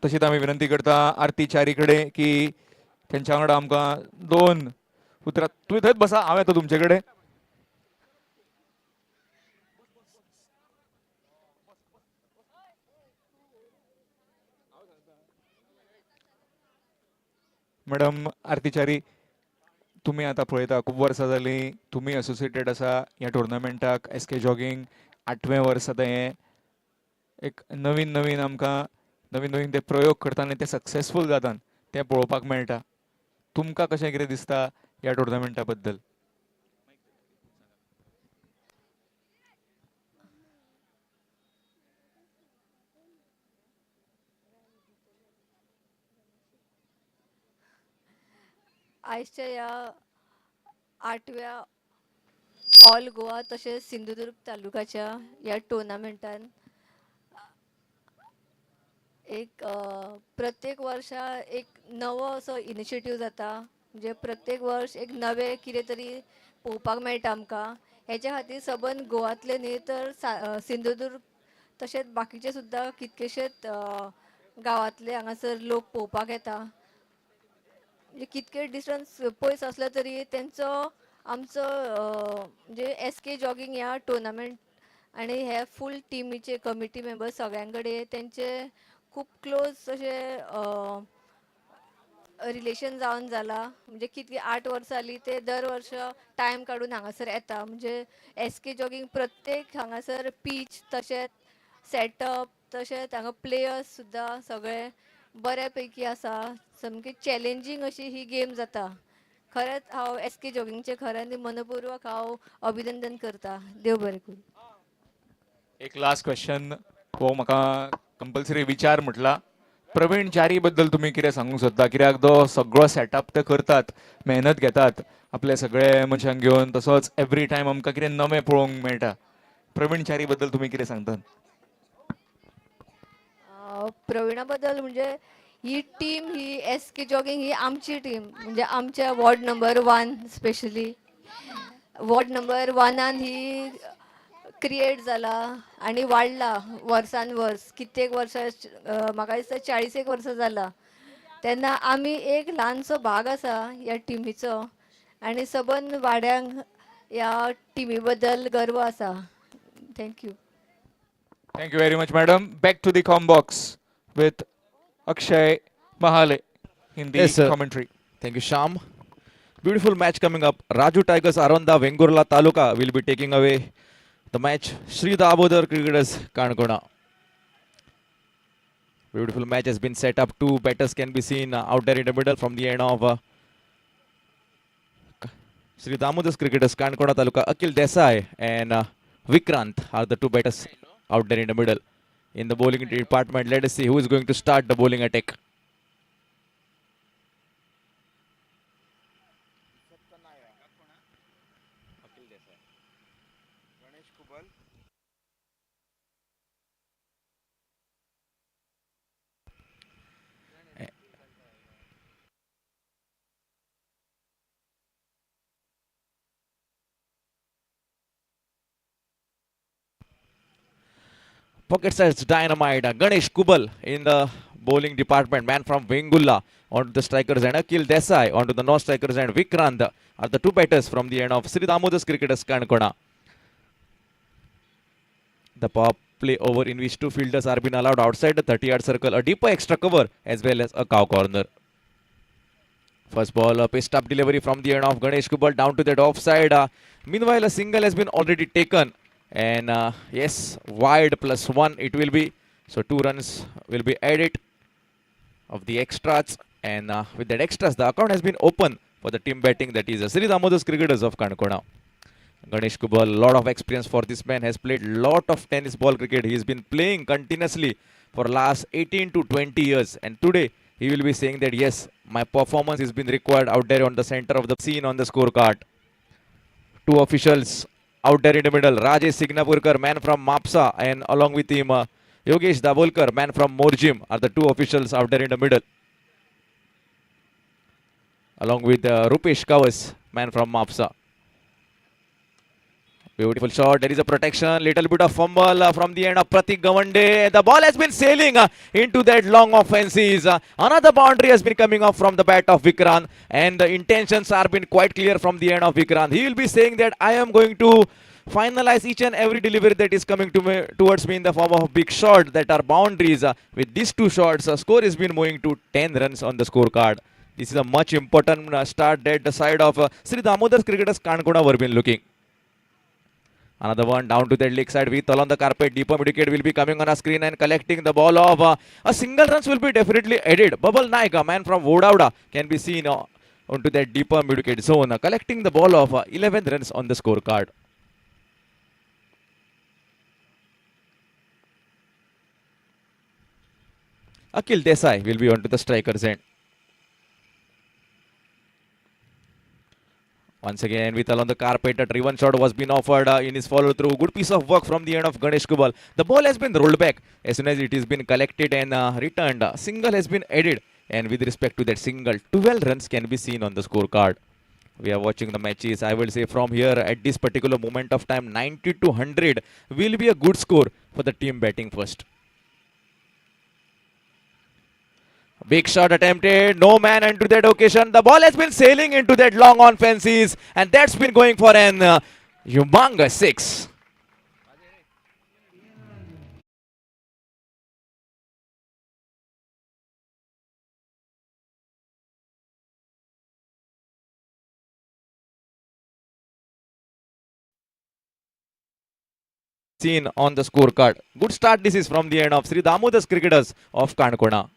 तशीच आम्ही विनंती करता आरती चारीकडे की त्यांच्या वांगडा आमकां दोन उतरां तुम्ही थंयच बसा हांव येता तुमचे कडेन. मॅडम आरतीचारी, तुम्ही आता पळयता खूब वर्सां जालीं तुमी असोसिएटेड आसा ह्या टुर्नामेंटाक. SK जॉगिंग 8वें वर्स आतां हें. एक नवीन नवीन आमकां नवीन नवीन ते प्रयोग करता आनी ते सक्सेसफूल जातात तें पळोवपाक मेळटा. तुमकां कशें कितें दिसता ह्या टुर्नामेंटा बद्दल? आयजच्या ह्या 8व्या ऑल गोवा तशेंच सिंधुदुर्ग तालुकाच्या ह्या टुर्नामेंटान एक प्रत्येक वर्सा एक नवो असो इनिशिएटीव जाता. म्हणजे प्रत्येक वर्स एक नवें कितें तरी पळोवपाक मेळटा आमकां. हेच्या खातीर सबंद गोवांतले न्ही तर सिंधुदुर्ग तशेंच बाकीचे सुद्दां कितकेशेच गांवांतले हांगासर लोक पळोवपाक येता. म्हणजे कितके डिस्टन्स पयस आसले तरी तेंचो आमचो म्हणजे SK जॉगिंग ह्या टुर्नामेंट आनी हे फूल टिमीचे कमिटी मेंबर्स सगळ्यां तेंचे खूब क्लोज अशे रिलेशन जावन जाला. म्हणजे कितली 8 वर्सां जाली ते दर वर्स टायम काडून हांगासर येता. म्हणजे SK जॉगिंग प्रत्येक हांगासर पीच तशेंच सेटअप तशेंच हांगा प्लेयर्स सुद्दां सगळे बऱ्या पैकी आसा. सामकी चॅलेंजींग अशी ही गेम जाता. खरेंच हांव SK जॉगिंगचे खऱ्यांनी मनपूर्वक हांव अभिनंदन करता. देव बरें करूं. एक लास्ट क्वेश्चन हो म्हाका कंपल्सरी विचार म्हटला. प्रवीण चारी बद्दल तुम्ही कितें सांगूंक सोदता? कित्याक तो सगळो सेटअप ते करतात, मेहनत घेतात आपले सगळे मनशांक घेवन. तसोच एवरी टायम आमकां कितें नवें पळोवंक मेळटा. प्रवीण चारी बद्दल तुम्ही कितें सांगतात? प्रवीणा बद्दल म्हणजे ही टीम ही SK जॉगिंग ही आमची टीम. म्हणजे आमच्या ward number 1 specially ward number 1 ही क्रिएट जाला आणि वाडला वर्सान वर्स. कित्येक वर्सां म्हाका दिसता 40 वर्सां जाला. तेन्ना आमी एक ल्हानसो भाग आसा ह्या टिमीचो आनी सबंद वाड्यांक ह्या टिमी बद्दल गर्व आसा. Thank you. Thank you very much, madam. Back to the com box with Akshay Mahale in the Yes, sir. commentary. Thank you, Sham. Beautiful match coming up. Raju Tigers Aronda Vengurla Taluka will be taking away the match. Sri Dabodar Cricketers Kankona. Beautiful match has been set up. Two batters can be seen out there in the middle from the end of Sri Damodar's Cricketers Kankona Taluka. Akil Desai and Vikrant are the two batters out there in the middle. In the bowling department, let us see who is going to start the bowling attack. Pocket size dynamite. Ganesh Kubal in the bowling department. Man from Vengulla onto the strikers and Akil Desai onto the non-strikers and Vikrant are the two batters from the end of Sri Damodar's Cricketers Kanakona. The power play over in which two fielders are being allowed outside the 30-yard circle. A deeper extra cover as well as a cow corner. First ball, a pissed up delivery from the end of Ganesh Kubal down to that offside. Meanwhile, a single has been already taken. And yes, wide +1 it will be. So 2 runs will be added of the extras. And with that extras, the account has been open for the team batting. That is Sri Damodar's Cricketers of Kanakona. Ganesh Kubal, lot of experience for this man. Has played lot of tennis ball cricket. He has been playing continuously for last 18 to 20 years. And today, he will be saying that yes, my performance has been required out there on the center of the scene on the scorecard. Two officials out there in the middle. Rajesh Signapurkar, man from Mapusa, and along with him, Yogesh Dabolkar, man from Morjim, are the two officials out there in the middle. Along with Rupesh Kawas, man from Mapusa. Beautiful shot. There is a protection. Little bit of fumble from the end of Pratik Gawande. The ball has been sailing into that long offenses. Another boundary has been coming off from the bat of Vikrant. And the intentions are been quite clear from the end of Vikrant. He will be saying that I am going to finalize each and every delivery that is coming to me, towards me in the form of a big shot that are boundaries. With these two shots, score has been moving to 10 runs on the scorecard. This is a much important start that the side of Sri Damodar's Cricketers Kanakona were been looking. Another one down to the leg side with on the carpet. Deeper mid wicket will be coming on a screen and collecting the ball of a single runs will be definitely added. Babal Naik, a man from Vodauda, can be seen onto that deeper mid wicket zone, collecting the ball of 11 runs on the scorecard. Akil Desai will be onto the striker's end. Once again, Vital on the carpet, a driven shot was been offered in his follow through. Good piece of work from the end of Ganesh Kubal. The ball has been rolled back as soon as it has been collected and returned. Single has been added, and with respect to that single, 12 runs can be seen on the scorecard. We are watching the matches. I will say from here at this particular moment of time, 90 to 100 will be a good score for the team batting first. Big shot attempted, no man into that occasion. The ball has been sailing into that long on fences, and that's been going for an humongous 6. Seen on the scorecard. Good start this is from the end of Sri Damodar's Cricketers of Kanakona.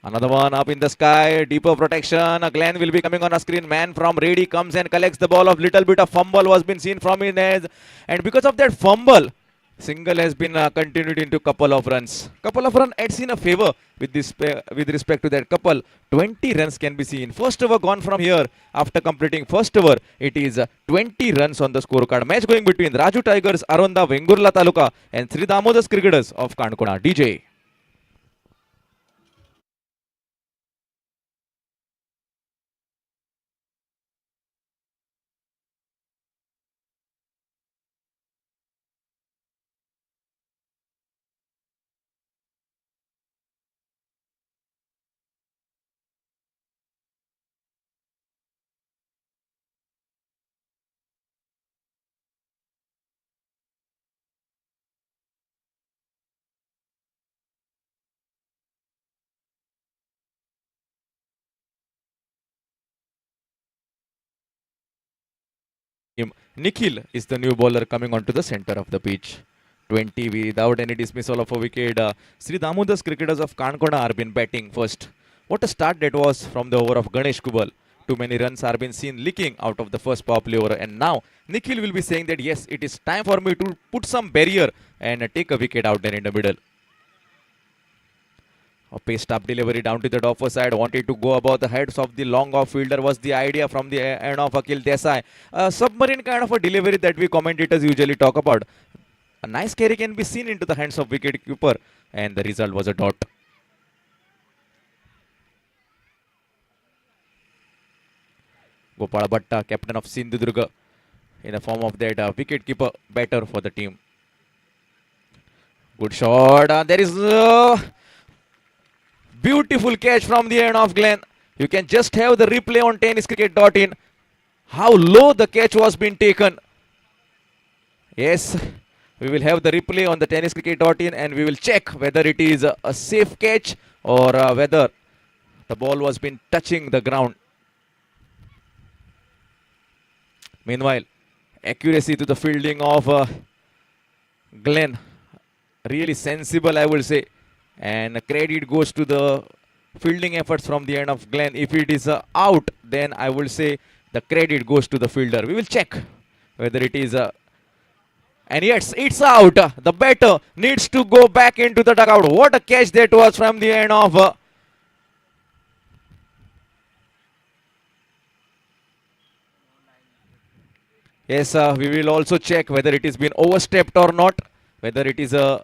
Another one up in the sky, deeper protection. Glenn will be coming on a screen. Man from Reddy comes and collects the ball. Of little bit of fumble was been seen from his edge, and because of that fumble, single has been continued into couple of runs. Couple of runs adds in a favor with this with respect to that couple. 20 runs can be seen. First over gone from here after completing first over. It is 20 runs on the scorecard. Match going between Raju Tigers, Aronda, Vengurla Taluka, and Sri Damodar's Cricketers of Kanakona. DJ. Nikhil is the new bowler coming onto the center of the pitch. 20 without any dismissal of a wicket. Sri Damodar's Cricketers of Kanakona are been batting first. What a start that was from the over of Ganesh Kubal. Too many runs are been seen leaking out of the first power play over, and now Nikhil will be saying that yes, it is time for me to put some barrier and take a wicket out there in the middle. A paced up delivery down to the offer side. Wanted to go above the heads of the long off fielder was the idea from the end of Akil Desai. A submarine kind of a delivery that we commentators usually talk about. A nice carry can be seen into the hands of wicketkeeper, and the result was a dot. Gopal Bhatta, captain of Sindhudurga, in the form of that wicket keeper batter for the team. Good shot. There is a beautiful catch from the end of Glenn. You can just have the replay on tenniscricket.in. How low the catch was being taken. Yes, we will have the replay on the tenniscricket.in and we will check whether it is a safe catch or whether the ball was been touching the ground. Meanwhile, accuracy to the fielding of Glenn, really sensible, I will say, and credit goes to the fielding efforts from the end of Glenn. If it is out, then I will say the credit goes to the fielder. We will check whether it is and yes, it's out. The batter needs to go back into the dugout. What a catch that was from the end of yes, we will also check whether it has been overstepped or not, whether it is a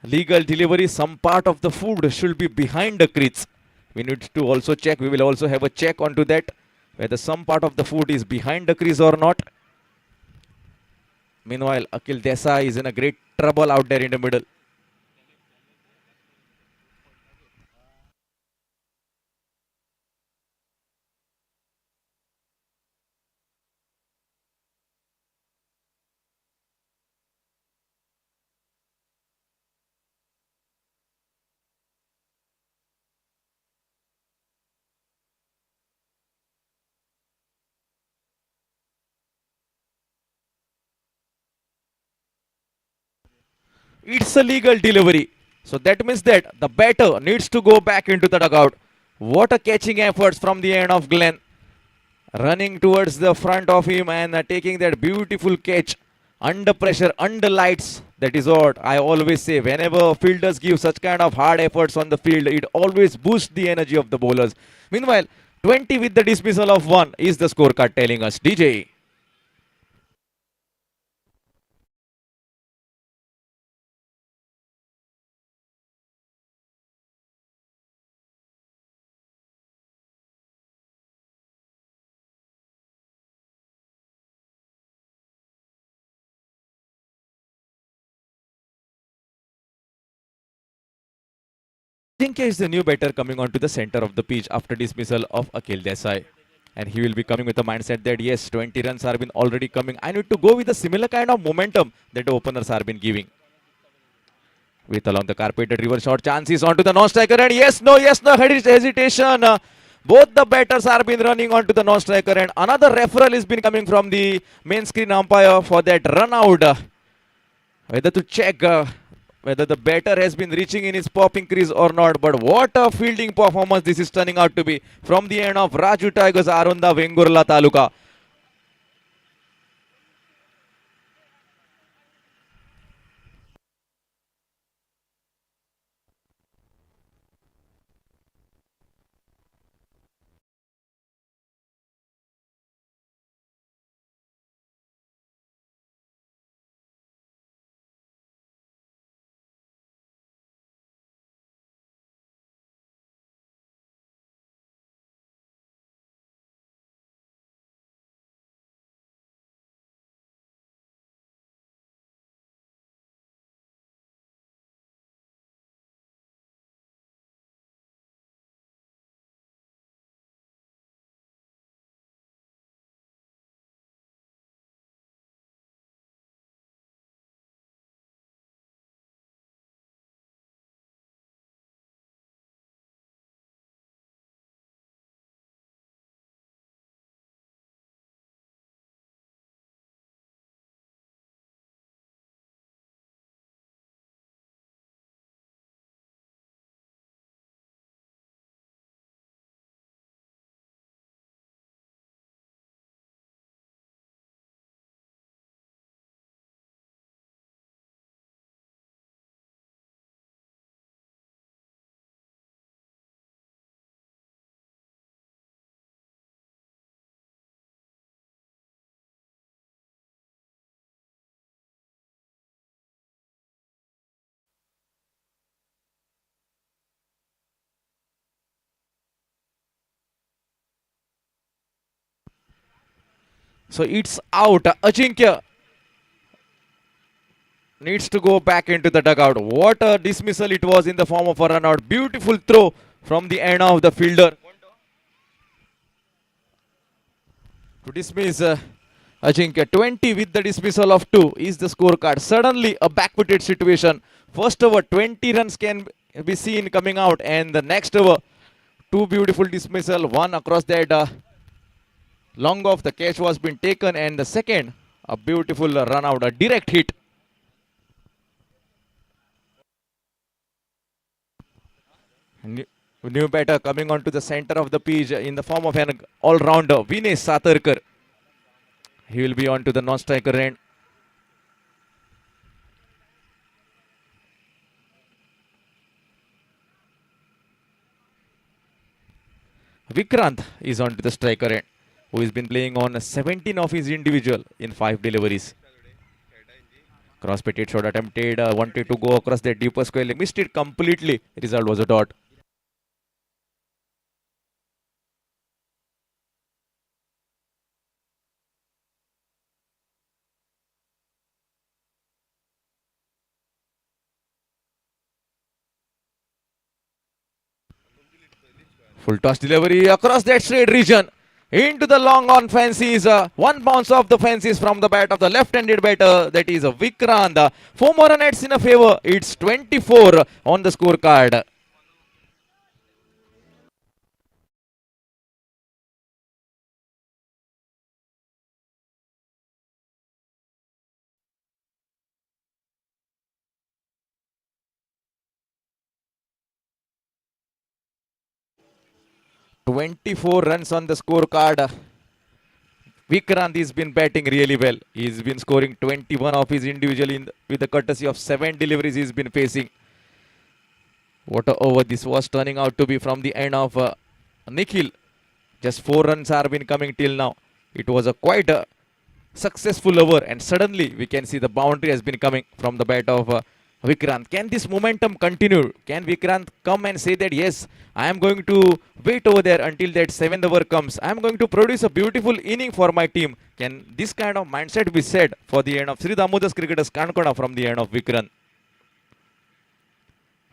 legal delivery. Some part of the food should be behind the crease. We need to also check. We will also have a check onto that, whether some part of the food is behind the crease or not. Meanwhile, Akhil Desai is in a great trouble out there in the middle. It's a legal delivery. So that means that the batter needs to go back into the dugout. What a catching efforts from the end of Glenn. Running towards the front of him and taking that beautiful catch under pressure, under lights. That is what I always say. Whenever fielders give such kind of hard efforts on the field, it always boosts the energy of the bowlers. Meanwhile, 20 with the dismissal of 1 is the scorecard telling us. DJ. Think is the new batter coming onto the center of the pitch after dismissal of Akhil Desai. And he will be coming with the mindset that yes, 20 runs have been already coming. I need to go with a similar kind of momentum that the openers have been giving. With along the carpeted reverse shot chances onto the non-striker and yes, no, hesitation. Both the batters have been running onto the non-striker and another referral has been coming from the main screen umpire for that run out. Whether to check whether the batter has been reaching in his popping crease or not. But what a fielding performance this is turning out to be from the end of Raju Tigers Arunda Vengurla Taluka. So it's out. Ajinkya needs to go back into the dugout. What a dismissal it was in the form of a run out. Beautiful throw from the end of the fielder to dismiss Ajinkya. 20 with the dismissal of 2 is the scorecard. Suddenly a backfooted situation. First over 20 runs can be seen coming out, and the next over 2 beautiful dismissal. One across that long off, the catch was been taken, and the second a beautiful run out, a direct hit. New batter coming onto the center of the pitch in the form of an all-rounder, Vinay Satarkar. He will be on to the non-striker end. Vikrant is on to the striker end, who has been playing on 17 of his individual in 5 deliveries. Cross-pitted shot attempted, wanted to go across the deeper square leg, missed it completely. Result was a dot. Full toss delivery across that straight region. Into the long on fences. One bounce off the fences from the bat of the left-handed batter. That is a Vikrant. 4 more runs in a favor. It's 24 on the scorecard. "24 runs on the scorecard. Vikrant has been batting really well. He's been scoring 21 of his individual with the courtesy of 7 deliveries he's been facing. What a over this was turning out to be from the end of Nikhil. Just 4 runs are been coming till now. It was a quite successful over, and suddenly we can see the boundary has been coming from the bat of Vikrant. Can this momentum continue? Can Vikrant come and say that yes, I am going to wait over there until that 7th over comes. I am going to produce a beautiful inning for my team. Can this kind of mindset be said for the end of Sri Damodar's cricketers Canaca from the end of Vikrant?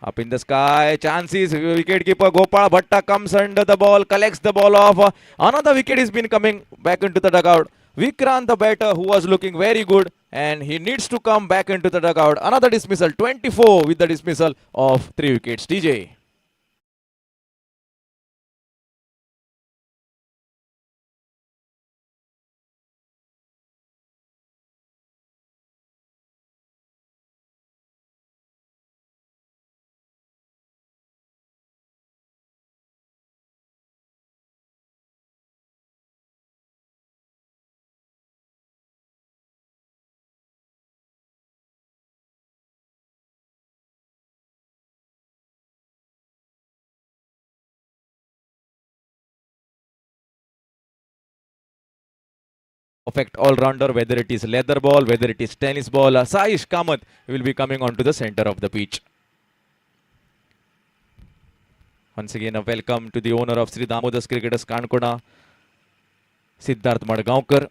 Up in the sky, chances, wicketkeeper Gopal Bhatta comes under the ball, collects the ball off. Another wicket has been coming back into the dugout. Vikrant, the batter, who was looking very good, and he needs to come back into the dugout. Another dismissal, 24 with the dismissal of 3 wickets. TJ. Perfect all-rounder, whether it is leather ball, whether it is tennis ball. Saish Kamath will be coming onto the center of the pitch. Once again, a welcome to the owner of Sri Damodar's Cricketers Canaca, Siddharth Madgaonkar,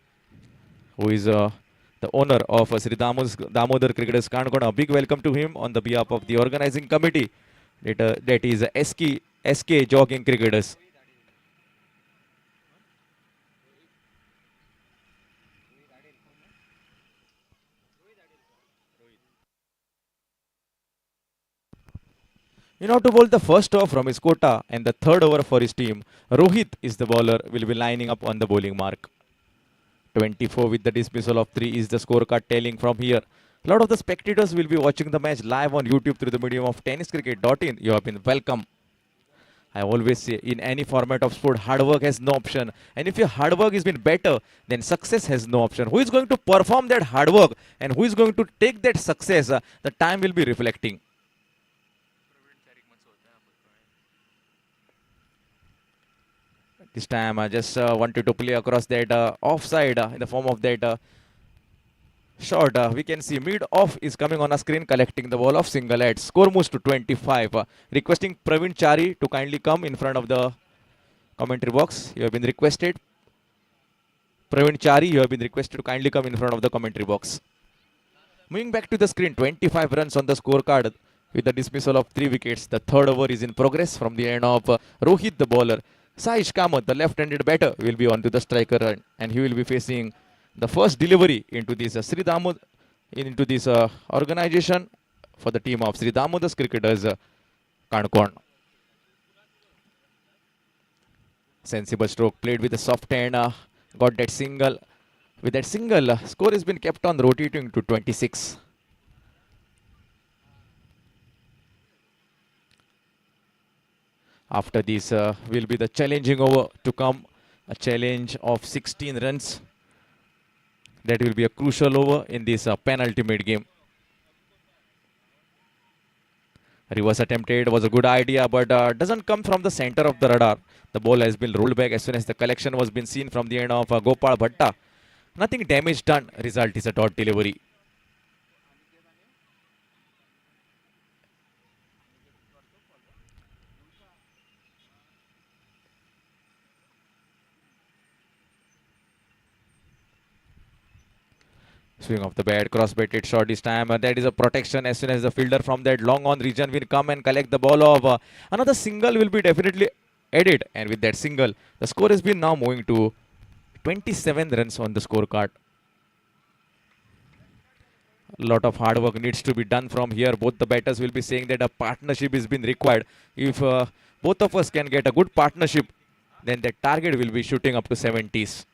who is the owner of Sri Damodar Cricketers Canaca. A big welcome to him on the behalf of the organizing committee. That is SK Jogging Cricketers. In order to bowl the first over from his quota and the third over for his team, Rohit is the bowler, will be lining up on the bowling mark. 24 with the dismissal of 3 is the scorecard tailing from here. A lot of the spectators will be watching the match live on YouTube through the medium of tenniscricket.in. You have been welcome. I always say, in any format of sport, hard work has no option. And if your hard work has been better, then success has no option. Who is going to perform that hard work and who is going to take that success, the time will be reflecting. This time I just wanted to play across that offside in the form of that shot. We can see mid-off is coming on a screen, collecting the ball of single head. Score moves to 25. Requesting Praveen Chari to kindly come in front of the commentary box. You have been requested. Praveen Chari, you have been requested to kindly come in front of the commentary box. Moving back to the screen, 25 runs on the scorecard with the dismissal of 3 wickets. The third over is in progress from the end of Rohit, the bowler. Saish Kamath, the left-handed batter, will be on to the striker run, and he will be facing the first delivery into this Sri Damod into this organization for the team of Sri Damodas Cricketers, Kanakon. Sensible stroke played with a soft hand, got that single. With that single, score has been kept on rotating to 26. After this will be the challenging over to come, a challenge of 16 runs. That will be a crucial over in this penultimate game. Reverse attempted was a good idea, but doesn't come from the center of the radar. The ball has been rolled back as soon as the collection was been seen from the end of Gopal Bhatta. Nothing damage done. Result is a dot delivery. Swing of the bat, cross-batted shot this time. That is a protection as soon as the fielder from that long on region will come and collect the ball of. Another single will be definitely added. And with that single, the score has been now moving to 27 runs on the scorecard. A lot of hard work needs to be done from here. Both the batters will be saying that a partnership is being required. If both of us can get a good partnership, then the target will be shooting up to 70s.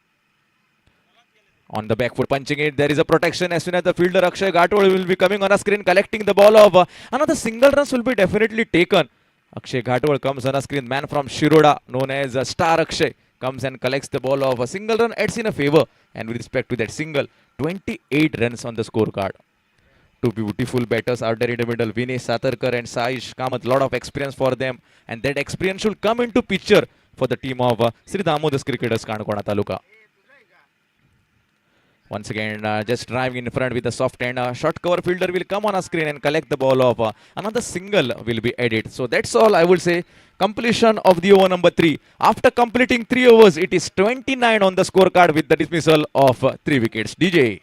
On the back foot, punching it. There is a protection as soon as the fielder Akshay Gatwal will be coming on a screen, collecting the ball of. Another single runs will be definitely taken. Akshay Gatwal comes on a screen. Man from Shiroda, known as Star Akshay, comes and collects the ball of. A single run adds in a favor. And with respect to that single, 28 runs on the scorecard. Two beautiful batters are there in the middle. Vinay Satarkar and Saish Kamath. Lot of experience for them. And that experience should come into picture for the team of Sri Damodas Cricketers, Kanakona Taluka. Once again, just driving in front with a soft hand. Short cover fielder will come on a screen and collect the ball of. Another single will be added. So that's all I would say. Completion of the over number 3. After completing 3 overs, it is 29 on the scorecard with the dismissal of 3 wickets. DJ.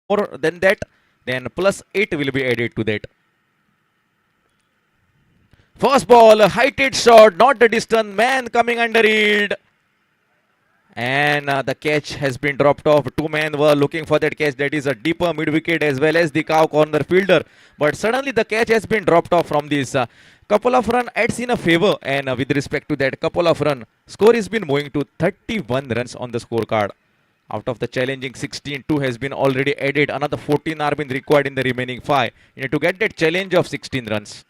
More than that, then plus 8 will be added to that. First ball, a heighted shot, not the distance, man coming under it. And the catch has been dropped off. 2 men were looking for that catch. That is a deeper mid-wicket as well as the cow corner fielder. But suddenly the catch has been dropped off from this. Couple of run adds in a favor. And with respect to that couple of run, score has been moving to 31 runs on the scorecard. Out of the challenging 16, 2 has been already added. Another 14 are been required in the remaining 5. You need to get that challenge of 16 runs.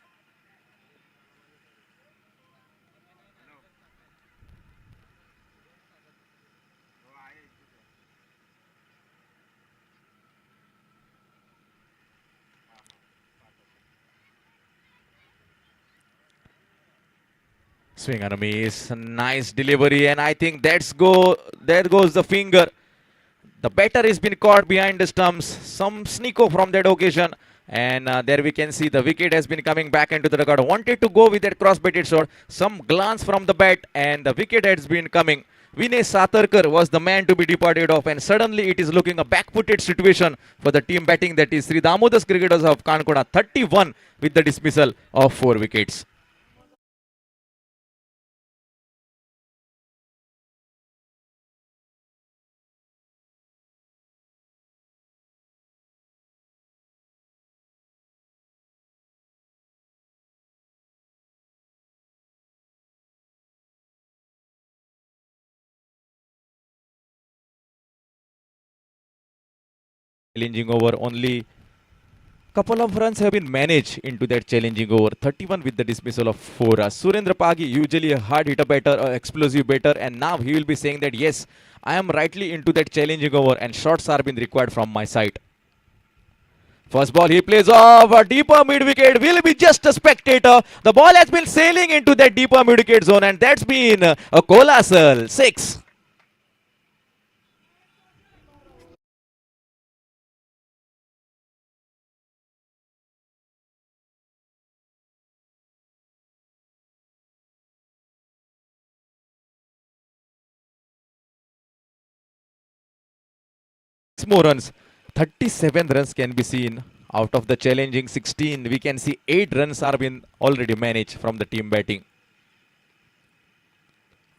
Swing and a miss. Nice delivery, and I think there goes the finger. The batter has been caught behind the stumps. Some sneako from that occasion. And there we can see the wicket has been coming back into the record. Wanted to go with that cross-batted shot. Some glance from the bat, and the wicket has been coming. Vinay Satarkar was the man to be departed off, and suddenly it is looking a back-footed situation for the team batting, that is Sri Damodas Cricketers of Kanakona. 31 with the dismissal of 4 wickets. challenging over. Only couple of runs have been managed into that challenging over. 31 with the dismissal of 4. Surendra Pagi, usually a hard hitter batter, explosive batter, and now he will be saying that yes, I am rightly into that challenging over and shots are being required from my side. First ball he plays off a deeper mid wicket, will be just a spectator. The ball has been sailing into that deeper mid wicket zone and that's been a colossal 6. More runs. 37 runs can be seen out of the challenging 16. We can see 8 runs are been already managed from the team batting.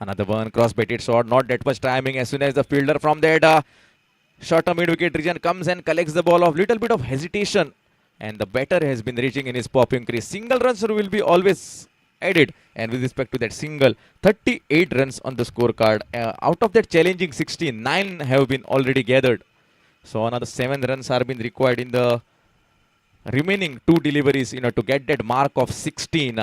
Another one cross batted shot, not that much timing. As soon as the fielder from that shorter mid wicket region comes and collects the ball, of little bit of hesitation, and the batter has been reaching in his popping crease. Single runs will be always added, and with respect to that single, 38 runs on the scorecard. Out of that challenging 16, 9 have been already gathered. So another 7 runs are being required in the remaining 2 deliveries, to get that mark of 16.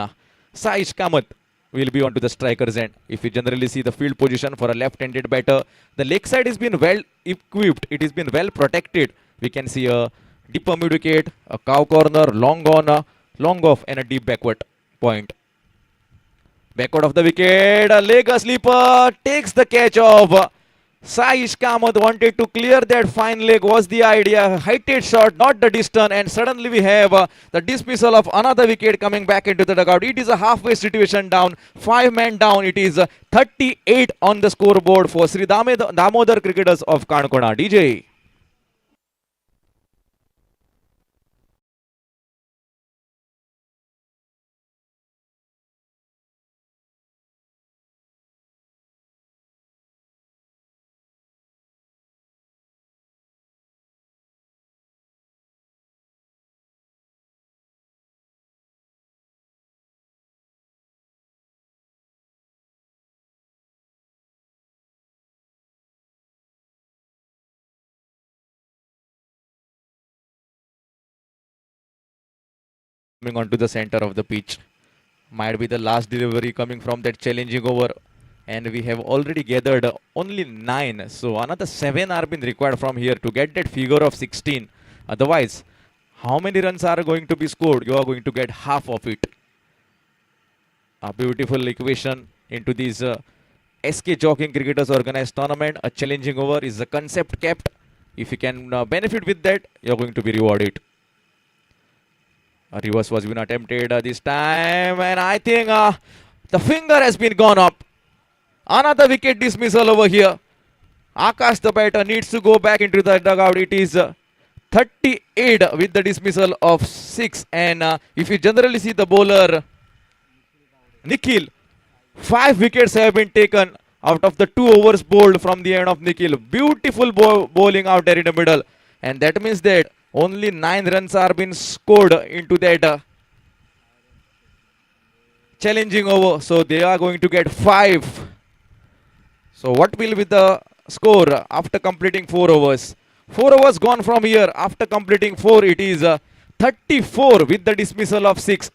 Saish Kamath will be onto the striker's end. If you generally see the field position for a left-handed batter, the leg side has been well equipped. It has been well protected. We can see a deeper mid wicket, a cow corner, long on, long off, and a deep backward point. Backward of the wicket, a leg sleeper takes the catch of Saish Kamath. Wanted to clear that fine leg was the idea. Heighted shot, not the distance, and suddenly we have the dismissal of another wicket coming back into the dugout. It is a halfway situation down, 5 men down. It is 38 on the scoreboard for Sri Damodar Cricketers of Kanakona. DJ. Coming onto the center of the pitch. Might be the last delivery coming from that challenging over. And we have already gathered only 9. So another 7 are being required from here to get that figure of 16. Otherwise, how many runs are going to be scored? You are going to get half of it. A beautiful equation into this SK Jogging Cricketers organized tournament. A challenging over is a concept kept. If you can benefit with that, you are going to be rewarded. A reverse was been attempted this time, and I think the finger has been gone up. Another wicket dismissal over here. Akash, the batter, needs to go back into the dugout. It is 38 with the dismissal of 6. And if you generally see the bowler, Nikhil, 5 wickets have been taken out of the 2 overs bowled from the end of Nikhil. Beautiful bowling out there in the middle. And that means that only 9 runs are being scored into that challenging over. So they are going to get 5. So what will be the score after completing 4 overs? 4 overs gone from here. After completing 4, it is 34 with the dismissal of 6.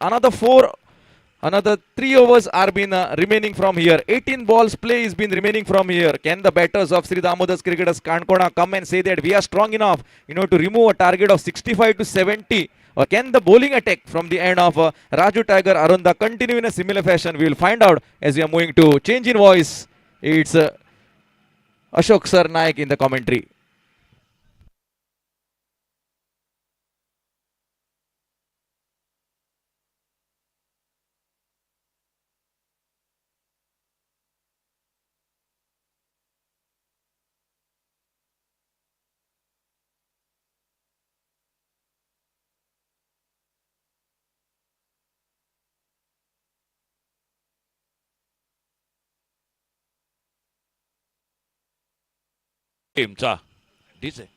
Another 3 overs are been remaining from here. 18 balls play is been remaining from here. Can the batters of Sri Damodar Cricketers Kanakona come and say that we are strong enough, to remove a target of 65 to 70? Or can the bowling attack from the end of Raju Tiger Arunda continue in a similar fashion? We will find out as we are moving to change in voice. It's Ashok Sir Naik in the commentary. टीमचा DJ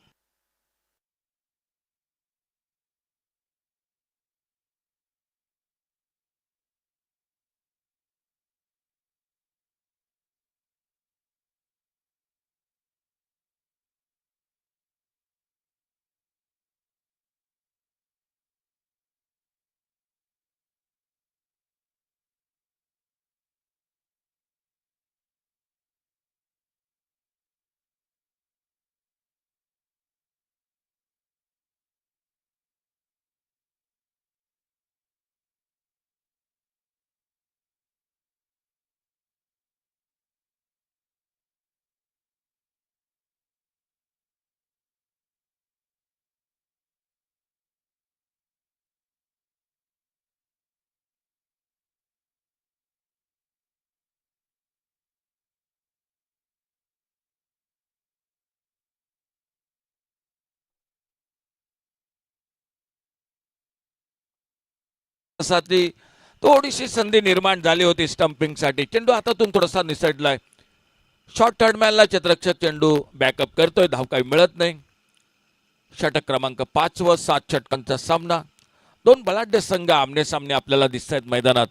साठी थोडीशी संधी निर्माण झाली होती स्टंपिंगसाठी. चेंडू हातातून थोडासा निसटलाय. शॉर्ट थर्ड मॅनला क्षेत्ररक्षक चेंडू बॅकअप करतोय, धाव काही मिळत नाही. षटक क्रमांक 5 व 7 षटकांचा सामना. दोन बलाढ्य संघ आमने सामने आपल्याला दिसत आहेत मैदानात.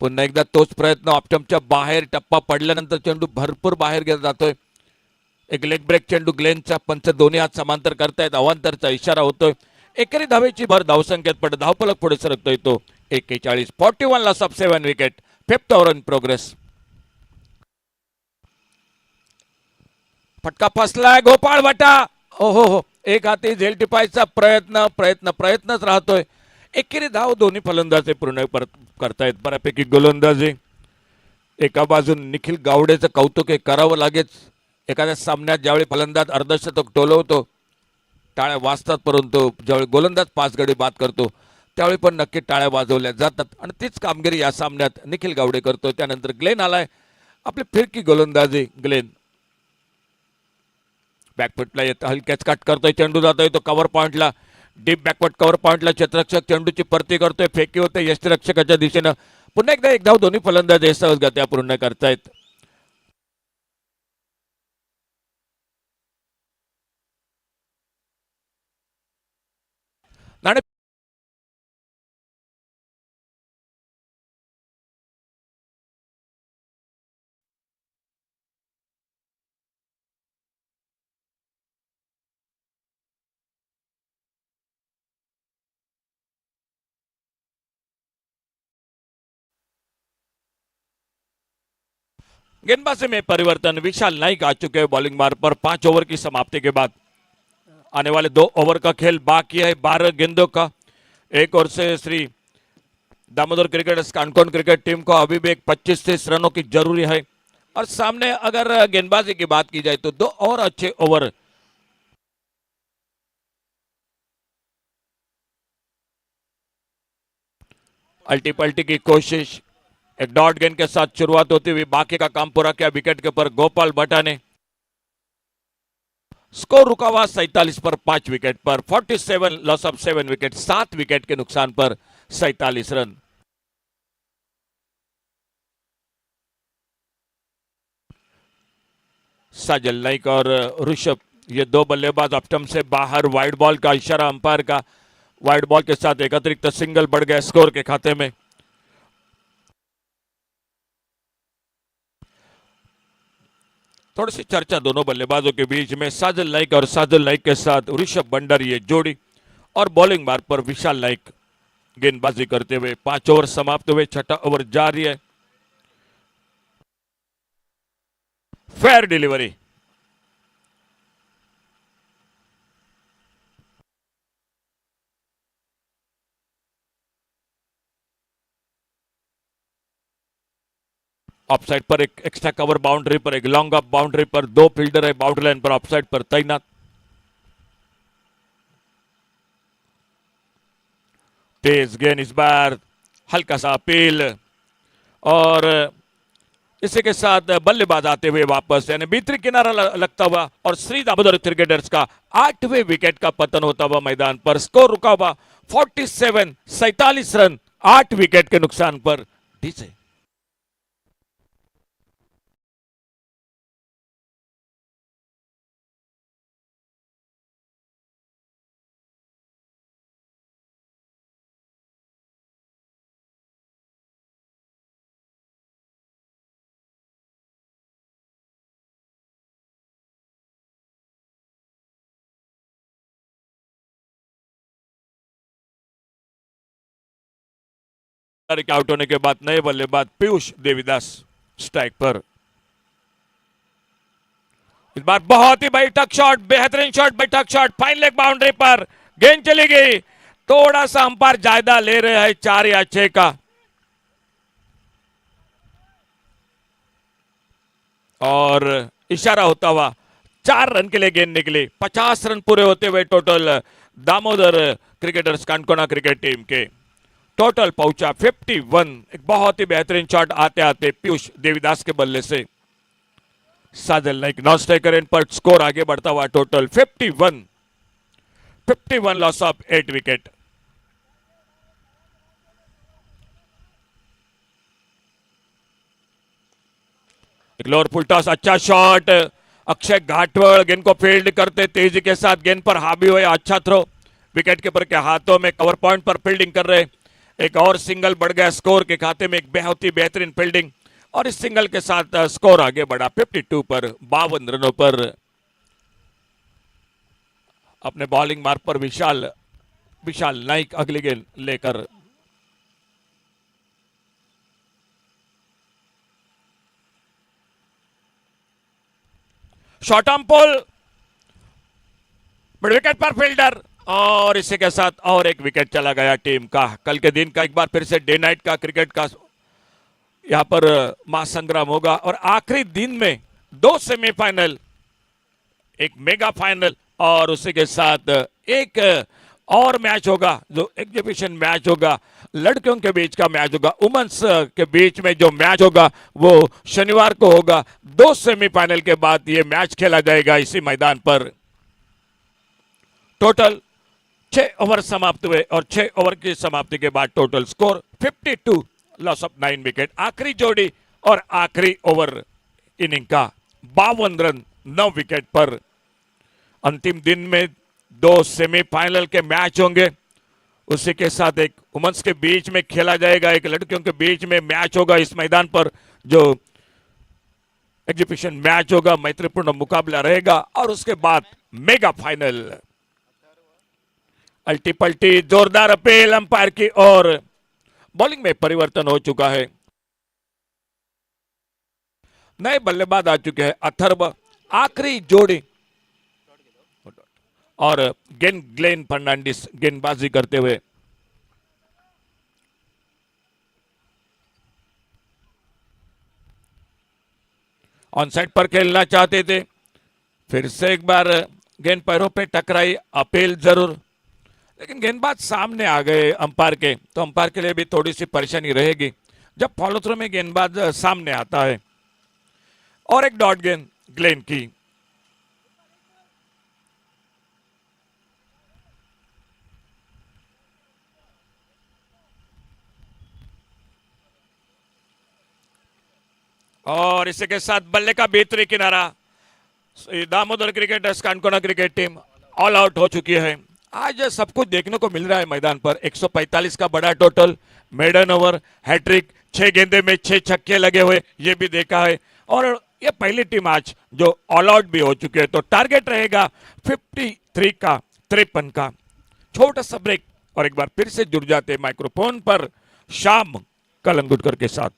पुन्हा एकदा तोच प्रयत्न, ऑप्टमच्या बाहेर टप्पा पडल्यानंतर चेंडू भरपूर बाहेर गेला जातोय. एक लेग ब्रेक चेंडू ग्लेनच्या पंच दोन्ही हात समांतर करतायत. अवांतरचा इशारा होतोय. एकेरी धावेची भर धावसंख्येत पडत धावफलक पुढे सरकतोय तो 41. 41 loss of 7 wicket. 5th over in progress. फटका फसलाय. गोपाळ भटा हो एक हाती झेल टिपायचा प्रयत्नच राहतोय. एकेरी धाव दोन्ही फलंदाज पूर्ण करतायत. बऱ्यापैकी गोलंदाजी. एका बाजून निखिल गावडेचं कौतुक करावं लागेच. एखाद्या सामन्यात ज्यावेळी फलंदाज अर्धशतक टोलवतो टाळ्या वाजतात, परंतु ज्यावेळी गोलंदाज 5 गडी बाद करतो त्यावेळी पण नक्की टाळ्या वाजवल्या जातात. आणि तीच कामगिरी या सामन्यात निखिल गावडे करतो. त्यानंतर ग्लेन आलाय. आपली फिरकी गोलंदाजी ग्लेन. बॅकफुटला येत, हलक्याच कट करतोय. चेंडू जातोय तो कव्हर पॉइंटला. डीप बॅकवर्ड कव्हर पॉइंटला क्षेत्ररक्षक चेंडूची परती करतोय. फेकी होते यष्टीरक्षकाच्या दिशेनं. पुन्हा एकदा एक धाव दोन्ही फलंदाज सहजगत्या पूर्ण करतायत. नाणे गेंदबाजी में परिवर्तन. विशाल नाइक आ चुके हैं बॉलिंग मार्ग पर 5 ओवर की समाप्ति के बाद. आने वाले 2 ओवर का खेल बाकी है. 12 गेंदों का. एक ओर से Shri Damodar cricketers Canacona cricket team को अभी भी एक 25-30 रनों की जरूरी है. और सामने अगर गेंदबाजी की बात की जाए तो 2 और अच्छे ओवर. अल्टी पल्टी की कोशिश. एक डॉट गेंद के साथ शुरुआत होती हुई बाकी का काम पूरा किया विकेट के ऊपर गोपाल भट्टा ने. स्कोर रुका हुआ 47 पर 5 विकेट पर. 47 लॉस ऑफ 7 विकेट. 7 विकेट के नुकसान पर 47 रन. साजल नाइक और ऋषभ ये 2 बल्लेबाज ऑप्टम से बाहर. वाइड बॉल का इशारा अंपायर का. वाइड बॉल के साथ एक अतिरिक्त सिंगल बढ़ गया स्कोर के खाते में. थोड़ी सी चर्चा दोनों बल्लेबाजों के बीच में. साजल नाइक और साजल नाइक के साथ ऋषभ भंडारी ये जोड़ी. और बॉलिंग मार्ग पर विशाल नाइक गेंदबाजी करते हुए. 5 ओवर समाप्त हुए. 6ठा ओवर जारी है. Fair delivery. ऑफसाइड पर एक एक्स्ट्रा कवर बाउंड्री पर, एक लॉन्ग अप बाउंड्री पर. 2 फील्डर है बाउंड्री लाइन पर ऑफसाइड पर तैनात. तेज गेंद इस बार. हल्का सा अपील. और इसी के साथ बल्लेबाज आते हुए वापस, यानी भीतरी किनारा लगता हुआ. और श्री दामोदर क्रिकेटर्स का 8वें विकेट का पतन होता हुआ मैदान पर. स्कोर रुका हुआ 47 रन. 8 विकेट के नुकसान पर. डीजे के आउट होने के बाद नए बल्लेबाज पीयूष देवीदास स्ट्राइक पर. इस बार बहुत ही बैठक शॉट, बेहतरीन शॉट, बैठक शॉट. फाइन लेग बाउंड्री पर गेंद चली गई. थोड़ा सा अंपायर जायदा ले रहे हैं 4 या 6 का. और इशारा होता हुआ 4 रन के लिए गेंद निकली. 50 रन पूरे होते हुए total Damodar cricketers Canacona cricket team के. टोटल पहुंचा 51. एक बहुत ही बेहतरीन शॉट आते आते पीयूष देवीदास के बल्ले से. साजल नाइक नॉन स्ट्राइकर इन पर. स्कोर आगे बढ़ता हुआ टोटल 51 लॉस ऑफ 8 विकेट. एक लोअर फुल टॉस, अच्छा शॉट। अक्षय घाटवड़ गेंद को फील्ड करते तेजी के साथ, गेंद पर हावी हुए, अच्छा थ्रो। विकेट कीपर के हाथों में, कवर पॉइंट पर फील्डिंग कर रहे। एक और सिंगल बढ़ गया स्कोर के खाते में, एक बहुत ही बेहतरीन फील्डिंग और इस सिंगल के साथ स्कोर आगे बढ़ा 52 पर, 52 रनों पर। अपने बॉलिंग मार्ग पर विशाल नाइक अगली गेंद लेकर। शॉर्ट आर्म पोल, मिड विकेट पर फील्डर, और इसी के साथ और एक विकेट चला गया टीम का। कल के दिन का एक बार फिर से डे नाइट का क्रिकेट का यहां पर महासंग्राम होगा और आखिरी दिन में 2 सेमीफाइनल, एक मेगा फाइनल और उसी के साथ एक और मैच होगा जो एग्जीबिशन मैच होगा, लड़कियों के बीच का मैच होगा। वुमेन्स के बीच में जो मैच होगा वो शनिवार को होगा। 2 सेमीफाइनल के बाद ये मैच खेला जाएगा इसी मैदान पर। टोटल 6 ओवर समाप्त हुए और 6 ओवर की समाप्ति के बाद total score 52, loss of 9 wicket. आखिरी जोड़ी और आखिरी ओवर इनिंग का 52 रन 9 विकेट पर। अंतिम दिन में 2 सेमीफाइनल के मैच होंगे, उसी के साथ एक वुमेन्स के बीच में खेला जाएगा, एक लड़कियों के बीच में मैच होगा इस मैदान पर जो एग्जीबिशन मैच होगा, मैत्रीपूर्ण मुकाबला रहेगा और उसके बाद मेगा फाइनल। अल्टी पल्टी जोरदार अपील अंपायर की और बॉलिंग में परिवर्तन हो चुका है। नए बल्लेबाज आ चुके हैं, अथर्व आखिरी जोड़ी और ग्लेन फर्नांडिस गेंदबाजी करते हुए। ऑन साइड पर खेलना चाहते थे, फिर से एक बार गेंद पैरों पे टकराई, अपील जरूर, लेकिन गेंदबाज सामने आ गए अंपायर के, तो अंपायर के लिए भी थोड़ी सी परेशानी रहेगी जब फॉलो थ्रो में गेंदबाज सामने आता है। और एक डॉट गेंद ग्लेन की। और इसी के साथ बल्ले का भीतरी किनारा। Damodar cricketers Canacona cricket team all out हो चुकी है। आज सब कुछ देखने को मिल रहा है मैदान पर। 145 का बड़ा टोटल, मेडन ओवर, हैट्रिक, 6 गेंदे में 6 छक्के लगे हुए, ये भी देखा है। और ये पहली टीम आज जो ऑल आउट भी हो चुके हैं, तो टारगेट रहेगा 53 का, 53 का। छोटा सा ब्रेक और एक बार फिर से जुड़ जाते माइक्रोफोन पर शाम कलंगुटकर के साथ।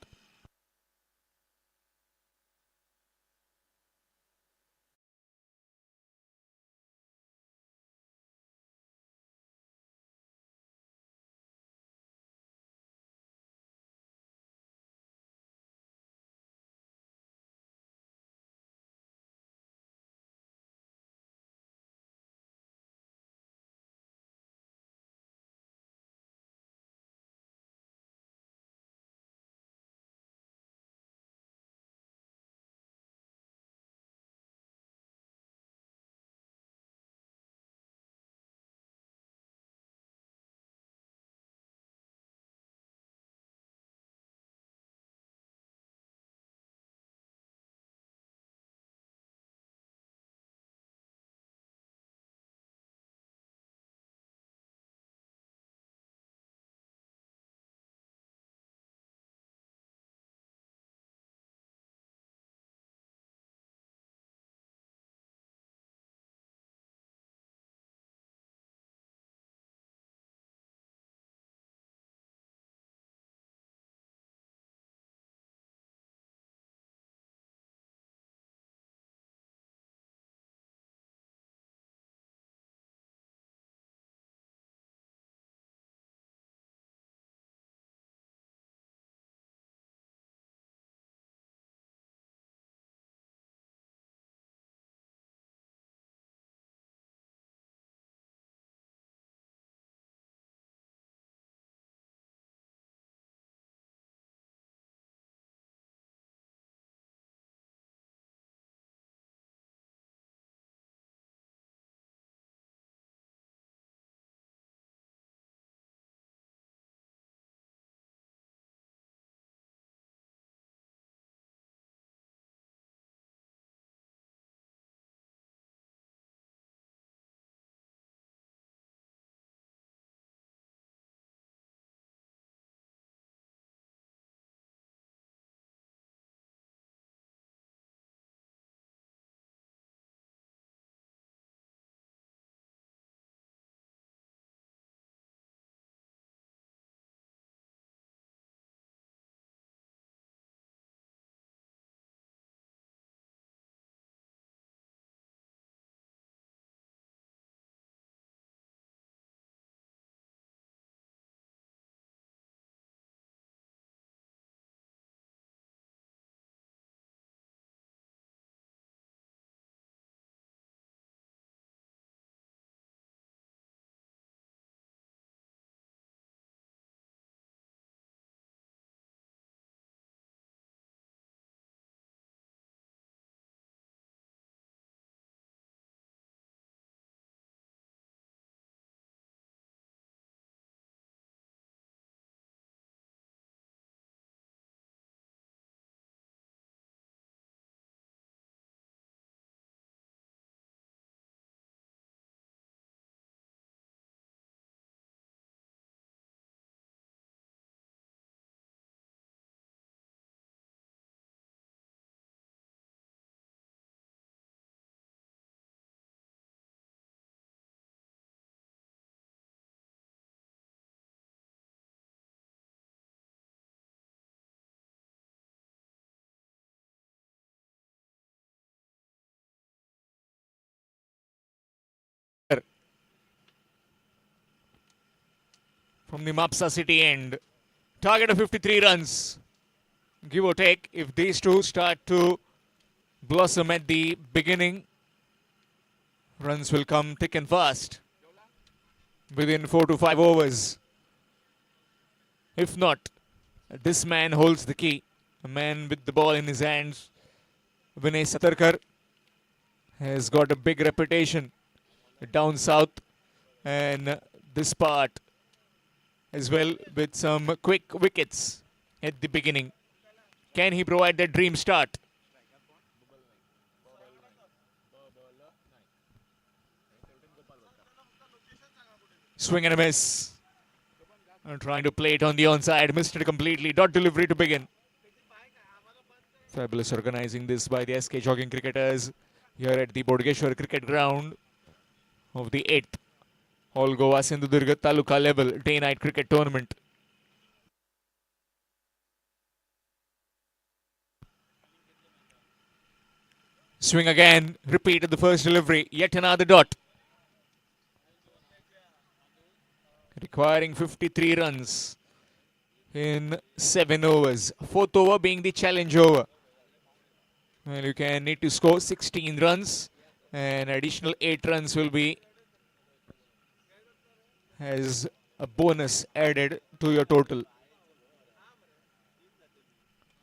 from the Mapusa city end. Target of 53 runs, give or take, if these two start to blossom at the beginning. Runs will come thick and fast within 4 to 5 overs. If not, this man holds the key. A man with the ball in his hands, Vinay Satarkar, has got a big reputation down south and this part as well, with some quick wickets at the beginning. Can he provide that dream start? Swing and a miss. Trying to play it on the onside, missed it completely. Dot delivery to begin. Fabulous organizing this by the SK Jogging cricketers here at the Bodgeshwar cricket ground of the 8th All Goa Sindhudurga Taluka level day-night cricket tournament. Swing again, repeat of the first delivery, yet another dot. Requiring 53 runs in 7 overs. 4th over being the challenge over. Well, you can need to score 16 runs and additional 8 runs will be as a bonus added to your total.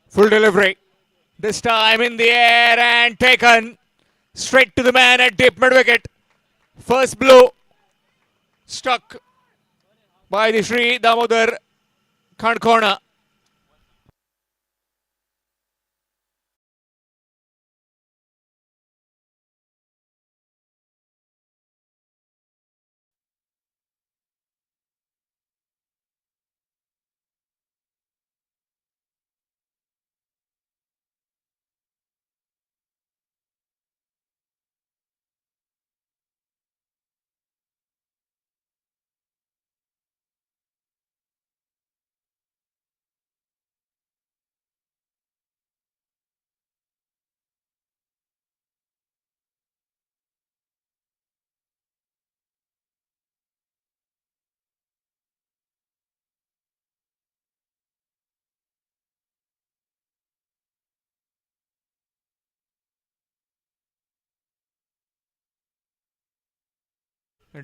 Full delivery. This time in the air and taken straight to the man at deep mid wicket. First blow struck by the Sri Damodar Khandkona.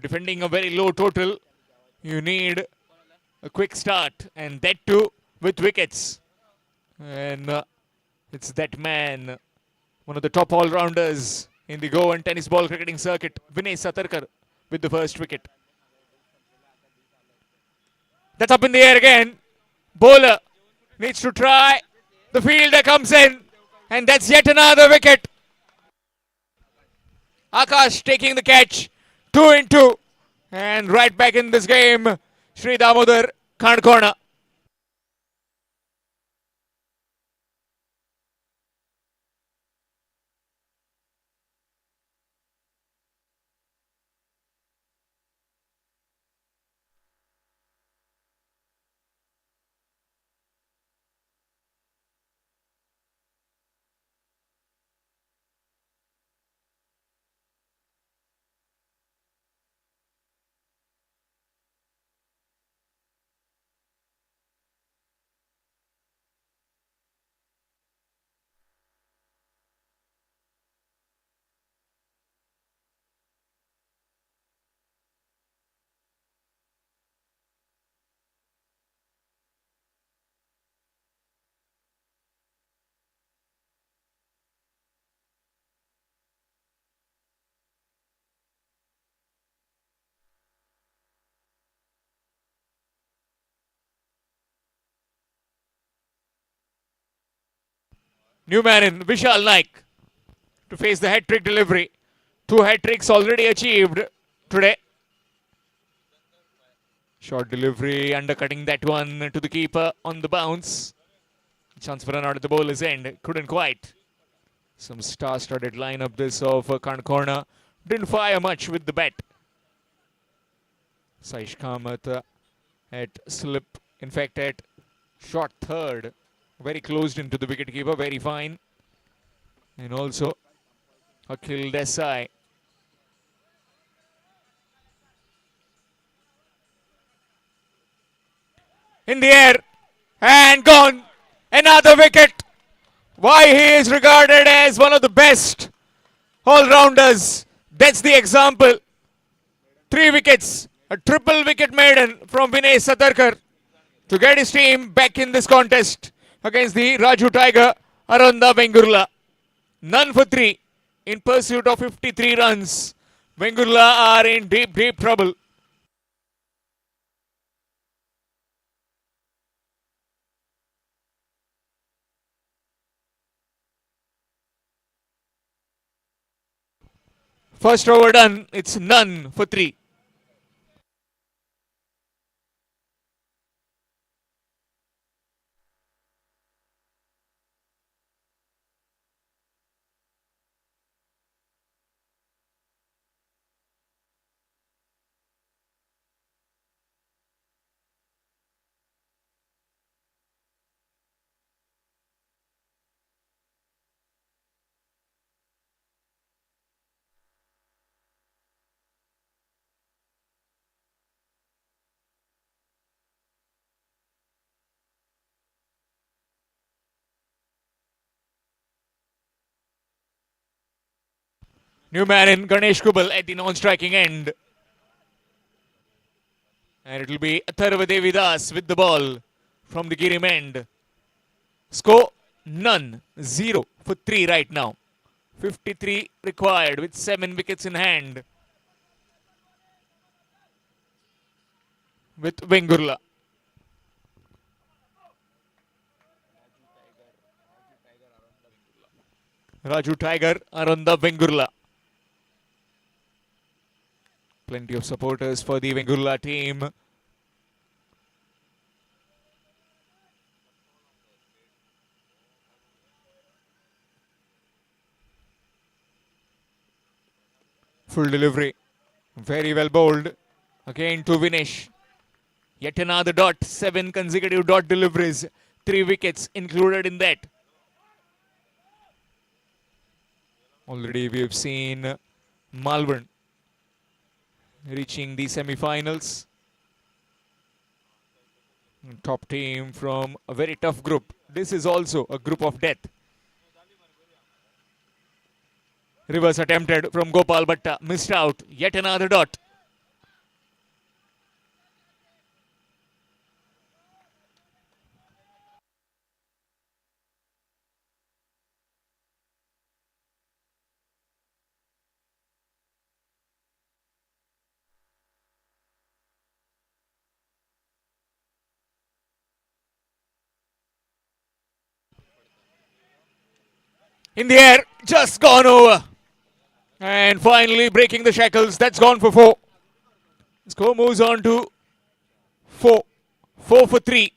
Defending a very low total, you need a quick start, and that too with wickets. And it's that man, one of the top all-rounders in the Goan tennis ball cricketing circuit, Vinay Satarkar, with the first wicket. That's up in the air again. Bowler needs to try. The fielder comes in, and that's yet another wicket. Akash taking the catch. 2 in 2. And right back in this game, Sri Damodar Khandkona. New man in, Vishal Naik, to face the hat-trick delivery. 2 hat-tricks already achieved today. Short delivery, undercutting that one to the keeper on the bounce. Chance for an out at the bowler's end. Couldn't quite. Some star-studded lineup this of Khandkona. Didn't fire much with the bat. Saish Kamath at slip. In fact, at short third. Very closed into the wicketkeeper. Very fine. And also Akhil Desai. in the air and gone. Another wicket. Why he is regarded as one of the best all-rounders. That's the example. 3 wickets, a triple wicket maiden from Vinay Satarkar to get his team back in this contest against the Raju Tiger Arunda Vengurla. None for 3 in pursuit of 53 runs. Vengurla are in deep, deep trouble. First over done, it's none for 3. New man in Ganesh Kubal at the non-striking end. And it will be Atharva Devidas with the ball from the Girim end. Score none. 0 for 3 right now. 53 required with 7 wickets in hand. With Vengurla. Raju Tiger Arunda Vengurla. Plenty of supporters for the Vengurla team. Full delivery. Very well bowled. Again to Vinesh. Yet another dot. 7 consecutive dot deliveries. 3 wickets included in that. Already we have seen Malvern reaching the semi-finals. Top team from a very tough group. This is also a group of death. Reverse attempted from Gopal Bhatta. Missed out. Yet another dot. In the air, just gone over. And finally breaking the shackles. That's gone for 4. Score moves on to 4. 4 for 3.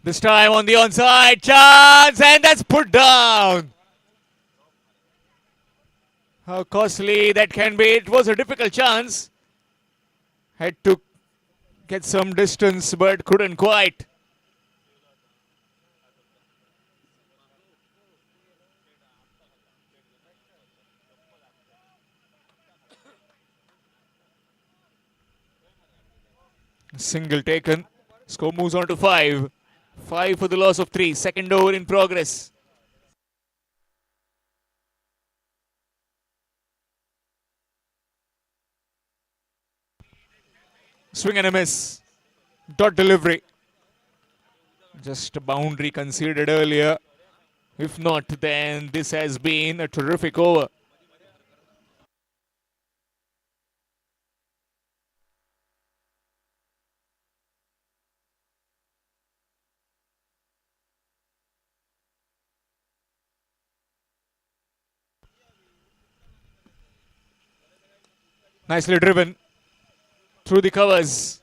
This time on the onside chance, and that's put down. How costly that can be. It was a difficult chance. Had to get some distance, but couldn't quite. Single taken. Score moves on to 5. 5 for the loss of 3. Second over in progress. Swing and a miss. Dot delivery. Just a boundary conceded earlier. If not, then this has been a terrific over. Nicely driven through the covers.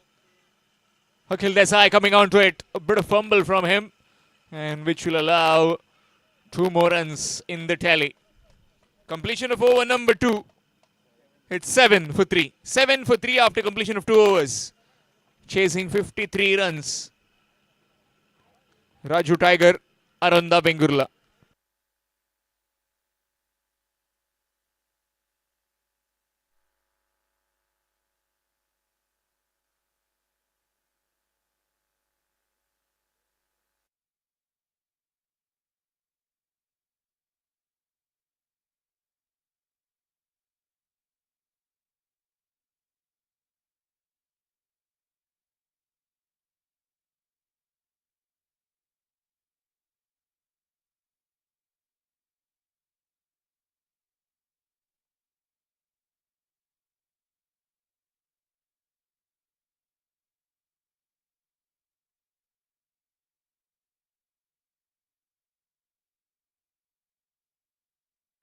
Akhil Desai coming onto it. A bit of fumble from him, and which will allow 2 more runs in the tally. Completion of over number 2. It's 7 for 3. 7 for 3 after completion of 2 overs. Chasing 53 runs. Raju Tiger, Aranda Bengurla.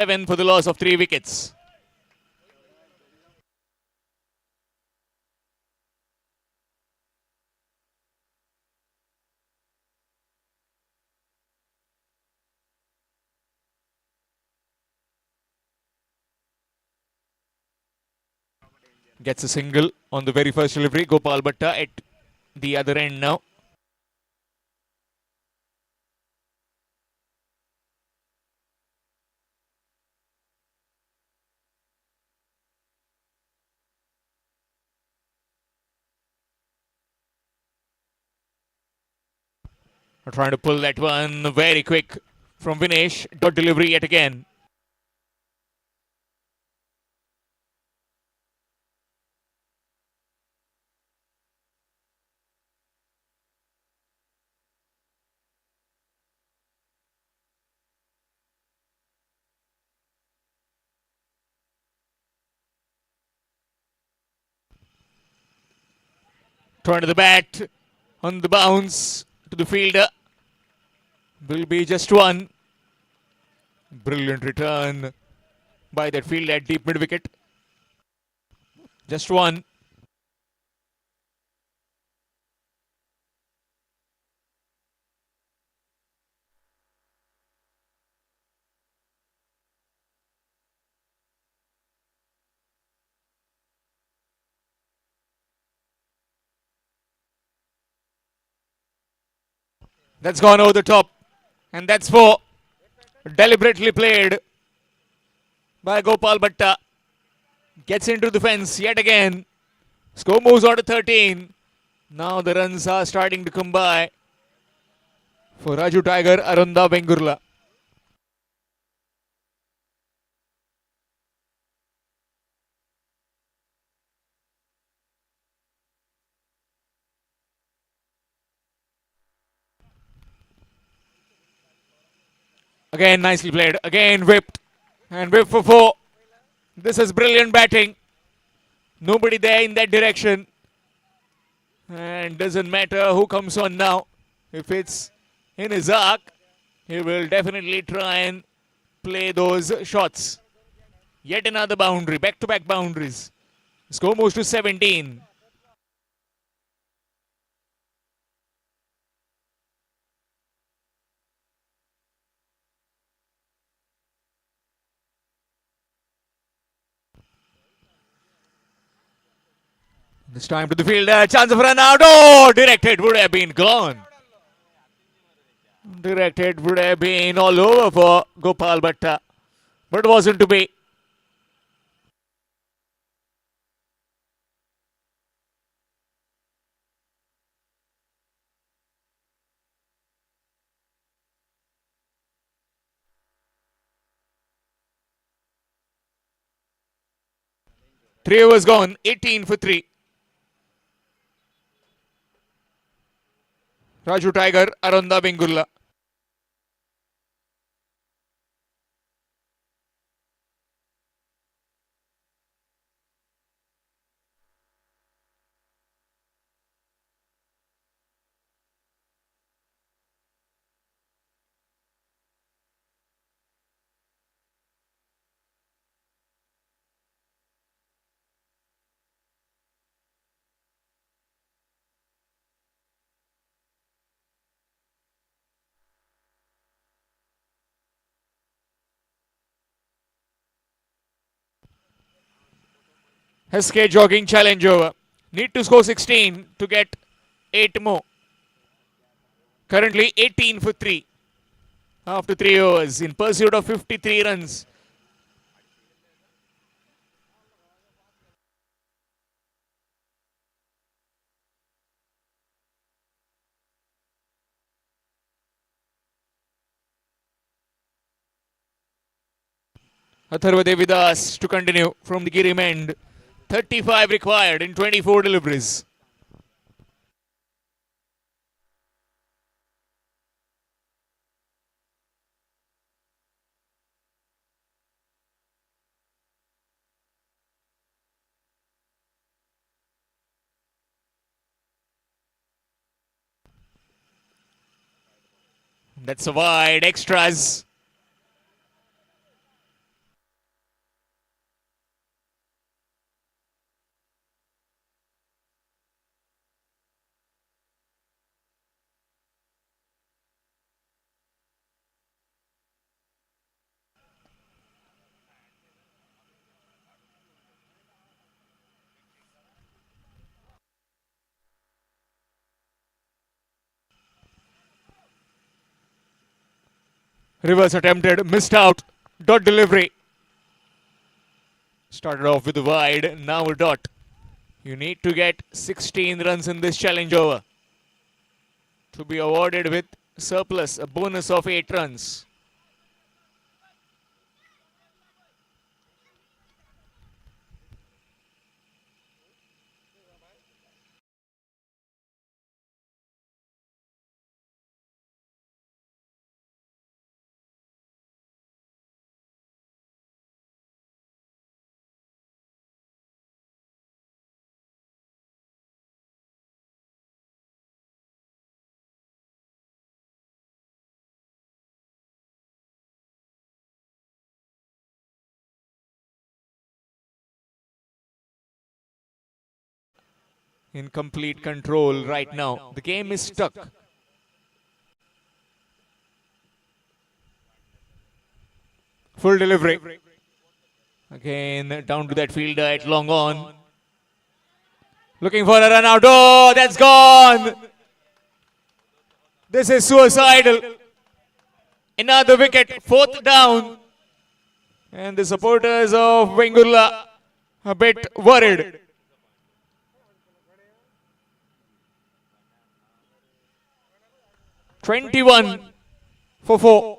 Seven for the loss of 3 wickets. Gets a single on the very first delivery. Gopal Bhatta at the other end now. Trying to pull that one very quick from Vinesh. Dot delivery yet again. Turn to the bat on the bounce to the fielder. Will be just one. Brilliant return by that fielder at deep mid wicket. Just one. That's gone over the top. And that's 4. Deliberately played by Gopal Bhatta. Gets into the fence yet again. Score moves on to 13. Now the runs are starting to come by for Raju Tiger, Arunda Bengurla. Again, nicely played. Again, whipped. And whip for 4. This is brilliant batting. Nobody there in that direction. And doesn't matter who comes on now. If it's in his arc, he will definitely try and play those shots. Yet another boundary. Back-to-back boundaries. Score moves to 17. This time to the fielder, chance of run out. Oh, directed would have been gone. Directed would have been all over for Gopal Bhatta, but wasn't to be. Three overs gone, 18 for 3. Raju Tiger, Arunda Bengurla. SK jogging challenge over. Need to score 16 to get 8 more. Currently 18 for 3 after 3 overs in pursuit of 53 runs. Atharva Devidas to continue from the Girim end. 35 required in 24 deliveries. That's a wide extras. Reverse attempted, missed out. Dot delivery. Started off with a wide, now a dot. You need to get 16 runs in this challenge over to be awarded with surplus, a bonus of 8 runs. In complete control right now. The game is stuck. Full delivery. Again, down to that fielder at long on. Looking for a run out. Oh, that's gone. This is suicidal. Another wicket, 4th down. And the supporters of Wengurla a bit worried. "21 for 4.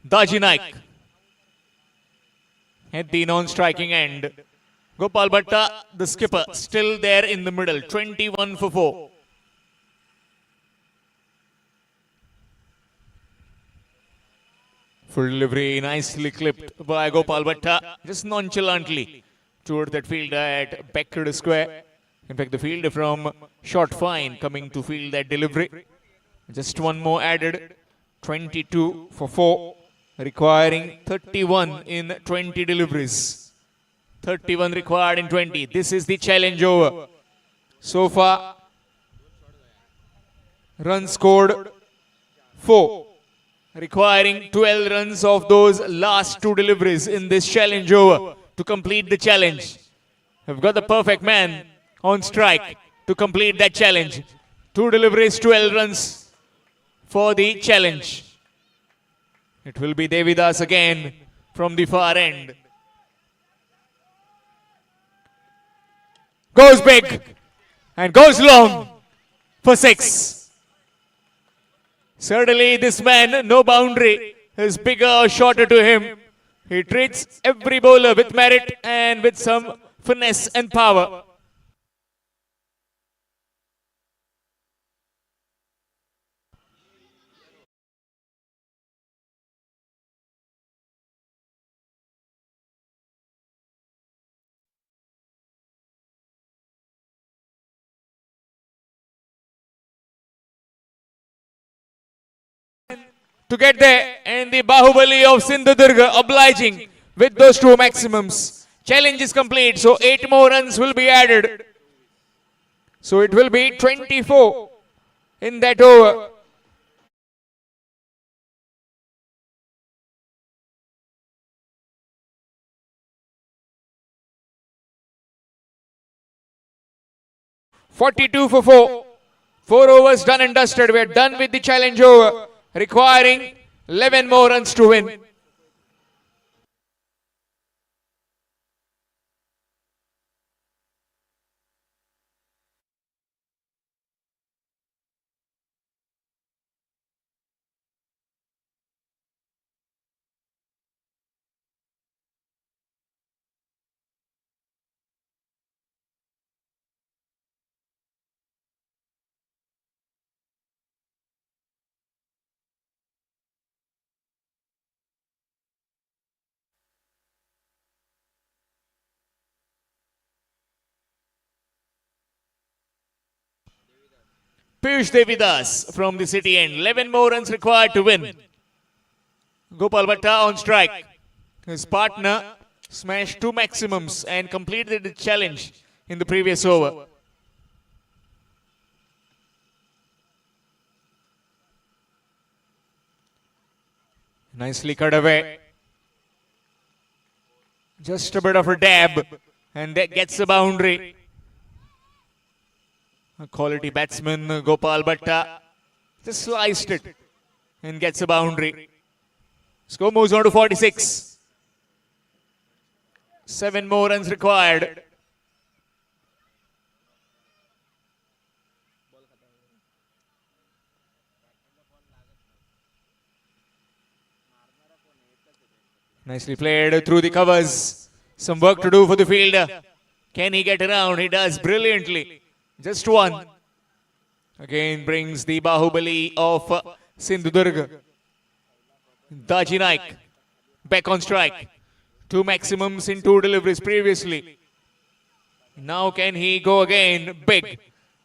Daji Naik at the non-striking end. Gopal Bhatta, the skipper, still there in the middle. 21 for 4. Full delivery, nicely clipped by Gopal Bhatta, just nonchalantly toward that fielder at Beckard Square. In fact, the fielder from short fine coming to field that delivery. Just one more added. 22 for 4. Requiring 31 in 20 deliveries. 31 required in 20. This is the challenge over. So far, runs scored 4. Requiring 12 runs of those last 2 deliveries in this challenge over to complete the challenge. We've got the perfect man on strike to complete that challenge. 2 deliveries, 12 runs for the challenge. It will be Devidas again from the far end. Goes big and goes long for 6. Certainly this man, no boundary is bigger or shorter to him. He treats every bowler with merit and with some finesse and power. to get there, and the Bahubali of Sindhudurga obliging with those two maximums. Challenge is complete, so 8 more runs will be added. So it will be 24 in that over. "42 for 4. 4 overs done and dusted. We are done with the challenge over, requiring 11 more runs to win. Piyush Devidas from the city end. 11 more runs required to win. Gopal Bhatta on strike. His partner smashed 2 maximums and completed the challenge in the previous over. Nicely cut away. Just a bit of a dab, and that gets a boundary. A quality batsman, Gopal Bhatta, just sliced it and gets a boundary. Score moves on to 46. 7 more runs required. Nicely played through the covers. Some work to do for the fielder. Can he get around? He does brilliantly. Just one. Again brings the Bahubali of Sindhudurga. Daji Naik back on strike. 2 maximums in 2 deliveries previously. Now can he go again big?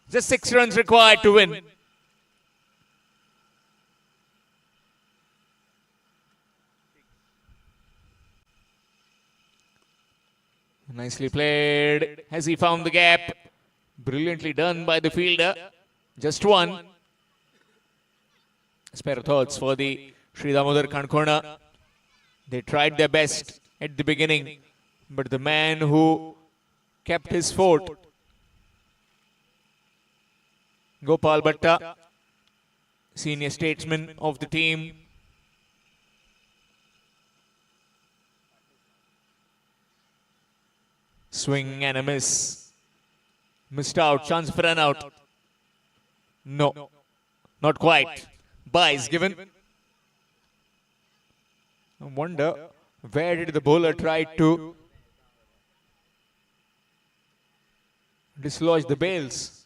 Just 6 runs required to win. Nicely played. Has he found the gap? Brilliantly done by the fielder. Just one. Spare thoughts for the Sri Damodar Kankhona. They tried their best at the beginning, but the man who kept his fort, Gopal Bhatta, senior statesman of the team, swing and a miss. Missed out, chance for an out. No, not quite. Bye is given. I wonder where did the bowler try to dislodge the bails.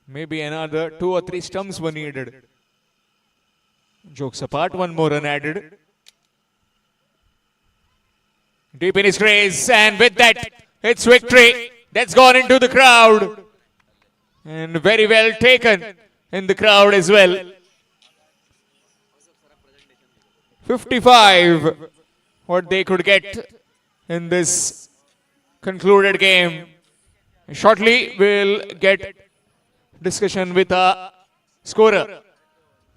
Maybe another 2 or 3 stumps were needed. Jokes apart, 1 more run added. Deep in his crease, and with that, it's victory. That's gone into the crowd. And very well taken in the crowd as well. 55, what they could get in this concluded game. Shortly, we'll get discussion with a scorer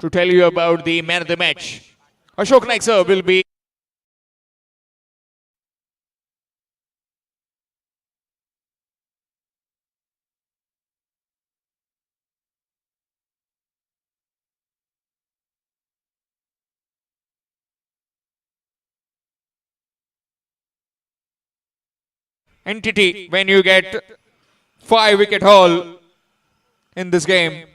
to tell you about the man of the match. Ashok Naik sir will be entity when you get 5-wicket haul in this game.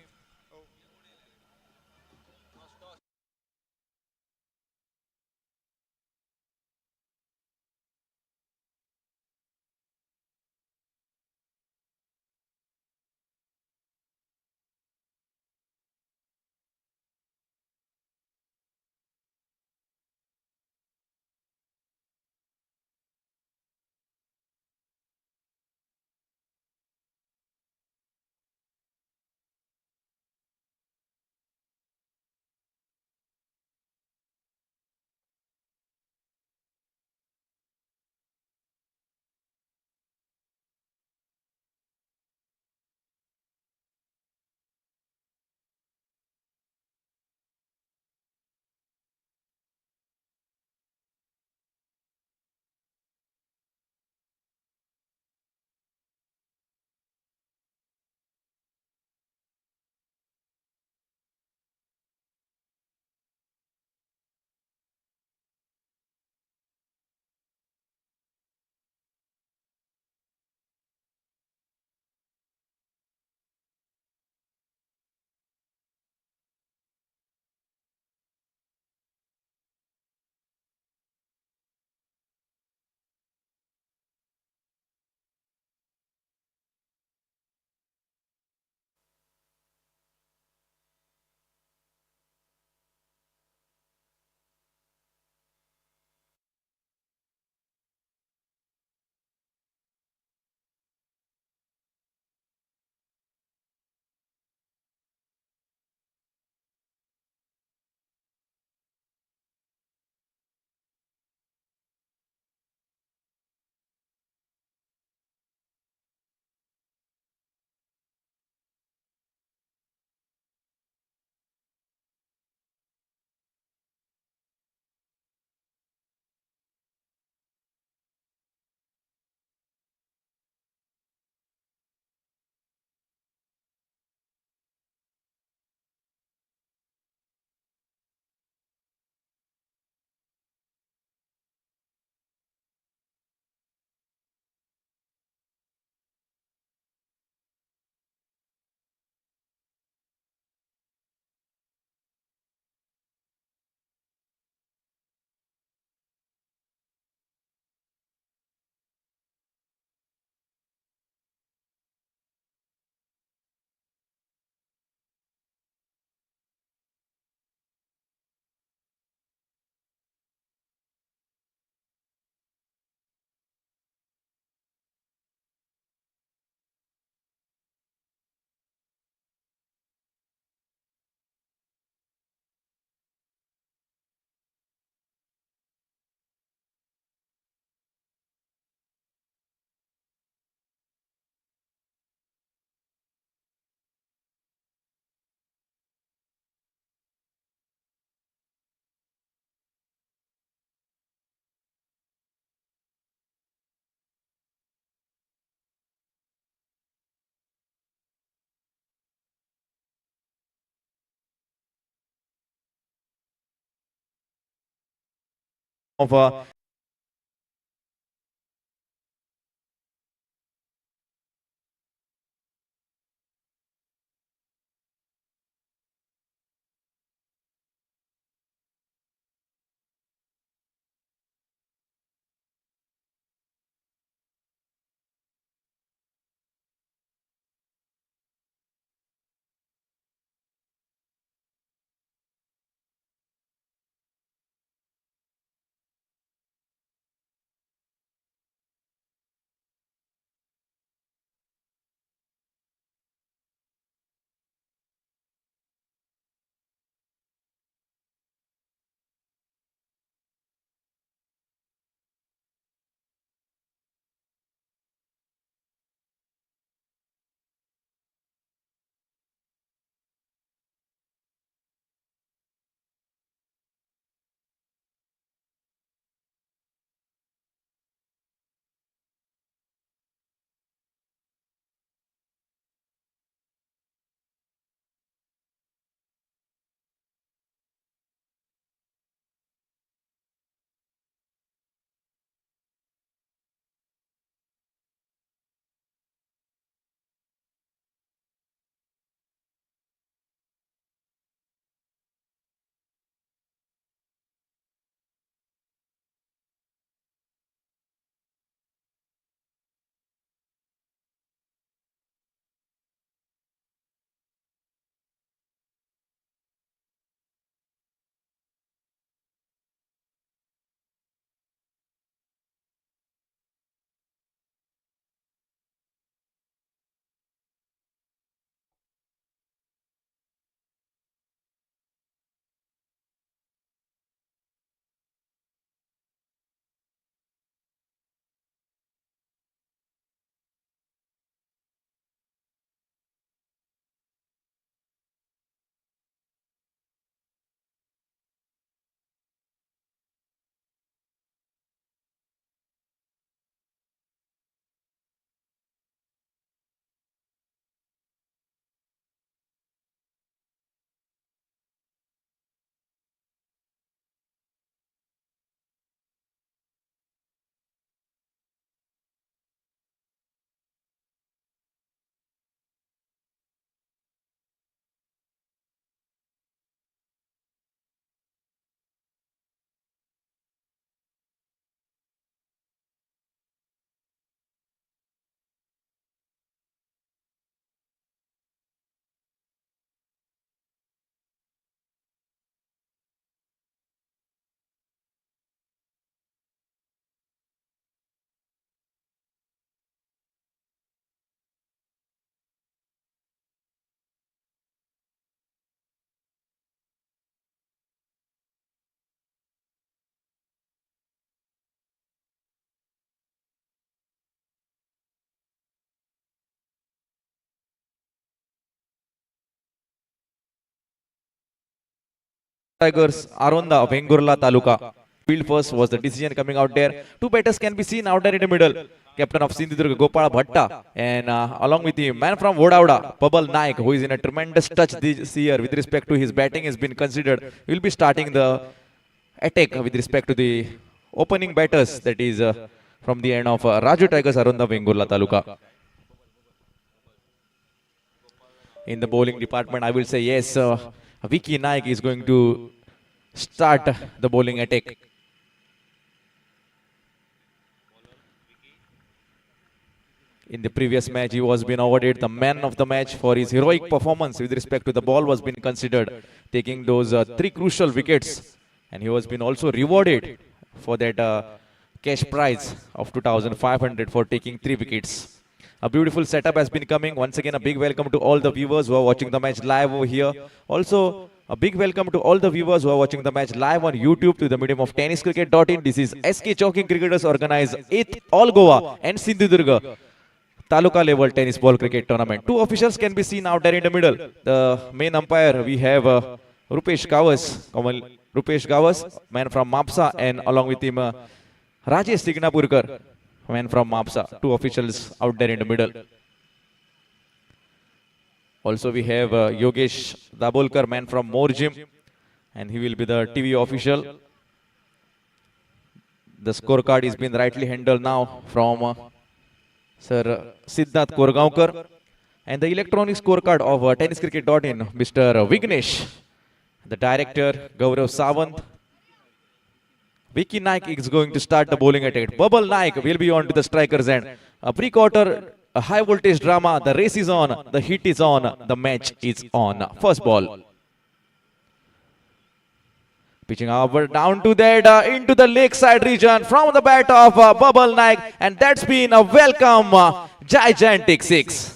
of Tigers Aronda, Vengurla Taluka. Field first was the decision coming out there. Two batters can be seen out there in the middle. Captain of Sindhudurga Gopala Bhatta and along with the man from Vodauda, Pabal Naik, who is in a tremendous touch this year with respect to his batting has been considered. Will be starting the attack with respect to the opening batters, that is from the end of Raju Tigers Aronda, Vengurla Taluka. In the bowling department, I will say yes, Vicky Naik is going to start the bowling attack. In the previous match, he was been awarded the man of the match for his heroic performance with respect to the ball was been considered, taking those three crucial wickets, and he was been also rewarded for that cash prize of 2,500 for taking 3 wickets. A beautiful setup has been coming. Once again, a big welcome to all the viewers who are watching the match live over here. Also, a big welcome to all the viewers who are watching the match live on YouTube through the medium of tenniscricket.in. This is SK Jogging Cricketers organized 8th All Goa and Sindhudurga Taluka level tennis ball cricket tournament. Two officials can be seen out there in the middle. The main umpire, we have Rupesh Gawas, man from Mapusa, and along with him Rajesh Signapurkar, man from Mapusa. Two officials out there in the middle. Also we have Yogesh Dabolkar, man from Morjim, and he will be the TV official. The scorecard is being rightly handled now from Sir Siddharth Korgaonkar. And the electronic scorecard of tenniscricket.in, Mr. Vignesh. The director, Gaurav Sawant. Vicky Naik is going to start the bowling attack. Bubble Naik will be on to the strikers end. A pre-quarter, a high voltage drama. The race is on, the heat is on, the match is on. First ball. Pitching over down to that into the lakeside region from the bat of Bubble Naik, and that's been a welcome gigantic six.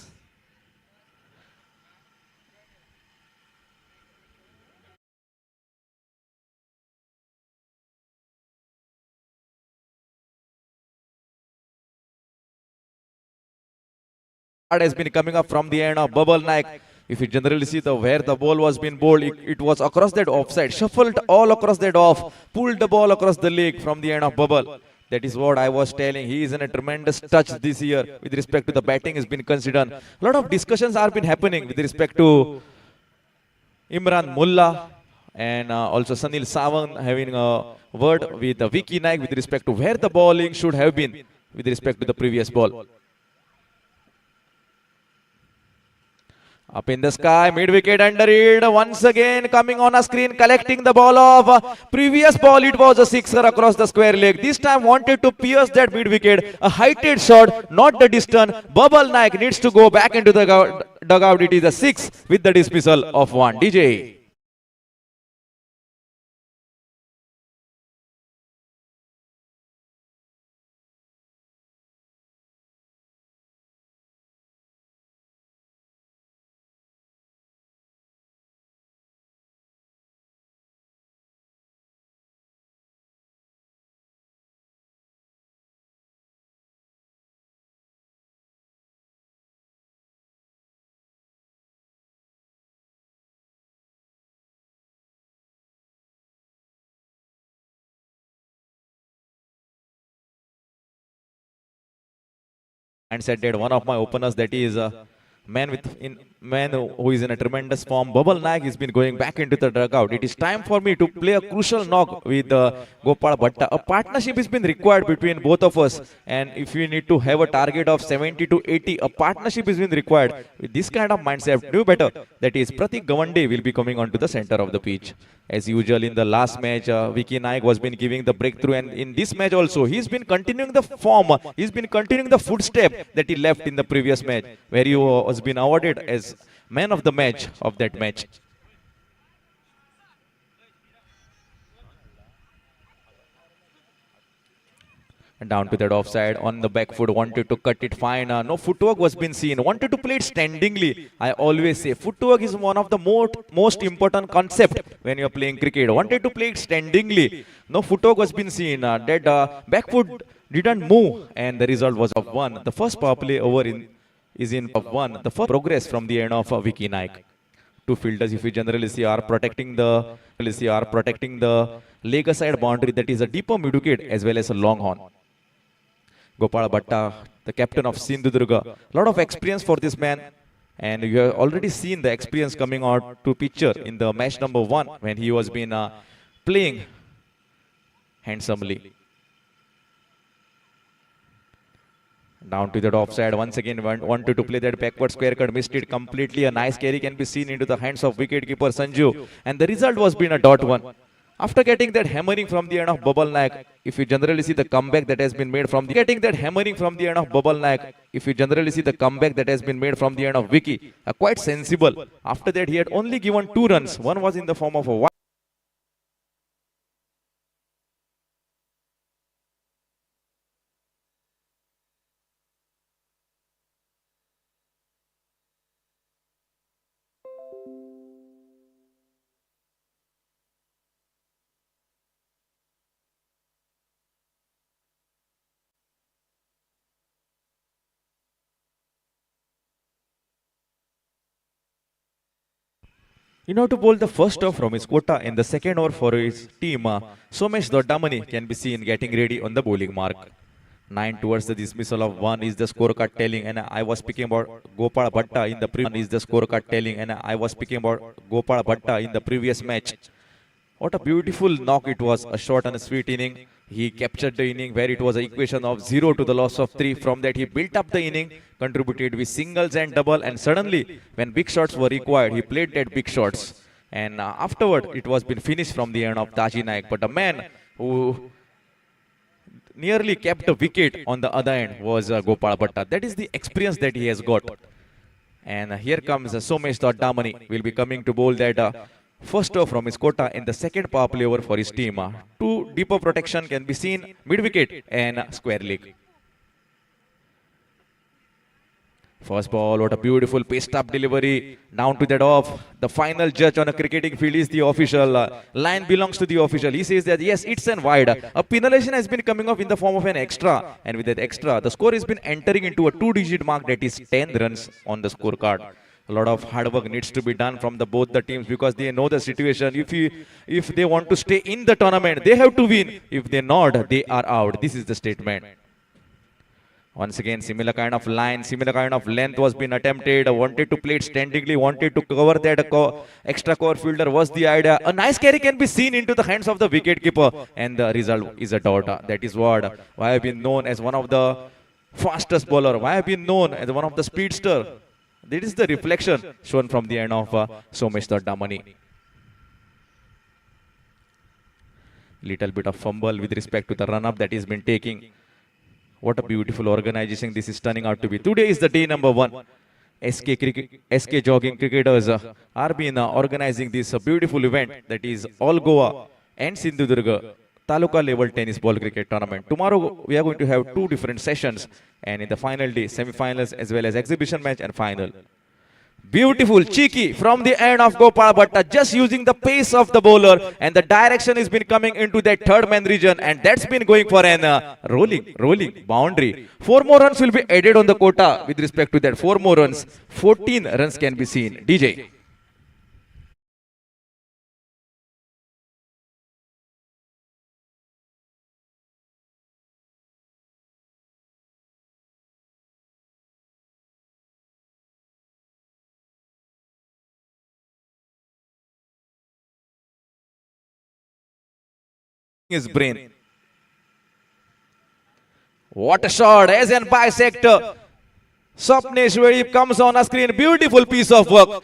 Has been coming up from the end of Bubble Naik. If you generally see where the ball was being bowled, it was across that offside, shuffled all across that off, pulled the ball across the leg from the end of Bubble. That is what I was telling. He is in a tremendous touch this year with respect to the batting has been considered. A lot of discussions are been happening with respect to Imran Mullah and also Sanil Sawant having a word with Vicky Naik with respect to where the bowling should have been with respect to the previous ball. Up in the sky, mid-wicket under it, once again coming on a screen, collecting the ball of previous ball, it was a sixer across the square leg. This time wanted to pierce that mid-wicket, a heighted shot, not the distance. Bubble Naik needs to go back into the dugout. It is a six with the dismissal of one. DJ. And said that one of my openers, that is a man who is in a tremendous form, Bubble Naik, has been going back into the dugout. It is time for me to play a crucial knock with Gopal Bhatta. A partnership has been required between both of us, and if we need to have a target of 70 to 80, a partnership has been required. With this kind of mindset, do better. That is, Pratik Gawande will be coming onto the center of the pitch. As usual in the last match, Vicky Naik was been giving the breakthrough, and in this match also, he's been continuing the form, he's been continuing the footstep that he left in the previous match, where he was been awarded as man of the match of that match. And down to that offside on the back foot, wanted to cut it fine. No footwork was been seen. Wanted to play it standingly. I always say footwork is one of the most important concept when you are playing cricket. Wanted to play it standingly. No footwork was been seen. That back foot didn't move, and the result was of one. The first power play over is in of one. The first progress from the end of Vicky Naik. Two fielders, if you generally see, are protecting the leg side boundary. That is a deeper mid wicket as well as a long horn. Gopal Bhatta, the captain of Sindhudurga. A lot of experience for this man, and you have already seen the experience coming out to picture in the match number 1 when he was been playing handsomely. Down to that offside, once again wanted to play that backward square cut, missed it completely. A nice carry can be seen into the hands of wicketkeeper Sanju, and the result was been a .1. After getting that hammering from the end of Bubble Naik, if you generally see the comeback that has been made from the comeback that has been made from the end of Vicky, quite sensible. After that, he had only given 2 runs. One was in the form of a wide. In order to bowl the first over from his quota and the second over for his team, Somesh Dodamani can be seen getting ready on the bowling mark. 9 towards the dismissal of 1 is the scorecard telling, and I was speaking about Gopal Bhatta in the previous match. What a beautiful knock it was, a short and a sweet inning. He captured the inning where it was an equation of 0 to the loss of 3. From that he built up the inning, contributed with singles and double, and suddenly when big shots were required, he played that big shots. And afterward it was been finished from the end of Taji Naik. But a man who nearly kept a wicket on the other end was Gopal Bhatta. That is the experience that he has got. And here comes Somesh Damani, will be coming to bowl that first over from his quota in the second power play over for his team. Two deeper protection can be seen, mid-wicket and square leg. First ball, what a beautiful pace-up delivery, down to that off. The final judge on a cricketing field is the official. Line belongs to the official. He says that yes, it's an wide. A penalization has been coming off in the form of an extra. And with that extra, the score has been entering into a 2-digit mark, that is 10 runs on the scorecard. A lot of hard work needs to be done from both the teams, because they know the situation. If they want to stay in the tournament, they have to win. If they not, they are out. This is the statement. Once again, similar kind of line, similar kind of length was been attempted. Wanted to play it standingly, wanted to cover that extra cover fielder was the idea. A nice carry can be seen into the hands of the wicketkeeper, and the result is a dot. That is what I have been known as one of the fastest bowler. Why I have been known as one of the speedster. That is the reflection shown from the end of Somesh Damani. Little bit of fumble with respect to the run-up that he's been taking. What a beautiful organization this is turning out to be. Today is the day number 1. SK Jogging cricketers are been organizing this beautiful event, that is All Goa and Sindhudurga Taluka level tennis ball cricket tournament. Tomorrow we are going to have 2 different sessions, and in the final day, semi-finals as well as exhibition match and final. Beautiful cheeky from the end of Gopal Bhatta, just using the pace of the bowler, and the direction has been coming into that third man region, and that's been going for an rolling boundary. 4 more runs will be added on the quota with respect to that. 4 more runs, 14 runs can be seen. DJ. His brain. What a shot, as an bisector. Swapneshwari comes on a screen. Beautiful piece of work.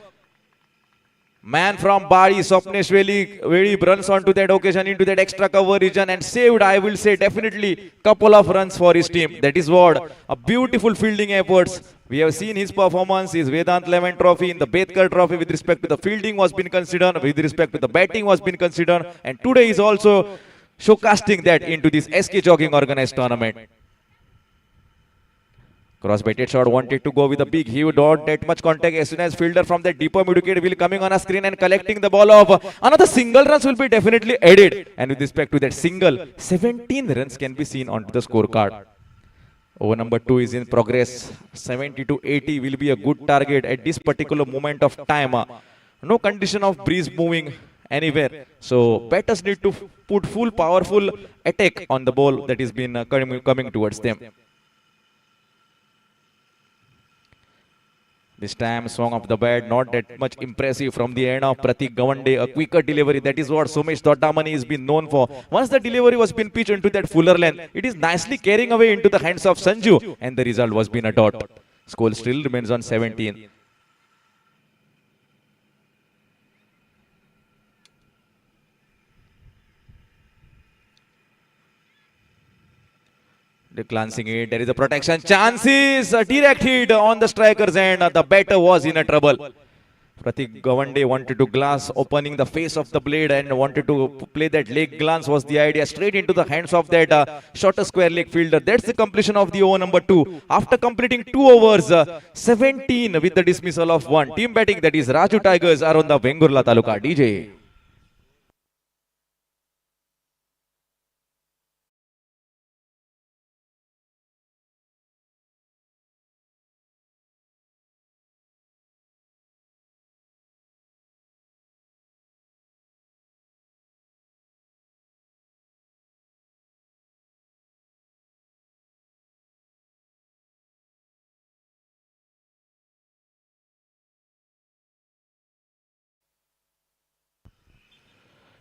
Man from Bari, Swapneshwari runs onto that occasion into that extra cover region and saved, I will say, definitely couple of runs for his team. That is what a beautiful fielding efforts. We have seen his performance, his Vedant Levent Trophy, in the Bedkar Trophy, with respect to the fielding was been considered, with respect to the batting was been considered, and today is also showcasing that into this SK Jogging organized tournament. Cross-baited shot, wanted to go with a big huge dot, that much contact. As soon as fielder from the deeper mid-wicket will coming on a screen and collecting the ball off, another single runs will be definitely added. And with respect to that single, 17 runs can be seen onto the scorecard. Over number 2 is in progress. 70 to 80 will be a good target at this particular moment of time. No condition of breeze moving anywhere, so batters need to put full powerful attack on the ball that is been coming towards them. This time swung off the bat, not that much impressive from the end of Pratik Gawande. A quicker delivery, that is what Somesh Damani has been known for. Once the delivery was been pitched into that fuller length, it is nicely carrying away into the hands of Sanju, and the result was been a dot. Score still remains on 17. The glancing it, there is a protection, chances, a direct hit on the striker's end. The batter was in a trouble. Pratik Gawande wanted to glance, opening the face of the blade, and wanted to play that leg glance was the idea, straight into the hands of that shorter square leg fielder. That's the completion of the over number 2. After completing 2 overs, 17 with the dismissal of 1. Team batting, that is Raju Tigers, are on the Vengurla Taluka. DJ.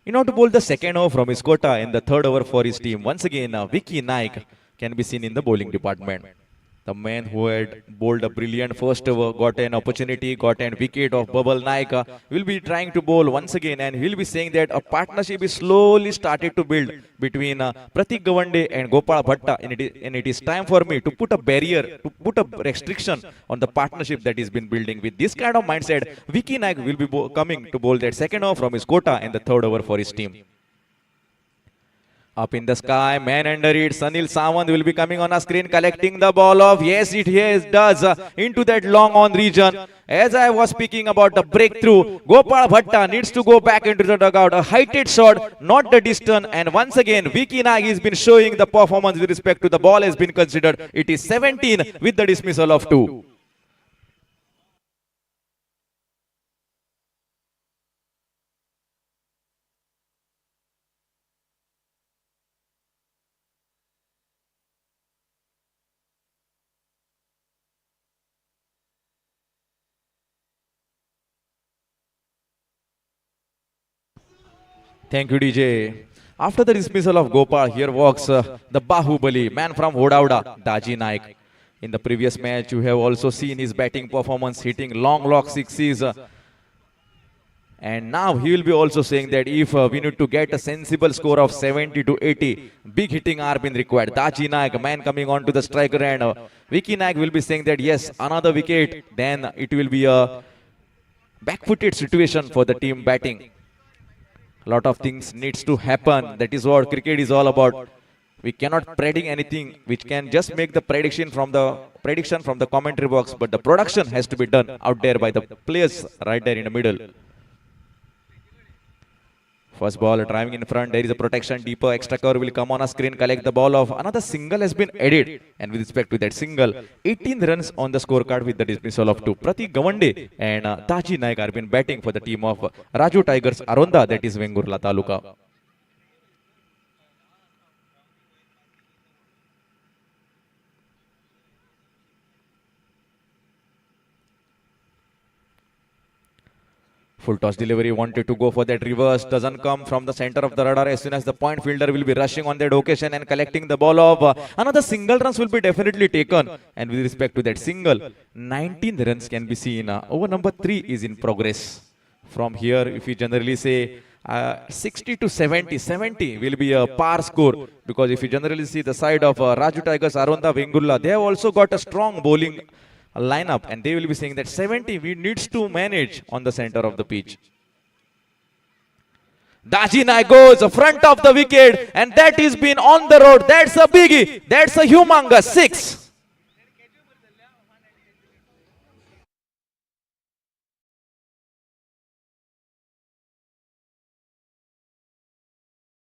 In order to bowl the second over from his quota in the third over for his team, once again, Vicky Naik can be seen in the bowling department. The man who had bowled a brilliant first over got an opportunity, got an wicket of Bubble Naika, will be trying to bowl once again, and he'll be saying that a partnership is slowly started to build between Pratik Gawande and Gopal Bhatta, and it is time for me to put a barrier, to put a restriction on the partnership that is been building. With this kind of mindset, Vicky Naik will be coming to bowl that second over from his quota and the third over for his team. Up in the sky, man under it, Sanil Sawant will be coming on a screen, collecting the ball off. Yes, it does into that long on region. As I was speaking about the breakthrough, Gopal Bhatta needs to go back into the dugout. A heighted shot, not the distance. And once again, Vicky Nag has been showing the performance with respect to the ball has been considered. It is 17 with the dismissal of 2. Thank you, DJ. After the dismissal of Gopal, here walks the Bahubali, man from Hodauda, Daji Naik. In the previous match, you have also seen his batting performance, hitting long lock sixes. And now he will be also saying that if we need to get a sensible score of 70 to 80, big hitting are been required. Daji Naik, man coming on to the striker, and Vicky Naik will be saying that yes, another wicket, then it will be a back-footed situation for the team batting. A lot of things needs to happen. That is what cricket is all about. We cannot predict anything. We can just make the prediction from the commentary box, but the production has to be done out there by the players right there in the middle. First ball driving in front. There is a protection. Deeper extra cover will come on a screen. Collect the ball off. Another single has been added. And with respect to that single, 18 runs on the scorecard with the dismissal of 2. Pratik Gawande and Taji Naik are been batting for the team of Raju Tigers Aronda, that is Vengurla Taluka. Full toss delivery, wanted to go for that reverse, doesn't come from the center of the radar. As soon as the point fielder will be rushing on that occasion and collecting the ball off, another single runs will be definitely taken. And with respect to that single, 19 runs can be seen. Over number 3 is in progress. From here, if we generally say 60 to 70, 70 will be a par score, because if you generally see the side of Raju Tigers, Aronda, Vengulla, they have also got a strong bowling lineup, and they will be saying that 70 we needs to manage on the center of the pitch. Daji Naik goes front of the wicket, and that is been on the road. That's a biggie. That's a humongous 6.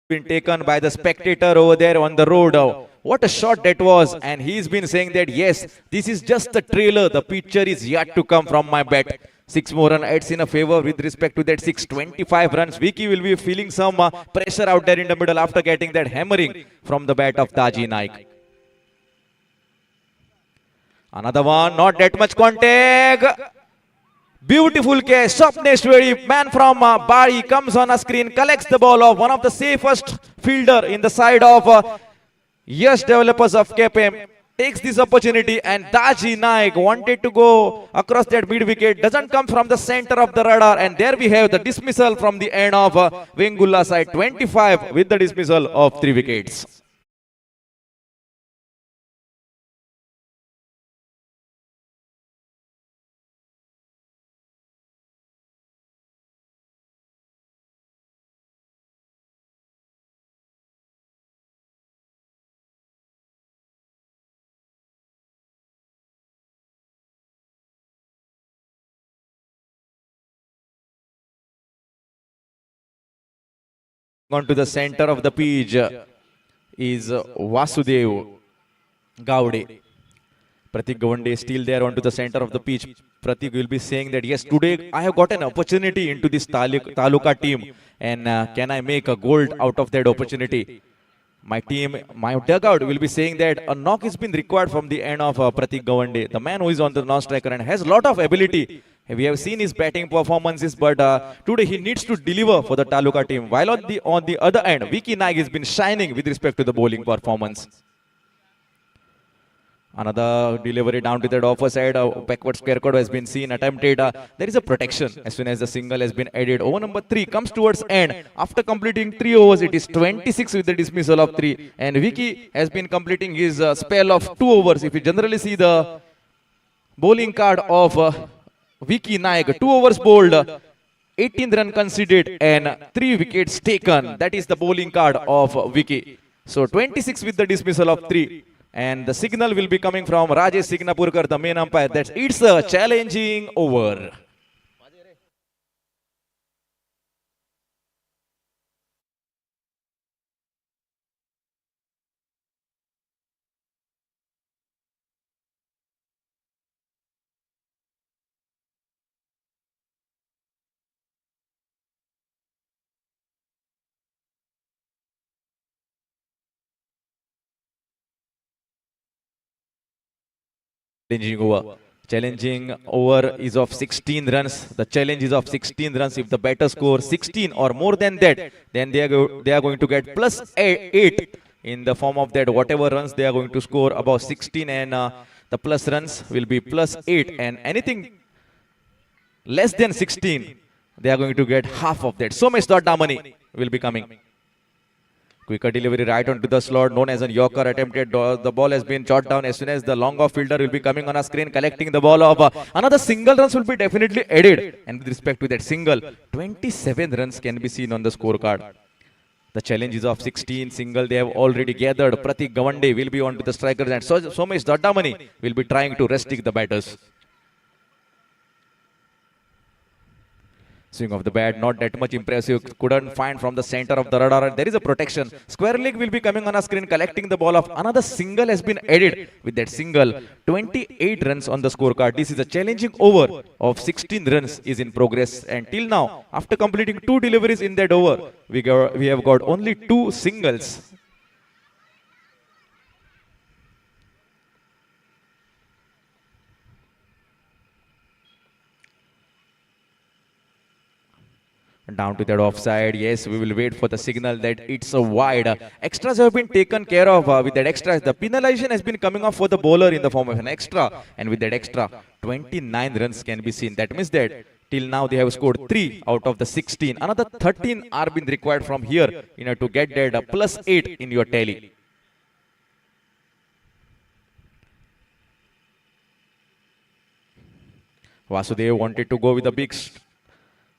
Been taken by the spectator over there on the road. What a shot that was, and he's been saying that yes, this is just the trailer, the picture is yet to come from my bat. 6 more run adds in a favor with respect to that 625 runs. Vicky will be feeling some pressure out there in the middle after getting that hammering from the bat of Daji Naik. Another one, not that much contact. Beautiful catch, Swapneshwari, man from Bari comes on a screen, collects the ball off, one of the safest fielder in the side of Yes developers of KPM, takes this opportunity, and Daji Naik wanted to go across that mid wicket, doesn't come from the center of the radar, and there we have the dismissal from the end of Vengulla side, 25 with the dismissal of 3 wickets. On to the center of the pitch is Vasudev Gowde. Pratik Gawande is still there onto the center of the pitch. Pratik will be saying that yes, today I have got an opportunity into this Taluka team, and can I make a gold out of that opportunity? my dugout will be saying that a knock has been required from the end of Pratik Gawande, the man who is on the non-striker and has a lot of ability. We have seen his batting performances, but today he needs to deliver for the Taluka team. While on the other end, Vicky Naik has been shining with respect to the bowling performance. Another delivery down to that offer side, backward square cord has been seen, attempted. There is a protection as soon as the single has been added. Over number 3 comes towards end. After completing 3 overs, it is 26 with the dismissal of 3. And Vicky has been completing his spell of 2 overs. If you generally see the bowling card of Vicky Naik, 2 overs bowled, 18th run conceded and 3 wickets taken. That is the bowling card of Vicky. So 26 with the dismissal of 3. And the signal will be coming from Rajesh Signapurkar, the main umpire. That's it's a challenging over. Challenging over is of 16 runs. The challenge is of 16 runs. If the batter scores 16 or more than that, then they are going to get plus 8 in the form of that. Whatever runs they are going to score above 16, and the plus runs will be plus 8, and anything less than 16, they are going to get half of that. So much money will be coming. Quicker delivery right onto the slot, known as a Yorker attempted. The ball has been shot down as soon as the long off fielder will be coming on a screen, collecting the ball of another single runs will be definitely added. And with respect to that single, 27 runs can be seen on the scorecard. The challenge is of 16 single they have already gathered. Pratik Gawande will be on to the strikers, and Somesh Daddamani will be trying to restrict the batters. Swing of the bat, not that much impressive. Couldn't find from the center of the radar. There is a protection. Square leg will be coming on a screen, collecting the ball off. Another single has been added. With that single, 28 runs on the scorecard. This is a challenging over of 16 runs is in progress. And till now, after completing 2 deliveries in that over, we have got only 2 singles. Down to that offside. Yes, we will wait for the signal that it's a wide. Extras have been taken care of. With that extra, the penalization has been coming off for the bowler in the form of an extra. And with that extra, 29 runs can be seen. That means that till now they have scored 3 out of the 16. Another 13 are being required from here to get that plus 8 in your tally. Vasudev wanted to go with a big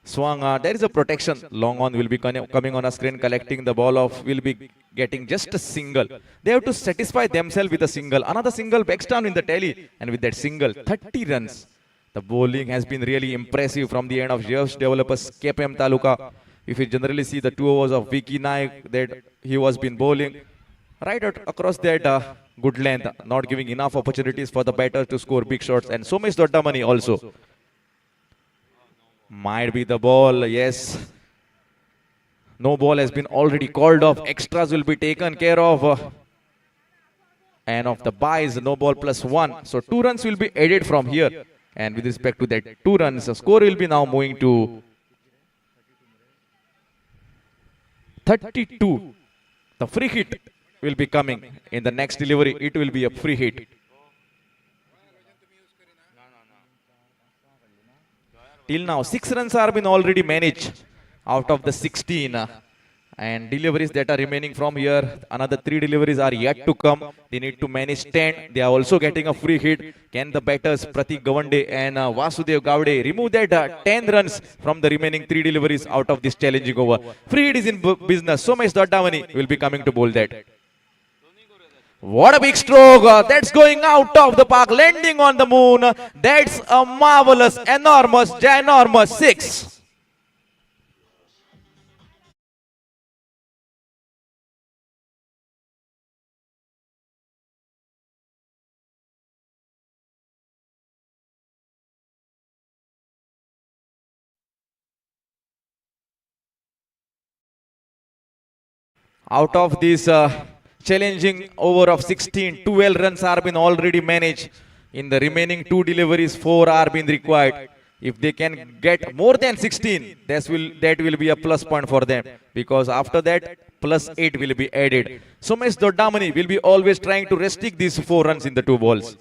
swung. There is a protection. Long on will be coming on a screen, collecting the ball off. Will be getting just a single. They have to satisfy themselves with a single. Another single backs down in the tally, and with that single, 30 runs. The bowling has been really impressive from the end of Yash Developers KPM Taluka. If you generally see the 2 overs of Vicky Naik that he was been bowling right out across that good length, not giving enough opportunities for the batter to score big shots. And Somesh Daddamani also. Might be the ball, yes. No ball has been already called off. Extras will be taken care of. And of the buys, no ball plus 1. So 2 runs will be added from here. And with respect to that 2 runs, the score will be now moving to 32. The free hit will be coming in the next delivery. It will be a free hit. Till now, 6 runs are been already managed out of the 16. And deliveries that are remaining from here, another 3 deliveries are yet to come. They need to manage 10. They are also getting a free hit. Can the batters Pratik Gawande and Vasudev Gowde remove that 10 runs from the remaining 3 deliveries out of this challenging over? Free hit is in business. Somesh Daddamani will be coming to bowl that. What a big stroke. That's going out of the park, landing on the moon. That's a marvelous, enormous, ginormous 6. Out of these challenging over of 16, 12 runs are been already managed. In the remaining 2 deliveries, 4 are being required. If they can get more than 16, that will be a plus point for them, because after that plus 8 will be added. Somesh Dodamani will be always trying to restrict these 4 runs in the 2 balls.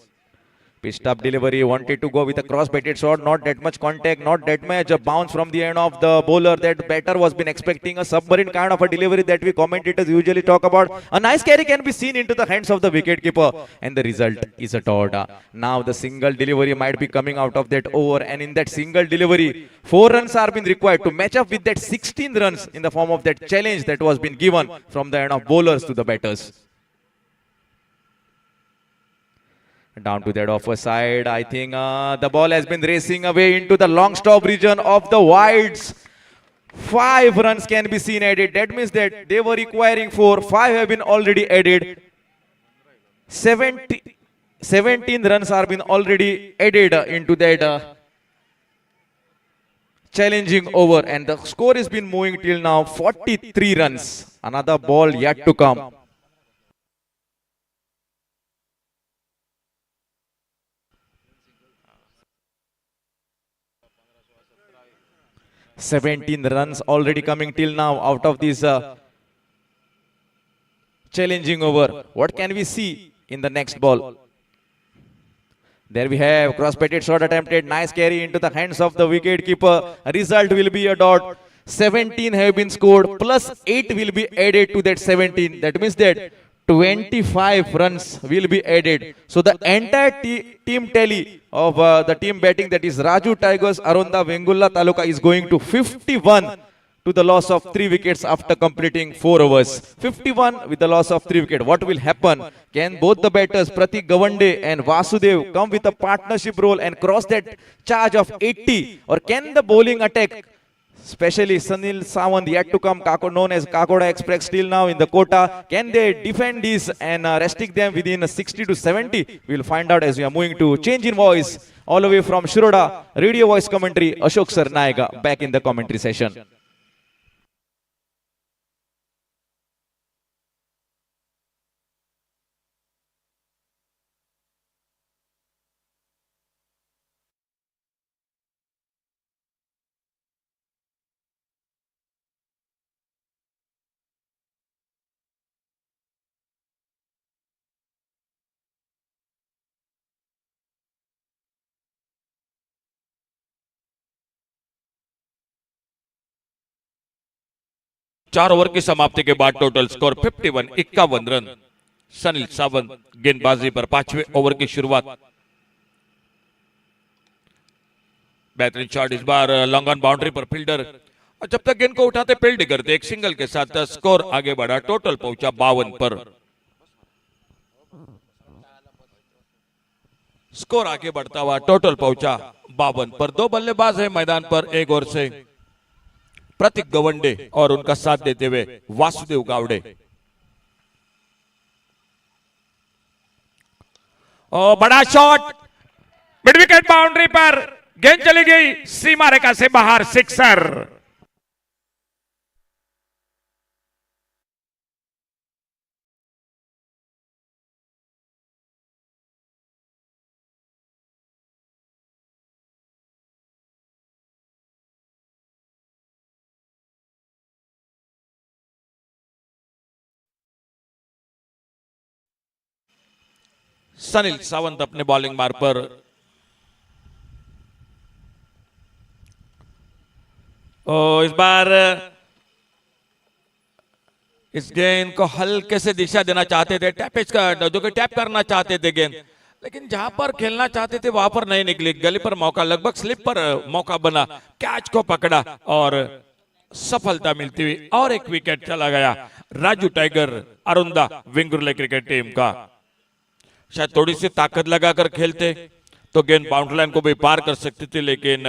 Pitched up delivery, wanted to go with a cross-batted shot, not that much contact, not that much a bounce from the end of the bowler. That batter was been expecting a submarine kind of a delivery that we commentators usually talk about. A nice carry can be seen into the hands of the wicketkeeper, and the result is a dot. Now the single delivery might be coming out of that over, and in that single delivery, 4 runs are being required to match up with that 16 runs in the form of that challenge that was been given from the end of bowlers to the batters. Down to that offer side, I think the ball has been racing away into the long stop region of the wides. 5 runs can be seen added. That means that they were requiring 4. 5 have been already added. 17 runs are been already added into that challenging over, and the score has been moving till now 43 runs. Another ball yet to come. 17 runs already coming till now out of this challenging over. What can we see in the next ball? There we have cross-batted shot attempted. Nice carry into the hands of the wicket keeper. Result will be a dot. 17 have been scored, plus 8 will be added to that 17. That means that 25 runs will be added. So the entire team tally of the team batting, that is Raju Tigers, Arunda, Vengulla Taluka, is going to 51 to the loss of 3 wickets after completing 4 overs. 51 with the loss of 3 wickets. What will happen? Can both the batters, Pratik Gawande and Vasudev, come with a partnership role and cross that charge of 80? Or can the bowling attack, especially Sunil Sawant yet to come, known as Kakoda Express still now in the quota, can they defend this and restrict them within 60 to 70? We'll find out as we are moving to change in voice all the way from Shiroda. Radio voice commentary, Ashok Sir Nayaga back in the commentary session. चार over की समाप्ति के बाद total score 51, 51 run. Sunil Sawant गेंदबाजी पर 5वें over की शुरुआत। बेहतरीन शॉट इस बार लॉन्ग ऑन बाउंड्री पर फील्डर, और जब तक गेंद को उठाते फील्ड करते एक सिंगल के साथ स्कोर आगे बढ़ा, टोटल पहुंचा 52 पर। स्कोर आगे बढ़ता हुआ टोटल पहुंचा 52 पर। 2 बल्लेबाज है मैदान पर, एक ओर से प्रतीक गवंडे और उनका साथ देते हुए वासुदेव गावड़े। बड़ा शॉट मिड विकेट बाउंड्री पर, गेंद चली गई सीमा रेखा से बाहर, सिक्सर। सनील सावंत अपने बॉलिंग मार्ग पर इस बार इस गेंद को हल्के से दिशा देना चाहते थे, टैपेज का जो कि टैप करना चाहते थे गेंद, लेकिन जहां पर खेलना चाहते थे वहां पर नहीं निकली। गली पर मौका, लगभग स्लिप पर मौका बना, कैच को पकड़ा और सफलता मिलती हुई और एक विकेट चला गया Raju tiger Aronda Vengurla cricket team का। शायद थोड़ी सी ताकत लगाकर खेलते तो गेंद बाउंड्री लाइन को भी पार कर सकती थी, लेकिन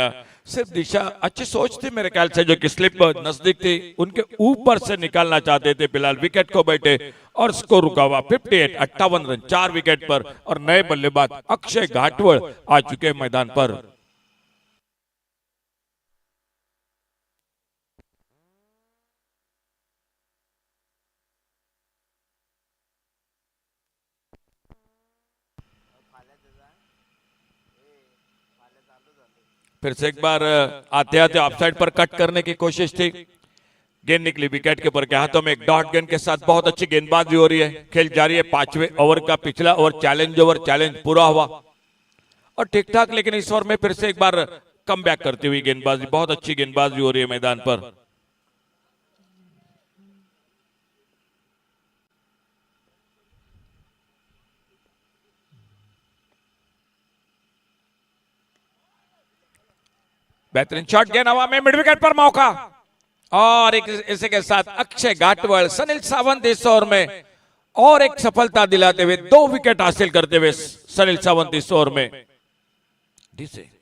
सिर्फ दिशा, अच्छी सोच थी मेरे ख्याल से, जो कि स्लिप नजदीक थी, उनके ऊपर से निकालना चाहते थे। फिलहाल विकेट को बैठे और स्कोर रुका हुआ 58, 58 रन 4 विकेट पर, और नए बल्लेबाज अक्षय घाटवड़ आ चुके मैदान पर। फिर से एक बार आते आते ऑफसाइड पर कट करने की कोशिश थी, गेंद निकली विकेट के ऊपर के हाथों में। एक डॉट गेंद के साथ बहुत अच्छी गेंदबाजी हो रही है। खेल जारी है, 5वें ओवर का पिछला ओवर चैलेंज पूरा हुआ और ठीक ठाक, लेकिन इस ओवर में फिर से एक बार कम बैक करती हुई गेंदबाजी, बहुत अच्छी गेंदबाजी हो रही है मैदान पर। बेहतरीन शॉट, गेंद हवा में, मिड विकेट पर मौका और इसी के साथ अक्षय घाटवल, सनील सावंत इस ओवर में और एक सफलता दिलाते हुए 2 विकेट हासिल करते हुए सनील सावंत इस ओवर में। डीसे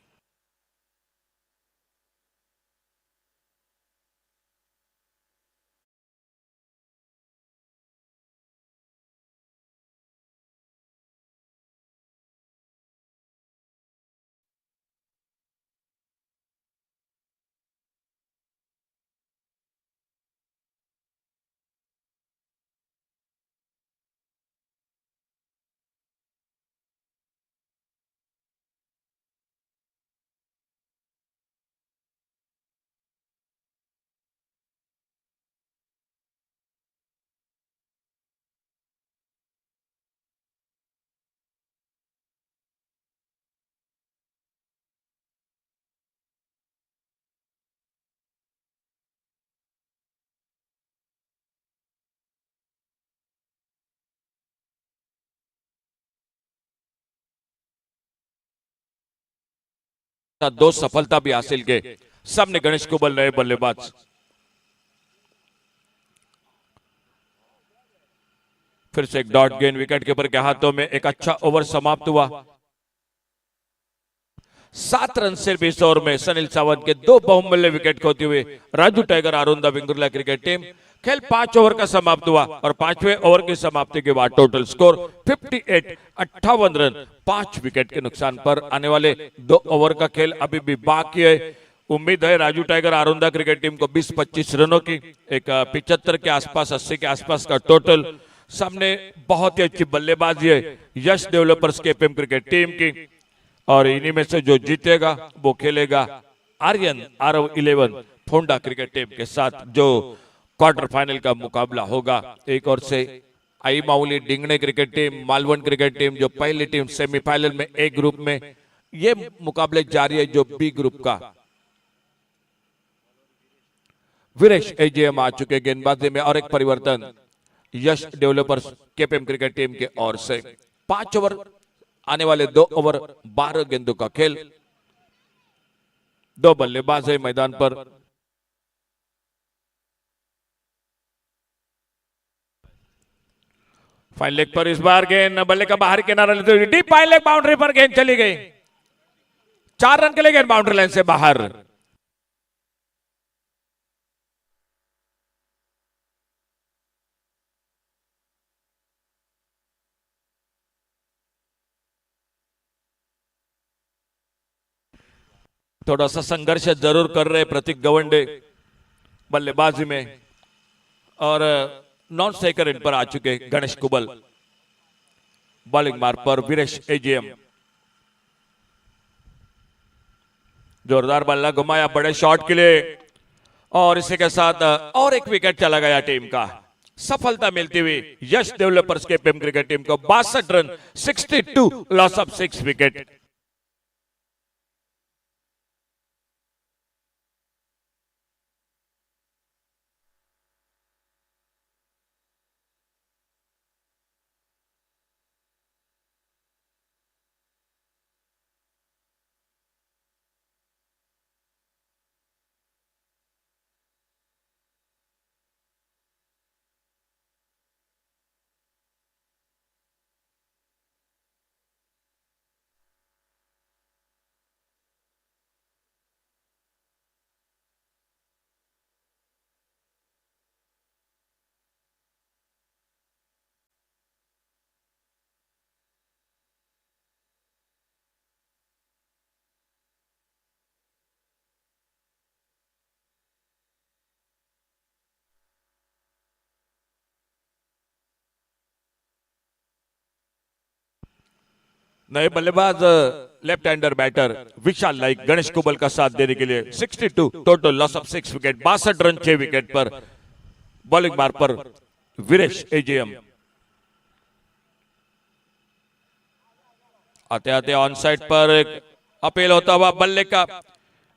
2 सफलता भी हासिल के। सामने गणेश कुबल नए बल्लेबाज। फिर से एक डॉट गेंद विकेट कीपर के हाथों में। एक अच्छा ओवर समाप्त हुआ। 7 रन से 20 ओवर में सनील सावंत के 2 बहुमूल्य विकेट खोते हुए राजू टाइगर आरुंदा विंगुर्ला क्रिकेट टीम। खेल 5 ओवर का समाप्त हुआ और 5वें ओवर की समाप्ति के बाद टोटल स्कोर 58 रन 5 विकेट के नुकसान पर। आने वाले 2 ओवर का खेल अभी भी बाकी है। उम्मीद है राजू टाइगर आरुंदा क्रिकेट टीम को 20-25 रनों की, एक 75 के आसपास 80 के आसपास का टोटल। सामने बहुत ही अच्छी बल्लेबाजी है यश डेवलपर्स के केपीएम क्रिकेट टीम की और इन्हीं में से जो जीतेगा वो खेलेगा आर्यन आरव 11 फोंडा क्रिकेट टीम के साथ, जो क्वार्टर फाइनल का मुकाबला होगा। एक और से Aai Mauli Dingne cricket team, Malvan cricket team जो पहली टीम सेमीफाइनल में ए ग्रुप में। ये मुकाबले जारी है जो बी ग्रुप का। वीरेश एजीएम आ चुके गेंदबाजी में और एक परिवर्तन यश डेवलपर्स केपीएम क्रिकेट टीम के ओर से। 5 ओवर आने वाले 2 ओवर 12 गेंदों का खेल। 2 बल्लेबाज है मैदान पर। फाइन लेग पर इस बार गेंद बल्ले का बाहर किनारा लेते हुए डीप फाइन लेग बाउंड्री पर गेंद चली गई। 4 रन के लिए गेंद बाउंड्री लाइन से बाहर। थोड़ा सा संघर्ष जरूर कर रहे प्रतीक गवंडे बल्लेबाजी में और नॉन स्ट्राइकर इन पर आ चुके गणेश कुबल। बॉलिंग मार्ग पर वीरेश एजीएम। जोरदार बल्ला घुमाया बड़े शॉट के लिए और इसी के साथ और एक विकेट चला गया टीम का। सफलता मिलती हुई यश डेवलपर्स के केपीएम क्रिकेट टीम को 62 रन 62 लॉस ऑफ 6 विकेट। नए बल्लेबाज लेफ्ट हैंडर बैटर विशाल लाइक गणेश कुबल का साथ देने के लिए 62 total loss of 6 wicket 62 run 6 wicket पर बॉलिंग मार पर वीरेश एजेएम आते आते ऑन साइड पर एक अपील होता हुआ बल्ले का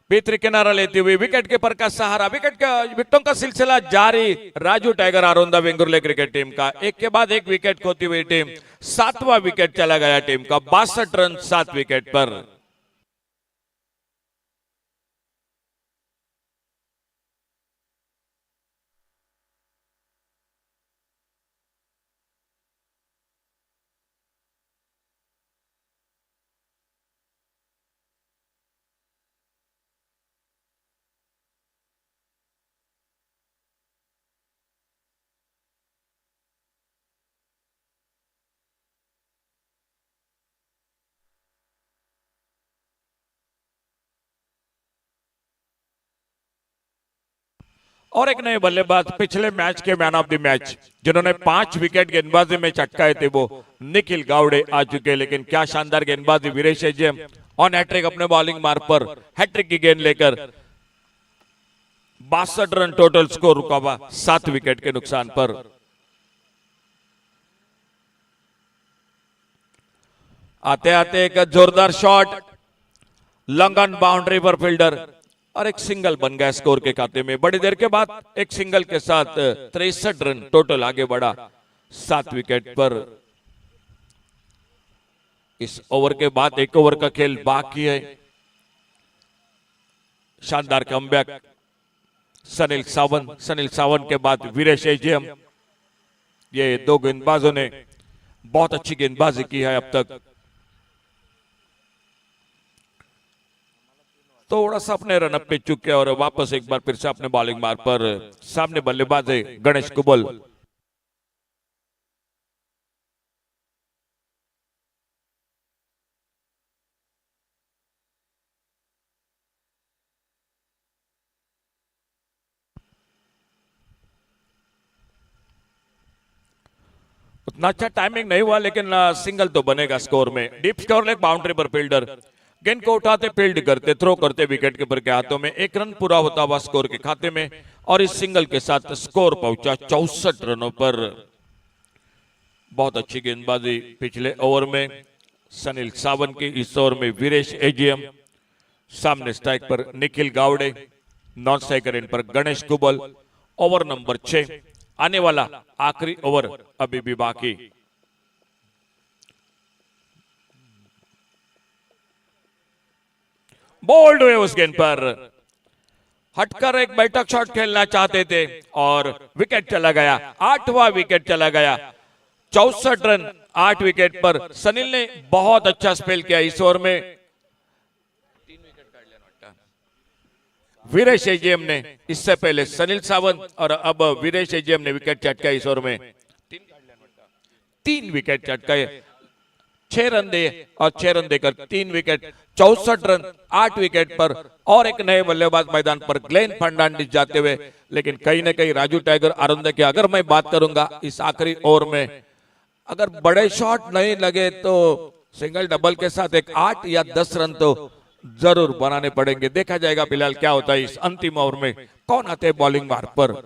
भीतरी किनारा लेते हुए विकेट कीपर का सहारा विकेटों का सिलसिला जारी Raju tiger Aronda Vengurla cricket team का एक के बाद एक विकेट खोती हुई टीम 7वां विकेट चला गया टीम का 62 रन 7 विकेट पर। और एक नए बल्लेबाज पिछले मैच के मैन ऑफ द मैच जिन्होंने 5 विकेट गेंदबाजी में चटकाए थे वो निखिल गावड़े आ चुके, लेकिन क्या शानदार गेंदबाजी वीरेश एजेएम ऑन हैट्रिक अपने बॉलिंग मार पर हैट्रिक की गेंद लेकर 62 रन टोटल स्कोर रुका हुआ 7 विकेट के नुकसान पर। आते आते एक जोरदार शॉट लॉन्ग ऑन बाउंड्री पर फील्डर और एक सिंगल बन गया स्कोर के खाते में। बड़ी देर के बाद एक सिंगल के साथ 63 रन टोटल आगे बढ़ा 7 विकेट पर। इस ओवर के बाद एक ओवर का खेल बाकी है। शानदार कमबैक सनील सावन के बाद वीरेश एजेएम, ये दो गेंदबाजों ने बहुत अच्छी गेंदबाजी की है अब तक। थोड़ा सा अपने रनअप पे चुके और वापस एक बार फिर से अपने बॉलिंग मार पर सामने बल्लेबाज है गणेश कुबल। उतना अच्छा टाइमिंग नहीं हुआ लेकिन सिंगल तो बनेगा स्कोर में। डीप स्कोर लेग बाउंड्री पर फील्डर गेंद को उठाते फील्ड करते थ्रो करते विकेट कीपर के हाथों में 1 रन पूरा होता हुआ स्कोर के खाते में और इस सिंगल के साथ स्कोर पहुंचा 64 रनों पर। बहुत अच्छी गेंदबाजी पिछले ओवर में सनील सावन की, इस ओवर में वीरेश एजेएम, सामने स्ट्राइक पर Nikhil Gawde, non striker end पर गणेश कुबल। ओवर नंबर 6 आने वाला आखिरी ओवर अभी भी बाकी। बोल्ड हुए उस गेंद पर, हटकर एक बैठक शॉट खेलना चाहते थे और विकेट चला गया, 8वां विकेट चला गया। 64 रन 8 विकेट पर। सनील ने बहुत अच्छा स्पेल किया इस ओवर में। वीरेश एजेएम ने इससे पहले सनील सावंत और अब वीरेश एजेएम ने विकेट चटकाया इस ओवर में। 3 विकेट चटकाए, 6 रन दे और 6 रन देकर 3 विकेट, 64 रन 8 विकेट पर। और एक नए बल्लेबाज मैदान पर ग्लेन फर्नांडिस जाते हुए, लेकिन कहीं ना कहीं राजू टाइगर आरोंदा की अगर मैं बात करूंगा इस आखिरी ओवर में, अगर बड़े शॉट नहीं लगे तो सिंगल डबल के साथ एक 8 या 10 रन तो जरूर बनाने पड़ेंगे। देखा जाएगा फिलहाल क्या होता है इस अंतिम ओवर में, कौन आते हैं बॉलिंग मार्ग पर।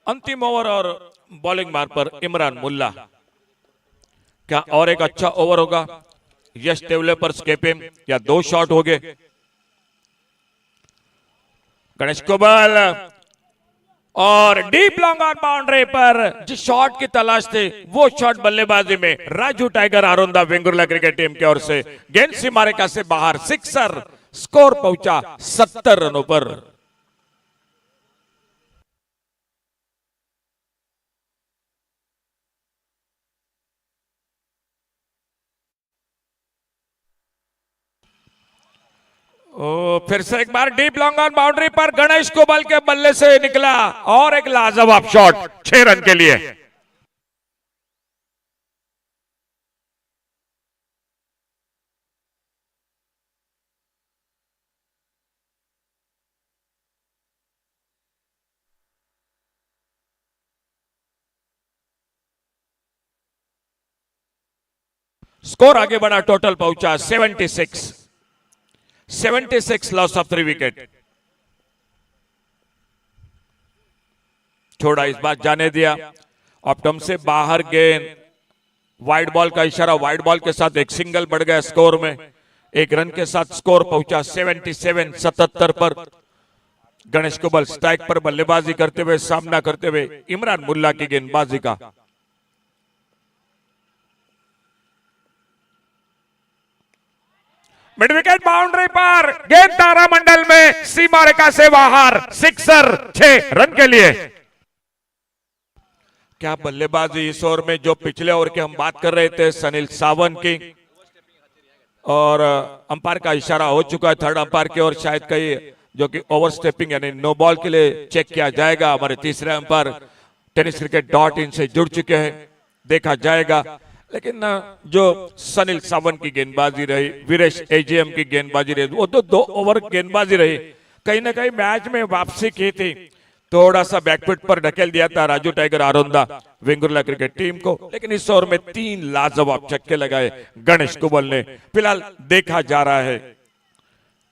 अंतिम ओवर और बॉलिंग मार पर इमरान मुल्ला। क्या और एक अच्छा ओवर होगा? यश डेवलपर्स केपीएम या 2 शॉट हो गए? गणेश कुबल और डीप लॉन्ग ऑन बाउंड्री पर जिस शॉट की तलाश थी वो शॉट बल्लेबाजी में Raju tiger Aronda Vengurla cricket team की ओर से गेंद सीमारेखा से बाहर, सिक्सर। स्कोर पहुंचा 70 रनों पर। फिर से एक बार डीप लॉन्ग ऑन बाउंड्री पर गणेश कुबल के बल्ले से निकला और एक लाजवाब शॉट 6 रन के लिए। स्कोर आगे बढ़ा, टोटल पहुंचा 76 लॉस ऑफ 3 विकेट। छोड़ा, इस बार जाने दिया, ऑप्टम से बाहर गेंद, वाइड बॉल का इशारा, वाइड बॉल के साथ एक सिंगल बढ़ गया स्कोर में, 1 रन के साथ स्कोर पहुंचा 77 पर। गणेश कुबल स्ट्राइक पर बल्लेबाजी करते हुए सामना करते हुए इमरान मुल्ला की गेंदबाजी का। मिड विकेट बाउंड्री पर गेंद तारामंडल में सीमा रेखा से बाहर, सिक्सर 6 रन के लिए। क्या बल्लेबाजी इस ओवर में, जो पिछले ओवर की हम बात कर रहे थे सनील सावंत की, और अंपायर का इशारा हो चुका है थर्ड अंपायर की ओर, शायद कहीं जो कि ओवर स्टेपिंग यानी नो बॉल के लिए चेक किया जाएगा। हमारे तीसरे अंपायर tenniscricket.in से जुड़ चुके हैं, देखा जाएगा। लेकिन जो सनील सावंत की गेंदबाजी रही, वीरेश एजीएम की गेंदबाजी रही, वो तो 2 ओवर गेंदबाजी रही, कहीं ना कहीं मैच में वापसी की थी, थोड़ा सा बैकफुट पर ढकेल दिया था Raju tiger Aronda Vengurla cricket team को। लेकिन इस ओवर में 3 लाजवाब छक्के लगाए गणेश कुबल ने। फिलहाल देखा जा रहा है,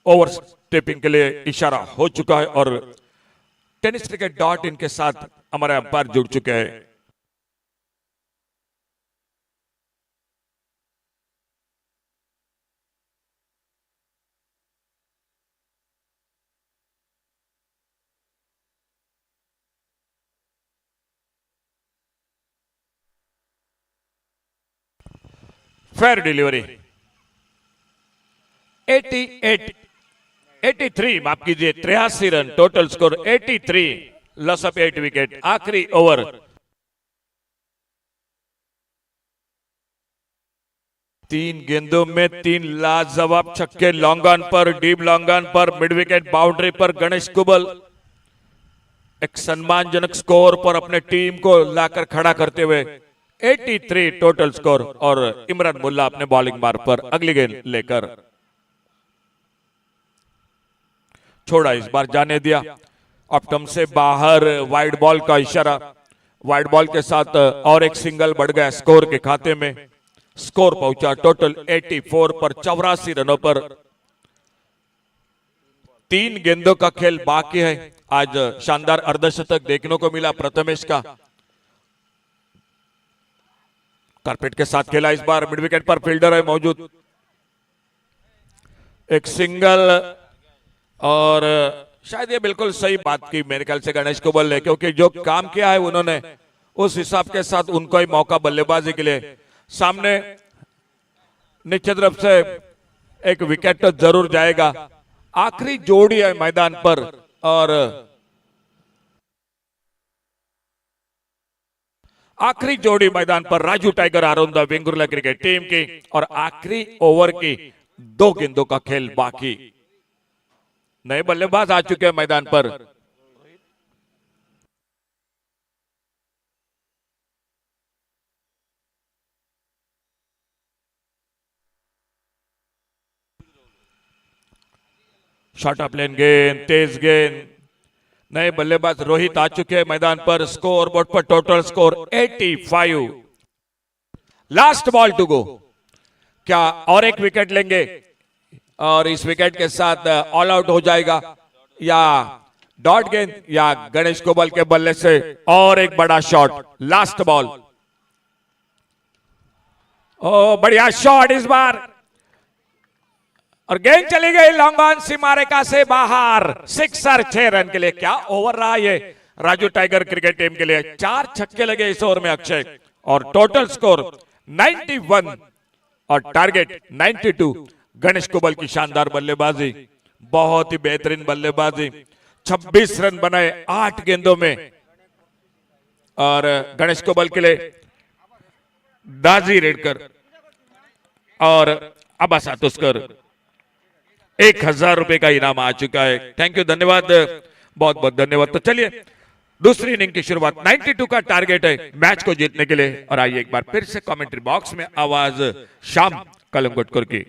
ओवर स्टेपिंग के लिए इशारा हो चुका है और tenniscricket.in के साथ हमारे अंपायर जुड़ चुके हैं। फेयर डिलीवरी 83 माफ कीजिए 83 run, total score 83, loss of 8 wicket. आखिरी ओवर, 3 गेंदों में 3 लाजवाब छक्के, लॉन्ग ऑन पर, डीप लॉन्ग ऑन पर, मिड विकेट बाउंड्री पर गणेश कुबल एक सम्मानजनक स्कोर पर अपने टीम को लाकर खड़ा करते हुए 83 टोटल स्कोर। और इमरान मुल्ला अपने बॉलिंग मार्ग पर अगली गेंद लेकर छोड़ा, इस बार जाने दिया, ऑप्टम से बाहर, वाइड बॉल का इशारा, वाइड बॉल के साथ और एक सिंगल बढ़ गया स्कोर के खाते में। स्कोर पहुंचा टोटल 84 पर, 84 रनों पर। 3 गेंदों का खेल बाकी है। आज शानदार अर्धशतक देखने को मिला प्रथमेश का, कारपेट के साथ खेला। इस बार मिड विकेट पर फील्डर है मौजूद, एक सिंगल, और शायद ये बिल्कुल सही बात की मेरे ख्याल से गणेश कुबल ने, क्योंकि जो काम किया है उन्होंने उस हिसाब के साथ उनको ही मौका बल्लेबाजी के लिए। सामने निश्चित रूप से एक विकेट तो जरूर जाएगा। आखिरी जोड़ी है मैदान पर, और आखिरी जोड़ी मैदान पर Raju tiger Aronda Vengurla cricket team की, और आखिरी ओवर की 2 गेंदों का खेल बाकी। नए बल्लेबाज आ चुके हैं मैदान पर। शॉर्ट ऑफ लेन गेंद, तेज गेंद। नए बल्लेबाज रोहित आ चुके हैं मैदान पर। स्कोर बोर्ड पर total score 85। Last ball to go, क्या और एक विकेट लेंगे और इस विकेट के साथ ऑल आउट हो जाएगा, या डॉट गेंद, या गणेश कुबल के बल्ले से और एक बड़ा शॉट। लास्ट बॉल, ओ बढ़िया शॉट इस बार, और गेंद चली गई लॉन्ग ऑन सीमा रेखा से बाहर, सिक्सर 6 रन के लिए। क्या ओवर रहा ये राजू टाइगर क्रिकेट टीम के लिए। 4 छक्के लगे इस ओवर में अक्षय, और टोटल स्कोर 91 और टारगेट 92। गणेश कुबल की शानदार बल्लेबाजी, बहुत ही बेहतरीन बल्लेबाजी। 26 रन बनाए 8 गेंदों में, और गणेश कुबल के लिए दाजी रेडकर और अब्बास आतुस्कर 1000 रुपए का इनाम आ चुका है। थैंक यू, धन्यवाद, बहुत बहुत धन्यवाद। तो चलिए दूसरी इनिंग की शुरुआत, 92 का टारगेट है मैच को जीतने के लिए। और आइए एक बार फिर से कमेंट्री बॉक्स में आवाज शाम कलमगुटकर की।